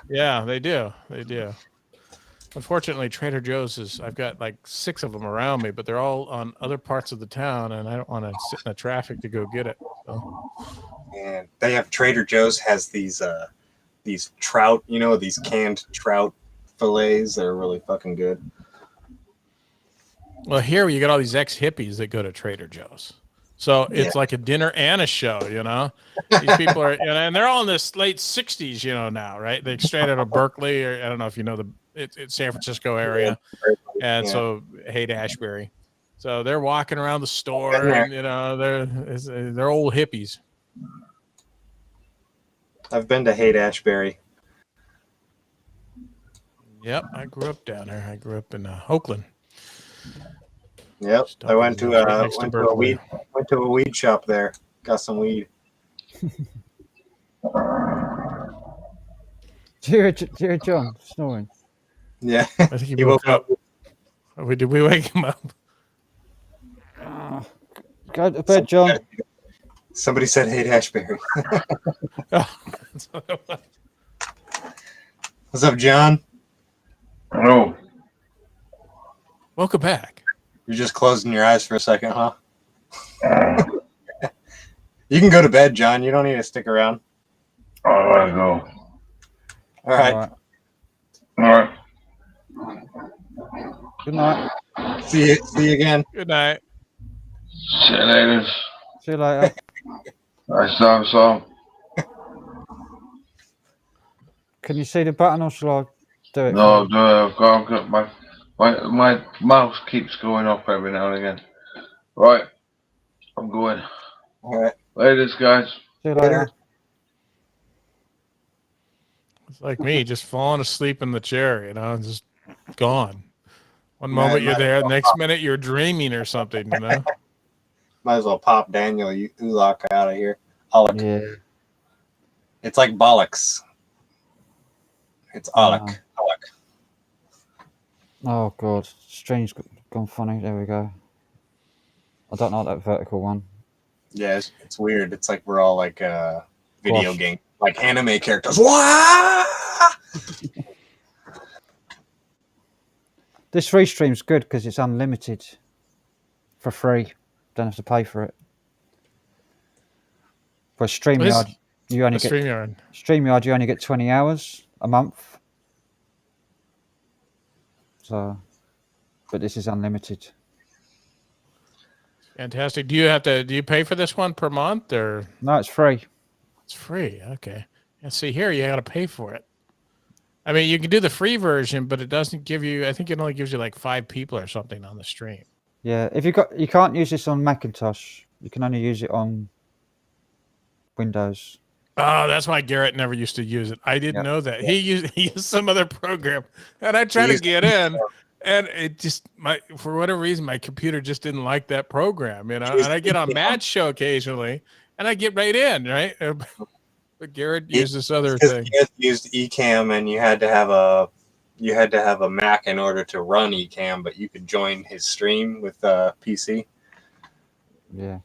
Yeah, they do. They do. Unfortunately, Trader Joe's I've got like 6 of them around me, but they're all on other parts of the town, and I don't want to sit in the traffic to go get it. So. And they have Trader Joe's has these trout, these canned trout fillets that are really fucking good. Well, here you got all these ex-hippies that go to Trader Joe's. So it's like a dinner and a show, These people are, and they're all in this late 60s, now, right? They straight out of Berkeley, or I don't know if you know the it's San Francisco area, and so Haight-Ashbury. So they're walking around the store, and they're old hippies. I've been to Haight-Ashbury. Yep, I grew up down there. I grew up in Oakland. Yep, I went to a weed shop there. Got some weed. Dear John snoring. Yeah, I think he woke up. Did we wake him up? Go to bed, John. Somebody said Haight-Ashbury. What's up, John? Hello. Welcome back. You're just closing your eyes for a second, huh? You can go to bed, John. You don't need to stick around. All right, go. All right. All right. Good night. See you again. Good night. See you later. See you later. Nice time, so. Can you see the button, or shall I do it? No, I've got my mouse keeps going off every now and again. Right, I'm going. All right. Later, guys. See you later. It's like me, just falling asleep in the chair, just gone. One moment you're there, the next minute you're dreaming or something, Might as well pop Daniel Ulach out of here. Alec. Yeah. It's like bollocks. It's Alec. Alec. Oh god, stream's gone funny. There we go. I don't like that vertical one. Yeah, it's weird. It's like we're all like video Gosh. game, like anime characters. Wah! This free stream's good because it's unlimited for free. Don't have to pay for it. For StreamYard, you only get StreamYard. You only get 20 hours a month. So, but this is unlimited. Fantastic. Do you pay for this one per month or? No, it's free. It's free. Okay. And see here, you got to pay for it. I mean, you can do the free version, but it doesn't give you. I think it only gives you like 5 people or something on the stream. Yeah, you can't use this on Macintosh. You can only use it on Windows. Oh, that's why Garrett never used to use it. I didn't know that. He used some other program, and I tried to get in, and it just for whatever reason my computer just didn't like that program, And I get on Mad Show occasionally, and I get right in, right? But Garrett used this other thing. You used Ecamm, and you had to have a Mac in order to run Ecamm, but you could join his stream with PC. Yeah,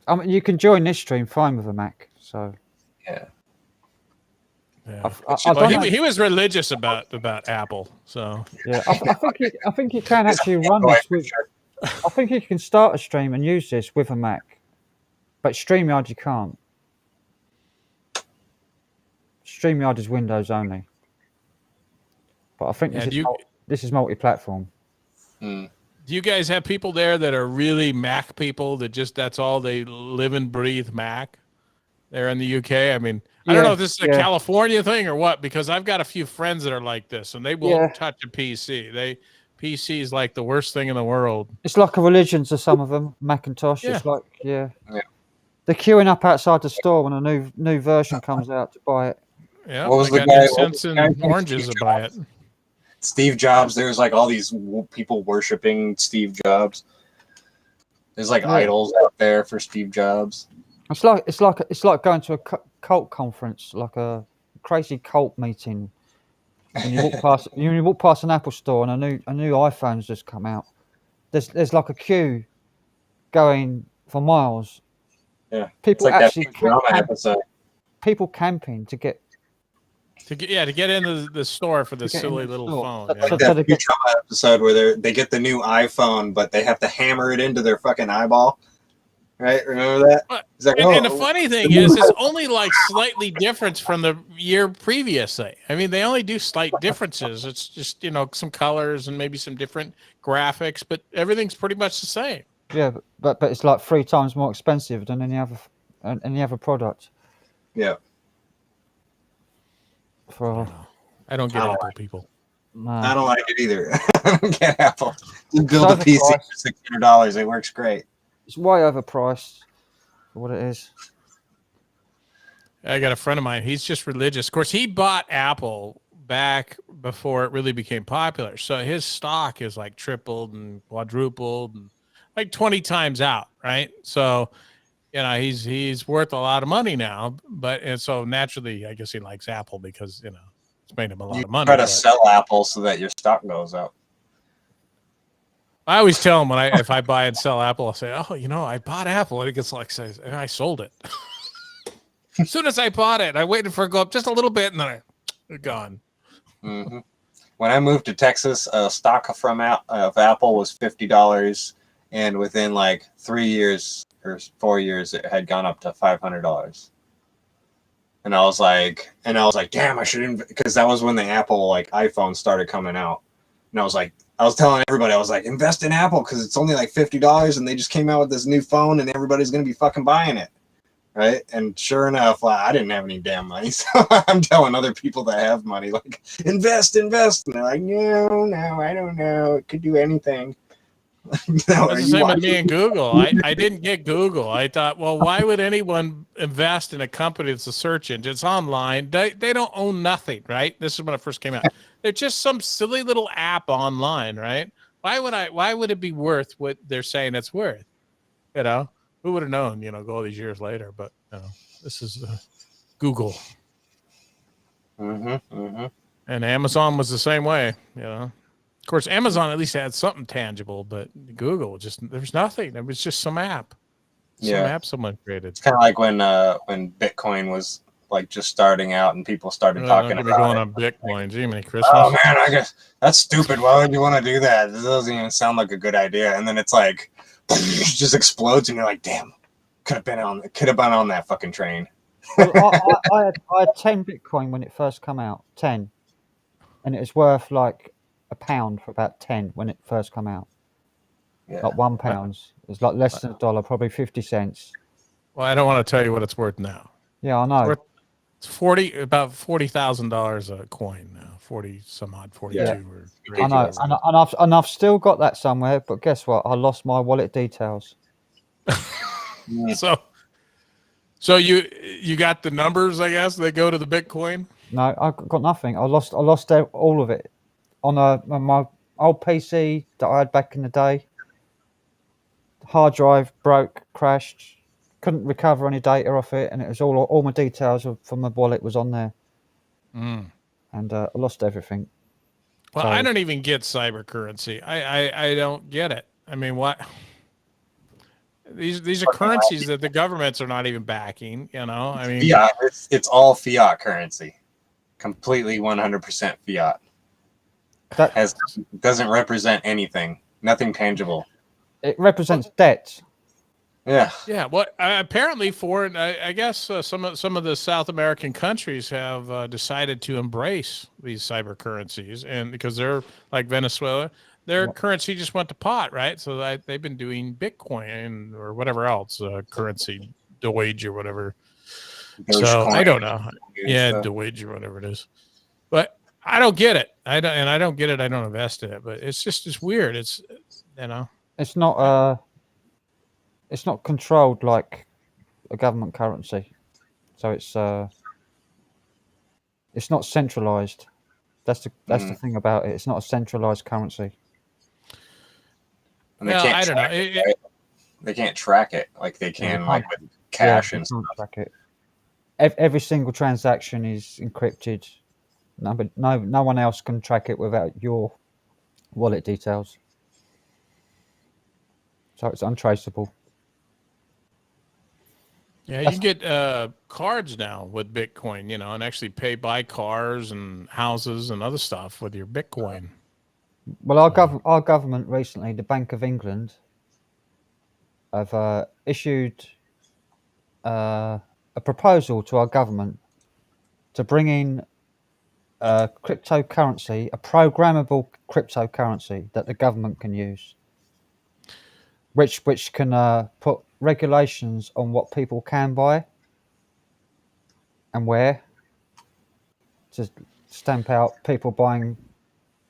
I mean you can join this stream fine with a Mac. So yeah. He was religious about Apple, so yeah. I think you can actually run this with. I think you can start a stream and use this with a Mac, but StreamYard you can't. StreamYard is Windows only. But I think this is multi-platform. Hmm. Do you guys have people there that are really Mac people that that's all they live and breathe Mac? There in the UK, I mean, I don't know if this is a California thing or what, because I've got a few friends that are like this, and they won't touch a PC. PC is like the worst thing in the world. It's like a religion to some of them. Macintosh. Yeah. It's like they're queuing up outside the store when a new version comes out to buy it. Yeah, What was I the got guy? incense and oranges to buy it. Steve Jobs. There's like all these people worshiping Steve Jobs. There's like idols out there for Steve Jobs. It's like going to a cult conference, like a crazy cult meeting. And you walk past an Apple store and a new iPhone's just come out. There's like a queue going for miles. Yeah, people it's like actually that drama episode. People camping to get into the store for this silly little phone. Like that drama episode where they get the new iPhone, but they have to hammer it into their fucking eyeball. Right? Remember that? And the funny thing is, it's only like slightly different from the year previously. I mean, they only do slight differences. It's just some colors and maybe some different graphics, but everything's pretty much the same. Yeah, but it's like 3 times more expensive than any other product. Yeah. I don't get Apple people. I don't like it either. I don't get Apple. Just build a PC for $600. It works great. It's way overpriced for what it is. I got a friend of mine. He's just religious. Of course, he bought Apple back before it really became popular. So his stock is like tripled and quadrupled and like 20 times out, right? So, you know, he's worth a lot of money now. And so naturally, I guess he likes Apple because, you know, it's made him a lot of money. Try to sell Apple so that your stock goes up. I always tell him if I buy and sell Apple, I'll say, oh, you know, I bought Apple. And he gets like, says, and I sold it. As soon as I bought it, I waited for it to go up just a little bit and then it's gone. Mm-hmm. When I moved to Texas, a stock of Apple was $50. And within like 3 years or 4 years, it had gone up to $500. And I was like, damn, I shouldn't, because that was when the Apple like iPhone started coming out. And I was telling everybody, I was like, invest in Apple because it's only like $50 and they just came out with this new phone and everybody's going to be fucking buying it. Right. And sure enough, I didn't have any damn money. So I'm telling other people that have money, like, invest. And they're like, no, I don't know. It could do anything. That's the same with me and Google. I didn't get Google. I thought, well, why would anyone invest in a company that's a search engine? It's online. They don't own nothing, right? This is when it first came out. They're just some silly little app online, right? Why would it be worth what they're saying it's worth? You know, who would have known, you know, go all these years later, but you know, this is Google. Mm-hmm. And Amazon was the same way, you know. Of course, Amazon at least had something tangible, but Google there's nothing. It was just some app. Some app someone created. It's kind of like when Bitcoin was like just starting out and people started talking about going it. on Bitcoin. Gee, many Christmas. Oh man, I guess that's stupid. Why would you want to do that? This doesn't even sound like a good idea. And then it's like it just explodes, and you're like, damn, could have been on that fucking train. Well, I had 10 Bitcoin when it first came out, 10, and it was worth like £1 for about 10 when it first came out. Yeah. Like £1. It was like less than $1, probably 50 cents. Well, I don't want to tell you what it's worth now. Yeah, I know. It's about $40,000 a coin now. 40 some odd, 42. Yeah. Or I know, and I've still got that somewhere. But guess what? I lost my wallet details. So you got the numbers, I guess, that go to the Bitcoin? No, I got nothing. I lost all of it on my old PC that I had back in the day. Hard drive broke, crashed, couldn't recover any data off it, and it was all my details from my wallet was on there, and I lost everything. Well, I don't even get cyber currency. I don't get it. I mean, what? These are currencies that the governments are not even backing. You know, I mean, fiat. It's all fiat currency, completely 100% fiat. That doesn't represent anything, nothing tangible. It represents debt. Yeah. Yeah. Well, apparently, I guess some of the South American countries have decided to embrace these cyber currencies, and because they're like Venezuela, their currency just went to pot, right? So they've been doing Bitcoin or whatever else currency, Doge or whatever. So I don't know. Yeah, Doge or whatever it is. But I don't get it. I don't get it. I don't invest in it. But it's weird. It's you know. It's not controlled like a government currency, so it's not centralized. That's the thing about it. It's not a centralized currency. And I don't know. They can't track it like they can like with cash and stuff. Track it. Every single transaction is encrypted. No one else can track it without your wallet details. So it's untraceable. Yeah, you can get cards now with Bitcoin, you know, and actually pay by cars and houses and other stuff with your Bitcoin. Well, our government recently, the Bank of England, have issued a proposal to our government to bring in cryptocurrency, a programmable cryptocurrency that the government can use, which can put regulations on what people can buy and where, to stamp out people buying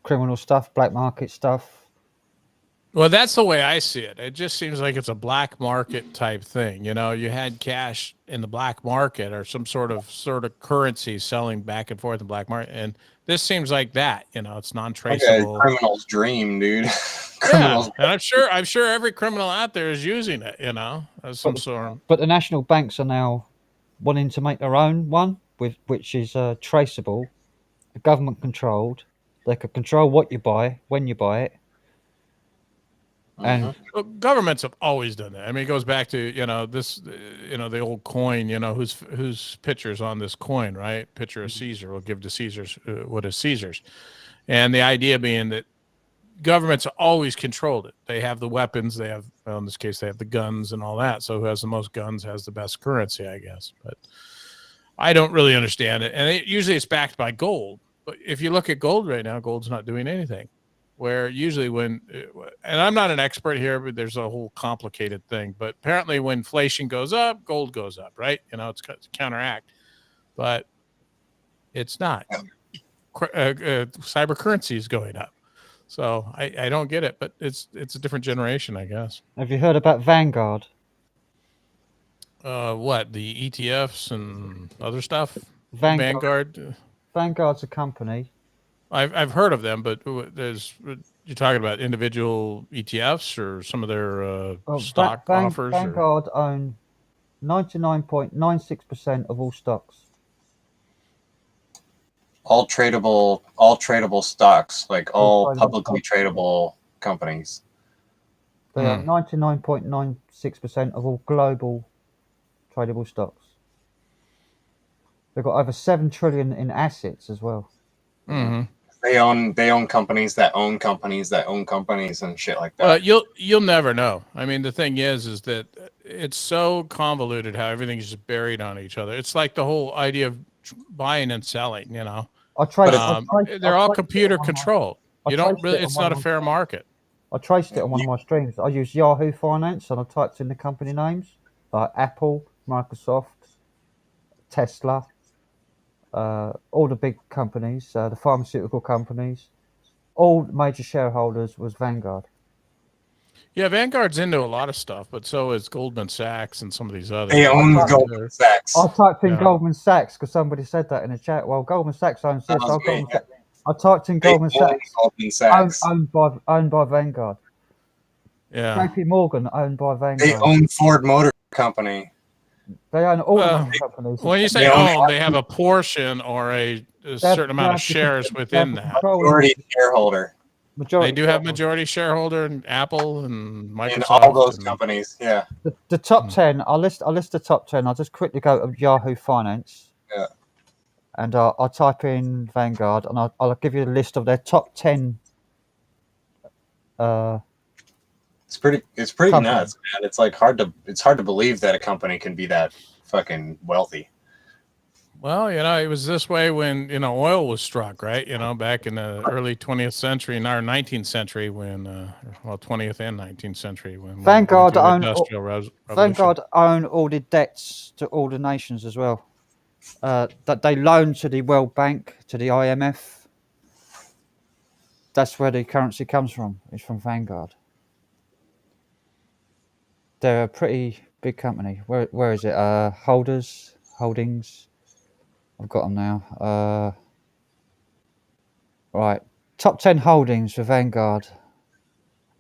criminal stuff, black market stuff. Well, that's the way I see it. It just seems like it's a black market type thing. You know, you had cash in the black market or some sort of currency selling back and forth in the black market, and this seems like that. You know, it's non-traceable. Criminal's dream, dude. Yeah, and I'm sure every criminal out there is using it. You know, as some sort. But the national banks are now wanting to make their own one, which is traceable, government controlled. They can control what you buy, when you buy it. And well, governments have always done that. I mean, it goes back to this, the old coin. You know, whose picture's on this coin, right? Picture of Caesar. Will give to Caesar's what is Caesar's, and the idea being that governments always controlled it. They have the weapons. They have, well, in this case, they have the guns and all that. So who has the most guns has the best currency, I guess. But I don't really understand it. And usually it's backed by gold. But if you look at gold right now, gold's not doing anything. Where usually and I'm not an expert here, but there's a whole complicated thing. But apparently when inflation goes up, gold goes up, right? You know, it's counteract. But it's not. Cyber currency is going up. So I don't get it, but it's a different generation, I guess. Have you heard about Vanguard? What, the ETFs and other stuff? Vanguard. Vanguard's a company. I've heard of them, but you're talking about individual ETFs or some of their stock offers? Vanguard own 99.96% of all stocks. All tradable stocks, like all publicly tradable companies. They are 99.96% of all global tradable stocks. They've got over 7 trillion in assets as well. Mm-hmm. They own companies that own companies that own companies and shit like that. You'll never know. I mean, the thing is that it's so convoluted how everything's just buried on each other. It's like the whole idea of buying and selling. You know, they're all computer controlled. You don't really. It's not a fair market. I traced it on one of my streams. I used Yahoo Finance and I typed in the company names like Apple, Microsoft, Tesla. All the big companies, the pharmaceutical companies, all major shareholders was Vanguard. Yeah, Vanguard's into a lot of stuff, but so is Goldman Sachs and some of these others. They own Goldman Sachs. I typed in Goldman Sachs because somebody said that in the chat. Well, Goldman Sachs owns this. I typed in Goldman Sachs. Owned by Vanguard. Yeah. JP Morgan owned by Vanguard. They own Ford Motor Company. They own all the companies. When you say own, they have a portion or a certain amount of shares within that. Majority shareholder. They do have majority shareholder in Apple and Microsoft. In all those companies, yeah. The top 10, I'll list the top 10. I'll just quickly go to Yahoo Finance. Yeah. And I'll type in Vanguard and I'll give you a list of their top 10 It's pretty nuts, man. It's like hard to believe that a company can be that fucking wealthy. Well, it was this way when oil was struck, right? Back in the early 20th century and our 19th century when 20th and 19th century when Vanguard owned Vanguard own all the debts to all the nations as well. That they loan to the World Bank, to the IMF. That's where the currency comes from. It's from Vanguard. They're a pretty big company. Where is it? Holdings. I've got them now. Right. Top 10 holdings for Vanguard.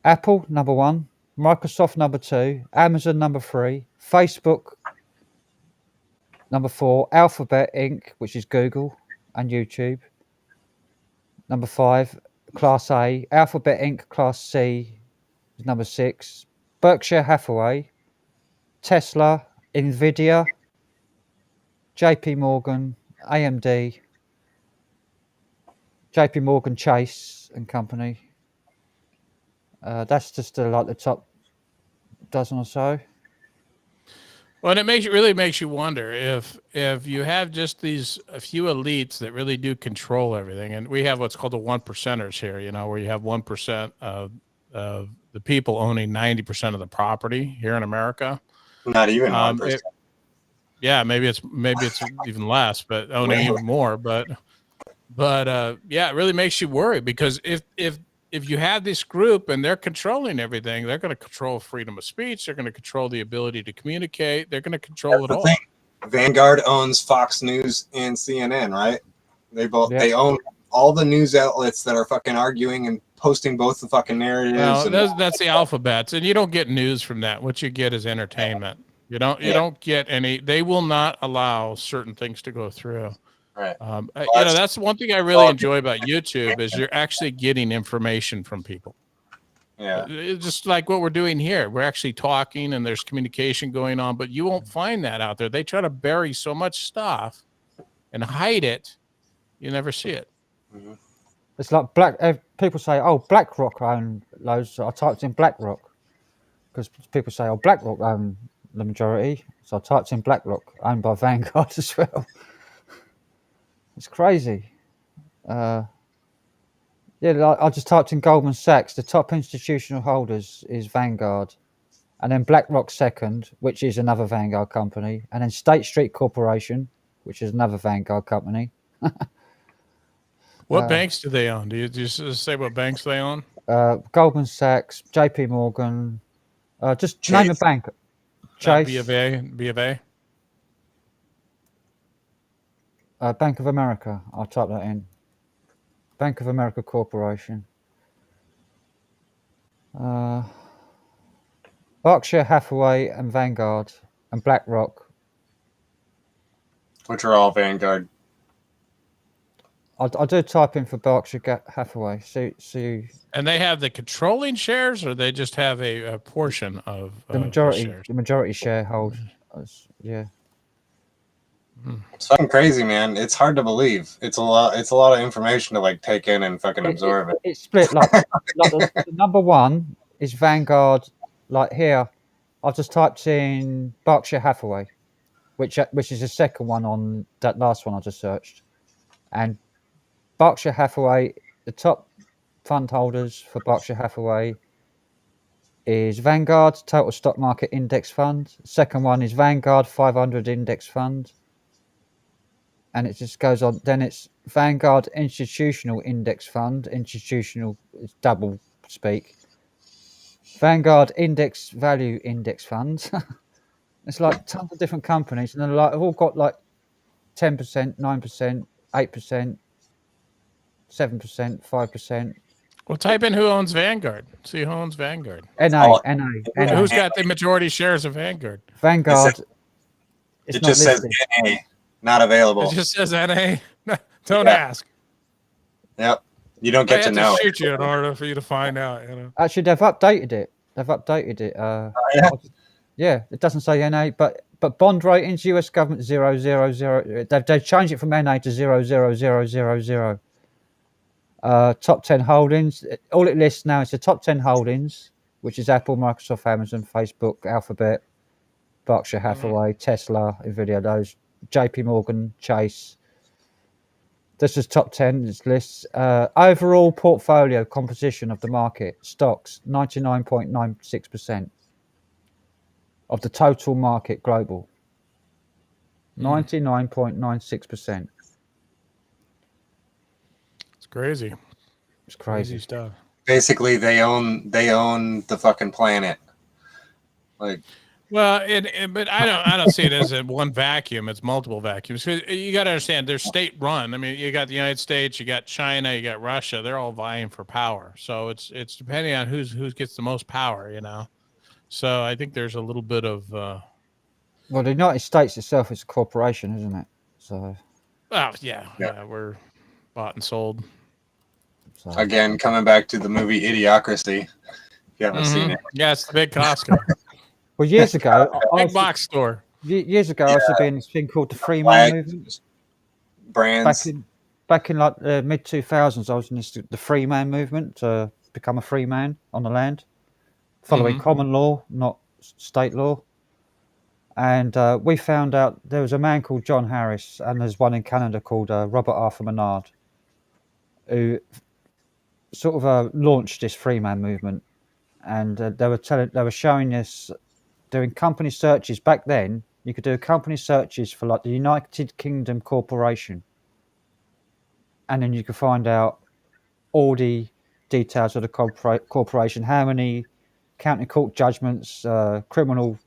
Apple, number 1. Microsoft, number 2. Amazon, number 3. Facebook, number 4. Alphabet Inc., which is Google and YouTube. Number 5. Class A. Alphabet Inc., Class C is number 6. Berkshire Hathaway, Tesla, Nvidia, JP Morgan, AMD, JP Morgan Chase and Company. That's just like the top dozen or so. Well, and it really makes you wonder if you have just a few elites that really do control everything, and we have what's called the 1%ers here, where you have 1% of the people owning 90% of the property here in America. Not even 1%. Yeah, maybe it's even less, but owning even more. But But yeah, it really makes you worry because if you have this group and they're controlling everything, they're going to control freedom of speech. They're going to control the ability to communicate. They're going to control it all. Vanguard owns Fox News and CNN, right? They own all the news outlets that are fucking arguing and posting both the fucking narratives. Well, and that's the alphabets, and you don't get news from that. What you get is entertainment. You don't get any. They will not allow certain things to go through. Right. That's one thing I really enjoy about YouTube is you're actually getting information from people. Yeah. It's just like what we're doing here. We're actually talking and there's communication going on, but you won't find that out there. They try to bury so much stuff and hide it. You never see it. Mm-hmm. It's like people say, "Oh, BlackRock own loads." So I typed in BlackRock because people say, "Oh, BlackRock own the majority." So I typed in BlackRock, owned by Vanguard as well. It's crazy. I just typed in Goldman Sachs. The top institutional holders is Vanguard, and then BlackRock second, which is another Vanguard company, and then State Street Corporation, which is another Vanguard company. What banks do they own? Do you just say what banks they own? Goldman Sachs, JP Morgan, just Chase. name a bank. Chase. B of A. Bank of America. I'll type that in. Bank of America Corporation. Berkshire Hathaway and Vanguard and BlackRock. Which are all Vanguard. I do type in for Berkshire Hathaway. See. And they have the controlling shares, or they just have a portion of The majority. shares? The majority sharehold. Yeah. It's fucking crazy, man. It's hard to believe. It's a lot of information to like take in and fucking absorb it. It's split like the number one is Vanguard. Like here, I've just typed in Berkshire Hathaway, which is the second one on that last one I just searched, and Berkshire Hathaway, the top fund holders for Berkshire Hathaway is Vanguard Total Stock Market Index Fund. Second one is Vanguard 500 Index Fund. And it just goes on. Then it's Vanguard Institutional Index Fund. Institutional is double speak. Vanguard Index Value Index Fund. It's like tons of different companies, and they've all got like 10%, 9%, 8%, 7%, 5%. Well, type in who owns Vanguard. See who owns Vanguard. NA. Who's got the majority shares of Vanguard? Vanguard. It just says NA. Not available. It just says NA. Don't ask. Yep. You don't get to know. Shoot you in order for you to find out. You know. Actually, they've updated it. Yeah, it doesn't say NA, but bond ratings, US government 000. They've changed it from NA to 00000. Top 10 holdings. All it lists now is the top 10 holdings, which is Apple, Microsoft, Amazon, Facebook, Alphabet, Berkshire Hathaway, Tesla, Nvidia, those. JP Morgan, Chase. This is top 10. This lists overall portfolio composition of the market. Stocks 99.96% of the total market global. 99.96%. It's crazy. It's crazy stuff. Basically, they own the fucking planet. Like. Well, but I don't see it as a one vacuum. It's multiple vacuums. You got to understand, they're state run. I mean, you got the United States, you got China, you got Russia. They're all vying for power. So it's depending on who gets the most power, you know. So I think there's a little bit of. Well, the United States itself is a corporation, isn't it? So. Oh yeah, we're bought and sold. So. Again, coming back to the movie Idiocracy. If you haven't seen it. Yeah, it's the big Costco. Well, years ago, big box store. Years ago, I used to be in this thing called the Free Man movement. Brands. Back in like the mid 2000s, I was in the Free Man movement to become a free man on the land, following common law, not state law. And we found out there was a man called John Harris, and there's one in Canada called Robert Arthur Menard, who sort of launched this free man movement. And they were showing us. Doing company searches back then, you could do company searches for like the United Kingdom Corporation, and then you can find out all the details of the corporation, how many county court judgments, criminal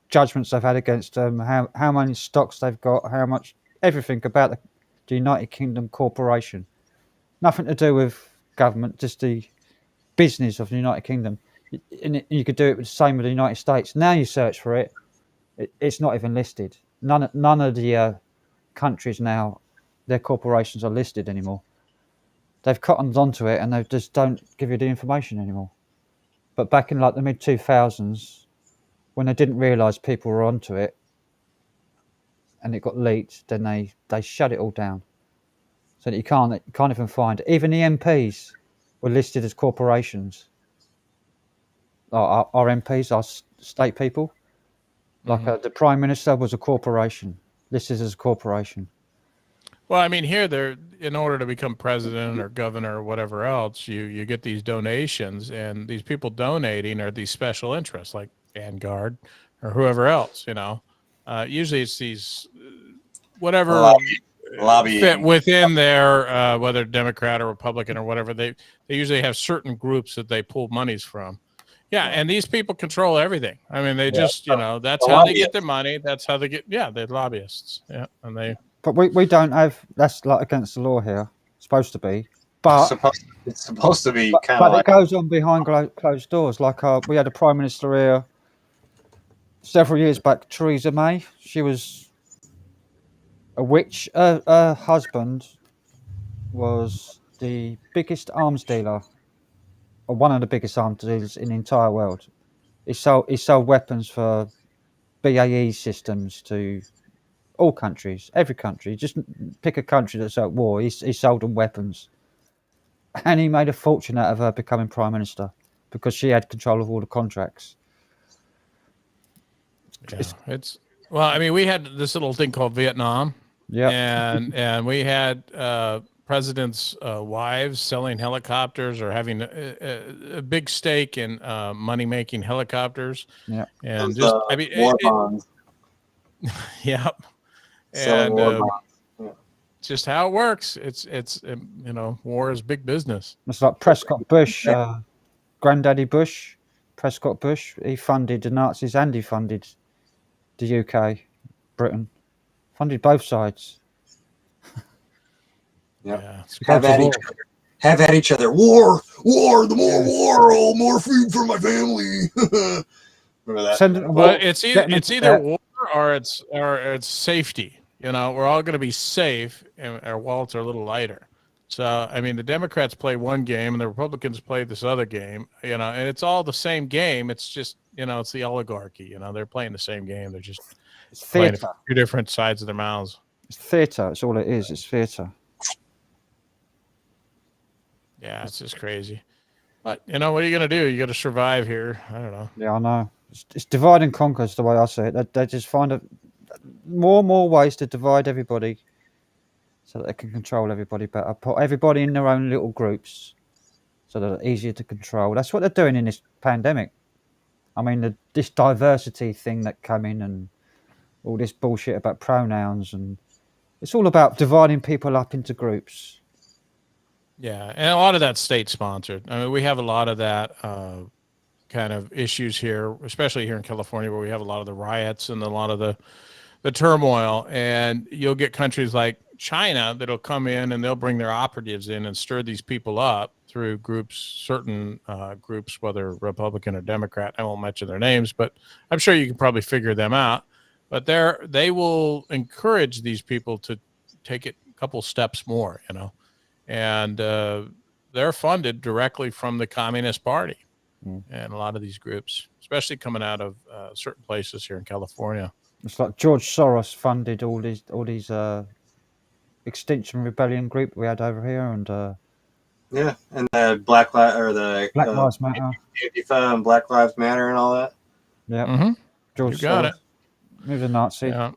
judgments they've had against them, how many stocks they've got, how much, everything about the United Kingdom corporation. Nothing to do with government, just the business of the United Kingdom. And you could do it with the same with the United States. Now you search for it, it's not even listed. None of the countries now, their corporations are listed anymore. They've cottoned onto it and they just don't give you the information anymore. But back in like the mid 2000s, when they didn't realise people were onto it and it got leaked, then they shut it all down. So that you can't even find it. Even the MPs were listed as corporations. Our MPs, our state people. Like the Prime Minister was a corporation, listed as a corporation. Well, I mean, here they're in order to become president or governor or whatever else, you get these donations, and these people donating are these special interests like Vanguard or whoever else. You know, usually it's these whatever lobbying fit within their whether Democrat or Republican or whatever. They usually have certain groups that they pull monies from. Yeah, and these people control everything. I mean, they just that's how they get their money. That's how they get they're lobbyists. Yeah, and they. But we don't have, that's like against the law here. It's supposed to be. But it's supposed to be kind but of like. it goes on behind closed doors. Like we had a Prime Minister here several years back, Theresa May. She was a witch. Her husband was the biggest arms dealer, or one of the biggest arms dealers in the entire world. He sold weapons for BAE systems to all countries, every country. Just pick a country that's at war. He sold them weapons, and he made a fortune out of her becoming Prime Minister because she had control of all the contracts. Yeah, well, I mean, we had this little thing called Vietnam, and we had presidents' wives selling helicopters or having a big stake in money-making helicopters. Yeah, and just I mean, war bonds. Yep. Selling war bonds. Just how it works. It's war is big business. It's like Prescott Bush, Granddaddy Bush, Prescott Bush. He funded the Nazis and he funded the UK, Britain, funded both sides. Yeah. Have at each other. War. The more war, more food for my family. Remember that? Well, it's either war or it's safety. You know, we're all going to be safe, and our wallets are a little lighter. So, I mean, the Democrats play one game, and the Republicans play this other game. You know, and it's all the same game. It's just it's the oligarchy. You know, they're playing the same game. They're just playing two different sides of their mouths. It's theatre. It's all it is. It's theatre. Yeah, it's just crazy. But what are you going to do? You got to survive here. I don't know. Yeah, I know. It's divide and conquer is the way I see it. They just find more and more ways to divide everybody so that they can control everybody better. Put everybody in their own little groups so that they're easier to control. That's what they're doing in this pandemic. I mean, this diversity thing that came in and all this bullshit about pronouns, and it's all about dividing people up into groups. Yeah, and a lot of that's state-sponsored. I mean, we have a lot of that kind of issues here, especially here in California, where we have a lot of the riots and a lot of the turmoil. And you'll get countries like China that'll come in and they'll bring their operatives in and stir these people up through groups, certain groups, whether Republican or Democrat. I won't mention their names, but I'm sure you can probably figure them out. But they will encourage these people to take it a couple steps more, and they're funded directly from the Communist Party and a lot of these groups, especially coming out of certain places here in California. It's like George Soros funded all these Extinction Rebellion group we had over here, and and the Black Lives Matter, Antifa and Black Lives Matter and all that. Yeah, George you got Soros. it. He was a Nazi. Yeah.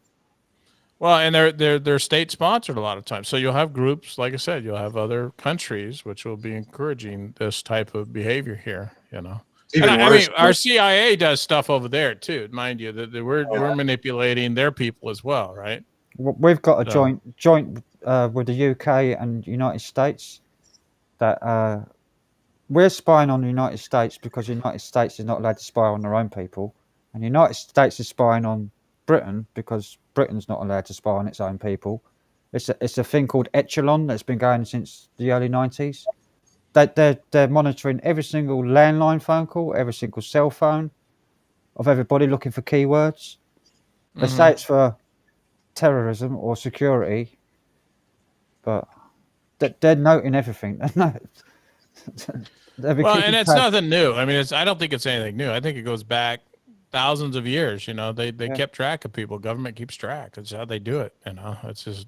Well, and they're state sponsored a lot of times. So you'll have groups, like I said, you'll have other countries which will be encouraging this type of behavior here. I mean, our CIA does stuff over there too, mind you. That we're manipulating their people as well, right? We've got a joint with the UK and United States that we're spying on the United States because the United States is not allowed to spy on their own people, and the United States is spying on Britain because Britain's not allowed to spy on its own people. It's a thing called echelon that's been going since the early 90s. They're monitoring every single landline phone call, every single cell phone of everybody looking for keywords. They say it's for terrorism or security, but they're noting everything. Well, and it's nothing new. I mean, I don't think it's anything new. I think it goes back thousands of years. You know, they kept track of people. Government keeps track. That's how they do it. You know, it's just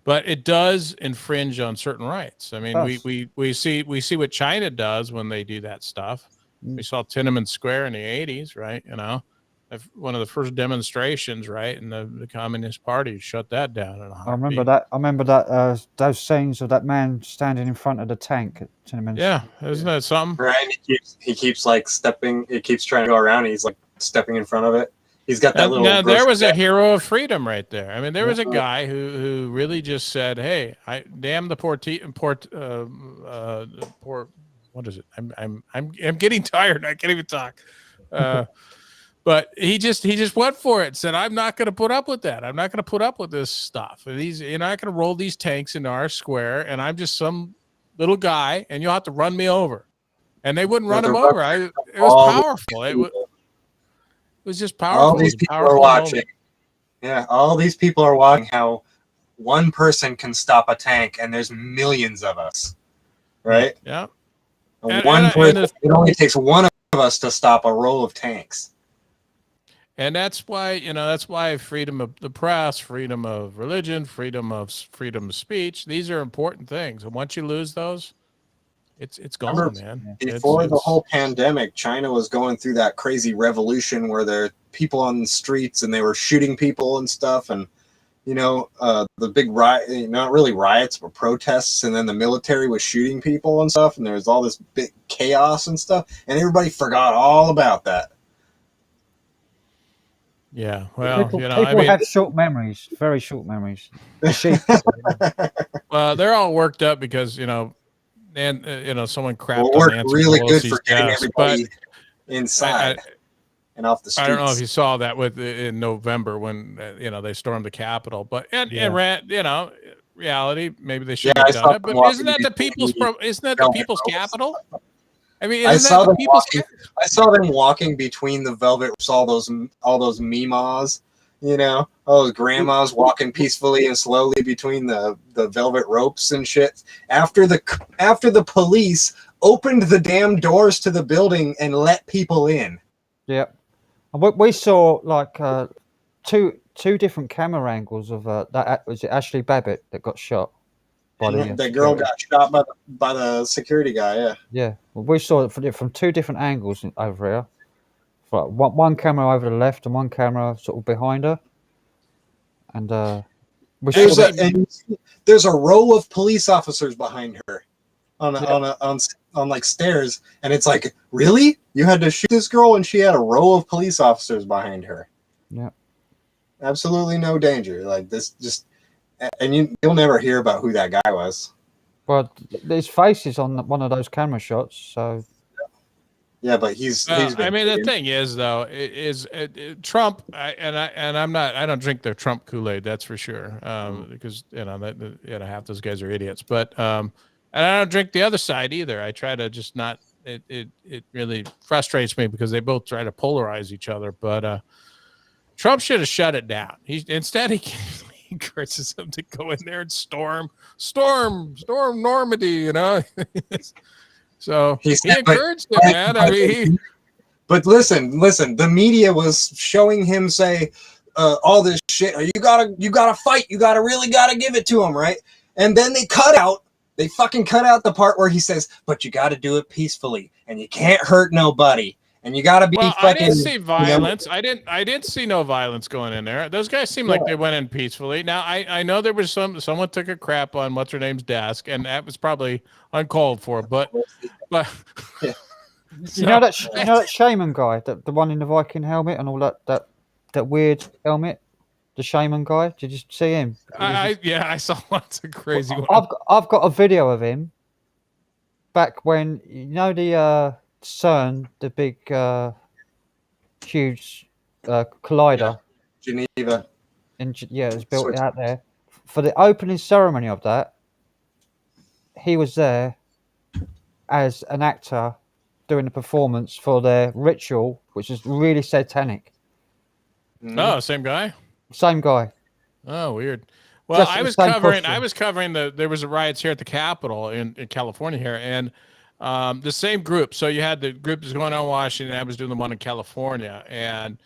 but it does infringe on certain rights. I mean, we see what China does when they do that stuff. We saw Tiananmen Square in the 80s, right? You know, one of the first demonstrations, right? And the Communist Party shut that down. I remember that. Those scenes of that man standing in front of the tank at Tiananmen. Yeah, isn't that something? Right. He keeps like stepping. He keeps trying to go around. And he's like stepping in front of it. He's got that little. Now there was a hero of freedom right there. I mean, there was a guy who really just said, "Hey, damn the port. What is it? I'm getting tired. I can't even talk." But he just went for it. Said, "I'm not going to put up with that. I'm not going to put up with this stuff. You're not going to roll these tanks into our square, and I'm just some little guy, and you'll have to run me over." And they wouldn't run him over. It was powerful. It was just powerful. All these people are watching. Yeah, all these people are watching how one person can stop a tank, and there's millions of us, right? Yeah. It only takes one of us to stop a row of tanks. And that's why freedom of the press, freedom of religion, freedom of speech, these are important things. And once you lose those, it's gone, man. Before the whole pandemic, China was going through that crazy revolution where there are people on the streets and they were shooting people and stuff. And, the big riot, not really riots, but protests. And then the military was shooting people and stuff. And there was all this big chaos and stuff. And everybody forgot all about that. Yeah, well, people have short memories, very short memories. Well, they're all worked up because someone crapped on Nancy really good Pelosi's for getting desk, everybody inside and off the streets. I don't know if you saw that in November when they stormed the Capitol, but reality, maybe they should have done it. But isn't that the people's capital? I mean, I saw them walking between the velvet ropes, all those memas, all those grandmas walking peacefully and slowly between the velvet ropes and shit. After the police opened the damn doors to the building and let people in. Yeah, we saw like two different camera angles of that. Was it Ashley Babbitt that got shot? The girl got shot by the security guy. Yeah. Yeah. Well, we saw it from two different angles over here. One camera over the left and one camera sort of behind her. And there's a row of police officers behind her on like stairs, and it's like, really? You had to shoot this girl, and she had a row of police officers behind her. Yeah. Absolutely no danger. Like this, just. And you'll never hear about who that guy was. Well, his face is on one of those camera shots, so. Yeah, but he's. I mean, the thing is, though, Trump, I don't drink their Trump Kool-Aid, that's for sure, because half those guys are idiots. But and I don't drink the other side either. I try to just not. It really frustrates me because they both try to polarize each other. But Trump should have shut it down. He encourages them to go in there and storm Normandy, So he encouraged it, man. I mean, but listen. The media was showing him say all this shit. You gotta fight. You really gotta give it to him, right? And then they fucking cut out the part where he says, "But you gotta do it peacefully, and you can't hurt nobody." And you gotta be fucking. I didn't see violence. I didn't see no violence going in there. Those guys seemed like they went in peacefully. Now I know there was someone took a crap on what's her name's desk, and that was probably uncalled for. But yeah. You know that shaman guy, the one in the Viking helmet and all that weird helmet, the shaman guy. Did you see him? Yeah, I saw lots of crazy ones. I've got a video of him back when the CERN, the big huge collider. Geneva. It was built out there. For the opening ceremony of that, he was there as an actor doing a performance for their ritual, which is really satanic. Oh, same guy? Same guy. Oh, weird. Well, Just I the was same covering. costume. I was covering there was a riots here at the Capitol in California here, and the same group. So you had the group that's going on in Washington. I was doing the one in California, and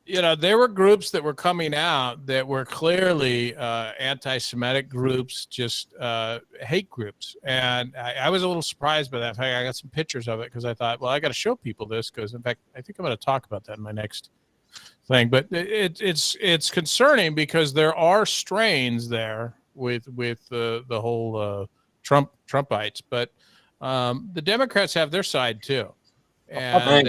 there were groups that were coming out that were clearly anti-Semitic groups, just hate groups, and I was a little surprised by that. In fact, I got some pictures of it because I thought, well, I got to show people this because, in fact, I think I'm going to talk about that in my next thing. But it's concerning because there are strains there with the whole Trumpites, but the Democrats have their side too. And I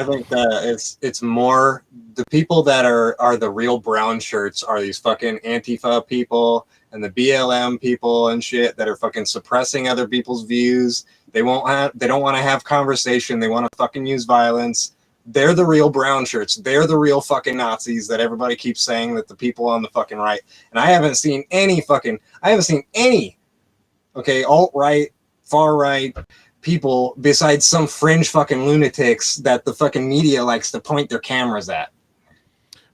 think that it's more the people that are the real brown shirts are these fucking Antifa people and the BLM people and shit that are fucking suppressing other people's views. They don't want to have conversation. They want to fucking use violence. They're the real brown shirts. They're the real fucking Nazis that everybody keeps saying that the people on the fucking right. And I haven't seen any, alt-right, far-right people besides some fringe fucking lunatics that the fucking media likes to point their cameras at.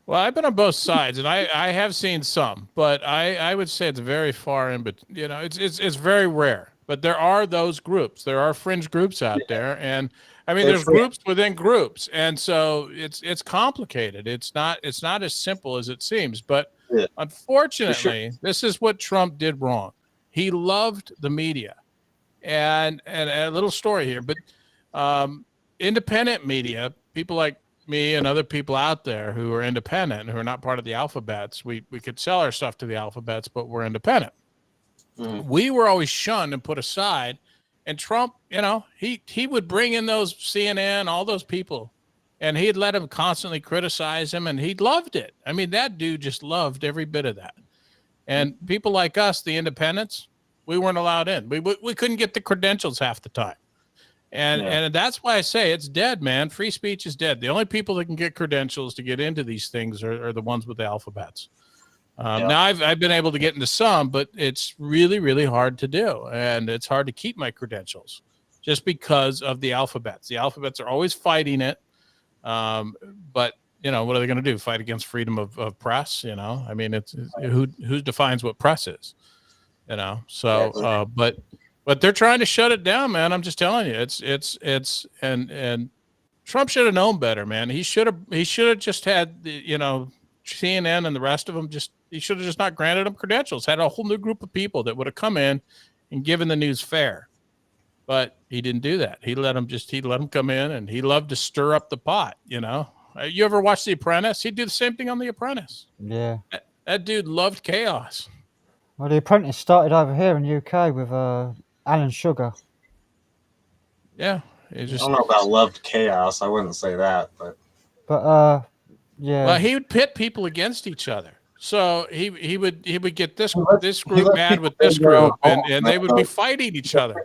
Well, I've been on both sides, and I have seen some, but I would say it's very far in, but it's very rare. But there are those groups. There are fringe groups out there, and I mean, there's groups within groups, and so it's complicated. It's not as simple as it seems. But unfortunately, this is what Trump did wrong. He loved the media. And a little story here, but independent media, people like me and other people out there who are independent, who are not part of the alphabets, we could sell our stuff to the alphabets, but we're independent. We were always shunned and put aside. And Trump, he would bring in those CNN, all those people, and he'd let them constantly criticize him, and he loved it. I mean, that dude just loved every bit of that. And people like us, the independents, we weren't allowed in. We couldn't get the credentials half the time. And that's why I say it's dead, man. Free speech is dead. The only people that can get credentials to get into these things are the ones with the alphabets. Now I've been able to get into some, but it's really, really hard to do. And it's hard to keep my credentials just because of the alphabets. The alphabets are always fighting it. But what are they going to do? Fight against freedom of press? I mean, it's who defines what press is? But they're trying to shut it down, man. I'm just telling you, and Trump should have known better, man. He should have just had CNN and the rest of them he should have just not granted them credentials. Had a whole new group of people that would have come in and given the news fair. But he didn't do that. He let them come in, and he loved to stir up the pot. You ever watch The Apprentice? He'd do the same thing on The Apprentice. Yeah. That dude loved chaos. Well, The Apprentice started over here in the UK with Alan Sugar. Yeah. I don't know about loved chaos. I wouldn't say that, but yeah. Well, he would pit people against each other. So he would get this group mad with this group, and they would be fighting each other.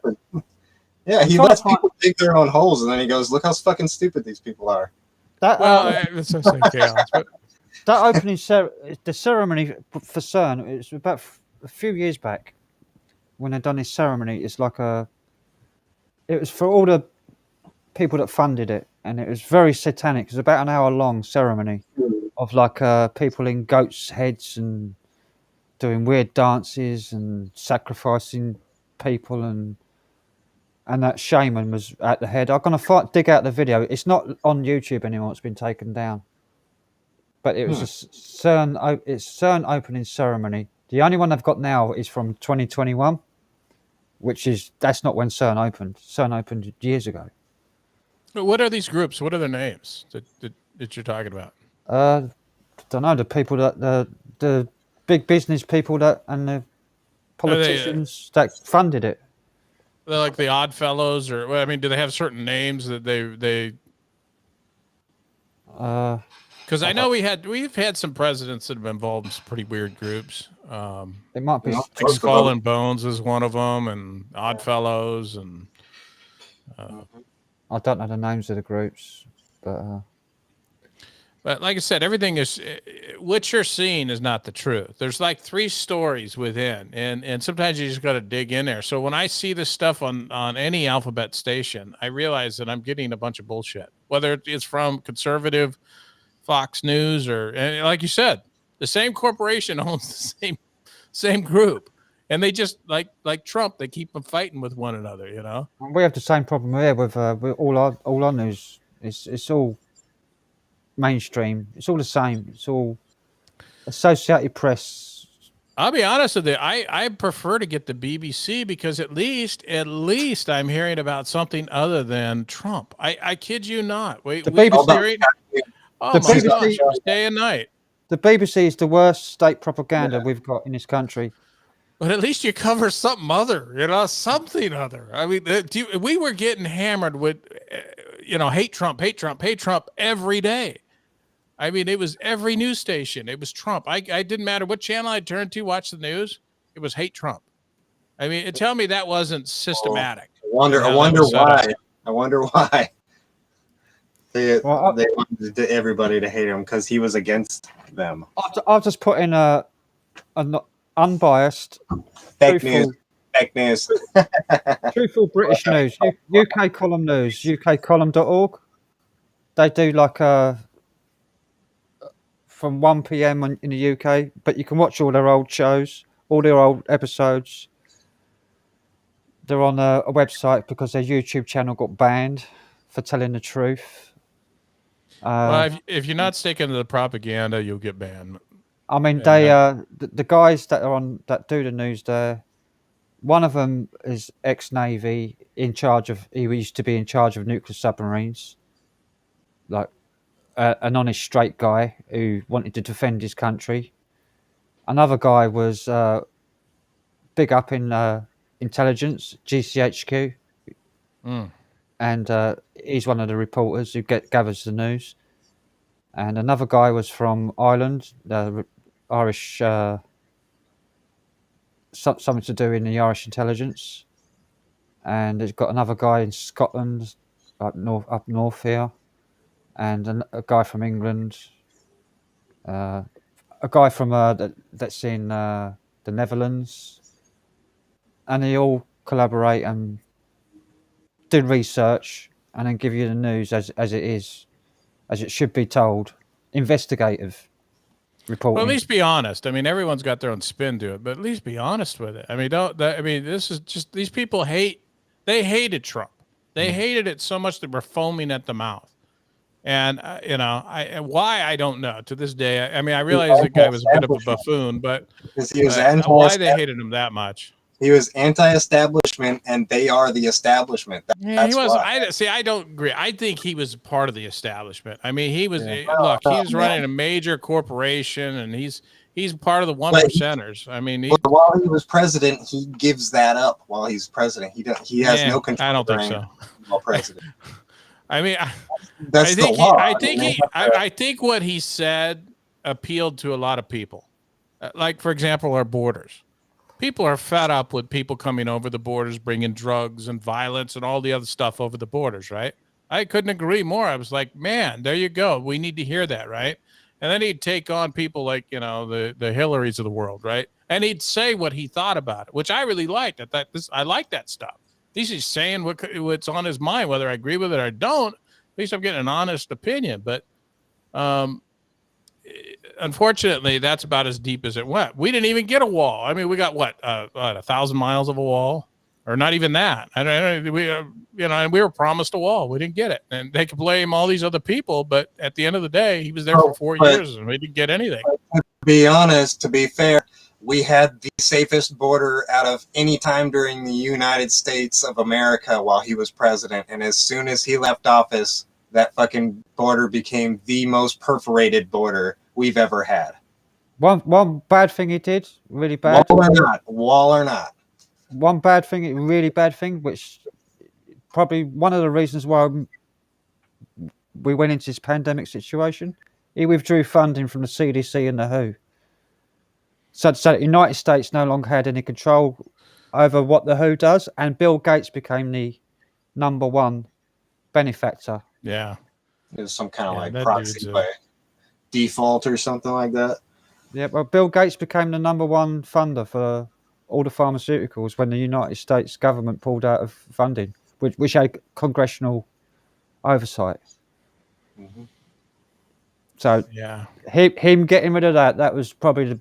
Yeah, he lets people dig their own holes, and then he goes, "Look how fucking stupid these people are." It's chaos. But that opening the ceremony for CERN, it's about a few years back when they done this ceremony. It was for all the people that funded it, and it was very satanic. It was about an hour-long ceremony of people in goats' heads and doing weird dances and sacrificing people, and that shaman was at the head. I'm gonna dig out the video. It's not on YouTube anymore. It's been taken down. But it was a CERN opening ceremony. The only one they've got now is from 2021, that's not when CERN opened. CERN opened years ago. What are these groups? What are their names that you're talking about? Don't know, the people that the big business people and the politicians that funded it. They're like the Odd Fellows, or do they have certain names that they? Because I know we've had some presidents that have been involved in some pretty weird groups. It might be like Skull and Bones is one of them, and Oddfellows, and I don't know the names of the groups, but like I said, everything is what you're seeing is not the truth. There's like 3 stories within, and sometimes you just got to dig in there. So when I see this stuff on any alphabet station, I realize that I'm getting a bunch of bullshit, whether it's from conservative Fox News and like you said, the same corporation owns the same group, and they just like Trump, they keep them fighting with one another. You know, we have the same problem here with all our news. It's all mainstream. It's all the same. It's all Associated Press. I'll be honest with you. I prefer to get the BBC because at least I'm hearing about something other than Trump. I kid you not. The BBC. Oh my gosh, day and night. The BBC is the worst state propaganda we've got in this country. But at least you cover something other, something other. I mean, we were getting hammered with, hate Trump every day. I mean, it was every news station. It was Trump. I didn't matter what channel I turned to, watch the news. It was hate Trump. I mean, tell me that wasn't systematic. I wonder why. I wonder why. They wanted everybody to hate him because he was against them. I'll just put in an unbiased, fake news, truthful British news, UK column news, ukcolumn.org. They do like from 1 p.m. in the UK, but you can watch all their old shows, all their old episodes. They're on a website because their YouTube channel got banned for telling the truth. Well, if you're not sticking to the propaganda, you'll get banned. I mean, the guys that do the news there, one of them is ex-Navy, he used to be in charge of nuclear submarines, like an honest straight guy who wanted to defend his country. Another guy was big up in intelligence, GCHQ. And he's one of the reporters who gathers the news. And another guy was from Ireland, Irish, something to do in the Irish intelligence. And it's got another guy in Scotland, up north here, and a guy from England, a guy from that's in the Netherlands, and they all collaborate and do research and then give you the news as it is, as it should be told. Investigative reporting. Well, at least be honest. I mean, everyone's got their own spin to it, but at least be honest with it. I mean, this is just, these people they hated Trump. They hated it so much that we're foaming at the mouth. And why, I don't know to this day. I mean, I realize the guy was a bit of a buffoon, but why they hated him that much? He was anti-establishment, and they are the establishment. He was. I don't agree. I think he was part of the establishment. I mean, he was. Look, he was running a major corporation, and he's part of the 1%ers. I mean, while he was president, he gives that up. While he's president, he has no control. I don't think so. While president. I mean, that's the law. I think what he said appealed to a lot of people. Like, for example, our borders. People are fed up with people coming over the borders, bringing drugs and violence and all the other stuff over the borders, right? I couldn't agree more. I was like, man, there you go. We need to hear that, right? And then he'd take on people like, the Hillarys of the world, right? And he'd say what he thought about it, which I really liked. I like that stuff. He's saying what's on his mind, whether I agree with it or don't. At least I'm getting an honest opinion. But unfortunately, that's about as deep as it went. We didn't even get a wall. I mean, we got 1,000 miles of a wall, or not even that. And we were promised a wall. We didn't get it, and they could blame all these other people. But at the end of the day, he was there for 4 years, and we didn't get anything. To be honest, to be fair, we had the safest border out of any time during the United States of America while he was president. And as soon as he left office, that fucking border became the most perforated border we've ever had. One bad thing he did, really bad. Wall or not. One bad thing, really bad thing, which probably one of the reasons why we went into this pandemic situation, he withdrew funding from the CDC and the WHO. So the United States no longer had any control over what the WHO does, and Bill Gates became the #1 benefactor. Yeah. It was some kind of like that proxy dude's a- by default or something like that. Yeah, well, Bill Gates became the #1 funder for all the pharmaceuticals when the United States government pulled out of funding, which had congressional oversight. So Yeah. him getting rid of that was probably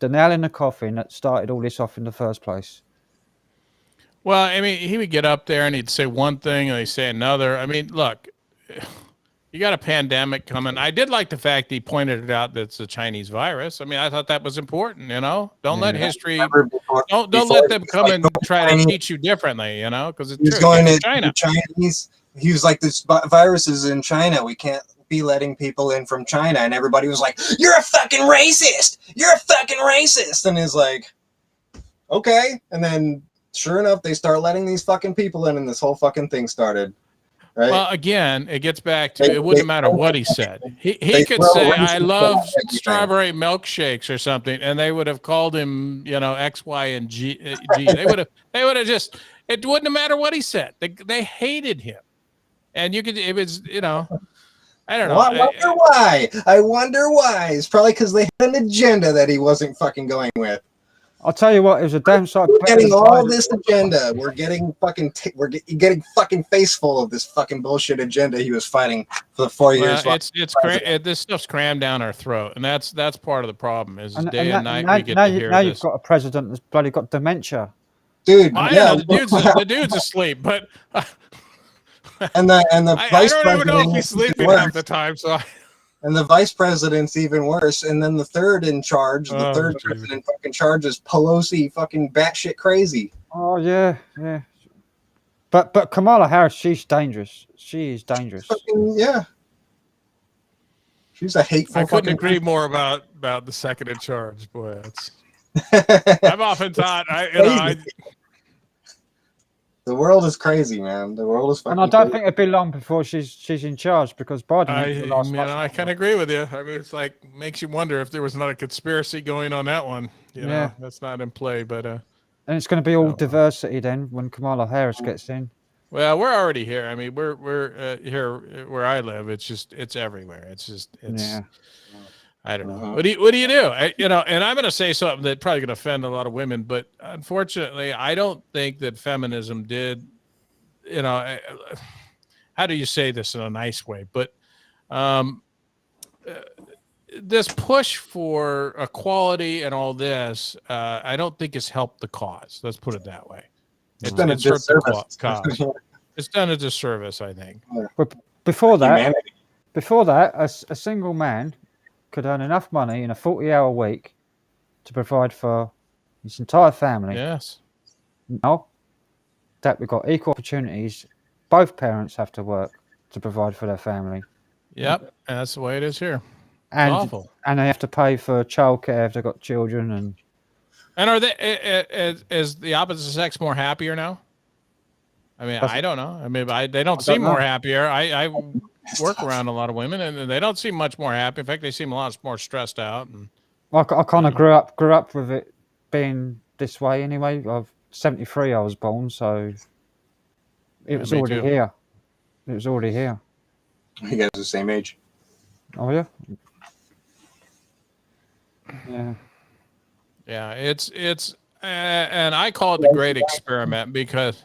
the nail in the coffin that started all this off in the first place. Well, I mean, he would get up there and he'd say one thing and he'd say another. I mean, look, you got a pandemic coming. I did like the fact he pointed it out that it's a Chinese virus. I mean, I thought that was important, you know? Don't let history, don't let them come and try to teach you differently, you know? Because it's He was true. going It's to China. Chinese. He was like, this virus is in China. We can't be letting people in from China. And everybody was like, you're a fucking racist. You're a fucking racist. And he's like, okay. And then sure enough, they start letting these fucking people in and this whole fucking thing started. Right? Well, again, it gets back to it wouldn't matter what he said. He could throw say, racism I love at everything. strawberry milkshakes or something, and they would have called him, you know, X, Y, and G. They would have just, it wouldn't matter what he said. They hated him. And you could, it was, you know, I don't know. Well, I wonder why. It's probably because they had an agenda that he wasn't fucking going with. I'll tell you what, it was a damn sight. We're getting all this agenda. We're getting fucking getting fucking face full of this fucking bullshit agenda he was fighting for the 4 years. Well, this stuff's crammed down our throat, and that's part of the problem. Is day and night we get to hear now this. you've got a president that's bloody got dementia, dude. Well, I know the dude's asleep, but and the I vice don't even know if president he's is sleeping worse. half the time. So. And the vice president's even worse. And then the third in charge, the third president fucking charge is Pelosi fucking batshit crazy. Oh yeah. But Kamala Harris, she's dangerous. She is dangerous. Fucking, yeah. She's a hateful. I couldn't fucking agree more about the second in charge. Boy, it's. I've often thought the world is crazy, man. The world is fucking. And I don't crazy. think it'll be long before she's in charge because Biden. I kind of agree with you. I mean, it's like makes you wonder if there was not a conspiracy going on that one. You know, that's not in play, but. And it's going to be all diversity then when Kamala Harris gets in. Well, we're already here. I mean, we're here where I live. It's everywhere. It's I don't know. What do you do? And I'm going to say something that probably going to offend a lot of women, but unfortunately, I don't think that feminism did. How do you say this in a nice way? But this push for equality and all this, I don't think has helped the cause. Let's put it that way. It's done a hurt the disservice. cause. It's done a disservice, I think. But before that, Humanity. a single man could earn enough money in a 40-hour week to provide for his entire family. Yes. Now that we've got equal opportunities, both parents have to work to provide for their family. Yep, and that's the way it is here. And awful. And they have to pay for childcare if they've got children. And are they? Is the opposite sex more happier now? I mean, I don't know. I mean, they don't seem more happier. I work around a lot of women, and they don't seem much more happy. In fact, they seem a lot more stressed out. And I kind of grew up with it being this way anyway. Of 73, I was born, so it was already here. It was already here. You guys are the same age. Oh yeah. Yeah. Yeah, it's and I call it the great experiment because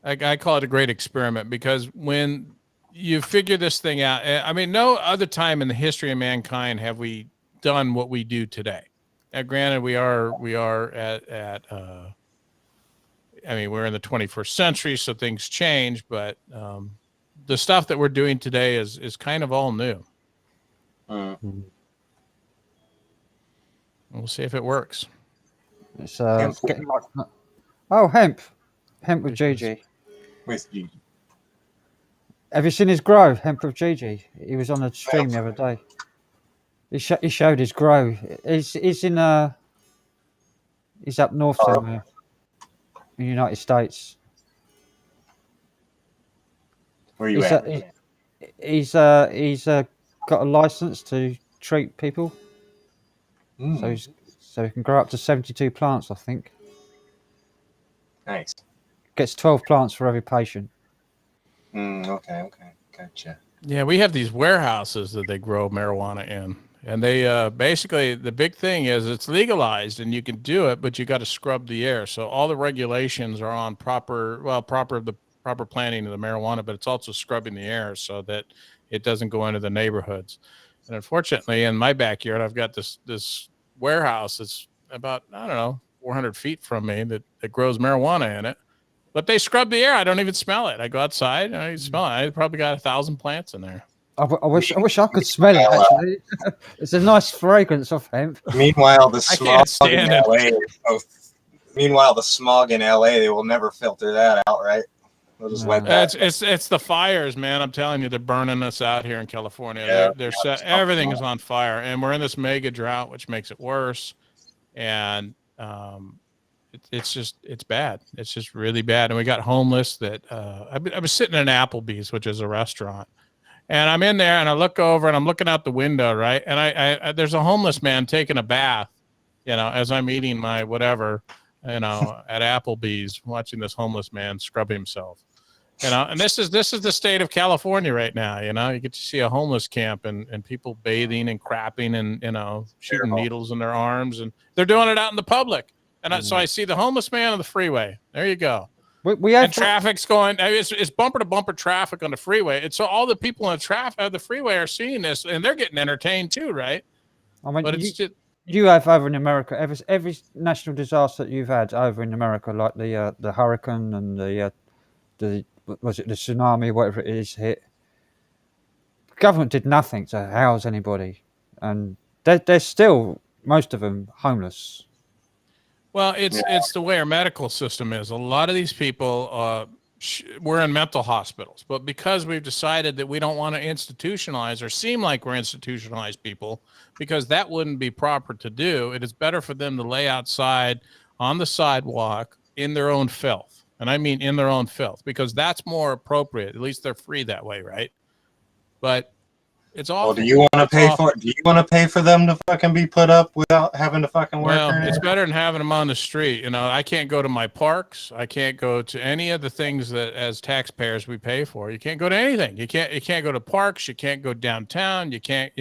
I call it a great experiment because when you figure this thing out, I mean, no other time in the history of mankind have we done what we do today. Granted, we are at I mean, we're in the 21st century, so things change, but the stuff that we're doing today is kind of all new. We'll see if it works. It's getting like hemp with Gigi. With Gigi. Have you seen his grow? Hemp with Gigi. He was on the stream the other day. He showed his grow. He's in he's up north somewhere in the United States. Where are you at? He's got a license to treat people. So he can grow up to 72 plants, I think. Nice. Gets 12 plants for every patient. Okay, gotcha. Yeah, we have these warehouses that they grow marijuana in. And they basically, the big thing is it's legalized and you can do it, but you got to scrub the air. So all the regulations are on proper planting of the marijuana, but it's also scrubbing the air so that it doesn't go into the neighborhoods. And unfortunately, in my backyard, I've got this warehouse that's about, 400 feet from me that grows marijuana in it. But they scrub the air. I don't even smell it. I go outside and I smell it. I probably got 1,000 plants in there. I wish I could smell it, actually. It's a nice fragrance of hemp. Meanwhile, the I can't smog in stand LA. Meanwhile, the smog in LA, they will never filter that out, right? They'll just let that. It's the fires, man. I'm telling you, they're burning us out here in California. Yeah, Everything is on fire, and we're in this mega drought, which makes it worse. And it's bad. It's just really bad. And we got homeless that I was sitting in Applebee's, which is a restaurant. And I'm in there and I look over and I'm looking out the window, right? And I there's a homeless man taking a bath, as I'm eating my whatever, at Applebee's, watching this homeless man scrub himself. And this is the state of California right now. You get to see a homeless camp and people bathing and crapping and shooting needles in their arms, and they're doing it out in the public. And so I see the homeless man on the freeway. There you go. We have traffic's going. It's bumper to bumper traffic on the freeway. And so all the people on the freeway are seeing this, and they're getting entertained too, right? I mean, but it's just. You have over in America every national disaster that you've had over in America, like the hurricane and the tsunami, whatever it is, hit. The government did nothing to house anybody, and they're still, most of them, homeless. Well, it's the way our medical system is. A lot of these people, we're in mental hospitals, but because we've decided that we don't want to institutionalize or seem like we're institutionalized people, because that wouldn't be proper to do, it is better for them to lay outside on the sidewalk in their own filth. And I mean in their own filth, because that's more appropriate. At least they're free that way, right? But it's awful. Well, do you want to pay for? Do you want to pay for them to fucking be put up without having to fucking work? Well, it's better than having them on the street. I can't go to my parks. I can't go to any of the things that, as taxpayers, we pay for. You can't go to anything. You can't go to parks. You can't go downtown. You can't.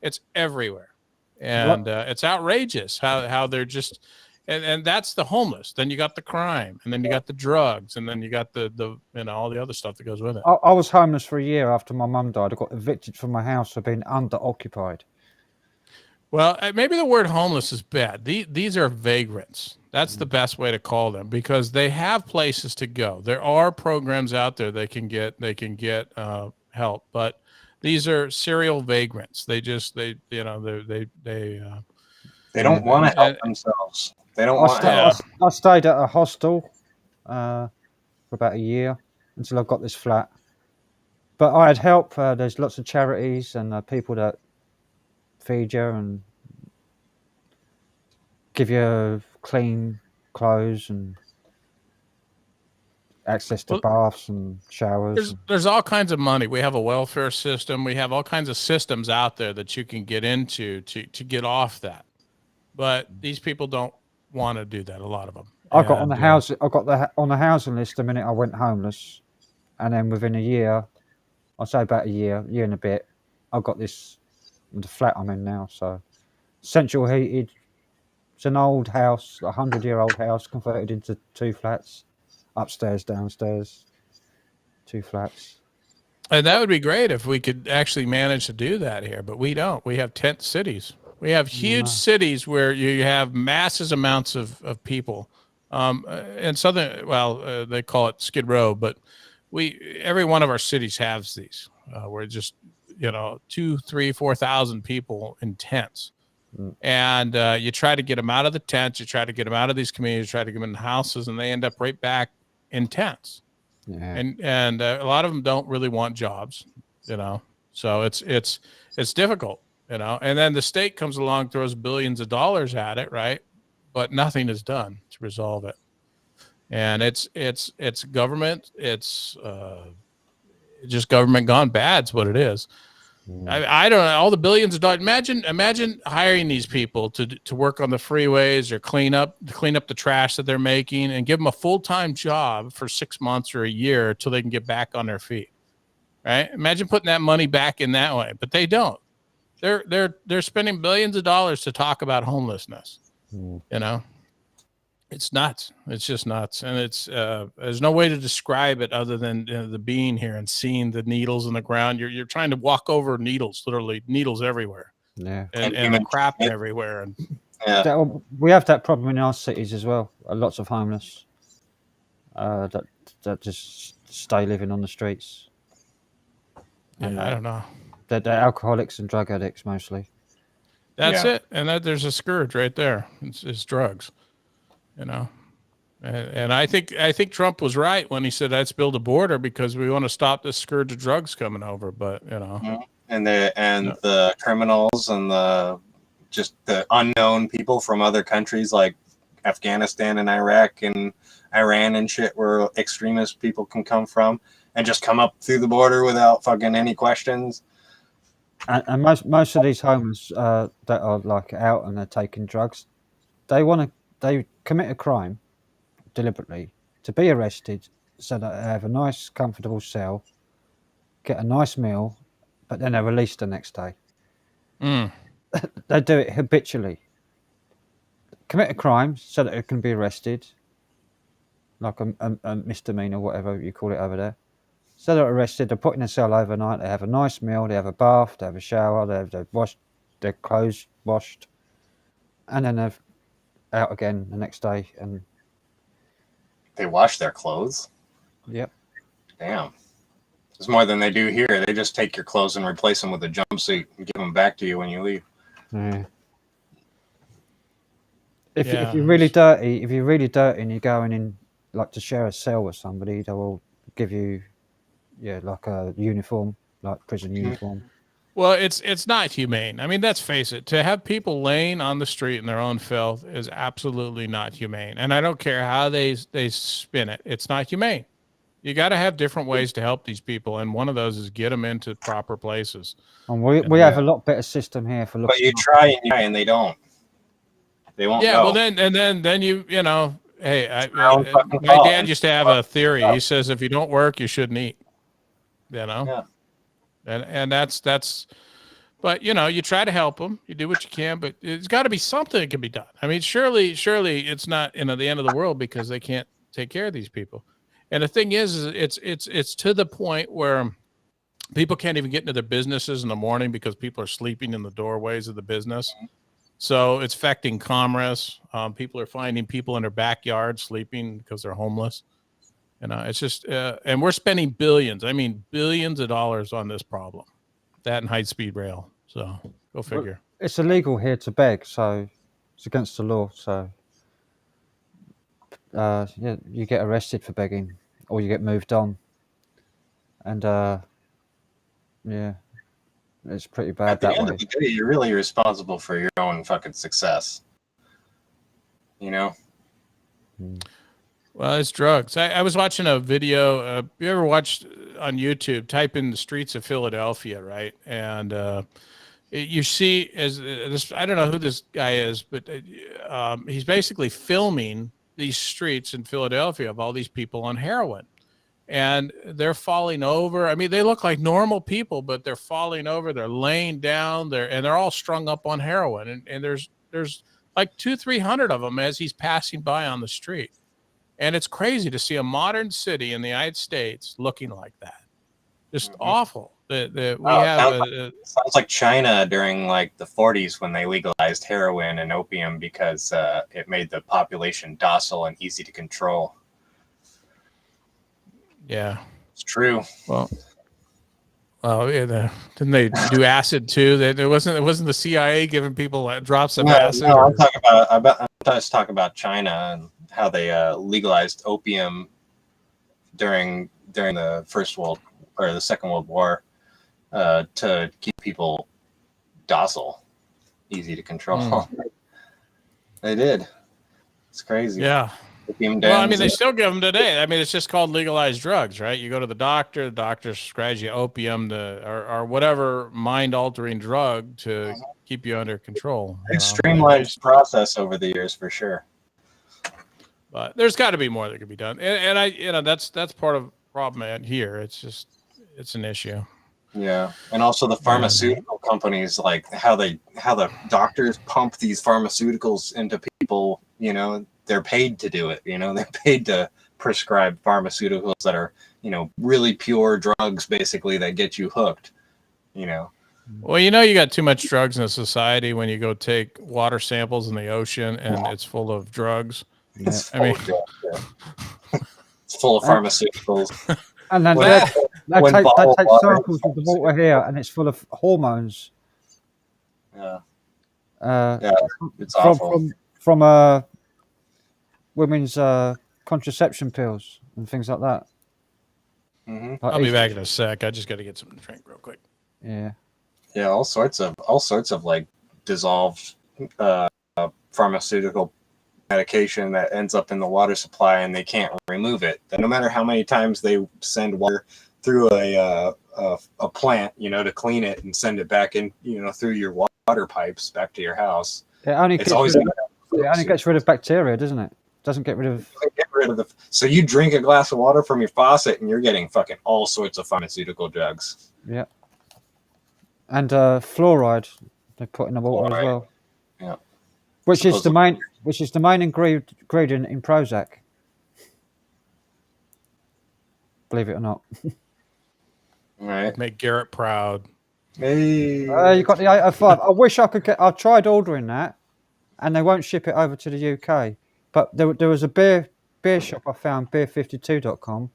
It's everywhere, and it's outrageous how they're just. And that's the homeless. Then you got the crime, and then you got the drugs, and then you got the all the other stuff that goes with it. I was homeless for a year after my mum died. I got evicted from my house for being under-occupied. Well, maybe the word homeless is bad. These are vagrants. That's the best way to call them, because they have places to go. There are programs out there they can get help, but these are serial vagrants. They just they don't want to help themselves. They don't want help. I stayed at a hostel for about a year until I got this flat. But I had help. There's lots of charities and people that feed you and give you clean clothes and access to baths and showers. There's all kinds of money. We have a welfare system. We have all kinds of systems out there that you can get into to get off that. But these people don't want to do that. A lot of them. I got on the on the housing list the minute I went homeless, and then within a year, I'd say about a year and a bit, I got the flat I'm in now. So central heated. It's an old house, 100-year-old house converted into 2 flats, upstairs, downstairs, 2 flats. And that would be great if we could actually manage to do that here, but we don't. We have tent cities. We have huge cities where you have massive amounts of people. In southern, they call it Skid Row, but every one of our cities has these. We're just 2,000, 3,000, 4,000 people in tents, and you try to get them out of the tents. You try to get them out of these communities. Try to get them in houses, and they end up right back in tents. Yeah. And a lot of them don't really want jobs, So it's difficult. And then the state comes along, throws billions of dollars at it, right? But nothing is done to resolve it. And it's government. It's just government gone bad is what it is. I don't know, all the billions of dollars. Imagine hiring these people to work on the freeways or clean up the trash that they're making, and give them a full-time job for 6 months or a year till they can get back on their feet. Right? Imagine putting that money back in that way, but they don't. They're spending billions of dollars to talk about homelessness. You know, it's nuts. It's just nuts, and it's there's no way to describe it other than the being here and seeing the needles in the ground. You're trying to walk over needles, literally needles everywhere. Yeah, and the crap everywhere. And we have that problem in our cities as well. Lots of homeless that just stay living on the streets. And, I don't know. They're alcoholics and drug addicts mostly. That's it. And there's a scourge right there. It's drugs, you know. And I think Trump was right when he said let's build a border because we want to stop this scourge of drugs coming over. But you know, and the criminals and the unknown people from other countries like Afghanistan and Iraq and Iran and shit, where extremist people can come from and just come up through the border without fucking any questions. And most of these homeless that are like out and they're taking drugs, they commit a crime deliberately to be arrested so that they have a nice comfortable cell, get a nice meal, but then they're released the next day. They do it habitually. Commit a crime so that it can be arrested, like a misdemeanor, whatever you call it over there. So they're arrested, they're put in a cell overnight, they have a nice meal, they have a bath, they have a shower, they've washed their clothes washed, and then they're out again the next day. And they wash their clothes? Yep. Damn. It's more than they do here. They just take your clothes and replace them with a jumpsuit and give them back to you when you leave. Yeah. If you're really dirty, and you're going in like to share a cell with somebody, they will give you like a uniform, like prison uniform. Well, it's not humane. I mean, let's face it. To have people laying on the street in their own filth is absolutely not humane. And I don't care how they spin it. It's not humane. You got to have different ways to help these people, and one of those is get them into proper places. And we have a lot better system here for looking. But you try and they don't. They won't. Yeah. Go. Well, then you know. Hey, my dad used to have a theory. He says if you don't work, you shouldn't eat. You know. Yeah. And that's, but you know, you try to help them, you do what you can, but it's got to be something that can be done. I mean, surely it's not, the end of the world because they can't take care of these people. And the thing is it's to the point where people can't even get into their businesses in the morning because people are sleeping in the doorways of the business. So it's affecting commerce. People are finding people in their backyard sleeping because they're homeless. You know, it's just, and we're spending billions of dollars on this problem, that and high-speed rail. So go figure. Well, it's illegal here to beg, so it's against the law. So you get arrested for begging, or you get moved on, and it's pretty bad At the that end way. of the day, you're really responsible for your own fucking success. You know. Well, it's drugs. I was watching a video. You ever watched on YouTube? Type in the streets of Philadelphia, right? And you see, I don't know who this guy is, but he's basically filming these streets in Philadelphia of all these people on heroin, and they're falling over. I mean, they look like normal people, but they're falling over. They're laying down. They're all strung up on heroin, and there's like 200-300 of them as he's passing by on the street. And it's crazy to see a modern city in the United States looking like that. Just awful. Sounds like China during like the 40s when they legalized heroin and opium because it made the population docile and easy to control. Yeah, it's true. Well, yeah. Didn't they do acid too? It wasn't the CIA giving people drops of acid. No, I'm just talking about China and how they legalized opium during the the Second World War to keep people docile, easy to control. They did. It's crazy. Yeah, Well, I mean, they still give them today. I mean, it's just called legalized drugs, right? You go to the doctor prescribes you opium or whatever mind-altering drug to keep you under control. It's streamlined process over the years for sure. But there's got to be more that could be done, and I, that's part of the problem here. It's an issue. Yeah, and also the pharmaceutical companies, like how the doctors pump these pharmaceuticals into people. You know, they're paid to do it. You know, they're paid to prescribe pharmaceuticals that are, you know, really pure drugs, basically, that get you hooked. You know. Well, you know, you got too much drugs in a society when you go take water samples in the ocean and it's full of drugs. Yeah. I mean, it's full of pharmaceuticals. And then they take samples of the water here, and it's full of hormones. Yeah. It's from, awful. From women's contraception pills and things like that. Mm-hmm. I'll be back in a sec. I just got to get something to drink real quick. Yeah. Yeah, all sorts of like dissolved pharmaceutical medication that ends up in the water supply, and they can't remove it. And no matter how many times they send water through a plant, you know, to clean it and send it back in, you know, through your water pipes back to your house. It only gets rid of bacteria, doesn't it? Doesn't get rid of. So you drink a glass of water from your faucet, and you're getting fucking all sorts of pharmaceutical drugs. Yeah. And fluoride they put in the water as well. Yeah. Which is the main ingredient in Prozac. Believe it or not. Right. Make Garrett proud. Hey. You got the 805. I wish I could get. I tried ordering that, and they won't ship it over to the UK. But there was a beer shop I found, beer52.com,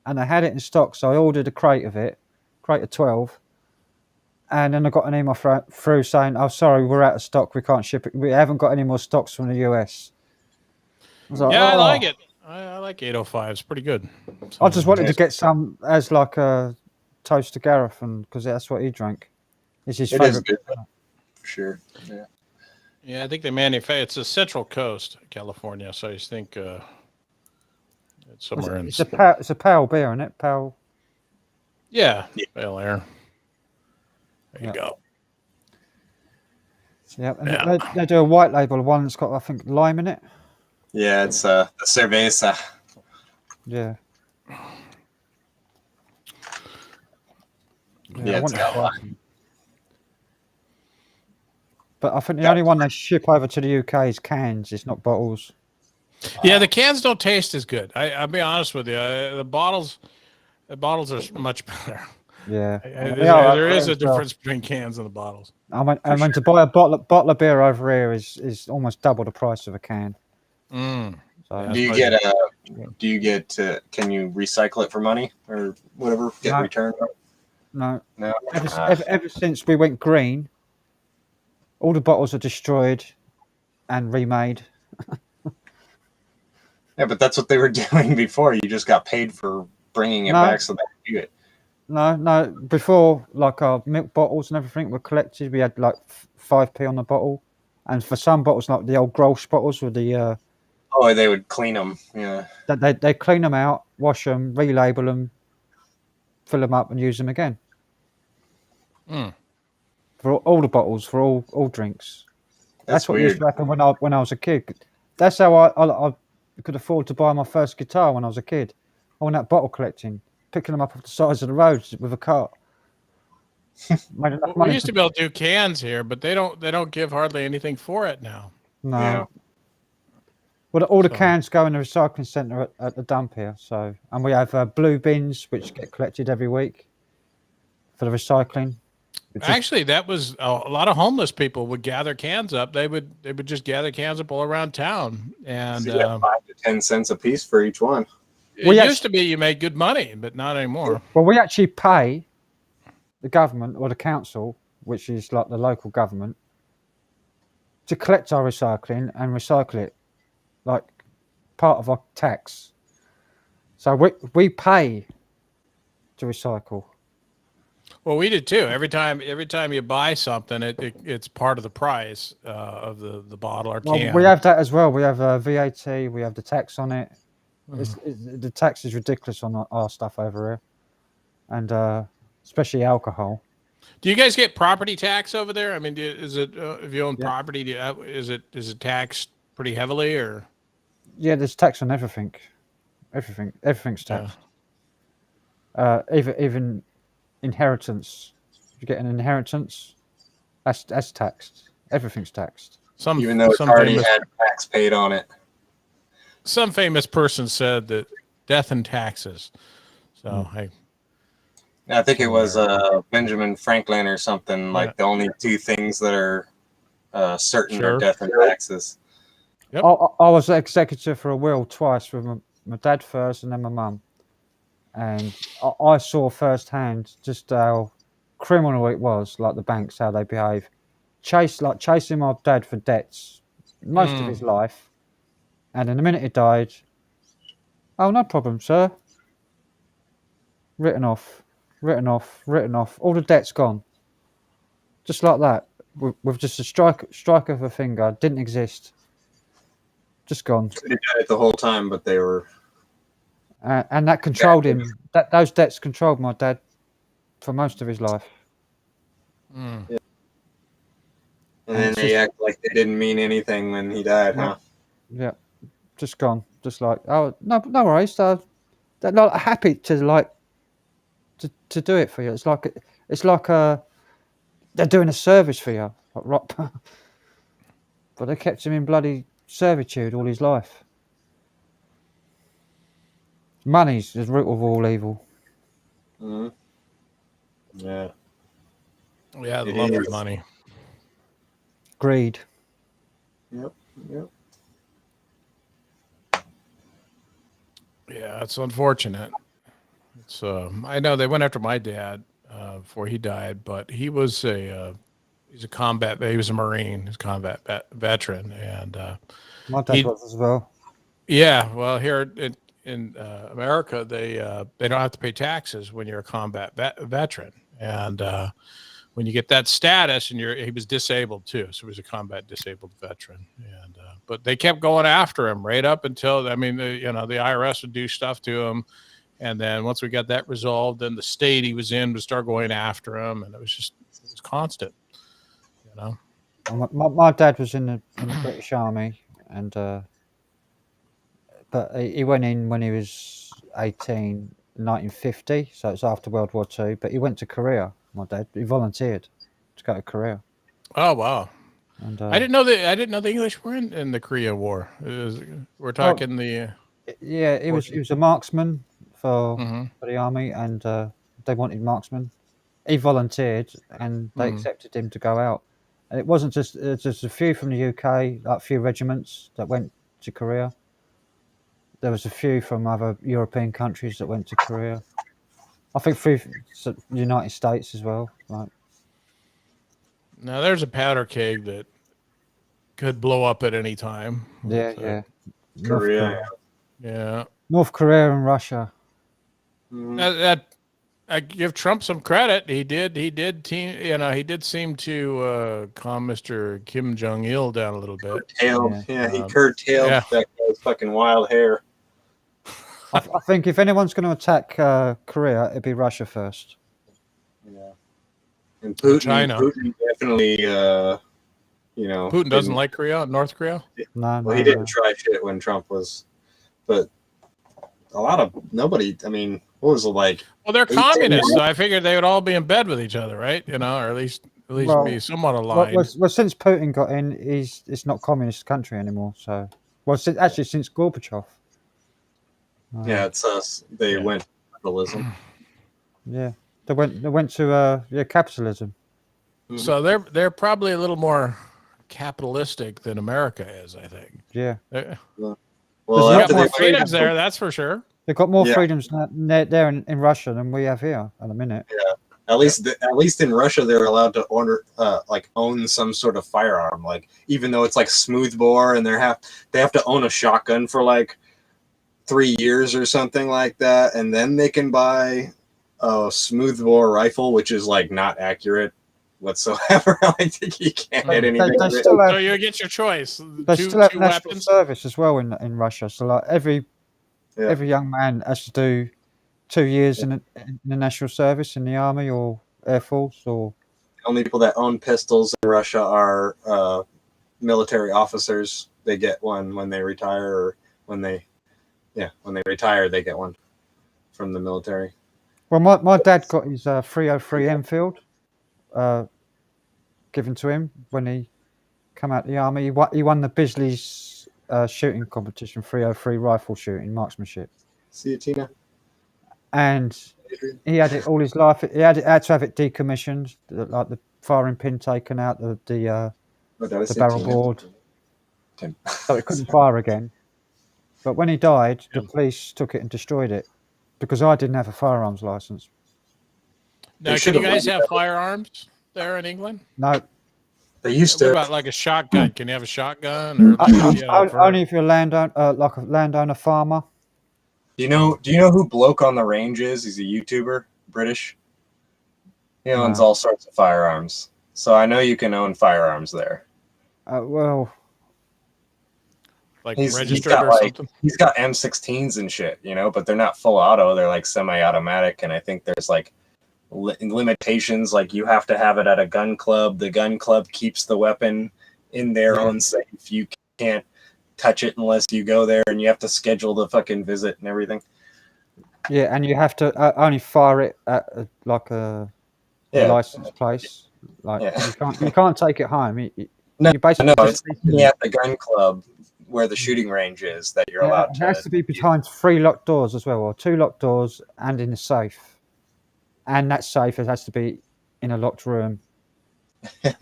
and they had it in stock. So I ordered a crate of 12. And then I got an email through saying, "Oh, sorry, we're out of stock. We can't ship it. We haven't got any more stocks from the US." I was like, I like it. I like 805. It's pretty good. I just wanted to get some as like a toast to Gareth, and because that's what he drank. It's his favorite. For sure. Yeah. Yeah, I think they manufacture. It's the Central Coast, California. So I just think it's somewhere in. It's a Powell beer, isn't it? Powell. Yeah. Pale Ale. There you go. Yeah, and they do a white label, one that's got, I think, lime in it. Yeah, it's the cerveza. Yeah. Yeah, it's got lime. But I think the only one they ship over to the UK is cans. It's not bottles. Yeah, the cans don't taste as good. I'll be honest with you. The bottles are much better. Yeah, there is a difference between cans and the bottles. I mean to buy a bottle of beer over here is almost double the price of a can. Mm. So, Can you recycle it for money or whatever? Get returned? No. No. Ever since we went green, all the bottles are destroyed and remade. Yeah, but that's what they were doing before. You just got paid for bringing it back so they could do it. No. Before, like our milk bottles and everything were collected, we had like 5p on the bottle, and for some bottles, like the old Grolsch bottles with the. They would clean them. Yeah. They clean them out, wash them, relabel them, fill them up, and use them again. Mm. For all the bottles, for all drinks. That's what used to happen when I was a kid. That's how I could afford to buy my first guitar when I was a kid. I went out bottle collecting, picking them up off the sides of the road with a cart. We used to be able to do cans here, but they don't give hardly anything for it now. No. Yeah. Well, all the cans go in the recycling centre at the dump here. So, and we have blue bins which get collected every week for the recycling. Actually, that was a lot of homeless people would gather cans up. They would just gather cans up all around town, and so 5 to 10 cents a piece for each one. It used to be you made good money, but not anymore. Well, we actually pay the government or the council, which is like the local government, to collect our recycling and recycle it, like part of our tax. So we pay to recycle. Well, we did too. Every time you buy something, it's part of the price of the bottle or Well, can. we have that as well. We have VAT. We have the tax on it. Mm. The tax is ridiculous on our stuff over here, and especially alcohol. Do you guys get property tax over there? I mean, is it if you own property, is it taxed pretty heavily or? Yeah, there's tax on everything. Everything's taxed. Even inheritance. If you get an inheritance, that's taxed. Everything's taxed. Even though it's already had tax paid on it. Some famous person said that death and taxes. So I think it was Benjamin Franklin or something. Like the only two things that are certain are death and taxes. Yep. I was executor for a will twice with my dad first and then my mum. And I saw firsthand just how criminal it was, like the banks, how they behave. Chasing my dad for debts most of his life. And in the minute he died, oh, no problem, sir. Written off. All the debt's gone. Just like that. With just a strike of a finger. Didn't exist. Just gone. They did it the whole time, but they were... and that controlled him. Those debts controlled my dad for most of his life. Yeah. And then they act like they didn't mean anything when he died, huh? Yeah. Just gone. Just like, oh, no worries. They're not happy to do it for you. It's like they're doing a service for you, like rock. But they kept him in bloody servitude all his life. Money's the root of all evil. Yeah. Yeah, the love of money. Greed. Yep. Yeah, it's unfortunate. It's I know they went after my dad before he died, but he was he was a Marine, he's a combat veteran, and my dad was as well. Yeah, well, here in America, they don't have to pay taxes when you're a combat veteran, and when you get that status, and he was disabled too, so he was a combat disabled veteran, and but they kept going after him right up until the IRS would do stuff to him, and then once we got that resolved, then the state he was in would start going after him, and it was constant, My dad was in the British Army, and but he went in when he was 18, 1950, so it's after World War II. But he went to Korea. My dad, he volunteered to go to Korea. Oh wow! And I didn't know the English were in the Korea War. We're talking yeah, he was a marksman for the army, and they wanted marksmen. He volunteered, and they accepted him to go out. And it wasn't just a few from the UK, like a few regiments that went to Korea. There was a few from other European countries that went to Korea. I think through the United States as well. Like, now there's a powder keg that could blow up at any time. Yeah. Korea. Yeah. North Korea and Russia. That I give Trump some credit. He did seem to calm Mr. Kim Jong-il down a little bit. Curtailed. Yeah, he curtailed that guy's fucking wild hair. I think if anyone's going to attack Korea, it'd be Russia first. Yeah. And Putin, China. Putin definitely, Putin doesn't like Korea, North Korea? No, he didn't try shit when Trump was, but nobody, I mean, what was it like? Well, they're communists, so I figured they would all be in bed with each other, right? Or at least be somewhat aligned. Well, since Putin got in, it's not communist country anymore. So, since Gorbachev. Yeah, it's us. They went capitalism. Yeah, they went to capitalism. So they're probably a little more capitalistic than America is, I think. Yeah. Well, they got more freedoms there, that's for sure. They've got more freedoms there in Russia than we have here at the minute. Yeah. At least in Russia, they're allowed to own some sort of firearm. Like, even though it's like smoothbore, and they have to own a shotgun for like 3 years or something like that, and then they can buy smoothbore rifle, which is like not accurate whatsoever. I think you can't hit anything. They with it. still have, So you get your choice. they two still have two national weapons. service as well in Russia. So like every young man has to do 2 years in the national service in the army or air force or. The only people that own pistols in Russia are military officers. They get one when they retire, or when they retire, they get one from the military. Well, my dad got his 303 Enfield given to him when he came out of the army. He won the Bisley's shooting competition, 303 rifle shooting, marksmanship. See you, Tina. And he had it all his life. He had to have it decommissioned, like the firing pin taken out, the barrel board, so it couldn't fire again. But when he died, the police took it and destroyed it because I didn't have a firearms license. Now, can you guys have firearms there in England? No. They used What to. about like a shotgun? Can you have a shotgun? Or Only if you're a landowner, like a landowner farmer. Do you know who Bloke on the Range is? He's a YouTuber, British. He owns all sorts of firearms. So I know you can own firearms there. Well, like he's registered got or something? He's got M16s and shit, but they're not full auto. They're like semi-automatic, and I think there's like limitations. Like you have to have it at a gun club. The gun club keeps the weapon in their own safe. You can't touch it unless you go there, and you have to schedule the fucking visit and everything. Yeah, and you have to only fire it at a licensed place. Like you can't take it home. You basically it's only at the gun club where the shooting range is that you're allowed to. It has to be behind 3 locked doors as well, or 2 locked doors, and in a safe. And that safe has to be in a locked room.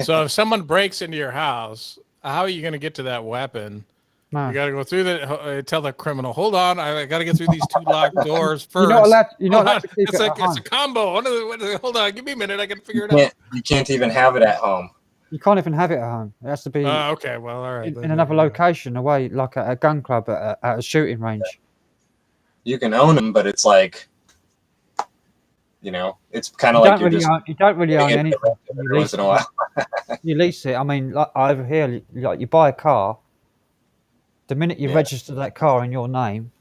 So if someone breaks into your house, how are you going to get to that weapon? No. You got to go through tell the criminal, hold on, I got to get through these 2 locked doors first. You're not allowed to keep it's it like at it's a combo. Hold on, give me a minute, I can figure it out. You can't even have it at home. You can't even have it at home. It has to be okay, well, all right. in another location away, like at a gun club, at a shooting range. You can own them, but it's like, it's kind of like you don't really own anything. Every once in a while. You lease it. I mean, like over here, like you buy a car. The minute you register that car in your name,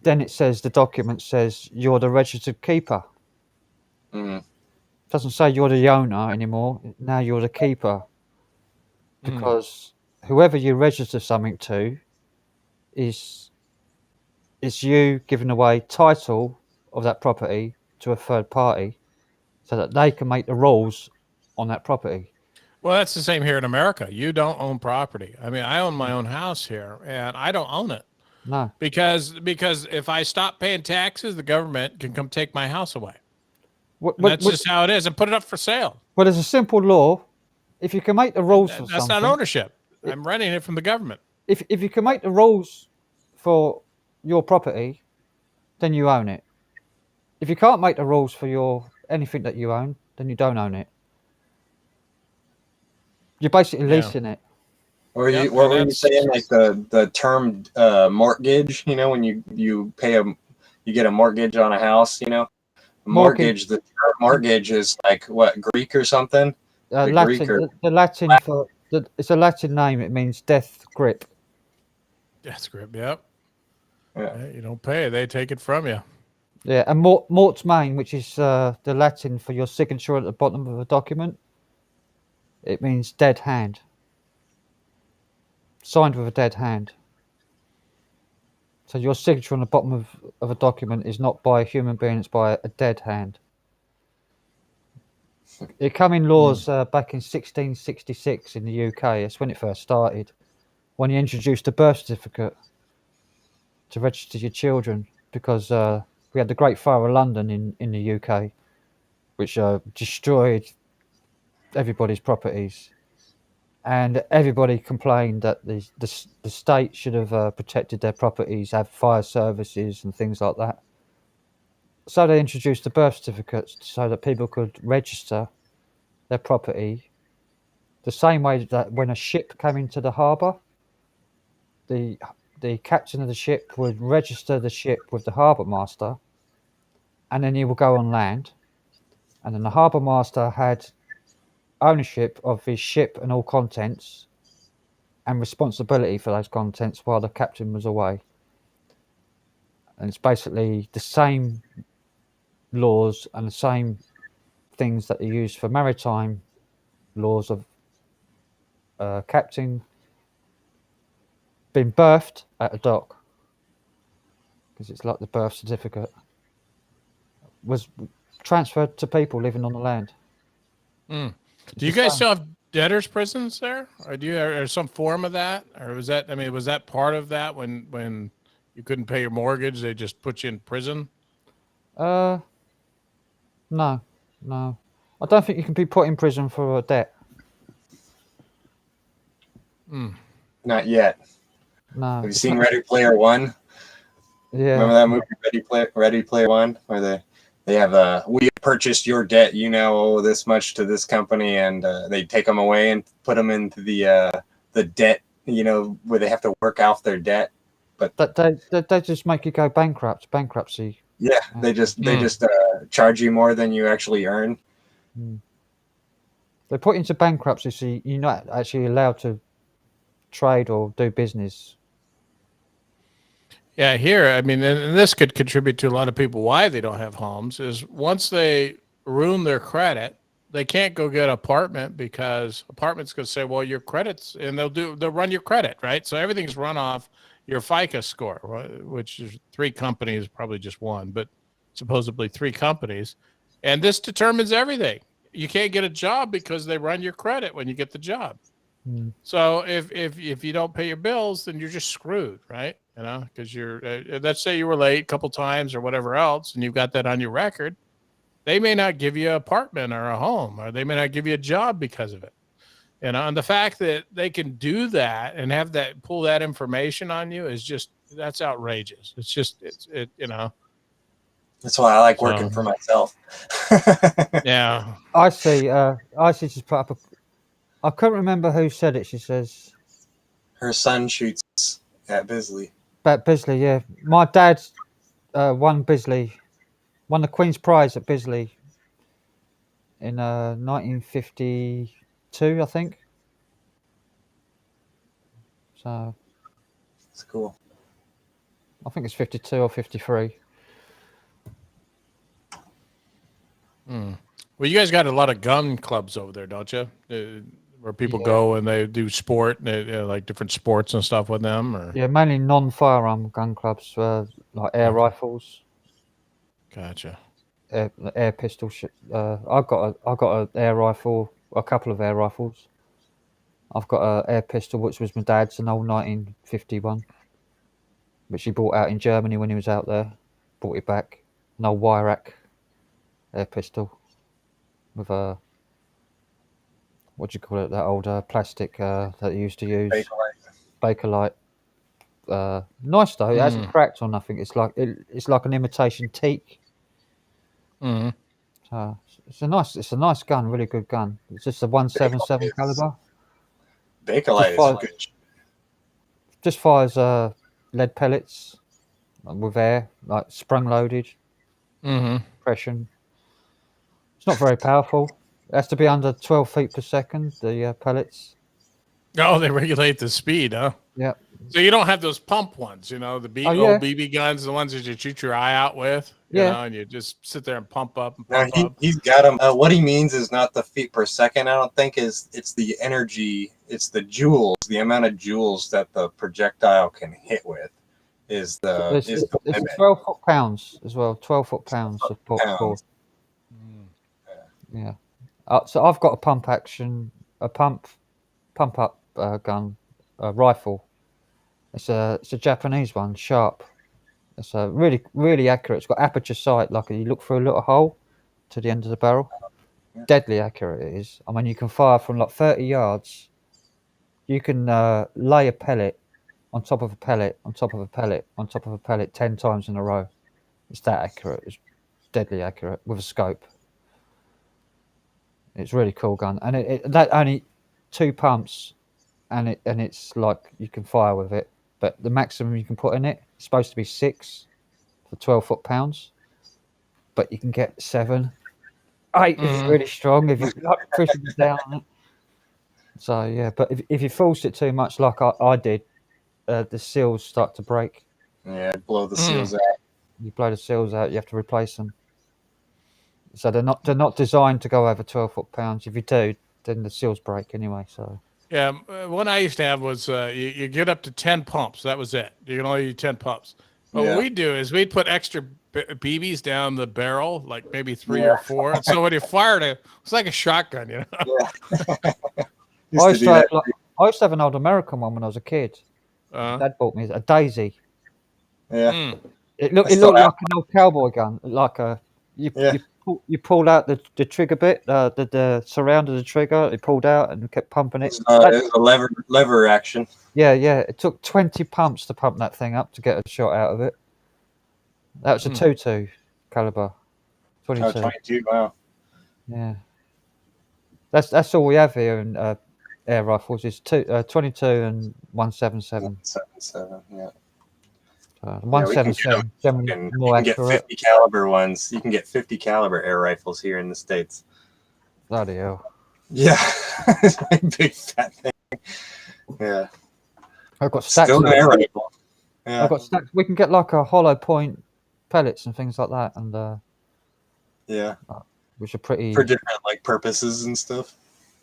then the document says you're the registered keeper. Mm-hmm. It doesn't say you're the owner anymore. Now you're the keeper. Because whoever you register something to is you giving away title of that property to a third party so that they can make the rules on that property. Well, that's the same here in America. You don't own property. I mean, I own my own house here, and I don't own it. No. Because if I stop paying taxes, the government can come take my house away. That's just how it is, and put it up for sale. Well, there's a simple law. If you can make the rules for that's something, not ownership. I'm renting it from the government. If you can make the rules for your property, then you own it. If you can't make the rules for anything that you own, then you don't own it. You're basically leasing it. What were you saying? Like the term mortgage? When you pay you get a mortgage on a house. Mortgage. The term mortgage is like what, Greek or something? Latin. The Latin it's a Latin name. It means death grip. Death grip. Yep. Yeah, you don't pay, they take it from you. Yeah, and mort's main, which is the Latin for your signature at the bottom of a document. It means dead hand. Signed with a dead hand. So your signature on the bottom of a document is not by a human being, it's by a dead hand. It came in laws back in 1666 in the UK. That's when it first started. When you introduced a birth certificate to register your children, because we had the Great Fire of London in the UK, which destroyed everybody's properties, and everybody complained that the state should have protected their properties, have fire services and things like that. So they introduced the birth certificates so that people could register their property the same way that when a ship came into the harbour, the captain of the ship would register the ship with the harbour master, and then he will go on land, and then the harbour master had ownership of his ship and all contents, and responsibility for those contents while the captain was away. And it's basically the same laws and the same things that are used for maritime laws of captain being birthed at a dock, because it's like the birth certificate was transferred to people living on the land. Do you guys still have debtors' prisons there, or do you, or some form of that, or was that? I mean, was that part of that when you couldn't pay your mortgage, they just put you in prison? No. I don't think you can be put in prison for a debt. Not yet. No. Have you seen Ready Player One? Yeah. Remember that movie, Ready Player One, where they have we purchased your debt. You now owe this much to this company, and they take them away and put them into the debt. You know, where they have to work off their debt. But they just make you go bankrupt. Bankruptcy. Yeah, they just charge you more than you actually earn. They put you into bankruptcy, so you're not actually allowed to trade or do business. Yeah, here, I mean, and this could contribute to a lot of people why they don't have homes, is once they ruin their credit, they can't go get an apartment, because apartment's going to say, well, your credit's, and they'll run your credit, right? So everything's run off your FICO score, which is 3 companies, probably just one, but supposedly 3 companies. And this determines everything. You can't get a job because they run your credit when you get the job. So if you don't pay your bills, then you're just screwed, right? You know, because you're, let's say you were late a couple times or whatever else, and you've got that on your record. They may not give you an apartment or a home, or they may not give you a job because of it. You know, and the fact that they can do that and have that, pull that information on you is just, that's outrageous. It's just, you know. That's why I like working for myself. Yeah. I see she's put up I couldn't remember who said it. She says her son shoots at Bisley. At Bisley, yeah. My dad won the Queen's Prize at Bisley in 1952, I think. So it's cool. I think it's 52 or 53. Well, you guys got a lot of gun clubs over there, don't you? Where people go and they do sport, like different sports and stuff with them, or Yeah, mainly non-firearm gun clubs, like air rifles. Gotcha. Air pistol. I got an air rifle, a couple of air rifles. I've got an air pistol, which was my dad's, an old 1951, which he bought out in Germany when he was out there. Bought it back, an old Wyrack air pistol with a, what do you call it? That old plastic that you used to use. Bakelite. Nice though. It hasn't cracked or nothing. It's like an imitation teak. So it's a nice gun, really good gun. It's just a 177 caliber. Bakelite is good. Just fires lead pellets with air, like sprung loaded. Compression. It's not very powerful. It has to be under 12 feet per second, the pellets. Oh, they regulate the speed, huh? Yeah. So you don't have those pump ones, you know, the old BB guns, the ones that you shoot your eye out with, you know, and you just sit there and pump up and pump up. He's got them. What he means is not the feet per second. I don't think it's the energy, it's the joules, the amount of joules that the projectile can hit with is the limit. 12 foot-pounds as well. 12 foot-pounds of force. Yeah. So I've got a pump up gun, rifle. It's a Japanese one, sharp. It's a really accurate. It's got aperture sight, like you look through a little hole to the end of the barrel. Deadly accurate it is. I mean, you can fire from like 30 yards. You can lay a pellet on top of a pellet, on top of a pellet, on top of a pellet 10 times in a row. It's that accurate. It's deadly accurate with a scope. It's a really cool gun, and that only 2 pumps, and it's like you can fire with it, but the maximum you can put in it is supposed to be 6 for 12 foot-pounds. but you can get 7, 8 if it's really strong. If you like pushing it down on it. So yeah, but if you force it too much, like I did, the seals start to break. Yeah, blow the seals out. You blow the seals out, you have to replace them. So they're not designed to go over 12 foot-pounds. If you do, then the seals break anyway. So Yeah, one I used to have was you get up to 10 pumps. That was it. You can only do 10 pumps. But what we'd do is we'd put extra BBs down the barrel, like maybe 3 or 4. And so when you fired it, it's like a shotgun, you know? I used to have an old American one when I was a kid. Dad bought me a Daisy. Yeah. It looked like an old cowboy gun, like a you pulled out the trigger bit, the surround of the trigger. It pulled out and kept pumping it. It was a lever action. Yeah. It took 20 pumps to pump that thing up to get a shot out of it. That was a 22 caliber. 22. Oh, 22. Wow. Yeah. That's all we have here in air rifles. Is 22 and 177. 177. Yeah. 177 generally more you can accurate. get 50 caliber ones. You can get 50 caliber air rifles here in the States. Bloody hell. Yeah. Big fat thing. Yeah. I've got stacks. Still an air rifle. Yeah. I've got stacks. We can get like a hollow point pellets and things like that, and yeah, which are pretty for different like purposes and stuff.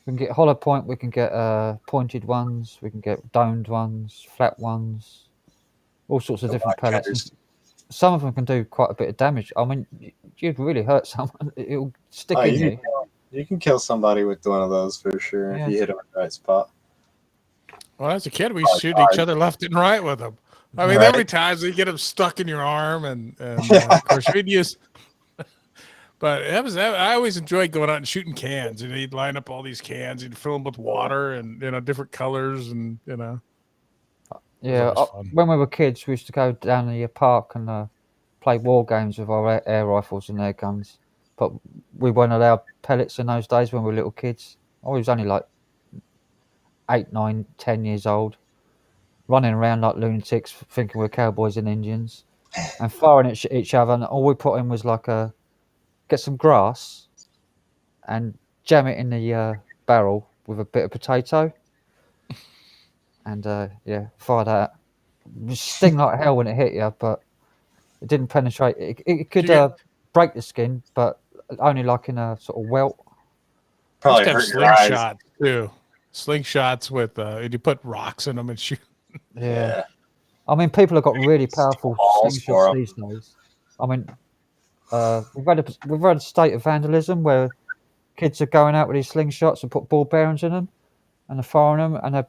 We can get hollow point. We can get pointed ones. We can get domed ones, flat ones, all sorts of different pellets. And some of them can do quite a bit of damage. I mean, you'd really hurt someone. It'll stick in you. You can kill somebody with one of those for sure if you hit them in the right spot. Well, as a kid, we shoot each other left and right with them. I mean, there'll be times you get them stuck in your arm, and of course we'd use. But I always enjoyed going out and shooting cans. You know, you'd line up all these cans, you'd fill them with water and different colors, and Yeah, when we were kids, we used to go down to the park and play war games with our air rifles and air guns. But we weren't allowed pellets in those days when we were little kids. I was only like 8, 9, 10 years old, running around like lunatics, thinking we're cowboys and Indians, and firing at each other. And all we put in was like get some grass and jam it in the barrel with a bit of potato. And fire that. It sting like hell when it hit you, but it didn't penetrate. It could break the skin, but only like in a sort of welt. Probably hurt your eyes. Slingshots too. Slingshots with you put rocks in them and shoot. Yeah. I mean, people have got really powerful slingshots these days. I mean, we've had a state of vandalism where kids are going out with these slingshots and put ball bearings in them, and they're firing them, and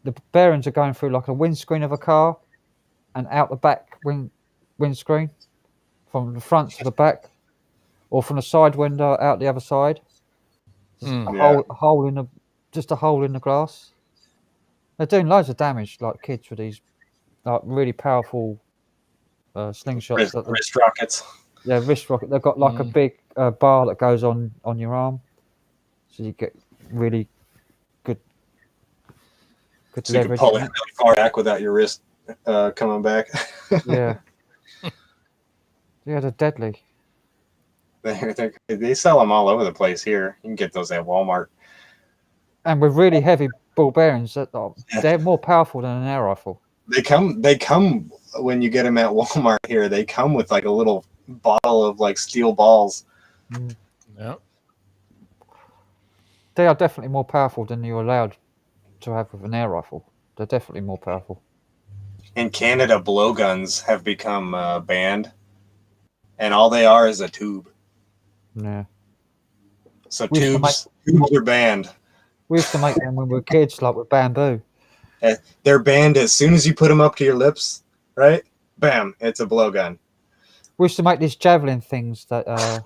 the bearings are going through like a windscreen of a car and out the back windscreen, from the front to the back, or from the side window out the other side. A hole in the glass. They're doing loads of damage, like kids, with these like really powerful slingshots. Wrist rockets. Yeah, wrist rocket. They've got like a big bar that goes on your arm, so you get really good so you can pull it really far back without your wrist coming back. Yeah. Yeah, they're deadly. They sell them all over the place here. You can get those at Walmart. And with really heavy ball bearings, they're more powerful than an air rifle. They come when you get them at Walmart here. They come with like a little bottle of like steel balls. Yeah. They are definitely more powerful than you're allowed to have with an air rifle. They're definitely more powerful. In Canada, blowguns have become banned, and all they are is a tube. Yeah. So tubes are banned. We used to make them when we were kids, like with bamboo. They're banned as soon as you put them up to your lips, right? Bam, it's a blowgun. We used to make these javelin things that,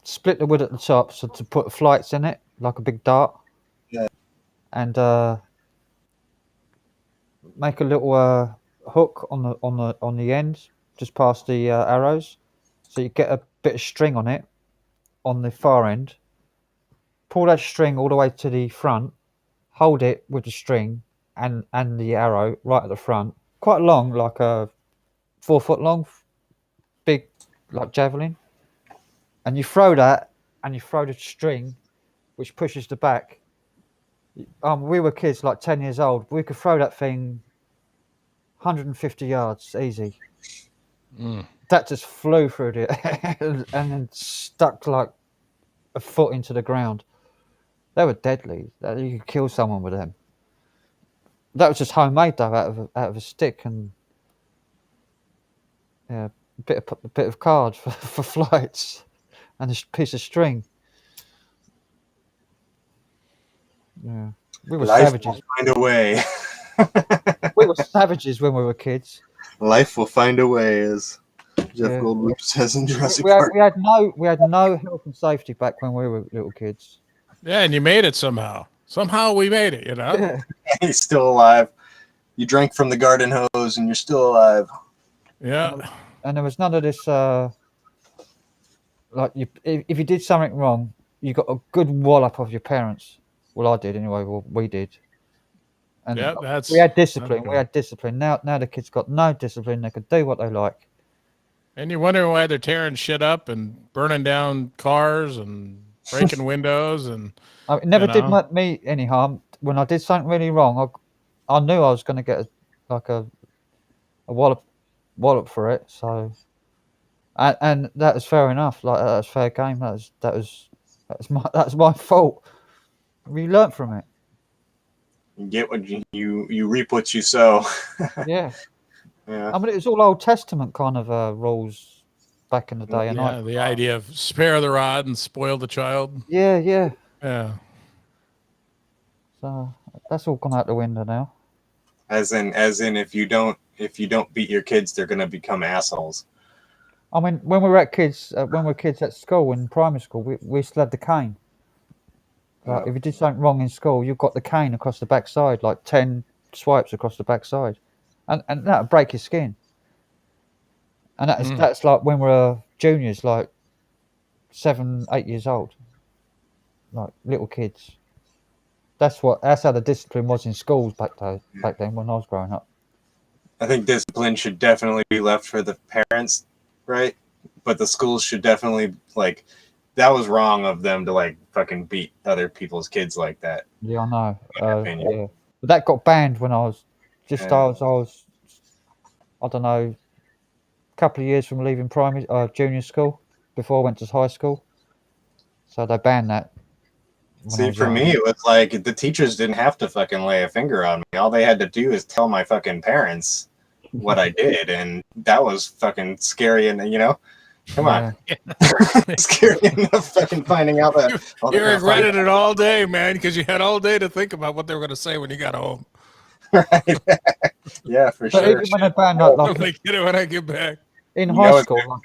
split the wood at the top, so to put flights in it, like a big dart. Yeah. And make a little hook on the end, just past the arrows, so you get a bit of string on it, on the far end. Pull that string all the way to the front, hold it with the string and the arrow right at the front, quite long, like 4 foot long, like javelin, and you throw that, and you throw the string, which pushes the back. We were kids, like 10 years old. We could throw that thing 150 yards easy. That just flew through the and then stuck like a foot into the ground. They were deadly. You could kill someone with them. That was just homemade though, out of a stick and a bit of card for flights and a piece of string. Yeah, we were Life savages. will find a way. We were savages when we were kids. Life will find a way, as Jeff Yeah. Goldblum says in Jurassic We Park. had no health and safety back when we were little kids. Yeah, and you made it somehow. Somehow we made it, you know? Yeah. He's still alive. You drank from the garden hose and you're still alive. Yeah. And there was none of this, like, if you did something wrong, you got a good wallop of your parents. Well, I did anyway. Well, we did. And Yeah, that's we had discipline. that's We had discipline. Now the kids got no discipline. They could do what they like. And you're wondering why they're tearing shit up and burning down cars and breaking windows and It never you did know. me any harm. When I did something really wrong, I knew I was going to get a wallop for it. So, and that was fair enough. Like that was fair game. That was my fault. We learnt from it. You get what you reap what you sow. Yeah. Yeah. I mean, it was all Old Testament kind of rules back in the day. And Yeah, the idea of spare the rod and spoil the child. Yeah. Yeah. So that's all gone out the window now. As in, if you don't beat your kids, they're gonna become assholes. I mean, when we were kids at school in primary school, we still had the cane. Like, if you did something wrong in school, you got the cane across the backside, like 10 swipes across the backside, and that would break your skin. And that's like when we were juniors, like 7, 8 years old, like little kids. That's how the discipline was in schools back then when I was growing up. I think discipline should definitely be left for the parents, right? But the schools should definitely, like, that was wrong of them to like fucking beat other people's kids like that. Yeah, I know. Yeah. But that got banned when I was I don't know, a couple of years from leaving junior school before I went to high school. So they banned that. See, for me, it was like the teachers didn't have to fucking lay a finger on me. All they had to do is tell my fucking parents what I did, and that was fucking scary. And come on, scary enough fucking finding out that You regretted it all day, man, because you had all day to think about what they were going to say when you got home. Right? Yeah, for But sure. even when they banned that, I'm gonna get it when I get back. in high school.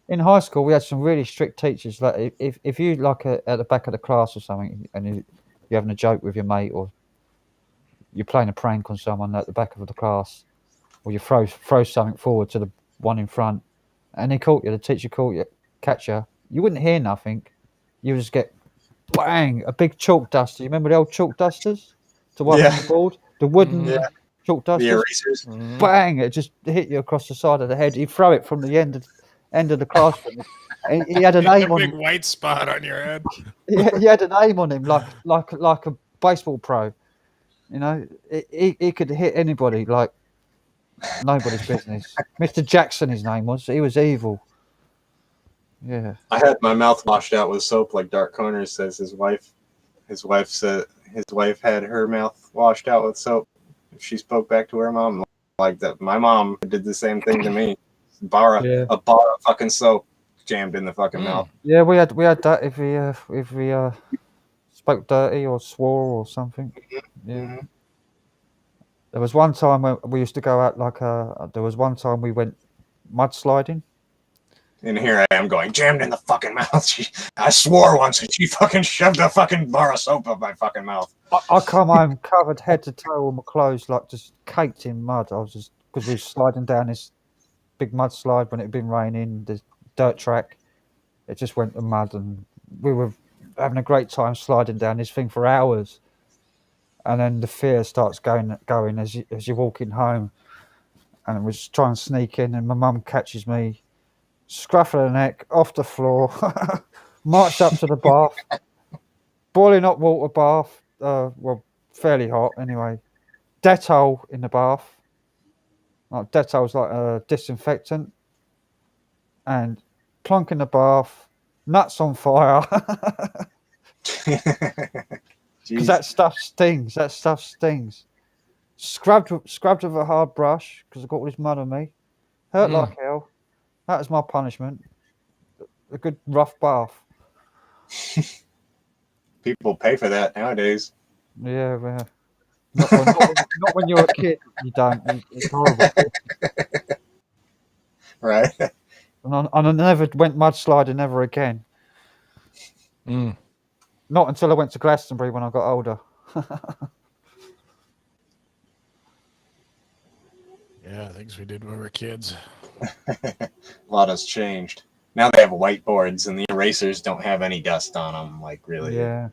In high school, we had some really strict teachers. Like if you like at the back of the class or something, and you're having a joke with your mate, or you're playing a prank on someone at the back of the class, or you throw something forward to the one in front, and he caught you, the teacher caught you, catch you, you wouldn't hear nothing. You just get bang, a big chalk duster. You remember the old chalk dusters to wipe on the board, the wooden chalk dusters. The erasers. Bang! It just hit you across the side of the head. You throw it from the end of the classroom. He had a name on big him. white spot on your head. He had a name on him, like a baseball pro. You know, he could hit anybody like nobody's business. Mr. Jackson, his name was. He was evil. Yeah. I had my mouth washed out with soap, like Dark Corners says. His wife said his wife had her mouth washed out with soap. She spoke back to her mom like that. My mom did the same thing to me. A bar of fucking soap jammed in the fucking mouth. Yeah, we had that if we spoke dirty or swore or something. Yeah. There was one time when we used to go out there was one time we went mudsliding. And here I am going, jammed in the fucking mouth. I swore once and she fucking shoved a fucking bar of soap up my fucking mouth. I come home covered head to toe, all my clothes like just caked in mud. I was just because we were sliding down this big mudslide when it had been raining, the dirt track. It just went to mud, and we were having a great time sliding down this thing for hours. And then the fear starts going as you're walking home, and we just try and sneak in, and my mum catches me scruff of the neck, off the floor, marched up to the bath, boiling hot water bath, well, fairly hot anyway. Dettol in the bath. Like Dettol's like a disinfectant. And plonk in the bath, nuts on fire. Because that stuff stings. That stuff stings. Scrubbed with a hard brush because I got all this mud on me. Hurt like hell. That was my punishment. A good rough bath. People pay for that nowadays. Yeah, well, not when you're a kid. You don't. It's horrible. Right. And I never went mudsliding ever again. Not until I went to Glastonbury when I got older. Yeah, things we did when we were kids. A lot has changed. Now they have whiteboards, and the erasers don't have any dust on them. Like, really. Yeah.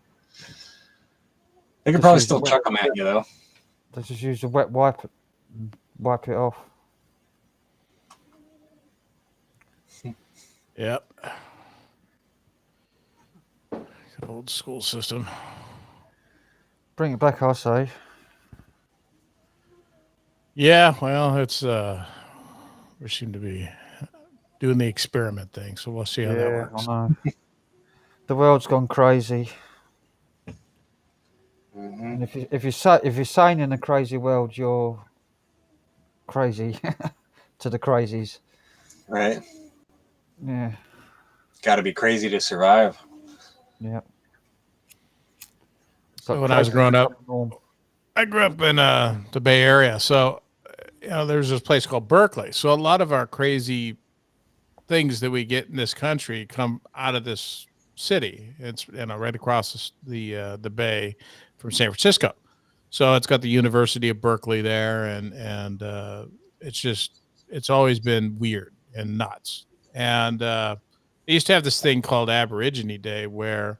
They could probably still chuck them at you, though. They just use a wet wipe and wipe it off. Yep. Old school system. Bring it back, I say. Yeah, well, it's we seem to be doing the experiment thing, so we'll see how that works. I know. The world's gone crazy. And if you're sane in a crazy world, you're crazy to the crazies. Right. Yeah. Got to be crazy to survive. Yeah. So when I was growing up, I grew up in the Bay Area. So, there's this place called Berkeley. So a lot of our crazy things that we get in this country come out of this city. It's right across the bay from San Francisco. So it's got the University of Berkeley there, and it's always been weird and nuts. And they used to have this thing called Aborigine Day where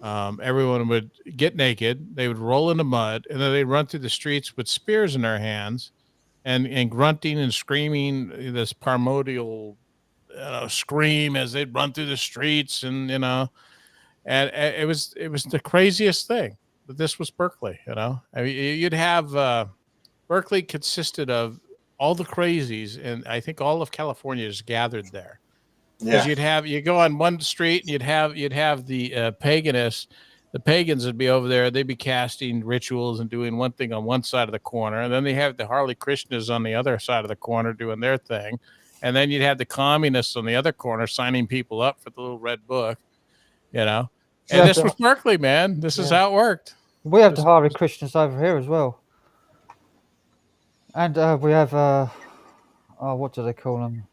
everyone would get naked, they would roll in the mud, and then they'd run through the streets with spears in their hands and grunting and screaming this primordial scream as they'd run through the streets, and and it was the craziest thing. But this was Berkeley, I mean, you'd have Berkeley consisted of all the crazies, and I think all of California is gathered there. Because you go on one street and you'd have the paganists. The pagans would be over there. They'd be casting rituals and doing one thing on one side of the corner, and then they have the Harley Krishnas on the other side of the corner doing their thing, and then you'd have the communists on the other corner signing people up for the little red book, And this was Berkeley, man. This is how it worked. We have the Hare Krishnas over here as well, and we have what do they call them?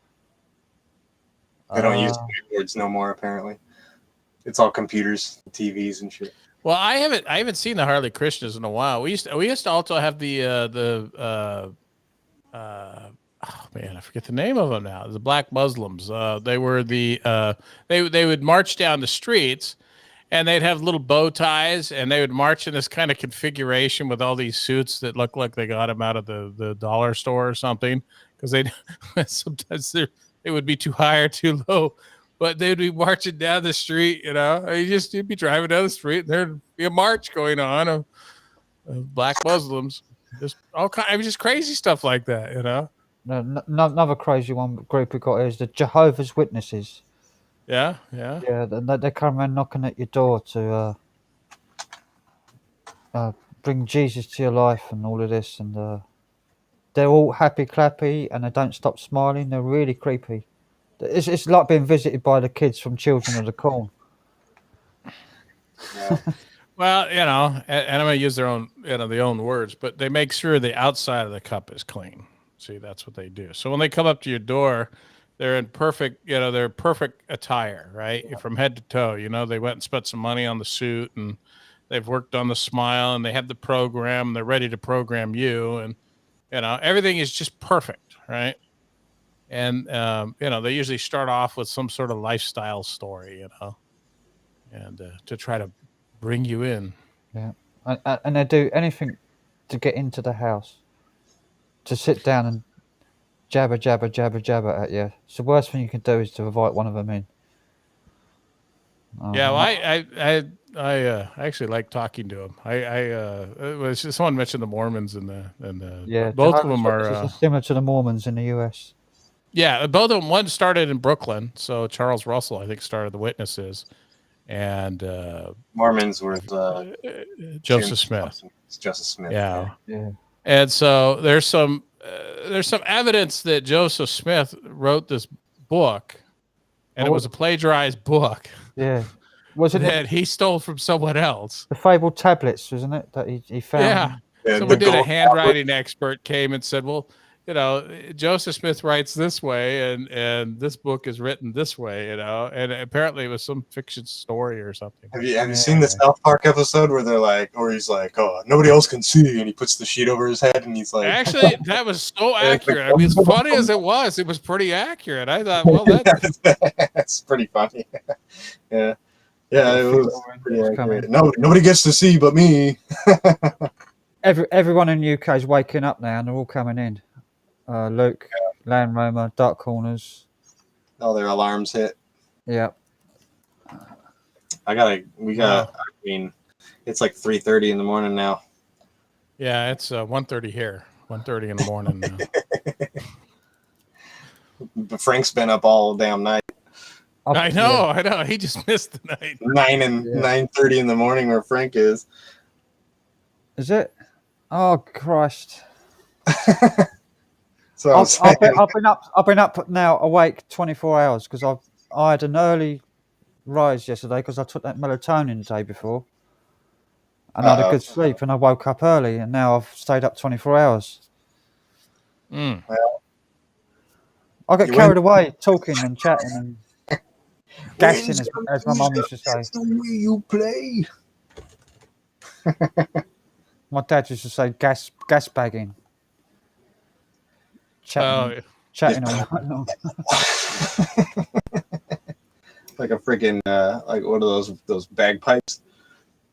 They don't use whiteboards no more, apparently. It's all computers, TVs, and shit. Well, I haven't seen the Harley Krishnas in a while. We used to also have oh man, I forget the name of them now. The Black Muslims. They were they would march down the streets, and they'd have little bow ties, and they would march in this kind of configuration with all these suits that look like they got them out of the dollar store or something, because they sometimes it would be too high or too low, but they'd be marching down the street, you'd be driving down the street and there'd be a march going on of black Muslims, just all kind, just crazy stuff like that, No, another crazy group we got here is the Jehovah's Witnesses. Yeah. They come around knocking at your door to bring Jesus to your life and all of this, and they're all happy clappy and they don't stop smiling. They're really creepy. It's like being visited by the kids from Children of the Corn. Yeah. Well, and I'm going to use their own, their own words, but they make sure the outside of the cup is clean. See, that's what they do. So when they come up to your door, they're in perfect, they're perfect attire, right? From head to toe. They went and spent some money on the suit, and they've worked on the smile, and they have the program. They're ready to program you, and everything is just perfect, right? And they usually start off with some sort of lifestyle story, and to try to bring you in. Yeah, and they do anything to get into the house, to sit down jabber, jabber, jabber, jabber at you. So the worst thing you can do is to invite one of them in. Yeah, well, I actually like talking to him. It was just someone mentioned the Mormons and yeah, both of Jehovah's them Witnesses are are similar to the Mormons in the US. yeah, both of them. One started in Brooklyn, so Charles Russell I think started the Witnesses, and Mormons were Joseph Smith. It's Joseph Smith. Yeah. Yeah. And so there's some evidence that Joseph Smith wrote this book, and it was a plagiarized book. Yeah. Wasn't that it he stole from someone else? the fabled tablets, wasn't it? That he found. Yeah. Someone did a handwriting expert came and said, well, you know, Joseph Smith writes this way and this book is written this way, you know, and apparently it was some fiction story or something. Have you seen the South Park episode where they're like, or he's like, oh, nobody else can see, and he puts the sheet over his head, and he's like, Actually, that was so accurate. I mean, as funny as it was pretty accurate. I thought, well, that's pretty funny. Yeah, it was pretty accurate. Nobody gets to see but me. Everyone in the UK is waking up now, and they're all coming in. Luke, Land Rover, Dark Corners. All their alarms hit. Yeah. I mean, it's like 3:30 in the morning now. Yeah, it's 1:30 here. 1:30 in the morning now. But Frank's been up all damn night. I know. He just missed the night. 9:30 in the morning where Frank is. Is it? Oh Christ! So I've been up now, awake 24 hours because I had an early rise yesterday because I took that melatonin the day before, and I had a good sleep, and I woke up early, and now I've stayed up 24 hours. Well, I get carried away talking and chatting and gassing, as my mum used to say. That's the way you play. My dad used to say gas bagging. Chatting all night long. Like a freaking like one of those bagpipes.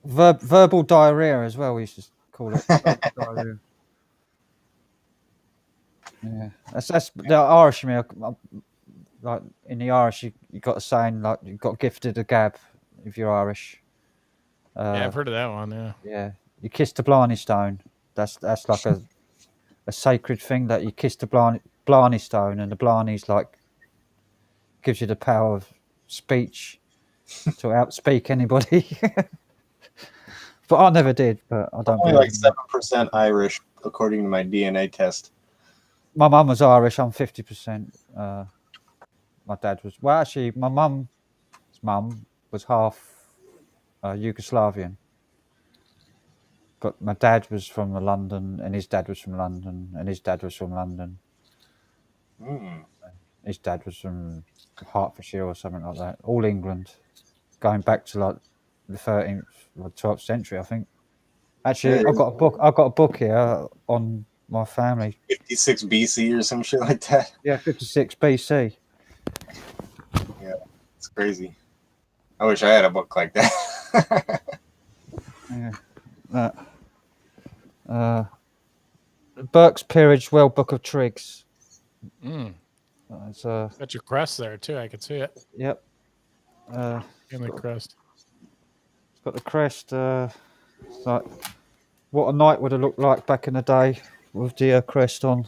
Verbal diarrhea as well. We used to call it. Diarrhea. Yeah, that's the Irish me. Like in the Irish, you got a saying like you got gifted a gab if you're Irish. Yeah, I've heard of that one. Yeah. Yeah, you kiss the Blarney Stone. That's like a sacred thing that you kiss the Blarney Stone, and the Blarney's like gives you the power of speech to outspeak anybody. But I never did. But I don't. Only like 7% Irish according to my DNA test. My mum was Irish. I'm 50%. My dad was actually my mum's mum was half Yugoslavian. But my dad was from London, and his dad was from London, and his dad was from London. His dad was from Hertfordshire or something like that. All England, going back to like the 13th or 12th century, I think. Actually, I've got a book here on my family. 56 BC or some shit like that. Yeah, 56 BC. Yeah, it's crazy. I wish I had a book like that. Yeah. Burke's Peerage World Book of Triggs. Got your crest there too. I can see it. Yep. In the crest. It's got the crest. It's like what a knight would have looked like back in the day with the crest on.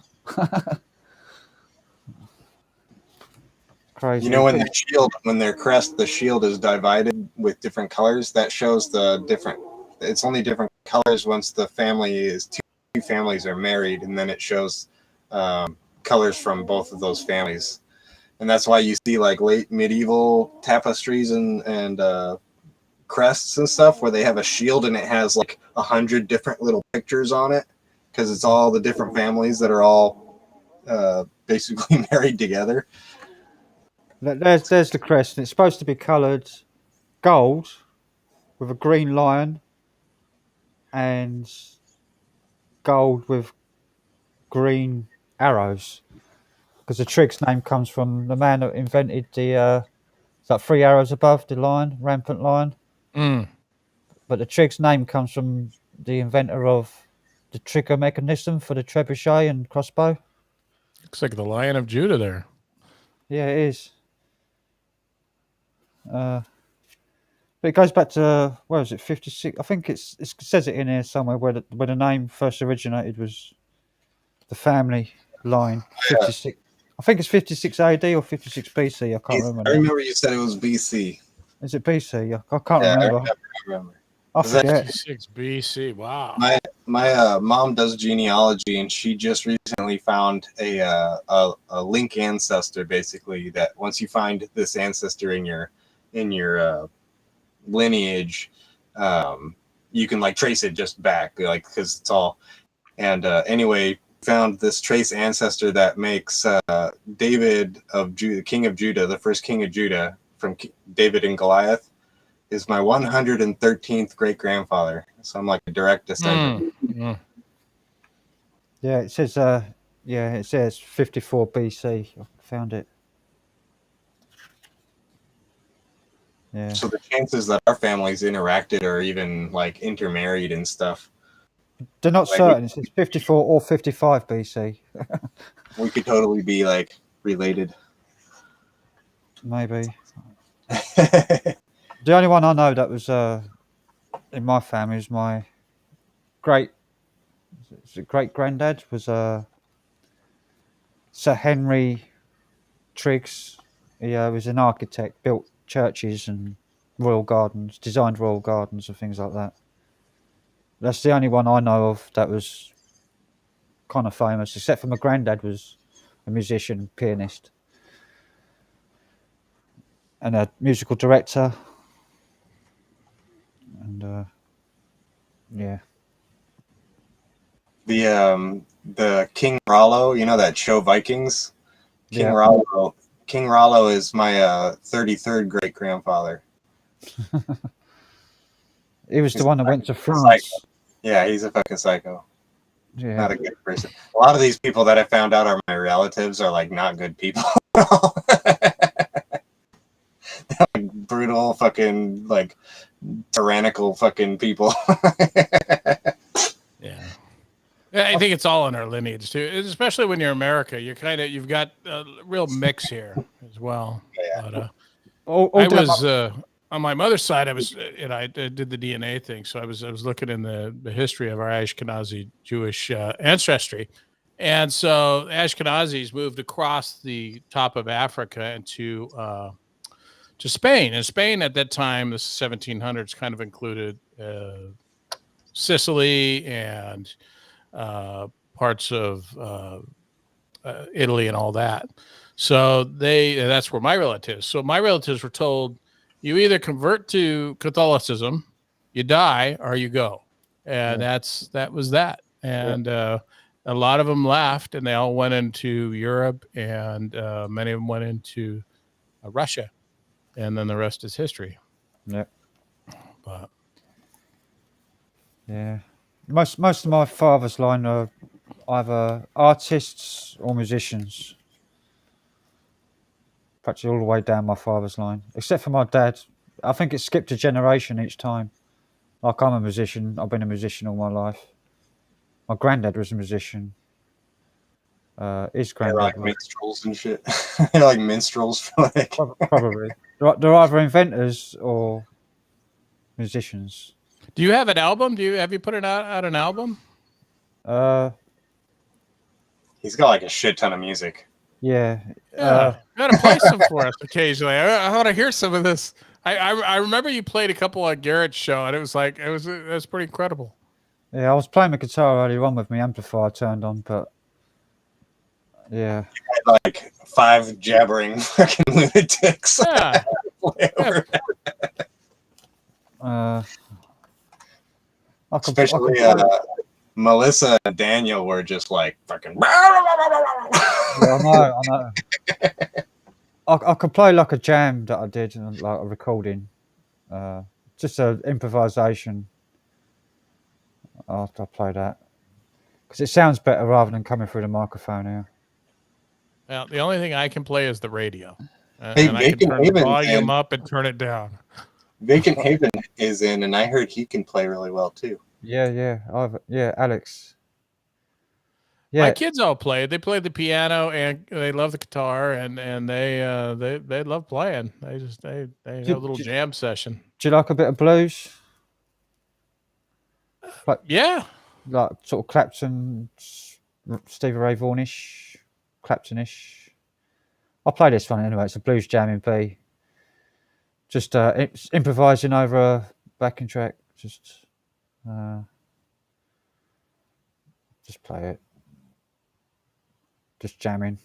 Crazy. You know, when the shield, when their crest, the shield is divided with different colors. That shows the different. It's only different colors once the family is two families are married, and then it shows colors from both of those families, and that's why you see like late medieval tapestries and crests and stuff where they have a shield and it has like 100 different little pictures on it because it's all the different families that are all basically married together. There's the crest, and it's supposed to be coloured gold with a green lion and gold with green arrows, because the Triggs name comes from the man that invented the it's like 3 arrows above the lion, rampant lion. But the Triggs name comes from the inventor of the trigger mechanism for the trebuchet and crossbow. Looks like the Lion of Judah there. Yeah, it is. But it goes back to, where is it, 56? I think it says it in here somewhere where the name first originated was the family line. 56. I think it's 56 AD or 56 BC. I can't remember. I remember you said it was BC. Is it BC? I can't remember. I remember. I forget. 56 BC. Wow. My mom does genealogy, and she just recently found a link ancestor. Basically, that once you find this ancestor in your lineage, you can like trace it just back, like, because it's all. And anyway, found this trace ancestor that makes David of Judah, king of Judah, the first king of Judah, from David and Goliath, is my 113th great grandfather. So I'm like a direct descendant. Yeah, it says. It says 54 BC. I found it. Yeah. So the chances that our families interacted or even like intermarried and stuff, They're not certain. It says 54 or 55 BC. we could totally be like related. Maybe. The only one I know that was in my family is my great granddad was Sir Henry Triggs. He was an architect, built churches and royal gardens, designed royal gardens and things like that. That's the only one I know of that was kind of famous, except for my granddad was a musician, pianist, and a musical director. And yeah. The King Rollo, you know that show Vikings? King Rollo is my 33rd great grandfather. He was the one that went to France. Psycho. Yeah, he's a fucking psycho. Yeah. Not a good person. A lot of these people that I found out are my relatives are like not good people. Like brutal fucking like tyrannical fucking people. Yeah. I think it's all in our lineage too, especially when you're America. You've got a real mix here as well. Yeah. But, I was on my mother's side. I did the DNA thing, so I was looking in the history of our Ashkenazi Jewish ancestry, and so Ashkenazis moved across the top of Africa and to Spain. And Spain at that time, the 1700s, kind of included Sicily and parts of Italy and all that. So that's where my relatives. So my relatives were told, you either convert to Catholicism, you die, or you go. And that was that. And a lot of them left, and they all went into Europe, and many of them went into Russia. And then the rest is history. Yeah. But yeah. Most of my father's line are either artists or musicians. Practically all the way down my father's line, except for my dad. I think it skipped a generation each time. Like, I'm a musician. I've been a musician all my life. My granddad was a musician. His granddad like minstrels and shit. They're like minstrels. Probably. They're either inventors or musicians. do you have an album? Have you put out an album? He's got like a shit ton of music. Yeah. Yeah, you gotta play some for us occasionally. I want to hear some of this. I remember you played a couple at Garrett's show, and it was pretty incredible. Yeah, I was playing the guitar earlier on with my amplifier turned on, but yeah. You had like 5 jabbering fucking lunatics. Yeah. Especially Melissa and Daniel were just like fucking. Yeah, I know. I could play like a jam that I did, like a recording, just an improvisation. I'll play that because it sounds better rather than coming through the microphone here. Well, the only thing I can play is the radio, Hey, and I can turn the volume up and turn it down. Vacant Haven is in, and I heard he can play really well too. Yeah, Alex. My kids all play. They play the piano and they love the guitar, and they love playing. They have a little jam session. Do you like a bit of blues? Like, yeah, like sort of Clapton, Stevie Ray Vaughan-ish, Clapton-ish. I'll play this one anyway. It's a blues jam in B. Just it's improvising over a backing track. Just play it. Just jamming.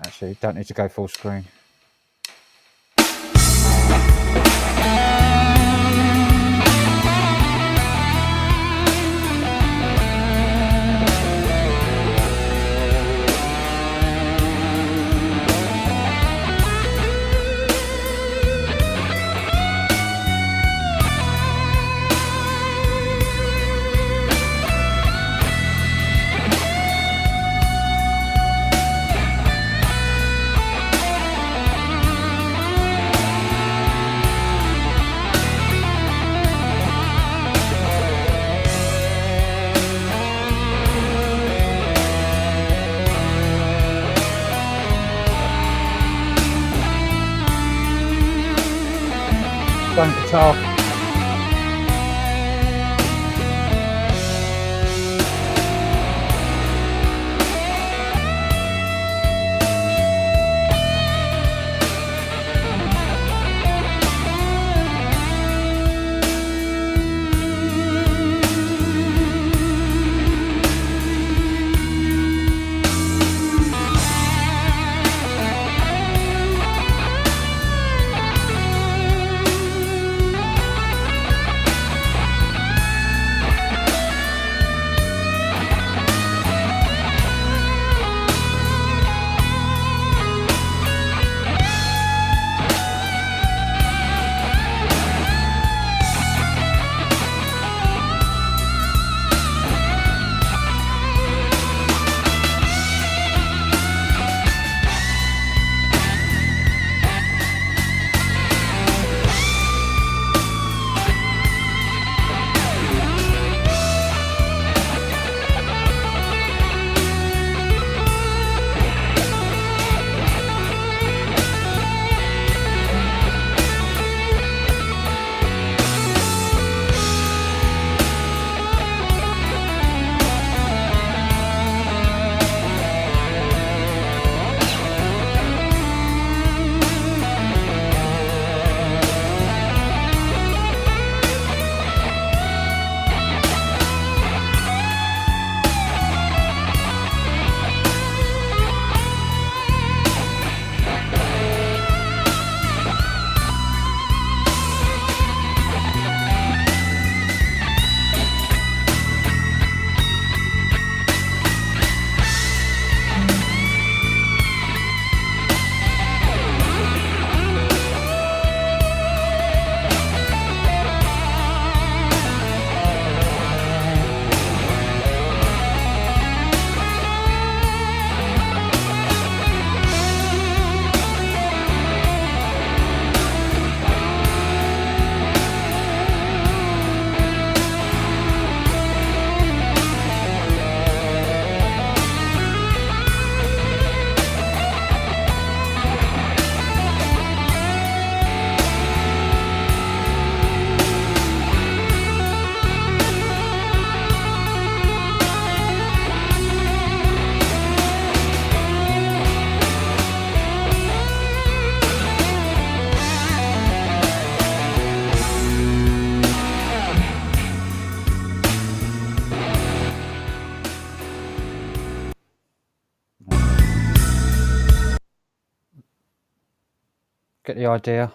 Actually, don't need to go full screen. Playing guitar. Get the idea.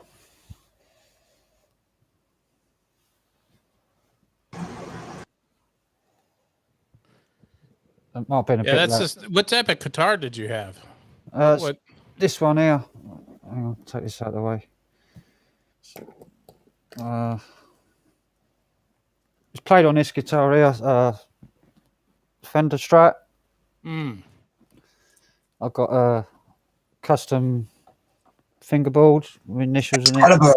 It might have been a bit that's loud. just. What type of guitar did you have? What? This one here. Hang on, take this out of the way. It's played on this guitar here. Fender Strat. I've got a custom fingerboard with initials in it.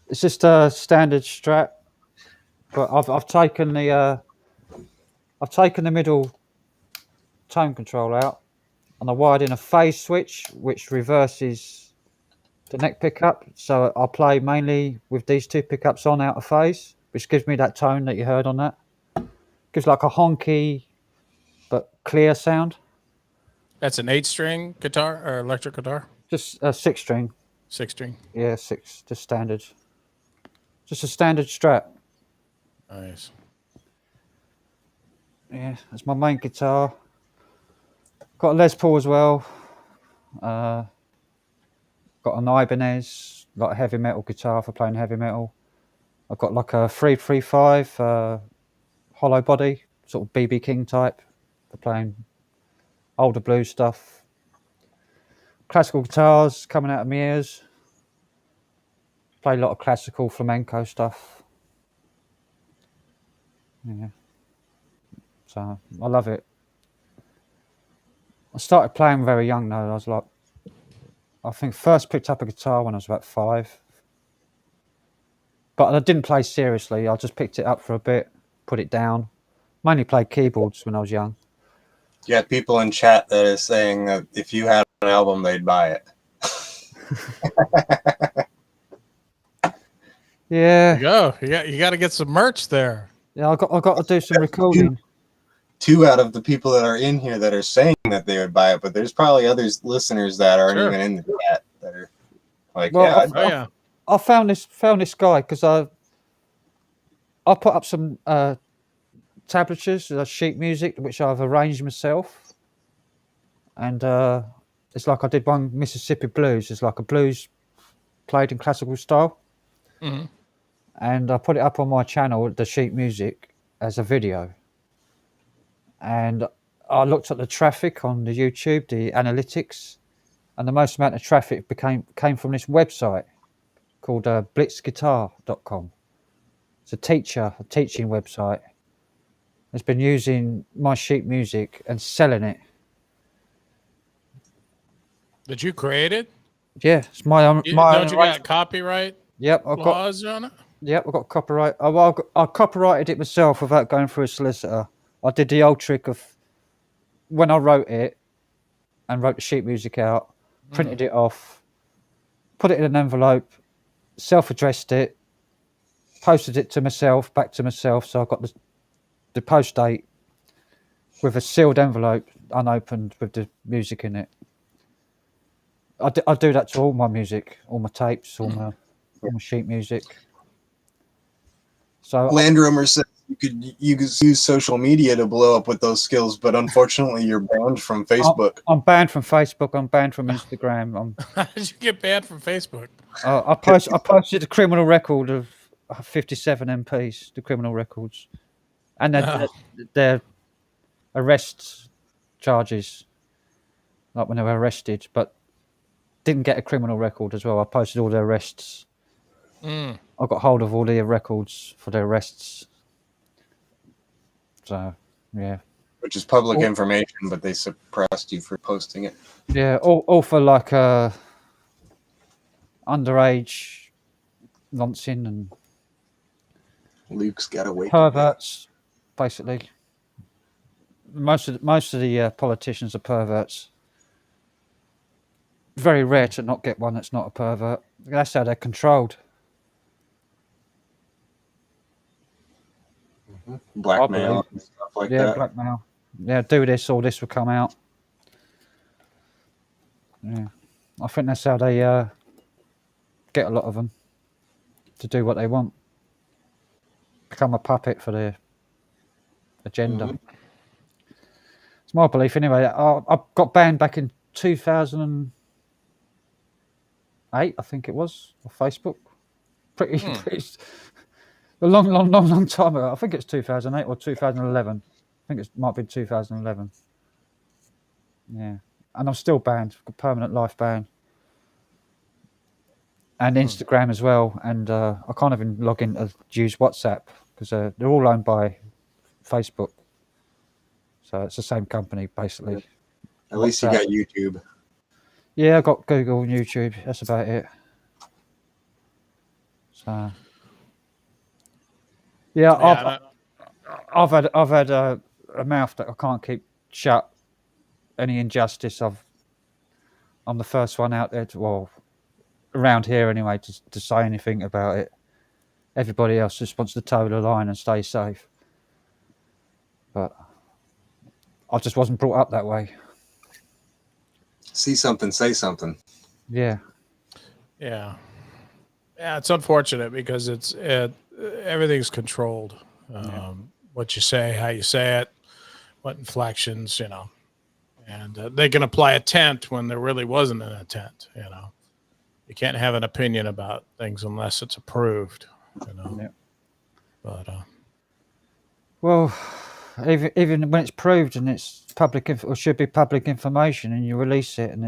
It's just a standard Strat. but I've taken the middle tone control out, and I wired in a phase switch which reverses the neck pickup. So I play mainly with these two pickups on out of phase, which gives me that tone that you heard on that. Gives like a honky but clear sound. That's an 8-string guitar or electric guitar? Just a 6-string. 6-string. Yeah, 6, just standard. Just a standard Strat. Nice. Yeah, that's my main guitar. Got a Les Paul as well. Got an Ibanez, like a heavy metal guitar for playing heavy metal. I've got like a 335 hollow body, sort of BB King type for playing older blues stuff. Classical guitars coming out of my ears. Play a lot of classical flamenco stuff. Yeah. So I love it. I started playing very young though. I was like, I think first picked up a guitar when I was about 5. But I didn't play seriously. I just picked it up for a bit, put it down. Mainly played keyboards when I was young. You got people in chat that is saying that if you had an album, they'd buy it. Yeah. There you go. You got to get some merch there. Yeah, I got to do some recording. 2 out of the people that are in here that are saying that they would buy it, but there's probably other listeners that aren't even in the chat that are like, well, I found this guy because I put up some tablatures, sheet music, which I've arranged myself, and it's like I did one Mississippi blues. It's like a blues played in classical style, and I put it up on my channel, the sheet music, as a video. And I looked at the traffic on the YouTube, the analytics, and the most amount of traffic came from this website called blitzguitar.com. It's a teaching website. It's been using my sheet music and selling it. Did you create it? Yeah, it's my own. Don't you got copyright? Yep, I've laws on it. Yep, I've got copyright. I copyrighted it myself without going through a solicitor. I did the old trick of when I wrote it and wrote the sheet music out, printed it off, put it in an envelope, self-addressed it, posted it to myself, back to myself. So I got the post date with a sealed envelope, unopened, with the music in it. I do that to all my music, all my tapes, all my sheet music. So Land Roamer says you could use social media to blow up with those skills, but unfortunately you're banned from Facebook. I'm banned from Facebook. I'm banned from Instagram. How did you get banned from Facebook? I posted a criminal record of 57 MPs, the criminal records, and their arrest charges, like when they were arrested, but didn't get a criminal record as well. I posted all their arrests. I got hold of all their records for their arrests. So, yeah. Which is public information, but they suppressed you for posting it. Yeah, all for like underage nonsense and Luke's got away. Perverts, basically. Most of the politicians are perverts. Very rare to not get one that's not a pervert. That's how they're controlled. Blackmail and stuff like that. Yeah, blackmail. Yeah, do this or this will come out. Yeah, I think that's how they get a lot of them to do what they want. Become a puppet for their agenda. It's my belief anyway. I got banned back in 2008, I think it was, on Facebook. Pretty a long time ago. I think it's 2008 or 2011. I think it might be 2011. Yeah, and I'm still banned, permanent life ban. And Instagram as well, and I can't even log in to use WhatsApp because they're all owned by Facebook. So it's the same company, basically. At least you got YouTube. Yeah, I got Google and YouTube. That's about it. So, Yeah, Yeah, I've had a mouth that I can't keep shut. Any injustice, I'm the first one out there around here anyway, to say anything about it. Everybody else just wants to toe the line and stay safe. But I just wasn't brought up that way. See something, say something. Yeah. Yeah. Yeah, it's unfortunate because everything's controlled. What you say, how you say it, what inflections, and they can apply a tent when there really wasn't an intent. You can't have an opinion about things unless it's approved. Yeah. But well, even when it's proved and it's public or should be public information, and you release it, and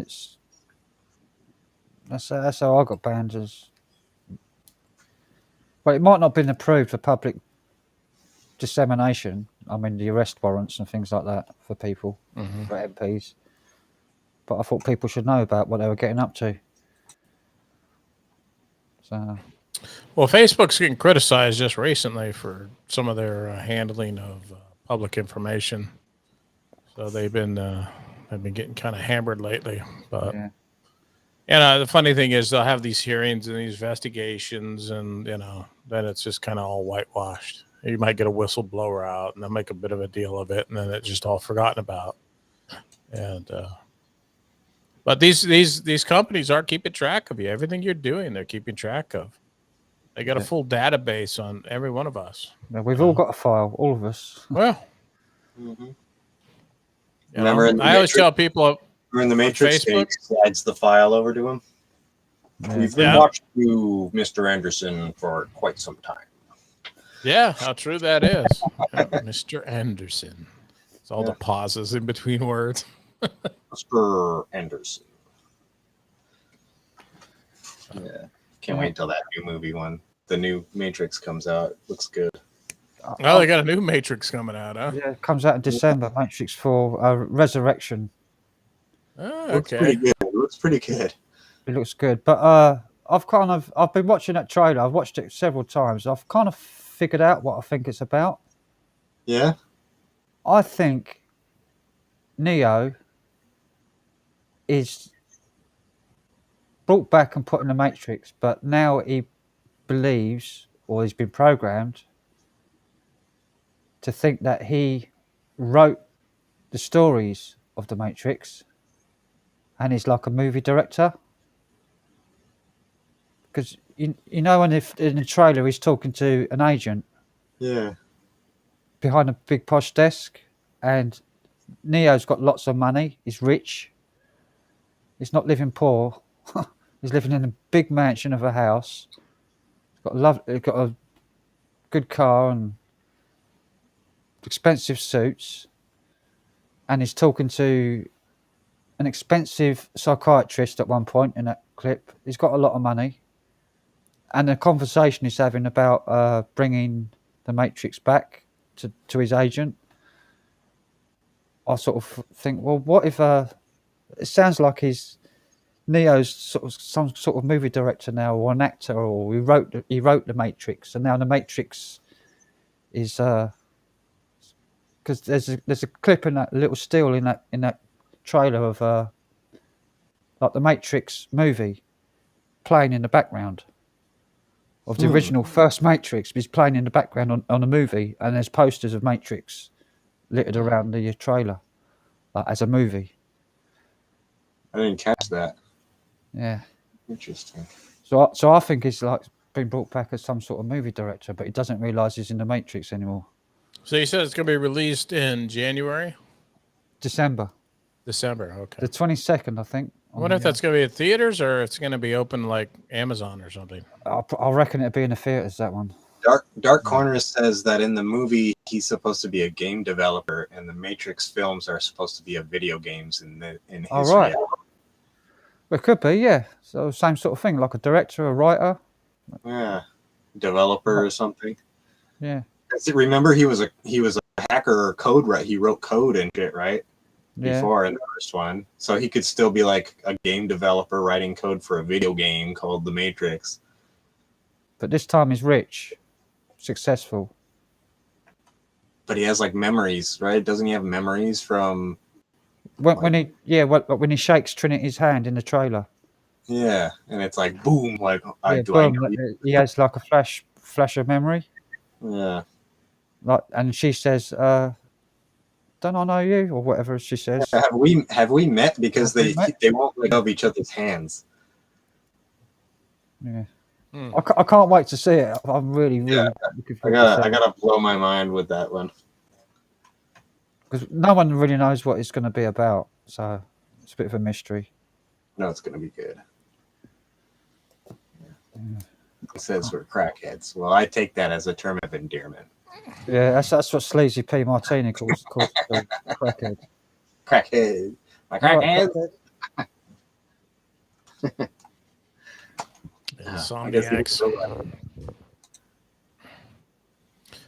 that's how I got banned. Well, it might not have been approved for public dissemination. I mean, the arrest warrants and things like that for people, for MPs. But I thought people should know about what they were getting up to. So, well, Facebook's getting criticized just recently for some of their handling of public information. So they've been getting kind of hammered lately. But the funny thing is, they'll have these hearings and these investigations, and then it's just kind of all whitewashed. You might get a whistleblower out, and they'll make a bit of a deal of it, and then it's just all forgotten about. And but these companies are keeping track of you. Everything you're doing, they're keeping track of. They got a full database on every one of us. Yeah, we've all got a file, all of us. Well, Remember, I always tell people in the Matrix, he slides the file over to him. We've been watching you, Mr. Anderson, for quite some time. Yeah, how true that is. Mr. Anderson. It's all the pauses in between words. Mr. Anderson. Yeah. Can't wait till that new movie the new Matrix comes out. Looks good. Oh, they got a new Matrix coming out, huh? Yeah, it comes out in December. Matrix 4 Resurrection. Oh, Looks pretty good. It looks pretty good. It looks good, but I've been watching that trailer. I've watched it several times. I've kind of figured out what I think it's about. Yeah. I think Neo is brought back and put in the Matrix, but now he believes, or he's been programmed to think that he wrote the stories of the Matrix, and he's like a movie director. Because in the trailer he's talking to an agent. Yeah. Behind a big posh desk, and Neo's got lots of money. He's rich. He's not living poor. He's living in a big mansion of a house. He's got a good car and expensive suits, and he's talking to an expensive psychiatrist at one point in that clip. He's got a lot of money. And the conversation he's having about bringing the Matrix back to his agent, I sort of think, well, what if it sounds like Neo's sort of some sort of movie director now, or an actor, or he wrote the Matrix, and now the Matrix is because there's a clip in that little still in that trailer of like the Matrix movie playing in the background of the original first Matrix. He's playing in the background on a movie, and there's posters of Matrix littered around the trailer, like, as a movie. I didn't catch that. Yeah. Interesting. So I think he's like been brought back as some sort of movie director, but he doesn't realise he's in the Matrix anymore. So you said it's going to be released in January? December, okay. The 22nd, I think. I wonder if that's going to be at theaters or it's going to be open like Amazon or something. I reckon it'll be in the theaters, that one. Dark Corner says that in the movie he's supposed to be a game developer, and the Matrix films are supposed to be a video games in his right. reality. Well, it could be, yeah. So same sort of thing, like a director, a writer. Yeah, developer or something. Yeah. Remember, he was a hacker or code, right? He wrote code and shit, right? Yeah. Before in the first one, so he could still be like a game developer writing code for a video game called The Matrix. But this time he's rich, successful. but he has like memories, right? Doesn't he have memories from when he shakes Trinity's hand in the trailer? Yeah, and it's like boom, like Yeah, do I boom, know you? he has like a flash of memory. Yeah. Like, and she says, "Don't I know you?" or whatever she says. Have we met? Because Have we met? they won't let go of each other's hands. Yeah. I can't wait to see it. I'm really looking forward to seeing I it. gotta blow my mind with that one. Because no one really knows what it's going to be about, so it's a bit of a mystery. No, it's gonna be good. It says we're crackheads. Well, I take that as a term of endearment. Yeah, that's what Sleazy P. Martini calls crackhead. Crackhead. My crackhead. Insomniacs.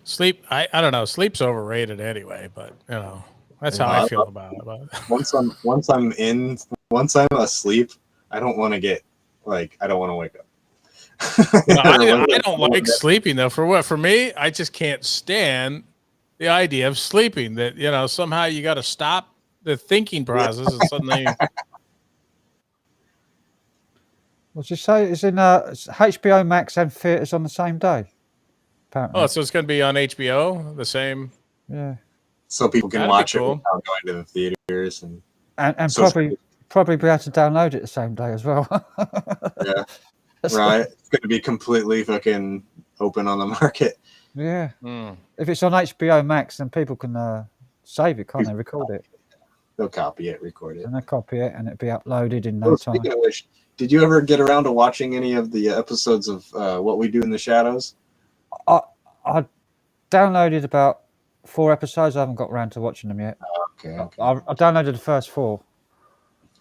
Sleep. I don't know. Sleep's overrated anyway, but you know that's how I feel about it. But Once I'm asleep, I don't want to get I don't want to wake up. I don't like sleeping though. For what? For me, I just can't stand the idea of sleeping. That somehow you got to stop the thinking process and suddenly. What'd you say? It's in HBO Max and theaters on the same day. Apparently. Oh, so it's going to be on HBO the same. Yeah. So people can That'd watch be cool. it without going to the theaters and so probably be able to download it the same day as well. Yeah. Right. It's going to be completely fucking open on the market. Yeah. If it's on HBO Max, then people can save it, can't they? Record it. They'll copy it, record it. And they copy it, and it'll be uploaded in no time. Speaking of which, did you ever get around to watching any of the episodes of What We Do in the Shadows? I downloaded about 4 episodes. I haven't got around to watching them yet. Okay. I downloaded the first 4.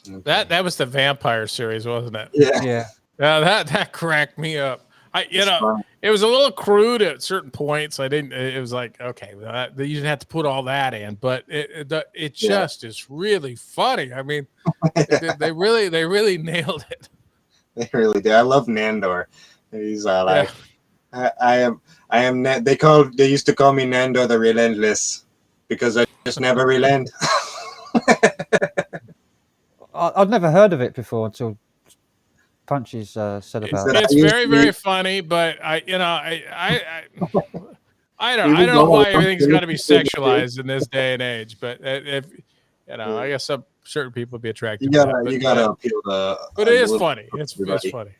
Okay. That was the vampire series, wasn't it? Yeah. Yeah, that cracked me up. It was a little crude at certain points. It was like, okay, you didn't have to put all that in, but it just is really funny. I mean, they really nailed it. They really did. I love Nandor. He's I am. They used to call me Nandor the Relentless because I just never relent. Oh. I'd never heard of it before until Punchy's said about it. It's very, very funny, but I don't know why everything's got to be sexualized in this day and age. But if I guess some certain people would be attracted. You gotta appeal to. But it is funny. It's funny.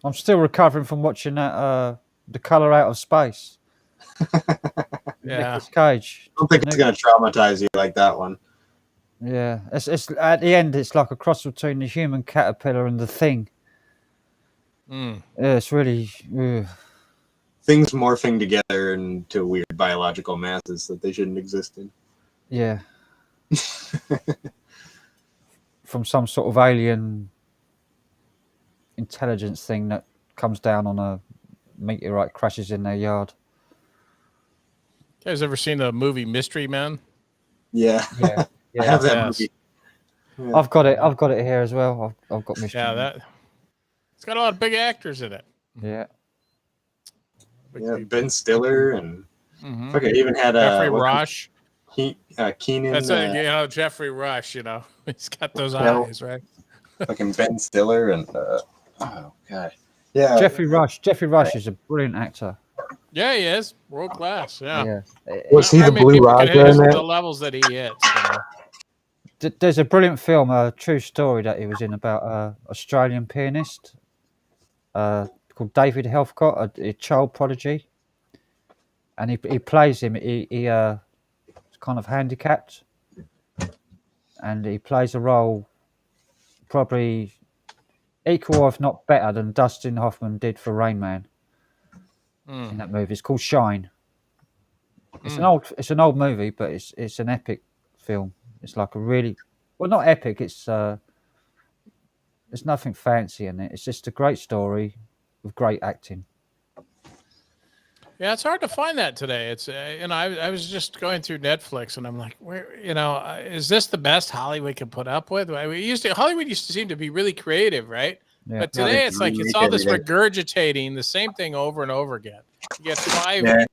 I'm still recovering from watching that The Color Out of Space. Yeah. Nicolas Cage. I don't think it's gonna traumatize you like that one. Yeah, it's at the end. It's like a cross between the human caterpillar and the Thing. Yeah, it's really things morphing together into weird biological masses that they shouldn't exist in. Yeah, from some sort of alien intelligence thing that comes down on a meteorite, crashes in their yard. You guys ever seen the movie Mystery Men? Yeah. I have that movie. Yeah. I've got it here as well. I've got Mystery. Yeah, it's got a lot of big actors in it. Yeah. Ben Stiller and it even had Jeffrey Rush. Keenan. That's Jeffrey Rush. He's got those eyes, right? Fucking Ben Stiller and oh god, yeah. Jeffrey Rush is a brilliant actor. Yeah, he is world class. Yeah. Was he the Blue Roger in that? The levels that he hits. There's a brilliant film, a true story that he was in about an Australian pianist called David Helfcott, a child prodigy, and he plays him. He's kind of handicapped, and he plays a role probably equal, or if not better, than Dustin Hoffman did for Rain Man in that movie. It's called Shine. It's an old movie, but it's an epic film. It's like a really, well, not epic. It's there's nothing fancy in it. It's just a great story with great acting. Yeah, it's hard to find that today. It's I was just going through Netflix and I'm like, where is this the best Hollywood can put up with? Hollywood used to seem to be really creative, right? Yeah. But today it's like it's all this regurgitating the same thing over and over again. You get 5,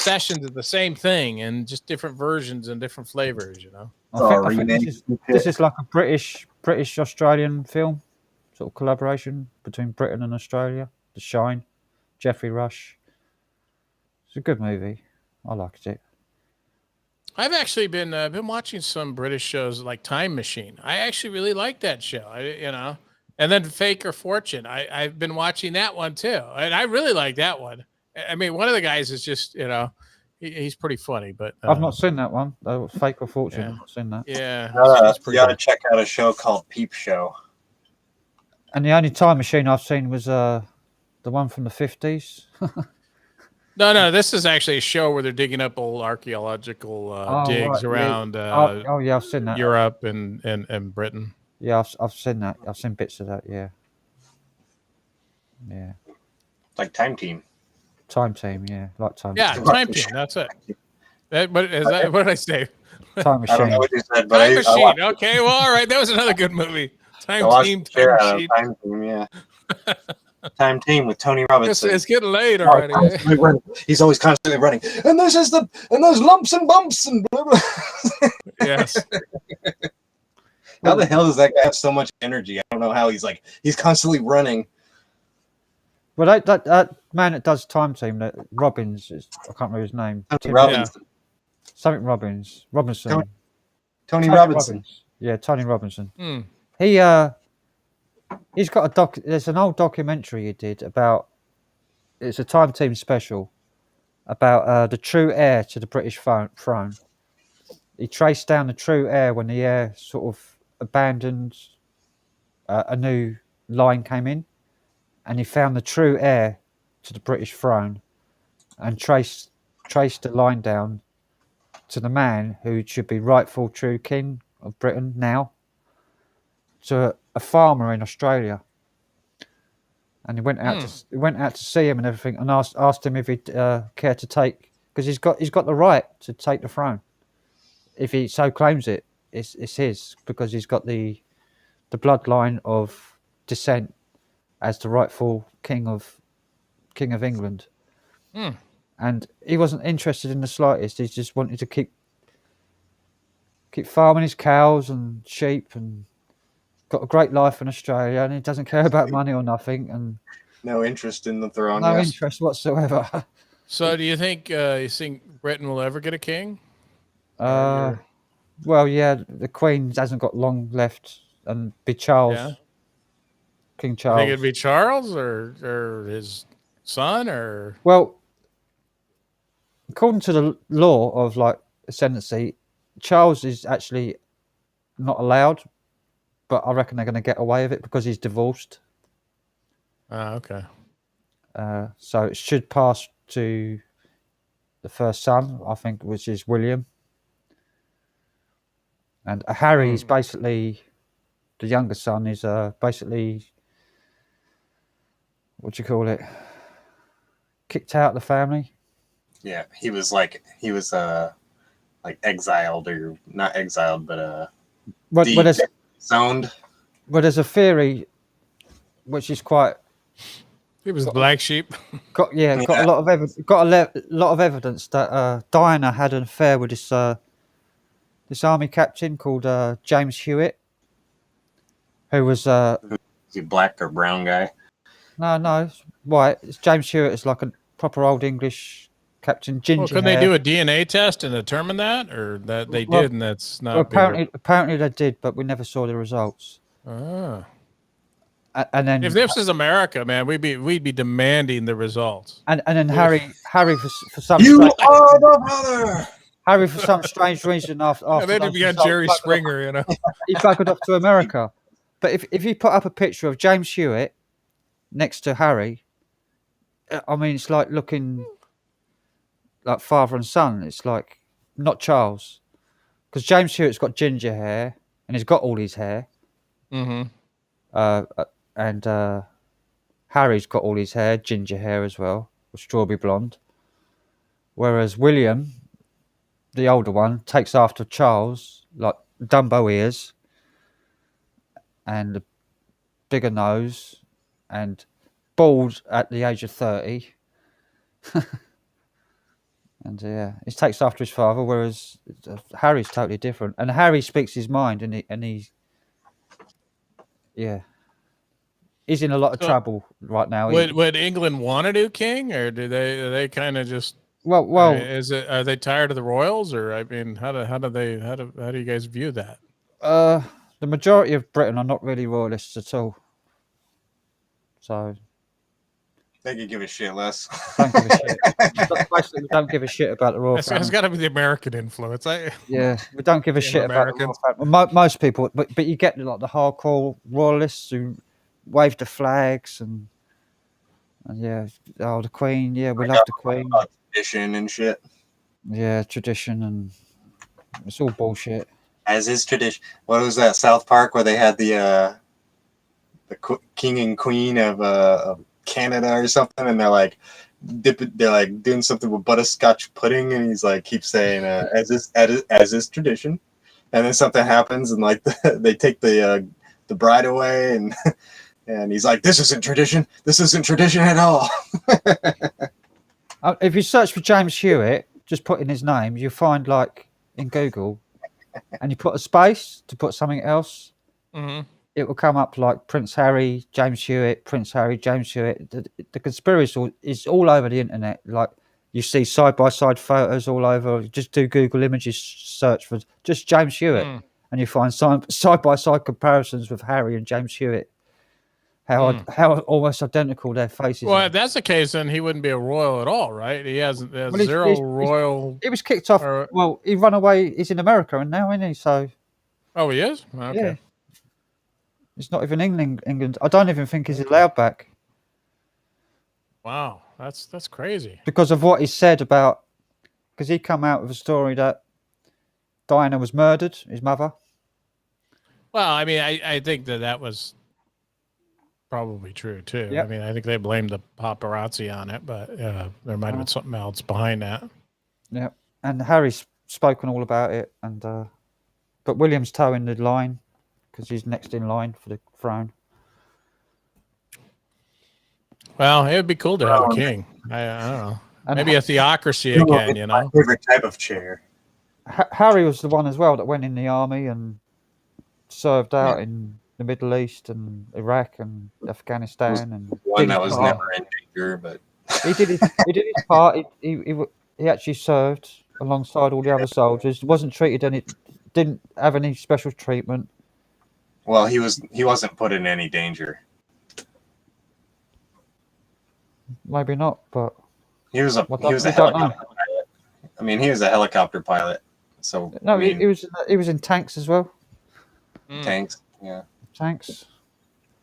sessions of the same thing and just different versions and different flavors. You know. I think this is like a British Australian film, sort of collaboration between Britain and Australia. The Shine, Geoffrey Rush. It's a good movie. I liked it. I've actually been watching some British shows like Time Machine. I actually really like that show. And then Fake or Fortune. I've been watching that one too, and I really like that one. I mean, one of the guys is just he's pretty funny. But I've not seen that one. Fake or Fortune. Yeah. I've not seen that. Yeah, you gotta check out a show called Peep Show. And the only Time Machine I've seen was the one from the 50s. No, this is actually a show where they're digging up old archaeological digs around I've seen that. Europe and Britain. Yeah, I've seen that. I've seen bits of that. Yeah. Like Time Team. Time Team. Yeah, like Time. Yeah, Time Team. That's it. What did I say? Time Machine. I don't know what you said, but Time Machine. Okay, well, all right. That was another good movie. Time Team. Time Machine. Time Team. Yeah. Time Team with Tony Robinson. It's getting late already. He's always constantly running. And there's lumps and bumps and blah blah. Yes. How the hell does that guy have so much energy? I don't know how he's constantly running. Well, that man that does Time Team, that Robbins, I can't remember his name. Robinson. Something Robbins. Robinson. Tony Robinson. Yeah, Tony Robinson. Hmm. He's got there's an old documentary he did about, it's a Time Team special about the true heir to the British throne. He traced down the true heir when the heir sort of abandoned, a new line came in, and he found the true heir to the British throne and traced the line down to the man who should be rightful true king of Britain now, to a farmer in Australia. And he went out to see him and everything, and asked him if he'd care to take, because he's got the right to take the throne if he so claims it. It's his, because he's got the bloodline of descent as the rightful king of England. And he wasn't interested in the slightest. He just wanted to keep farming his cows and sheep, and got a great life in Australia, and he doesn't care about money or nothing, and no interest in the throne. No interest whatsoever. So, do you think Britain will ever get a king? Well, yeah, the Queen hasn't got long left, and be Charles. Yeah. King Charles. I think it'd be Charles or his son, or well, according to the law of ascendancy, Charles is actually not allowed, but I reckon they're going to get away with it because he's divorced. Okay. So it should pass to the first son, I think, which is William. And Harry is basically, the younger son is basically, what do you call it? Kicked out of the family. Yeah, he was exiled, or not exiled, but disowned. Well, there's a theory, which is quite. He was the black sheep. Got a lot of evidence that Diana had an affair with this army captain called James Hewitt, who was is he black or brown guy? No, it's white. It's James Hewitt is like a proper old English captain, ginger. Well, couldn't they do a DNA test and determine that, or that they did, and that's not? Well, apparently they did, but we never saw the results. And then, if this is America, man, we'd be demanding the results. And then Harry for some you are the brother. Harry, for some strange reason, after then he began Jerry Springer, he buggered off to America. But if you put up a picture of James Hewitt next to Harry, I mean, it's like looking like father and son. It's like not Charles, because James Hewitt's got ginger hair and he's got all his hair. And Harry's got all his hair, ginger hair as well, or strawberry blonde. Whereas William, the older one, takes after Charles, like Dumbo ears and a bigger nose and bald at the age of 30. And he takes after his father, whereas Harry's totally different. And Harry speaks his mind, and he's he's in a lot of trouble right now. Would England want a new king, or are they kind of just? Well, are they tired of the royals, or I mean, how do you guys view that? The majority of Britain are not really royalists at all. So they could give a shit less. Don't give a shit. Basically, we don't give a shit about the royal family. It's got to be the American influence. Yeah, we don't give a shit about the royal family. Most people, but you get like the hardcore royalists who wave the flags and the Queen. Yeah, we love the Queen. Tradition and shit. Yeah, tradition, and it's all bullshit. As is tradition. What was that South Park where they had the king and queen of Canada or something, and they're like doing something with butterscotch pudding, and he's like keeps saying as is tradition, and then something happens, and like they take the bride away, and he's like, this isn't tradition at all. If you search for James Hewitt, just put in his name, you find like in Google, and you put a space to put something else. Mm-hmm. It will come up like Prince Harry, James Hewitt, Prince Harry, James Hewitt. The conspiracy is all over the internet. Like you see side-by-side photos all over. Just do Google Images search for just James Hewitt, and you find side-by-side comparisons with Harry and James Hewitt. How almost identical their faces Well, are. if that's the case, then he wouldn't be a royal at all, right? He has zero royal. He was kicked off. Well, he run away. He's in America and now, isn't he? So. Oh, he is. Okay. Yeah. It's not even England. I don't even think he's allowed back. Wow, that's crazy. Because of what he said about, because he come out with a story that Diana was murdered, his mother. Well, I mean, I think that was probably true too. Yep. I mean, I think they blamed the paparazzi on it, but there might have been something else behind that. Yeah, and Harry's spoken all about it, and but William's towing the line because he's next in line for the throne. Well, it would be cool to have a king. I don't know. Maybe a theocracy again, you know. My favorite type of chair. Harry was the one as well that went in the army and served out in the Middle East and Iraq and Afghanistan, and One that was never in danger, but he did his part. He actually served alongside all the other soldiers. Wasn't treated didn't have any special treatment. Well, he wasn't put in any danger. Maybe not, but he was a helicopter pilot. I mean, he was a helicopter pilot. So no, he was in tanks as well. Tanks, yeah. Tanks.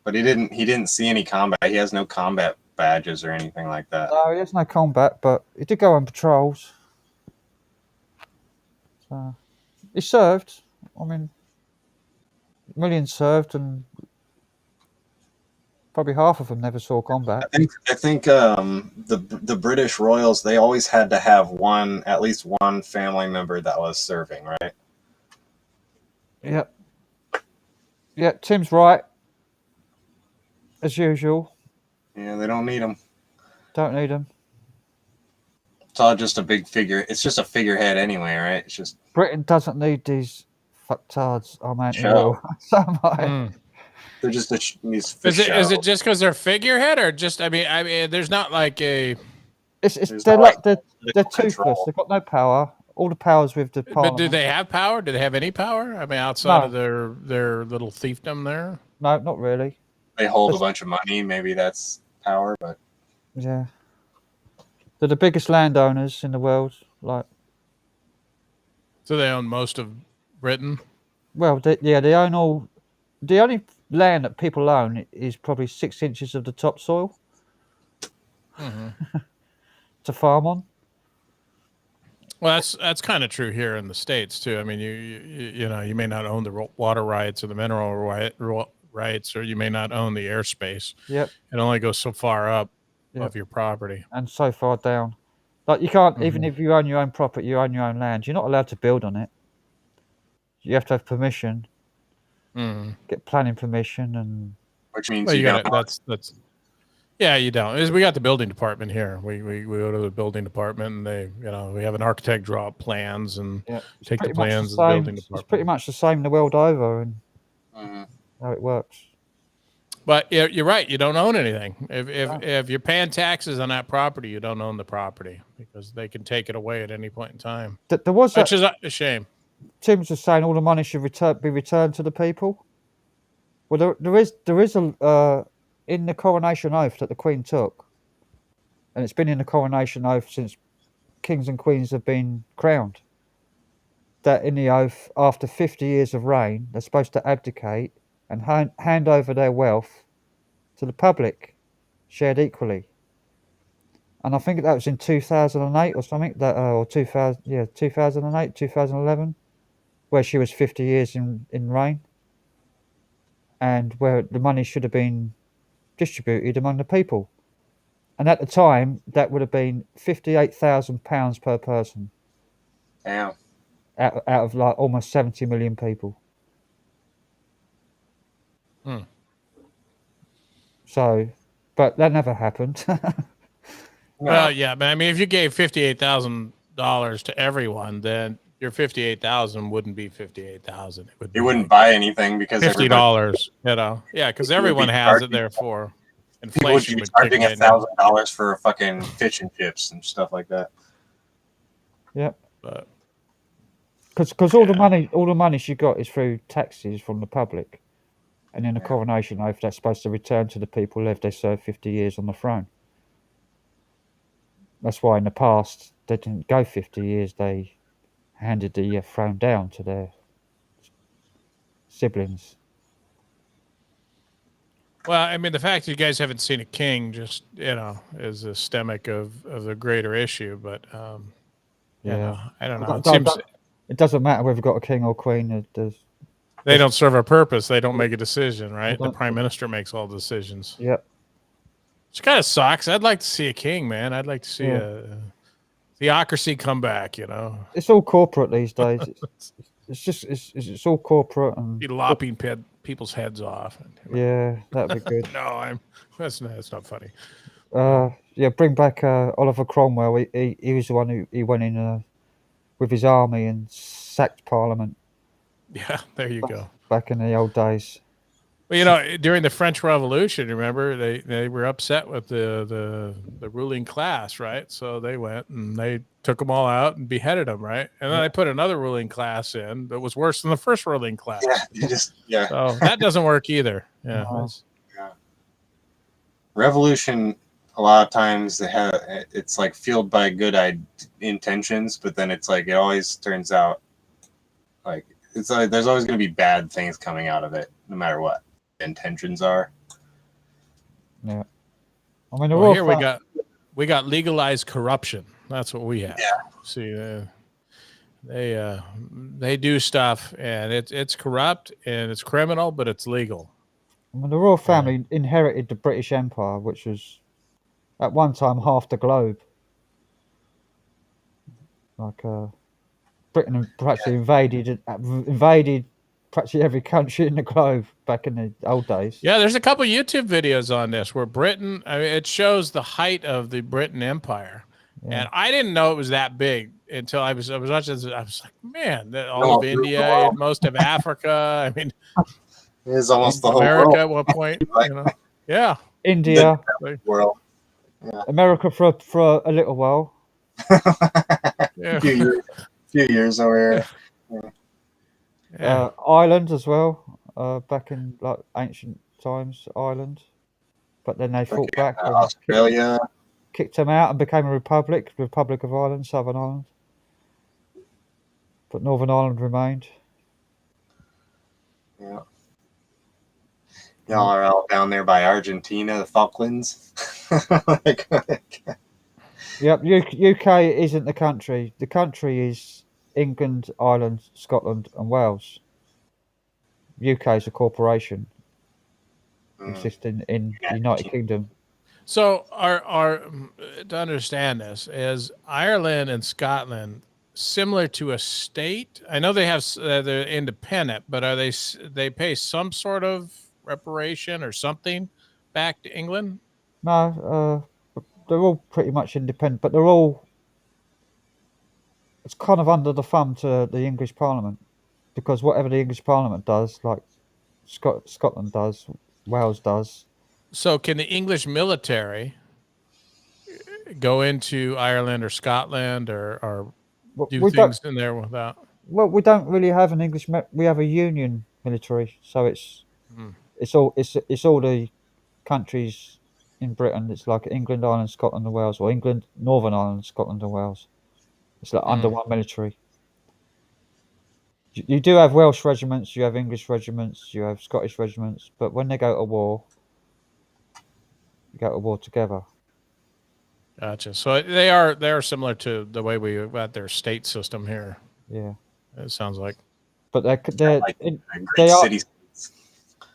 But he didn't see any combat. He has no combat badges or anything like that. No, he has no combat, but he did go on patrols. So he served. I mean, millions served, and probably half of them never saw combat. I think the British royals, they always had to have at least one family member that was serving, right? Yep. Yeah, Tim's right. As usual. Yeah, they don't need them. Don't need them. It's all just a big figure. It's just a figurehead anyway, right? It's just Britain doesn't need these fucktards. I'm anti-royal. So am I. They're just these. Is it just because they're figurehead, or just I mean, there's not like a. They're toothless. They've got no power. All the powers with the parliament. But do they have power? Do they have any power? I mean, outside of their little fiefdom there. No, not really. They hold a bunch of money. Maybe that's power, but yeah, they're the biggest landowners in the world. Like, so they own most of Britain. Well, they own all. The only land that people own is probably 6 inches of the topsoil to farm on. Well, that's kind of true here in the States too. I mean, you know, you may not own the water rights or the mineral rights, or you may not own the airspace. Yep. It only goes so far up of your property. And so far down. Like, you can't, even if you own your own property, you own your own land, you're not allowed to build on it. You have to have permission. Mm. Get planning permission, and which means well, you got that's Yeah, you don't. We got the building department here. We go to the building department, and they, we have an architect draw up plans and take the Pretty much plans to the same. building It's department. pretty much the same the world over, and how it works. But you're right. You don't own anything. If you're paying taxes on that property, you don't own the property because they can take it away at any point in time. There was Which is a shame. Tim was just saying all the money should be returned to the people. Well, there is a in the coronation oath that the Queen took, and it's been in the coronation oath since kings and queens have been crowned. That in the oath, after 50 years of reign, they're supposed to abdicate and hand over their wealth to the public, shared equally. And I think that was in 2008 or something, or 2008, 2011, where she was 50 years in reign, and where the money should have been distributed among the people. And at the time, that would have been £58,000 per person. Damn. Out of like almost 70 million people. So, but that never happened. Well, yeah, but I mean, if you gave $58,000 to everyone, then your 58,000 wouldn't be 58,000. It wouldn't buy anything because $50. Yeah, because everyone has it there for inflation. People would be charging $1,000 for fucking fish and chips and stuff like that. Yep. But because all the money she got is through taxes from the public, and in the coronation oath, that's supposed to return to the people if they serve 50 years on the throne. That's why in the past they didn't go 50 years; they handed the throne down to their siblings. Well, I mean, the fact that you guys haven't seen a king just, is a stomach of the greater issue. But I don't know. It doesn't matter whether you've got a king or queen. They don't serve a purpose. They don't make a decision, right? The prime minister makes all decisions. Yep. Which kind of sucks. I'd like to see a king, man. I'd like to see a theocracy come back. It's all corporate these days. It's all corporate and be lopping people's heads off. Yeah, that'd be good. No, that's not funny. Bring back Oliver Cromwell. He was the one who went in with his army and sacked Parliament. Yeah, there you go. Back in the old days. Well, during the French Revolution, remember they were upset with the ruling class, right? So they went and they took them all out and beheaded them, right? And then they put another ruling class in that was worse than the first ruling class. Yeah, So that doesn't work either. Yeah. Revolution, a lot of times it's like fueled by good intentions, but then it's like it always turns out like it's like there's always going to be bad things coming out of it, no matter what the intentions are. Yeah, I mean, here we got legalized corruption. That's what we have. Yeah. See, they do stuff, and it's corrupt and it's criminal, but it's legal. I mean, the royal family inherited the British Empire, which was at one time half the globe. Like Britain practically invaded practically every country in the globe back in the old days. Yeah, there's a couple YouTube videos on this where Britain, it shows the height of the Britain Empire. Yeah. And I didn't know it was that big until I was watching this. I was like, man, all of India, most of Africa. I mean, it is almost the whole America world. At one point. Yeah. India, world. Yeah. America for a little while. Yeah. few years over here. Ireland as well. Back in like ancient times, Ireland. But then they fought back. Australia. Kicked them out and became a republic, Republic of Ireland, Southern Ireland. But Northern Ireland remained. Yeah. Y'all are all down there by Argentina, the Falklands. Yep, UK isn't the country. The country is England, Ireland, Scotland, and Wales. UK is a corporation existing in the United Kingdom. So, our to understand this, is Ireland and Scotland similar to a state? I know they have they're independent, but are they pay some sort of reparation or something back to England? No, they're all pretty much independent, but they're all. It's kind of under the thumb to the English Parliament, because whatever the English Parliament does, like Scotland does, Wales does. So, can the English military go into Ireland or Scotland or do we don't- things in there without? Well, we don't really have an English. We have a union military, so it's all the countries in Britain. It's like England, Ireland, Scotland, and Wales, or England, Northern Ireland, Scotland, and Wales. It's like under one military. You do have Welsh regiments, you have English regiments, you have Scottish regiments, but when they go to war, you go to war together. Gotcha. So they are similar to the way we got their state system here. Yeah, it sounds like. But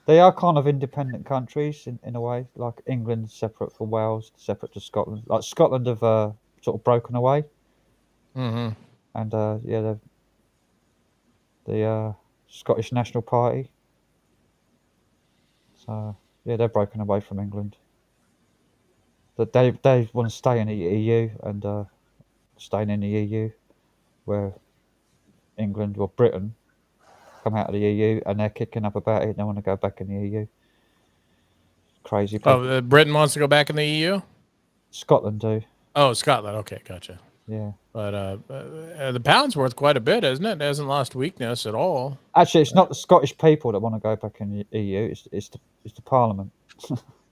they are kind of independent countries in a way. Like England separate from Wales, separate to Scotland. Like Scotland have sort of broken away. Mm-hmm. And the Scottish National Party. So yeah, they're broken away from England. But they want to stay in the EU and staying in the EU, where England or Britain come out of the EU and they're kicking up about it. They want to go back in the EU. Crazy. Oh, Britain wants to go back in the EU? Scotland do. Oh, Scotland. Okay, gotcha. Yeah. But the pound's worth quite a bit, isn't it? It hasn't lost weakness at all. Actually, it's not the Scottish people that want to go back in the EU. It's the Parliament.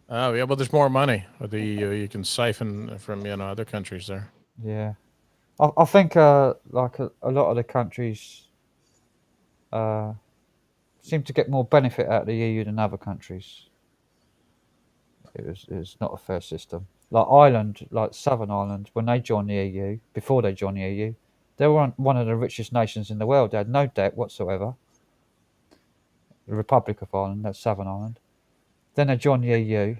Oh yeah, well, there's more money with the EU. You can siphon from other countries there. Yeah, I think like a lot of the countries seem to get more benefit out of the EU than other countries. It's not a fair system. Like Ireland, like Southern Ireland, when they joined the EU, before they joined the EU, they were one of the richest nations in the world. They had no debt whatsoever. The Republic of Ireland, that's Southern Ireland. Then they joined the EU.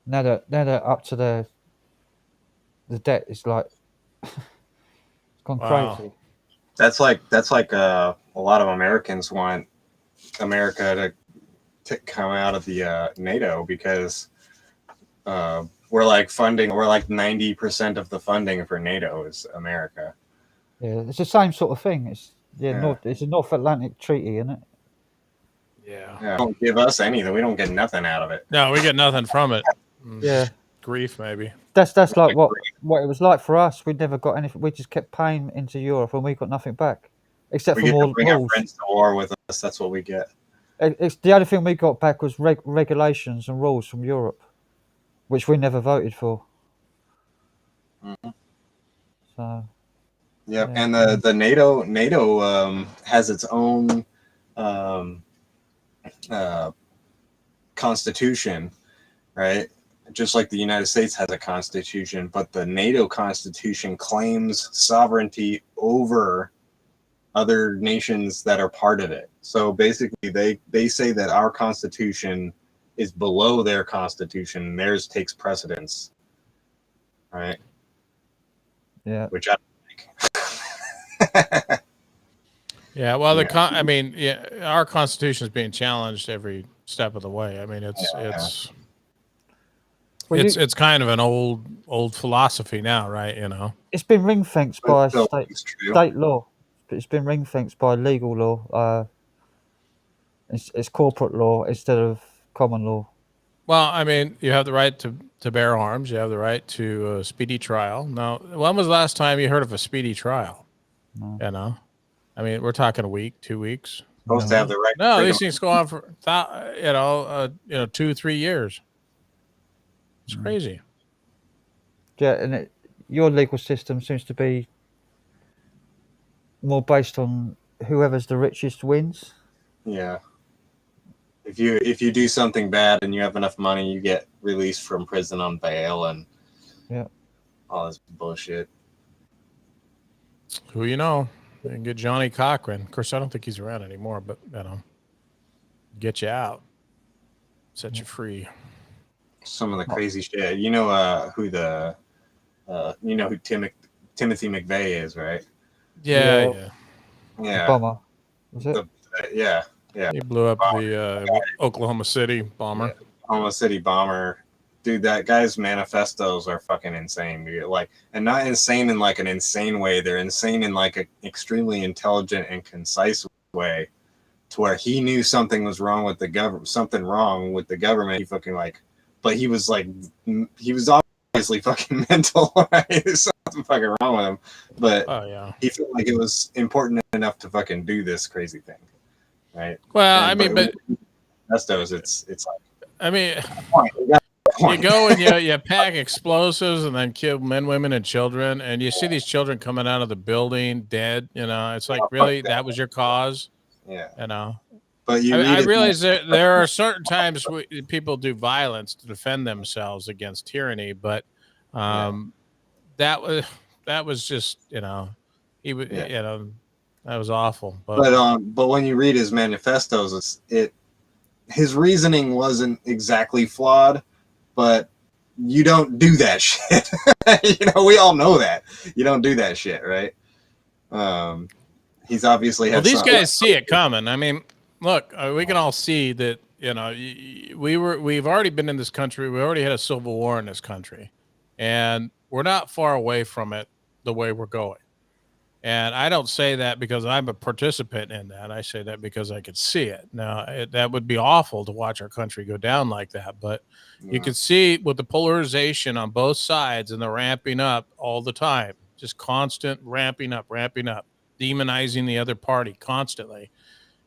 Now they're up to the debt is like it's gone crazy. That's like a lot of Americans want America to come out of the NATO because we're like 90% of the funding for NATO is America. Yeah, it's the same sort of thing. It's it's a North Atlantic Treaty, isn't it? Yeah. Don't give us anything. We don't get nothing out of it. No, we get nothing from it. Yeah. Grief, maybe. That's like what it was like for us. We never got anything. We just kept paying into Europe, and we got nothing back, except We for get more to bring our rules. friends to war with us. That's what we get. It's the only thing we got back was regulations and rules from Europe, which we never voted for. Mm-hmm. So. Yep, Yeah. and the NATO has its own constitution, right? Just like the United States has a constitution, but the NATO constitution claims sovereignty over other nations that are part of it. So basically, they say that our constitution is below their constitution, and theirs takes precedence, right? Yeah. Which I Yeah, well, our Constitution is being challenged every step of the way. I mean, it's kind of an old philosophy now, right? It's been ring fenced by It's true. state law. It's been ring fenced by legal law. It's corporate law instead of common law. Well, I mean, you have the right to bear arms. You have the right to a speedy trial. Now, when was the last time you heard of a speedy trial? No. I mean, we're talking a week, 2 weeks. Supposed to have the right. to No, freedom. these things go on for 2-3 years. It's crazy. Yeah, and your legal system seems to be more based on whoever's the richest wins. Yeah. If you do something bad and you have enough money, you get released from prison on bail and all this bullshit. Who you know? They can get Johnny Cochran. Of course, I don't think he's around anymore, but get you out, set you free. Some of the crazy shit. You know who Timothy McVeigh is, right? Yeah. Bomber. Was it? Yeah. He blew up the Oklahoma City bomber. Oklahoma City bomber. dude, that guy's manifestos are fucking insane. Dude. Like, and not insane in like an insane way. They're insane in like an extremely intelligent and concise way, to where he knew something was wrong with the government, something wrong with the government. He fucking like, but he was obviously fucking mental. Right? There's something fucking wrong with him, but he felt like it was important enough to fucking do this crazy thing, right? Well, And, I mean, but manifestos, it's like, I mean, you go and you pack explosives and then kill men, women, and children, and you see these children coming out of the building dead. You know, it's like, really, that was your cause? Yeah. You know. But I realize that there are certain times people do violence to defend themselves against tyranny, but that was just, you know, you know, that was awful. But when you read his manifestos, his reasoning wasn't exactly flawed, but you don't do that shit. You know, we all know that you don't do that shit, right? He's obviously had these guys see it coming. I mean, look, we can all see that. You know, we've already been in this country. We already had a civil war in this country, and we're not far away from it the way we're going. And I don't say that because I'm a participant in that. I say that because I could see it. Now, that would be awful to watch our country go down like that. But you can see with the polarization on both sides and the ramping up all the time, just constant ramping up, demonizing the other party constantly.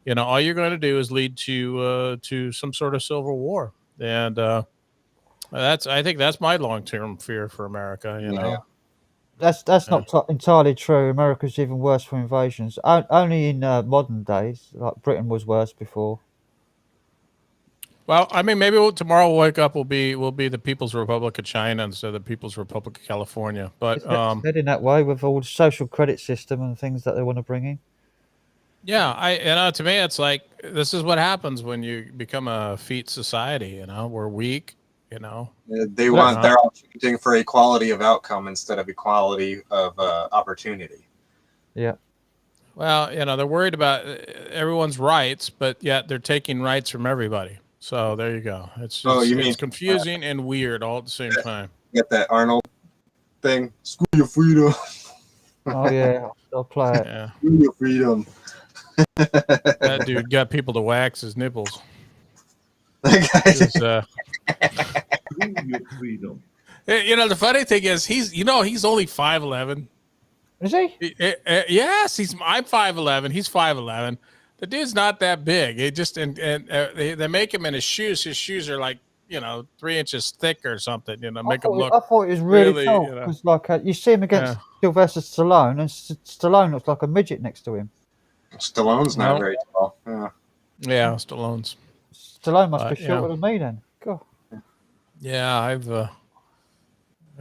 You know, all you're going to do is lead to some sort of civil war. And I think that's my long-term fear for America, you know. That's not entirely true. America's even worse for invasions. Only in modern days, like Britain was worse before. Well, I mean, maybe tomorrow we'll wake up. We'll be the People's Republic of China instead of the People's Republic of California. But It's heading that way with all the social credit system and things that they want to bring in. Yeah, to me, it's like this is what happens when you become a feat society. You know, we're weak. You know, they're all shooting for equality of outcome instead of equality of opportunity. Yeah. Well, you know, they're worried about everyone's rights, but yet they're taking rights from everybody. So there you go. It's it's confusing and weird all at the same time. Get that Arnold thing? Screw your freedom. Oh yeah, I'll play it. Yeah. Screw your freedom. That dude got people to wax his nipples. You know, the funny thing is he's only 5'11". Is he? Yes, I'm 5'11". He's 5'11". The dude's not that big. It just they make him in his shoes. His shoes are like 3 inches thick or something. You know, make him look. I thought it was really tall because you see him against Sylvester Stallone, and Stallone looks like a midget next to him. Stallone's not very tall. Yeah, Stallone must be shorter than me then. God. Yeah, I've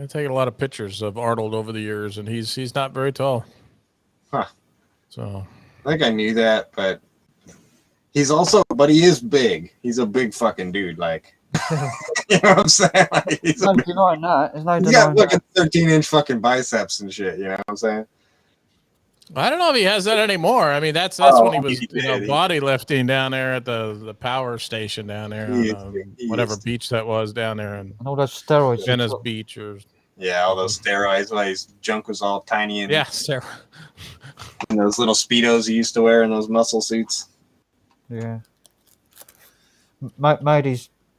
taken a lot of pictures of Arnold over the years, and he's not very tall. Huh. So I think I knew that, but he is big. He's a big fucking dude. Like, you know what I'm saying? Like, he's no denying that. There's no he's denying got fucking 13-inch fucking biceps and shit. You know what I'm saying? I don't know if he has that anymore. I mean, that's when he was body lifting down there at the power station down there on whatever beach that was down there, and all those steroids. Venice Beach or all those steroids. Like his junk was all tiny and steroids. And those little speedos he used to wear in those muscle suits. Yeah, made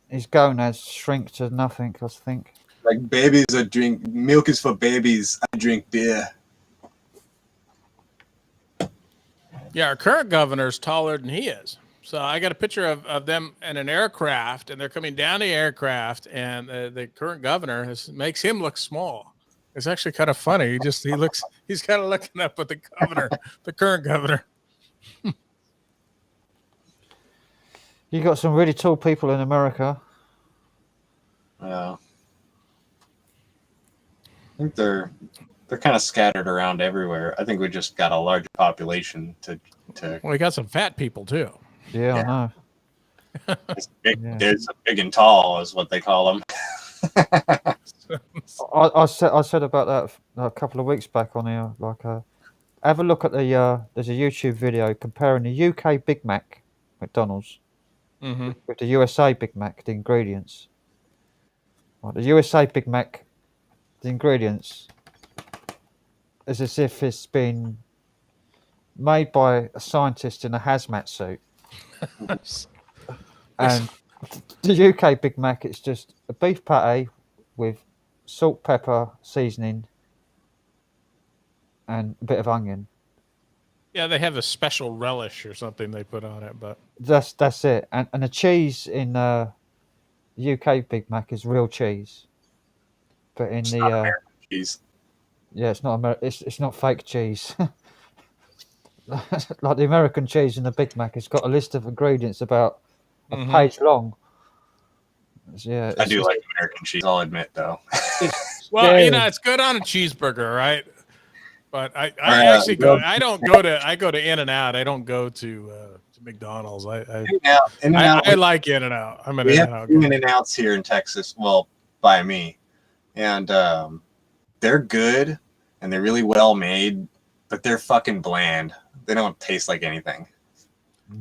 his gonads shrink to nothing. I think. Like babies drink milk is for babies. I drink beer. Yeah, our current governor is taller than he is. So I got a picture of them in an aircraft, and they're coming down the aircraft, and the current governor makes him look small. It's actually kind of funny. He's kind of looking up at the governor, the current governor. You got some really tall people in America. Yeah. I think they're kind of scattered around everywhere. I think we just got a large population to. Well, we got some fat people too. Yeah. I know. It's big and tall is what they call them. I said about that a couple of weeks back on here. Like, have a look at there's a YouTube video comparing the UK Big Mac, McDonald's, with the USA Big Mac, the ingredients. Right, the USA Big Mac, the ingredients is as if it's been made by a scientist in a hazmat suit. And the UK Big Mac, it's just a beef patty with salt, pepper, seasoning, and a bit of onion. Yeah, they have a special relish or something they put on it, but That's it. And the cheese in the UK Big Mac is real cheese, but in It's the not American cheese. yeah, it's not it's not fake cheese. Like the American cheese in the Big Mac, it's got a list of ingredients about a page long. Yeah, I do like American cheese. I'll admit, though. well, Yeah. you know, it's good on a cheeseburger, right? But I actually go. I don't go to. I go to In-N-Out. I don't go to McDonald's. I like In-N-Out. I'm an We have In-N-Out two guy. In-N-Outs here in Texas. Well, by me, and they're good and they're really well made, but they're fucking bland. They don't taste like anything.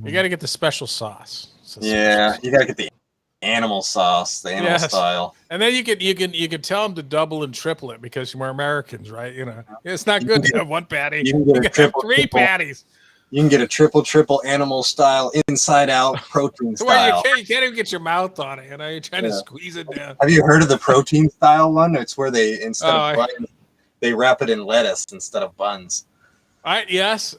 You got to get the special sauce. Yeah, you gotta get the animal sauce, the animal Yes. style. And then you can tell them to double and triple it because we're Americans, right? You know, it's not good to have one patty. You can get a gotta have triple, three triple. patties. You can get a triple animal style, inside out protein Where style. you can't even get your mouth on it. You know, you're trying to squeeze it down. Have you heard of the protein style one? It's where they instead Oh, of buns, they wrap it in lettuce instead of buns. Yes.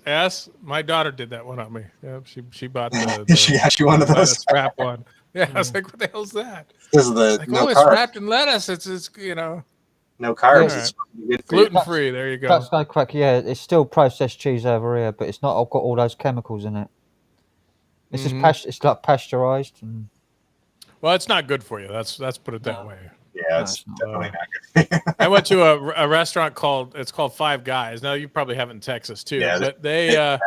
My daughter did that one on me. Yeah, she bought the She got you one of those? lettuce wrap one. Yeah, I was like, what the hell's that? Because of the Like, no it's carbs. wrapped in lettuce. It's you know. No carbs. All It's right. good for you. Gluten free. There you go. That's no crack. Yeah, it's still processed cheese over here, but it's not got all those chemicals in it. It's Mhm. just it's like pasteurized. And Well, it's not good for you. Let's put it that way. Yeah, it's definitely not good. I went to a restaurant called Five Guys. Now you probably have it in Texas too. Yeah, but they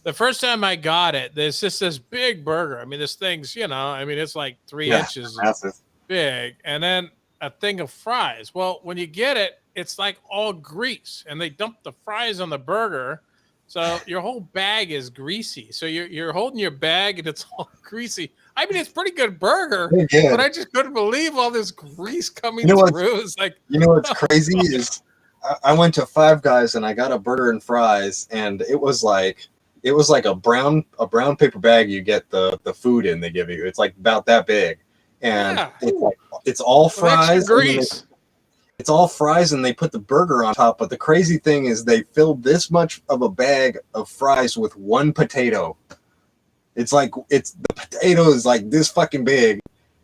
the first time I got it, there's just this big burger. I mean, this thing's it's like 3 inches massive. big, and then a thing of fries. Well, when you get it, it's like all grease, and they dump the fries on the burger. So your whole bag is greasy. So you're holding your bag and it's all greasy. I mean, it's a pretty good burger, Yeah. but I just couldn't believe all this grease coming You know what's- through. It's like, You know what's crazy is I went to Five Guys and I got a burger and fries, and it was like a brown paper bag you get the food in. They give you. It's like about that big, and it's all fries. extra and then grease. it's all fries, and they put the burger on top. But the crazy thing is, they filled this much of a bag of fries with one potato. The potato is like this fucking big,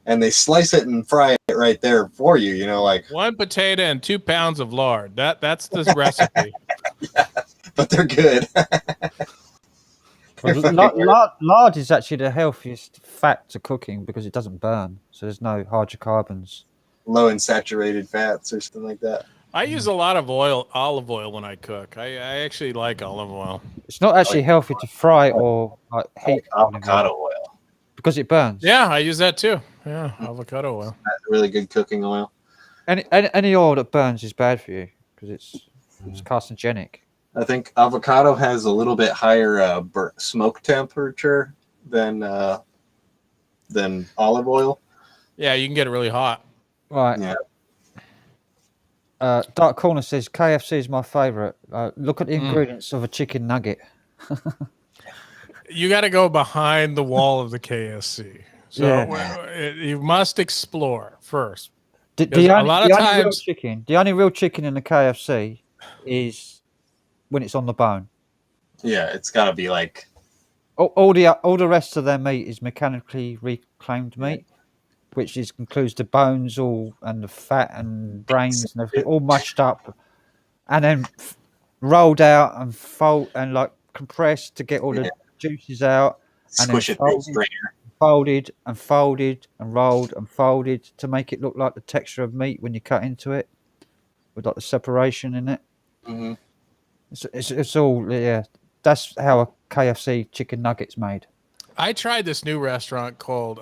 and they slice it and fry it right there for you. You know, like. One potato and 2 pounds of lard. That's the recipe. But they're good. Lard is actually the healthiest fat to cooking because it doesn't burn, so there's no hydrocarbons. Low in saturated fats or something like that. I use a lot of olive oil when I cook. I actually like olive oil. It's not actually healthy to fry or like heat avocado oil because it burns. Yeah, I use that too. Yeah, avocado oil. That's really good cooking oil. Any oil that burns is bad for you because it's carcinogenic. I think avocado has a little bit higher smoke temperature than olive oil. Yeah, you can get it really hot. Right. Yeah. Dark Corner says KFC is my favorite. Look at the ingredients of a chicken nugget. You got to go behind the wall of the KFC. So you must explore first. The times only real chicken in the KFC is when it's on the bone. Yeah, it's got to be like all the rest of their meat is mechanically reclaimed meat, which includes the bones and the fat and brains and everything all mushed up, and then rolled out and compressed to get all the juices out, and squish it through a strainer. Folded and folded and rolled and folded to make it look like the texture of meat when you cut into it, with like the separation in it. Mm-hmm. It's all That's how a KFC chicken nugget's made. I tried this new restaurant called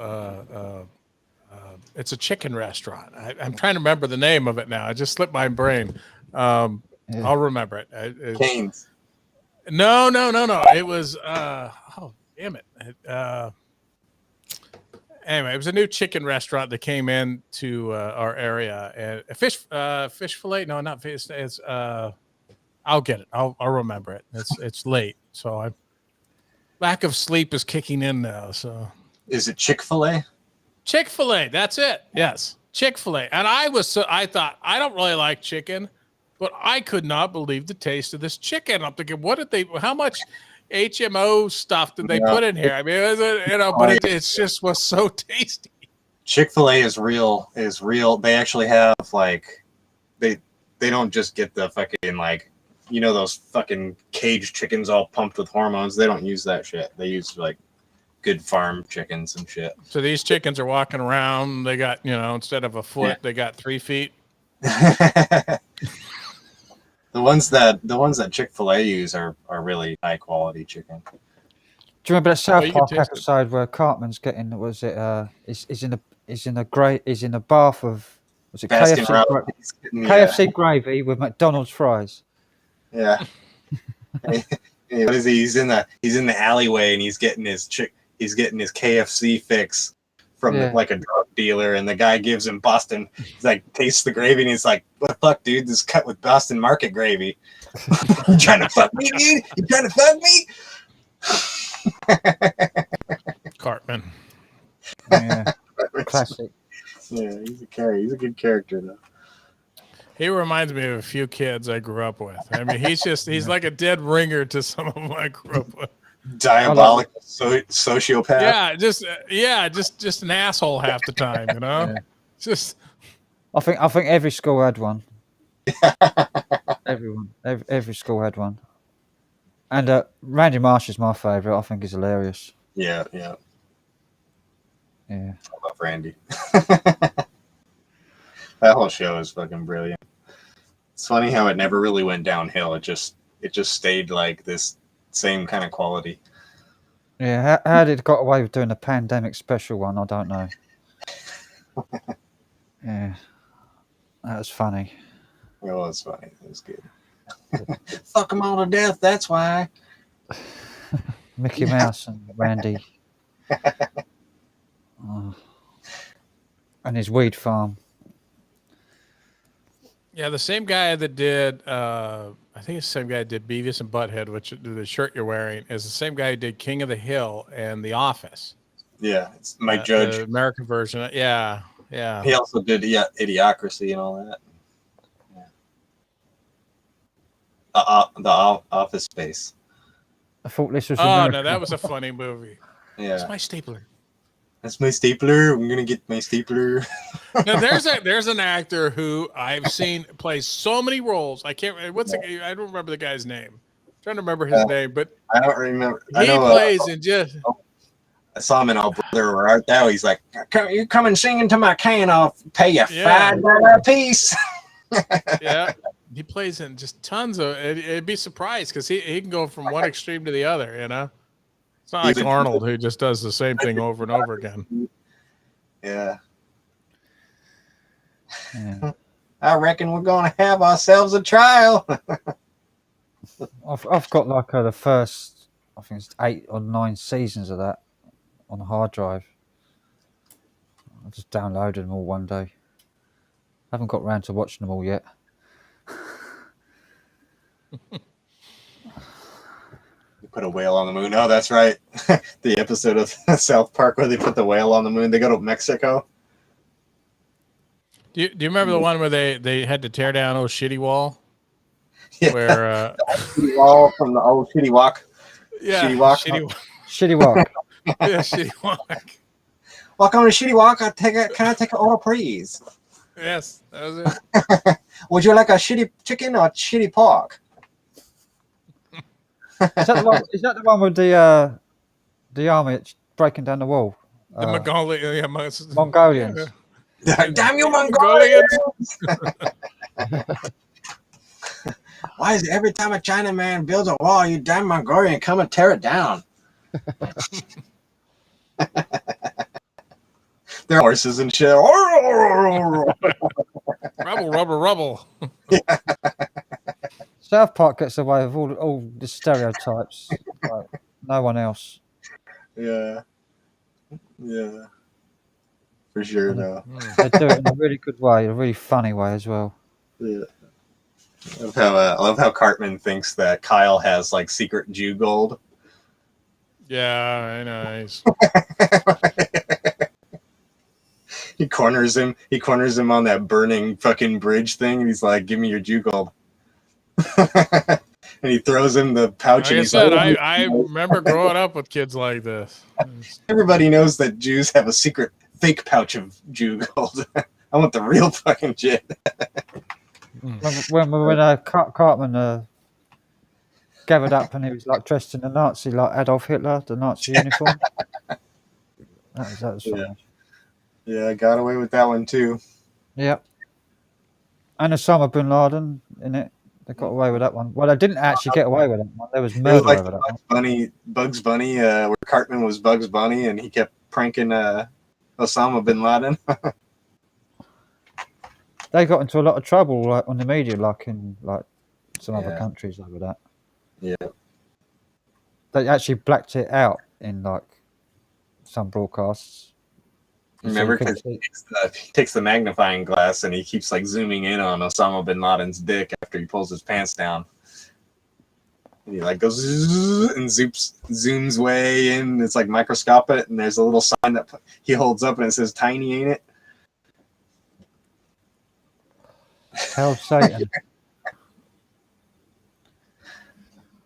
it's a chicken restaurant. I'm trying to remember the name of it now. It just slipped my brain. I'll remember it. Cane's. No. It was oh damn it. Anyway, it was a new chicken restaurant that came in to our area, and a fish fillet. No, not fish. It's I'll get it. I'll remember it. It's late, so lack of sleep is kicking in now. So is it Chick-fil-A? Chick-fil-A. That's it. Yes, Chick-fil-A. And I thought I don't really like chicken, but I could not believe the taste of this chicken. I'm thinking, how much HMO stuff did they put in here? I mean, but it just was so tasty. Chick-fil-A is real. They actually have they don't just get the fucking those fucking caged chickens all pumped with hormones. They don't use that shit. They use good farm chickens and shit. So these chickens are walking around. They got, instead of a foot, they got 3 feet. The ones that Chick-fil-A use are really high quality chicken. Do you remember that South Park episode where Cartman's getting he's in a bath of KFC gravy with McDonald's fries? Yeah. What is he? He's in the alleyway and he's getting his KFC fix from a drug dealer, and the guy gives him Boston. He's like, tastes the gravy, and he's like, "What the fuck, dude? This is cut with Boston Market gravy." You trying to fuck me, dude? You trying to fuck me? Cartman. Yeah, classic. Yeah, he's a good character though. He reminds me of a few kids I grew up with. I mean, he's like a dead ringer to some of them I grew up with. Diabolical sociopath. Just an asshole half the time, Yeah. Just. I think every school had one. Every school had one. And Randy Marsh is my favourite. I think he's hilarious. Yeah. I love Randy. That whole show is fucking brilliant. It's funny how it never really went downhill. It just stayed like this same kind of quality. Yeah, how did it got away with doing a pandemic special one? I don't know. Yeah, that was funny. It was funny. It was good. Fuck them all to death. That's why. Mickey Mouse and Randy. And his weed farm. Yeah, the same guy that did, I think it's the same guy that did Beavis and Butthead, which the shirt you're wearing is the same guy who did King of the Hill and The Office. Yeah, it's Mike Judge. The American version. Yeah. He also did Idiocracy and all that. Yeah. The Office Space. I thought this was. Oh no, that was a funny movie. Yeah. That's my stapler. That's my stapler. I'm gonna get my stapler. Now there's an actor who I've seen play so many roles. I can't. I don't remember the guy's name. I'm trying to remember his name, but I don't remember. He plays in just. I saw him in All Brother Where Art Thou. He's like, "You come and sing into my can. I'll pay you $5 a piece." Yeah, he plays in just tons of. It'd be surprised because he can go from one extreme to the other. It's not like Arnold who just does the same thing over and over again. Yeah. I reckon we're gonna have ourselves a trial. I've got like the first, I think it's 8 or 9 seasons of that on a hard drive. I just downloaded them all one day. Haven't got around to watching them all yet. Put a whale on the moon. Oh, that's right. The episode of South Park where they put the whale on the moon. They go to Mexico. Do you remember the one where they had to tear down old Shitty Wall? Yeah. Where Shitty Wall from the old Shitty Walk. Yeah, Shitty Walk. Shitty Walk. Yeah, Shitty Walk. Welcome to Shitty Walk. Can I take an order, please? Yes, that was it. Would you like a shitty chicken or shitty pork? Is that the one with the army breaking down the wall? The Mongolians. Yeah. Damn you, Mongolians! Why is it every time a Chinaman builds a wall, you damn Mongolian come and tear it down? They're horses and shit. Rubble. Yeah. South Park gets away with all the stereotypes. Like, no one else. Yeah. for sure. Though They do it in a really good way, a really funny way as well. yeah. I love how Cartman thinks that Kyle has like secret Jew gold. Yeah, nice. He corners him on that burning fucking bridge thing, and he's like, "Give me your Jew gold." And he throws him the pouch. Like and I he's said, like, I remember growing up with kids like this. everybody knows that Jews have a secret fake pouch of Jew gold. I want the real fucking shit. When Cartman gathered up and he was like dressed in a Nazi, like Adolf Hitler, the Nazi uniform. That was funny. Yeah, I got away with that one too. Yep. And Osama bin Laden in it. They got away with that one. Well, they didn't actually get away with that one. There was It was murder like over that one. Bugs Bunny, where Cartman was Bugs Bunny, and he kept pranking Osama bin Laden. They got into a lot of trouble, like on the media, like in like some other Yeah. countries over that. Yeah. They actually blacked it out in like some broadcasts. Remember, because he takes the magnifying glass and he keeps like zooming in on Osama bin Laden's dick after he pulls his pants down. And he like goes and zooms way in. It's like microscopic, and there's a little sign that he holds up and it says "Tiny," ain't it? Hell, Satan.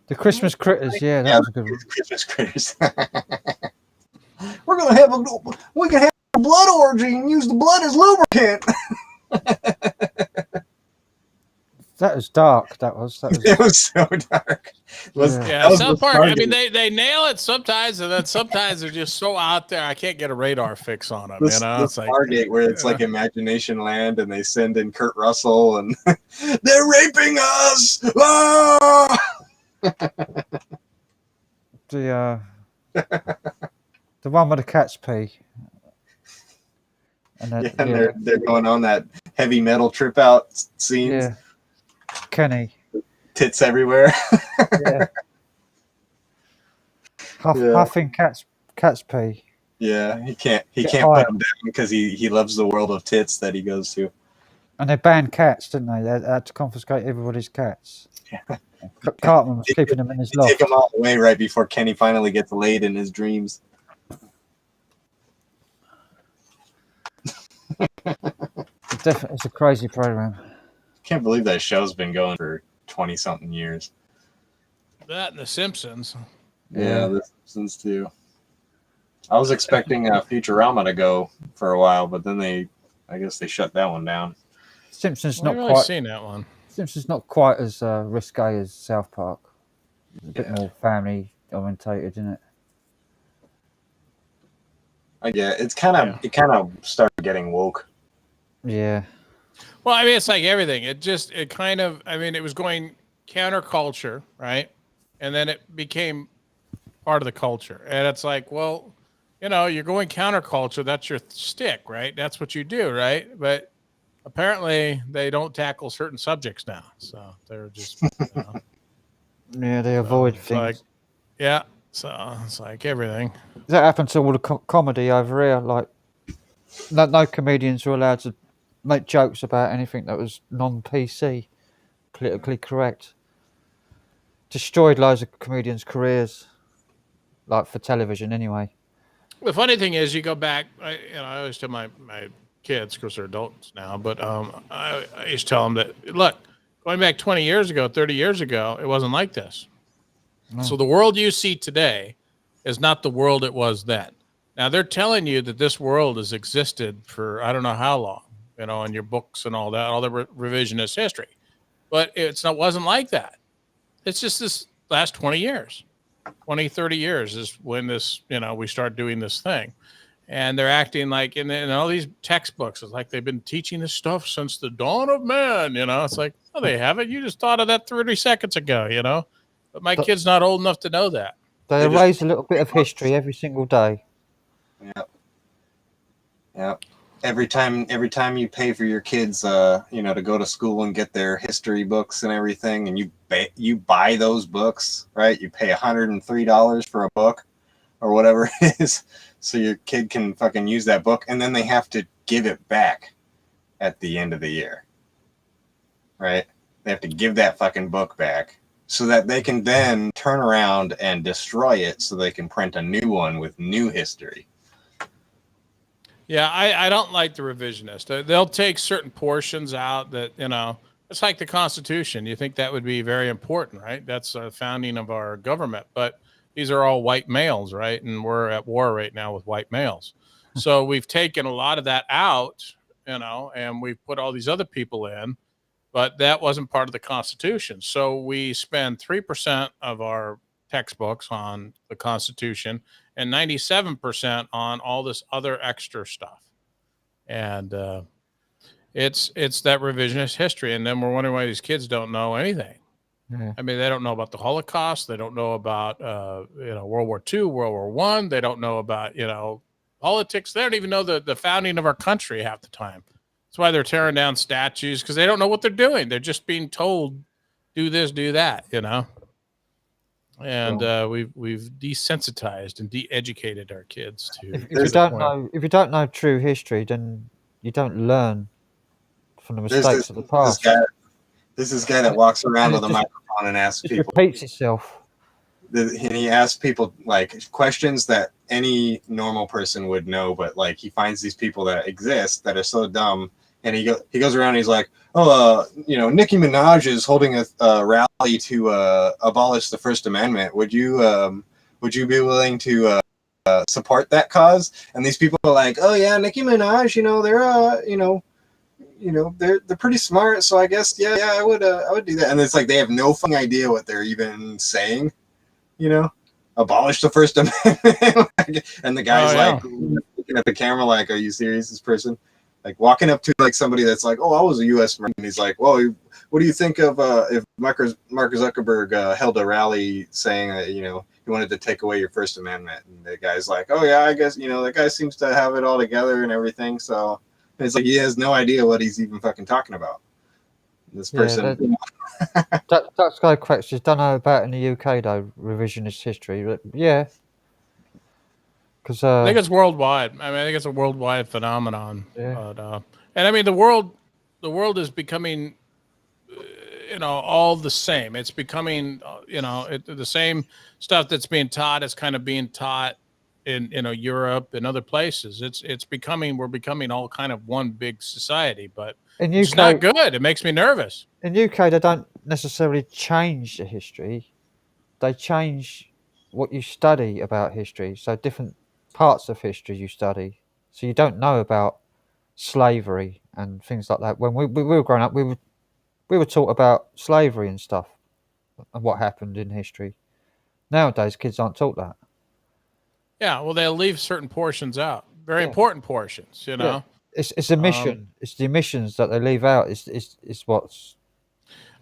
The Christmas critters, yeah, that was a good one. Christmas critters. We're gonna have a blood orgy and use the blood as lubricant. That was dark. That was. It was so dark. Yeah, South Park. I mean, they nail it sometimes, and then sometimes they're just so out there. I can't get a radar fix on them. You know, it's like Stargate, where it's like Imagination Land, and they send in Kurt Russell, and they're raping us. Ah! The one with the cat's pee. And then, they're going on that heavy metal trip out scenes. Yeah. Kenny. Tits everywhere. Yeah. Huffing cat's pee. Yeah, he can't Get put high. them down because he loves the world of tits that he goes to. And they banned cats, didn't they? They had to confiscate everybody's cats. Cartman was keeping them in his loft. Take them all away right before Kenny finally gets laid in his dreams. It's a crazy program. Can't believe that show's been going for 20-something years. that and The Simpsons. Yeah, The Simpsons too. I was expecting Futurama to go for a while, but then I guess they shut that one down. Simpsons I've not really quite seen that one. Simpsons not quite as risque as South Park. A bit more family orientated, isn't it? Yeah, it kind of started getting woke. Yeah. Well, I mean, it's like everything. It was going counterculture, right? And then it became part of the culture. And it's like, well, you're going counterculture. That's your stick, right? That's what you do, right? But apparently they don't tackle certain subjects now. So they're just, Yeah, they avoid things. like, yeah. So it's like everything. That happened to all the comedy over here. Like, no comedians were allowed to make jokes about anything that was non-PC, politically correct. Destroyed loads of comedians' careers, like for television anyway. The funny thing is, you go back. I always tell my kids, because they're adults now, but I used to tell them that, look, going back 20 years ago, 30 years ago, it wasn't like this. No. So the world you see today is not the world it was then. Now they're telling you that this world has existed for I don't know how long, in your books and all that, all the revisionist history, but wasn't like that. It's just this last 20 years, 20, 30 years is when this, we start doing this thing. And they're acting like in all these textbooks, it's like they've been teaching this stuff since the dawn of man, It's like, oh, they haven't. You just thought of that 30 seconds ago, But my kid's not old enough to know that. They erase a little bit of history every single day. Yeah. Every time you pay for your kids, to go to school and get their history books and everything, and you buy those books, right? You pay $103 for a book. or whatever it is, so your kid can fucking use that book, and then they have to give it back at the end of the year, right? They have to give that fucking book back so that they can then turn around and destroy it so they can print a new one with new history. Yeah, I don't like the revisionist. They'll take certain portions out that, you know, it's like the Constitution. You think that would be very important, right? That's the founding of our government. But these are all white males, right? And we're at war right now with white males. So we've taken a lot of that out, you know, and we've put all these other people in. But that wasn't part of the Constitution. So we spend 3% of our textbooks on the Constitution and 97% on all this other extra stuff. And it's that revisionist history. And then we're wondering why these kids don't know anything. Yeah. I mean, they don't know about the Holocaust. They don't know about, you know, World War II, World War I. They don't know about, you know, politics. They don't even know the founding of our country half the time. That's why they're tearing down statues, because they don't know what they're doing. They're just being told, do this, do that, you know. And we've desensitized and de-educated our kids to. If you don't know true history, then you don't learn from the mistakes of the past. This is guy that walks around with a microphone and asks people. Repeats itself. And he asks people like questions that any normal person would know, but like he finds these people that exist that are so dumb, and he goes around and he's like, you know, Nicki Minaj is holding a rally to abolish the First Amendment. Would you be willing to support that cause? And these people are like, oh yeah, Nicki Minaj, you know, they're pretty smart, so I guess yeah I would do that. And it's like they have no fucking idea what they're even saying, you know. Abolish the First Amendment. And the guy's like looking at the camera like, are you serious, this person? Like walking up to like somebody that's like, oh, I was a U.S. Marine. And he's like, well, what do you think of if Mark Zuckerberg held a rally saying that, you know, he wanted to take away your First Amendment? And the guy's like, oh yeah, I guess, you know, that guy seems to have it all together and everything. So it's like he has no idea what he's even fucking talking about. This person. That guy cracks. Just don't know about in the UK though, revisionist history. But yeah. Because I think it's worldwide. I mean, I think it's a worldwide phenomenon. Yeah. But, and I mean, the world is becoming, you know, all the same. It's becoming, you know, the same stuff that's being taught is kind of being taught in, you know, Europe and other places. We're becoming all kind of one big society, but it's not good. It makes me nervous. In UK, they don't necessarily change the history. They change what you study about history. So different parts of history you study. So you don't know about slavery and things like that. When we were growing up, we were taught about slavery and stuff and what happened in history. Nowadays, kids aren't taught that. Yeah, well, they'll leave certain portions out. Very important portions, you know. Yeah. It's a mission. It's the omissions that they leave out. It's what's.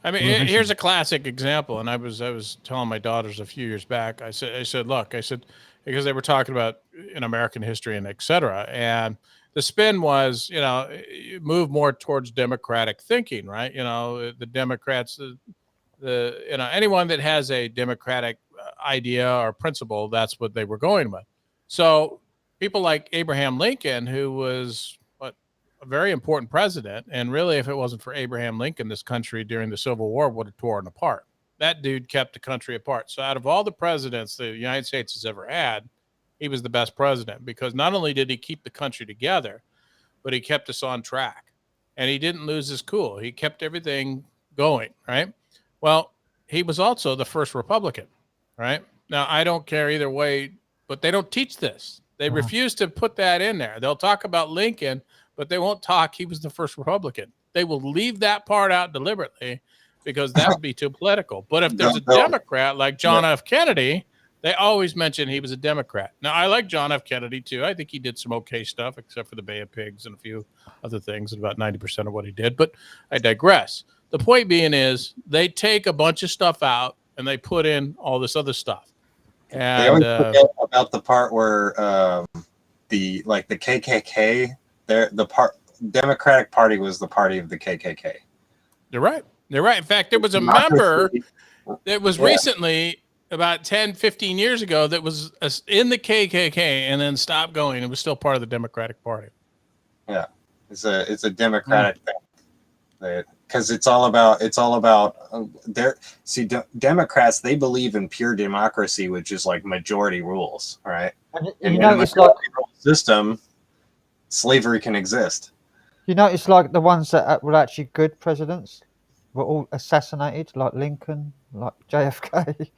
I mean, here's a classic example, and I was telling my daughters a few years back. I said, look, because they were talking about in American history and et cetera, and the spin was, you know, move more towards democratic thinking, right? You know, the Democrats, the you know, anyone that has a democratic idea or principle, that's what they were going with. So people like Abraham Lincoln, who was a very important president, and really, if it wasn't for Abraham Lincoln, this country during the Civil War would have torn apart. That dude kept the country apart. So out of all the presidents the United States has ever had, he was the best president, because not only did he keep the country together, but he kept us on track, and he didn't lose his cool. He kept everything going, right? Well, he was also the first Republican, right? Now, I don't care either way, but they don't teach this. They refuse to put that in there. They'll talk about Lincoln, but they won't talk he was the first Republican. They will leave that part out deliberately because that would be too political. But if there's a Democrat like John F. Kennedy, they always mention he was a Democrat. Now, I like John F. Kennedy, too. I think he did some okay stuff, except for the Bay of Pigs and a few other things, and about 90% of what he did. But I digress. The point being is they take a bunch of stuff out and they put in all this other stuff. And they always forget about the part where the KKK, the Democratic Party was the party of the KKK. You're right. You're right. In fact, there was a member that was recently about 10, 15 years ago that was in the KKK and then stopped going. It was still part of the Democratic Party. Yeah, it's a Democratic thing, because it's all about Democrats, they believe in pure democracy, which is like majority rules, right? And And you in a notice, like, majority rule system, slavery can exist. you notice, like, the ones that were actually good presidents were all assassinated, like Lincoln, like JFK.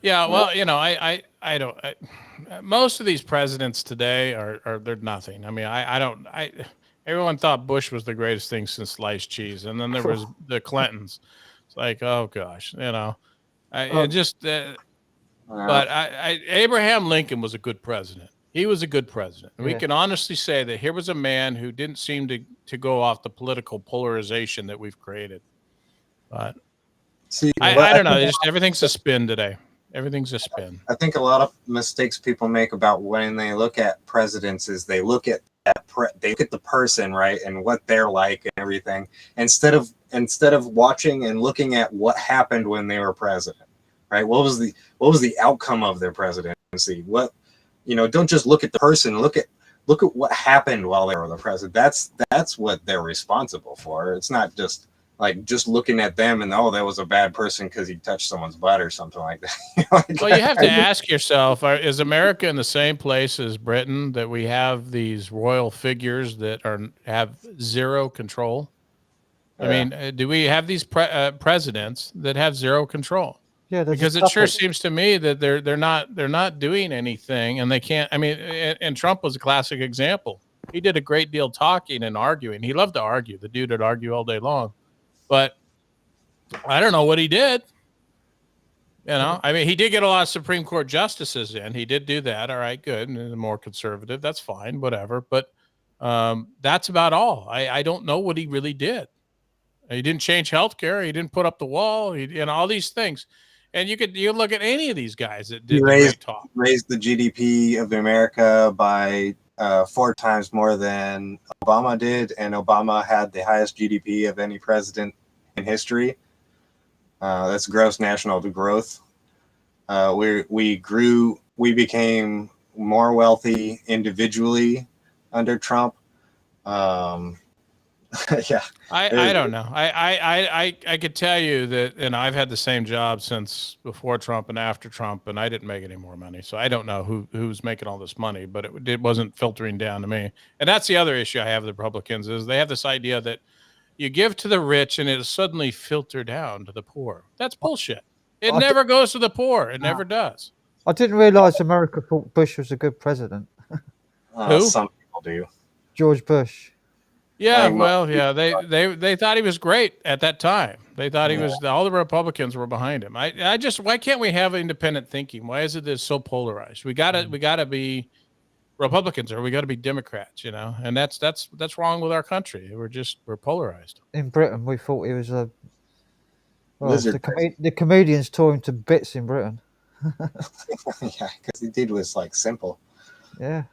Yeah, well, you know, I don't. Most of these presidents today are they're nothing. I mean, everyone thought Bush was the greatest thing since sliced cheese, and then there was the Clintons. It's like, oh gosh, you know, but Abraham Lincoln was a good president. He was a good president. We Yeah. can honestly say that here was a man who didn't seem to go off the political polarization that we've created. But I don't know. Everything's a spin today. Everything's a spin. I think a lot of mistakes people make about when they look at presidents is they look at they look at the person, right, and what they're like and everything, instead of watching and looking at what happened when they were president, right? What was the outcome of their presidency? What, don't just look at the person. Look at what happened while they were the president. That's what they're responsible for. It's not just looking at them and, oh, that was a bad person because he touched someone's butt or something like that. Well, you have to ask yourself, is America in the same place as Britain, that we have these royal figures that have zero control? I mean, do we have these presidents that have zero control? Yeah, because it sure seems to me that they're not doing anything, and they can't. I mean, and Trump was a classic example. He did a great deal talking and arguing. He loved to argue. The dude would argue all day long. But I don't know what he did. I mean, he did get a lot of Supreme Court justices in. He did do that. All right, good. And more conservative. That's fine, whatever. But that's about all. I don't know what he really did. He didn't change healthcare. He didn't put up the wall. All these things. And you look at any of these guys that did raised the GDP of America by 4 times more than Obama did, and Obama had the highest GDP of any president in history. That's gross national growth. We became more wealthy individually under Trump. Yeah, I don't know. I could tell you that, and I've had the same job since before Trump and after Trump, and I didn't make any more money. So I don't know who's making all this money, but it wasn't filtering down to me. And that's the other issue I have with the Republicans, is they have this idea that you give to the rich and it'll suddenly filter down to the poor. That's bullshit. It never goes to the poor. It never does. I didn't realize America thought Bush was a good president. Who? Some people do. George Bush. Yeah, well, yeah, they thought he was great at that time. They thought he was. All the Republicans were behind him. I just, why can't we have independent thinking? Why is it this so polarized? We gotta be Republicans, or we gotta be Democrats, And that's wrong with our country. We're polarized. In Britain, we thought he was a. Well, Lizard the comedians tore him to bits in Britain. Yeah, because he did was simple. Yeah.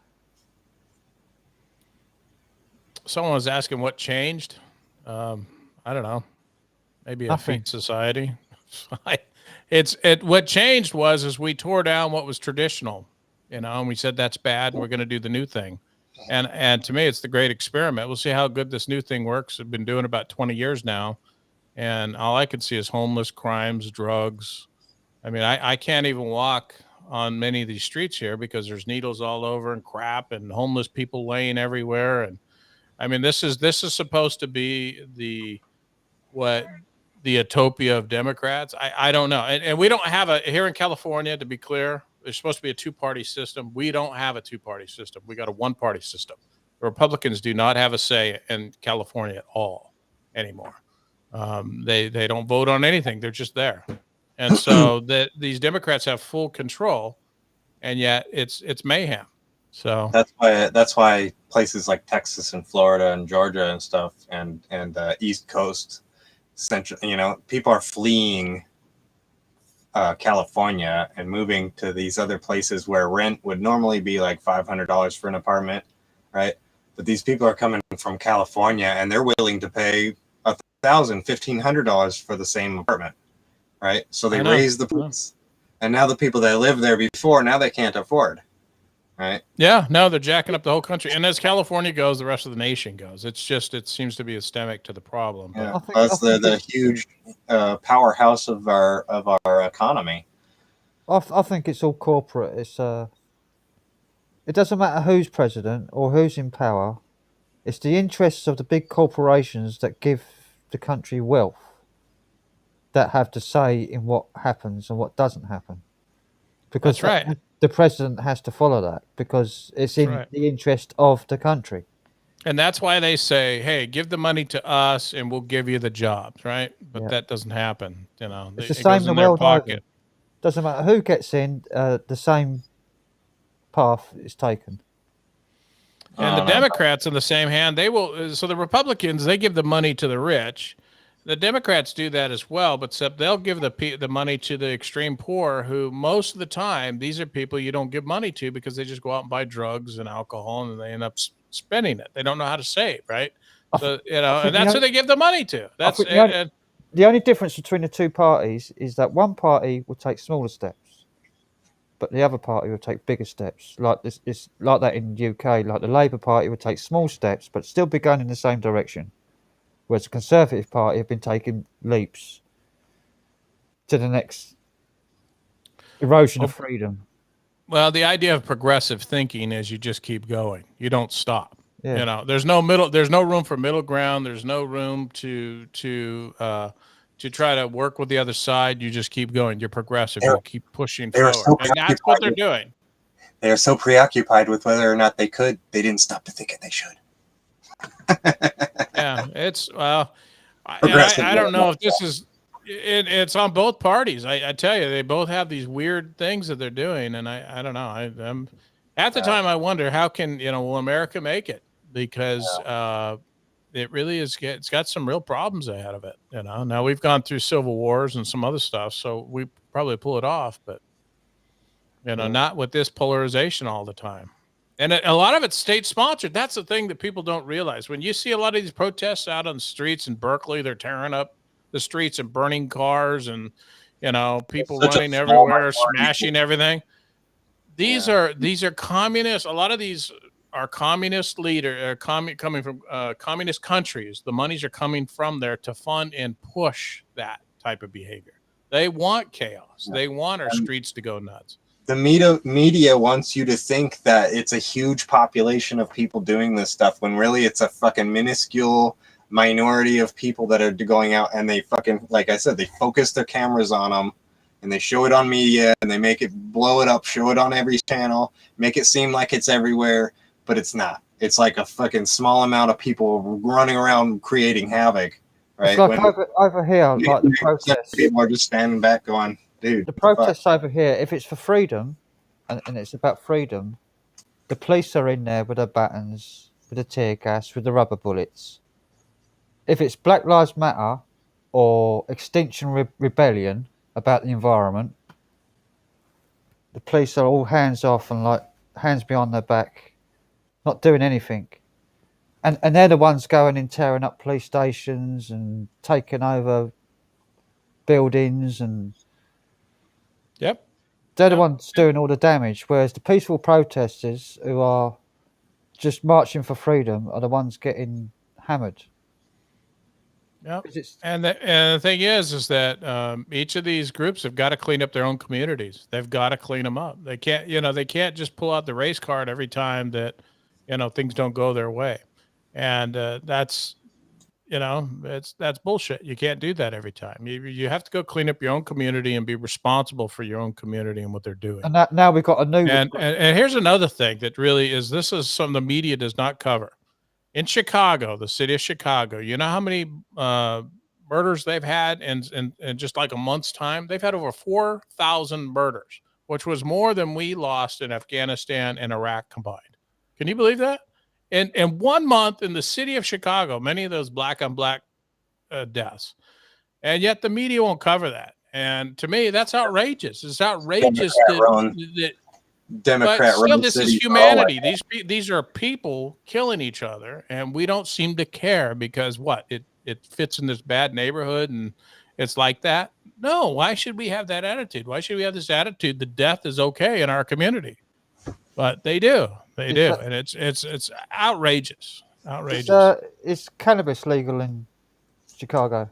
Someone was asking what changed. I don't know. Maybe a Nothing. feat society. What changed was we tore down what was traditional, and we said that's bad, and we're going to do the new thing. And to me, it's the great experiment. We'll see how good this new thing works. I've been doing it about 20 years now, and all I could see is homeless, crimes, drugs. I mean, I can't even walk on many of these streets here because there's needles all over and crap and homeless people laying everywhere. And I mean, this is supposed to be the utopia of Democrats. I don't know. And we don't have here in California, to be clear, there's supposed to be a 2-party system. We don't have a 2-party system. We got a 1-party system. The Republicans do not have a say in California at all anymore. They don't vote on anything. They're just there. And so these Democrats have full control, and yet it's mayhem. So that's why places like Texas and Florida and Georgia and stuff and East Coast, Central, people are fleeing California and moving to these other places where rent would normally be like $500 for an apartment, right? But these people are coming from California and they're willing to pay $1,000, $1,500 for the same apartment, right? So they I know. raise the price. And now the people that lived there before, now they can't afford, right? Yeah, no, they're jacking up the whole country. And as California goes, the rest of the nation goes. It's just, it seems to be systemic to the problem. But Yeah, that's the huge powerhouse of our economy. I think it's all corporate. It doesn't matter who's president or who's in power. It's the interests of the big corporations that give the country wealth that have to say in what happens and what doesn't happen. Because That's right. the president has to follow that because it's in right. the interest of the country. And that's why they say, hey, give the money to us and we'll give you the jobs, right? But that doesn't happen. You know, It's the it same goes the in their world over. pocket. Doesn't matter who gets in, the same path is taken. And the Democrats, on the same hand, they will. So the Republicans, they give the money to the rich. The Democrats do that as well, but except they'll give the money to the extreme poor, who most of the time, these are people you don't give money to because they just go out and buy drugs and alcohol and they end up spending it. They don't know how to save, right? So, you know, and that's who they give the money to. That's the only difference between the two parties is that one party will take smaller steps, but the other party will take bigger steps. Like this, it's like that in the UK. Like the Labour Party would take small steps, but still be going in the same direction, whereas the Conservative Party have been taking leaps to the next erosion of freedom. Well, the idea of progressive thinking is you just keep going. You don't stop. Yeah. You know, there's no room for middle ground. There's no room to try to work with the other side. You just keep going. You're progressive. You keep pushing forward. And that's what they're doing. They are so preoccupied with whether or not they didn't stop to think that they should. Yeah, it's I don't know if this is it's on both parties. I tell you, they both have these weird things that they're doing, and I don't know. I'm at the time I wonder how can will America make it, because it really is. It's got some real problems ahead of it. Now we've gone through civil wars and some other stuff, so we probably pull it off, but not with this polarization all the time. And a lot of it's state sponsored. That's the thing that people don't realize. When you see a lot of these protests out on the streets in Berkeley, they're tearing up the streets and burning cars and, people running everywhere, smashing everything. These are communists. A lot of these are communist leaders, coming from communist countries. The monies are coming from there to fund and push that type of behavior. They want chaos. They want our streets to go nuts. The media wants you to think that it's a huge population of people doing this stuff when really it's a fucking minuscule minority of people that are going out, and they fucking, like I said, they focus their cameras on them and they show it on media and they make it, blow it up, show it on every channel, make it seem like it's everywhere, but it's not. It's like a fucking small amount of people running around creating havoc, right? It's like over here, like the protests. People are just standing back going, dude. The protests over here, if it's for freedom, and it's about freedom, the police are in there with their batons, with the tear gas, with the rubber bullets. If it's Black Lives Matter or Extinction Rebellion about the environment, the police are all hands off and like hands behind their back, not doing anything. And they're the ones going and tearing up police stations and taking over buildings and they're the ones doing all the damage, whereas the peaceful protesters who are just marching for freedom are the ones getting hammered. Yep. And the thing is that each of these groups have got to clean up their own communities. They've got to clean them up. They can't, they can't just pull out the race card every time that, things don't go their way. And that's bullshit. You can't do that every time. You have to go clean up your own community and be responsible for your own community and what they're doing. And now we've got a new. And here's another thing that really is, this is something the media does not cover. In Chicago, the city of Chicago, you know how many murders they've had in just like a month's time? They've had over 4,000 murders, which was more than we lost in Afghanistan and Iraq combined. Can you believe that? In 1 month in the city of Chicago, many of those black on black deaths. And yet the media won't cover that. And to me, that's outrageous. It's outrageous that Democrat, but still, this is humanity. These are people killing each other, and we don't seem to care because it fits in this bad neighborhood and it's like that. No, why should we have that attitude? Why should we have this attitude that death is okay in our community? But they do. They do. And it's outrageous. Outrageous. Is cannabis legal in Chicago?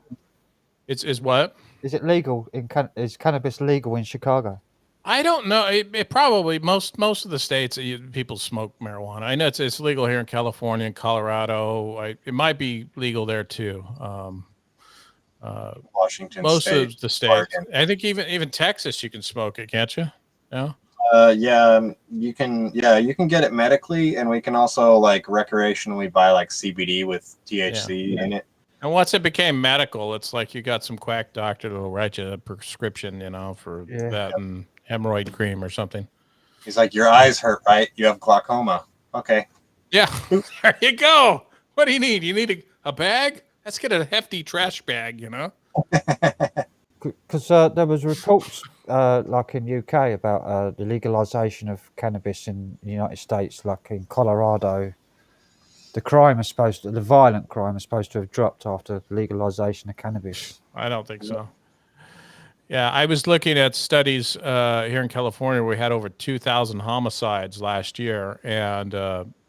Is what? Is it legal is cannabis legal in Chicago? I don't know. It probably most of the states people smoke marijuana. I know it's legal here in California and Colorado. It might be legal there too. Washington most State, of the states. Oregon. I think even Texas you can smoke it, can't you? No. You can get it medically, and we can also like recreationally buy like CBD with THC in it. And once it became medical, it's like you got some quack doctor that'll write you a prescription, for that and hemorrhoid cream or something. He's like, your eyes hurt, right? You have glaucoma. Okay. Yeah, there you go. What do you need? You need a bag? Let's get a hefty trash bag, Because there was reports like in UK about the legalization of cannabis in the United States, like in Colorado. The violent crime is supposed to have dropped after legalization of cannabis. I don't think so. Yeah, I was looking at studies here in California. We had over 2,000 homicides last year, and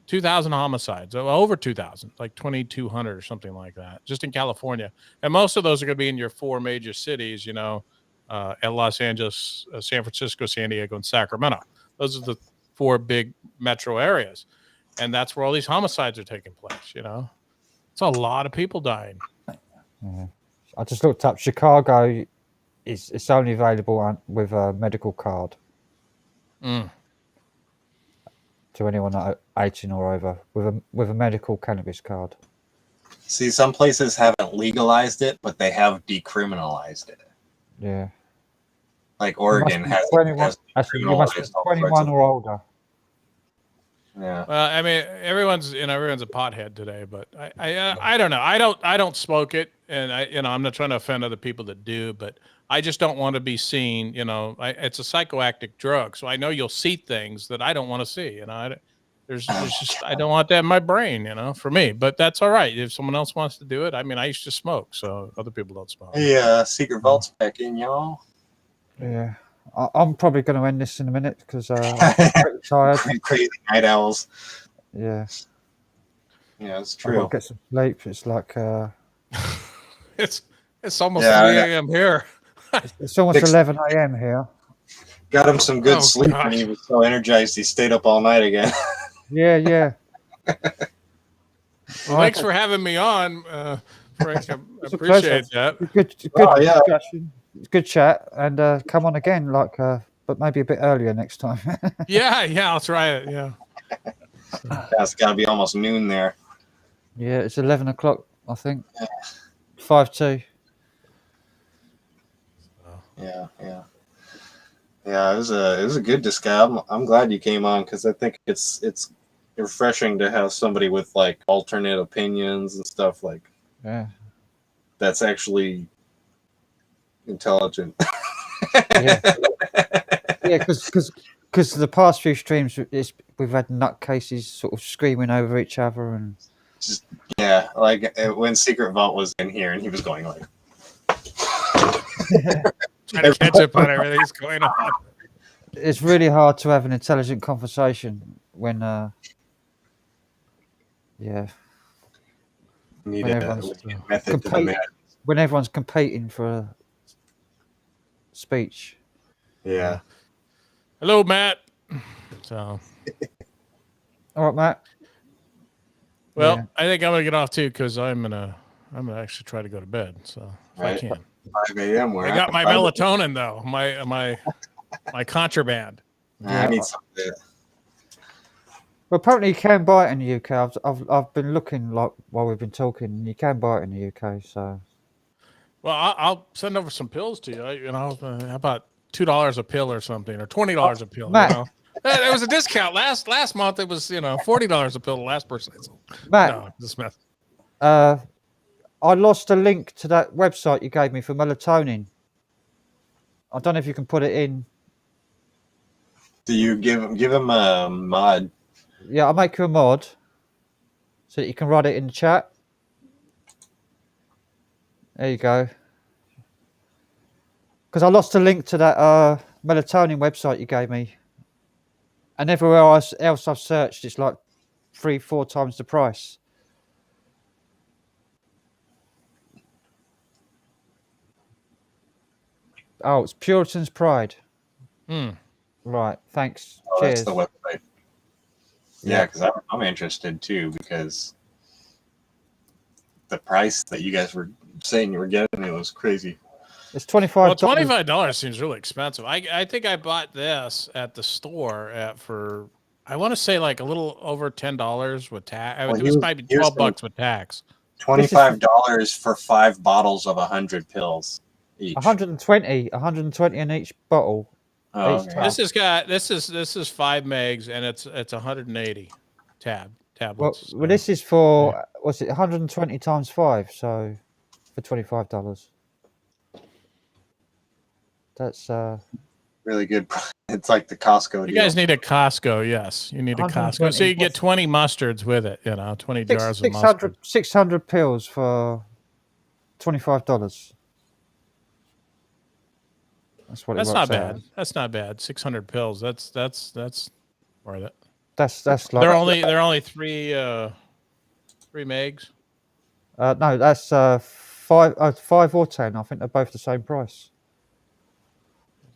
2,000 homicides, over 2,000, like 2,200 or something like that, just in California. And most of those are going to be in your four major cities, Los Angeles, San Francisco, San Diego, and Sacramento. Those are the four big metro areas. And that's where all these homicides are taking place, It's a lot of people dying. Yeah. I just looked up Chicago. It's only available with a medical card. To anyone 18 or over with a medical cannabis card. See, some places haven't legalized it, but they have decriminalized it. Yeah. Like Oregon has 21 or older. Yeah. Well, I mean, everyone's a pothead today, but I don't know. I don't smoke it, and I'm not trying to offend other people that do, but I just don't want to be seen. It's a psychoactive drug, so I know you'll see things that I don't want to see. There's just I don't want that in my brain, for me. But that's all right if someone else wants to do it. I mean, I used to smoke, so other people don't smoke. Yeah, Secret Vault's back in, y'all. Yeah. I'm probably going to end this in a minute because I'm pretty tired. Crazy night owls. Yeah. Yeah, it's I've true. got to get some sleep. It's like it's almost 3 a.m. here. It's almost 11 a.m. here. Got him some good sleep, and he was so energized he stayed up all night again. Yeah. Well, thanks for having me on, Frank. I appreciate that. Good discussion. Good chat, and come on again, but maybe a bit earlier next time. Yeah, I'll try it. Yeah. That's got to be almost noon there. Yeah, it's 11 o'clock, I think. 5-2. Yeah. It was a good discussion. I'm glad you came on because I think it's refreshing to have somebody with like alternate opinions and stuff like. Yeah. That's actually intelligent. Yeah, because the past few streams we've had nutcases sort of screaming over each other and just like when Secret Vault was in here and he was going like trying to catch up on everything that's going on. It's really hard to have an intelligent conversation when when everyone's competing for speech. Yeah. Hello, Matt. So. All right, Matt. Well, I think I'm gonna get off too because I'm gonna actually try to go to bed. So if I can. 5 a.m. I got my melatonin though. My contraband. I need some of that. Well, apparently you can buy it in the UK. I've been looking like while we've been talking, and you can buy it in the UK. So. Well, I'll send over some pills to you. How about $2 a pill or something, or $20 a pill? Matt. There was a discount last month. It was $40 a pill. The last person. Matt, no, this mess. I lost a link to that website you gave me for melatonin. I don't know if you can put it in. Do you give him a mod? Yeah, I'll make you a mod so that you can write it in the chat. There you go. Because I lost a link to that melatonin website you gave me, and everywhere else I've searched, it's like 3-4 times the price. Oh, it's Puritan's Pride. Right, thanks. Oh, Cheers. that's the website. Yeah, because I'm interested too, because the price that you guys were saying you were getting, it was crazy. It's $25. Well, $25 seems really expensive. I think I bought this at the store for, I want to say like a little over $10 with tax. Well, It was maybe $12 with tax. $25 for 5 bottles of 100 pills each. 120 in each bottle. Oh, each okay. tab. This is 5 megs and it's 180 tablets. Well, this is for what's it? 120 times 5, so for $25. That's really good. It's like the Costco You deal. guys need a Costco, yes. You need a Costco. So you get 20 mustards with it, 20 jars of mustard. 600 pills for $25. That's what it That's works not out bad. as. That's not bad. 600 pills. That's worth it. That's like They're only 3 megs. No, that's 5 or 10. I think they're both the same price.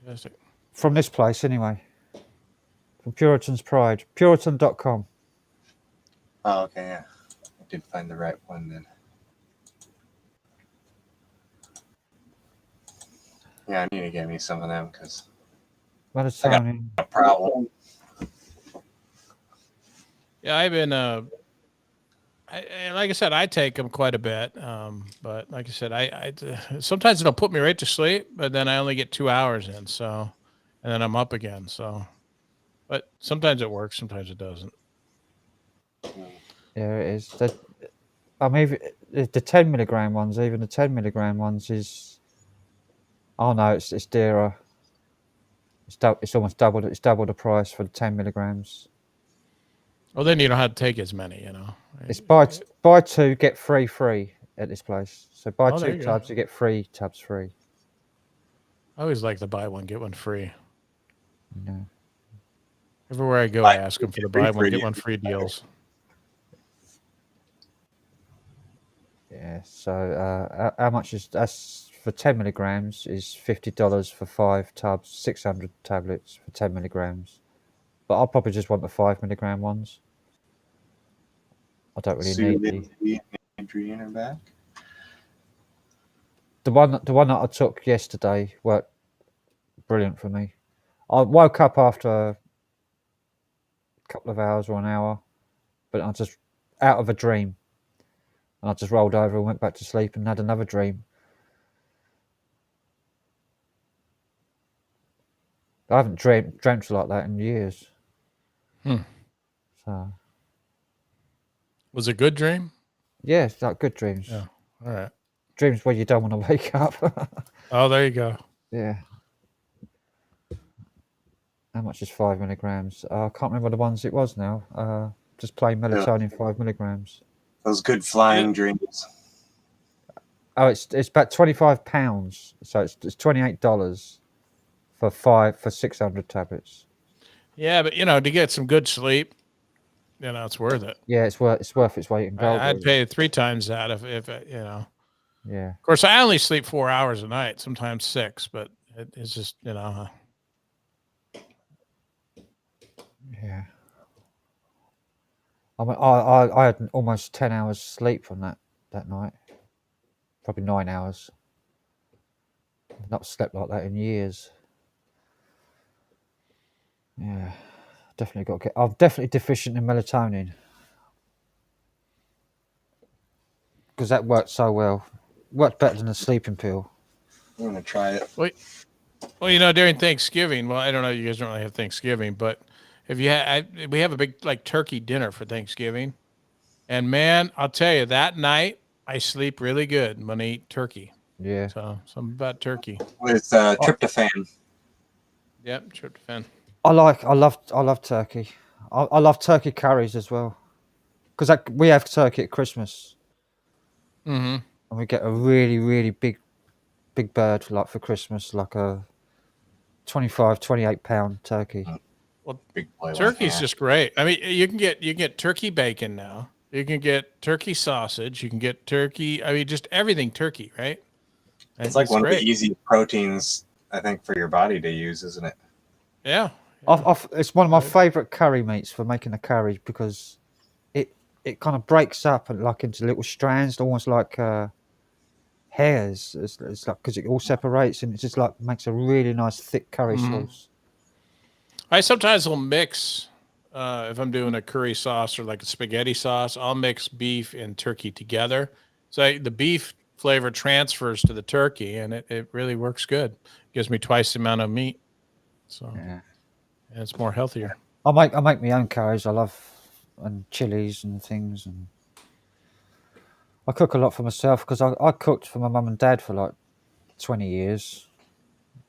Fantastic. From this place, anyway. From Puritan's Pride. Puritan.com. Oh, okay, yeah. I did find the right one then. Yeah, I need to get me some of them because I got a problem. Yeah, I've been like I said, I take them quite a bit. But like I said, I sometimes it'll put me right to sleep, but then I only get 2 hours in, so and then I'm up again. So, but sometimes it works, sometimes it doesn't. Yeah, it is. I mean, the 10 milligram ones, even the 10 milligram ones is. Oh no, it's dearer. It's almost doubled. It's double the price for the 10 milligrams. Well, then you don't have to take as many, It's buy 2 get 3 free at this place. So buy Oh, there 2 you go. tubs, you get 3 tubs free. I always like to buy one, get one free. No. Everywhere I go, I ask them for the buy one, get one free deals. Yeah. So how much is that's for 10 milligrams is $50 for 5 tubs, 600 tablets for 10 milligrams. But I'll probably just want the 5 milligram ones. I don't really need the injury in her back. The one that I took yesterday worked brilliant for me. I woke up after a couple of hours or an hour, but I just out of a dream, and I just rolled over and went back to sleep and had another dream. I haven't dreamt like that in years. So, Was it a good dream? yeah, it's like good dreams. Yeah. All right. Dreams where you don't want to wake up. Oh, there you go. Yeah. How much is 5 milligrams? I can't remember the ones it was now. Just plain melatonin, 5 milligrams. Those good flying dreams. Oh, it's about £25, so it's $28 for 600 tablets. Yeah, but to get some good sleep, it's worth it. Yeah, it's worth its weight in gold. I'd pay 3 times that if Yeah. Of course, I only sleep 4 hours a night, sometimes 6, but it's just Yeah. I mean, I had almost 10 hours sleep from that night. Probably 9 hours. Not slept like that in years. Yeah, definitely got to get. I'm definitely deficient in melatonin because that worked so well. Worked better than a sleeping pill. I'm gonna try it. Well, during Thanksgiving. Well, I don't know. You guys don't really have Thanksgiving, but if you we have a big turkey dinner for Thanksgiving, and man, I'll tell you that night I sleep really good when I eat turkey. Yeah. So something about turkey with tryptophan. Yep, tryptophan. I love turkey. I love turkey curries as well, because we have turkey at Christmas, Mm-hmm. and we get a really, really big big bird like for Christmas, like a 25, 28 pound turkey. Well, Big boy turkey's one, just great. I mean, you can get turkey bacon now. You can get turkey sausage. You can get turkey. I mean, just everything turkey, right? It's like one of the easiest proteins, I think, for your body to use, isn't it? Yeah. It's one of my favourite curry meats for making a curry because it kind of breaks up and like into little strands, almost like hairs. It's like because it all separates and it just like makes a really nice thick curry sauce. I sometimes will mix if I'm doing a curry sauce or like a spaghetti sauce. I'll mix beef and turkey together, so the beef flavor transfers to the turkey, and it really works good. Gives me twice the amount of meat, so and it's more healthier. I make my own curries. I love and chilies and things, and I cook a lot for myself because I cooked for my mum and dad for like 20 years.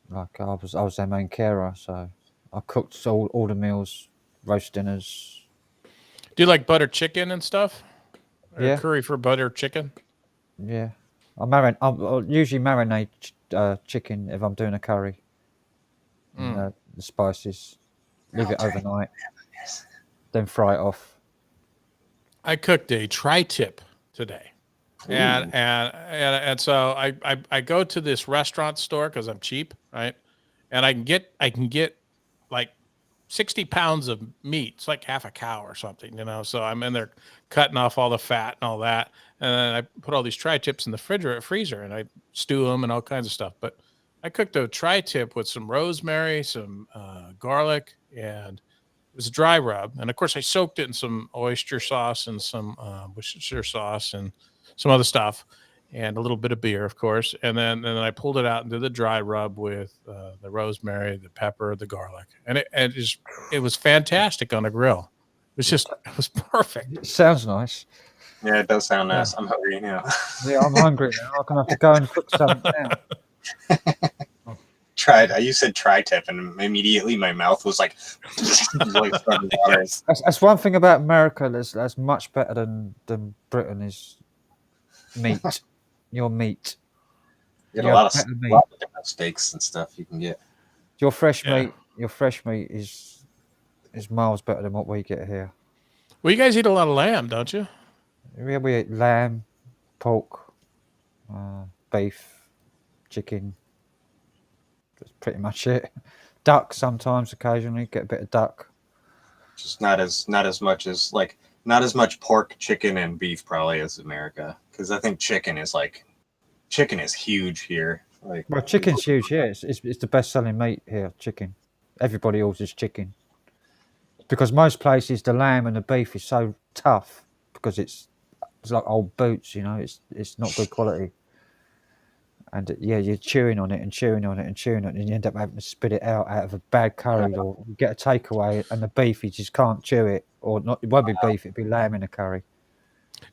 Like I was their main carer, so I cooked all the meals, roast dinners. Do you like butter chicken and stuff? Or Yeah. curry for butter chicken. Yeah, I'll usually marinate chicken if I'm doing a curry. And, the spices, leave it overnight, then fry it off. I cooked a tri-tip today, and so I go to this restaurant store because I'm cheap, right? And I can get like 60 pounds of meat. It's like half a cow or something, you know. So I'm in there cutting off all the fat and all that, and then I put all these tri-tips in the freezer, and I stew them and all kinds of stuff. But I cooked a tri-tip with some rosemary, some garlic, and it was a dry rub. And of course, I soaked it in some oyster sauce and some Worcestershire sauce and some other stuff, and a little bit of beer, of course. And then I pulled it out and did the dry rub with the rosemary, the pepper, the garlic, and it was fantastic on the grill. It was perfect. It sounds nice. Yeah, it does sound nice. I'm hungry now. Yeah, I'm hungry now. I'm gonna have to go and cook something now. You said tri-tip, and immediately my mouth was like, That's one thing about America that's much better than Britain is meat. Your meat. You get a lot of different steaks and stuff you can get. Your fresh meat is miles better than what we get here. Well, you guys eat a lot of lamb, don't you? Yeah, we eat lamb, pork, beef, chicken. That's pretty much it. Duck sometimes, occasionally get a bit of duck. Just not as much pork, chicken, and beef probably as America, because I think chicken is huge here. Well, chicken's huge here. It's the best selling meat here. Chicken. Everybody orders chicken because most places the lamb and the beef is so tough because it's like old boots. You know, it's not good quality. And you're chewing on it and chewing on it and chewing on it, and you end up having to spit it out of a bad curry, or you get a takeaway and the beef you just can't chew it, or not. It won't be beef; it'd be lamb in a curry.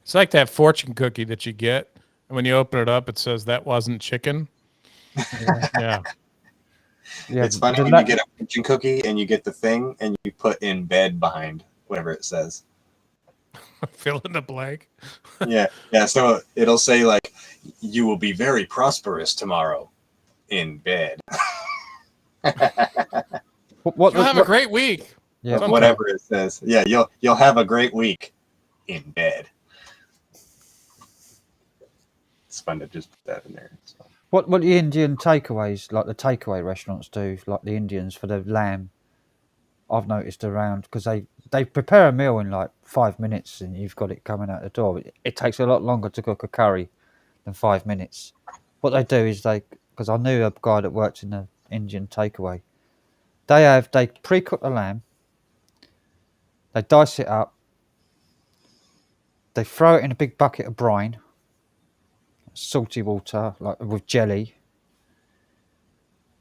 It's like that fortune cookie that you get, and when you open it up, it says that wasn't chicken. Yeah. It's funny when you get a fortune cookie and you get the thing and you put in bed behind whatever it says. Fill in the blank. Yeah. So it'll say like, "You will be very prosperous tomorrow, in bed." You'll have a great week. Yeah, whatever it says. Yeah, you'll have a great week in bed. It's fun to just put that in there. So. What the Indian takeaways, like the takeaway restaurants do, like the Indians for the lamb, I've noticed around, because they prepare a meal in like 5 minutes and you've got it coming out the door. It takes a lot longer to cook a curry than 5 minutes. What they do is because I knew a guy that worked in the Indian takeaway, they pre-cook the lamb, they dice it up, they throw it in a big bucket of brine, salty water, like with jelly,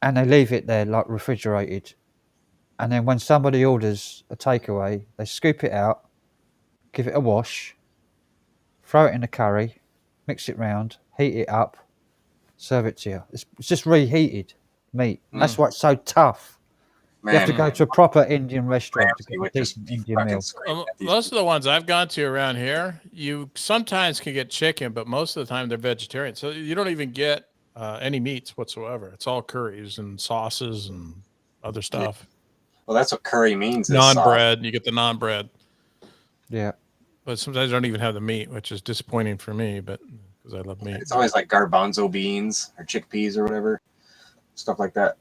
and they leave it there like refrigerated. And then when somebody orders a takeaway, they scoop it out, give it a wash, throw it in the curry, mix it round, heat it up, serve it to you. It's just reheated meat. That's why it's so tough. Man, you have to go to a proper Indian restaurant to get a decent Indian meal. Most of the ones I've gone to around here, you sometimes can get chicken, but most of the time they're vegetarian. So you don't even get any meats whatsoever. It's all curries and sauces and other stuff. Well, that's what curry means. Is Non-bread. You get the non-bread. Yeah. But sometimes I don't even have the meat, which is disappointing for me, but because I love meat. It's always like garbanzo beans or chickpeas or whatever, stuff like that.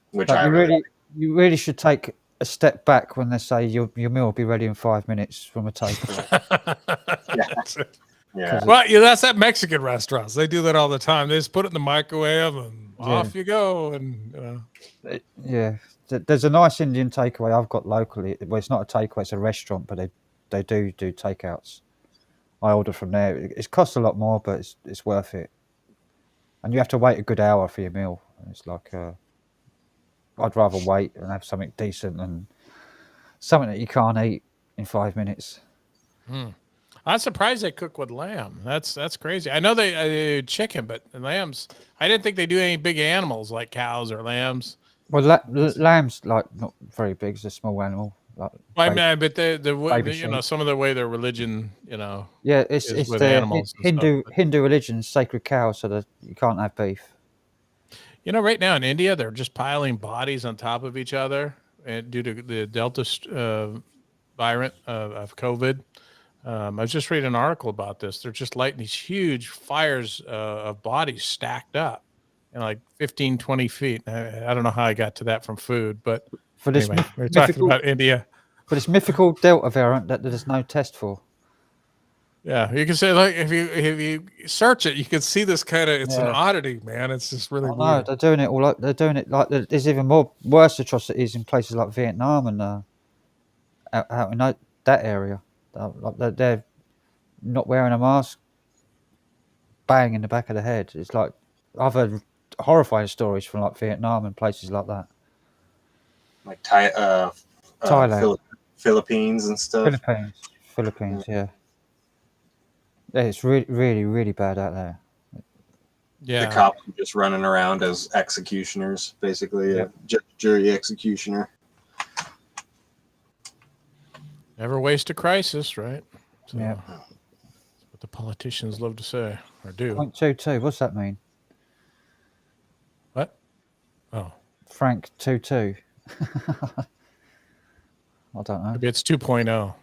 Which But I you really should take a step back when they say your meal will be ready in 5 minutes from a takeaway. Yeah. Well, yeah, that's at Mexican restaurants. They do that all the time. They just put it in the microwave and off you go. And Yeah. There's a nice Indian takeaway I've got locally. Well, it's not a takeaway, it's a restaurant, but they do takeouts. I order from there. It costs a lot more, but it's worth it. And you have to wait a good hour for your meal. It's like I'd rather wait and have something decent than something that you can't eat in 5 minutes. I'm surprised they cook with lamb. That's crazy. I know they do chicken, but lambs. I didn't think they do any big animals like cows or lambs. Well, lamb's like not very big. It's a small animal. Like I mean, but the some of the way their religion, yeah, it's with the animals and Hindu religion, sacred cow, so that you can't have beef. Right now in India, they're just piling bodies on top of each other and due to the Delta variant of COVID. I was just reading an article about this. They're just lighting these huge fires of bodies stacked up in like 15, 20 feet. I don't know how I got to that from food, but For this anyway, we're talking about India. For this mythical Delta variant that there's no test for. Yeah, you can say like if you search it, you can see this kind of. It's an Yeah. oddity, man. It's just really No, weird. they're doing it all. They're doing it like there's even worse atrocities in places like Vietnam and out in that area. Like they're not wearing a mask, bang in the back of the head. It's like I've heard horrifying stories from like Vietnam and places like that. like Thailand, Philippines and stuff. Philippines, yeah. Yeah, it's really, really, really bad out there. The cops are just running around as executioners, basically a jury executioner. Never waste a crisis, right? So, Yeah. That's what the politicians love to say or do. 0.22. What's that mean? What? Oh, Frank 22. I don't know. Maybe it's 2.0.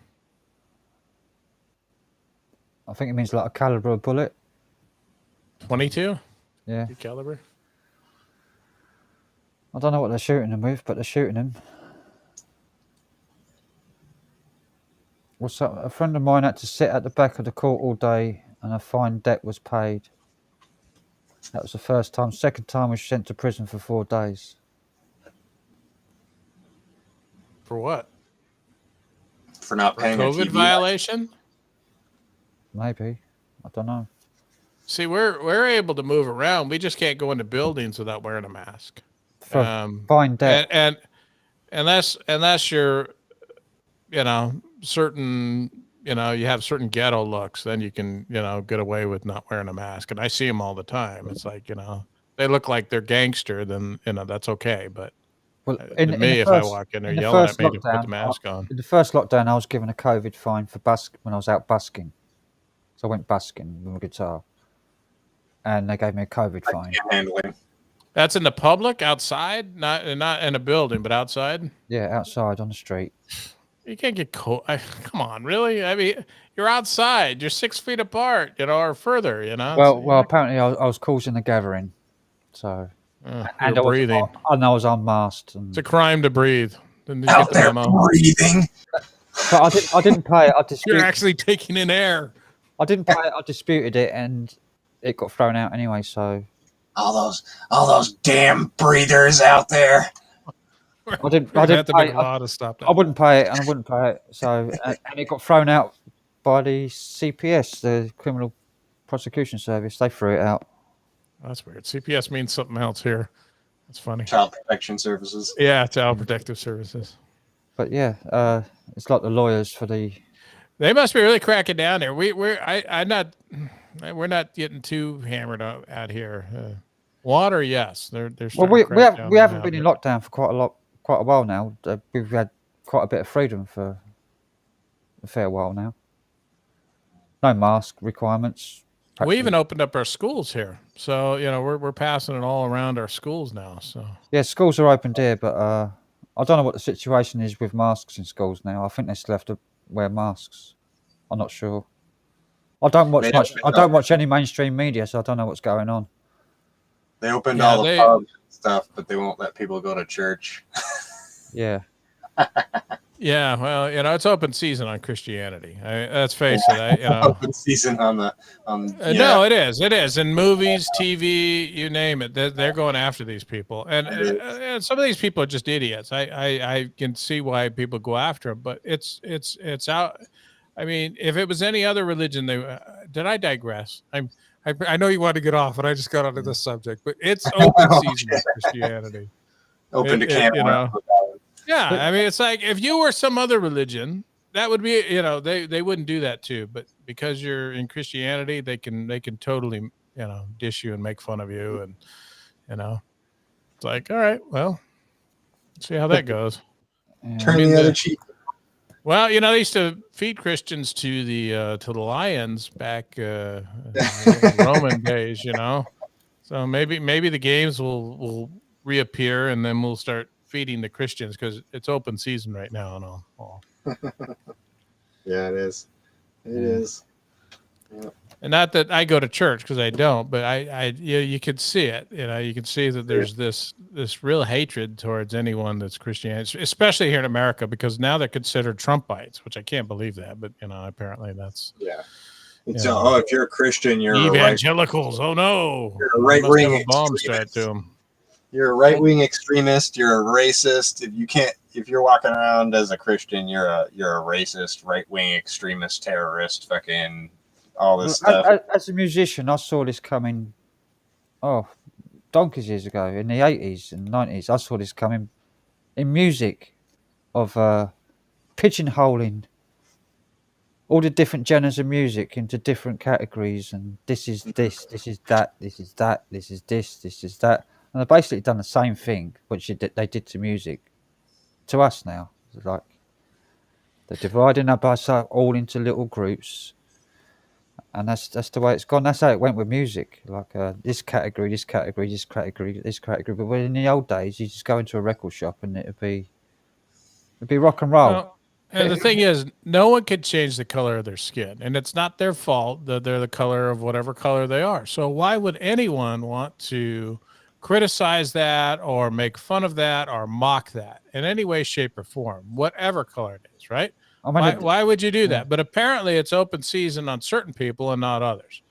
I think it means like a caliber of bullet. 22? Yeah. Good caliber. I don't know what they're shooting them with, but they're shooting them. What's that? A friend of mine had to sit at the back of the court all day and a fine debt was paid. That was the first time. Second time was sent to prison for 4 days. For what? For not paying a COVID TV violation? Maybe. I don't know. See, we're able to move around. We just can't go into buildings without wearing a mask. For fine debt. And unless you're, certain, you have certain ghetto looks, then you can, get away with not wearing a mask. And I see them all the time. It's like, they look like they're gangster, then, that's okay. But Well, if I walk in there yelling at me to put the mask on. In the first lockdown, I was given a COVID fine for when I was out busking. So I went busking with my guitar. And they gave me a COVID fine. handling. That's in the public, outside, not in a building, but outside. Yeah, outside on the street. You can't get cold. Come on, really? I mean, you're outside. You're 6 feet apart, or further. Well, apparently I was causing the gathering. So, and I was breathing. And I was unmasked. And, It's a crime to breathe. Then you Out get the there memo. breathing. but I didn't pay it. I disputed. You're actually taking in air. I didn't pay it. I disputed it, and it got thrown out anyway. So All those damn breathers out there. I didn't have to pay. make a law to stop that. I wouldn't pay it, and I wouldn't pay it. So, and it got thrown out by the CPS, the Criminal Prosecution Service. They threw it out. That's weird. CPS means something else here. That's funny. Child Protection Services. Yeah, Child Protective Services. But yeah, it's like the lawyers for the. They must be really cracking down there. We're not getting too hammered out here. Water, yes, they're. Well, we haven't been in lockdown for quite a while now. We've had quite a bit of freedom for a fair while now. No mask requirements. We even opened up our schools here, so we're passing it all around our schools now. So yeah, schools are opened here, but I don't know what the situation is with masks in schools now. I think they still have to wear masks. I'm not sure. I don't watch much. I don't watch any mainstream media, so I don't know what's going on. They opened all the pubs and stuff, but they won't let people go to church. Yeah. Yeah, well, it's open season on Christianity. Let's face it. Open season on the No, it is. It is in movies, TV, you name it. They're going after these people, and some of these people are just idiots. I can see why people go after them, but it's out. I mean, if it was any other religion, did I digress? I know you want to get off, and I just got onto this subject, but it's open season on Christianity. Open to camp. Yeah, I mean, it's like if you were some other religion, that would be, they wouldn't do that too. But because you're in Christianity, they can totally, dish you and make fun of you, and it's like, all right, well, let's see how that goes. Turn the other cheek. Well, they used to feed Christians to the lions back in the Roman days, So maybe the games will reappear, and then we'll start feeding the Christians because it's open season right now and all. Yeah, it is. It is. Yeah. And not that I go to church because I don't, but you could see it. You can see that there's this real hatred towards anyone that's Christianity, especially here in America, because now they're considered Trumpites, which I can't believe that, but apparently that's It's if you're a Christian, you're evangelicals. Oh no, you're a right-wing bomb straight to them. You're a right-wing extremist. You're a racist. If you're walking around as a Christian, you're a racist, right-wing extremist, terrorist, fucking all this stuff. As a musician, I saw this coming. Donkeys years ago in the 80s and 90s. I saw this coming in music of pigeonholing all the different genres of music into different categories, and this is this, this is that, this is that, this is this is that. And they've basically done the same thing, which they did to music, to us now. It's like they're dividing us up all into little groups, and that's the way it's gone. That's how it went with music. Like this category, this category, this category, this category. But when in the old days, you just go into a record shop and it'd be rock and roll. Well, and the thing is, no one could change the color of their skin, and it's not their fault that they're the color of whatever color they are. So why would anyone want to criticize that or make fun of that or mock that in any way, shape, or form, whatever color it is, right? Why would you do that? But apparently it's open season on certain people and not others.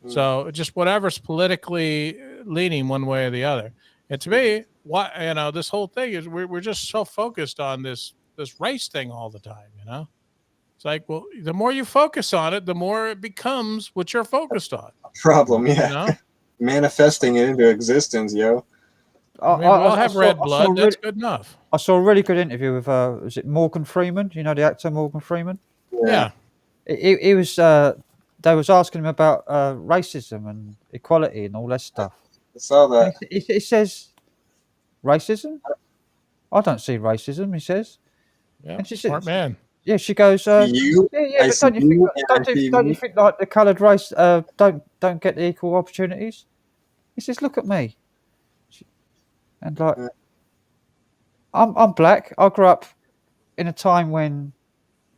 So just whatever's politically leaning one way or the other. And to me, this whole thing is we're just so focused on this race thing all the time, It's like, well, the more you focus on it, the more it becomes what you're focused on. Problem, yeah. Manifesting it into existence, yo. I mean, we all have red blood. That's good enough. I saw a really good interview with was it Morgan Freeman? You know the actor Morgan Freeman? Yeah. He was. They was asking him about racism and equality and all that stuff. I saw that. He says, "Racism? I don't see racism." He says. Yeah. And she Smart man. Yeah, she goes. But don't you think like the coloured race don't get the equal opportunities? He says, "Look at me." And like, I'm black. I grew up in a time when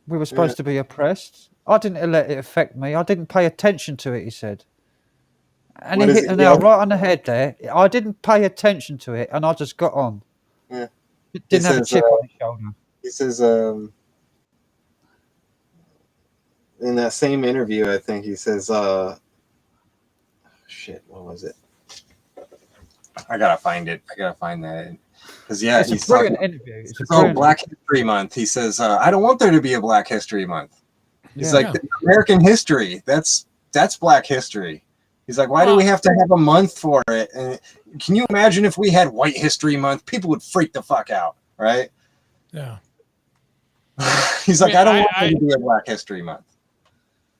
we were supposed to be oppressed. I didn't let it affect me. I didn't pay attention to it. He said, and he hit the nail right on the head there. I didn't pay attention to it, and I just got on. Yeah. Didn't have a chip on his shoulder. He says, in that same interview, I think he says, shit, what was it? I gotta find it. I gotta find that. Because he's talking. Black History Month. He says, I don't want there to be a Black History Month. He's like, American history. That's Black history. He's like, why do we have to have a month for it? And can you imagine if we had White History Month? People would freak the fuck out, right? Yeah. He's like, I don't want there to be a Black History Month.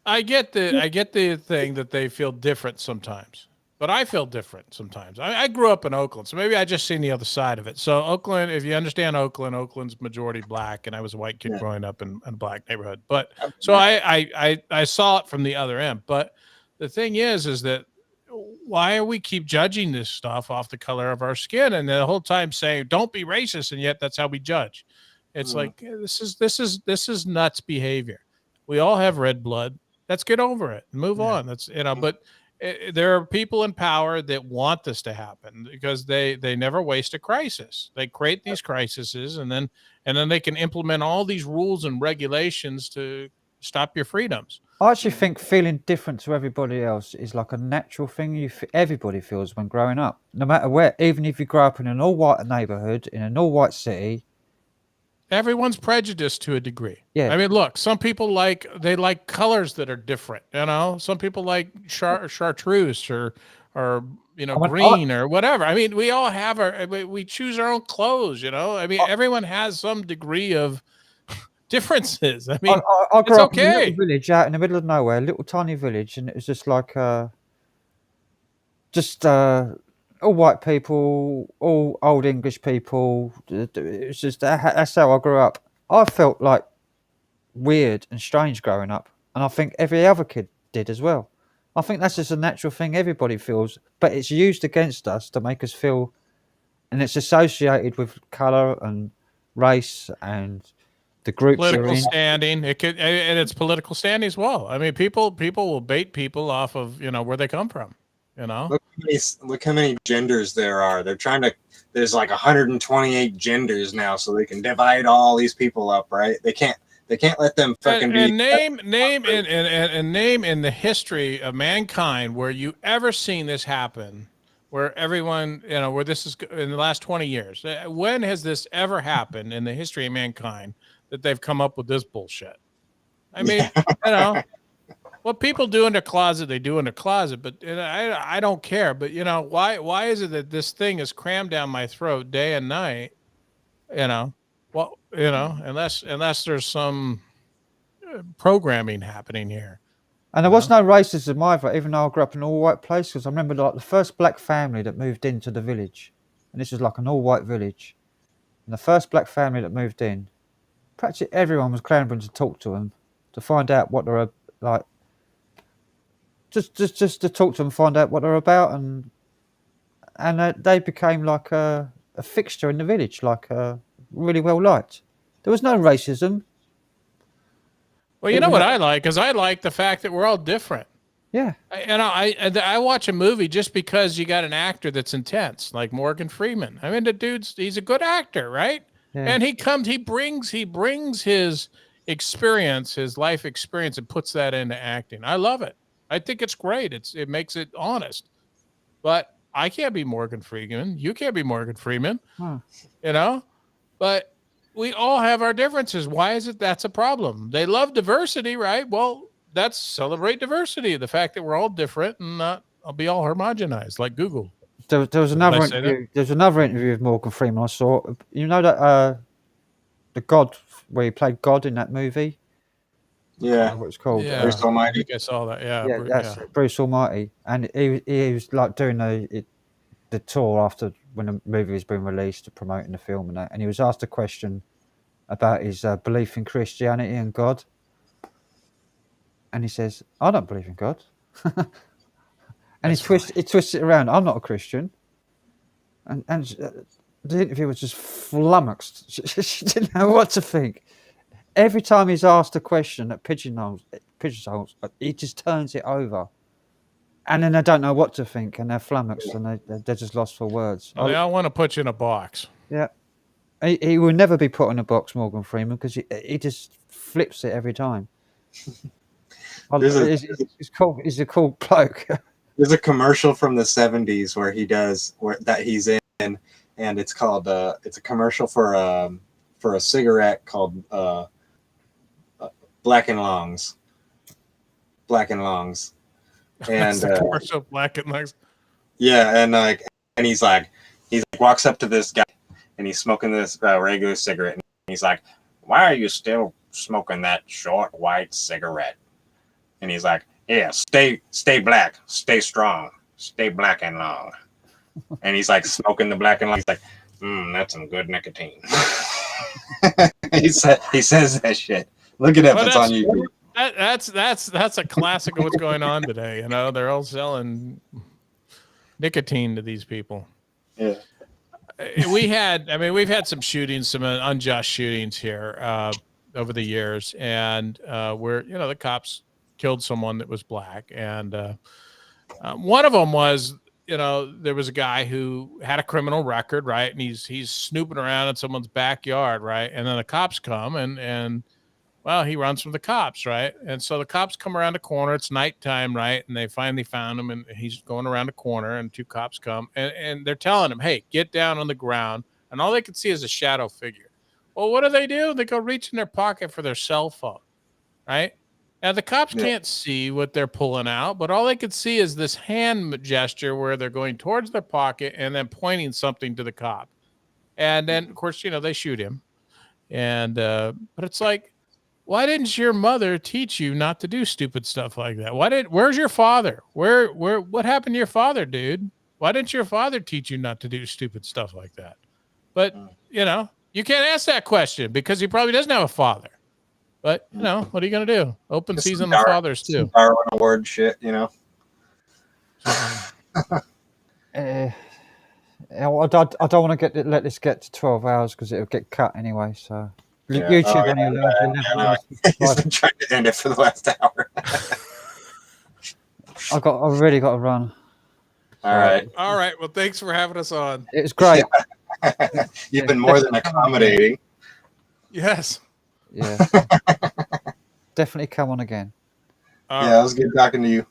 I get the thing that they feel different sometimes. But I feel different sometimes. I grew up in Oakland, so maybe I just seen the other side of it. So Oakland, if you understand Oakland's majority black, and I was a white kid growing up in a black neighborhood. But so I saw it from the other end. But the thing is that why are we keep judging this stuff off the color of our skin, and the whole time saying don't be racist, and yet that's how we judge. It's like this is nuts behavior. We all have red blood. Let's get over it and move on. That's but there are people in power that want this to happen because they never waste a crisis. They create these crises and then they can implement all these rules and regulations to stop your freedoms. I actually think feeling different to everybody else is like a natural thing everybody feels when growing up, no matter where. Even if you grow up in an all-white neighborhood, in an all-white city. Everyone's prejudiced to a degree. Yeah. I mean, look, some people like colors that are different. Some people like chartreuse or green or whatever. I mean, we all have we choose our own clothes. I mean, everyone has some degree of differences. I mean, I grew it's up in a okay. little village out in the middle of nowhere, a little tiny village, and it was just like all white people, all old English people. It's just that's how I grew up. I felt like weird and strange growing up, and I think every other kid did as well. I think that's just a natural thing everybody feels, but it's used against us to make us feel, and it's associated with colour and race and the groups political standing. It could, and it's political standing as well. I mean, people will bait people off of where they come from. Look how many genders there are. They're trying to. There's like 128 genders now, so they can divide all these people up, right? They can't let them fucking be. And name in the history of mankind where you ever seen this happen, where everyone where this is in the last 20 years. When has this ever happened in the history of mankind that they've come up with this bullshit? I mean, what people do in their closet, they do in their closet, but I don't care. But why is it that this thing is crammed down my throat day and night? Unless there's some programming happening here. And there was no racism either, even though I grew up in an all-white place. Because I remember like the first black family that moved into the village, and this was like an all-white village. And the first black family that moved in, practically everyone was clamoring to talk to them, to find out what they're like. Just to talk to them, find out what they're about, and they became like a fixture in the village, like really well liked. There was no racism. Well, you know what I like? Because I like the fact that we're all different. Yeah. I watch a movie just because you got an actor that's intense, like Morgan Freeman. I mean, he's a good actor, right? Yeah. And he brings his experience, his life experience, and puts that into acting. I love it. I think it's great. It makes it honest. But I can't be Morgan Freeman. You can't be Morgan Freeman. But we all have our differences. Why is it that's a problem? They love diversity, right? Well, that's celebrate diversity. The fact that we're all different and not I'll be all homogenized like Google. There was another interview. There's another interview with Morgan Freeman I saw. You know that the God where he played God in that movie. Yeah, what it's called. Yeah, Bruce Almighty. I think I saw that. Yeah, that's Bruce Almighty, and he was like doing the tour after when the movie was being released, promoting the film and that, and he was asked a question about his belief in Christianity and God, and he says, "I don't believe in God," and he twists it around. I'm not a Christian, and the interview was just flummoxed. She didn't know what to think. Every time he's asked a question that pigeonholes, he just turns it over, and then they don't know what to think, and they're flummoxed, and they're just lost for words. Well, they all want to put you in a box. Yeah, he will never be put in a box, Morgan Freeman, because he just flips it every time. He's cool. He's a cool bloke. There's a commercial from the 70s where he's in, and it's called it's a commercial for a cigarette called Black and Longs. And commercial Black and Longs. Yeah, and he's like walks up to this guy and he's smoking this regular cigarette, and he's like, "Why are you still smoking that short white cigarette?" And he's like, "Yeah, stay black, stay strong, stay black and long." And he's like smoking the Black and Long. He's like, "That's some good nicotine." he says that shit. Look it up. It's on YouTube. That's a classic of what's going on today. You know, they're all selling nicotine to these people. Yeah. We've had some shootings, some unjust shootings here over the years, and where the cops killed someone that was black, and one of them was, there was a guy who had a criminal record, right, and he's snooping around in someone's backyard, right, and then the cops come and well, he runs from the cops, right, and so the cops come around the corner. It's nighttime, right, and they finally found him, and he's going around the corner, and two cops come, and they're telling him, hey, get down on the ground, and all they could see is a shadow figure. Well, what do? They go reach in their pocket for their cell phone, right? Now, the cops can't see what they're pulling out, but all they could see is this hand gesture where they're going towards their pocket and then pointing something to the cop. And then, of course, they shoot him. And but it's like, why didn't your mother teach you not to do stupid stuff like that? Where's your father? What happened to your father, dude? Why didn't your father teach you not to do stupid stuff like that? But, you can't ask that question because he probably doesn't have a father. But, what are you going to do? Open season of fathers, too. Darwin Award shit, I don't want to let this get to 12 hours because it'll get cut anyway. So YouTube only allows He's been trying to end it for the last hour. I've really got to run. All right. All right. Well, thanks for having us on. It was great. You've been more than accommodating. Yes. Yeah. Definitely come on again. It was good talking to you.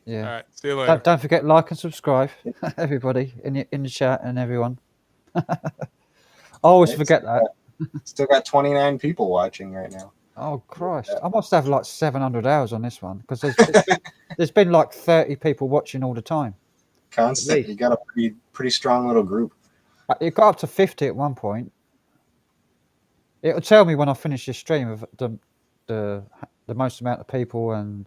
Yeah. All right. See you later. Don't forget, like and subscribe, everybody in the chat and everyone. I always forget that. Still got 29 people watching right now. Oh Christ! I must have like 700 hours on this one because there's been like 30 people watching all the time. Constant. You got a pretty strong little group. It got up to 50 at one point. It'll tell me when I finish this stream of the most amount of people and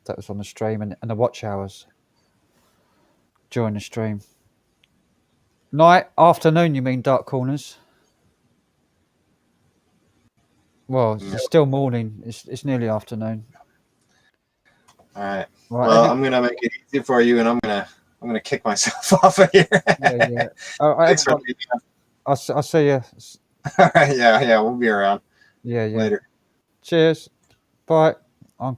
that was on the stream and the watch hours during the stream. Night, afternoon, you mean Dark Corners? Well, it's still morning. It's nearly afternoon. All right. Well, I'm gonna make it easy for you, and I'm gonna kick myself off of here. Yeah. All right. I'll see you. All right. Yeah. We'll be around. Yeah. Later. Cheers. Bye. Okay.